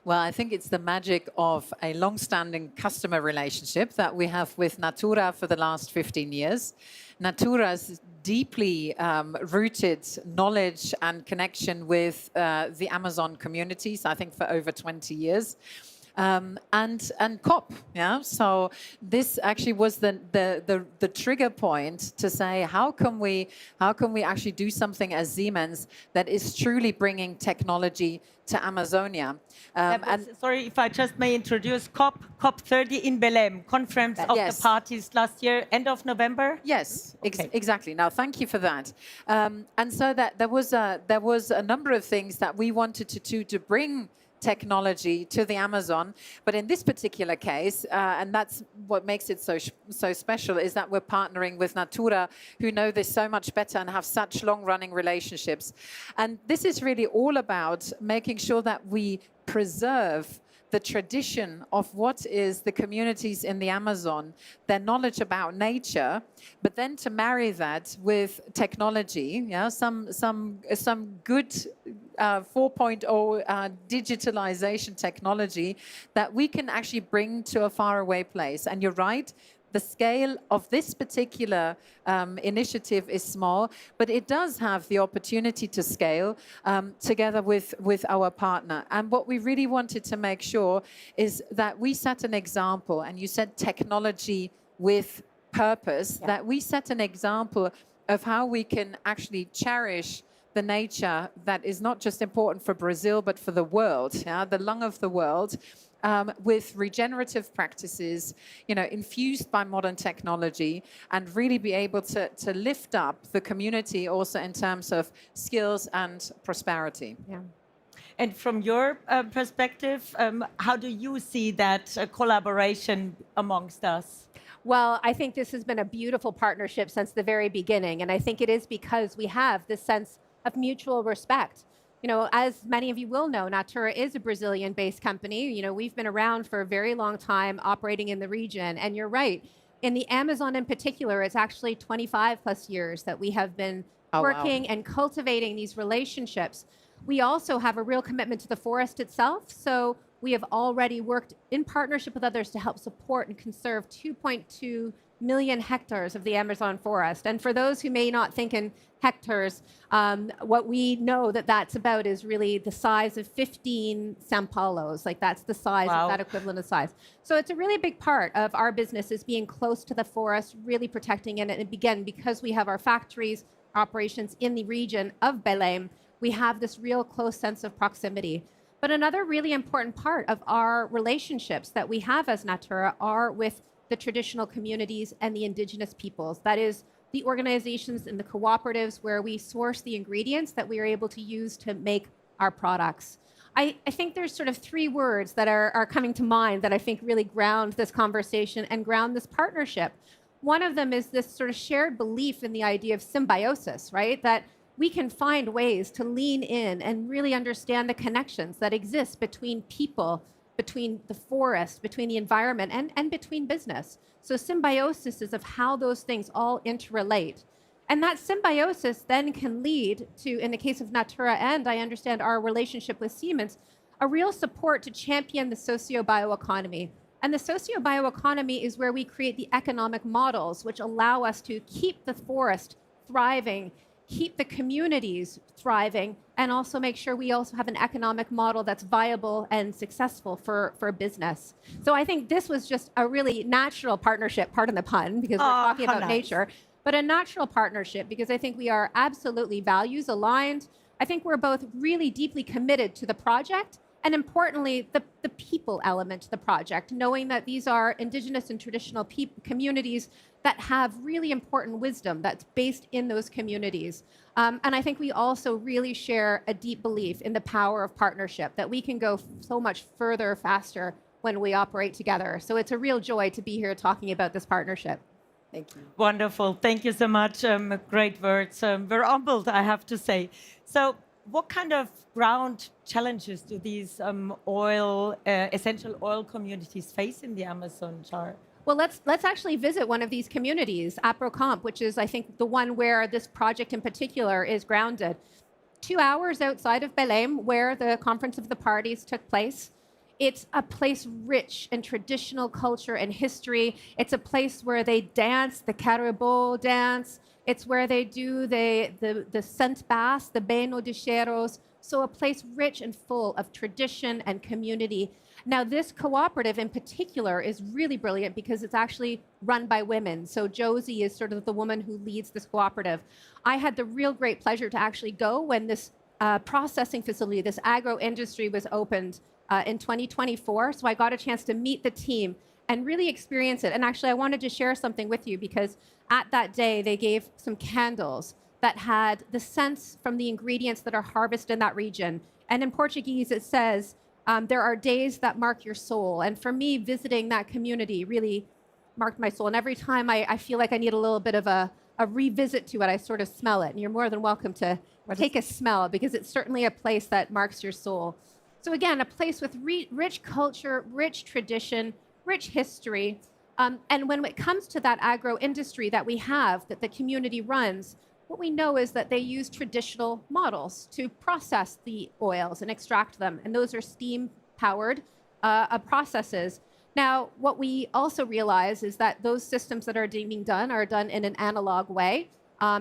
Well, I think it's the magic of a long-standing customer relationship that we have with Natura for the last 15 years. Natura's deeply rooted knowledge and connection with the Amazon communities, I think for over 20 years. And COP, yeah. So this actually was the trigger point to say how can we actually do something as Siemens that is truly bringing technology to Amazonia. And sorry if I just may introduce COP 30 in Belém, conference of the parties last year, end of November. Yes, exactly. Now, thank you for that. And so that there was a number of things that we wanted to bring technology to the Amazon, but in this particular case, and that's what makes it so special, is that we're partnering with Natura, who know this so much better and have such long-running relationships. And this is really all about making sure that we preserve the tradition of what is the communities in the Amazon, their knowledge about nature, but then to marry that with technology, yeah, some good 4.0 digitalization technology that we can actually bring to a faraway place. And you're right, the scale of this particular initiative is small, but it does have the opportunity to scale together with our partner. And what we really wanted to make sure is that we set an example, and you said technology with purpose, that we set an example of how we can actually cherish the nature that is not just important for Brazil, but for the world, yeah? The lung of the world, with regenerative practices, infused by modern technology, and really be able to lift up the community also in terms of skills and prosperity. Yeah. And from your perspective, how do you see that collaboration amongst us? Well, I think this has been a beautiful partnership since the very beginning, and I think it is because we have this sense of mutual respect. As many of you will know, Natura is a Brazilian-based company. We've been around for a very long time operating in the region. And you're right, in the Amazon in particular, it's actually 25 plus years that we have been working and cultivating these relationships. We also have a real commitment to the forest itself. So we have already worked in partnership with others to help support and conserve 2.2 million hectares of the Amazon forest. And for those who may not think in hectares, what we know that's about is really the size of 15 São Paulos. Like that's the size of that equivalent of size. So it's a really big part of our business is being close to the forest, really protecting it. And again, because we have our factories, operations in the region of Belém, we have this real close sense of proximity. But another really important part of our relationships that we have as Natura are with the traditional communities and the indigenous peoples. That is the organizations and the cooperatives where we source the ingredients that we are able to use to make our products. I think there's sort of three words that are coming to mind that I think really ground this conversation and ground this partnership. One of them is this sort of shared belief in the idea of symbiosis, right? That we can find ways to lean in and really understand the connections that exist between people, between the forest, between the environment, and between business. So symbiosis is of how those things all interrelate. And that symbiosis then can lead to, in the case of Natura and I understand our relationship with Siemens, a real support to champion the socio-bioeconomy. And the socio-bioeconomy is where we create the economic models which allow us to keep the forest thriving, keep the communities thriving, and also make sure we also have an economic model that's viable and successful for business. So I think this was just a really natural partnership, pardon the pun, because we're talking about nature, but a natural partnership because I think we are absolutely values aligned. I think we're both really deeply committed to the project and importantly, the people element to the project, knowing that these are indigenous and traditional communities that have really important wisdom that's based in those communities. And I think we also really share a deep belief in the power of partnership, that we can go so much further, faster when we operate together. So it's a real joy to be here talking about this partnership. Thank you. Wonderful. Thank you so much. Great words. We're humbled, I have to say. So what kind of ground challenges do these essential oil communities face in the Amazon, Char? Well, let's actually visit one of these communities, APROCOMP, which is, I think, the one where this project in particular is grounded. 2 hours outside of Belém, where the Conference of the Parties took place. It's a place rich in traditional culture and history. It's a place where they dance the caribou dance. It's where they do the scent baths, the banho de cheiros. So a place rich and full of tradition and community. Now, this cooperative in particular is really brilliant because it's actually run by women. So Josie is sort of the woman who leads this cooperative. I had the real great pleasure to actually go when this processing facility, this agro industry, was opened in 2024. So I got a chance to meet the team and really experience it. And actually, I wanted to share something with you because at that day, they gave some candles that had the scents from the ingredients that are harvested in that region. And in Portuguese, it says, there are days that mark your soul. And for me, visiting that community really marked my soul. And every time I feel like I need a little bit of a revisit to it, I sort of smell it. And you're more than welcome to take a smell because it's certainly a place that marks your soul. So again, a place with rich culture, rich tradition, rich history. And when it comes to that agro industry that we have, that the community runs, what we know is that they use traditional models to process the oils and extract them. And those are steam-powered processes. Now, what we also realize is that those systems that are being done are done in an analog way.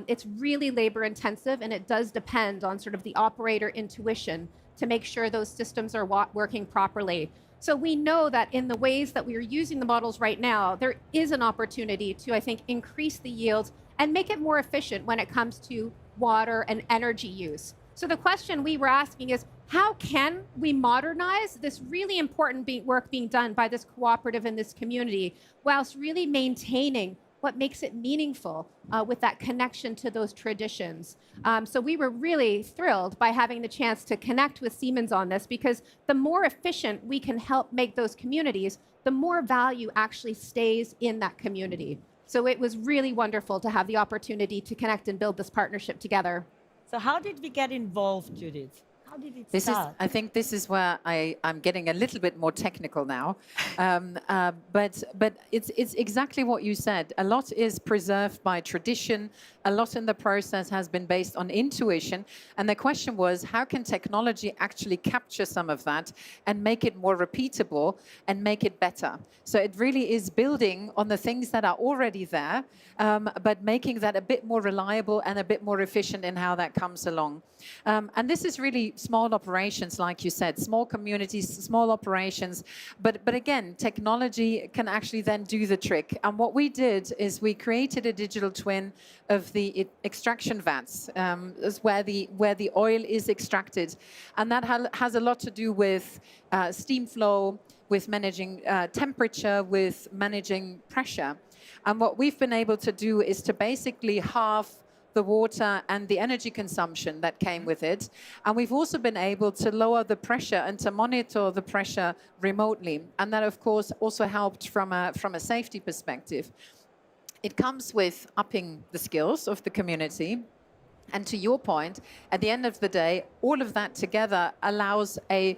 It's really labor-intensive, and it does depend on sort of the operator intuition to make sure those systems are working properly. So we know that in the ways that we are using the models right now, there is an opportunity to, I think, increase the yield and make it more efficient when it comes to water and energy use. So the question we were asking is, how can we modernize this really important work being done by this cooperative in this community whilst really maintaining what makes it meaningful with that connection to those traditions? So we were really thrilled by having the chance to connect with Siemens on this, because the more efficient we can help make those communities, the more value actually stays in that community. So it was really wonderful to have the opportunity to connect and build this partnership together. So how did we get involved, Judith? How did it start? I think this is where I'm getting a little bit more technical now. But it's exactly what you said. A lot is preserved by tradition. A lot in the process has been based on intuition. And the question was, how can technology actually capture some of that and make it more repeatable and make it better? So it really is building on the things that are already there, but making that a bit more reliable and a bit more efficient in how that comes along. And this is really small operations, like you said, small communities, small operations. But again, technology can actually then do the trick. And what we did is we created a digital twin of the extraction vats, where the oil is extracted. And that has a lot to do with steam flow, with managing temperature, with managing pressure. And what we've been able to do is to basically halve the water and the energy consumption that came with it. And we've also been able to lower the pressure and to monitor the pressure remotely. And that, of course, also helped from a safety perspective. It comes with upping the skills of the community. And to your point, at the end of the day, all of that together allows a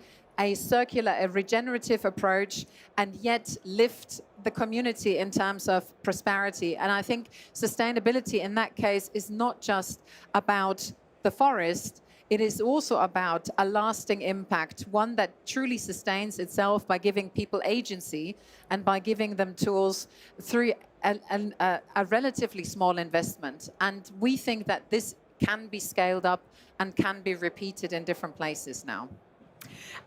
circular, a regenerative approach, and yet lift the community in terms of prosperity. And I think sustainability in that case is not just about the forest, it is also about a lasting impact, one that truly sustains itself by giving people agency and by giving them tools through a relatively small investment. And we think that this can be scaled up and can be repeated in different places now.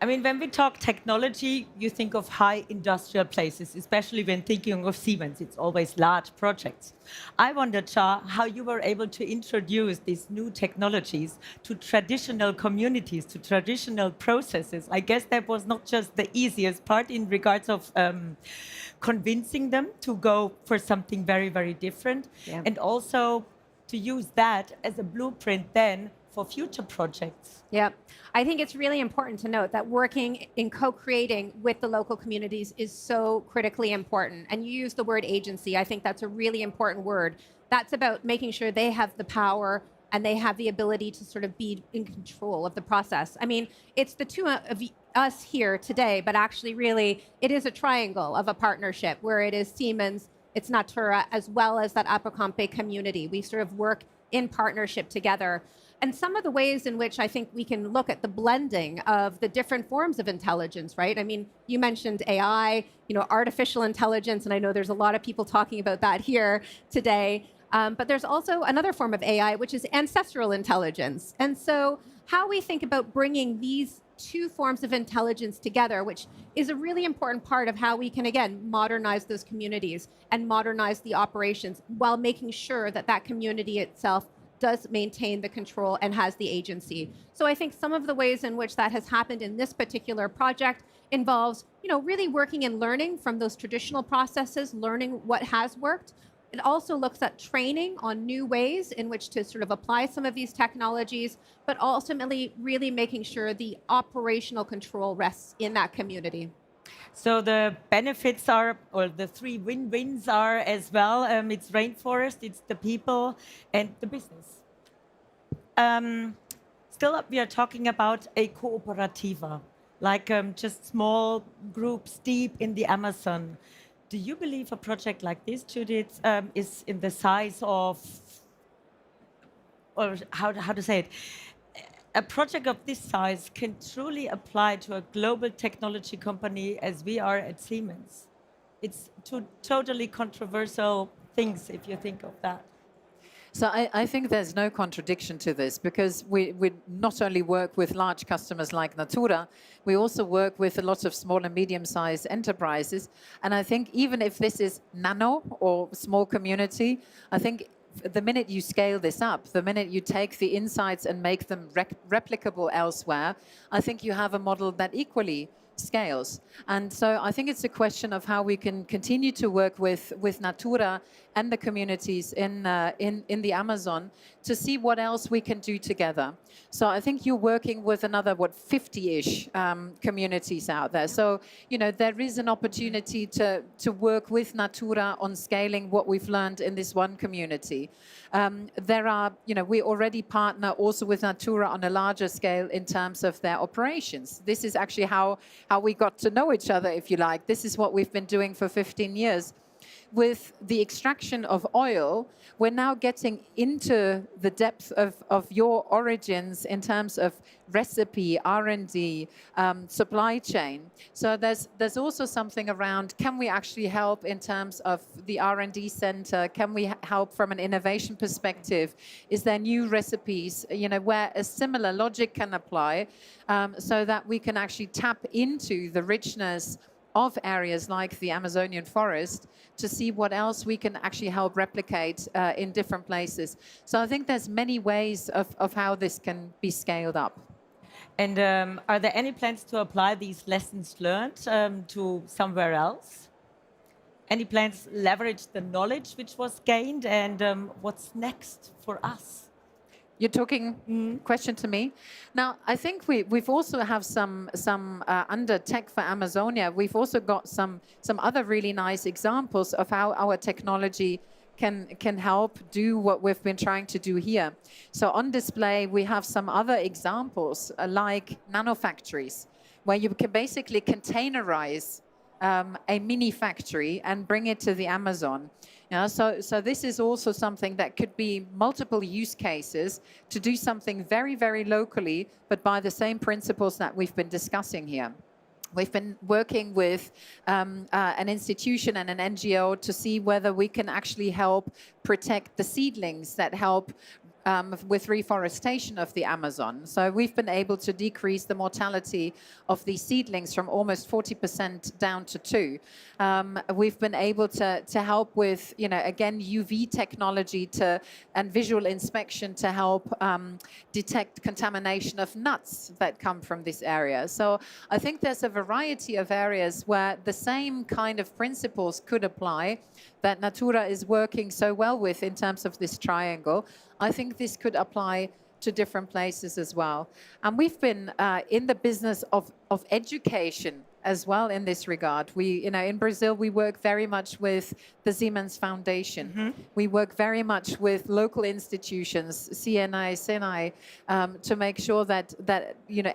I mean, when we talk technology, you think of high industrial places, especially when thinking of Siemens. It's always large projects. I wondered, Shah, how you were able to introduce these new technologies to traditional communities, to traditional processes. I guess that was not just the easiest part in regards of convincing them to go for something very, very different. Yeah. And also to use that as a blueprint then for future projects. Yeah, I think it's really important to note that working in co-creating with the local communities is so critically important. And you use the word agency. I think that's a really important word. That's about making sure they have the power and they have the ability to sort of be in control of the process. I mean, it's the two of us here today, but actually really it is a triangle of a partnership where it is Siemens, it's Natura, as well as that Apocampe community. We sort of work in partnership together. And some of the ways in which I think we can look at the blending of the different forms of intelligence, right? I mean, you mentioned AI, artificial intelligence, and I know there's a lot of people talking about that here today. But there's also another form of AI, which is ancestral intelligence. And so how we think about bringing these two forms of intelligence together, which is a really important part of how we can, again, modernize those communities and modernize the operations while making sure that that community itself does maintain the control and has the agency. So I think some of the ways in which that has happened in this particular project involves, really working and learning from those traditional processes, learning what has worked. It also looks at training on new ways in which to sort of apply some of these technologies, but ultimately really making sure the operational control rests in that community. So the benefits are, or the three win-wins are as well, it's rainforest, it's the people, and the business. Still, we are talking about a cooperativa, like just small groups deep in the Amazon. Do you believe a project like this, Judith, is in the size of, or how to say it, a project of this size can truly apply to a global technology company as we are at Siemens? It's two totally controversial things if you think of that. So I think there's no contradiction to this, because we not only work with large customers like Natura, we also work with a lot of small and medium-sized enterprises. And I think even if this is nano or small community, I think the minute you scale this up, the minute you take the insights and make them replicable elsewhere, I think you have a model that equally scales. And so I think it's a question of how we can continue to work with Natura and the communities in the Amazon to see what else we can do together. So I think you're working with another, 50-ish communities out there. So, there is an opportunity to work with Natura on scaling what we've learned in this one community. There are, we already partner also with Natura on a larger scale in terms of their operations. This is actually how we got to know each other, if you like. This is what we've been doing for 15 years. With the extraction of oil, we're now getting into the depth of your origins in terms of recipe, R&D, supply chain. So there's also something around, can we actually help in terms of the R&D center? Can we help from an innovation perspective? Is there new recipes, where a similar logic can apply, so that we can actually tap into the richness of areas like the Amazonian forest to see what else we can actually help replicate in different places. So I think there's many ways of how this can be scaled up. And are there any plans to apply these lessons learned to somewhere else? Any plans leverage the knowledge which was gained, and what's next for us? You're talking question to me. Now, I think we've also have some under Tech for Amazonia. We've also got some other really nice examples of how our technology can help do what we've been trying to do here. So on display, we have some other examples like nanofactories, where you can basically containerize a mini factory and bring it to the Amazon. So this is also something that could be multiple use cases to do something very, very locally, but by the same principles that we've been discussing here. We've been working with an institution and an NGO to see whether we can actually help protect the seedlings that help with reforestation of the Amazon. So we've been able to decrease the mortality of these seedlings from almost 40% down to 2%. We've been able to help with, again, UV technology and visual inspection to help detect contamination of nuts that come from this area. So I think there's a variety of areas where the same kind of principles could apply that Natura is working so well with in terms of this triangle. I think this could apply to different places as well. And we've been in the business of education as well in this regard. We, in Brazil, we work very much with the Siemens Foundation. We work very much with local institutions, CNI, SENAI, to make sure that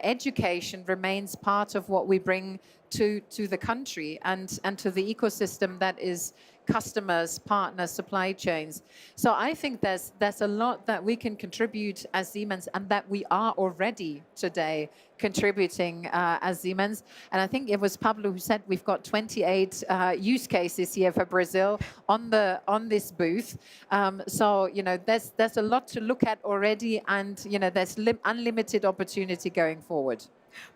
education remains part of what we bring to the country and to the ecosystem that is customers, partners, supply chains. So I think there's a lot that we can contribute as Siemens, and that we are already today contributing as Siemens. And I think it was Pablo who said we've got 28 use cases here for Brazil on this booth. So there's a lot to look at already, and there's unlimited opportunity going forward.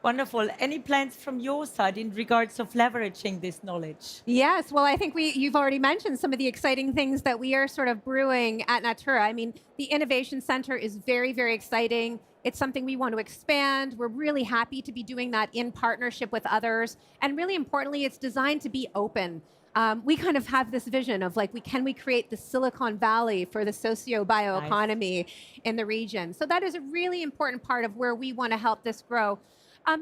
Wonderful. Any plans from your side in regards of leveraging this knowledge? Yes, well, I think you've already mentioned some of the exciting things that we are sort of brewing at Natura. I mean, the Innovation Center is very, very exciting. It's something we want to expand. We're really happy to be doing that in partnership with others. And really importantly, it's designed to be open. We kind of have this vision of can we create the Silicon Valley for the socio-bioeconomy in the region? So that is a really important part of where we want to help this grow.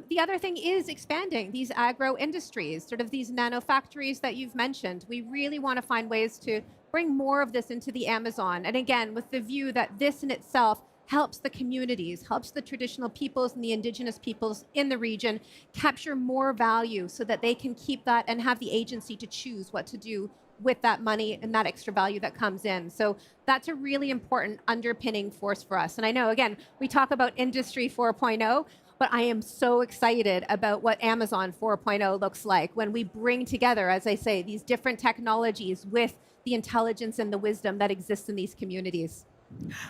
The other thing is expanding these agro industries, sort of these nanofactories that you've mentioned. We really want to find ways to bring more of this into the Amazon. And again, with the view that this in itself helps the communities, helps the traditional peoples and the indigenous peoples in the region capture more value so that they can keep that and have the agency to choose what to do with that money and that extra value that comes in. So that's a really important underpinning force for us. And I know, again, we talk about Industry 4.0, but I am so excited about what Amazon 4.0 looks like when we bring together, as I say, these different technologies with the intelligence and the wisdom that exists in these communities.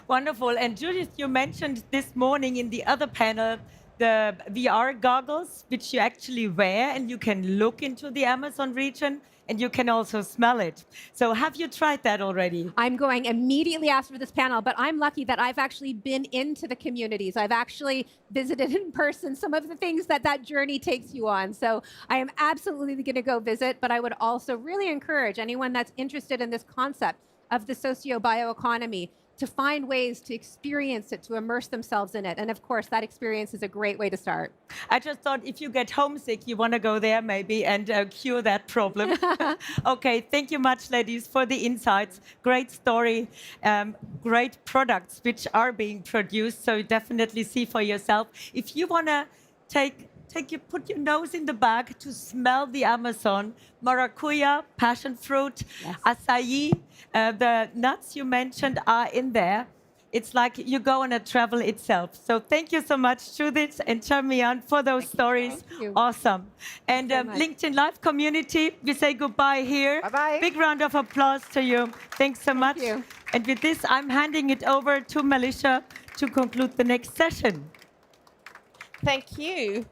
Wonderful. And Judith, you mentioned this morning in the other panel the VR goggles, which you actually wear, and you can look into the Amazon region, and you can also smell it. So have you tried that already? I'm going immediately after this panel, but I'm lucky that I've actually been into the communities. I've actually visited in person some of the things that journey takes you on. So I am absolutely going to go visit, but I would also really encourage anyone that's interested in this concept of the socio-bioeconomy to find ways to experience it, to immerse themselves in it. And of course, that experience is a great way to start. I just thought if you get homesick, you want to go there maybe and cure that problem. Okay, thank you much, ladies, for the insights. Great story, great products which are being produced. So definitely see for yourself. If you want to put your nose in the bag to smell the Amazon, maracuya, passion fruit, acai, the nuts you mentioned are in there. It's like you go on a travel itself. So thank you so much, Judith and Charmian, for those stories. Awesome. And LinkedIn Live community, we say goodbye here. Bye-bye. Big round of applause to you. Thanks so much. You. And with this, I'm handing it over to Melissa to conclude the next session. Thank you.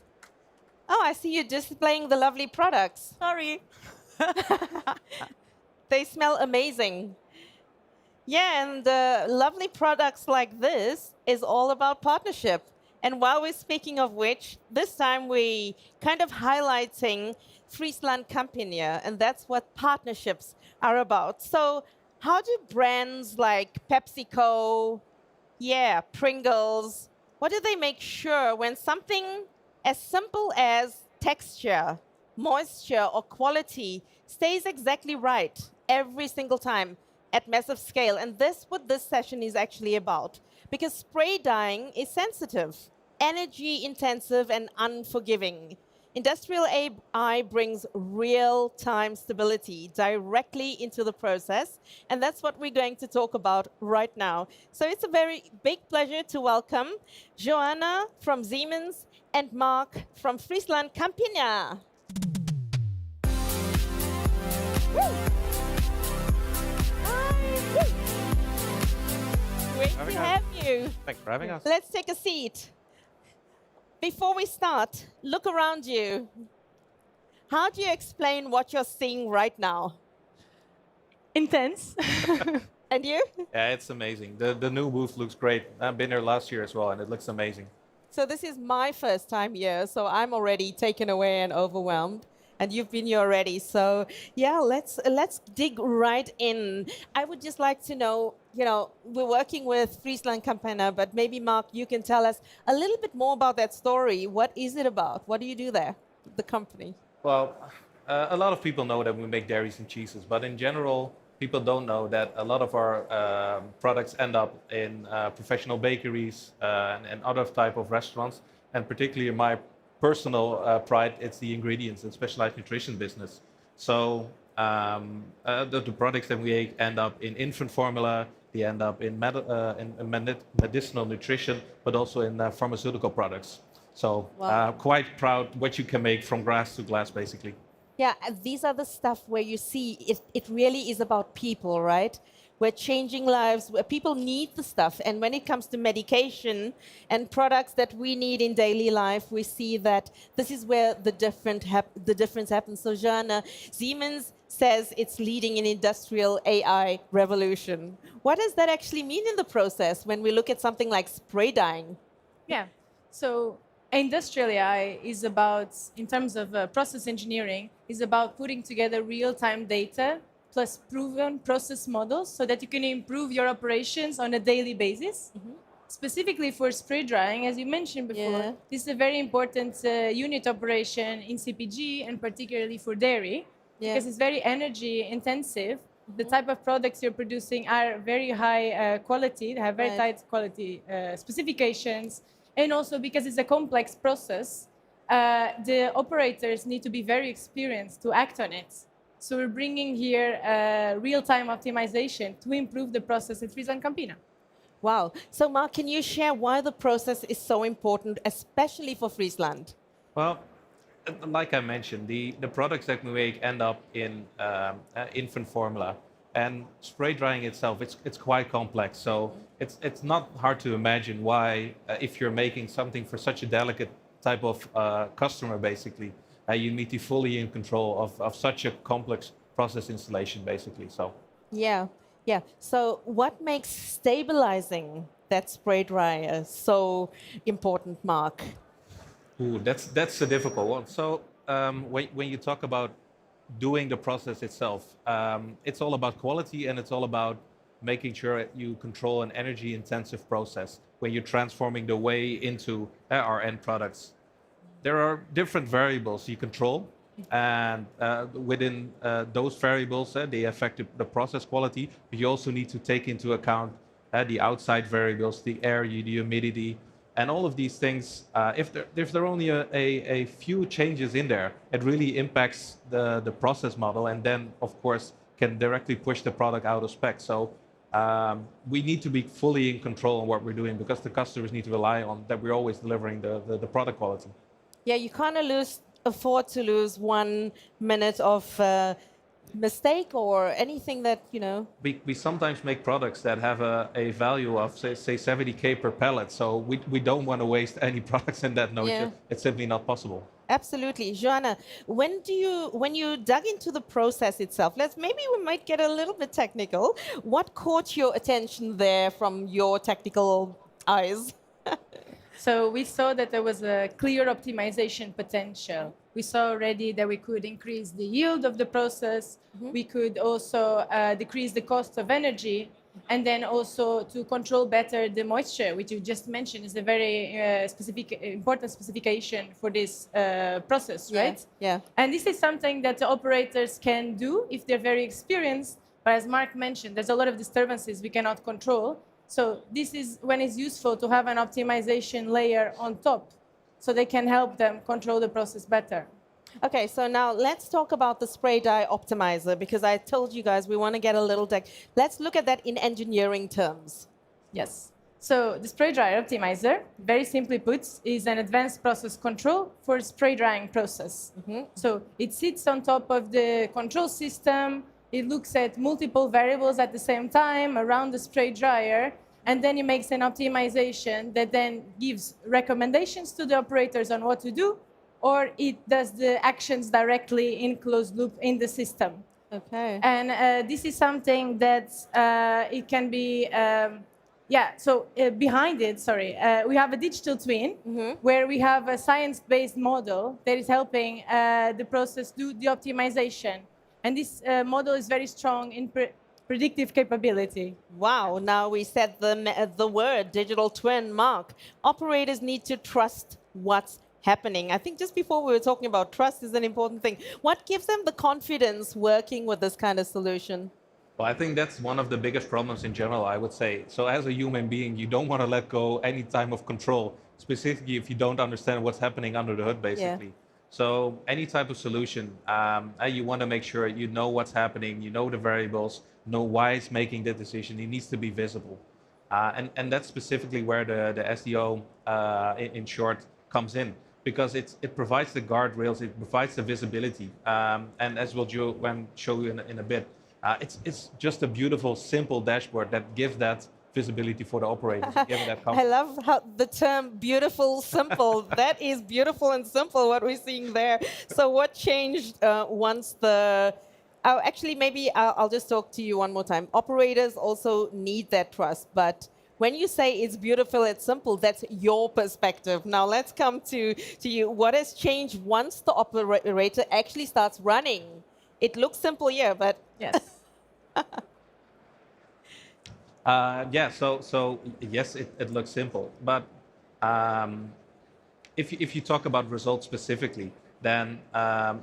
Oh, I see you displaying the lovely products. Sorry. They smell amazing. Yeah, and lovely products like this is all about partnership. And while we're speaking of which, this time we kind of highlighting FrieslandCampina, and that's what partnerships are about. So how do brands like PepsiCo, Pringles, what do they make sure when something as simple as texture, moisture, or quality stays exactly right every single time at massive scale? And that's what this session is actually about. Because spray dyeing is sensitive, energy intensive, and unforgiving. Industrial AI brings real-time stability directly into the process, and that's what we're going to talk about right now. So it's a very big pleasure to welcome Joanna from Siemens and Mark from FrieslandCampina. Great to have you. Thanks for having us. Let's take a seat. Before we start, look around you. How do you explain what you're seeing right now? Intense. And you? Yeah, it's amazing. The new booth looks great. I've been here last year as well, and it looks amazing. So this is my first time here, so I'm already taken away and overwhelmed. And you've been here already. So yeah, let's dig right in. I would just like to know, we're working with FrieslandCampina, but maybe Mark, you can tell us a little bit more about that story. What is it about? What do you do there, the company? Well, a lot of people know that we make dairies and cheeses, but in general, people don't know that a lot of our products end up in professional bakeries and other type of restaurants, and particularly my personal pride, it's the ingredients and specialized nutrition business. So the products that we end up in infant formula, they end up in medicinal nutrition, but also in pharmaceutical products. So quite proud what you can make from grass to glass, basically. Yeah, and these are the stuff where you see it really is about people, right? We're changing lives, where people need the stuff. And when it comes to medication and products that we need in daily life, we see that this is where the difference happens. So Joanna, Siemens says it's leading an industrial AI revolution. What does that actually mean in the process when we look at something like spray dyeing? Yeah, so industrial AI is about, in terms of process engineering, is about putting together real-time data plus proven process models so that you can improve your operations on a daily basis. Specifically for spray drying, as you mentioned before, this is a very important unit operation in CPG and particularly for dairy because it's very energy intensive. The type of products you're producing are very high quality, they have very tight quality specifications, and also because it's a complex process, the operators need to be very experienced to act on it. So we're bringing here real-time optimization to improve the process at FrieslandCampina. Wow. So Mark, can you share why the process is so important, especially for Friesland? Well, like I mentioned, the products that we make end up in infant formula. And spray drying itself, it's quite complex. So it's not hard to imagine why, if you're making something for such a delicate type of customer, basically, you need to be fully in control of such a complex process installation, basically. So yeah. So what makes stabilizing that spray dryer so important, Mark? Ooh, that's a difficult one. So when you talk about doing the process itself, it's all about quality and it's all about making sure you control an energy-intensive process when you're transforming the way into our end products. There are different variables you control, and within those variables, they affect the process quality. But you also need to take into account the outside variables, the air, the humidity, and all of these things. If there are only a few changes in there, it really impacts the process model, and then, of course, can directly push the product out of spec. So we need to be fully in control on what we're doing because the customers need to rely on that we're always delivering the product quality. Yeah, you can't afford to lose 1 minute of mistake or anything that, you know. We sometimes make products that have a value of, say 70K per pallet. So we don't want to waste any products in that notion. Yeah. It's simply not possible. Absolutely. Joanna, when you dug into the process itself, maybe we might get a little bit technical. What caught your attention there from your technical eyes? So we saw that there was a clear optimization potential. We saw already that we could increase the yield of the process. We could also decrease the cost of energy, and then also to control better the moisture, which you just mentioned is a very important specification for this process, right? Yeah. And this is something that the operators can do if they're very experienced. But as Mark mentioned, there's a lot of disturbances we cannot control. So this is when it's useful to have an optimization layer on top so they can help them control the process better. Okay, so now let's talk about the spray dye optimizer because I told you guys we want to get a little tech. Let's look at that in engineering terms. Yes. So the spray dryer optimizer, very simply put, is an advanced process control for spray drying process. So it sits on top of the control system. It looks at multiple variables at the same time around the spray dryer, and then it makes an optimization that then gives recommendations to the operators on what to do, or it does the actions directly in closed loop in the system. Okay. And this is something that it can be, behind it, we have a digital twin where we have a science-based model that is helping the process do the optimization. And this model is very strong in predictive capability. Wow, now we said the word digital twin, Mark. Operators need to trust what's happening. I think just before we were talking about trust is an important thing. What gives them the confidence working with this kind of solution? Well, I think that's one of the biggest problems in general, I would say. So as a human being, you don't want to let go any time of control, specifically if you don't understand what's happening under the hood, basically. So any type of solution, you want to make sure you know what's happening, you know the variables, know why it's making the decision. It needs to be visible. And that's specifically where the SDO, in short, comes in. Because it provides the guardrails, it provides the visibility. And as we'll show you in a bit, it's just a beautiful, simple dashboard that gives that visibility for the operators. I love how the term beautiful, simple. That is beautiful and simple what we're seeing there. So what changed once the... Oh, actually, maybe I'll just talk to you one more time. Operators also need that trust, but when you say it's beautiful, it's simple, that's your perspective. Now let's come to you. What has changed once the operator actually starts running? It looks simple here, but... Yes. So yes, it looks simple, but if you talk about results specifically, then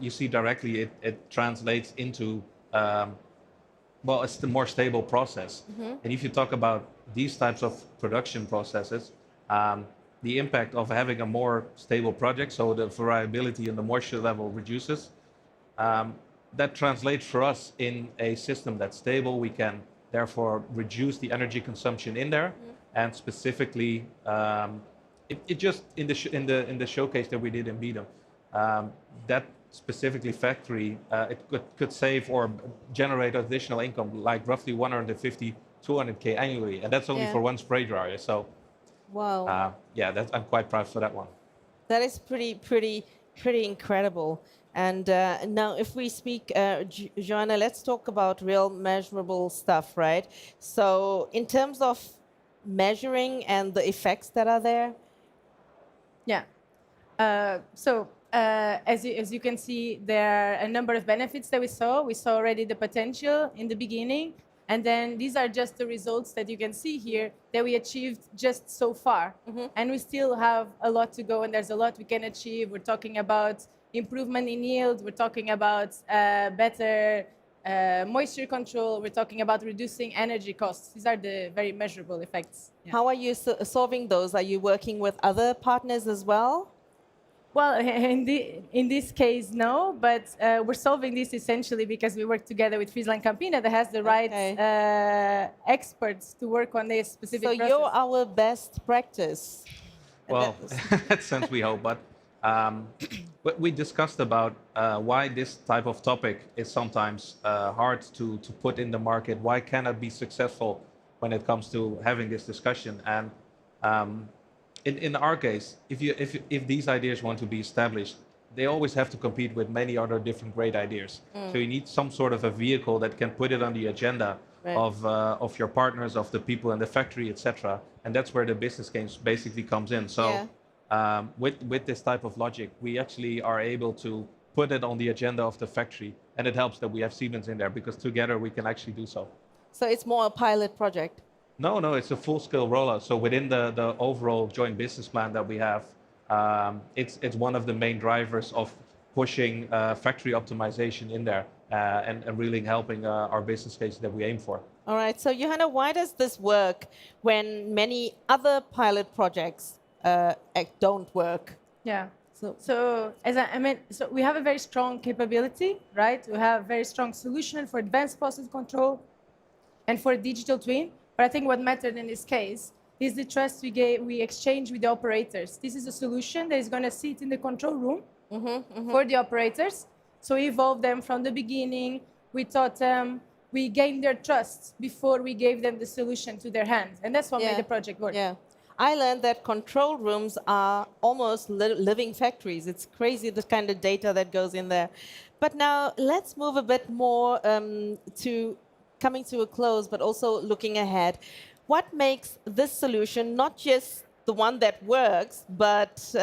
you see directly it translates into it's the more stable process. And if you talk about these types of production processes, the impact of having a more stable project, so the variability and the moisture level reduces, that translates for us in a system that's stable. We can therefore reduce the energy consumption in there, and specifically, it just in the showcase that we did in Biedem, that specifically factory, it could save or generate additional income like roughly 150, 200K annually, and that's only for one spray dryer. So, wow, I'm quite proud for that one. That is pretty incredible. And now, if we speak, Joanna, let's talk about real measurable stuff, right? So, in terms of measuring and the effects that are there. Yeah. As you can see, there are a number of benefits that we saw. We saw already the potential in the beginning, and then these are just the results that you can see here that we achieved just so far. And we still have a lot to go, and there's a lot we can achieve. We're talking about improvement in yield. We're talking about better moisture control. We're talking about reducing energy costs. These are the very measurable effects. Yeah. How are you solving those? Are you working with other partners as well? Well, in this case, no, but we're solving this essentially because we work together with FrieslandCampina that has the right experts to work on this specific process. So you're our best practice. Well, that sense we hope, but we discussed about why this type of topic is sometimes hard to put in the market. Why cannot be successful when it comes to having this discussion? And in our case, if these ideas want to be established, they always have to compete with many other different great ideas. So you need some sort of a vehicle that can put it on the agenda of your partners, of the people in the factory, etc. And that's where the business case basically comes in. So with this type of logic, we actually are able to put it on the agenda of the factory, and it helps that we have Siemens in there because together we can actually do so. So it's more a pilot project. No, it's a full-scale rollout. So within the overall joint business plan that we have, it's one of the main drivers of pushing factory optimization in there and really helping our business case that we aim for. All right. So Johanna, why does this work when many other pilot projects don't work? Yeah. So as I meant, so we have a very strong capability, right? We have a very strong solution for advanced process control and for for twin. But I think what mattered in this case is the trust we exchange with the operators. This is a solution that is going to sit in the control room for the operators. So we evolved them from the beginning. We taught them. We gained their trust before we gave them the solution to their hands. And that's what made the project work. Yeah. I learned that control rooms are almost living factories. It's crazy the kind of data that goes in there. But now let's move a bit more to coming to a close, but also looking ahead. What makes this solution not just the one that works, but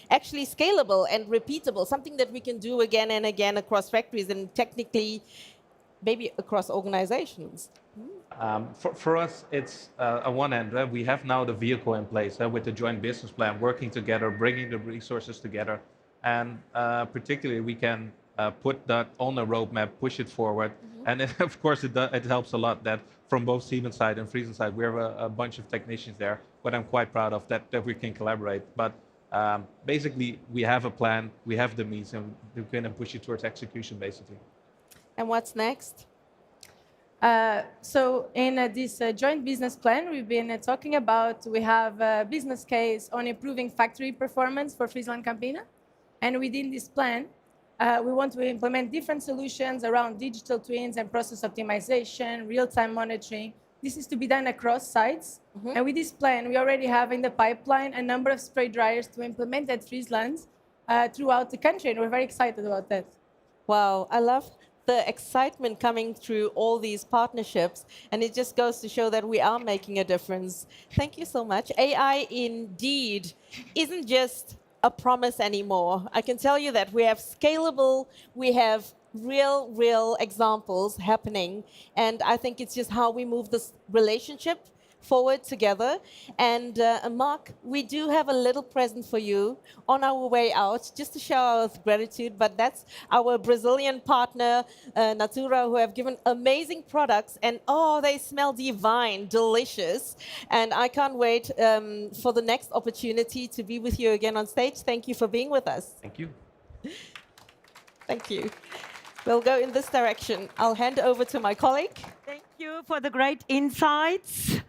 actually scalable and repeatable, something that we can do again and again across factories and technically maybe across organizations? For us, it's on one end, we have now the vehicle in place with the joint business plan, working together, bringing the resources together. And particularly, we can put that on a roadmap, push it forward. And then, of course, it helps a lot that from both Siemens side and Friesland side, we have a bunch of technicians there, but I'm quite proud of that we can collaborate. But Basically, we have a plan, we have the means, and we can push it towards execution, basically. And what's next? So in this joint business plan, we've been talking about, we have a business case on improving factory performance for FrieslandCampina. And within this plan, we want to implement different solutions around digital twins and process optimization, real-time monitoring. This is to be done across sites. And with this plan, we already have in the pipeline a number of spray dryers to implement at Friesland throughout the country. And we're very excited about that. Wow, I love the excitement coming through all these partnerships, and it just goes to show that we are making a difference. Thank you so much. AI indeed isn't just a promise anymore. I can tell you that we have scalable, we have real examples happening, and I think it's just how we move this relationship forward together. And Mark, we do have a little present for you on our way out, just to show our gratitude, but that's our Brazilian partner, Natura, who have given amazing products, and oh, they smell divine, delicious. And I can't wait for the next opportunity to be with you again on stage. Thank you for being with us. Thank you. Thank you. We'll go in this direction. I'll hand over to my colleague. Thank you for the great insights.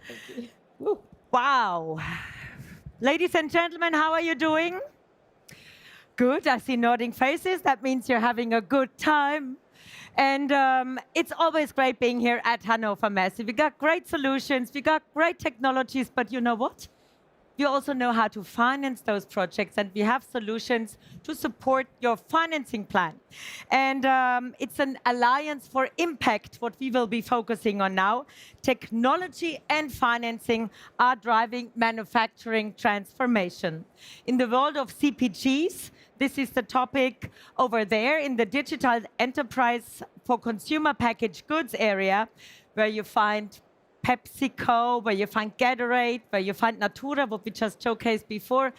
Wow. Ladies and gentlemen, how are you doing? Good. I see nodding faces. That means you're having a good time. And it's always great being here at Hannover Messe. We got great solutions, we got great technologies, but you know what? You also know how to finance those projects, and we have solutions to support your financing plan. And it's an alliance for impact, what we will be focusing on now. Technology and financing are driving manufacturing transformation. In the world of CPGs, this is the topic over there in the digital enterprise for consumer packaged goods area, where you find PepsiCo, where you find Gatorade, where you find Natura, what we just showcased before,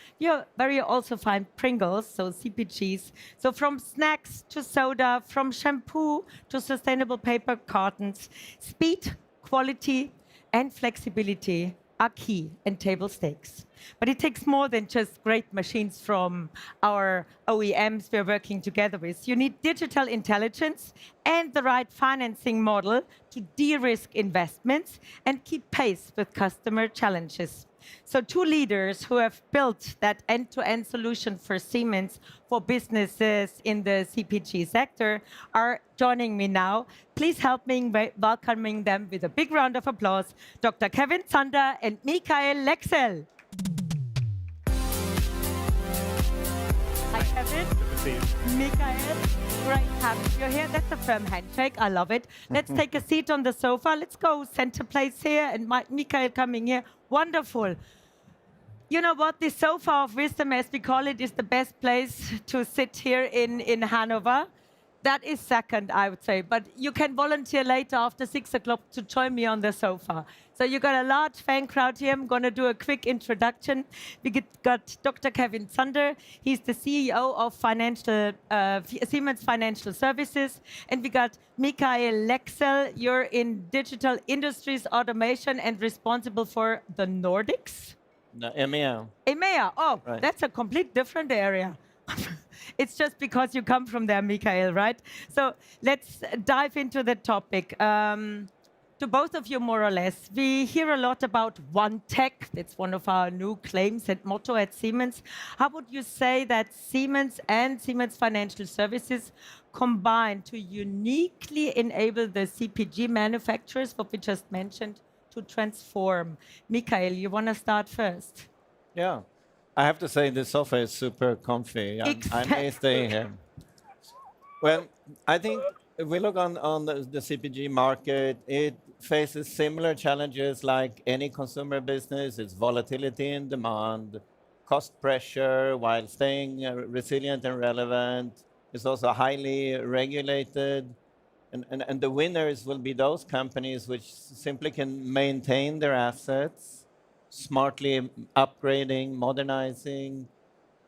where you also find Pringles, so CPGs. So from snacks to soda, from shampoo to sustainable paper cartons, speed, quality, and flexibility are key and table stakes. But it takes more than just great machines from our OEMs we're working together with. You need digital intelligence and the right financing model to de-risk investments and keep pace with customer challenges. So two leaders who have built that end-to-end solution for Siemens for businesses in the CPG sector are joining me now. Please help me in welcoming them with a big round of applause, Dr. Kevin Zander and Michael Lexel. Hi, Kevin. Good to see you. Michael, great having you here. That's a firm handshake. I love it. Let's take a seat on the sofa. Let's go center place here. And Michael coming here. Wonderful. You know what? This sofa of wisdom, as we call it, is the best place to sit here in Hanover. That is second, I would say. But you can volunteer later after 6 o'clock to join me on the sofa. So you got a large fan crowd here. I'm going to do a quick introduction. We got Dr. Kevin Zander. He's the CEO of Siemens Financial Services. And we got Michael Lexel. You're in digital industries automation and responsible for the Nordics. No, EMEA. EMEA. Oh, Right. That's a complete different area. It's just because you come from there, Michael, right? So let's dive into the topic. To both of you, more or less, we hear a lot about one tech. It's one of our new claims and motto at Siemens. How would you say that Siemens and Siemens Financial Services combine to uniquely enable the CPG manufacturers, what we just mentioned, to transform? Michael, you want to start first? Yeah. I have to say the sofa is super comfy. I may stay here. Well, I think if we look on the CPG market, it faces similar challenges like any consumer business. It's volatility in demand, cost pressure while staying resilient and relevant. It's also highly regulated. And the winners will be those companies which simply can maintain their assets, smartly upgrading, modernizing,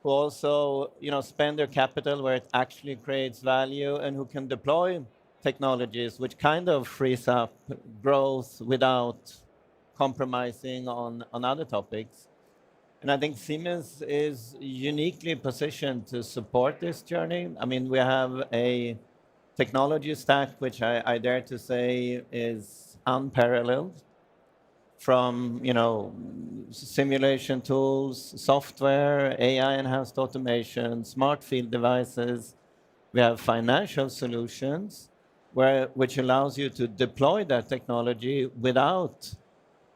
who also spend their capital where it actually creates value, and who can deploy technologies which kind of frees up growth without compromising on other topics. And I think Siemens is uniquely positioned to support this journey. I mean, we have a technology stack, which I dare to say is unparalleled. From simulation tools, software, AI-enhanced automation, smart field devices. We have financial solutions, which allows you to deploy that technology without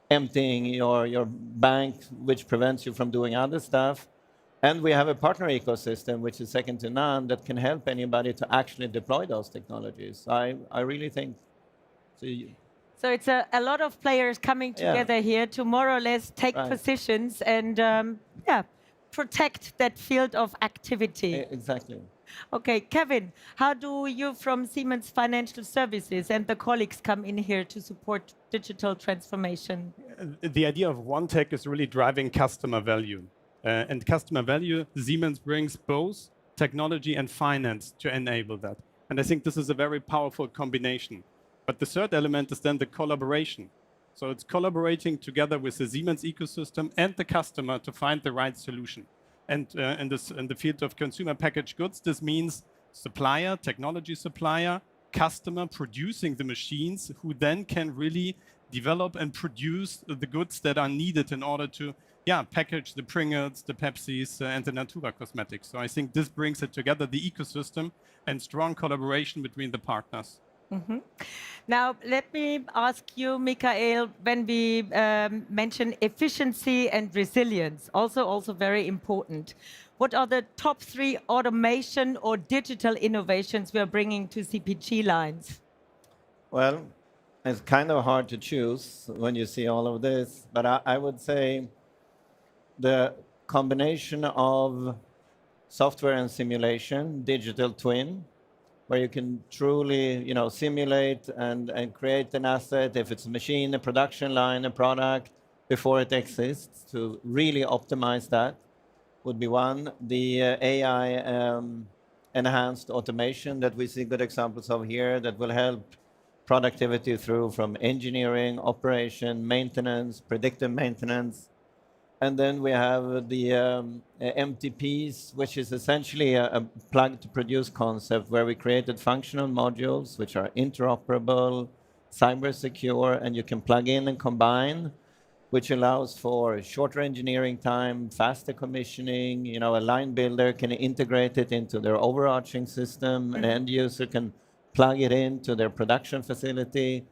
emptying your bank, which prevents you from doing other stuff. And we have a partner ecosystem, which is second to none, that can help anybody to actually deploy those technologies. I really think. So it's a lot of players coming together here to more or less take positions and protect that field of activity. Exactly. Okay, Kevin, how do you from Siemens Financial Services and the colleagues come in here to support digital transformation? The idea of one tech is really driving customer value. And customer value, Siemens brings both technology and finance to enable that. And I think this is a very powerful combination. But the third element is then the collaboration. So it's collaborating together with the Siemens ecosystem and the customer to find the right solution. And in the field of consumer packaged goods, this means supplier, technology supplier, customer producing the machines who then can really develop and produce the goods that are needed in order to package the Pringles, the Pepsis, and the Natura cosmetics. So I think this brings it together, the ecosystem and strong collaboration between the partners. Mm-hmm. Now, let me ask you, Michael, when we mention efficiency and resilience, also very important. What are the top 3 automation or digital innovations we are bringing to CPG lines? Well, it's kind of hard to choose when you see all of this, but I would say the combination of software and simulation, digital twin, where you can truly, simulate and create an asset, if it's a machine, a production line, a product, before it exists, to really optimize that would be one. The AI enhanced automation that we see good examples of here that will help productivity through from engineering, operation, maintenance, predictive maintenance. And then we have the MTPs, which is essentially a plug-to-produce concept where we created functional modules which are interoperable, cyber secure, and you can plug in and combine, which allows for shorter engineering time, faster commissioning. A line builder can integrate it into their overarching system. An end user can plug it into their production facility.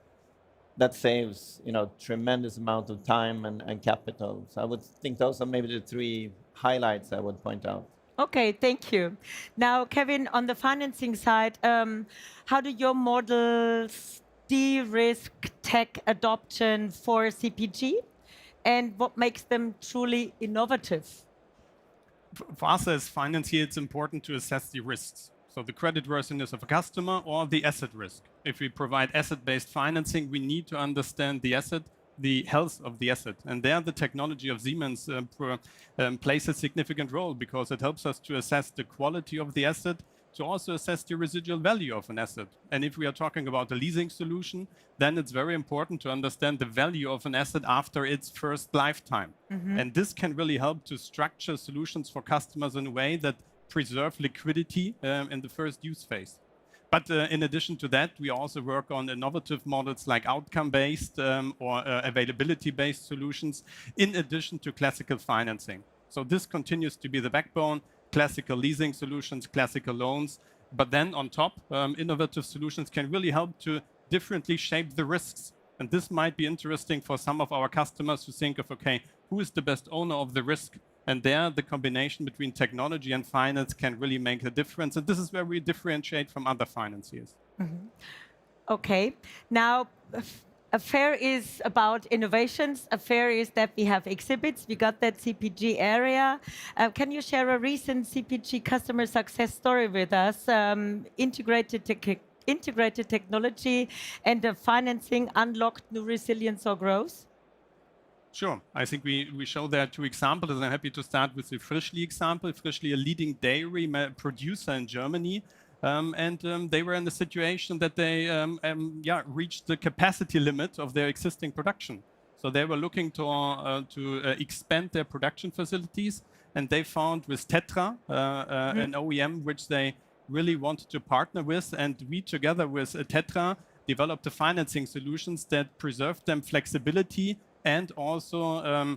That saves, tremendous amount of time and capital. So I would think those are maybe the 3 highlights I would point out. Okay, thank you. Now, Kevin, on the financing side, how do your models de-risk tech adoption for CPG? And what makes them truly innovative? For us as financier, it's important to assess the risks. So the creditworthiness of a customer or the asset risk. If we provide asset-based financing, we need to understand the asset, the health of the asset. And there the technology of Siemens plays a significant role because it helps us to assess the quality of the asset, to also assess the residual value of an asset. And if we are talking about a leasing solution, then it's very important to understand the value of an asset after its first lifetime. Mm-hmm. And this can really help to structure solutions for customers in a way that preserve liquidity in the first use phase. But in addition to that, we also work on innovative models like outcome-based or availability-based solutions, in addition to classical financing. So this continues to be the backbone, classical leasing solutions, classical loans. But then on top, innovative solutions can really help to differently shape the risks. And this might be interesting for some of our customers to think of, okay, who is the best owner of the risk? And there, the combination between technology and finance can really make a difference. And this is where we differentiate from other financiers. Mm-hmm. Okay. Now, a fair is about innovations. A fair is that we have exhibits. We got that CPG area. Can you share a recent CPG customer success story with us? Integrated technology and the financing unlocked new resilience or growth? Sure. I think we show there 2 examples, and I'm happy to start with the Frischli example. Frischli, a leading dairy producer in Germany, and they were in the situation that they reached the capacity limit of their existing production. So they were looking to expand their production facilities, and they found with Tetra, an OEM, which they really wanted to partner with, and we together with Tetra developed the financing solutions that preserved them flexibility and also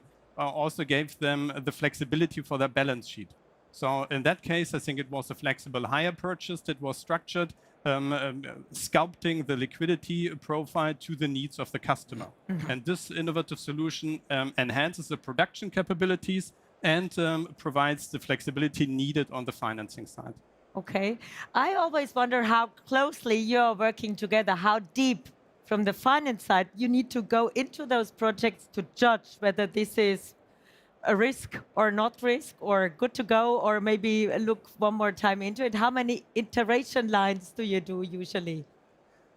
gave them the flexibility for their balance sheet. So in that case, I think it was a flexible hire purchase that was structured, sculpting the liquidity profile to the needs of the customer. And this innovative solution enhances the production capabilities and provides the flexibility needed on the financing side. Okay. I always wonder how closely you're working together, how deep from the finance side you need to go into those projects to judge whether this is a risk or not risk, or good to go, or maybe look one more time into it. How many iteration lines do you do usually?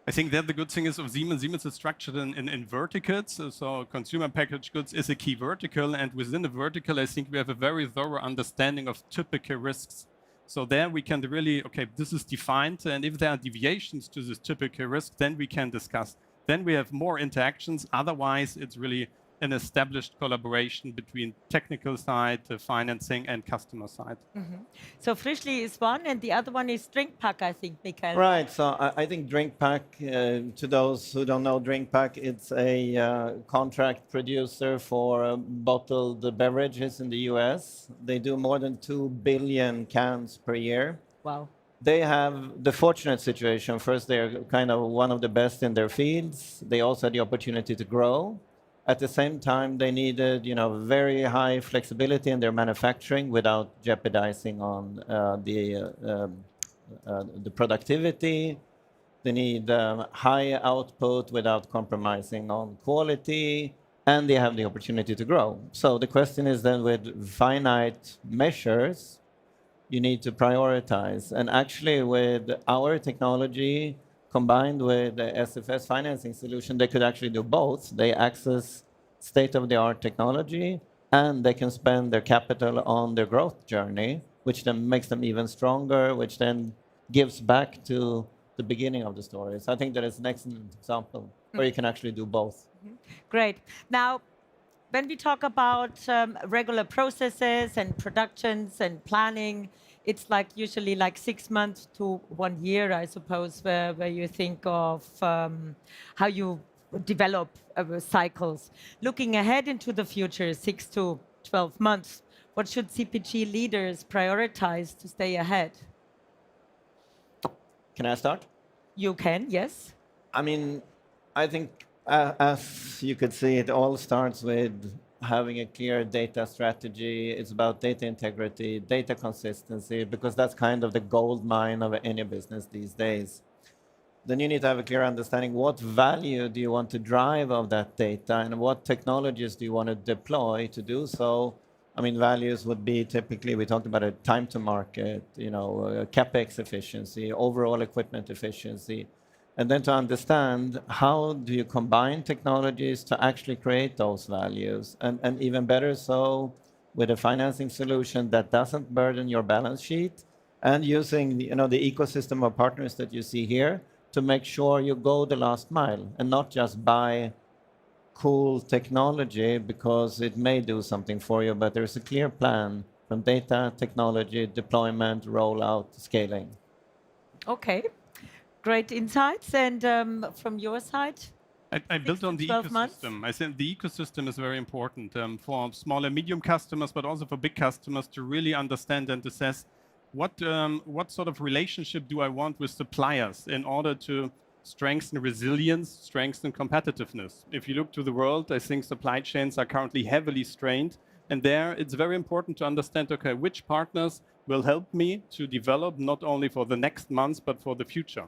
I think that the good thing is of Siemens is structured in verticals. So consumer packaged goods is a key vertical, and within the vertical, I think we have a very thorough understanding of typical risks. So there we can really, okay, this is defined, and if there are deviations to this typical risk, then we can discuss. Then we have more interactions. Otherwise, it's really an established collaboration between technical side, financing, and customer side. So Frischli is one, and the other one is DrinkPack, I think, Michael. Right. So I think DrinkPack, to those who don't know DrinkPack, it's a contract producer for bottled beverages in the US. They do more than 2 billion cans per year. Wow. They have the fortunate situation. First, they're kind of one of the best in their fields. They also had the opportunity to grow. At the same time, they needed, very high flexibility in their manufacturing without jeopardizing on the productivity. They need high output without compromising on quality, and they have the opportunity to grow. So the question is then, with finite measures, you need to prioritize. And actually, with our technology, combined with the SFS financing solution, they could actually do both. They access state-of-the-art technology, and they can spend their capital on their growth journey, which then makes them even stronger, which then gives back to the beginning of the story. So I think that is an excellent example where you can actually do both. Great. Now, when we talk about regular processes and productions and planning, it's usually 6 months to 1 year, I suppose, where you think of how you develop cycles. Looking ahead into the future, 6 to 12 months, what should CPG leaders prioritize to stay ahead? Can I start? You can, yes. I mean, I think, as you could see, it all starts with having a clear data strategy. It's about data integrity, data consistency, because that's kind of the gold mine of any business these days. Then you need to have a clear understanding, what value do you want to drive of that data, and what technologies do you want to deploy to do so? I mean, values would be typically, we talked about it, time to market, CapEx efficiency, overall equipment efficiency. And then to understand, how do you combine technologies to actually create those values? And even better so, with a financing solution that doesn't burden your balance sheet, and using the ecosystem of partners that you see here to make sure you go the last mile and not just buy cool technology because it may do something for you, but there's a clear plan from data, technology, deployment, rollout, scaling. Okay. Great insights. And from your side? I built on the ecosystem. I think the ecosystem is very important for small and medium customers, but also for big customers, to really understand and assess what sort of relationship do I want with suppliers in order to strengthen resilience, strengthen competitiveness. If you look to the world, I think supply chains are currently heavily strained. And there, it's very important to understand, okay, which partners will help me to develop not only for the next months, but for the future.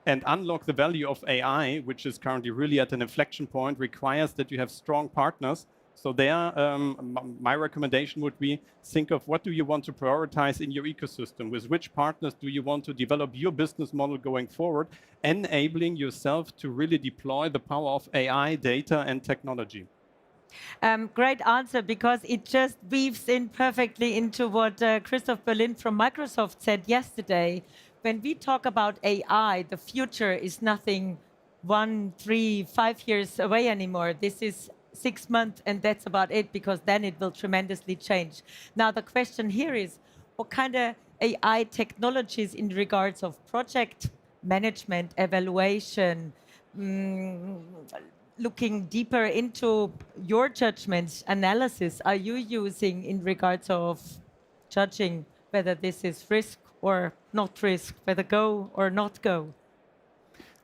And unlock the value of AI, which is currently really at an inflection point, requires that you have strong partners. So there, my recommendation would be, think of what do you want to prioritize in your ecosystem? With which partners do you want to develop your business model going forward, enabling yourself to really deploy the power of AI, data, and technology? Great answer, because it just weaves in perfectly into what Christoph Berlin from Microsoft said yesterday. When we talk about AI, the future is nothing 1, 3, 5 years away anymore. This is 6 months, and that's about it, because then it will tremendously change. Now, the question here is, what kind of AI technologies in regards of project management, evaluation, looking deeper into your judgments, analysis, are you using in regards of judging whether this is risk or not risk, whether go or not go?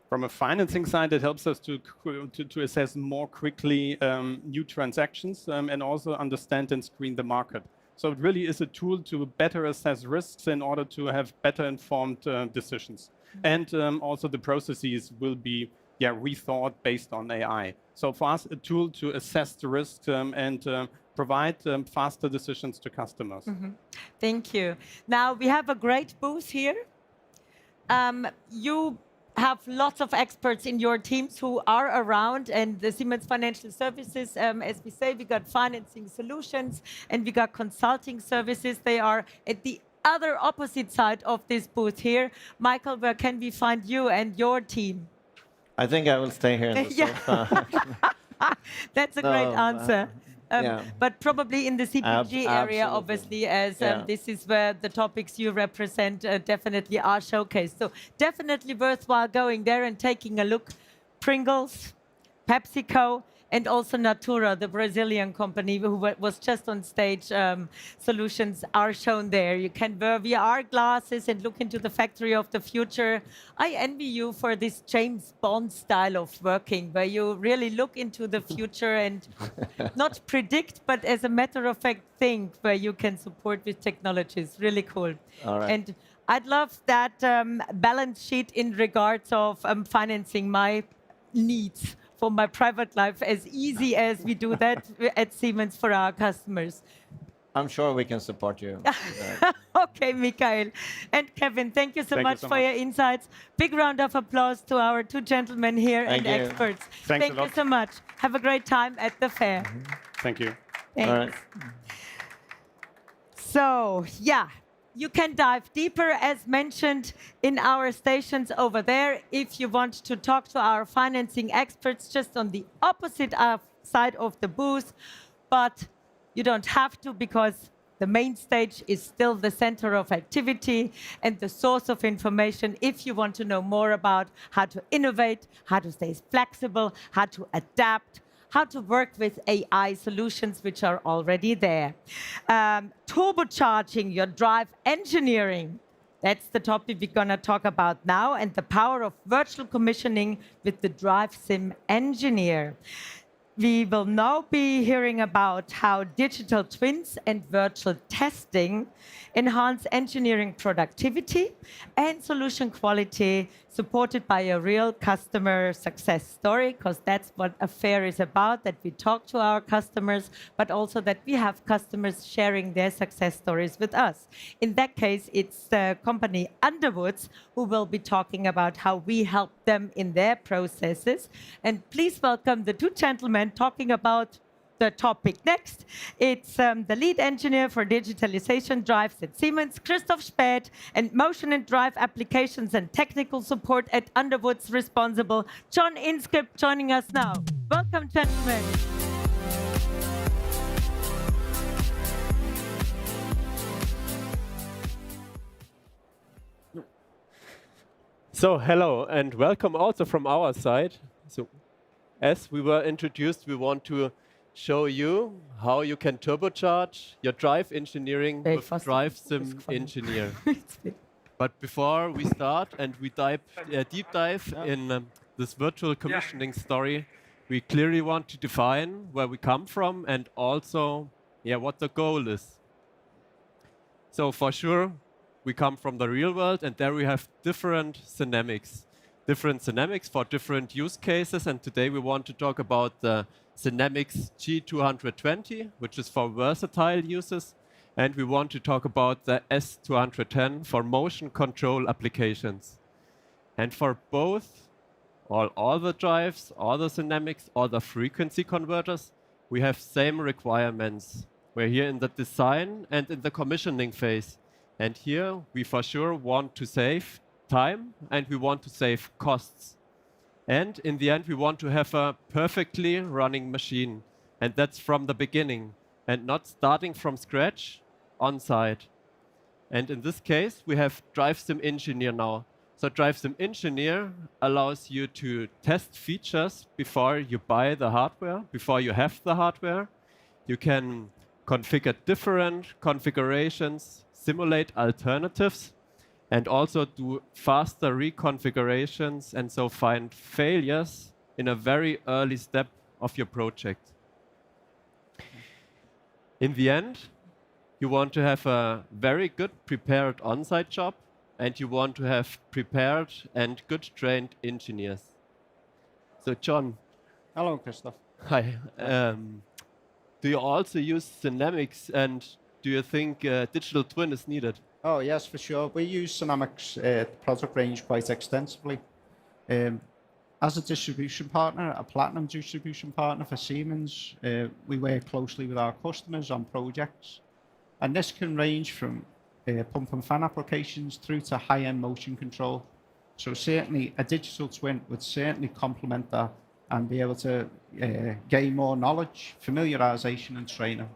From a financing side, it helps us to assess more quickly new transactions and also understand and screen the market. So it really is a tool to better assess risks in order to have better informed decisions. And also the processes will be rethought based on AI. So for us, a tool to assess the risks and provide faster decisions to customers. Thank you. Now, we have a great booth here. You have lots of experts in your teams who are around, and the Siemens Financial Services, as we say, we got financing solutions and we got consulting services. They are at the other opposite side of this booth here. Michael, where can we find you and your team? I think I will stay here in the sofa. That's a great answer. But probably in the CPG area, obviously, as this is where the topics you represent definitely are showcased. So definitely worthwhile going there and taking a look. Pringles, PepsiCo, and also Natura, the Brazilian company who was just on stage. Solutions are shown there. You can wear VR glasses and look into the factory of the future. I envy you for this James Bond style of working, where you really look into the future and not predict, but as a matter of fact, think where you can support with technologies. Really cool. All right. And I'd love that balance sheet in regards of financing my needs for my private life as easy as we do that at Siemens for our customers. I'm sure we can support you. Okay, Michael. And Kevin, thank you so much for your insights. Big round of applause to our two gentlemen here and experts. Thank you so much. Have a great time at the fair. Thank you. Thanks. All right. So, you can dive deeper, as mentioned, in our stations over there. If you want to talk to our financing experts, just on the opposite side of the booth. But you don't have to, because the main stage is still the center of activity and the source of information if you want to know more about how to innovate, how to stay flexible, how to adapt, how to work with AI solutions which are already there. Turbocharging your drive engineering. That's the topic we're going to talk about now, and the power of virtual commissioning with the DriveSim Engineer. We will now be hearing about how digital twins and virtual testing enhance engineering productivity and solution quality, supported by a real customer success story, because that's what a fair is about, that we talk to our customers, but also that we have customers sharing their success stories with us. In that case, it's the company Underwoods who will be talking about how we help them in their processes. And please welcome the two gentlemen talking about the topic next. It's the lead engineer for digitalization drives at Siemens, Christoph Späth, and motion and drive applications and technical support at Underwoods responsible, John Inskip, joining us now. Welcome, gentlemen. So hello and welcome also from our side. So as we were introduced, we want to show you how you can turbocharge your drive engineering with DriveSim Engineer. But before we start and we deep dive in this virtual commissioning story, we clearly want to define where we come from and also what the goal is. So for sure, we come from the real world, and there we have different dynamics for different use cases. And today we want to talk about the Dynamics G220, which is for versatile uses. And we want to talk about the S210 for motion control applications. And for both, all the drives, all the dynamics, all the frequency converters, we have same requirements. We're here in the design and in the commissioning phase. And here we for sure want to save time and we want to save costs. And in the end, we want to have a perfectly running machine. And that's from the beginning and not starting from scratch on site. And in this case, we have DriveSim Engineer now. So DriveSim Engineer allows you to test features before you buy the hardware, before you have the hardware. You can configure different configurations, simulate alternatives, and also do faster reconfigurations, and so find failures in a very early step of your project. In the end, you want to have a very good prepared on-site job, and you want to have prepared and good trained engineers. So John. Hello, Christoph. Hi. Do you also use Dynamics, and do you think digital twin is needed? Oh, yes, for sure. We use Dynamics product range quite extensively. As a distribution partner, a platinum distribution partner for Siemens, we work closely with our customers on projects. And this can range from pump and fan applications through to high-end motion control. So certainly a digital twin would certainly complement that and be able to gain more knowledge, familiarization and training.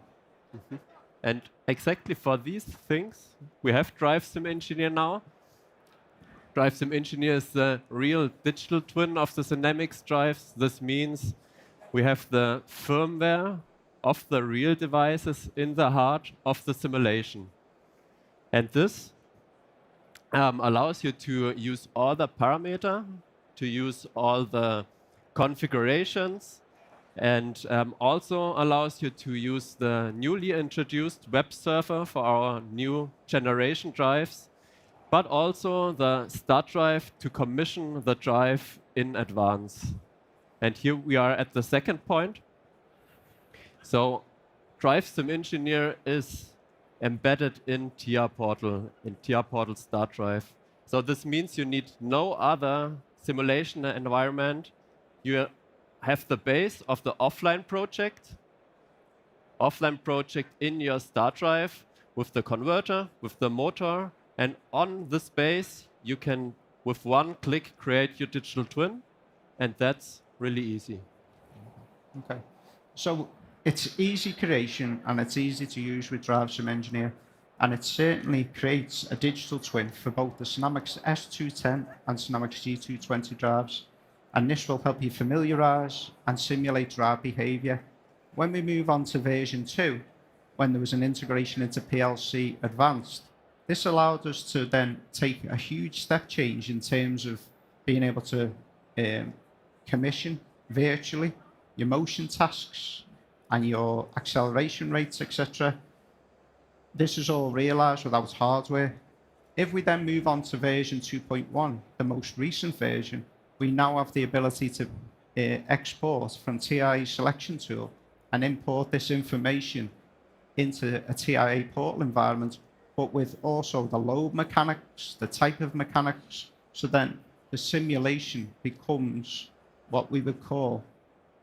Mm-hmm. And exactly for these things, we have DriveSim Engineer now. DriveSim Engineer is the real digital twin of the Dynamics drives. This means we have the firmware of the real devices in the heart of the simulation. And this allows you to use all the parameters, to use all the configurations, and also allows you to use the newly introduced web server for our new generation drives, but also the start drive to commission the drive in advance. And here we are at the second point. So DriveSim Engineer is embedded in TR Portal, in TR Portal start drive. So this means you need no other simulation environment. You have the base of the offline project in your start drive with the converter, with the motor, and on this base you can, with one click, create your digital twin, and that's really easy. Okay, so it's easy creation and it's easy to use with DriveSim Engineer, and it certainly creates a digital twin for both the Dynamics S210 and Dynamics G220 drives. And this will help you familiarize and simulate drive behavior. When we move on to version 2, when there was an integration into PLC Advanced, this allowed us to then take a huge step change in terms of being able to commission virtually your motion tasks and your acceleration rates, etc. This is all realized without hardware. If we then move on to version 2.1, the most recent version, we now have the ability to export from TIA selection tool and import this information into a TIA portal environment, but with also the load mechanics, the type of mechanics, so then the simulation becomes what we would call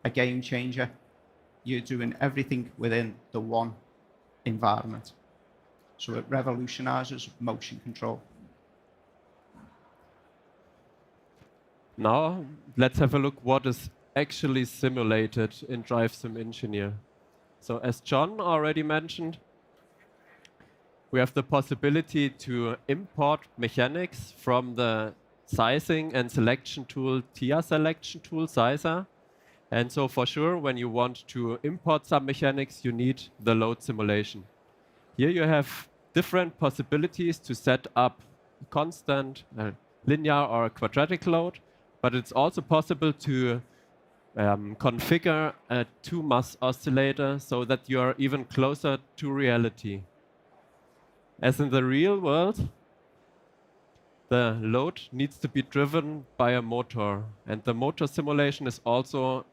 a game changer. You're doing everything within the one environment. So it revolutionizes motion control. Now, let's have a look what is actually simulated in DriveSim Engineer. So as John already mentioned, we have the possibility to import mechanics from the sizing and selection tool, TIA selection tool, Sizer. And so for sure, when you want to import some mechanics, you need the load simulation. Here you have different possibilities to set up constant, linear or quadratic load. But it's also possible to configure a 2-mass oscillator so that you are even closer to reality. As in the real world, the load needs to be driven by a motor, and the motor simulation is also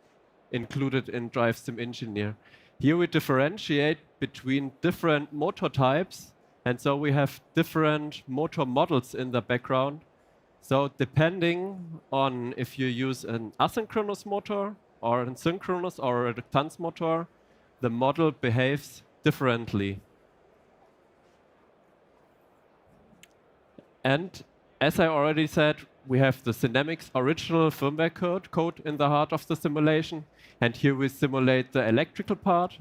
included in DriveSim Engineer. Here we differentiate between different motor types, and so we have different motor models in the background. So depending on if you use an asynchronous motor or a synchronous or a reductance motor, the model behaves differently. And as I already said, we have the Dynamics original firmware code in the heart of the simulation. And here we simulate the electrical part,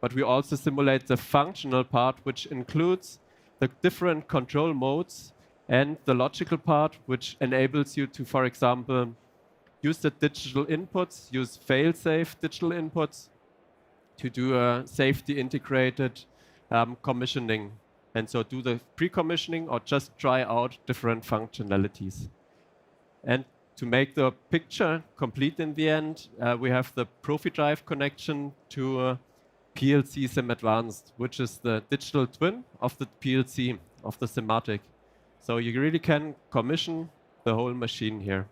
but we also simulate the functional part, which includes the different control modes and the logical part, which enables you to, for example, use the digital inputs, use fail-safe digital inputs to do a safety integrated commissioning. And so do the pre-commissioning or just try out different functionalities. And to make the picture complete in the end, we have the Profi Drive connection to PLC Sim Advanced, which is the digital twin of the PLC, of the Simatic. So you really can commission the whole machine here.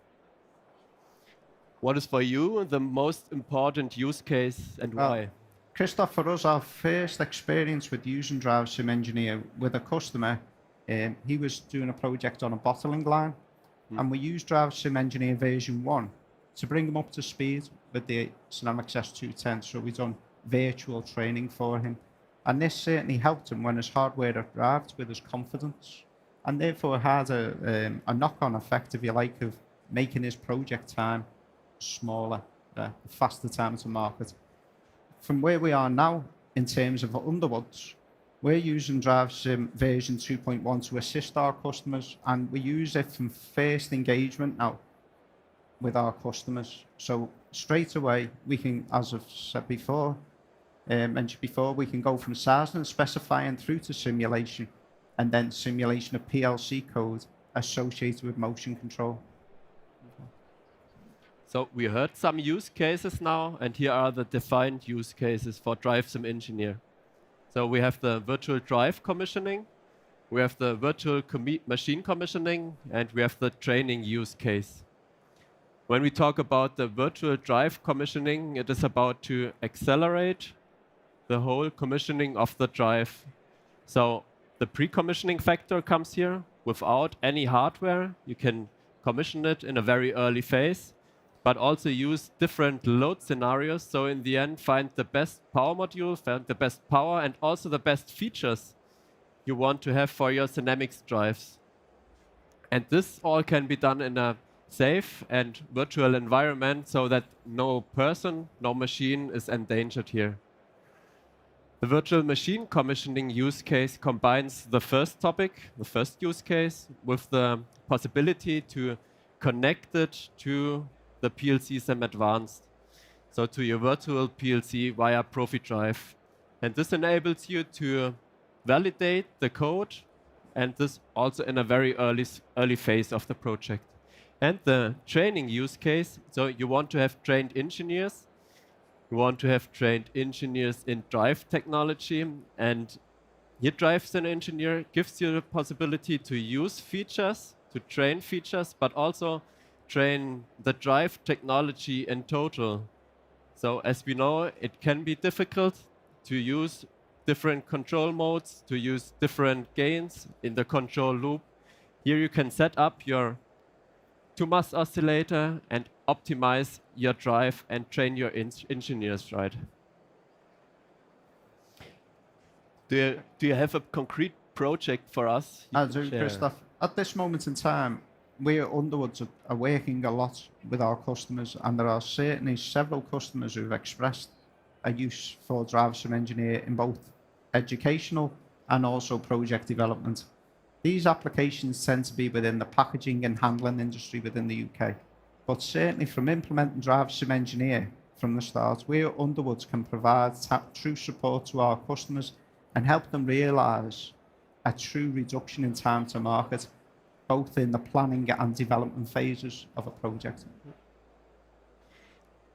What is for you the most important use case and why? Christoph, for us, our first experience with using DriveSim Engineer with a customer, he was doing a project on a bottling line, and we used DriveSim Engineer version 1 to bring him up to speed with the Dynamics S210. So we've done virtual training for him, and this certainly helped him when his hardware arrived with his confidence, and therefore had a knock-on effect, if you like, of making his project time smaller, faster time to market. From where we are now, in terms of Underwoods, we're using DriveSim version 2.1 to assist our customers, and we use it from first engagement now with our customers. So straight away, we can, as I've said before, mentioned before, we can go from sizing and specifying through to simulation, and then simulation of PLC code associated with motion control. So we heard some use cases now, and here are the defined use cases for DriveSim Engineer. So we have the virtual drive commissioning, we have the virtual machine commissioning, and we have the training use case. When we talk about the virtual drive commissioning, it is about to accelerate the whole commissioning of the drive. So the pre-commissioning factor comes here. Without any hardware, you can commission it in a very early phase, but also use different load scenarios. So in the end, find the best power module, find the best power, and also the best features you want to have for your Dynamics drives. And this all can be done in a safe and virtual environment so that no person, no machine is endangered here. The virtual machine commissioning use case combines the first topic, the first use case, with the possibility to connect it to the PLC Sim Advanced, so to your virtual PLC via Profi Drive. And this enables you to validate the code, and this also in a very early phase of the project. And the training use case, so you want to have trained engineers, you want to have trained engineers in drive technology, and your DriveSim Engineer gives you the possibility to use features, to train features, but also train the drive technology in total. So as we know, it can be difficult to use different control modes, to use different gains in the control loop. Here you can set up your 2-mass oscillator and optimize your drive and train your engineers, right? Do you have a concrete project for us? I do, Christoph. At this moment in time, we at Underwoods are working a lot with our customers, and there are certainly several customers who've expressed a use for DriveSim Engineer in both educational and also project development. These applications tend to be within the packaging and handling industry within the UK, but certainly from implementing DriveSim Engineer from the start, we at Underwoods can provide true support to our customers and help them realise a true reduction in time to market, both in the planning and development phases of a project.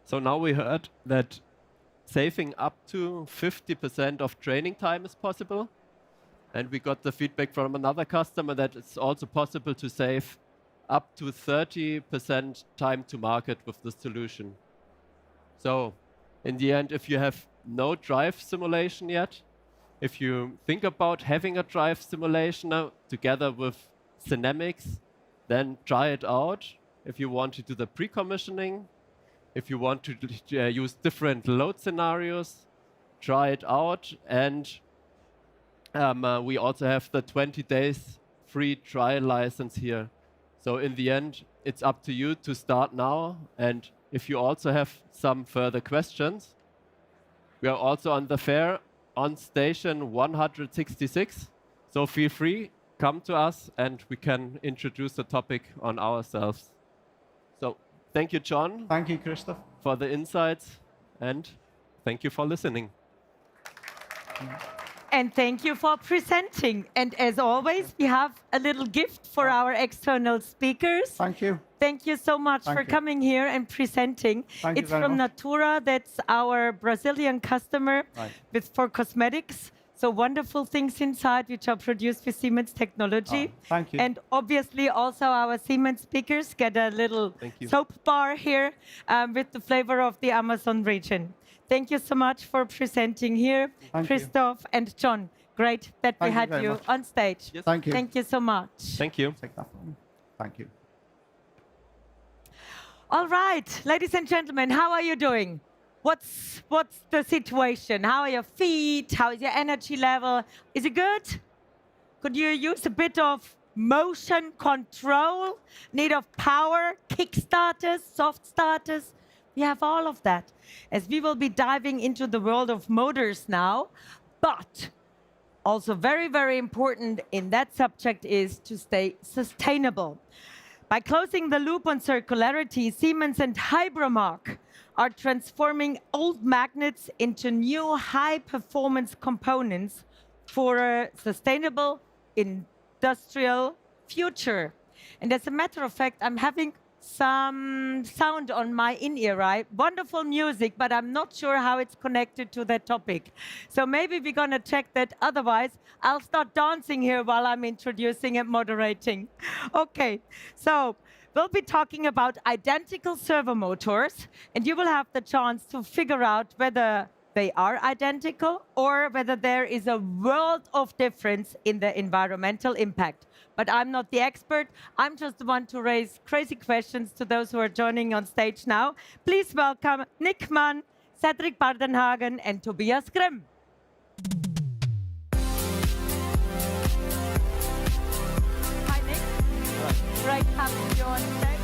So now we heard that saving up to 50% of training time is possible. And we got the feedback from another customer that it's also possible to save up to 30% time to market with the solution. So in the end, if you have no drive simulation yet, if you think about having a drive simulation now together with Dynamics, then try it out. If you want to do the pre-commissioning, if you want to use different load scenarios, try it out. And we also have the 20 days free trial license here So in the end, it's up to you to start now. And if you also have some further questions, we are also on the fair on station 166. So feel free, come to us, and we can introduce the topic on ourselves. So thank you, John. Thank you, Christoph. For the insights, and thank you for listening. And thank you for presenting. And as always, we have a little gift for our external speakers. Thank you. Thank you so much for coming here and presenting. It's from Natura. That's our Brazilian customer for cosmetics. So wonderful things inside, which are produced with Siemens technology. Thank you. And obviously also our Siemens speakers get a little soap bar here with the flavor of the Amazon region. Thank you so much for presenting here, Christoph and John. Great that we had you on stage. Yes. Thank you. Thank you so much. Thank you. Take that one. Thank you. All right, ladies and gentlemen, how are you doing? What's the situation? How are your feet? How is your energy level? Is it good? Could you use a bit of motion control? Need of power? Kickstarters? Soft starters? We have all of that, as we will be diving into the world of motors now. But also very, very important in that subject is to stay sustainable. By closing the loop on circularity, Siemens and Hybromark are transforming old magnets into new high-performance components for a sustainable industrial future. And as a matter of fact, I'm having some sound on my in-ear, right? Wonderful music, but I'm not sure how it's connected to that topic. So maybe we're going to check that. Otherwise, I'll start dancing here while I'm introducing and moderating. Okay, so we'll be talking about identical servo motors, and you will have the chance to figure out whether they are identical or whether there is a world of difference in the environmental impact. But I'm not the expert. I'm just the one to raise crazy questions to those who are joining on stage now. Please welcome Nick Mann, Cedric Bardenhagen, and Tobias Grimm. Hi, Nick. Great having you on stage.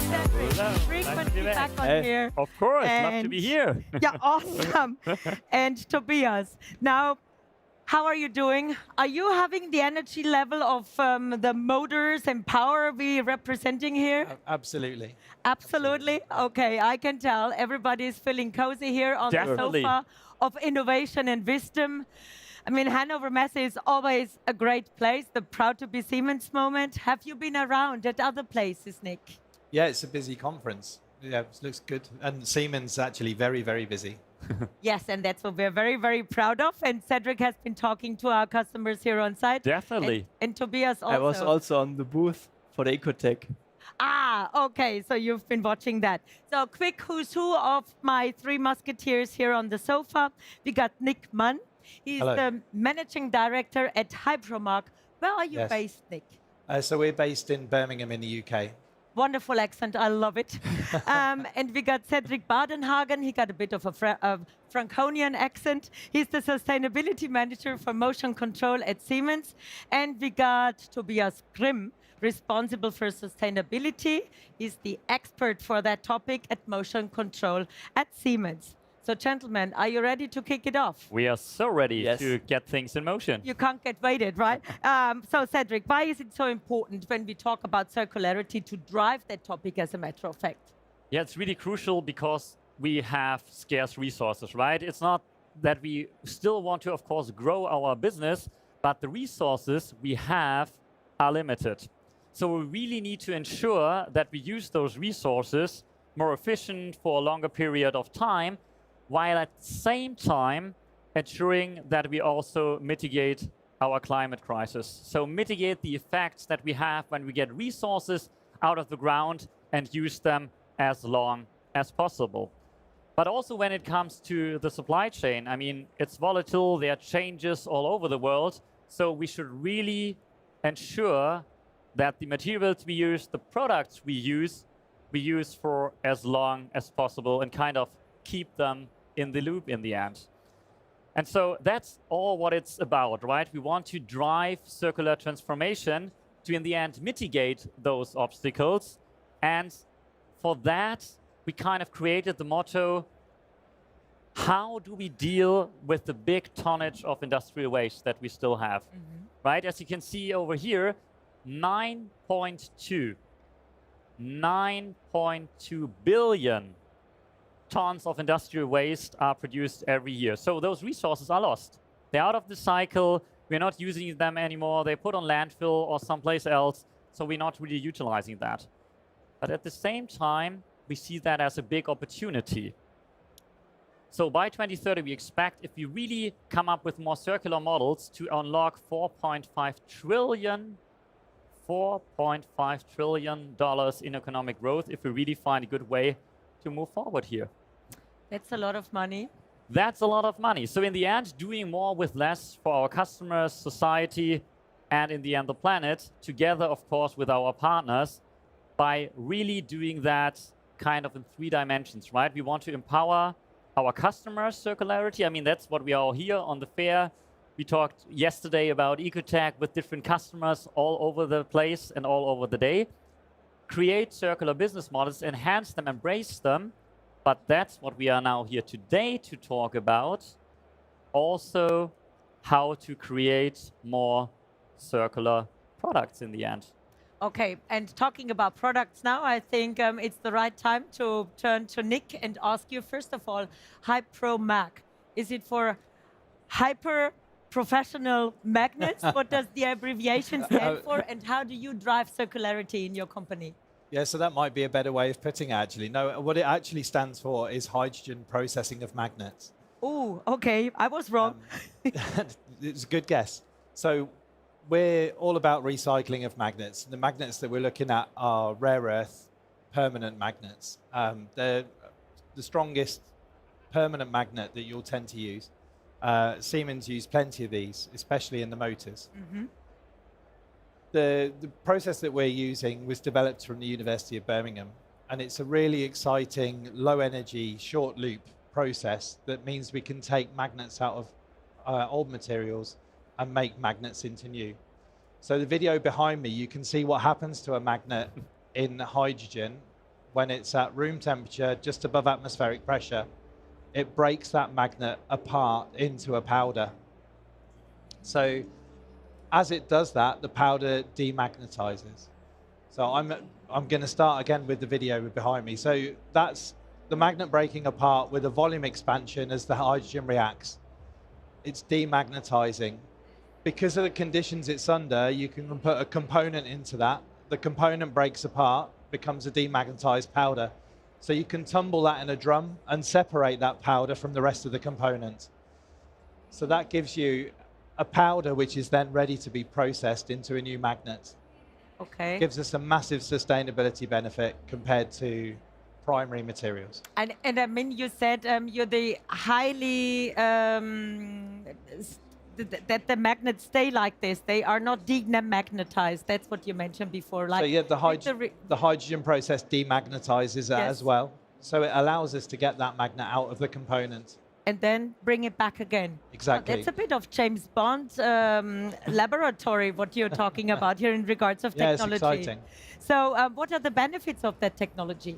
Cedric, frequently back on here. Of course, love to be here. Yeah, awesome. And Tobias, now, how are you doing? Are you having the energy level of the motors and power we're representing here? Absolutely. Absolutely? Okay, I can tell. Everybody is feeling cozy here on the sofa of innovation and wisdom. I mean, Hannover Messe is always a great place, the proud to be Siemens moment. Have you been around at other places, Nick? Yeah, it's a busy conference. Yeah, it looks good. And Siemens actually very, very busy. Yes, and that's what we're very, very proud of. And Cedric has been talking to our customers here on site. Definitely. And Tobias also. I was also on the booth for the Ecotech. Ah, okay, so you've been watching that. So quick who's who of my three musketeers here on the sofa. We got Nick Mann. He's the managing director at Hybromark. Where are you based, Nick? So we're based in Birmingham in the UK. Wonderful accent, I love it. And we got Cedric Bardenhagen. He got a bit of a Franconian accent. He's the sustainability manager for motion control at Siemens. And we got Tobias Grimm, responsible for sustainability. He's the expert for that topic at motion control at Siemens. So gentlemen, are you ready to kick it off? We are so ready to get things in motion. You can't get weighted, right? So Cedric, why is it so important when we talk about circularity to drive that topic as a matter of fact? Yeah, it's really crucial because we have scarce resources, right? It's not that we still want to, of course, grow our business, but the resources we have are limited. So we really need to ensure that we use those resources more efficient for a longer period of time, while at the same time ensuring that we also mitigate our climate crisis. So mitigate the effects that we have when we get resources out of the ground and use them as long as possible. But also when it comes to the supply chain, I mean, it's volatile, there are changes all over the world, so we should really ensure that the materials we use, the products we use for as long as possible and kind of keep them in the loop in the end. And so that's all what it's about, right? We want to drive circular transformation to, in the end, mitigate those obstacles. And for that, we kind of created the motto, how do we deal with the big tonnage of industrial waste that we still have? Right? As you can see over here, 9.2 billion tons of industrial waste are produced every year. So those resources are lost. They're out of the cycle. We're not using them anymore. They're put on landfill or someplace else. So we're not really utilizing that. But at the same time, we see that as a big opportunity. So by 2030, we expect, if we really come up with more circular models, to unlock $4.5 trillion in economic growth if we really find a good way to move forward here. That's a lot of money. That's a lot of money. So in the end, doing more with less for our customers, society, and in the end, the planet, together, of course, with our partners, by really doing that kind of in 3 dimensions, right? We want to empower our customers' circularity. I mean, that's what we are all here on the fair. We talked yesterday about ecotech with different customers all over the place and all over the day. Create circular business models, enhance them, embrace them. But that's what we are now here today to talk about. Also, how to create more circular products in the end. Okay, and talking about products now, I think it's the right time to turn to Nick and ask you, first of all, HyProMag. Is it for hyper professional magnets? What does the abbreviation stand for? And how do you drive circularity in your company? Yeah, so that might be a better way of putting it, actually. No, what it actually stands for is hydrogen processing of magnets. Oh, okay, I was wrong. It's a good guess. So we're all about recycling of magnets. The magnets that we're looking at are rare earth permanent magnets. They're the strongest permanent magnet that you'll tend to use. Siemens use plenty of these, especially in the motors. The process that we're using was developed from the University of Birmingham, and it's a really exciting, low energy, short loop process that means we can take magnets out of old materials and make magnets into new. So the video behind me, you can see what happens to a magnet in hydrogen when it's at room temperature, just above atmospheric pressure. It breaks that magnet apart into a powder. So as it does that, the powder demagnetizes. So I'm going to start again with the video behind me. So that's the magnet breaking apart with a volume expansion as the hydrogen reacts. It's demagnetizing. Because of the conditions it's under, you can put a component into that. The component breaks apart, becomes a demagnetized powder. So you can tumble that in a drum and separate that powder from the rest of the components. So that gives you a powder which is then ready to be processed into a new magnet. Okay. Gives us a massive sustainability benefit compared to primary materials. And I mean, you said you're the highly that the magnets stay like this. They are not demagnetized. That's what you mentioned before. Like, so yeah, the hydrogen process demagnetizes it as well. So it allows us to get that magnet out of the component. And then bring it back again. Exactly. That's a bit of James Bond laboratory, what you're talking about here in regards of technology. Yeah, it's exciting. So what are the benefits of that technology?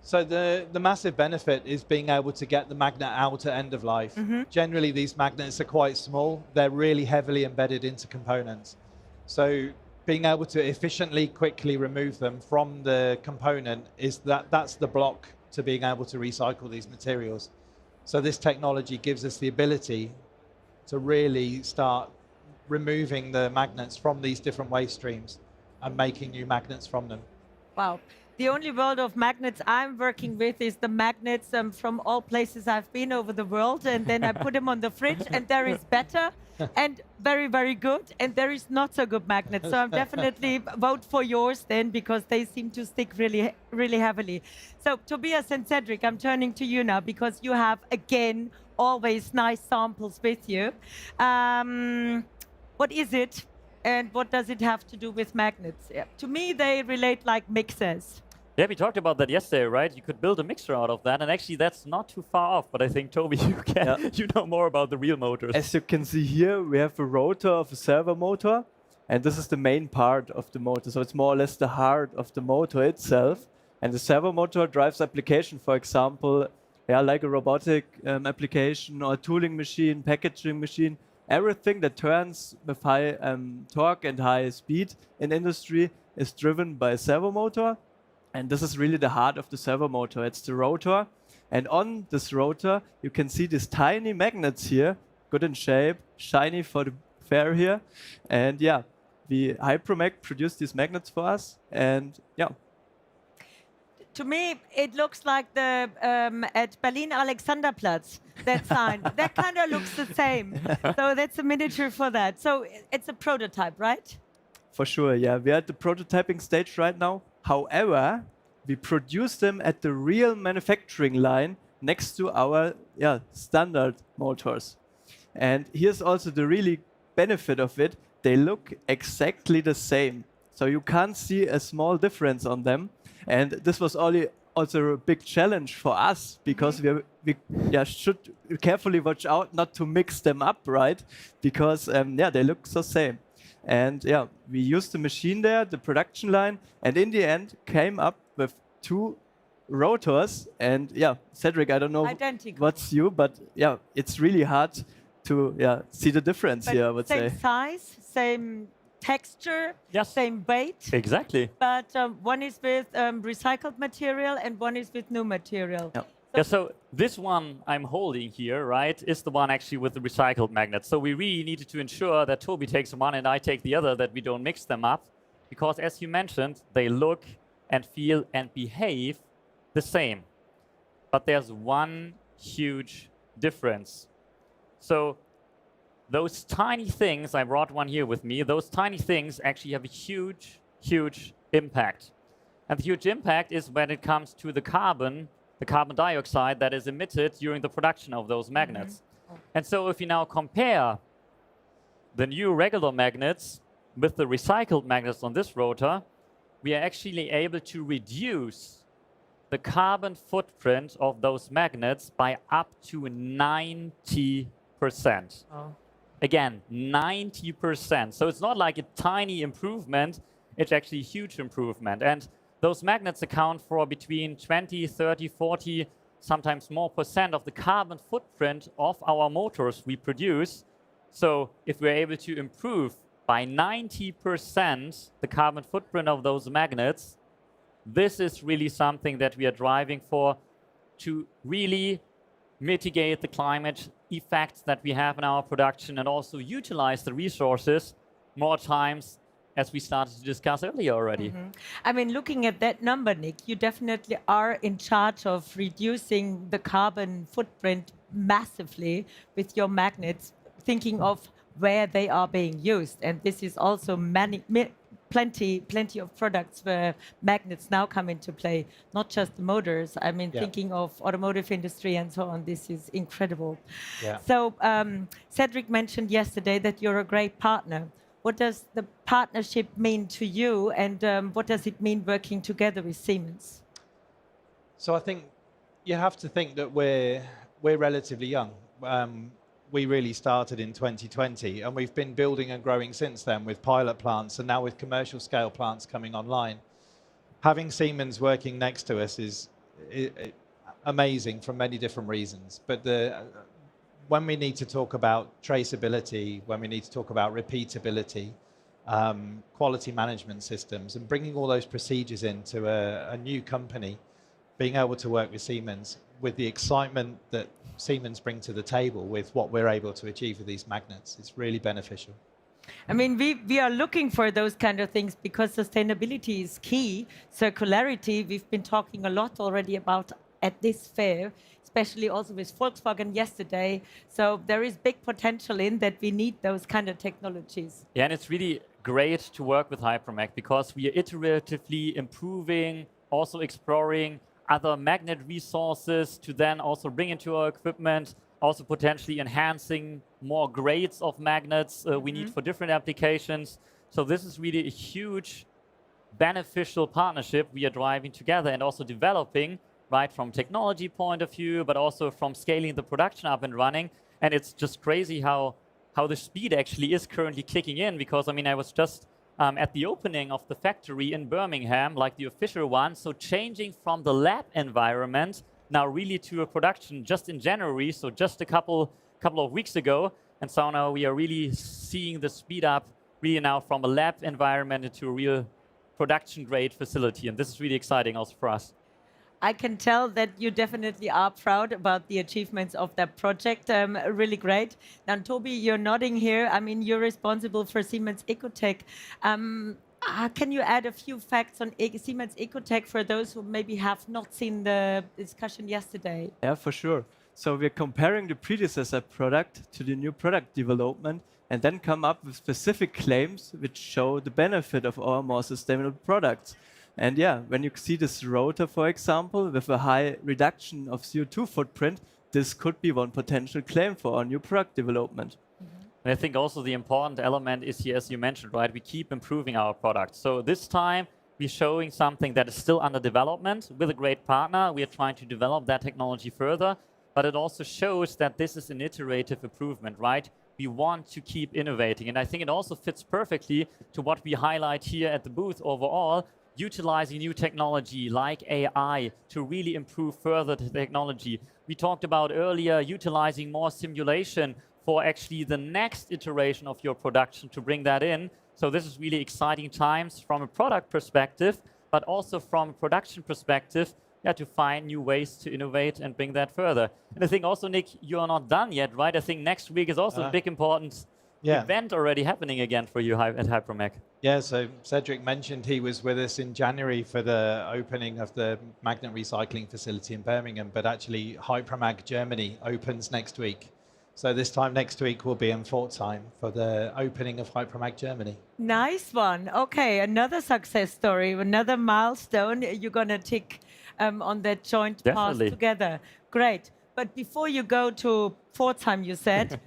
So the massive benefit is being able to get the magnet out at end of life. Generally, these magnets are quite small. They're really heavily embedded into components. So being able to efficiently, quickly remove them from the component that's the block to being able to recycle these materials. So this technology gives us the ability to really start removing the magnets from these different waste streams and making new magnets from them. Wow. The only world of magnets I'm working with is the magnets from all places I've been over the world, and then I put them on the fridge, and there is better and very, very good, and there is not so good magnets. So I'm definitely vote for yours then, because they seem to stick really, really heavily. So Tobias and Cedric, I'm turning to you now, because you have, again, always nice samples with you. What is it, and what does it have to do with magnets? Yeah. To me, they relate like mixers. Yeah, we talked about that yesterday, right? You could build a mixer out of that, and actually that's not too far off, but I think, Toby, you know more about the real motors. As you can see here, we have a rotor of a servo motor, And this is the main part of the motor. So it's more or less the heart of the motor itself. And the servo motor drives application, for example, like a robotic application or a tooling machine, packaging machine. Everything that turns with high torque and high speed in industry is driven by a servo motor. And this is really the heart of the servo motor. It's the rotor. And on this rotor, you can see these tiny magnets here, good in shape, shiny for the fair here. And yeah, the Hypromec produced these magnets for us. And yeah. To me, it looks like the at Berlin Alexanderplatz, that sign. That kind of looks the same. So that's a miniature for that. So it's a prototype, right? For sure, yeah. We're at the prototyping stage right now. However, we produce them at the real manufacturing line next to our standard motors. And here's also the really benefit of it. They look exactly the same. So you can't see a small difference on them. And this was also a big challenge for us because we should carefully watch out not to mix them up, right? Because they look so same. And we used the machine there, the production line, and in the end came up with 2 rotors. And Cedric, I don't know what's you, but it's really hard to see the difference here, I would say. Same size, same texture, same weight. Exactly. But one is with recycled material and one is with new material. So this one I'm holding here, right, is the one actually with the recycled magnets. So we really needed to ensure that Toby takes one and I take the other, that we don't mix them up. Because as you mentioned, they look and feel and behave the same. But there's one huge difference. So those tiny things, I brought one here with me, those tiny things actually have a huge, huge impact. And the huge impact is when it comes to the carbon dioxide that is emitted during the production of those magnets. And so if you now compare the new regular magnets with the recycled magnets on this rotor, we are actually able to reduce the carbon footprint of those magnets by up to 90%. Again, 90%. So it's not like a tiny improvement, it's actually a huge improvement. And those magnets account for between 20, 30, 40, sometimes more % of the carbon footprint of our motors we produce. So if we're able to improve by 90% the carbon footprint of those magnets, this is really something that we are driving for to really mitigate the climate effects that we have in our production and also utilize the resources more times, as we started to discuss earlier already. I mean, looking at that number, Nick, you definitely are in charge of reducing the carbon footprint massively with your magnets, thinking of where they are being used. And this is also plenty of products where magnets now come into play, not just the motors. I mean, thinking of automotive industry and so on, this is incredible. So Cedric mentioned yesterday that you're a great partner. What does the partnership mean to you, and what does it mean working together with Siemens? So I think you have to think that we're relatively young. We really started in 2020, and we've been building and growing since then with pilot plants and now with commercial scale plants coming online. Having Siemens working next to us is amazing for many different reasons. But when we need to talk about traceability, when we need to talk about repeatability, quality management systems, and bringing all those procedures into a new company, being able to work with Siemens, with the excitement that Siemens bring to the table with what we're able to achieve with these magnets, it's really beneficial. I mean, we are looking for those kind of things because sustainability is key. Circularity, we've been talking a lot already about at this fair, especially also with Volkswagen yesterday. So there is big potential in that we need those kind of technologies. Yeah, and it's really great to work with Hypromec because we are iteratively improving, also exploring other magnet resources to then also bring into our equipment, also potentially enhancing more grades of magnets we need for different applications. So this is really a huge beneficial partnership we are driving together and also developing, right, from technology point of view, but also from scaling the production up and running. And it's just crazy how how the speed actually is currently kicking in, because I mean, I was just at the opening of the factory in Birmingham, like the official one, so changing from the lab environment now really to a production just in January, so just a couple of weeks ago. And so now we are really seeing the speed up really now from a lab environment into a real production grade facility. And this is really exciting also for us. I can tell that you definitely are proud about the achievements of that project. Really great. Now, Toby, you're nodding here. I mean, you're responsible for Siemens Ecotech. Can you add a few facts on Siemens Ecotech for those who maybe have not seen the discussion yesterday? Yeah, for sure. So we're comparing the predecessor product to the new product development and then come up with specific claims which show the benefit of our more sustainable products. And yeah, when you see this rotor, for example, with a high reduction of CO2 footprint, this could be one potential claim for our new product development. And I think also the important element is here, as you mentioned, right? We keep improving our products. So this time, we're showing something that is still under development with a great partner. We are trying to develop that technology further, but it also shows that this is an iterative improvement, right? We want to keep innovating. And I think it also fits perfectly to what we highlight here at the booth overall, utilizing new technology like AI to really improve further the technology. We talked about earlier utilizing more simulation for actually the next iteration of your production to bring that in. So this is really exciting times from a product perspective, but also from a production perspective, to find new ways to innovate and bring that further. And I think also, Nick, you are not done yet, right? I think next week is also a big important event already happening again for you at Hypermech. Yeah, so Cedric mentioned he was with us in January for the opening of the magnet recycling facility in Birmingham, but actually Hypermag Germany opens next week. So this time next week we'll be in Pforzheim for the opening of Hypermag Germany. Nice one. Okay, another success story, another milestone you're going to tick on that joint path together. Great. But before you go to Pforzheim, you said,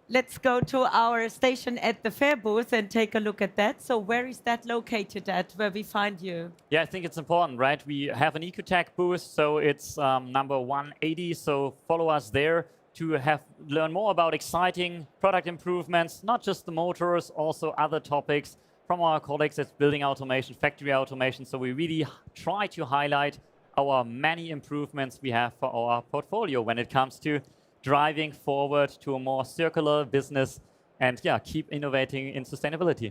let's go to our station at the fair booth and take a look at that. So where is that located at, where we find you? Yeah, I think it's important, right? We have an Ecotech booth, so it's number 180. So follow us there to learn more about exciting product improvements, not just the motors, also other topics from our colleagues at building automation, factory automation. So we really try to highlight our many improvements we have for our portfolio when it comes to driving forward to a more circular business and keep innovating in sustainability.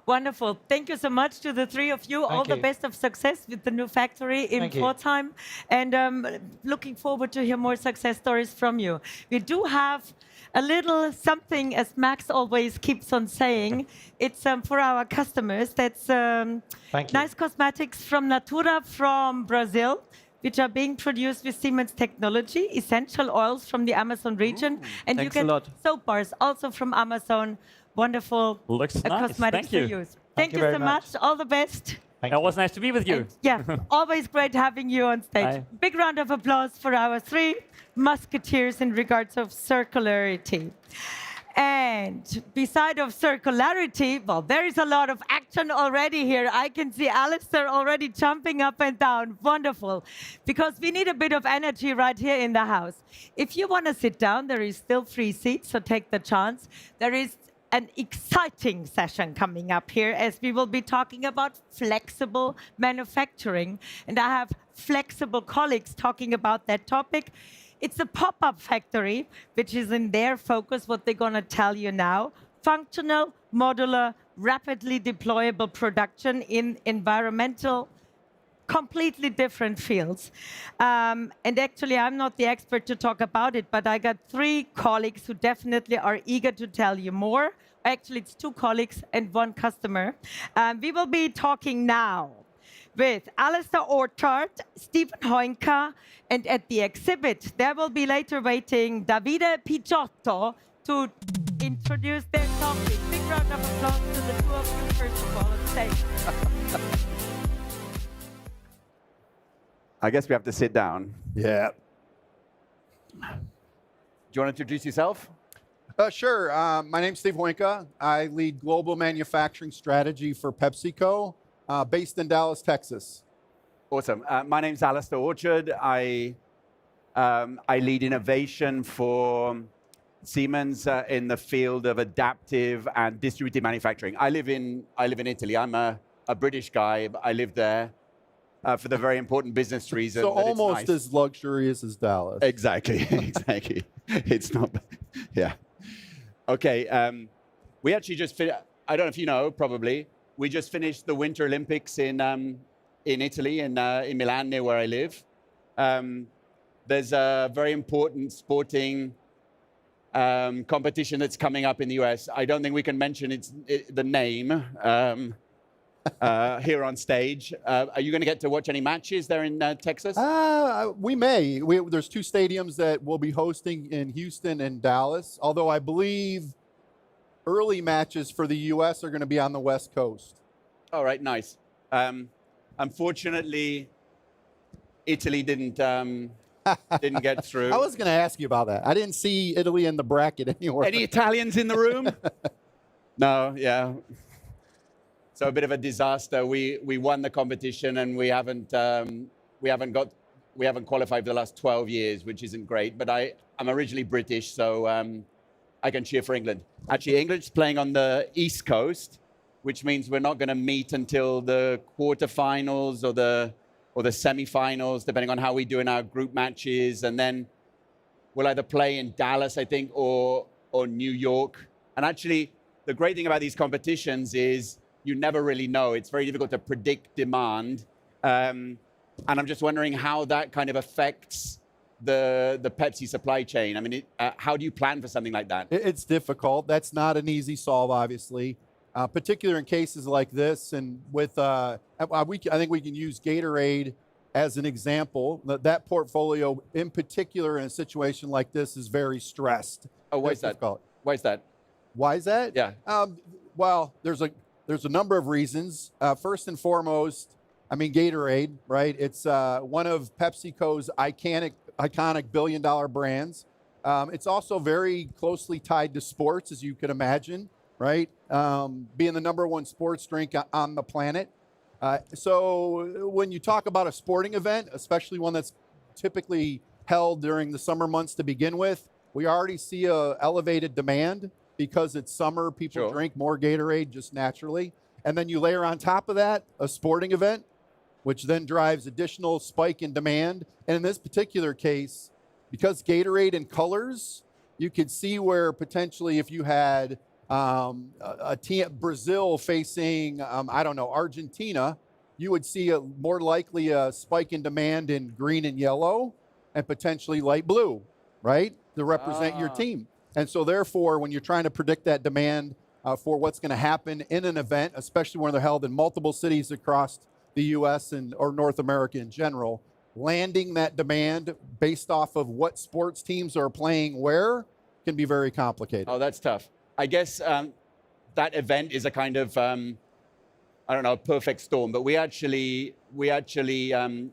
Wonderful. Thank you so much to the three of you. All the best of success with the new factory in Pforzheim. And looking forward to hear more success stories from you. We do have a little something, as Max always keeps on saying. It's for our customers. That's nice cosmetics from Natura from Brazil, which are being produced with Siemens technology, essential oils from the Amazon region. And you get soap bars also from Amazon. Wonderful cosmetics to use. Thank you so much. All the best. It was nice to be with you. And, always great having you on stage. Big round of applause for our three musketeers in regards of circularity. And beside of circularity, well, there is a lot of action already here. I can see Alistair already jumping up and down. Wonderful. Because we need a bit of energy right here in the house. If you want to sit down, there is still free seats, so take the chance. There is an exciting session coming up here as we will be talking about flexible manufacturing. And I have flexible colleagues talking about that topic. It's a pop-up factory, which is in their focus, what they're going to tell you now. Functional, modular, rapidly deployable production in environmental, completely different fields. And actually, I'm not the expert to talk about it, but I got three colleagues who definitely are eager to tell you more. Actually, it's two colleagues and one customer. We will be talking now with Alistair Orchard, Stephen Hoinka, and at the exhibit, there will be later waiting Davide Picciotto to introduce their topic. Big round of applause to the two of you, first of all, on stage. I guess we have to sit down. Yeah. Do you want to introduce yourself? Sure. My name's Steve Hoinka. I lead global manufacturing strategy for PepsiCo, based in Dallas, Texas. Awesome. My name's Alistair Orchard. I lead innovation for Siemens in the field of adaptive and distributed manufacturing. I live in Italy. I'm a British guy, but I live there for the very important business reason. So that it's almost nice. as luxurious as Dallas. Exactly, exactly. It's not, yeah. Okay, we actually just I don't know if you know, probably, we just finished the Winter Olympics in Italy, in Milan, near where I live. There's a very important sporting competition that's coming up in the US. I don't think we can mention the name here on stage. Are you going to get to watch any matches there in Texas? We may. There's two stadiums that we'll be hosting in Houston and Dallas, although I believe early matches for the US are going to be on the West Coast. All right, nice. Unfortunately, Italy didn't get through. I was going to ask you about that. I didn't see Italy in the bracket anywhere. Any Italians in the room? No, yeah. So a bit of a disaster. We won the competition and we haven't qualified for the last 12 years, which isn't great. But I'm originally British, so I can cheer for England. Actually, England's playing on the East Coast, which means we're not going to meet until the quarterfinals or the semi-finals, depending on how we do in our group matches. And then we'll either play in Dallas, I think, or New York. And actually, the great thing about these competitions is you never really know. It's very difficult to predict demand. And I'm just wondering how that kind of affects the Pepsi supply chain. I mean, how do you plan for something like that? It's difficult. That's not an easy solve, obviously. Particular in cases like this, and with I think we can use Gatorade as an example. That portfolio, in particular, in a situation like this, is very stressed. Oh, why is that? Why is that? Why is that? Yeah. Well, there's a number of reasons. First and foremost, I mean, Gatorade, right? It's one of PepsiCo's iconic billion-dollar brands. It's also very closely tied to sports, as you can imagine, right? Being the #1 sports drink on the planet. So when you talk about a sporting event, especially one that's typically held during the summer months to begin with, we already see a elevated demand because it's summer. People drink more Gatorade just naturally. And then you layer on top of that a sporting event, which then drives additional spike in demand. And in this particular case, because Gatorade in colors, you could see where potentially if you had a team, Brazil facing, I don't know, Argentina, you would see more likely a spike in demand in green and yellow and potentially light blue, right, to represent your team. And so therefore, when you're trying to predict that demand for what's going to happen in an event, especially when they're held in multiple cities across the US or North America in general, landing that demand based off of what sports teams are playing where can be very complicated. Oh, that's tough. I guess that event is a kind of, I don't know, perfect storm, but we actually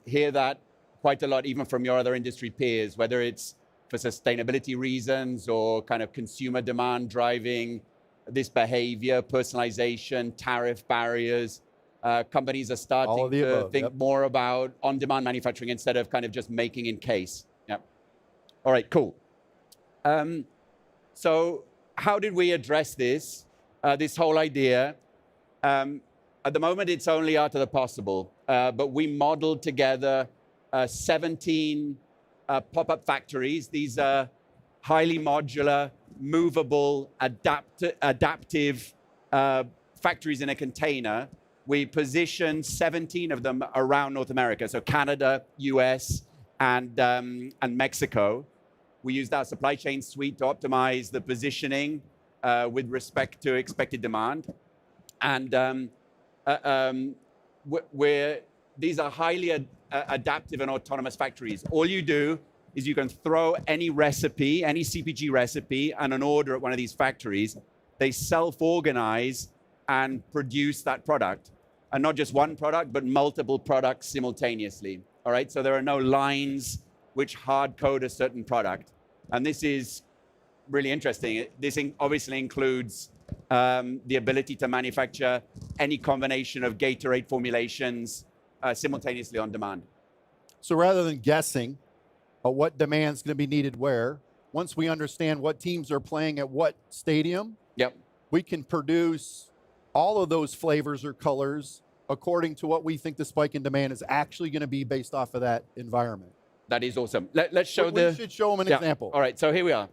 hear that quite a lot, even from your other industry peers, whether it's for sustainability reasons or kind of consumer demand driving this behavior, personalization, tariff barriers. Companies are starting to think more about on-demand manufacturing instead of kind of just making in case. Yeah. All right, cool. So how did we address this, this whole idea? At the moment, it's only art of the possible, but we modeled together 17 pop-up factories. These are highly modular, movable, adaptive factories in a container. We positioned 17 of them around North America, so Canada, US, and Mexico. We used our supply chain suite to optimize the positioning with respect to expected demand. And these are highly adaptive and autonomous factories. All you do is you can throw any recipe, any CPG recipe, and an order at one of these factories. They self-organize and produce that product. And not just one product, but multiple products simultaneously. All right, so there are no lines which hard code a certain product. And this is really interesting. This obviously includes the ability to manufacture any combination of Gatorade formulations simultaneously on demand. So rather than guessing what demand's going to be needed where, once we understand what teams are playing at what stadium, we can produce all of those flavors or colors according to what we think the spike in demand is actually going to be based off of that environment. That is awesome. Let's show We should show them an example. All right, so here we are.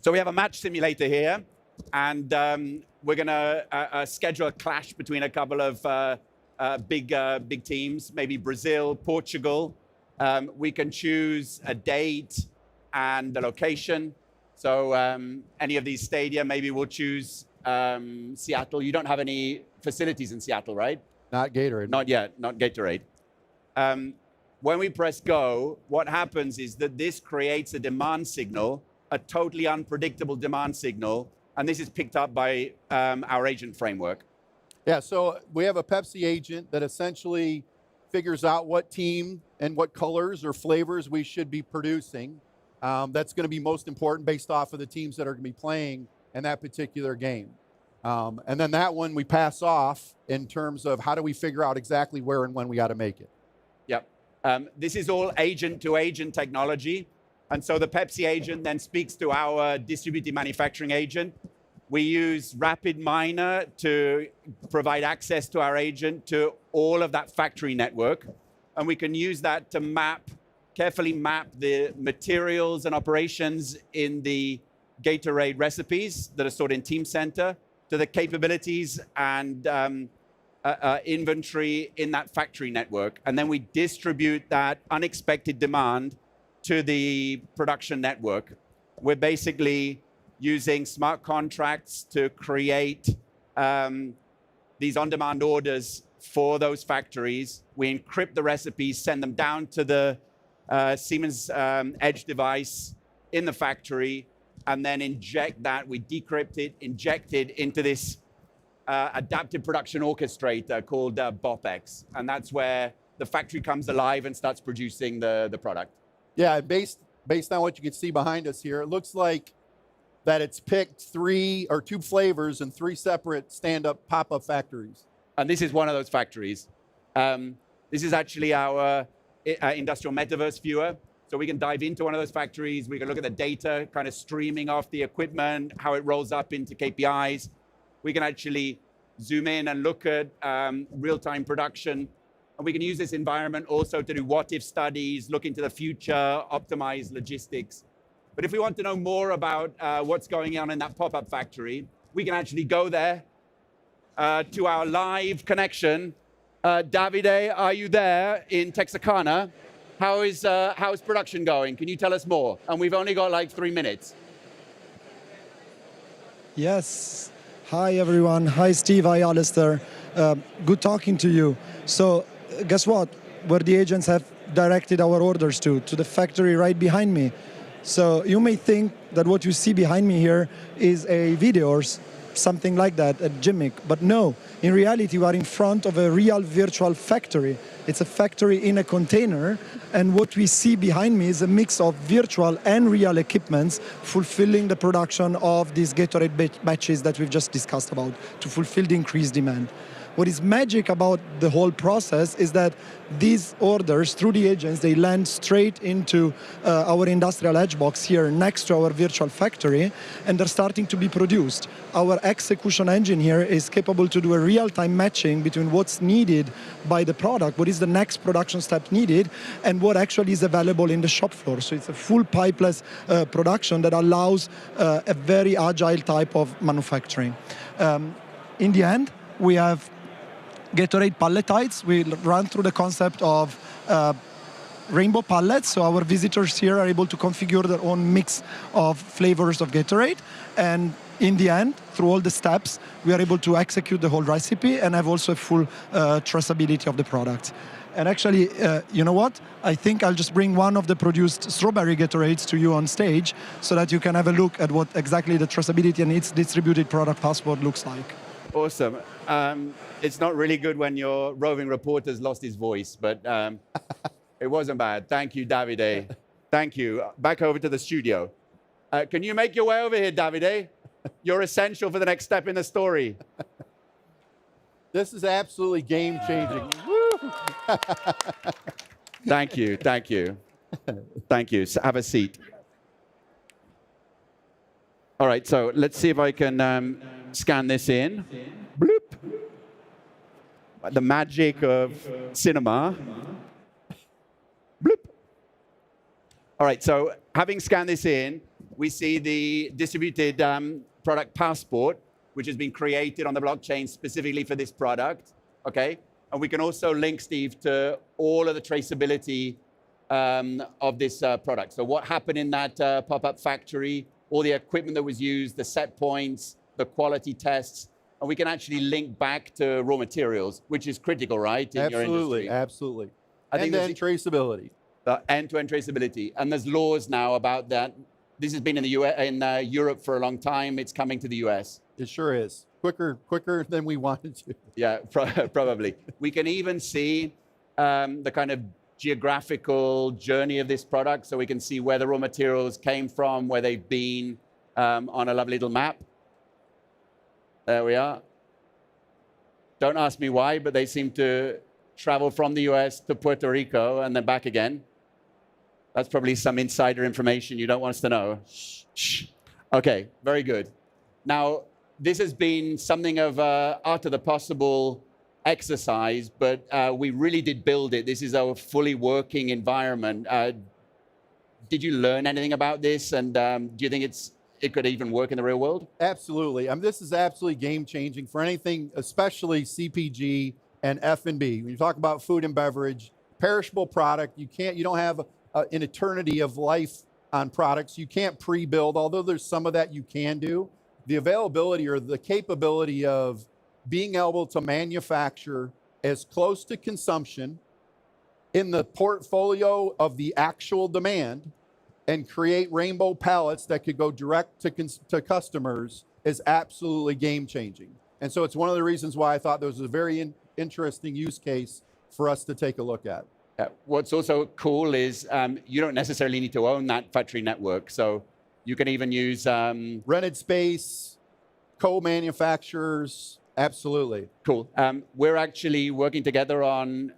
So we have a match simulator here, and we're going to schedule a clash between a couple of big teams, maybe Brazil, Portugal. We can choose a date and the location. So any of these stadia, maybe we'll choose Seattle. You don't have any facilities in Seattle, right? Not Gatorade. Not yet, not Gatorade. When we press go, what happens is that this creates a demand signal, a totally unpredictable demand signal, and this is picked up by our agent framework. Yeah, so we have a Pepsi agent that essentially figures out what team and what colors or flavors we should be producing. That's going to be most important based off of the teams that are going to be playing in that particular game. And then that one we pass off in terms of how do we figure out exactly where and when we got to make it. Yep. This is all agent-to-agent technology. And so the Pepsi agent then speaks to our distributed manufacturing agent. We use RapidMiner to provide access to our agent to all of that factory network. And we can use that to carefully map the materials and operations in the Gatorade recipes that are stored in Teamcenter to the capabilities and inventory in that factory network. And then we distribute that unexpected demand to the production network. We're basically using smart contracts to create these on-demand orders for those factories. We encrypt the recipes, send them down to the Siemens Edge device in the factory, and then inject that. We decrypt it, inject it into this adaptive production orchestrator called BOPEX. And that's where the factory comes alive and starts producing the product. Yeah, based on what you can see behind us here, it looks like that it's picked 2 flavors in 3 separate stand-up pop-up factories. And this is one of those factories. This is actually our industrial Metaverse viewer. So we can dive into one of those factories. We can look at the data, kind of streaming off the equipment, how it rolls up into KPIs. We can actually zoom in and look at real-time production. And we can use this environment also to do what-if studies, look into the future, optimize logistics. But if we want to know more about what's going on in that pop-up factory, we can actually go there to our live connection. Davide, are you there in Texarkana? How is production going? Can you tell us more? And we've only got like 3 minutes. Yes. Hi, everyone. Hi, Steve. Hi, Alistair. Good talking to you. So guess what? Where the agents have directed our orders to the factory right behind me. So you may think that what you see behind me here is a video or something like that, a gimmick. But no, in reality, we are in front of a real virtual factory. It's a factory in a container. And what we see behind me is a mix of virtual and real equipments fulfilling the production of these Gatorade batches that we've just discussed about to fulfill the increased demand. What is magic about the whole process is that these orders through the agents, they land straight into our industrial edge box here next to our virtual factory, and they're starting to be produced. Our execution engine here is capable to do a real-time matching between what's needed by the product, what is the next production step needed, and what actually is available in the shop floor. So it's a full pipeless production that allows a very agile type of manufacturing. In the end, we have Gatorade palletites. We run through the concept of rainbow pallets, so our visitors here are able to configure their own mix of flavors of Gatorade. And in the end, through all the steps, we are able to execute the whole recipe and have also a full traceability of the product. And actually, you know what? I think I'll just bring one of the produced strawberry Gatorades to you on stage so that you can have a look at what exactly the traceability and its distributed product passport looks like. Awesome. It's not really good when your roving reporter's lost his voice, but it wasn't bad. Thank you, Davide. Thank you. Back over to the studio. Can you make your way over here, Davide? You're essential for the next step in the story. This is absolutely game-changing. Thank you. Thank you. Thank you. So have a seat. All right, so let's see if I can scan this in. Bloop. The magic of cinema. Bloop. All right, so having scanned this in, we see the distributed product passport, which has been created on the blockchain specifically for this product, okay? And we can also link, Steve, to all of the traceability of this product. So what happened in that pop-up factory, all the equipment that was used, the set points, the quality tests, and we can actually link back to raw materials, which is critical, right? In your industry. Absolutely. I think And then traceability. The end-to-end traceability. And there's laws now about that. This has been in the Europe for a long time. It's coming to the US. It sure is. Quicker than we wanted to. Yeah, probably. We can even see the kind of geographical journey of this product, so we can see where the raw materials came from, where they've been on a lovely little map. There we are. Don't ask me why, but they seem to travel from the US to Puerto Rico and then back again. That's probably some insider information you don't want us to know. Shh. Okay, very good. Now, this has been something of art of the possible exercise, but we really did build it. This is a fully working environment. Did you learn anything about this? And do you think it could even work in the real world? Absolutely. This is absolutely game-changing for anything, especially CPG and F&B. When you talk about food and beverage, perishable product, you don't have an eternity of life on products. You can't pre-build, although there's some of that you can do. The availability or the capability of being able to manufacture as close to consumption in the portfolio of the actual demand and create rainbow pallets that could go direct to customers is absolutely game-changing. And so it's one of the reasons why I thought there was a very interesting use case for us to take a look at. What's also cool is you don't necessarily need to own that factory network. So you can even use rented space, co-manufacturers. Absolutely. Cool. We're actually working together on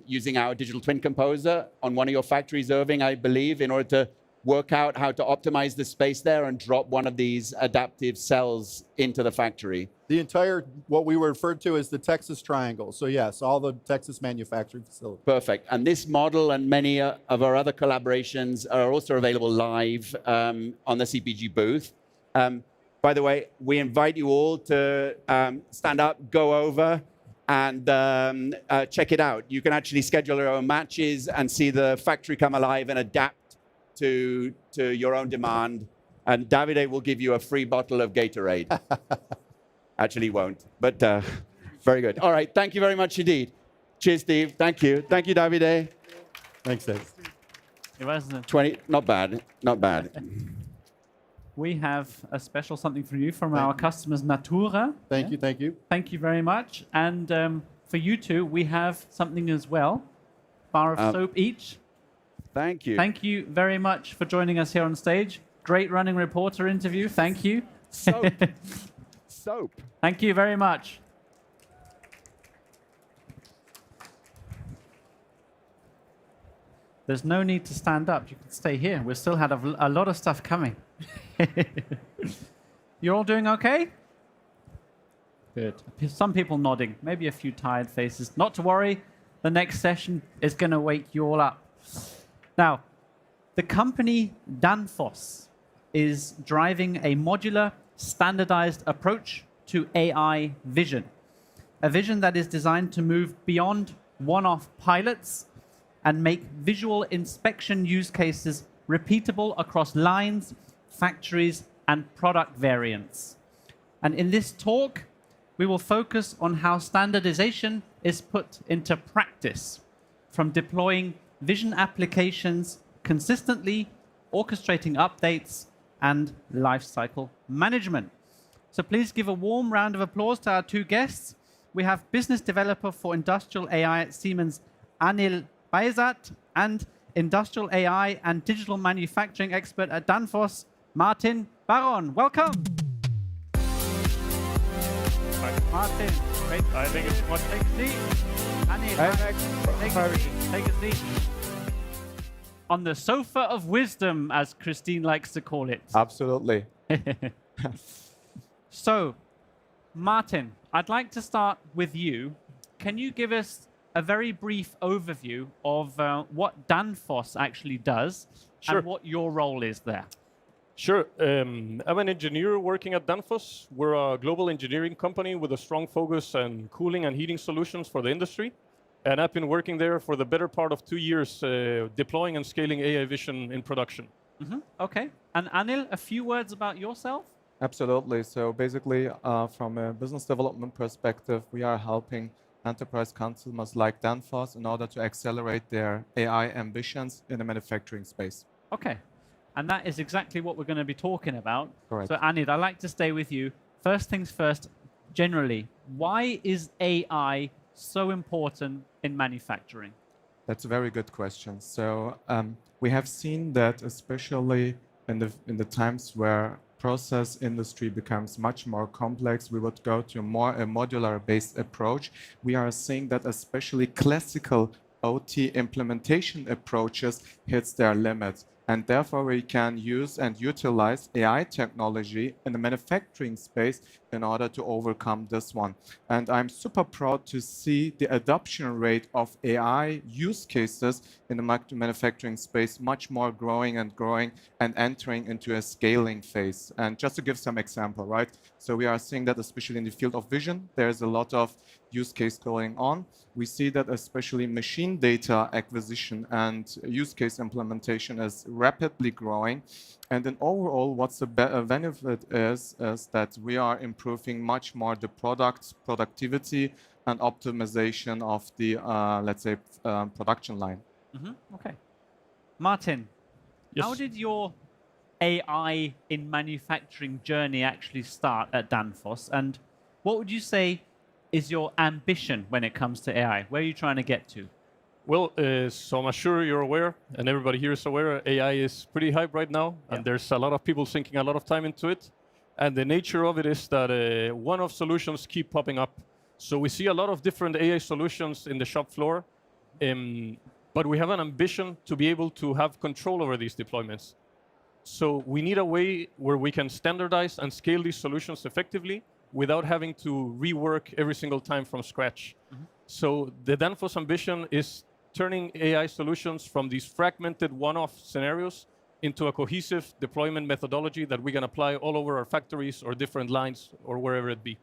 using our digital twin composer on one of your factories, Irving, I believe, in order to work out how to optimize the space there and drop one of these adaptive cells into the factory. The entire, what we referred to as the Texas Triangle. So yes, all the Texas manufacturing facilities. Perfect. And this model and many of our other collaborations are also available live on the CPG booth. By the way, we invite you all to stand up, go over, and check it out. You can actually schedule your own matches and see the factory come alive and adapt to your own demand. And Davide will give you a free bottle of Gatorade. Actually won't, but very good. All right, thank you very much indeed. Cheers, Steve. Thank you. Thank you, Davide. Thanks, Dave. 20, not bad, not bad. We have a special something for you from our customers, Natura. Thank you, thank you. Thank you very much. And for you two, we have something as well. Bar of soap each. Thank you. Thank you very much for joining us here on stage. Great running reporter interview. Thank you. Soap. Soap. Thank you very much. There's no need to stand up. You can stay here. We still had a lot of stuff coming. You're all doing okay? Good. Some people nodding. Maybe a few tired faces. Not to worry. The next session is going to wake you all up. Now, the company Danfoss is driving a modular, standardized approach to AI vision. A vision that is designed to move beyond one-off pilots and make visual inspection use cases repeatable across lines, factories, and product variants. And in this talk, we will focus on how standardization is put into practice, from deploying vision applications consistently, orchestrating updates, and lifecycle management. So please give a warm round of applause to our two guests. We have business developer for industrial AI at Siemens, Anil Baizat, and industrial AI and digital manufacturing expert at Danfoss, Martin Baron. Welcome. Martin, great. I think it's what take a seat. Anil, take a seat. On the sofa of wisdom, as Christine likes to call it. Absolutely. So, Martin, I'd like to start with you. Can you give us a very brief overview of what Danfoss actually does Sure. and what your role is there? Sure. I'm an engineer working at Danfoss. We're a global engineering company with a strong focus on cooling and heating solutions for the industry. And I've been working there for the better part of 2 years, deploying and scaling AI vision in production. Okay. And Anil, a few words about yourself? Absolutely. So basically, from a business development perspective, we are helping enterprise customers like Danfoss in order to accelerate their AI ambitions in the manufacturing space. Okay. And that is exactly what we're going to be talking about. Correct. So Anil, I'd like to stay with you. First things first, generally, why is AI so important in manufacturing? That's a very good question. So we have seen that especially in the times where process industry becomes much more complex, we would go to a modular-based approach. We are seeing that especially classical OT implementation approaches hits their limits. And therefore, we can use and utilize AI technology in the manufacturing space in order to overcome this one. And I'm super proud to see the adoption rate of AI use cases in the manufacturing space much more growing and entering into a scaling phase. And just to give some example, right? So we are seeing that especially in the field of vision, there's a lot of use case going on. We see that especially machine data acquisition and use case implementation is rapidly growing. And then overall, what's the benefit is that we are improving much more the product's productivity and optimization of the, let's say, production line. Okay. Martin, Yes. how did your AI in manufacturing journey actually start at Danfoss? And what would you say is your ambition when it comes to AI? Where are you trying to get to? Well, so I'm sure you're aware, and everybody here is aware, AI is pretty hype right now, and there's a lot of people sinking a lot of time into it. And the nature of it is that one-off solutions keep popping up. So we see a lot of different AI solutions in the shop floor, but we have an ambition to be able to have control over these deployments. So we need a way where we can standardize and scale these solutions effectively without having to rework every single time from scratch. So the Danfoss ambition is turning AI solutions from these fragmented one-off scenarios into a cohesive deployment methodology that we can apply all over our factories or different lines or wherever it be.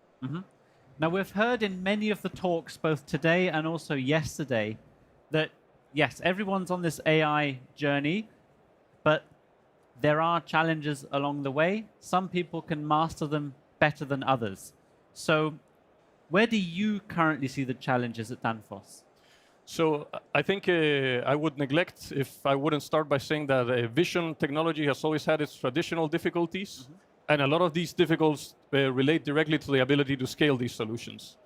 Now, we've heard in many of the talks, both today and also yesterday, that yes, everyone's on this AI journey, but there are challenges along the way. Some people can master them better than others. So where do you currently see the challenges at Danfoss? So I think I would neglect if I wouldn't start by saying that vision technology has always had its traditional difficulties. And a lot of these difficulties relate directly to the ability to scale these solutions.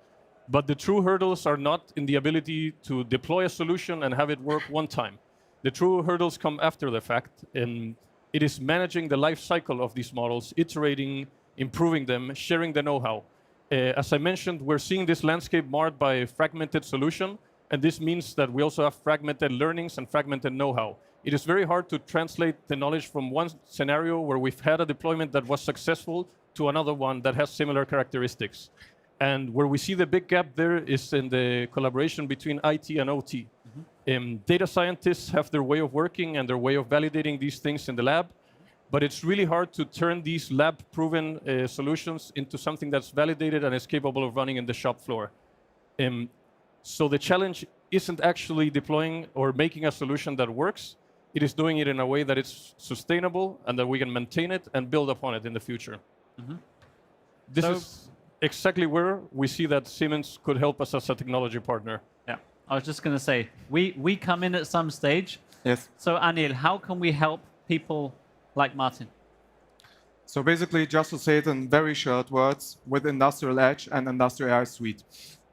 But the true hurdles are not in the ability to deploy a solution and have it work one time. The true hurdles come after the fact. And it is managing the life cycle of these models, iterating, improving them, sharing the know-how. As I mentioned, we're seeing this landscape marred by a fragmented solution. And this means that we also have fragmented learnings and fragmented know-how. It is very hard to translate the knowledge from one scenario where we've had a deployment that was successful to another one that has similar characteristics. And where we see the big gap there is in the collaboration between IT and OT. Data scientists have their way of working and their way of validating these things in the lab. But it's really hard to turn these lab-proven solutions into something that's validated and is capable of running in the shop floor. So the challenge isn't actually deploying or making a solution that works. It is doing it in a way that it's sustainable and that we can maintain it and build upon it in the future. This is exactly where we see that Siemens could help us as a technology partner. Yeah, I was just going to say, we come in at some stage. Yes. So Anil, how can we help people like Martin? So basically, just to say it in very short words, with Industrial Edge and Industrial AI Suite.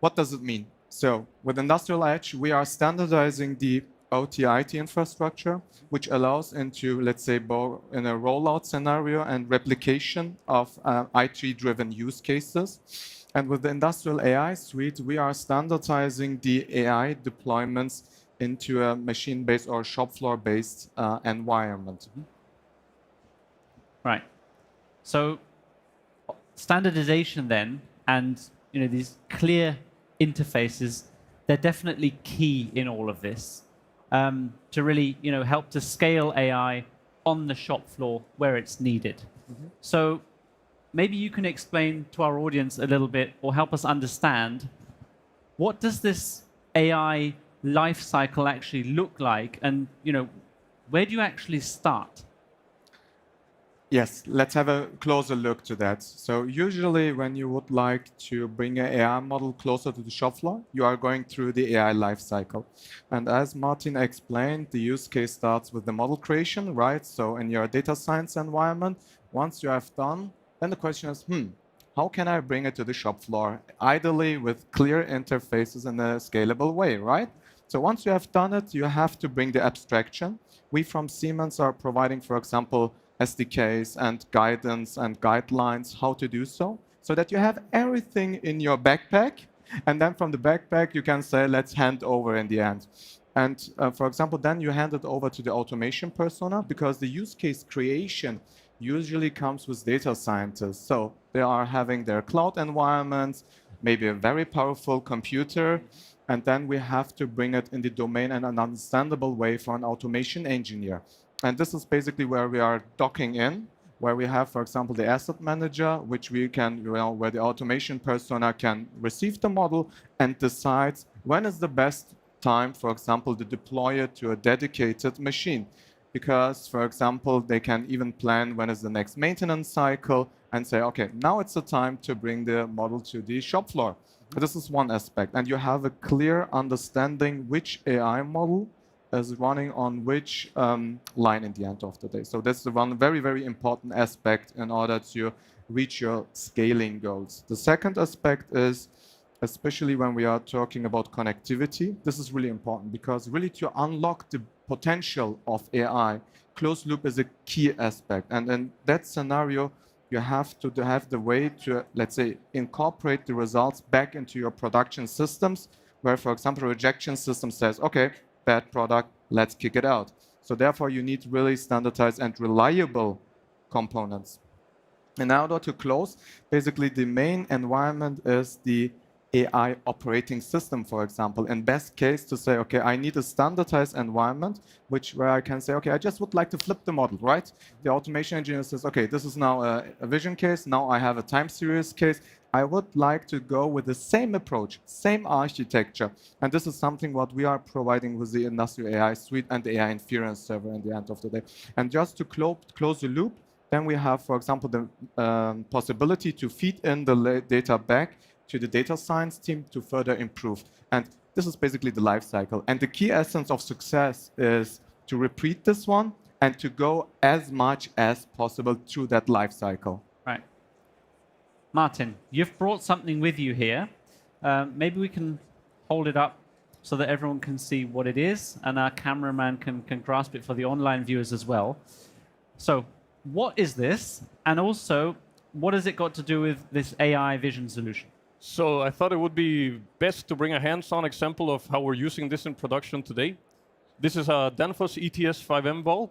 What does it mean? So with Industrial Edge, we are standardizing the OT-IT infrastructure, which allows into, let's say, in a rollout scenario and replication of IT-driven use cases. And with the Industrial AI Suite, we are standardizing the AI deployments into a machine-based or shop floor-based environment. Right. So standardization then, and these clear interfaces, they're definitely key in all of this to really help to scale AI on the shop floor where it's needed. So maybe you can explain to our audience a little bit, or help us understand, what does this AI life cycle actually look like, and where do you actually start? Yes, let's have a closer look to that. So usually when you would like to bring an AI model closer to the shop floor, you are going through the AI lifecycle. And as Martin explained, the use case starts with the model creation, right? So in your data science environment, once you have done, then the question is, how can I bring it to the shop floor? Ideally with clear interfaces in a scalable way, right? So once you have done it, you have to bring the abstraction. We from Siemens are providing, for example, SDKs and guidance and guidelines how to do so that you have everything in your backpack, and then from the backpack you can say, let's hand over in the end. And for example, then you hand it over to the automation persona, because the use case creation usually comes with data scientists. So they are having their cloud environments, maybe a very powerful computer, and then we have to bring it in the domain in an understandable way for an automation engineer. And this is basically where we are docking in, where we have, for example, the asset manager, which we can, where the automation persona can receive the model and decides when is the best time, for example, to deploy it to a dedicated machine. Because, for example, they can even plan when is the next maintenance cycle and say, okay, now it's the time to bring the model to the shop floor. This is one aspect. And you have a clear understanding which AI model is running on which line in the end of the day. So that's the one very, very important aspect in order to reach your scaling goals. The second aspect is, especially when we are talking about connectivity, this is really important, because really to unlock the potential of AI, closed loop is a key aspect. And in that scenario, you have to have the way to, let's say, incorporate the results back into your production systems, where, for example, rejection system says, okay, bad product, let's kick it out. So therefore, you need really standardized and reliable components. In order to close, basically the main environment is the AI operating system, for example. In best case, to say, okay, I need a standardized environment, where I can say, okay, I just would like to flip the model, right? The automation engineer says, okay, this is now a vision case. Now I have a time series case. I would like to go with the same approach, same architecture. And this is something what we are providing with the Industrial AI Suite and the AI Inference Server in the end of the day. And just to close the loop, then we have, for example, the possibility to feed in the data back to the data science team to further improve. And this is basically the life cycle. And the key essence of success is to repeat this one and to go as much as possible through that life cycle. Right. Martin, you've brought something with you here. Maybe we can hold it up so that everyone can see what it is, and our cameraman can grasp it for the online viewers as well. So what is this? And also, what has it got to do with this AI vision solution? So I thought it would be best to bring a hands-on example of how we're using this in production today. This is a Danfoss ETS 5M bulb.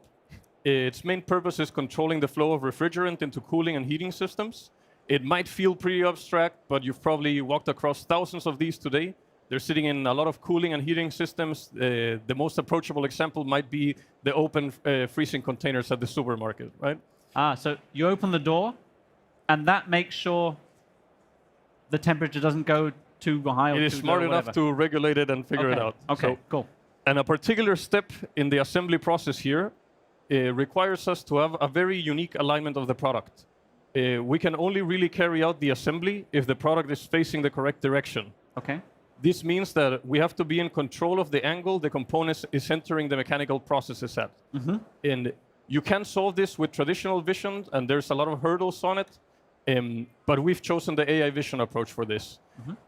Its main purpose is controlling the flow of refrigerant into cooling and heating systems. It might feel pretty abstract, but you've probably walked across thousands of these today. They're sitting in a lot of cooling and heating systems. The most approachable example might be the open freezing containers at the supermarket, right? So you open the door, and that makes sure the temperature doesn't go too high or too low. It is smart enough to regulate it and figure it out. Okay, so, cool. And a particular step in the assembly process here requires us to have a very unique alignment of the product. We can only really carry out the assembly if the product is facing the correct direction. Okay. This means that we have to be in control of the angle the component is entering the mechanical processes at. And you can solve this with traditional vision, and there's a lot of hurdles on it. But we've chosen the AI vision approach for this.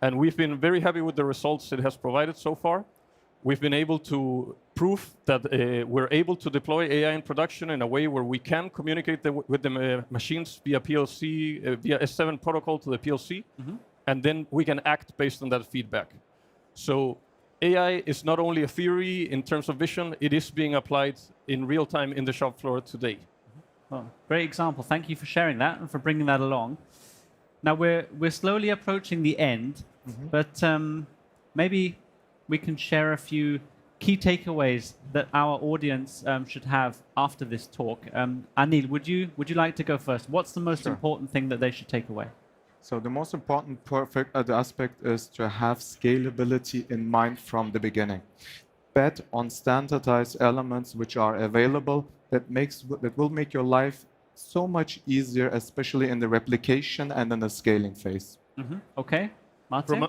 And we've been very happy with the results it has provided so far. We've been able to prove that we're able to deploy AI in production in a way where we can communicate with the machines via PLC, via S7 protocol to the PLC, and then we can act based on that feedback. So AI is not only a theory in terms of vision, it is being applied in real time in the shop floor today. Well, great example. Thank you for sharing that and for bringing that along. Now we're slowly approaching the end, but maybe we can share a few key takeaways that our audience should have after this talk. Anil, would you like to go first? What's the most important thing that they should take away? So the most important aspect is to have scalability in mind from the beginning. Bet on standardized elements which are available that will make your life so much easier, especially in the replication and in the scaling phase. Okay, Martin?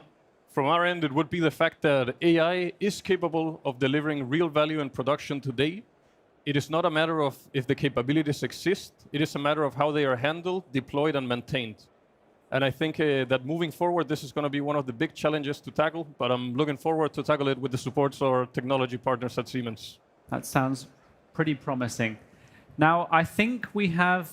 From our end, it would be the fact that AI is capable of delivering real value in production today. It is not a matter of if the capabilities exist. It is a matter of how they are handled, deployed, and maintained. And I think that moving forward, this is going to be one of the big challenges to tackle, but I'm looking forward to tackle it with the support of our technology partners at Siemens. That sounds pretty promising. Now, I think we have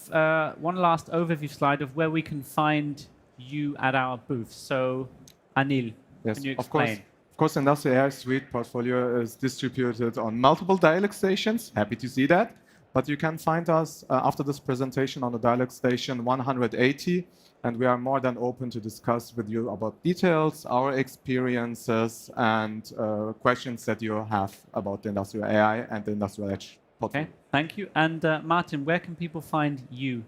one last overview slide of where we can find you at our booth. So, Anil, yes, can you explain? Of course, Industrial AI Suite portfolio is distributed on multiple dialog stations. Happy to see that. But you can find us after this presentation on the dialog station 180. And we are more than open to discuss with you about details, our experiences, and questions that you have about the Industrial AI and the Industrial Edge portfolio. Okay, thank you. And Martin, where can people find you?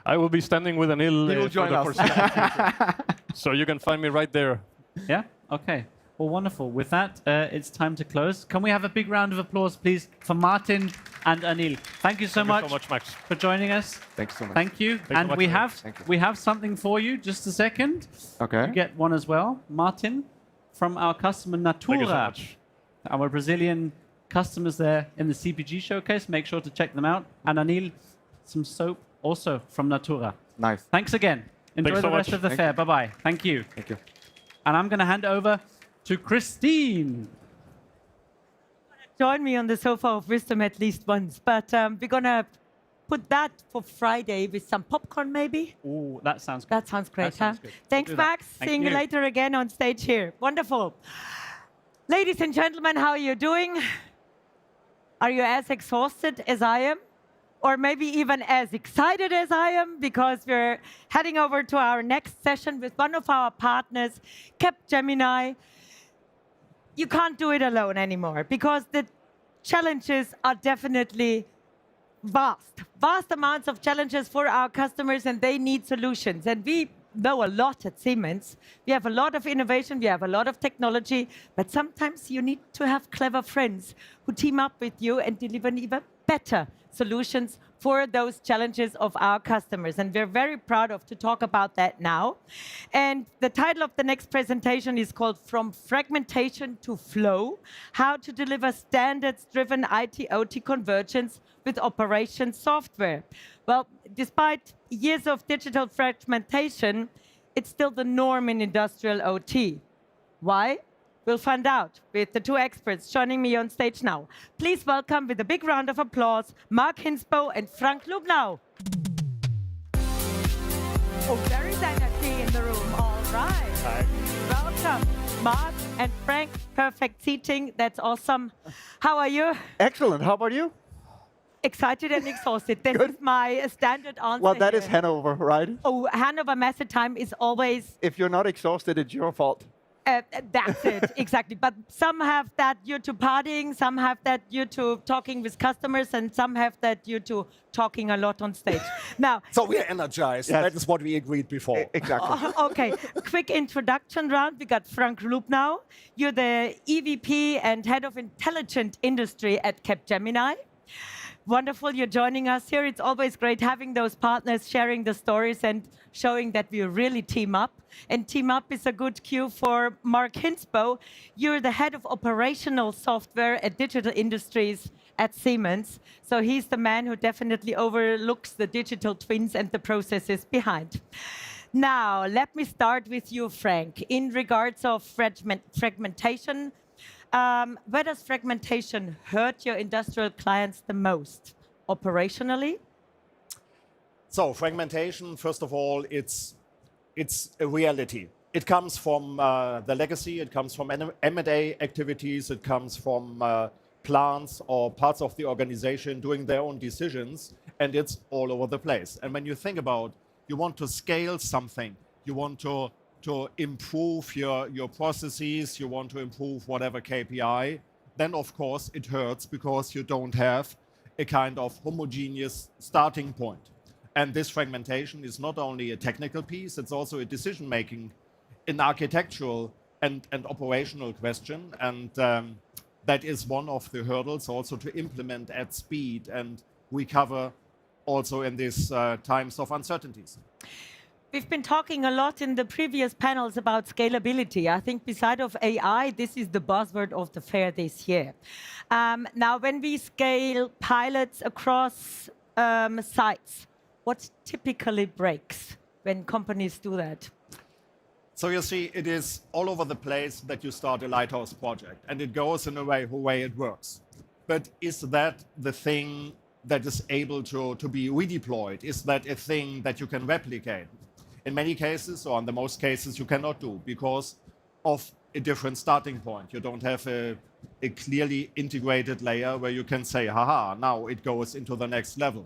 I will be standing with Anil He will join us. So you can find me right there. Yeah? Okay. Well, wonderful. With that, it's time to close. Can we have a big round of applause, please, for Martin and Anil? Thank you so much, Max, for joining us. Thanks so much. Thank you. And we have something for you. Just a second. Okay. You get one as well, Martin, from our customer Natura. Thank you so much. Our Brazilian customers there in the CPG showcase. Make sure to check them out. And Anil, some soap also from Natura. Nice. Thanks again. Enjoy the rest of the fair. Bye-bye. Thank you. Thank you. And I'm going to hand over to Christine. Join me on the sofa of wisdom at least once, but we're going to put that for Friday with some popcorn maybe. Oh, that sounds good. That sounds great, huh? Good. Thanks, Max. Seeing you later again on stage here. Wonderful. Ladies and gentlemen, how are you doing? Are you as exhausted as I am? Or maybe even as excited as I am, because we're heading over to our next session with one of our partners, Capgemini. You can't do it alone anymore, because the challenges are definitely vast amounts of challenges for our customers, and they need solutions. And we know a lot at Siemens. We have a lot of innovation, we have a lot of technology, but sometimes you need to have clever friends who team up with you and deliver even better solutions for those challenges of our customers. And we're very proud to talk about that now. And the title of the next presentation is called From Fragmentation to Flow, How to Deliver Standards-Driven IT-OT Convergence with Operation Software. Well, despite years of digital fragmentation, it's still the norm in industrial OT. Why? We'll find out with the two experts joining me on stage now. Please welcome, with a big round of applause, Mark Hinsbo and Frank Lubnau. Oh, there is energy in the room. All right. Hi. Welcome, Mark and Frank. Perfect seating. That's awesome. How are you? Excellent. How about you? Excited and exhausted. This is my standard answer. Well, that here. is Hannover, right? Oh, Hannover Messe time is always... If you're not exhausted, it's your fault. That's it, exactly. But some have that due to partying, some have that due to talking with customers, and some have that due to talking a lot on stage. Now, so we are energized. Yes. That is what we agreed before. Exactly. Okay, quick introduction round. We got Frank Lubnau. You're the EVP and Head of Intelligent Industry at Capgemini. Wonderful you're joining us here. It's always great having those partners sharing the stories and showing that we really team up. And team up is a good cue for Mark Hinsbo. You're the Head of Operational Software at Digital Industries at Siemens. So he's the man who definitely overlooks the digital twins and the processes behind. Now, let me start with you, Frank. In regards of fragmentation, where does fragmentation hurt your industrial clients the most? Operationally? So fragmentation, first of all, it's a reality. It comes from the legacy, it comes from M&A activities, it comes from plants or parts of the organization doing their own decisions and it's all over the place. And when you think about you want to scale something, you want to improve your processes, you want to improve whatever KPI, then of course it hurts because you don't have a kind of homogeneous starting point. And this fragmentation is not only a technical piece, it's also a decision-making, an architectural and operational question. And that is one of the hurdles also to implement at speed and recover also in these times of uncertainties. We've been talking a lot in the previous panels about scalability. I think beside of AI, this is the buzzword of the fair this year. Now, when we scale pilots across sites, what typically breaks when companies do that? So you see, it is all over the place that you start a lighthouse project, and it goes in a way it works. But is that the thing that is able to be redeployed? Is that a thing that you can replicate? In many cases, or in the most cases, you cannot do because of a different starting point. You don't have a clearly integrated layer where you can say, haha, now it goes into the next level.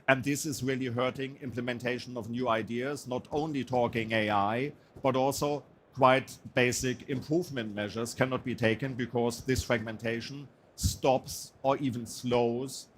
And this is really hurting implementation of new ideas, not only talking AI, but also quite basic improvement measures cannot be taken because this fragmentation stops or even slows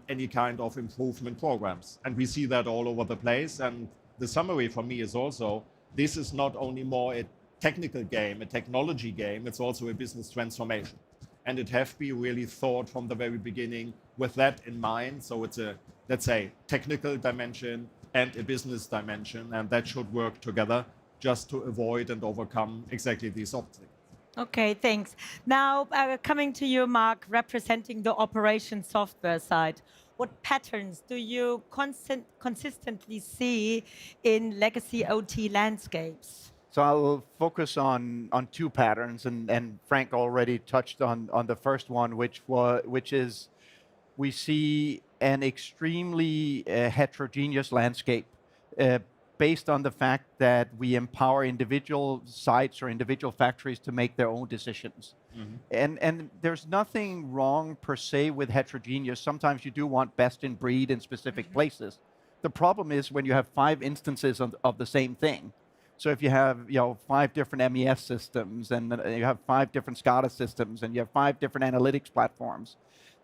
any kind of improvement programs. And we see that all over the place. And the summary for me is also, this is not only more a technical game, a technology game, it's also a business transformation. And it has to be really thought from the very beginning with that in mind. So it's a, let's say, technical dimension and a business dimension, and that should work together just to avoid and overcome exactly these obstacles. Okay, thanks. Now, coming to you, Mark, representing the operation software side. What patterns do you consistently see in legacy OT landscapes? So I'll focus on two patterns, and Frank already touched on the first one, which is we see an extremely heterogeneous landscape based on the fact that we empower individual sites or individual factories to make their own decisions. Mm-hmm. And there's nothing wrong per se with heterogeneous. Sometimes you do want best in breed in specific places. The problem is when you have 5 instances of the same thing. So if you have 5 different MES systems, and you have 5 different SCADA systems, and you have 5 different analytics platforms.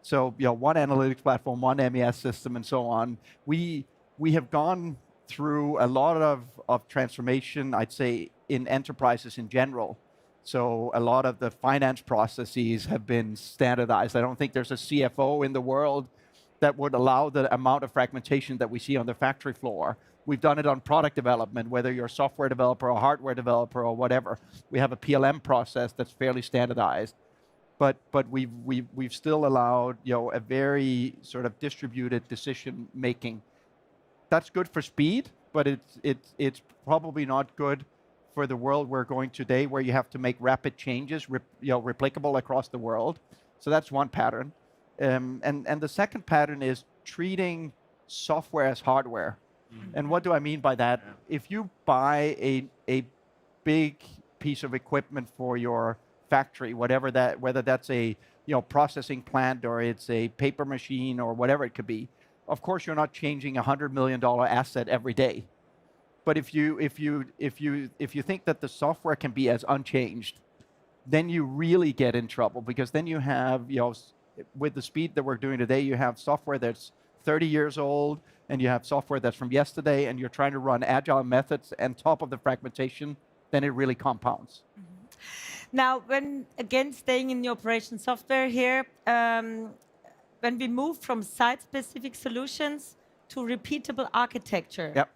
So one analytics platform, one MES system, and so on. We have gone through a lot of transformation, I'd say, in enterprises in general. So a lot of the finance processes have been standardized. I don't think there's a CFO in the world that would allow the amount of fragmentation that we see on the factory floor. We've done it on product development, whether you're a software developer or hardware developer or whatever. We have a PLM process that's fairly standardized. But we've still allowed a very sort of distributed decision making. That's good for speed, but it's probably not good for the world we're going today, where you have to make rapid changes, replicable across the world. So that's one pattern. And the second pattern is treating software as hardware. Mm-hmm. And what do I mean by that? Yeah. If you buy a big piece of equipment for your factory, whether that's a processing plant or it's a paper machine or whatever it could be, of course you're not changing $100 million asset every day. But if you think that the software can be as unchanged, then you really get in trouble, because then you have with the speed that we're doing today, you have software that's 30 years old, and you have software that's from yesterday, and you're trying to run agile methods on top of the fragmentation, then it really compounds. Mm-hmm. Now, when again staying in the operation software here, when we move from site-specific solutions to repeatable architecture, yep.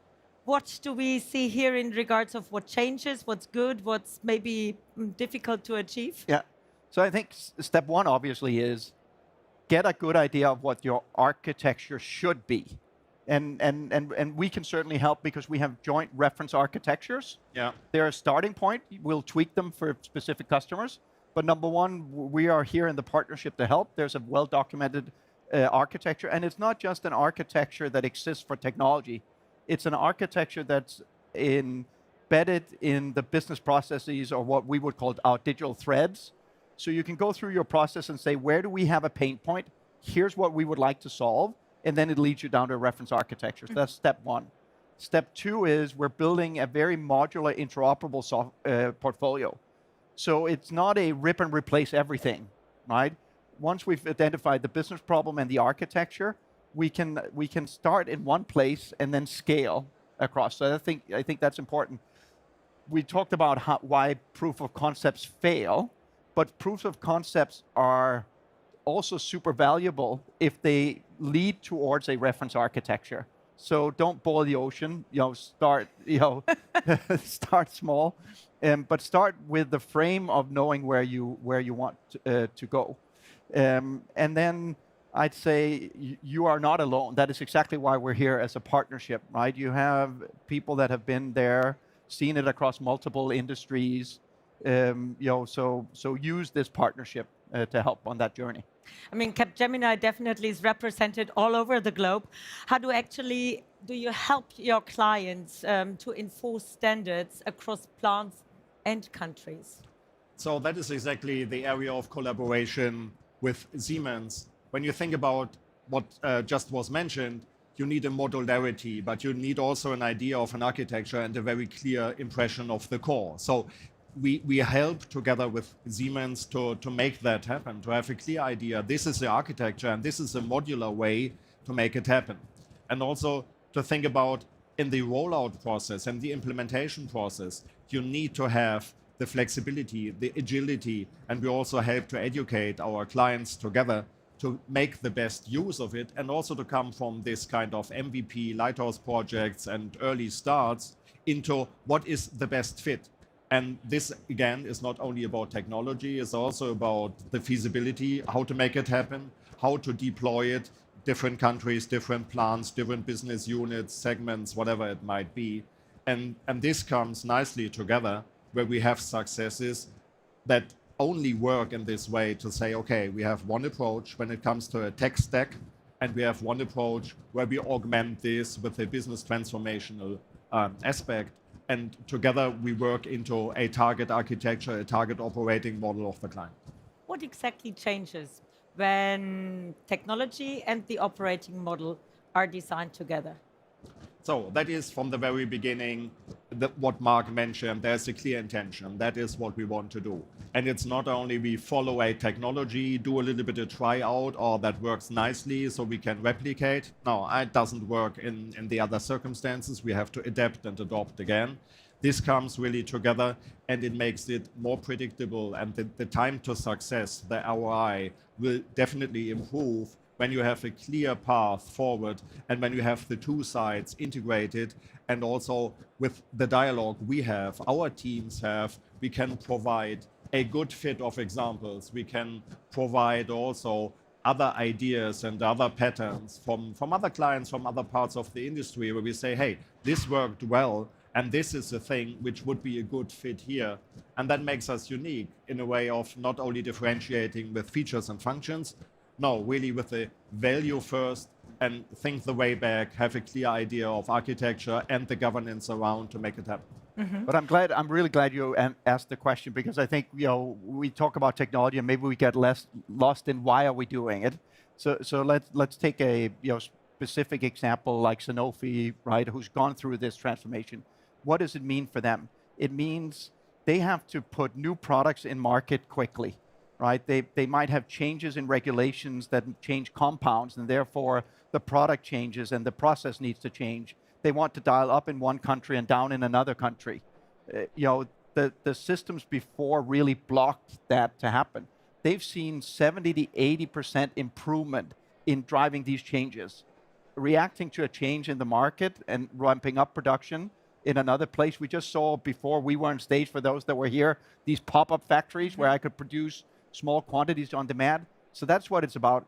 What do we see here in regards of what changes, what's good, what's maybe difficult to achieve? Yeah. So I think step one obviously is get a good idea of what your architecture should be. And we can certainly help because we have joint reference architectures. Yeah. They're a starting point. We'll tweak them for specific customers. But number one, we are here in the partnership to help. There's a well-documented architecture. And it's not just an architecture that exists for technology. It's an architecture that's embedded in the business processes, or what we would call our digital threads. So you can go through your process and say, where do we have a pain point? Here's what we would like to solve. and then it leads you down to a reference architecture. So that's step one. Step two is we're building a very modular, interoperable portfolio. So it's not a rip and replace everything, right? Once we've identified the business problem and the architecture, we can start in one place and then scale across. So I think that's important. We talked about why proof of concepts fail, but proofs of concepts are also super valuable if they lead towards a reference architecture. So don't boil the ocean. Start start small, but start with the frame of knowing where you want to go, and then I'd say you are not alone. That is exactly why we're here as a partnership, right? You have people that have been there, seen it across multiple industries. So use this partnership to help on that journey. I mean, Capgemini definitely is represented all over the globe. How do you help your clients to enforce standards across plants and countries? So that is exactly the area of collaboration with Siemens. When you think about what just was mentioned, you need a modularity, but you need also an idea of an architecture and a very clear impression of the core. So we help together with Siemens to make that happen, to have a clear idea. This is the architecture and this is a modular way to make it happen. And also to think about in the rollout process and the implementation process, you need to have the flexibility, the agility, and we also help to educate our clients together to make the best use of it, and also to come from this kind of MVP, lighthouse projects and early starts into what is the best fit. And this, again, is not only about technology, it's also about the feasibility, how to make it happen, how to deploy it, different countries, different plants, different business units, segments, whatever it might be. And this comes nicely together where we have successes that only work in this way to say, okay, we have one approach when it comes to a tech stack, and we have one approach where we augment this with a business transformational aspect. And together we work into a target architecture, a target operating model of the client. What exactly changes when technology and the operating model are designed together? So that is from the very beginning what Mark mentioned. There's a clear intention. That is what we want to do. And it's not only we follow a technology, do a little bit of try out, or that works nicely so we can replicate. No, it doesn't work in the other circumstances. We have to adapt and adopt again. This comes really together and it makes it more predictable, and the time to success, the ROI, will definitely improve when you have a clear path forward and when you have the two sides integrated, and also with the dialogue we have, our teams have, we can provide a good fit of examples. We can provide also other ideas and other patterns from other clients, from other parts of the industry, where we say, hey, this worked well, and this is a thing which would be a good fit here. And that makes us unique in a way of not only differentiating with features and functions, no, really with the value first, and think the way back, have a clear idea of architecture and the governance around to make it happen. Mm-hmm. But I'm really glad you asked the question, because I think we talk about technology and maybe we get lost in why are we doing it. So let's take a specific example like Sanofi, right, who's gone through this transformation. What does it mean for them? It means they have to put new products in market quickly, right? They might have changes in regulations that change compounds, and therefore the product changes and the process needs to change. They want to dial up in one country and down in another country. The systems before really blocked that to happen. They've seen 70 to 80% improvement in driving these changes, reacting to a change in the market and ramping up production in another place. We just saw before we were on stage, for those that were here, these pop-up factories where I could produce small quantities on demand. So that's what it's about,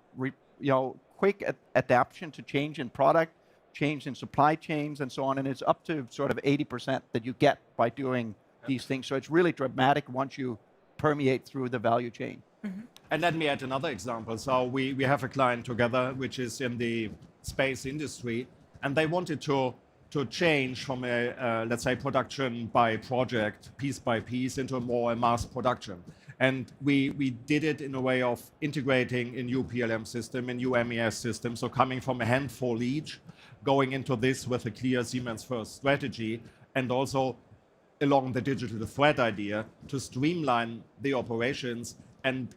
quick adaptation to change in product, change in supply chains and so on, and it's up to sort of 80% that you get by doing these things. So it's really dramatic once you permeate through the value chain. Mm-hmm. And let me add another example. So we have a client together which is in the space industry, and they wanted to change from a, let's say, production by project, piece by piece, into a more mass production. And we did it in a way of integrating a new PLM system, a new MES system. So coming from a handful each, going into this with a clear Siemens first strategy, and also along the digital thread idea to streamline the operations and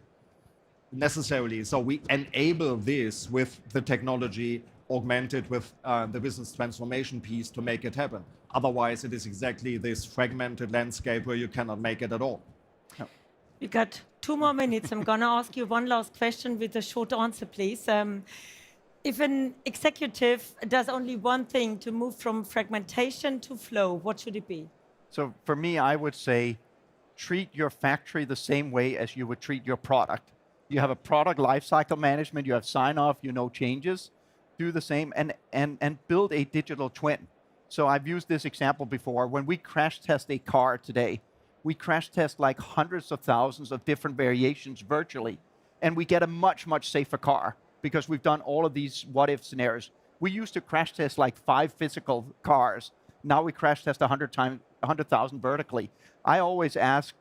necessarily. So we enable this with the technology augmented with the business transformation piece to make it happen. Otherwise, it is exactly this fragmented landscape where you cannot make it at all. We got 2 more minutes. I'm going to ask you one last question with a short answer, please. If an executive does only one thing to move from fragmentation to flow, what should it be? So for me, I would say treat your factory the same way as you would treat your product. You have a product lifecycle management, you have sign-off, you know changes. Do the same and build a digital twin. So I've used this example before. When we crash test a car today, we crash test like hundreds of thousands of different variations virtually. And we get a much, much safer car because we've done all of these what-if scenarios. We used to crash test like 5 physical cars. Now we crash test 100,000 vertically. I always ask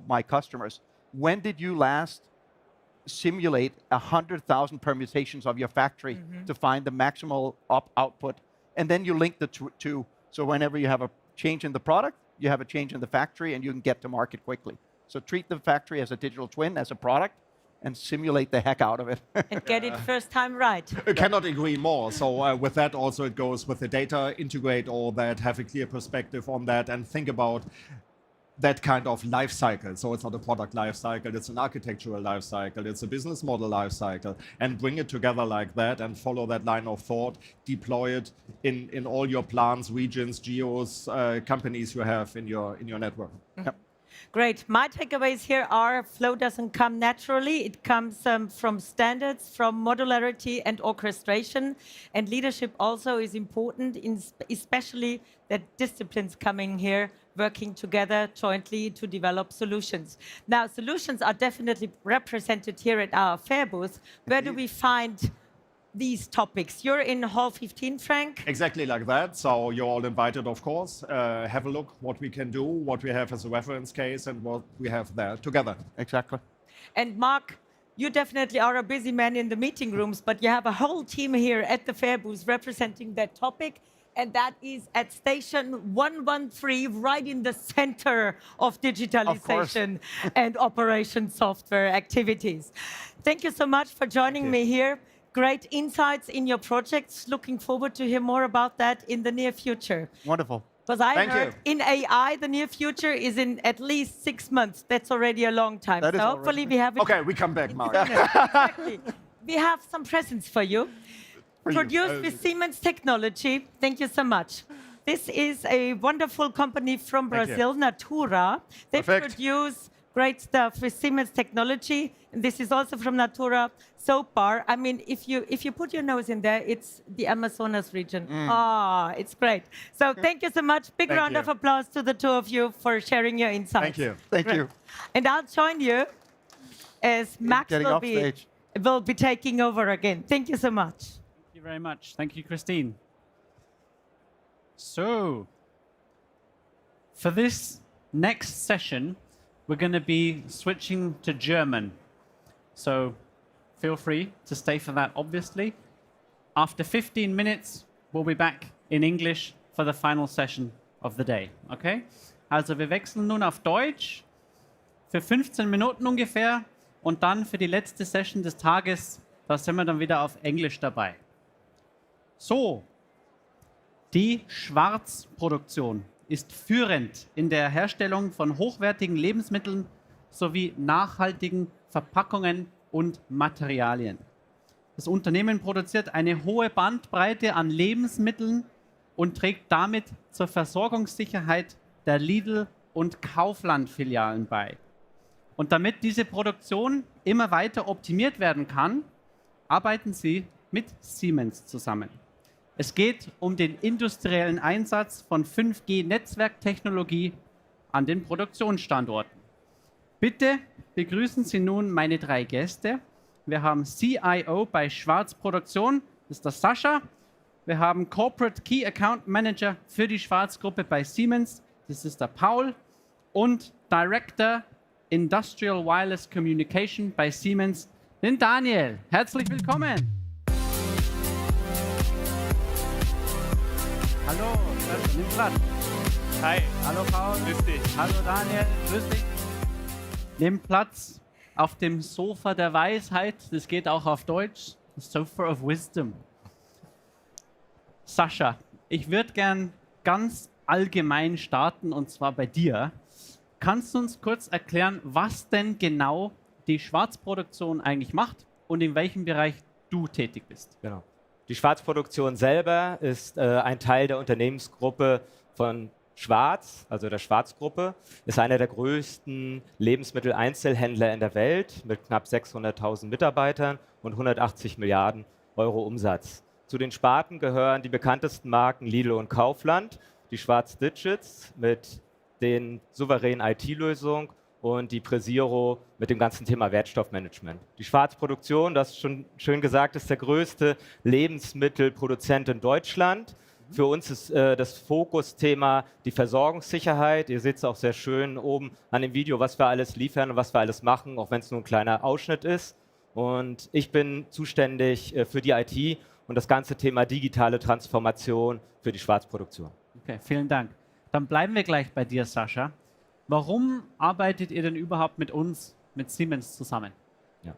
my customers, when did you last simulate 100,000 permutations of your factory to find the maximal output? And then you link the two. So whenever you have a change in the product, you have a change in the factory and you can get to market quickly. So treat the factory as a digital twin, as a product, and simulate the heck out of it. And get it first time right. I cannot agree more. So with that also it goes with the data, integrate all that, have a clear perspective on that, and think about that kind of life cycle. So it's not a product life cycle, it's an architectural life cycle, it's a business model life cycle, and bring it together like that and follow that line of thought, deploy it in all your plants, regions, geos, companies you have in your network. Yep. Great. My takeaways here are flow doesn't come naturally. It comes from standards, from modularity and orchestration. And leadership also is important, especially that disciplines coming here, working together jointly to develop solutions. Now, solutions are definitely represented here at our fair booth. Where do we find these topics? You're in Hall 15, Frank? Exactly like that. So you're all invited, of course. Have a look what we can do, what we have as a reference case, and what we have there together. Exactly. And Mark, you definitely are a busy man in the meeting rooms, but you have a whole team here at the fair booth representing that topic. And that is at station 113, right in the center of digitalization and operation software activities. Thank you so much for joining me here. Great insights in your projects. Looking forward to hear more about that in the near future. Wonderful. Because I heard in AI, the near future is in at least 6 months. That's already a long time. That so hopefully we have it. Okay, we come back, Mark. Exactly. We have some presents for you. Produced with Siemens technology. Thank you so much. This is a wonderful company from Brazil, Natura. They produce great stuff with Siemens technology. And this is also from Natura soap bar. I mean, if you put your nose in there, it's the Amazonas region. It's great. So thank you so much. Big round of applause to the two of you for sharing your insights. Thank you. Thank you. And I'll join you as Max will be taking over again. Thank you so much. Thank you very much. Thank you, Christine. So, for this next session, we're going to be switching to German. So feel free to stay for that, obviously. After 15 minutes, we'll be back in English for the final session of the day. Okay? Also wir wechseln nun auf Deutsch für 15 Minuten ungefähr und dann für die letzte Session des Tages, da sind wir dann wieder auf Englisch dabei. So, die Schwarzproduktion ist führend in der Herstellung von hochwertigen Lebensmitteln sowie nachhaltigen Verpackungen und Materialien. Das Unternehmen produziert eine hohe Bandbreite an Lebensmitteln und trägt damit zur Versorgungssicherheit der Lidl- und Kaufland-Filialen bei. Und damit diese Produktion immer weiter optimiert werden kann, arbeiten sie mit Siemens zusammen. Es geht um den industriellen Einsatz von 5G-Netzwerktechnologie an den Produktionsstandorten. Bitte begrüßen Sie nun meine 3 Gäste. Wir haben CIO bei Schwarz Produktion, das ist der Sascha. Wir haben Corporate Key Account Manager für die Schwarz-Gruppe bei Siemens, das ist der Paul. Und Director Industrial Wireless Communication bei Siemens, den Daniel. Herzlich willkommen. Hallo, nimm Platz. Hi. Hallo Paul. Grüß dich. Hallo Daniel, grüß dich. Nimm Platz auf dem Sofa der Weisheit. Das geht auch auf Deutsch. The Sofa of Wisdom. Sascha, ich würde gern ganz allgemein starten und zwar bei dir. Kannst du uns kurz erklären, was denn genau die Schwarzproduktion eigentlich macht und in welchem Bereich du tätig bist? Genau. Die Schwarzproduktion selber ist ein Teil der Unternehmensgruppe von Schwarz, also der Schwarzgruppe, ist einer der größten Lebensmitteleinzelhändler in der Welt mit knapp 600.000 Mitarbeitern und 180 Milliarden Euro Umsatz. Zu den Sparten gehören die bekanntesten Marken Lidl und Kaufland, die Schwarz Digits mit den souveränen IT-Lösungen und die Presiro mit dem ganzen Thema Wertstoffmanagement. Die Schwarzproduktion, das ist schon schön gesagt, ist der größte Lebensmittelproduzent in Deutschland. Für uns ist das Fokusthema die Versorgungssicherheit. Ihr seht es auch sehr schön oben an dem Video, was wir alles liefern und was wir alles machen, auch wenn es nur ein kleiner Ausschnitt ist. Und ich bin zuständig für die IT und das ganze Thema digitale Transformation für die Schwarzproduktion. Okay, vielen Dank. Dann bleiben wir gleich bei dir, Sascha. Warum arbeitet ihr denn überhaupt mit uns, mit Siemens zusammen? Ja.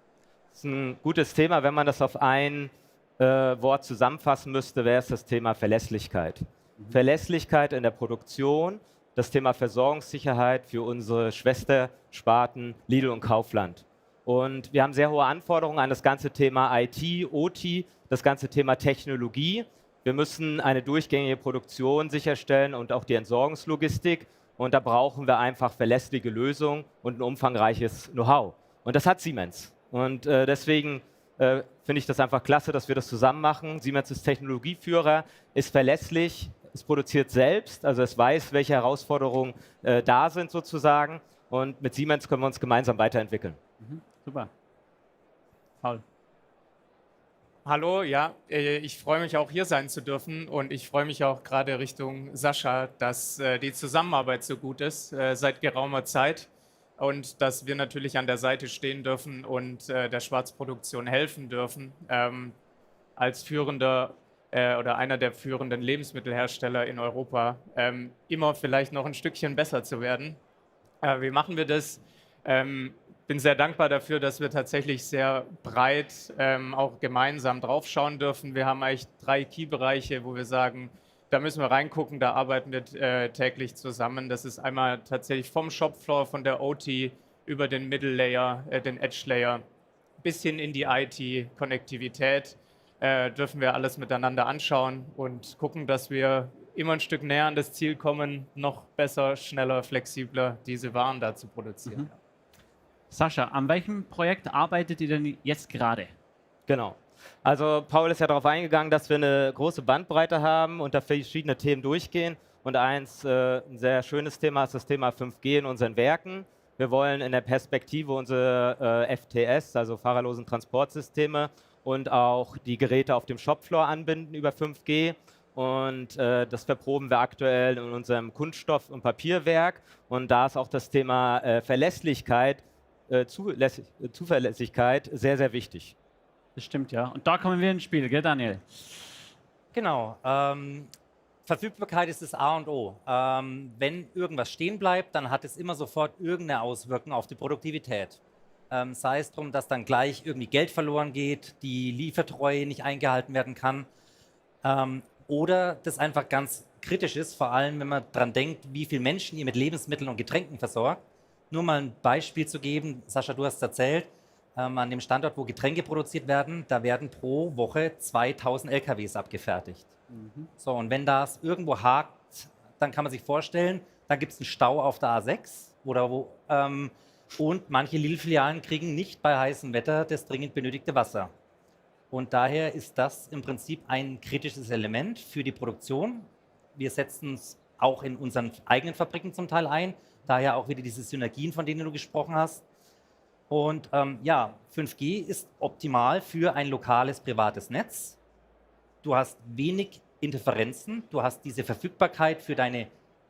Das ist ein gutes Thema. Wenn man das auf ein Wort zusammenfassen müsste, wäre es das Thema Verlässlichkeit. Verlässlichkeit in der Produktion, das Thema Versorgungssicherheit für unsere Schwestersparten Lidl und Kaufland. Und wir haben sehr hohe Anforderungen an das ganze Thema IT, OT, das ganze Thema Technologie. Wir müssen eine durchgängige Produktion sicherstellen und auch die Entsorgungslogistik. Und da brauchen wir einfach verlässliche Lösungen und ein umfangreiches Know-how. Und das hat Siemens. Und deswegen finde ich das einfach klasse, dass wir das zusammen machen. Siemens ist Technologieführer, ist verlässlich, es produziert selbst, also es weiß, welche Herausforderungen da sind sozusagen. Und mit Siemens können wir uns gemeinsam weiterentwickeln. Super. Paul. Hallo, ja, ich freue mich auch hier sein zu dürfen und ich freue mich auch gerade Richtung Sascha, dass die Zusammenarbeit so gut ist seit geraumer Zeit und dass wir natürlich an der Seite stehen dürfen und der Schwarzproduktion helfen dürfen, als führender oder einer der führenden Lebensmittelhersteller in Europa immer vielleicht noch ein Stückchen besser zu werden. Wie machen wir das? Bin sehr dankbar dafür, dass wir tatsächlich sehr breit auch gemeinsam draufschauen dürfen. Wir haben eigentlich 3 Key-Bereiche, wo wir sagen, da müssen wir reingucken, da arbeiten wir täglich zusammen. Das ist einmal tatsächlich vom Shopfloor, von der OT über den Middle Layer, den Edge Layer, bis hin in die IT-Konnektivität. Dürfen wir alles miteinander anschauen und gucken, dass wir immer ein Stück näher an das Ziel kommen, noch besser, schneller, flexibler diese Waren da zu produzieren. Sascha, an welchem Projekt arbeitet ihr denn jetzt gerade? Genau. Also Paul ist ja darauf eingegangen, dass wir eine große Bandbreite haben und da verschiedene Themen durchgehen. Und ein sehr schönes Thema ist das Thema 5G in unseren Werken. Wir wollen in der Perspektive unsere FTS, also fahrerlosen Transportsysteme, und auch die Geräte auf dem Shopfloor anbinden über 5G. Und das verproben wir aktuell in unserem Kunststoff- und Papierwerk. Und da ist auch das Thema Verlässlichkeit, Zuverlässigkeit sehr, sehr wichtig. Das stimmt, ja. Und da kommen wir ins Spiel, gell, Daniel? Genau. Verfügbarkeit ist das A und O. Wenn irgendwas stehen bleibt, dann hat es immer sofort irgendeine Auswirkung auf die Produktivität. Sei es darum, dass dann gleich irgendwie Geld verloren geht, die Liefertreue nicht eingehalten werden kann. Oder das einfach ganz kritisch ist, vor allem wenn man daran denkt, wie viele Menschen ihr mit Lebensmitteln und Getränken versorgt. Nur mal ein Beispiel zu geben, Sascha, du hast es erzählt, an dem Standort, wo Getränke produziert werden, da werden pro Woche 2000 LKWs abgefertigt. So, und wenn das irgendwo hakt, dann kann man sich vorstellen, da gibt es einen Stau auf der A6 oder wo, und manche Lidl-Filialen kriegen nicht bei heißem Wetter das dringend benötigte Wasser. Und daher ist das im Prinzip ein kritisches Element für die Produktion. Wir setzen es auch in unseren eigenen Fabriken zum Teil ein, daher auch wieder diese Synergien, von denen du gesprochen hast. Und ja, 5G ist optimal für ein lokales, privates Netz. Du hast wenig Interferenzen, du hast diese Verfügbarkeit für deine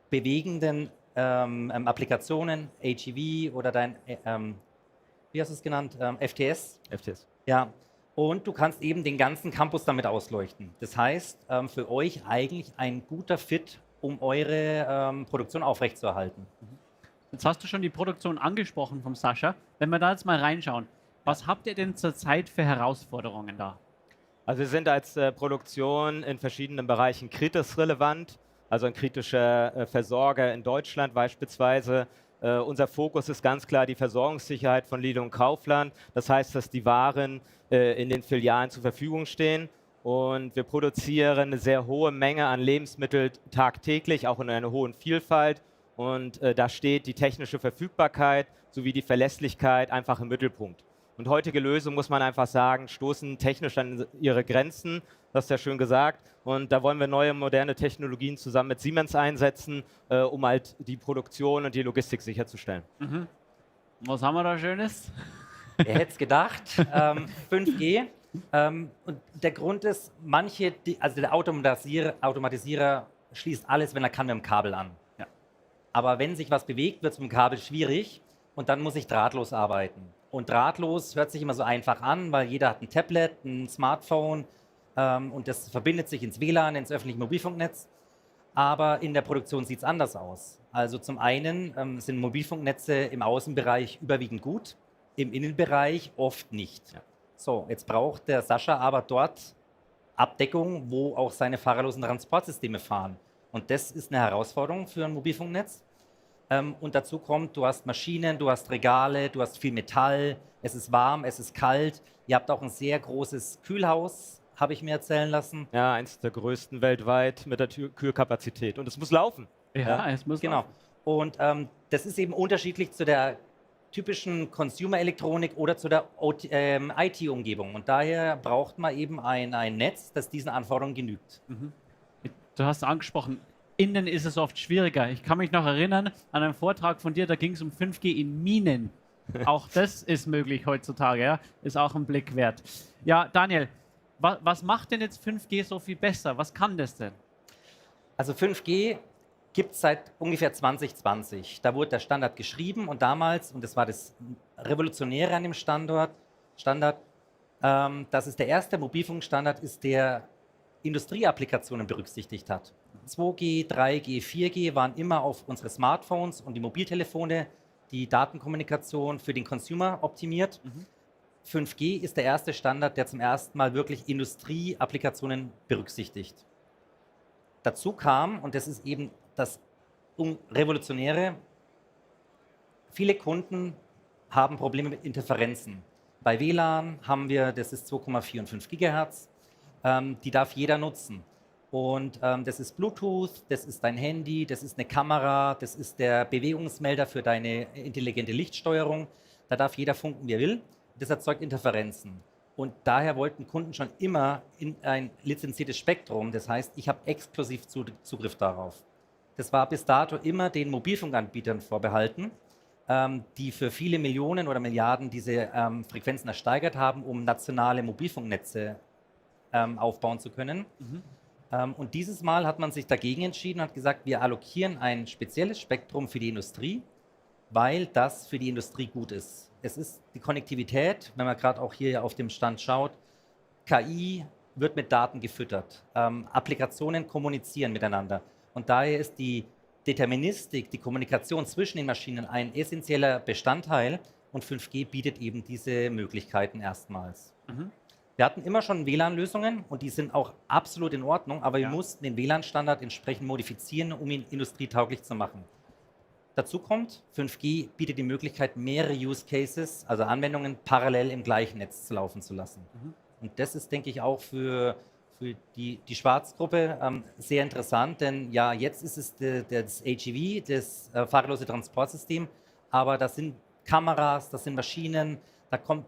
bewegenden Applikationen, HEV oder dein, wie hast du es genannt, FTS. FTS. Ja, und du kannst eben den ganzen Campus damit ausleuchten. Das heißt, für euch eigentlich ein guter Fit, um eure Produktion aufrechtzuerhalten. Jetzt hast du schon die Produktion angesprochen vom Sascha. Wenn wir da jetzt mal reinschauen, was habt ihr denn zurzeit für Herausforderungen da? Also wir sind als Produktion in verschiedenen Bereichen kritisch relevant, also ein kritischer Versorger in Deutschland beispielsweise. Unser Fokus ist ganz klar die Versorgungssicherheit von Lidl und Kaufland. Das heißt, dass die Waren in den Filialen zur Verfügung stehen. Und wir produzieren eine sehr hohe Menge an Lebensmitteln tagtäglich, auch in einer hohen Vielfalt. Und da steht die technische Verfügbarkeit sowie die Verlässlichkeit einfach im Mittelpunkt. Und heutige Lösungen, muss man einfach sagen, stoßen technisch an ihre Grenzen. Das ist ja schön gesagt. Und da wollen wir neue, moderne Technologien zusammen mit Siemens einsetzen, um halt die Produktion und die Logistik sicherzustellen. Mhm. Was haben wir da Schönes? Wer hätte es gedacht? 5G. Und der Grund ist, also der Automatisierer schließt alles, wenn er kann, mit dem Kabel an. Ja. Aber wenn sich was bewegt, wird es mit dem Kabel schwierig und dann muss ich drahtlos arbeiten. Und drahtlos hört sich immer so einfach an, weil jeder hat ein Tablet, ein Smartphone und das verbindet sich ins WLAN, ins öffentliche Mobilfunknetz. Aber in der Produktion sieht es anders aus. Also zum einen sind Mobilfunknetze im Außenbereich überwiegend gut, im Innenbereich oft nicht. Ja. So, jetzt braucht der Sascha aber dort Abdeckung, wo auch seine fahrerlosen Transportsysteme fahren. Und das ist eine Herausforderung für ein Mobilfunknetz. Und dazu kommt, du hast Maschinen, du hast Regale, du hast viel Metall, es ist warm, es ist kalt. Ihr habt auch ein sehr großes Kühlhaus, habe ich mir erzählen lassen. Ja, eins der größten weltweit mit der Kühlkapazität. Und es muss laufen. Ja, es muss genau. laufen. Und das ist eben unterschiedlich zu der typischen Consumer-Elektronik oder zu der IT-Umgebung. Und daher braucht man eben ein Netz, das diesen Anforderungen genügt. Mhm. Du hast angesprochen, innen ist es oft schwieriger. Ich kann mich noch erinnern an einen Vortrag von dir, da ging es um 5G in Minen. Auch das ist möglich heutzutage, ja? Ist auch ein Blick wert. Ja, Daniel, was macht denn jetzt 5G so viel besser? Was kann das denn? Also 5G gibt es seit ungefähr 2020. Da wurde der Standard geschrieben und damals, und das war das Revolutionäre an dem Standard, dass es der erste Mobilfunkstandard ist, der Industrieapplikationen berücksichtigt hat. 2G, 3G, 4G waren immer auf unsere Smartphones und die Mobiltelefone, die Datenkommunikation für den Consumer optimiert. 5G ist der erste Standard, der zum ersten Mal wirklich Industrieapplikationen berücksichtigt. Dazu kam, und das ist eben das Revolutionäre, viele Kunden haben Probleme mit Interferenzen. Bei WLAN haben wir, das ist 2,4 und 5 Gigahertz, die darf jeder nutzen. Und das ist Bluetooth, das ist dein Handy, das ist eine Kamera, das ist der Bewegungsmelder für deine intelligente Lichtsteuerung. Da darf jeder funken, wie er will. Das erzeugt Interferenzen. Und daher wollten Kunden schon immer in ein lizenziertes Spektrum. Das heißt, ich habe exklusiv Zugriff darauf. Das war bis dato immer den Mobilfunkanbietern vorbehalten, die für viele Millionen oder Milliarden diese Frequenzen ersteigert haben, um nationale Mobilfunknetze aufbauen zu können. Und dieses Mal hat man sich dagegen entschieden und hat gesagt, wir allokieren ein spezielles Spektrum für die Industrie, weil das für die Industrie gut ist. Es ist die Konnektivität, wenn man gerade auch hier auf dem Stand schaut, KI wird mit Daten gefüttert, Applikationen kommunizieren miteinander. Und daher ist die Deterministik, die Kommunikation zwischen den Maschinen ein essentieller Bestandteil und 5G bietet eben diese Möglichkeiten erstmals. Wir hatten immer schon WLAN-Lösungen und die sind auch absolut in Ordnung, aber wir mussten den WLAN-Standard entsprechend modifizieren, um ihn industrietauglich zu machen. Dazu kommt, 5G bietet die Möglichkeit, mehrere Use Cases, also Anwendungen, parallel im gleichen Netz zu laufen zu lassen. Und das ist, denke ich, auch für die Schwarzgruppe sehr interessant, denn ja, jetzt ist es das HEV, das fahrerlose Transportsystem, aber das sind Kameras, das sind Maschinen,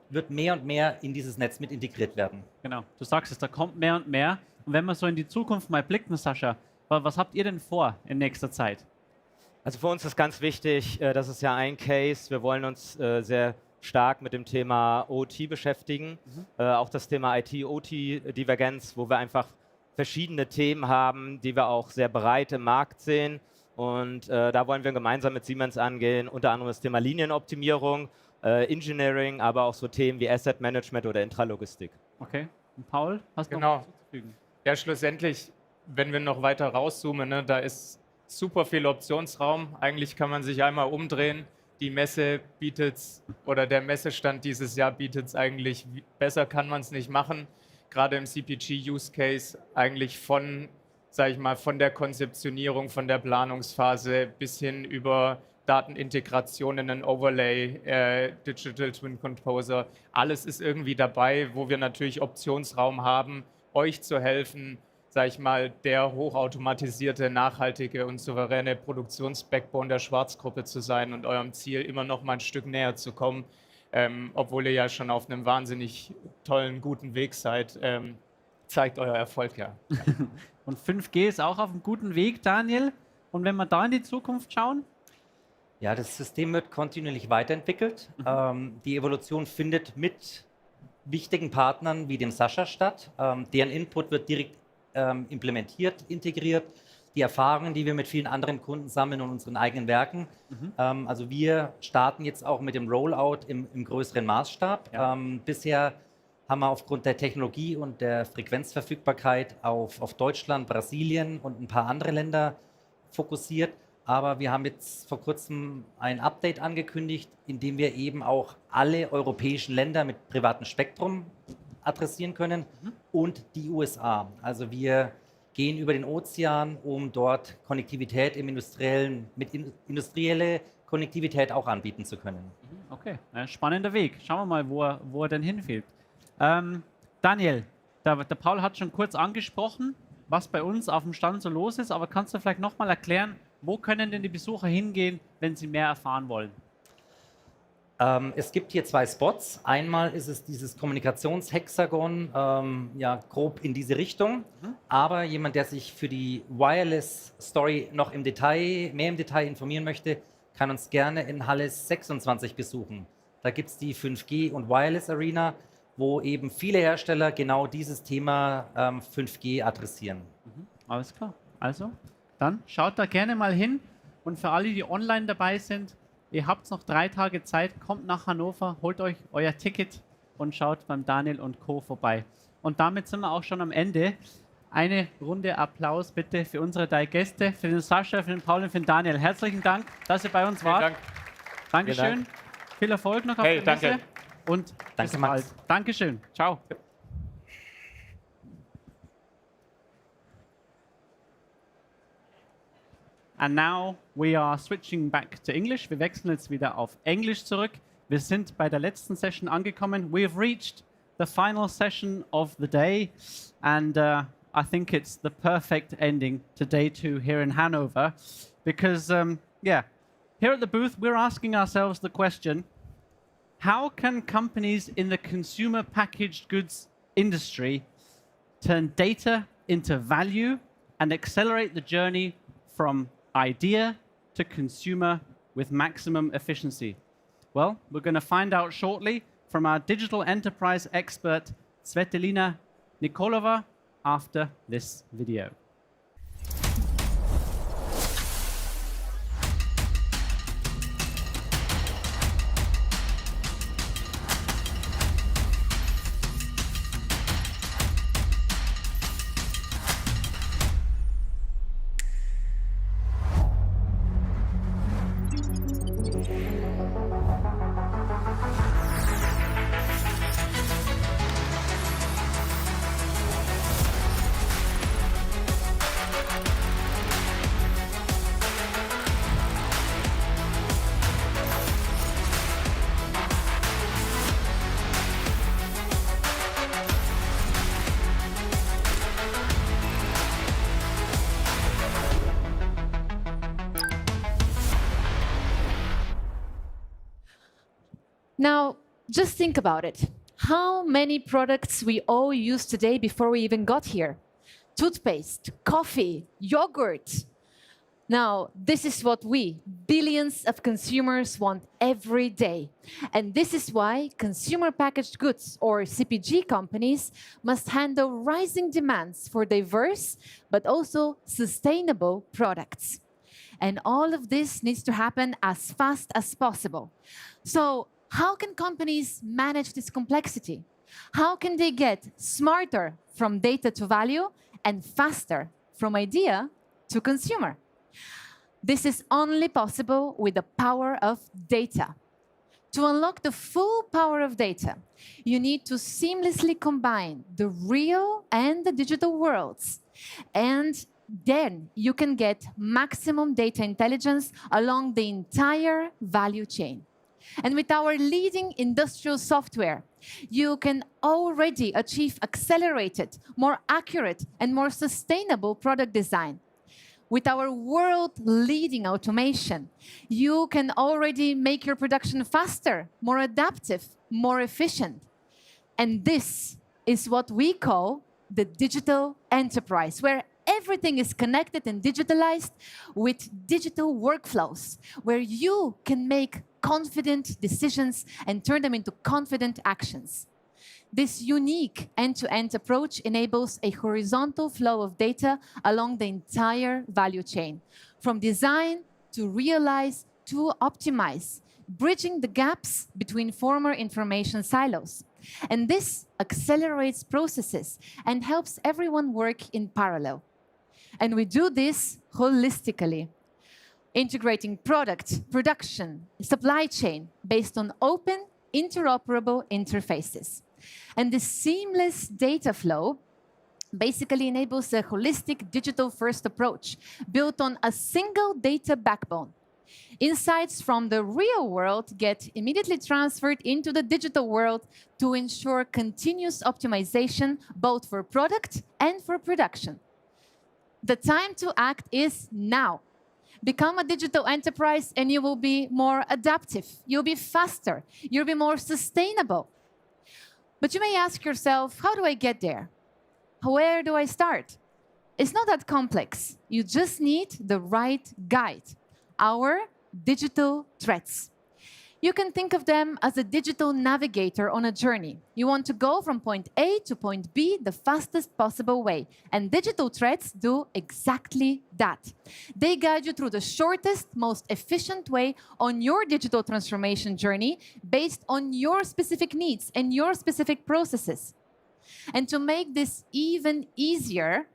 wird mehr und mehr in dieses Netz mit integriert werden. Genau, du sagst es, da kommt mehr und mehr. Und wenn wir so in die Zukunft mal blicken, Sascha, was habt ihr denn vor in nächster Zeit? Also für uns ist ganz wichtig, das ist ja ein Case, wir wollen uns sehr stark mit dem Thema OT beschäftigen, auch das Thema IT-OT-Divergenz, wo wir einfach verschiedene Themen haben, die wir auch sehr breit im Markt sehen. Und da wollen wir gemeinsam mit Siemens angehen, unter anderem das Thema Linienoptimierung, Engineering, aber auch so Themen wie Asset Management oder Intralogistik. Okay. Und Paul, hast du noch was hinzuzufügen? Ja, schlussendlich, wenn wir noch weiter rauszoomen, ne, da ist super viel Optionsraum. Eigentlich kann man sich einmal umdrehen. Die Messe bietet es, oder der Messestand dieses Jahr bietet es eigentlich, besser kann man es nicht machen. Gerade im CPG-Use-Case eigentlich von, sage ich mal, von der Konzeptionierung, von der Planungsphase bis hin über Datenintegration in einen Overlay, Digital Twin Composer. Alles ist irgendwie dabei, wo wir natürlich Optionsraum haben, euch zu helfen, sage ich mal, der hochautomatisierte, nachhaltige und souveräne Produktionsbackbone der Schwarzgruppe zu sein und eurem Ziel immer noch mal ein Stück näher zu kommen, obwohl ihr ja schon auf einem wahnsinnig tollen, guten Weg seid. Zeigt euer Erfolg ja. Und 5G ist auch auf einem guten Weg, Daniel. Und wenn wir da in die Zukunft schauen? Ja, das System wird kontinuierlich weiterentwickelt. Die Evolution findet mit wichtigen Partnern wie dem Sascha statt. Deren Input wird direkt implementiert, integriert. Die Erfahrungen, die wir mit vielen anderen Kunden sammeln und unseren eigenen Werken. Also wir starten jetzt auch mit dem Rollout im größeren Maßstab. Ja. Bisher haben wir aufgrund der Technologie und der Frequenzverfügbarkeit auf Deutschland, Brasilien und ein paar andere Länder fokussiert. Aber wir haben jetzt vor kurzem ein Update angekündigt, in dem wir eben auch alle europäischen Länder mit privatem Spektrum adressieren können und die USA. Also wir gehen über den Ozean, um dort Konnektivität im industrielle Konnektivität auch anbieten zu können. Okay, spannender Weg. Schauen wir mal, wo er denn hinfällt. Daniel, der Paul hat schon kurz angesprochen, was bei uns auf dem Stand so los ist, aber kannst du vielleicht nochmal erklären, wo können denn die Besucher hingehen, wenn sie mehr erfahren wollen? Es gibt hier 2 Spots. Einmal ist es dieses Kommunikationshexagon, ja, grob in diese Richtung. Aber jemand, der sich für die Wireless-Story noch mehr im Detail informieren möchte, kann uns gerne in Halle 26 besuchen. Da gibt es die 5G und Wireless Arena, wo eben viele Hersteller genau dieses Thema 5G adressieren. Alles klar. Also, dann schaut da gerne mal hin. Und für alle, die online dabei sind, ihr habt noch 3 Tage Zeit, kommt nach Hannover, holt euch euer Ticket und schaut beim Daniel und Co. vorbei. Und damit sind wir auch schon am Ende. Eine Runde Applaus bitte für unsere 3 Gäste, für den Sascha, für den Paul und für den Daniel. Herzlichen Dank, dass ihr bei uns wart. Dank. Dankeschön. Viel Erfolg noch auf der Messe. Danke. Und danke, bis Max. bald. Dankeschön. Ciao. And now we are switching back to English. Wir wechseln jetzt wieder auf Englisch zurück. Wir sind bei der letzten Session angekommen. We have reached the final session of the day. And I think it's the perfect ending to day 2 here in Hanover. Because, yeah, here at the booth, we're asking ourselves the question, how can companies in the consumer packaged goods industry turn data into value and accelerate the journey from idea to consumer with maximum efficiency? Well, we're going to find out shortly from our digital enterprise expert, Svetlana Nikolova, after this video. Now, just think about it. How many products we all use today before we even got here? Toothpaste, coffee, yogurt. Now, this is what billions of consumers want every day. And this is why consumer packaged goods, or CPG companies, must handle rising demands for diverse but also sustainable products. And all of this needs to happen as fast as possible. So how can companies manage this complexity? How can they get smarter from data to value and faster from idea to consumer? This is only possible with the power of data. To unlock the full power of data, you need to seamlessly combine the real and the digital worlds. And then you can get maximum data intelligence along the entire value chain. And with our leading industrial software, you can already achieve accelerated, more accurate, and more sustainable product design. With our world-leading automation, you can already make your production faster, more adaptive, more efficient. And this is what we call the digital enterprise, where everything is connected and digitalized with digital workflows, where you can make confident decisions and turn them into confident actions. This unique end-to-end approach enables a horizontal flow of data along the entire value chain, from design to realize to optimize, bridging the gaps between former information silos. And this accelerates processes and helps everyone work in parallel. And we do this holistically, integrating product, production, supply chain based on open, interoperable interfaces. And this seamless data flow basically enables a holistic digital-first approach built on a single data backbone. Insights from the real world get immediately transferred into the digital world to ensure continuous optimization both for product and for production. The time to act is now. Become a digital enterprise and you will be more adaptive. You'll be faster. You'll be more sustainable. But you may ask yourself, how do I get there? Where do I start? It's not that complex. You just need the right guide, our digital threads. You can think of them as a digital navigator on a journey. You want to go from point A to point B the fastest possible way. And digital threads do exactly that. They guide you through the shortest, most efficient way on your digital transformation journey based on your specific needs and your specific processes. And to make this even easier,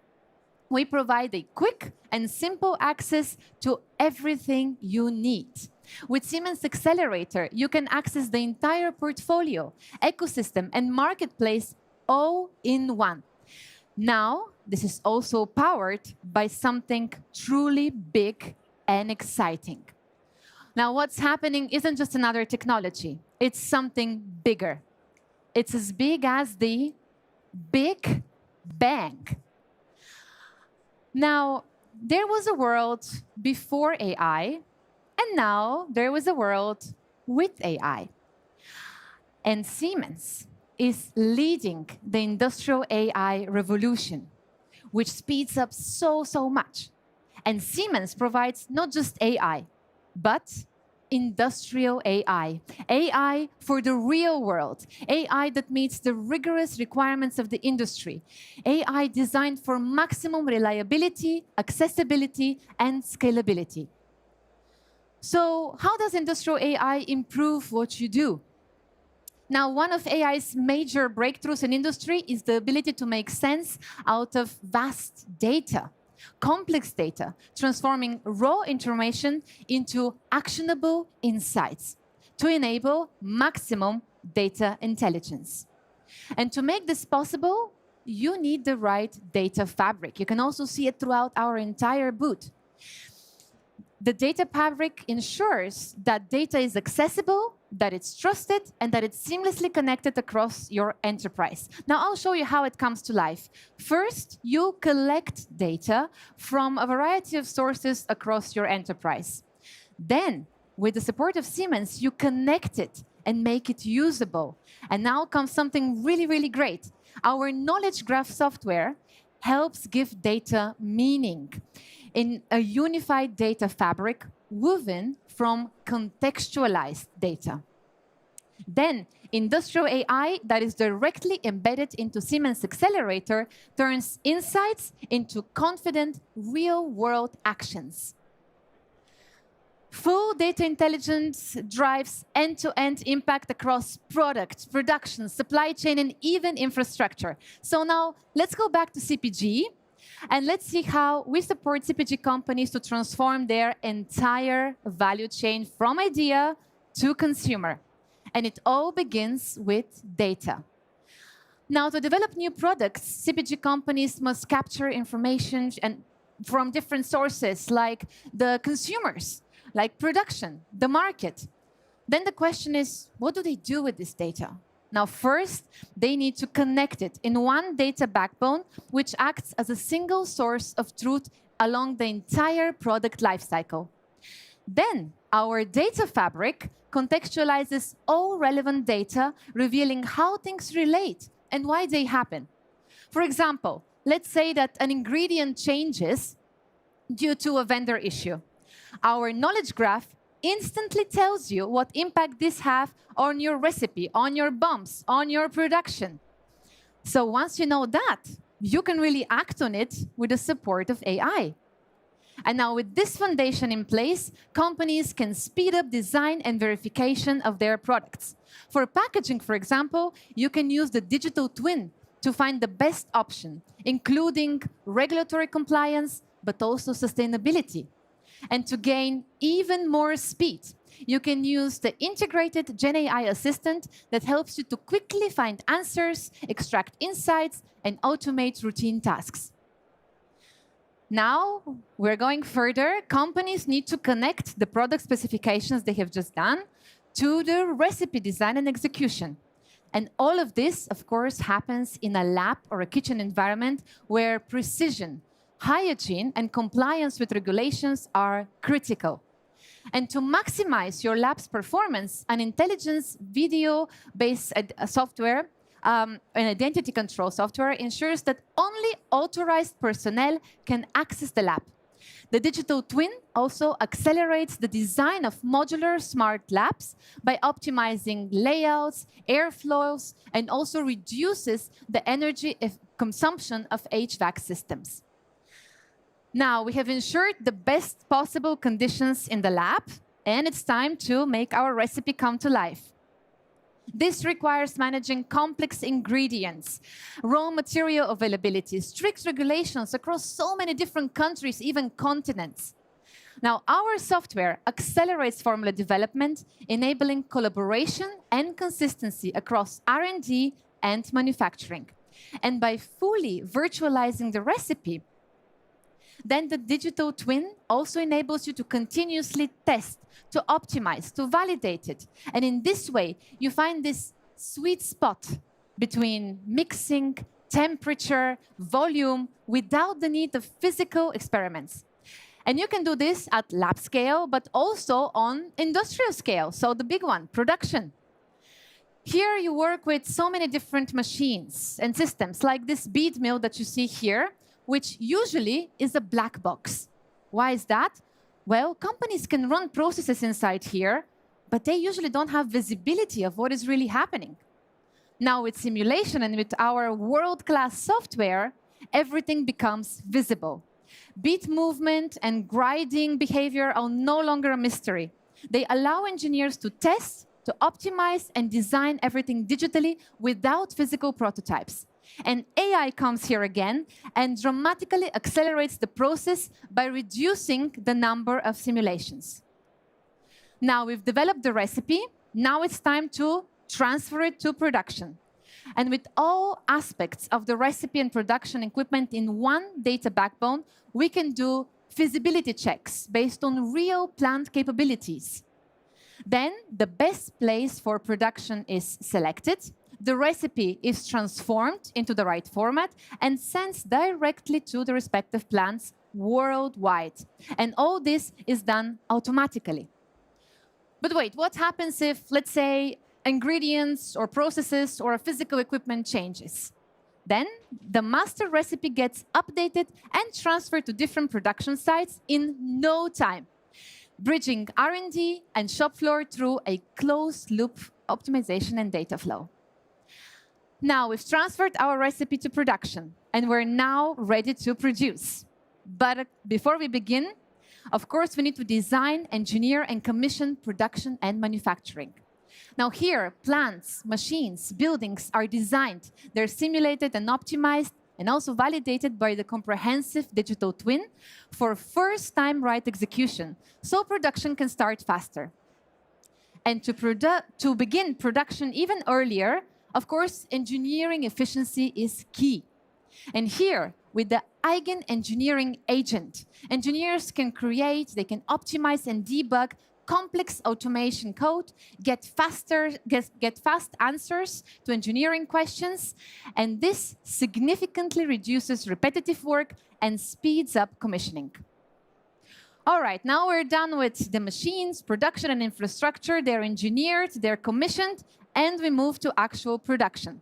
we provide a quick and simple access to everything you need. With Siemens Accelerator, you can access the entire portfolio, ecosystem, and marketplace all in one. Now, this is also powered by something truly big and exciting. Now, what's happening isn't just another technology. It's something bigger. It's as big as the Big Bang. Now, there was a world before AI, and now there was a world with AI. And Siemens is leading the industrial AI revolution, which speeds up so much. And Siemens provides not just AI, but industrial AI. AI for the real world. AI that meets the rigorous requirements of the industry. AI designed for maximum reliability, accessibility, and scalability. So how does industrial AI improve what you do? Now, one of AI's major breakthroughs in industry is the ability to make sense out of vast data, complex data, transforming raw information into actionable insights to enable maximum data intelligence. And to make this possible, you need the right data fabric. You can also see it throughout our entire booth. The data fabric ensures that data is accessible, that it's trusted, and that it's seamlessly connected across your enterprise. Now, I'll show you how it comes to life. First, you collect data from a variety of sources across your enterprise. Then, with the support of Siemens, you connect it and make it usable. And now comes something really great. Our knowledge graph software helps give data meaning in a unified data fabric woven from contextualized data. Then, industrial AI that is directly embedded into Siemens Accelerator turns insights into confident real-world actions. Full data intelligence drives end-to-end impact across product, production, supply chain, and even infrastructure. So now let's go back to CPG, and let's see how we support CPG companies to transform their entire value chain from idea to consumer. And it all begins with data. Now, to develop new products, CPG companies must capture information from different sources, like the consumers, like production, the market. Then the question is, what do they do with this data? Now, first, they need to connect it in one data backbone, which acts as a single source of truth along the entire product lifecycle. Then, our data fabric contextualizes all relevant data, revealing how things relate and why they happen. For example, let's say that an ingredient changes due to a vendor issue. Our knowledge graph instantly tells you what impact this has on your recipe, on your bumps, on your production. So once you know that, you can really act on it with the support of AI. And now with this foundation in place, companies can speed up design and verification of their products. For packaging, for example, you can use the digital twin to find the best option, including regulatory compliance, but also sustainability. And to gain even more speed, you can use the integrated GenAI assistant that helps you to quickly find answers, extract insights, and automate routine tasks. Now, we're going further. Companies need to connect the product specifications they have just done to the recipe design and execution. And all of this, of course, happens in a lab or a kitchen environment where precision, hygiene, and compliance with regulations are critical. And to maximize your lab's performance, an intelligence video-based software, an identity control software, ensures that only authorized personnel can access the lab. The digital twin also accelerates the design of modular smart labs by optimizing layouts, airflows, and also reduces the energy consumption of HVAC systems. Now, we have ensured the best possible conditions in the lab, and it's time to make our recipe come to life. This requires managing complex ingredients, raw material availability, strict regulations across so many different countries, even continents. Now, our software accelerates formula development, enabling collaboration and consistency across R&D and manufacturing. And by fully virtualizing the recipe, then the digital twin also enables you to continuously test, to optimize, to validate it. And in this way, you find this sweet spot between mixing, temperature, volume, without the need of physical experiments. And you can do this at lab scale, but also on industrial scale, so the big one, production. Here you work with so many different machines and systems, like this bead mill that you see here, which usually is a black box. Why is that? Well, companies can run processes inside here, but they usually don't have visibility of what is really happening. Now, with simulation and with our world-class software, everything becomes visible. Bead movement and grinding behavior are no longer a mystery. They allow engineers to test, to optimize, and design everything digitally without physical prototypes. And AI comes here again and dramatically accelerates the process by reducing the number of simulations. Now we've developed the recipe. Now it's time to transfer it to production. And with all aspects of the recipe and production equipment in one data backbone, we can do feasibility checks based on real plant capabilities. Then the best place for production is selected. The recipe is transformed into the right format and sent directly to the respective plants worldwide. And all this is done automatically. But wait, what happens if, let's say, ingredients or processes or physical equipment changes? Then the master recipe gets updated and transferred to different production sites in no time, bridging R&D and shop floor through a closed-loop optimization and data flow. Now, we've transferred our recipe to production, and we're now ready to produce. But before we begin, Of course, we need to design, engineer, and commission production and manufacturing. Now here, plants, machines, buildings are designed. They're simulated and optimized and also validated by the comprehensive digital twin for first-time right execution, so production can start faster. And to begin production even earlier, of course, engineering efficiency is key. And here, with the Eigen engineering agent, engineers can create, they can optimize and debug complex automation code, get fast answers to engineering questions, and this significantly reduces repetitive work and speeds up commissioning. All right, now we're done with the machines, production and infrastructure. They're engineered, they're commissioned, and we move to actual production.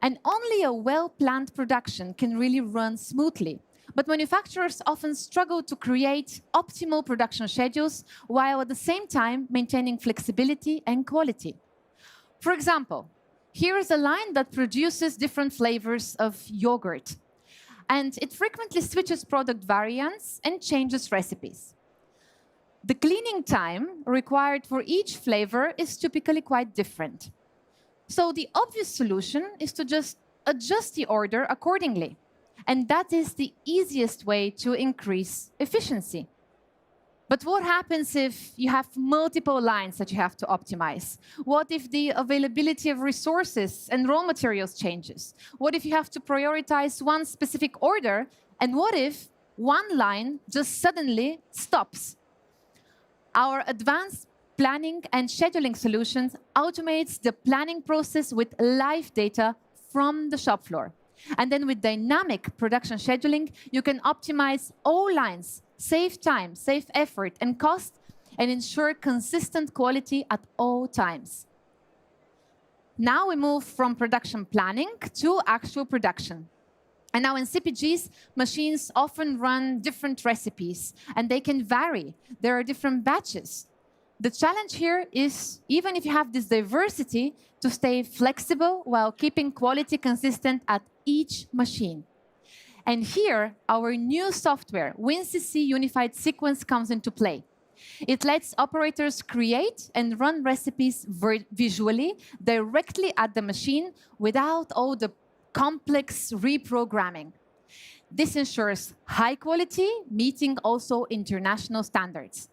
And only a well-planned production can really run smoothly. But manufacturers often struggle to create optimal production schedules while at the same time maintaining flexibility and quality. For example, here is a line that produces different flavors of yogurt. And it frequently switches product variants and changes recipes. The cleaning time required for each flavor is typically quite different. So the obvious solution is to just adjust the order accordingly. And that is the easiest way to increase efficiency. But what happens if you have multiple lines that you have to optimize? What if the availability of resources and raw materials changes? What if you have to prioritize one specific order? And what if one line just suddenly stops? Our advanced planning and scheduling solutions automates the planning process with live data from the shop floor. And then with dynamic production scheduling, you can optimize all lines, save time, save effort and cost, and ensure consistent quality at all times. Now we move from production planning to actual production. And now in CPGs, machines often run different recipes, and they can vary. There are different batches. The challenge here is, even if you have this diversity, to stay flexible while keeping quality consistent at each machine. And here, our new software, WinCC Unified Sequence, comes into play. It lets operators create and run recipes visually directly at the machine without all the complex reprogramming. This ensures high quality, meeting also international standards.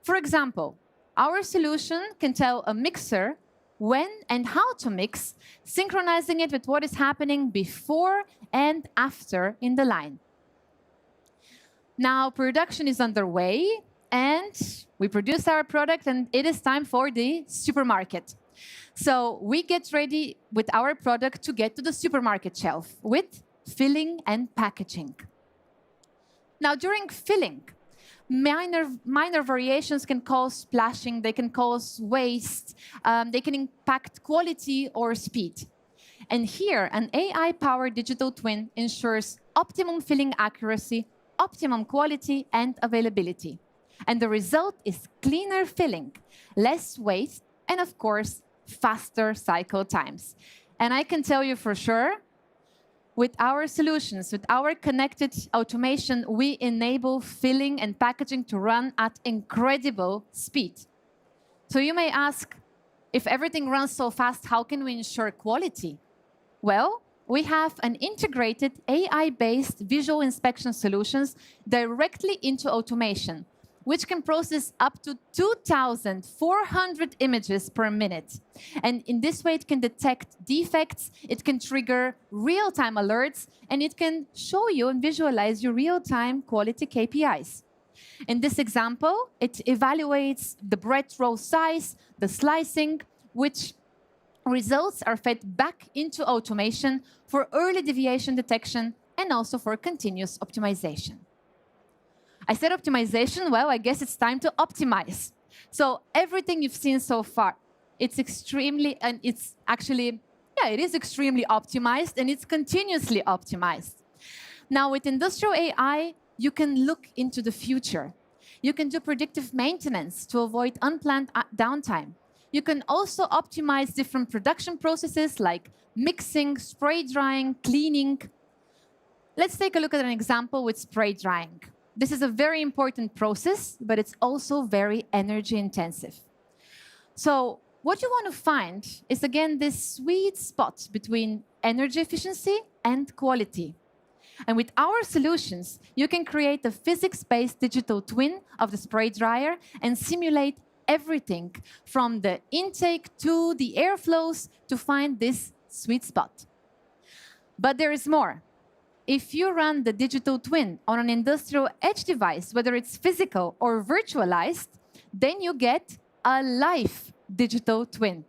For example, our solution can tell a mixer when and how to mix, synchronizing it with what is happening before and after in the line. Now production is underway, and we produce our product, and it is time for the supermarket. So we get ready with our product to get to the supermarket shelf with filling and packaging. Now during filling, minor variations can cause splashing, they can cause waste, they can impact quality or speed. And here, an AI-powered digital twin ensures optimum filling accuracy, optimum quality, and availability. And the result is cleaner filling, less waste, and of course, faster cycle times. And I can tell you for sure, with our solutions, with our connected automation, we enable filling and packaging to run at incredible speed. So you may ask, if everything runs so fast, how can we ensure quality? Well, we have an integrated AI-based visual inspection solutions directly into automation, which can process up to 2,400 images per minute. And in this way, it can detect defects, it can trigger real-time alerts, and it can show you and visualize your real-time quality KPIs. In this example, it evaluates the bread roll size, the slicing, which results are fed back into automation for early deviation detection and also for continuous optimization. I said optimization, well, I guess it's time to optimize. So everything you've seen so far, it's extremely, and it's actually, yeah, it is extremely optimized, and it's continuously optimized. Now with industrial AI, you can look into the future. You can do predictive maintenance to avoid unplanned downtime. You can also optimize different production processes like mixing, spray drying, cleaning. Let's take a look at an example with spray drying. this is a very important process, but it's also very energy intensive. So what you want to find is, again, this sweet spot between energy efficiency and quality. And with our solutions, you can create a physics-based digital twin of the spray dryer and simulate everything from the intake to the airflows to find this sweet spot. But there is more. If you run the digital twin on an industrial edge device, whether it's physical or virtualized, then you get a live digital twin.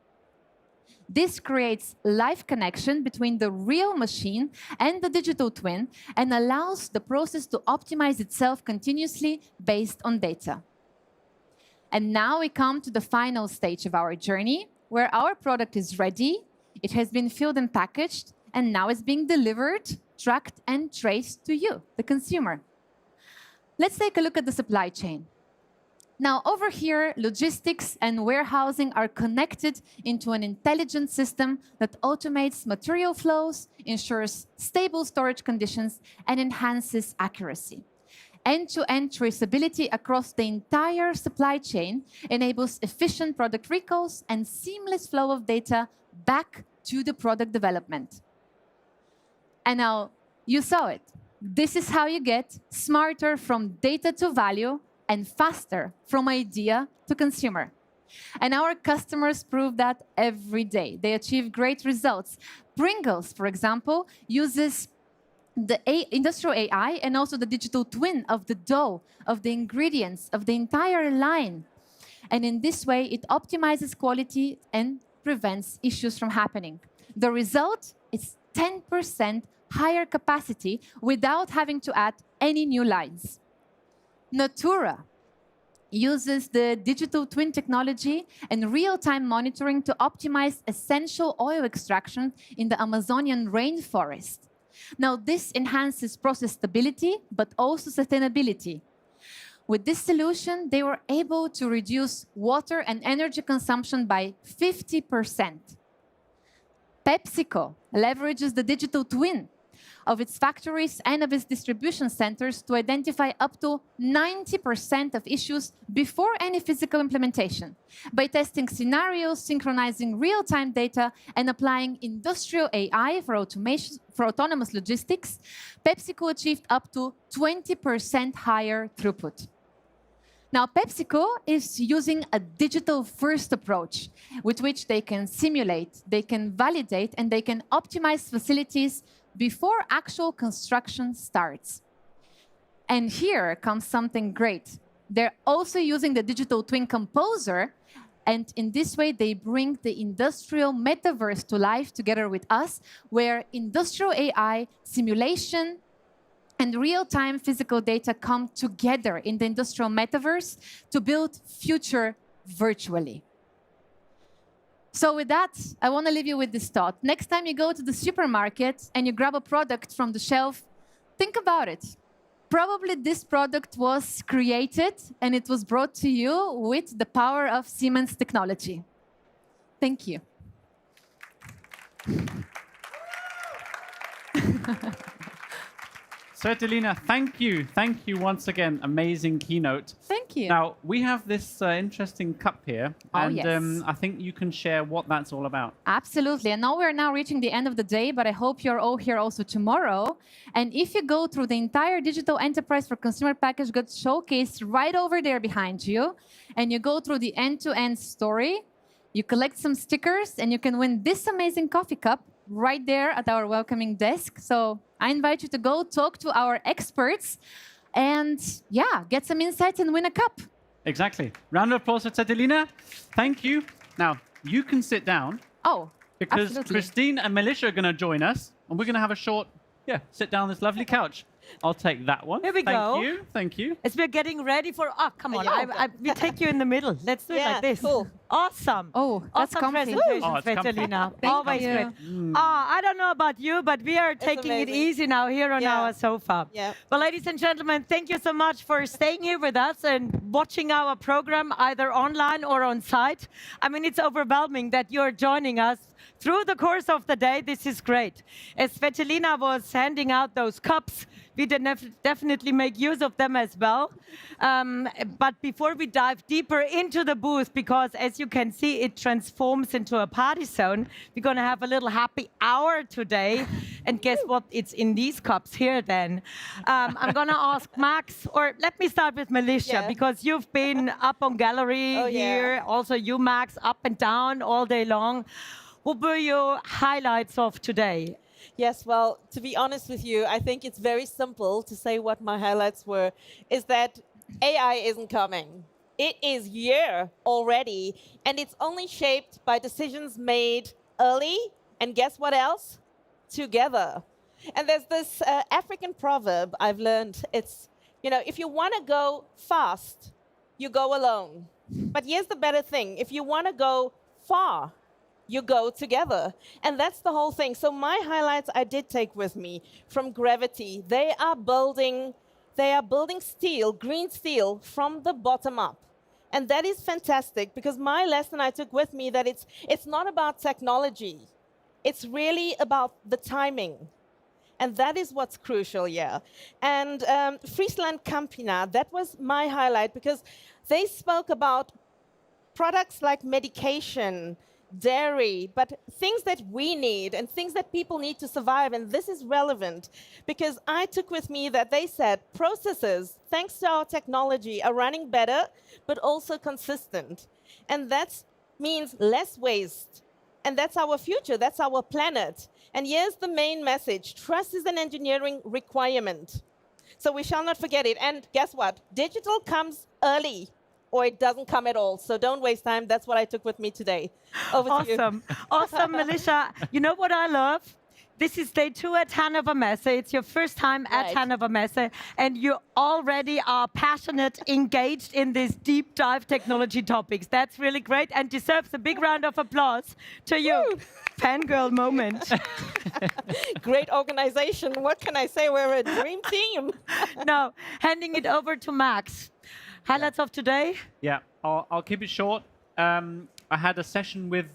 This creates live connection between the real machine and the digital twin and allows the process to optimize itself continuously based on data. And now we come to the final stage of our journey, where our product is ready, it has been filled and packaged, and now it's being delivered, tracked, and traced to you, the consumer. Let's take a look at the supply chain. Now, over here, logistics and warehousing are connected into an intelligent system that automates material flows, ensures stable storage conditions, and enhances accuracy. End-to-end traceability across the entire supply chain enables efficient product recalls and seamless flow of data back to the product development. And now, you saw it. This is how you get smarter from data to value and faster from idea to consumer. And our customers prove that every day. They achieve great results. Pringles, for example, uses the industrial AI and also the digital twin of the dough, of the ingredients, of the entire line. And in this way, it optimizes quality and prevents issues from happening. The result is 10% higher capacity without having to add any new lines. Natura uses the digital twin technology and real-time monitoring to optimize essential oil extraction in the Amazonian rainforest. Now, this enhances process stability, but also sustainability. With this solution, they were able to reduce water and energy consumption by 50%. PepsiCo leverages the digital twin of its factories and of its distribution centers to identify up to 90% of issues before any physical implementation. By testing scenarios, synchronizing real-time data, and applying industrial AI for automation, for autonomous logistics, PepsiCo achieved up to 20% higher throughput. Now, PepsiCo is using a digital-first approach with which they can simulate, they can validate, and they can optimize facilities before actual construction starts. And here comes something great. They're also using the digital twin composer, and in this way, they bring the industrial metaverse to life together with us, where industrial AI, simulation, and real-time physical data come together in the industrial metaverse to build future virtually. So with that, I want to leave you with this thought. Next time you go to the supermarket and you grab a product from the shelf, think about it. Probably this product was created and it was brought to you with the power of Siemens technology. Thank you. Svetlana, thank you. Thank you once again. Amazing keynote. Thank you. Now, we have this interesting cup here. Oh, and yes. I think you can share what that's all about. Absolutely. And now we're now reaching the end of the day, but I hope you're all here also tomorrow. And if you go through the entire digital enterprise for consumer packaged goods showcase right over there behind you, and you go through the end-to-end story, you collect some stickers, and you can win this amazing coffee cup right there at our welcoming desk. So I invite you to go talk to our experts and, yeah, get some insights and win a cup. Exactly. Round of applause for Svetlana. Thank you. Now, you can sit down. Oh, because absolutely. Christine and Melissa are going to join us, and we're going to have a short, sit down on this lovely couch. I'll take that one. Here we go. Thank you. Thank you. As we're getting ready for, come on, we take you in the middle. Let's do it like this. Cool. Awesome. Oh, that's awesome comfy. presentation, Oh, it's comfy. Svetlana. Thank Always you. great. I don't know about you, but we are taking it amazing. easy now here on our sofa. Yeah. Well, ladies and gentlemen, thank you so much for staying here with us and watching our program either online or on site. I mean, it's overwhelming that you're joining us through the course of the day, this is great. As Svetlina was handing out those cups, we definitely make use of them as well. But before we dive deeper into the booth, because as you can see, it transforms into a party zone, we're going to have a little happy hour today. And guess what? It's in these cups here then. I'm going to ask Max, or let me start with Militia, because you've been up on gallery here. Also you, Max, up and down all day long. What were your highlights of today? Yes, well, to be honest with you, I think it's very simple to say what my highlights were, is that AI isn't coming. It is here already, and it's only shaped by decisions made early, and guess what else? Together. And there's this African proverb I've learned. It's, you know, if you want to go fast, you go alone. But here's the better thing. If you want to go far, you go together. And that's the whole thing. So my highlights I did take with me from Gravity. They are building steel, green steel, from the bottom up. And that is fantastic, because my lesson I took with me that it's not about technology. It's really about the timing. And that is what's crucial, yeah. And FrieslandCampina, that was my highlight, because they spoke about products like medication, dairy, but things that we need and things that people need to survive. And this is relevant because I took with me that they said processes, thanks to our technology, are running better, but also consistent. And that means less waste. And that's our future. That's our planet. And here's the main message. Trust is an engineering requirement. So we shall not forget it. And guess what? Digital comes early, or it doesn't come at all. So don't waste time. That's what I took with me today. Over to you. Awesome. Awesome, Melissa. You know what I love? This is day 2 at Hannover Messe. It's your first time at Hannover Messe, and you already are passionate, engaged in these deep dive technology topics. That's really great and deserves a big round of applause to you. Fangirl moment. Great organization. What can I say? We're a dream team. Now, handing it over to Max. Highlights of today? Yeah, I'll keep it short. I had a session with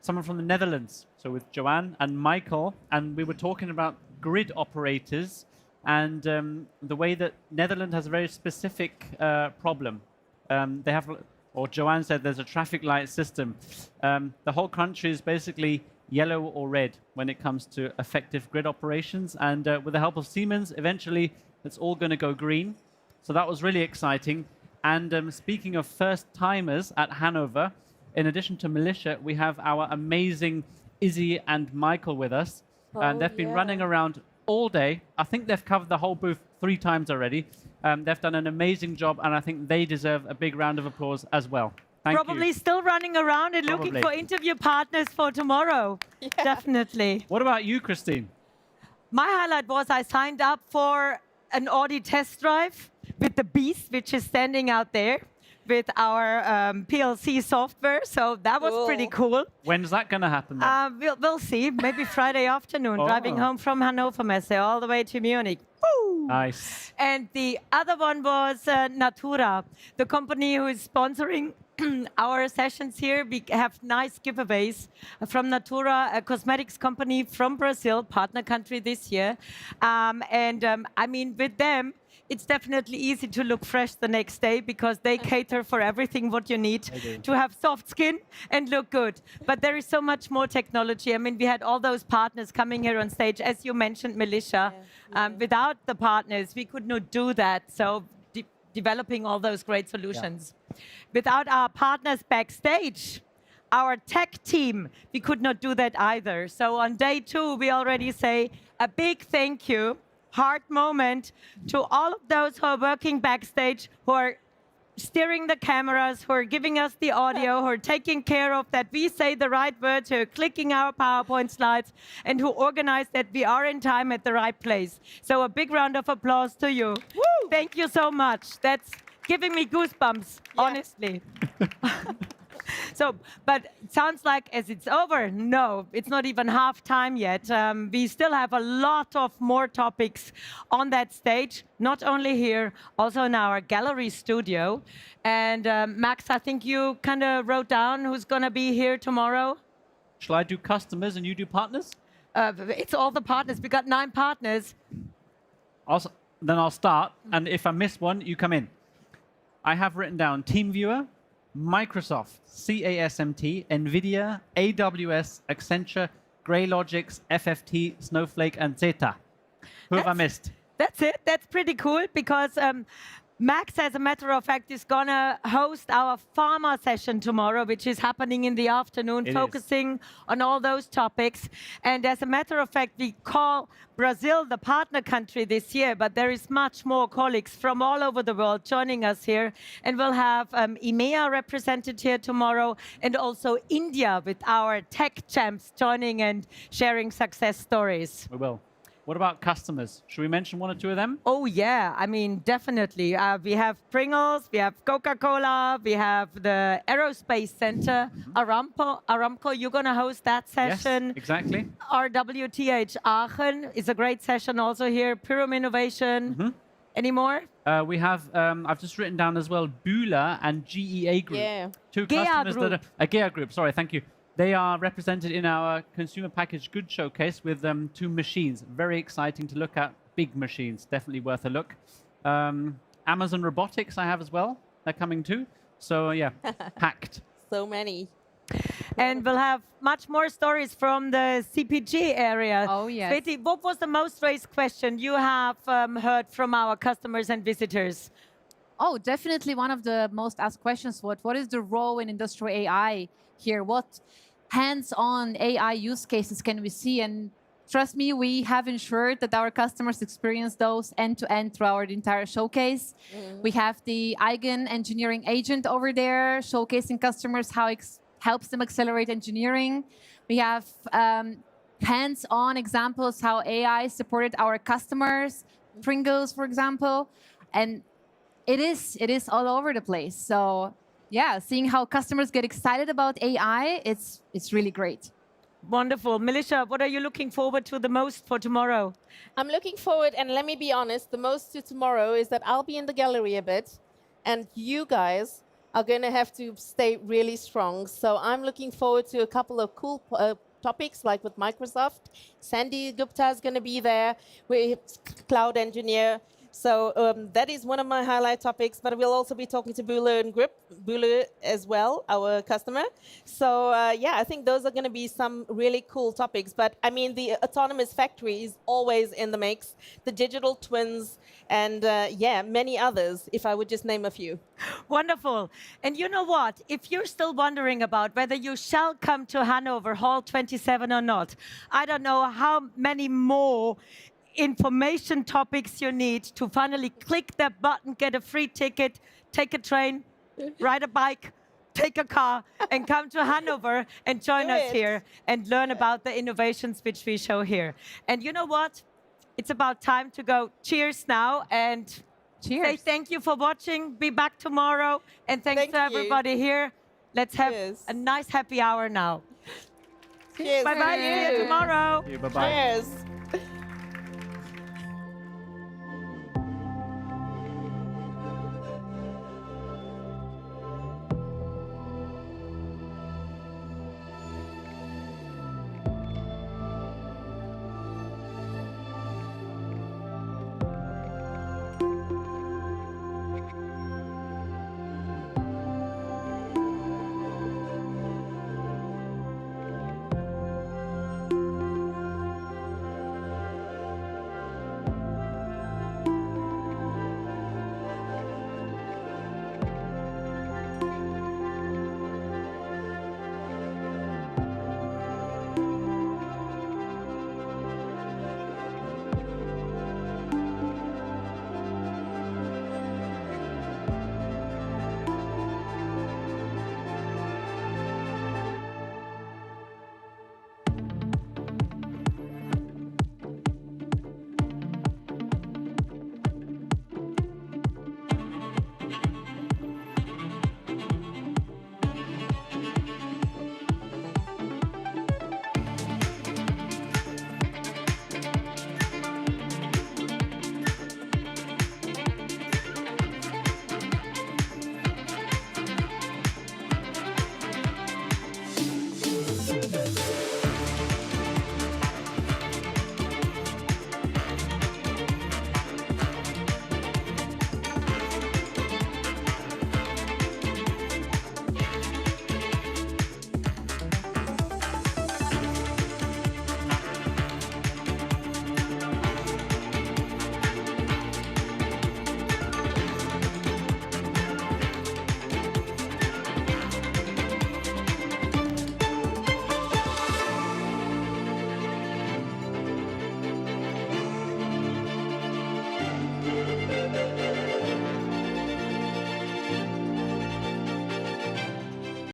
someone from the Netherlands, so with Joanne and Michael, and we were talking about grid operators and the way that Netherlands has a very specific problem. They have, or Joanne said, there's a traffic light system. The whole country is basically yellow or red when it comes to effective grid operations, and with the help of Siemens, eventually it's all going to go green. So that was really exciting. And speaking of first-timers at Hannover, in addition to Militia, we have our amazing Izzy and Michael with us. And they've been running around all day. I think they've covered the whole booth 3 times already. They've done an amazing job, and I think they deserve a big round of applause as well. Thank Probably you. still running around and looking for interview partners for tomorrow. Definitely. What about you, Christine? My highlight was I signed up for an Audi test drive with the Beast, which is standing out there with our PLC software. So that was pretty cool. When's that going to happen then? We'll see. Maybe Friday afternoon, driving home from Hannover Messe all the way to Munich. Woo! Nice. And the other one was Natura, the company who is sponsoring our sessions here. We have nice giveaways from Natura, a cosmetics company from Brazil, partner country this year. I mean, with them, it's definitely easy to look fresh the next day because they cater for everything what you need to have soft skin and look good. But there is so much more technology. I mean, we had all those partners coming here on stage, as you mentioned, Militia. Without the partners, we could not do that. So developing all those great solutions. Without our partners backstage, our tech team, we could not do that either. So on day 2, we already say a big thank you, heart moment, to all of those who are working backstage, who are steering the cameras, who are giving us the audio, who are taking care of that we say the right words, who are clicking our PowerPoint slides, and who organize that we are in time at the right place. So a big round of applause to you. Woo! Thank you so much. That's giving me goosebumps, honestly. So, but it sounds like as it's over. No, it's not even half time yet. We still have a lot of more topics on that stage, not only here, also in our gallery studio. And Max, I think you kind of wrote down who's going to be here tomorrow. Shall I do customers and you do partners? It's all the partners. We got 9 partners. Then I'll start, and if I miss one, you come in. I have written down TeamViewer, Microsoft, CASMT, NVIDIA, AWS, Accenture, Graylogix, FFT, Snowflake, and Zeta. Who have I missed? That's it. That's pretty cool because Max, as a matter of fact, is going to host our pharma session tomorrow, which is happening in the afternoon, focusing on all those topics. And as a matter of fact, we call Brazil the partner country this year, but there is much more colleagues from all over the world joining us here. And we'll have EMEA represented here tomorrow, and also India with our tech champs joining and sharing success stories. We will. What about customers? Should we mention one or two of them? Oh, yeah. I mean, definitely. We have Pringles, we have Coca-Cola, we have the Aerospace Center, Aramco, you're going to host that session. Yes, exactly. RWTH Aachen is a great session also here. Pyrum Innovation. Any more? We have, I've just written down as well, Bühler and GEA Group. Yeah. Two GEA customers Group. that are, GEA Group, sorry, thank you. They are represented in our consumer packaged goods showcase with 2 machines. Very exciting to look at. Big machines, definitely worth a look. Amazon Robotics I have as well. They're coming too. So yeah, packed. So many. And we'll have much more stories from the CPG area. Oh, yes. Sveti, what was the most raised question you have heard from our customers and visitors? Oh, definitely one of the most asked questions. What is the role in industrial AI here? What hands-on AI use cases can we see? And trust me, we have ensured that our customers experience those end-to-end throughout the entire showcase. We have the Eigen engineering agent over there showcasing customers how it helps them accelerate engineering. We have hands-on examples how AI supported our customers, Pringles, for example. And it is all over the place. So yeah, seeing how customers get excited about AI, it's really great. Wonderful. Melissa, what are you looking forward to the most for tomorrow? I'm looking forward, and let me be honest, the most to tomorrow is that I'll be in the gallery a bit, and you guys are going to have to stay really strong. So I'm looking forward to a couple of cool topics, like with Microsoft. Sandy Gupta is going to be there with cloud engineer. So that is one of my highlight topics, but we'll also be talking to Bühler and Grip, Bühler as well, our customer. So yeah, I think those are going to be some really cool topics. But I mean, the autonomous factory is always in the mix, the digital twins, and yeah, many others, if I would just name a few. Wonderful. And you know what? If you're still wondering about whether you shall come to Hannover Hall 27 or not, I don't know how many more information topics you need to finally click that button, get a free ticket, take a train, ride a bike, take a car, and come to Hannover and join us here and learn about the innovations which we show here. And you know what? It's about time to go cheers now and say thank you for watching. Be back tomorrow. And thanks to everybody here. Let's have a nice happy hour now. Cheers. Bye-bye. See you tomorrow. Bye-bye. Cheers.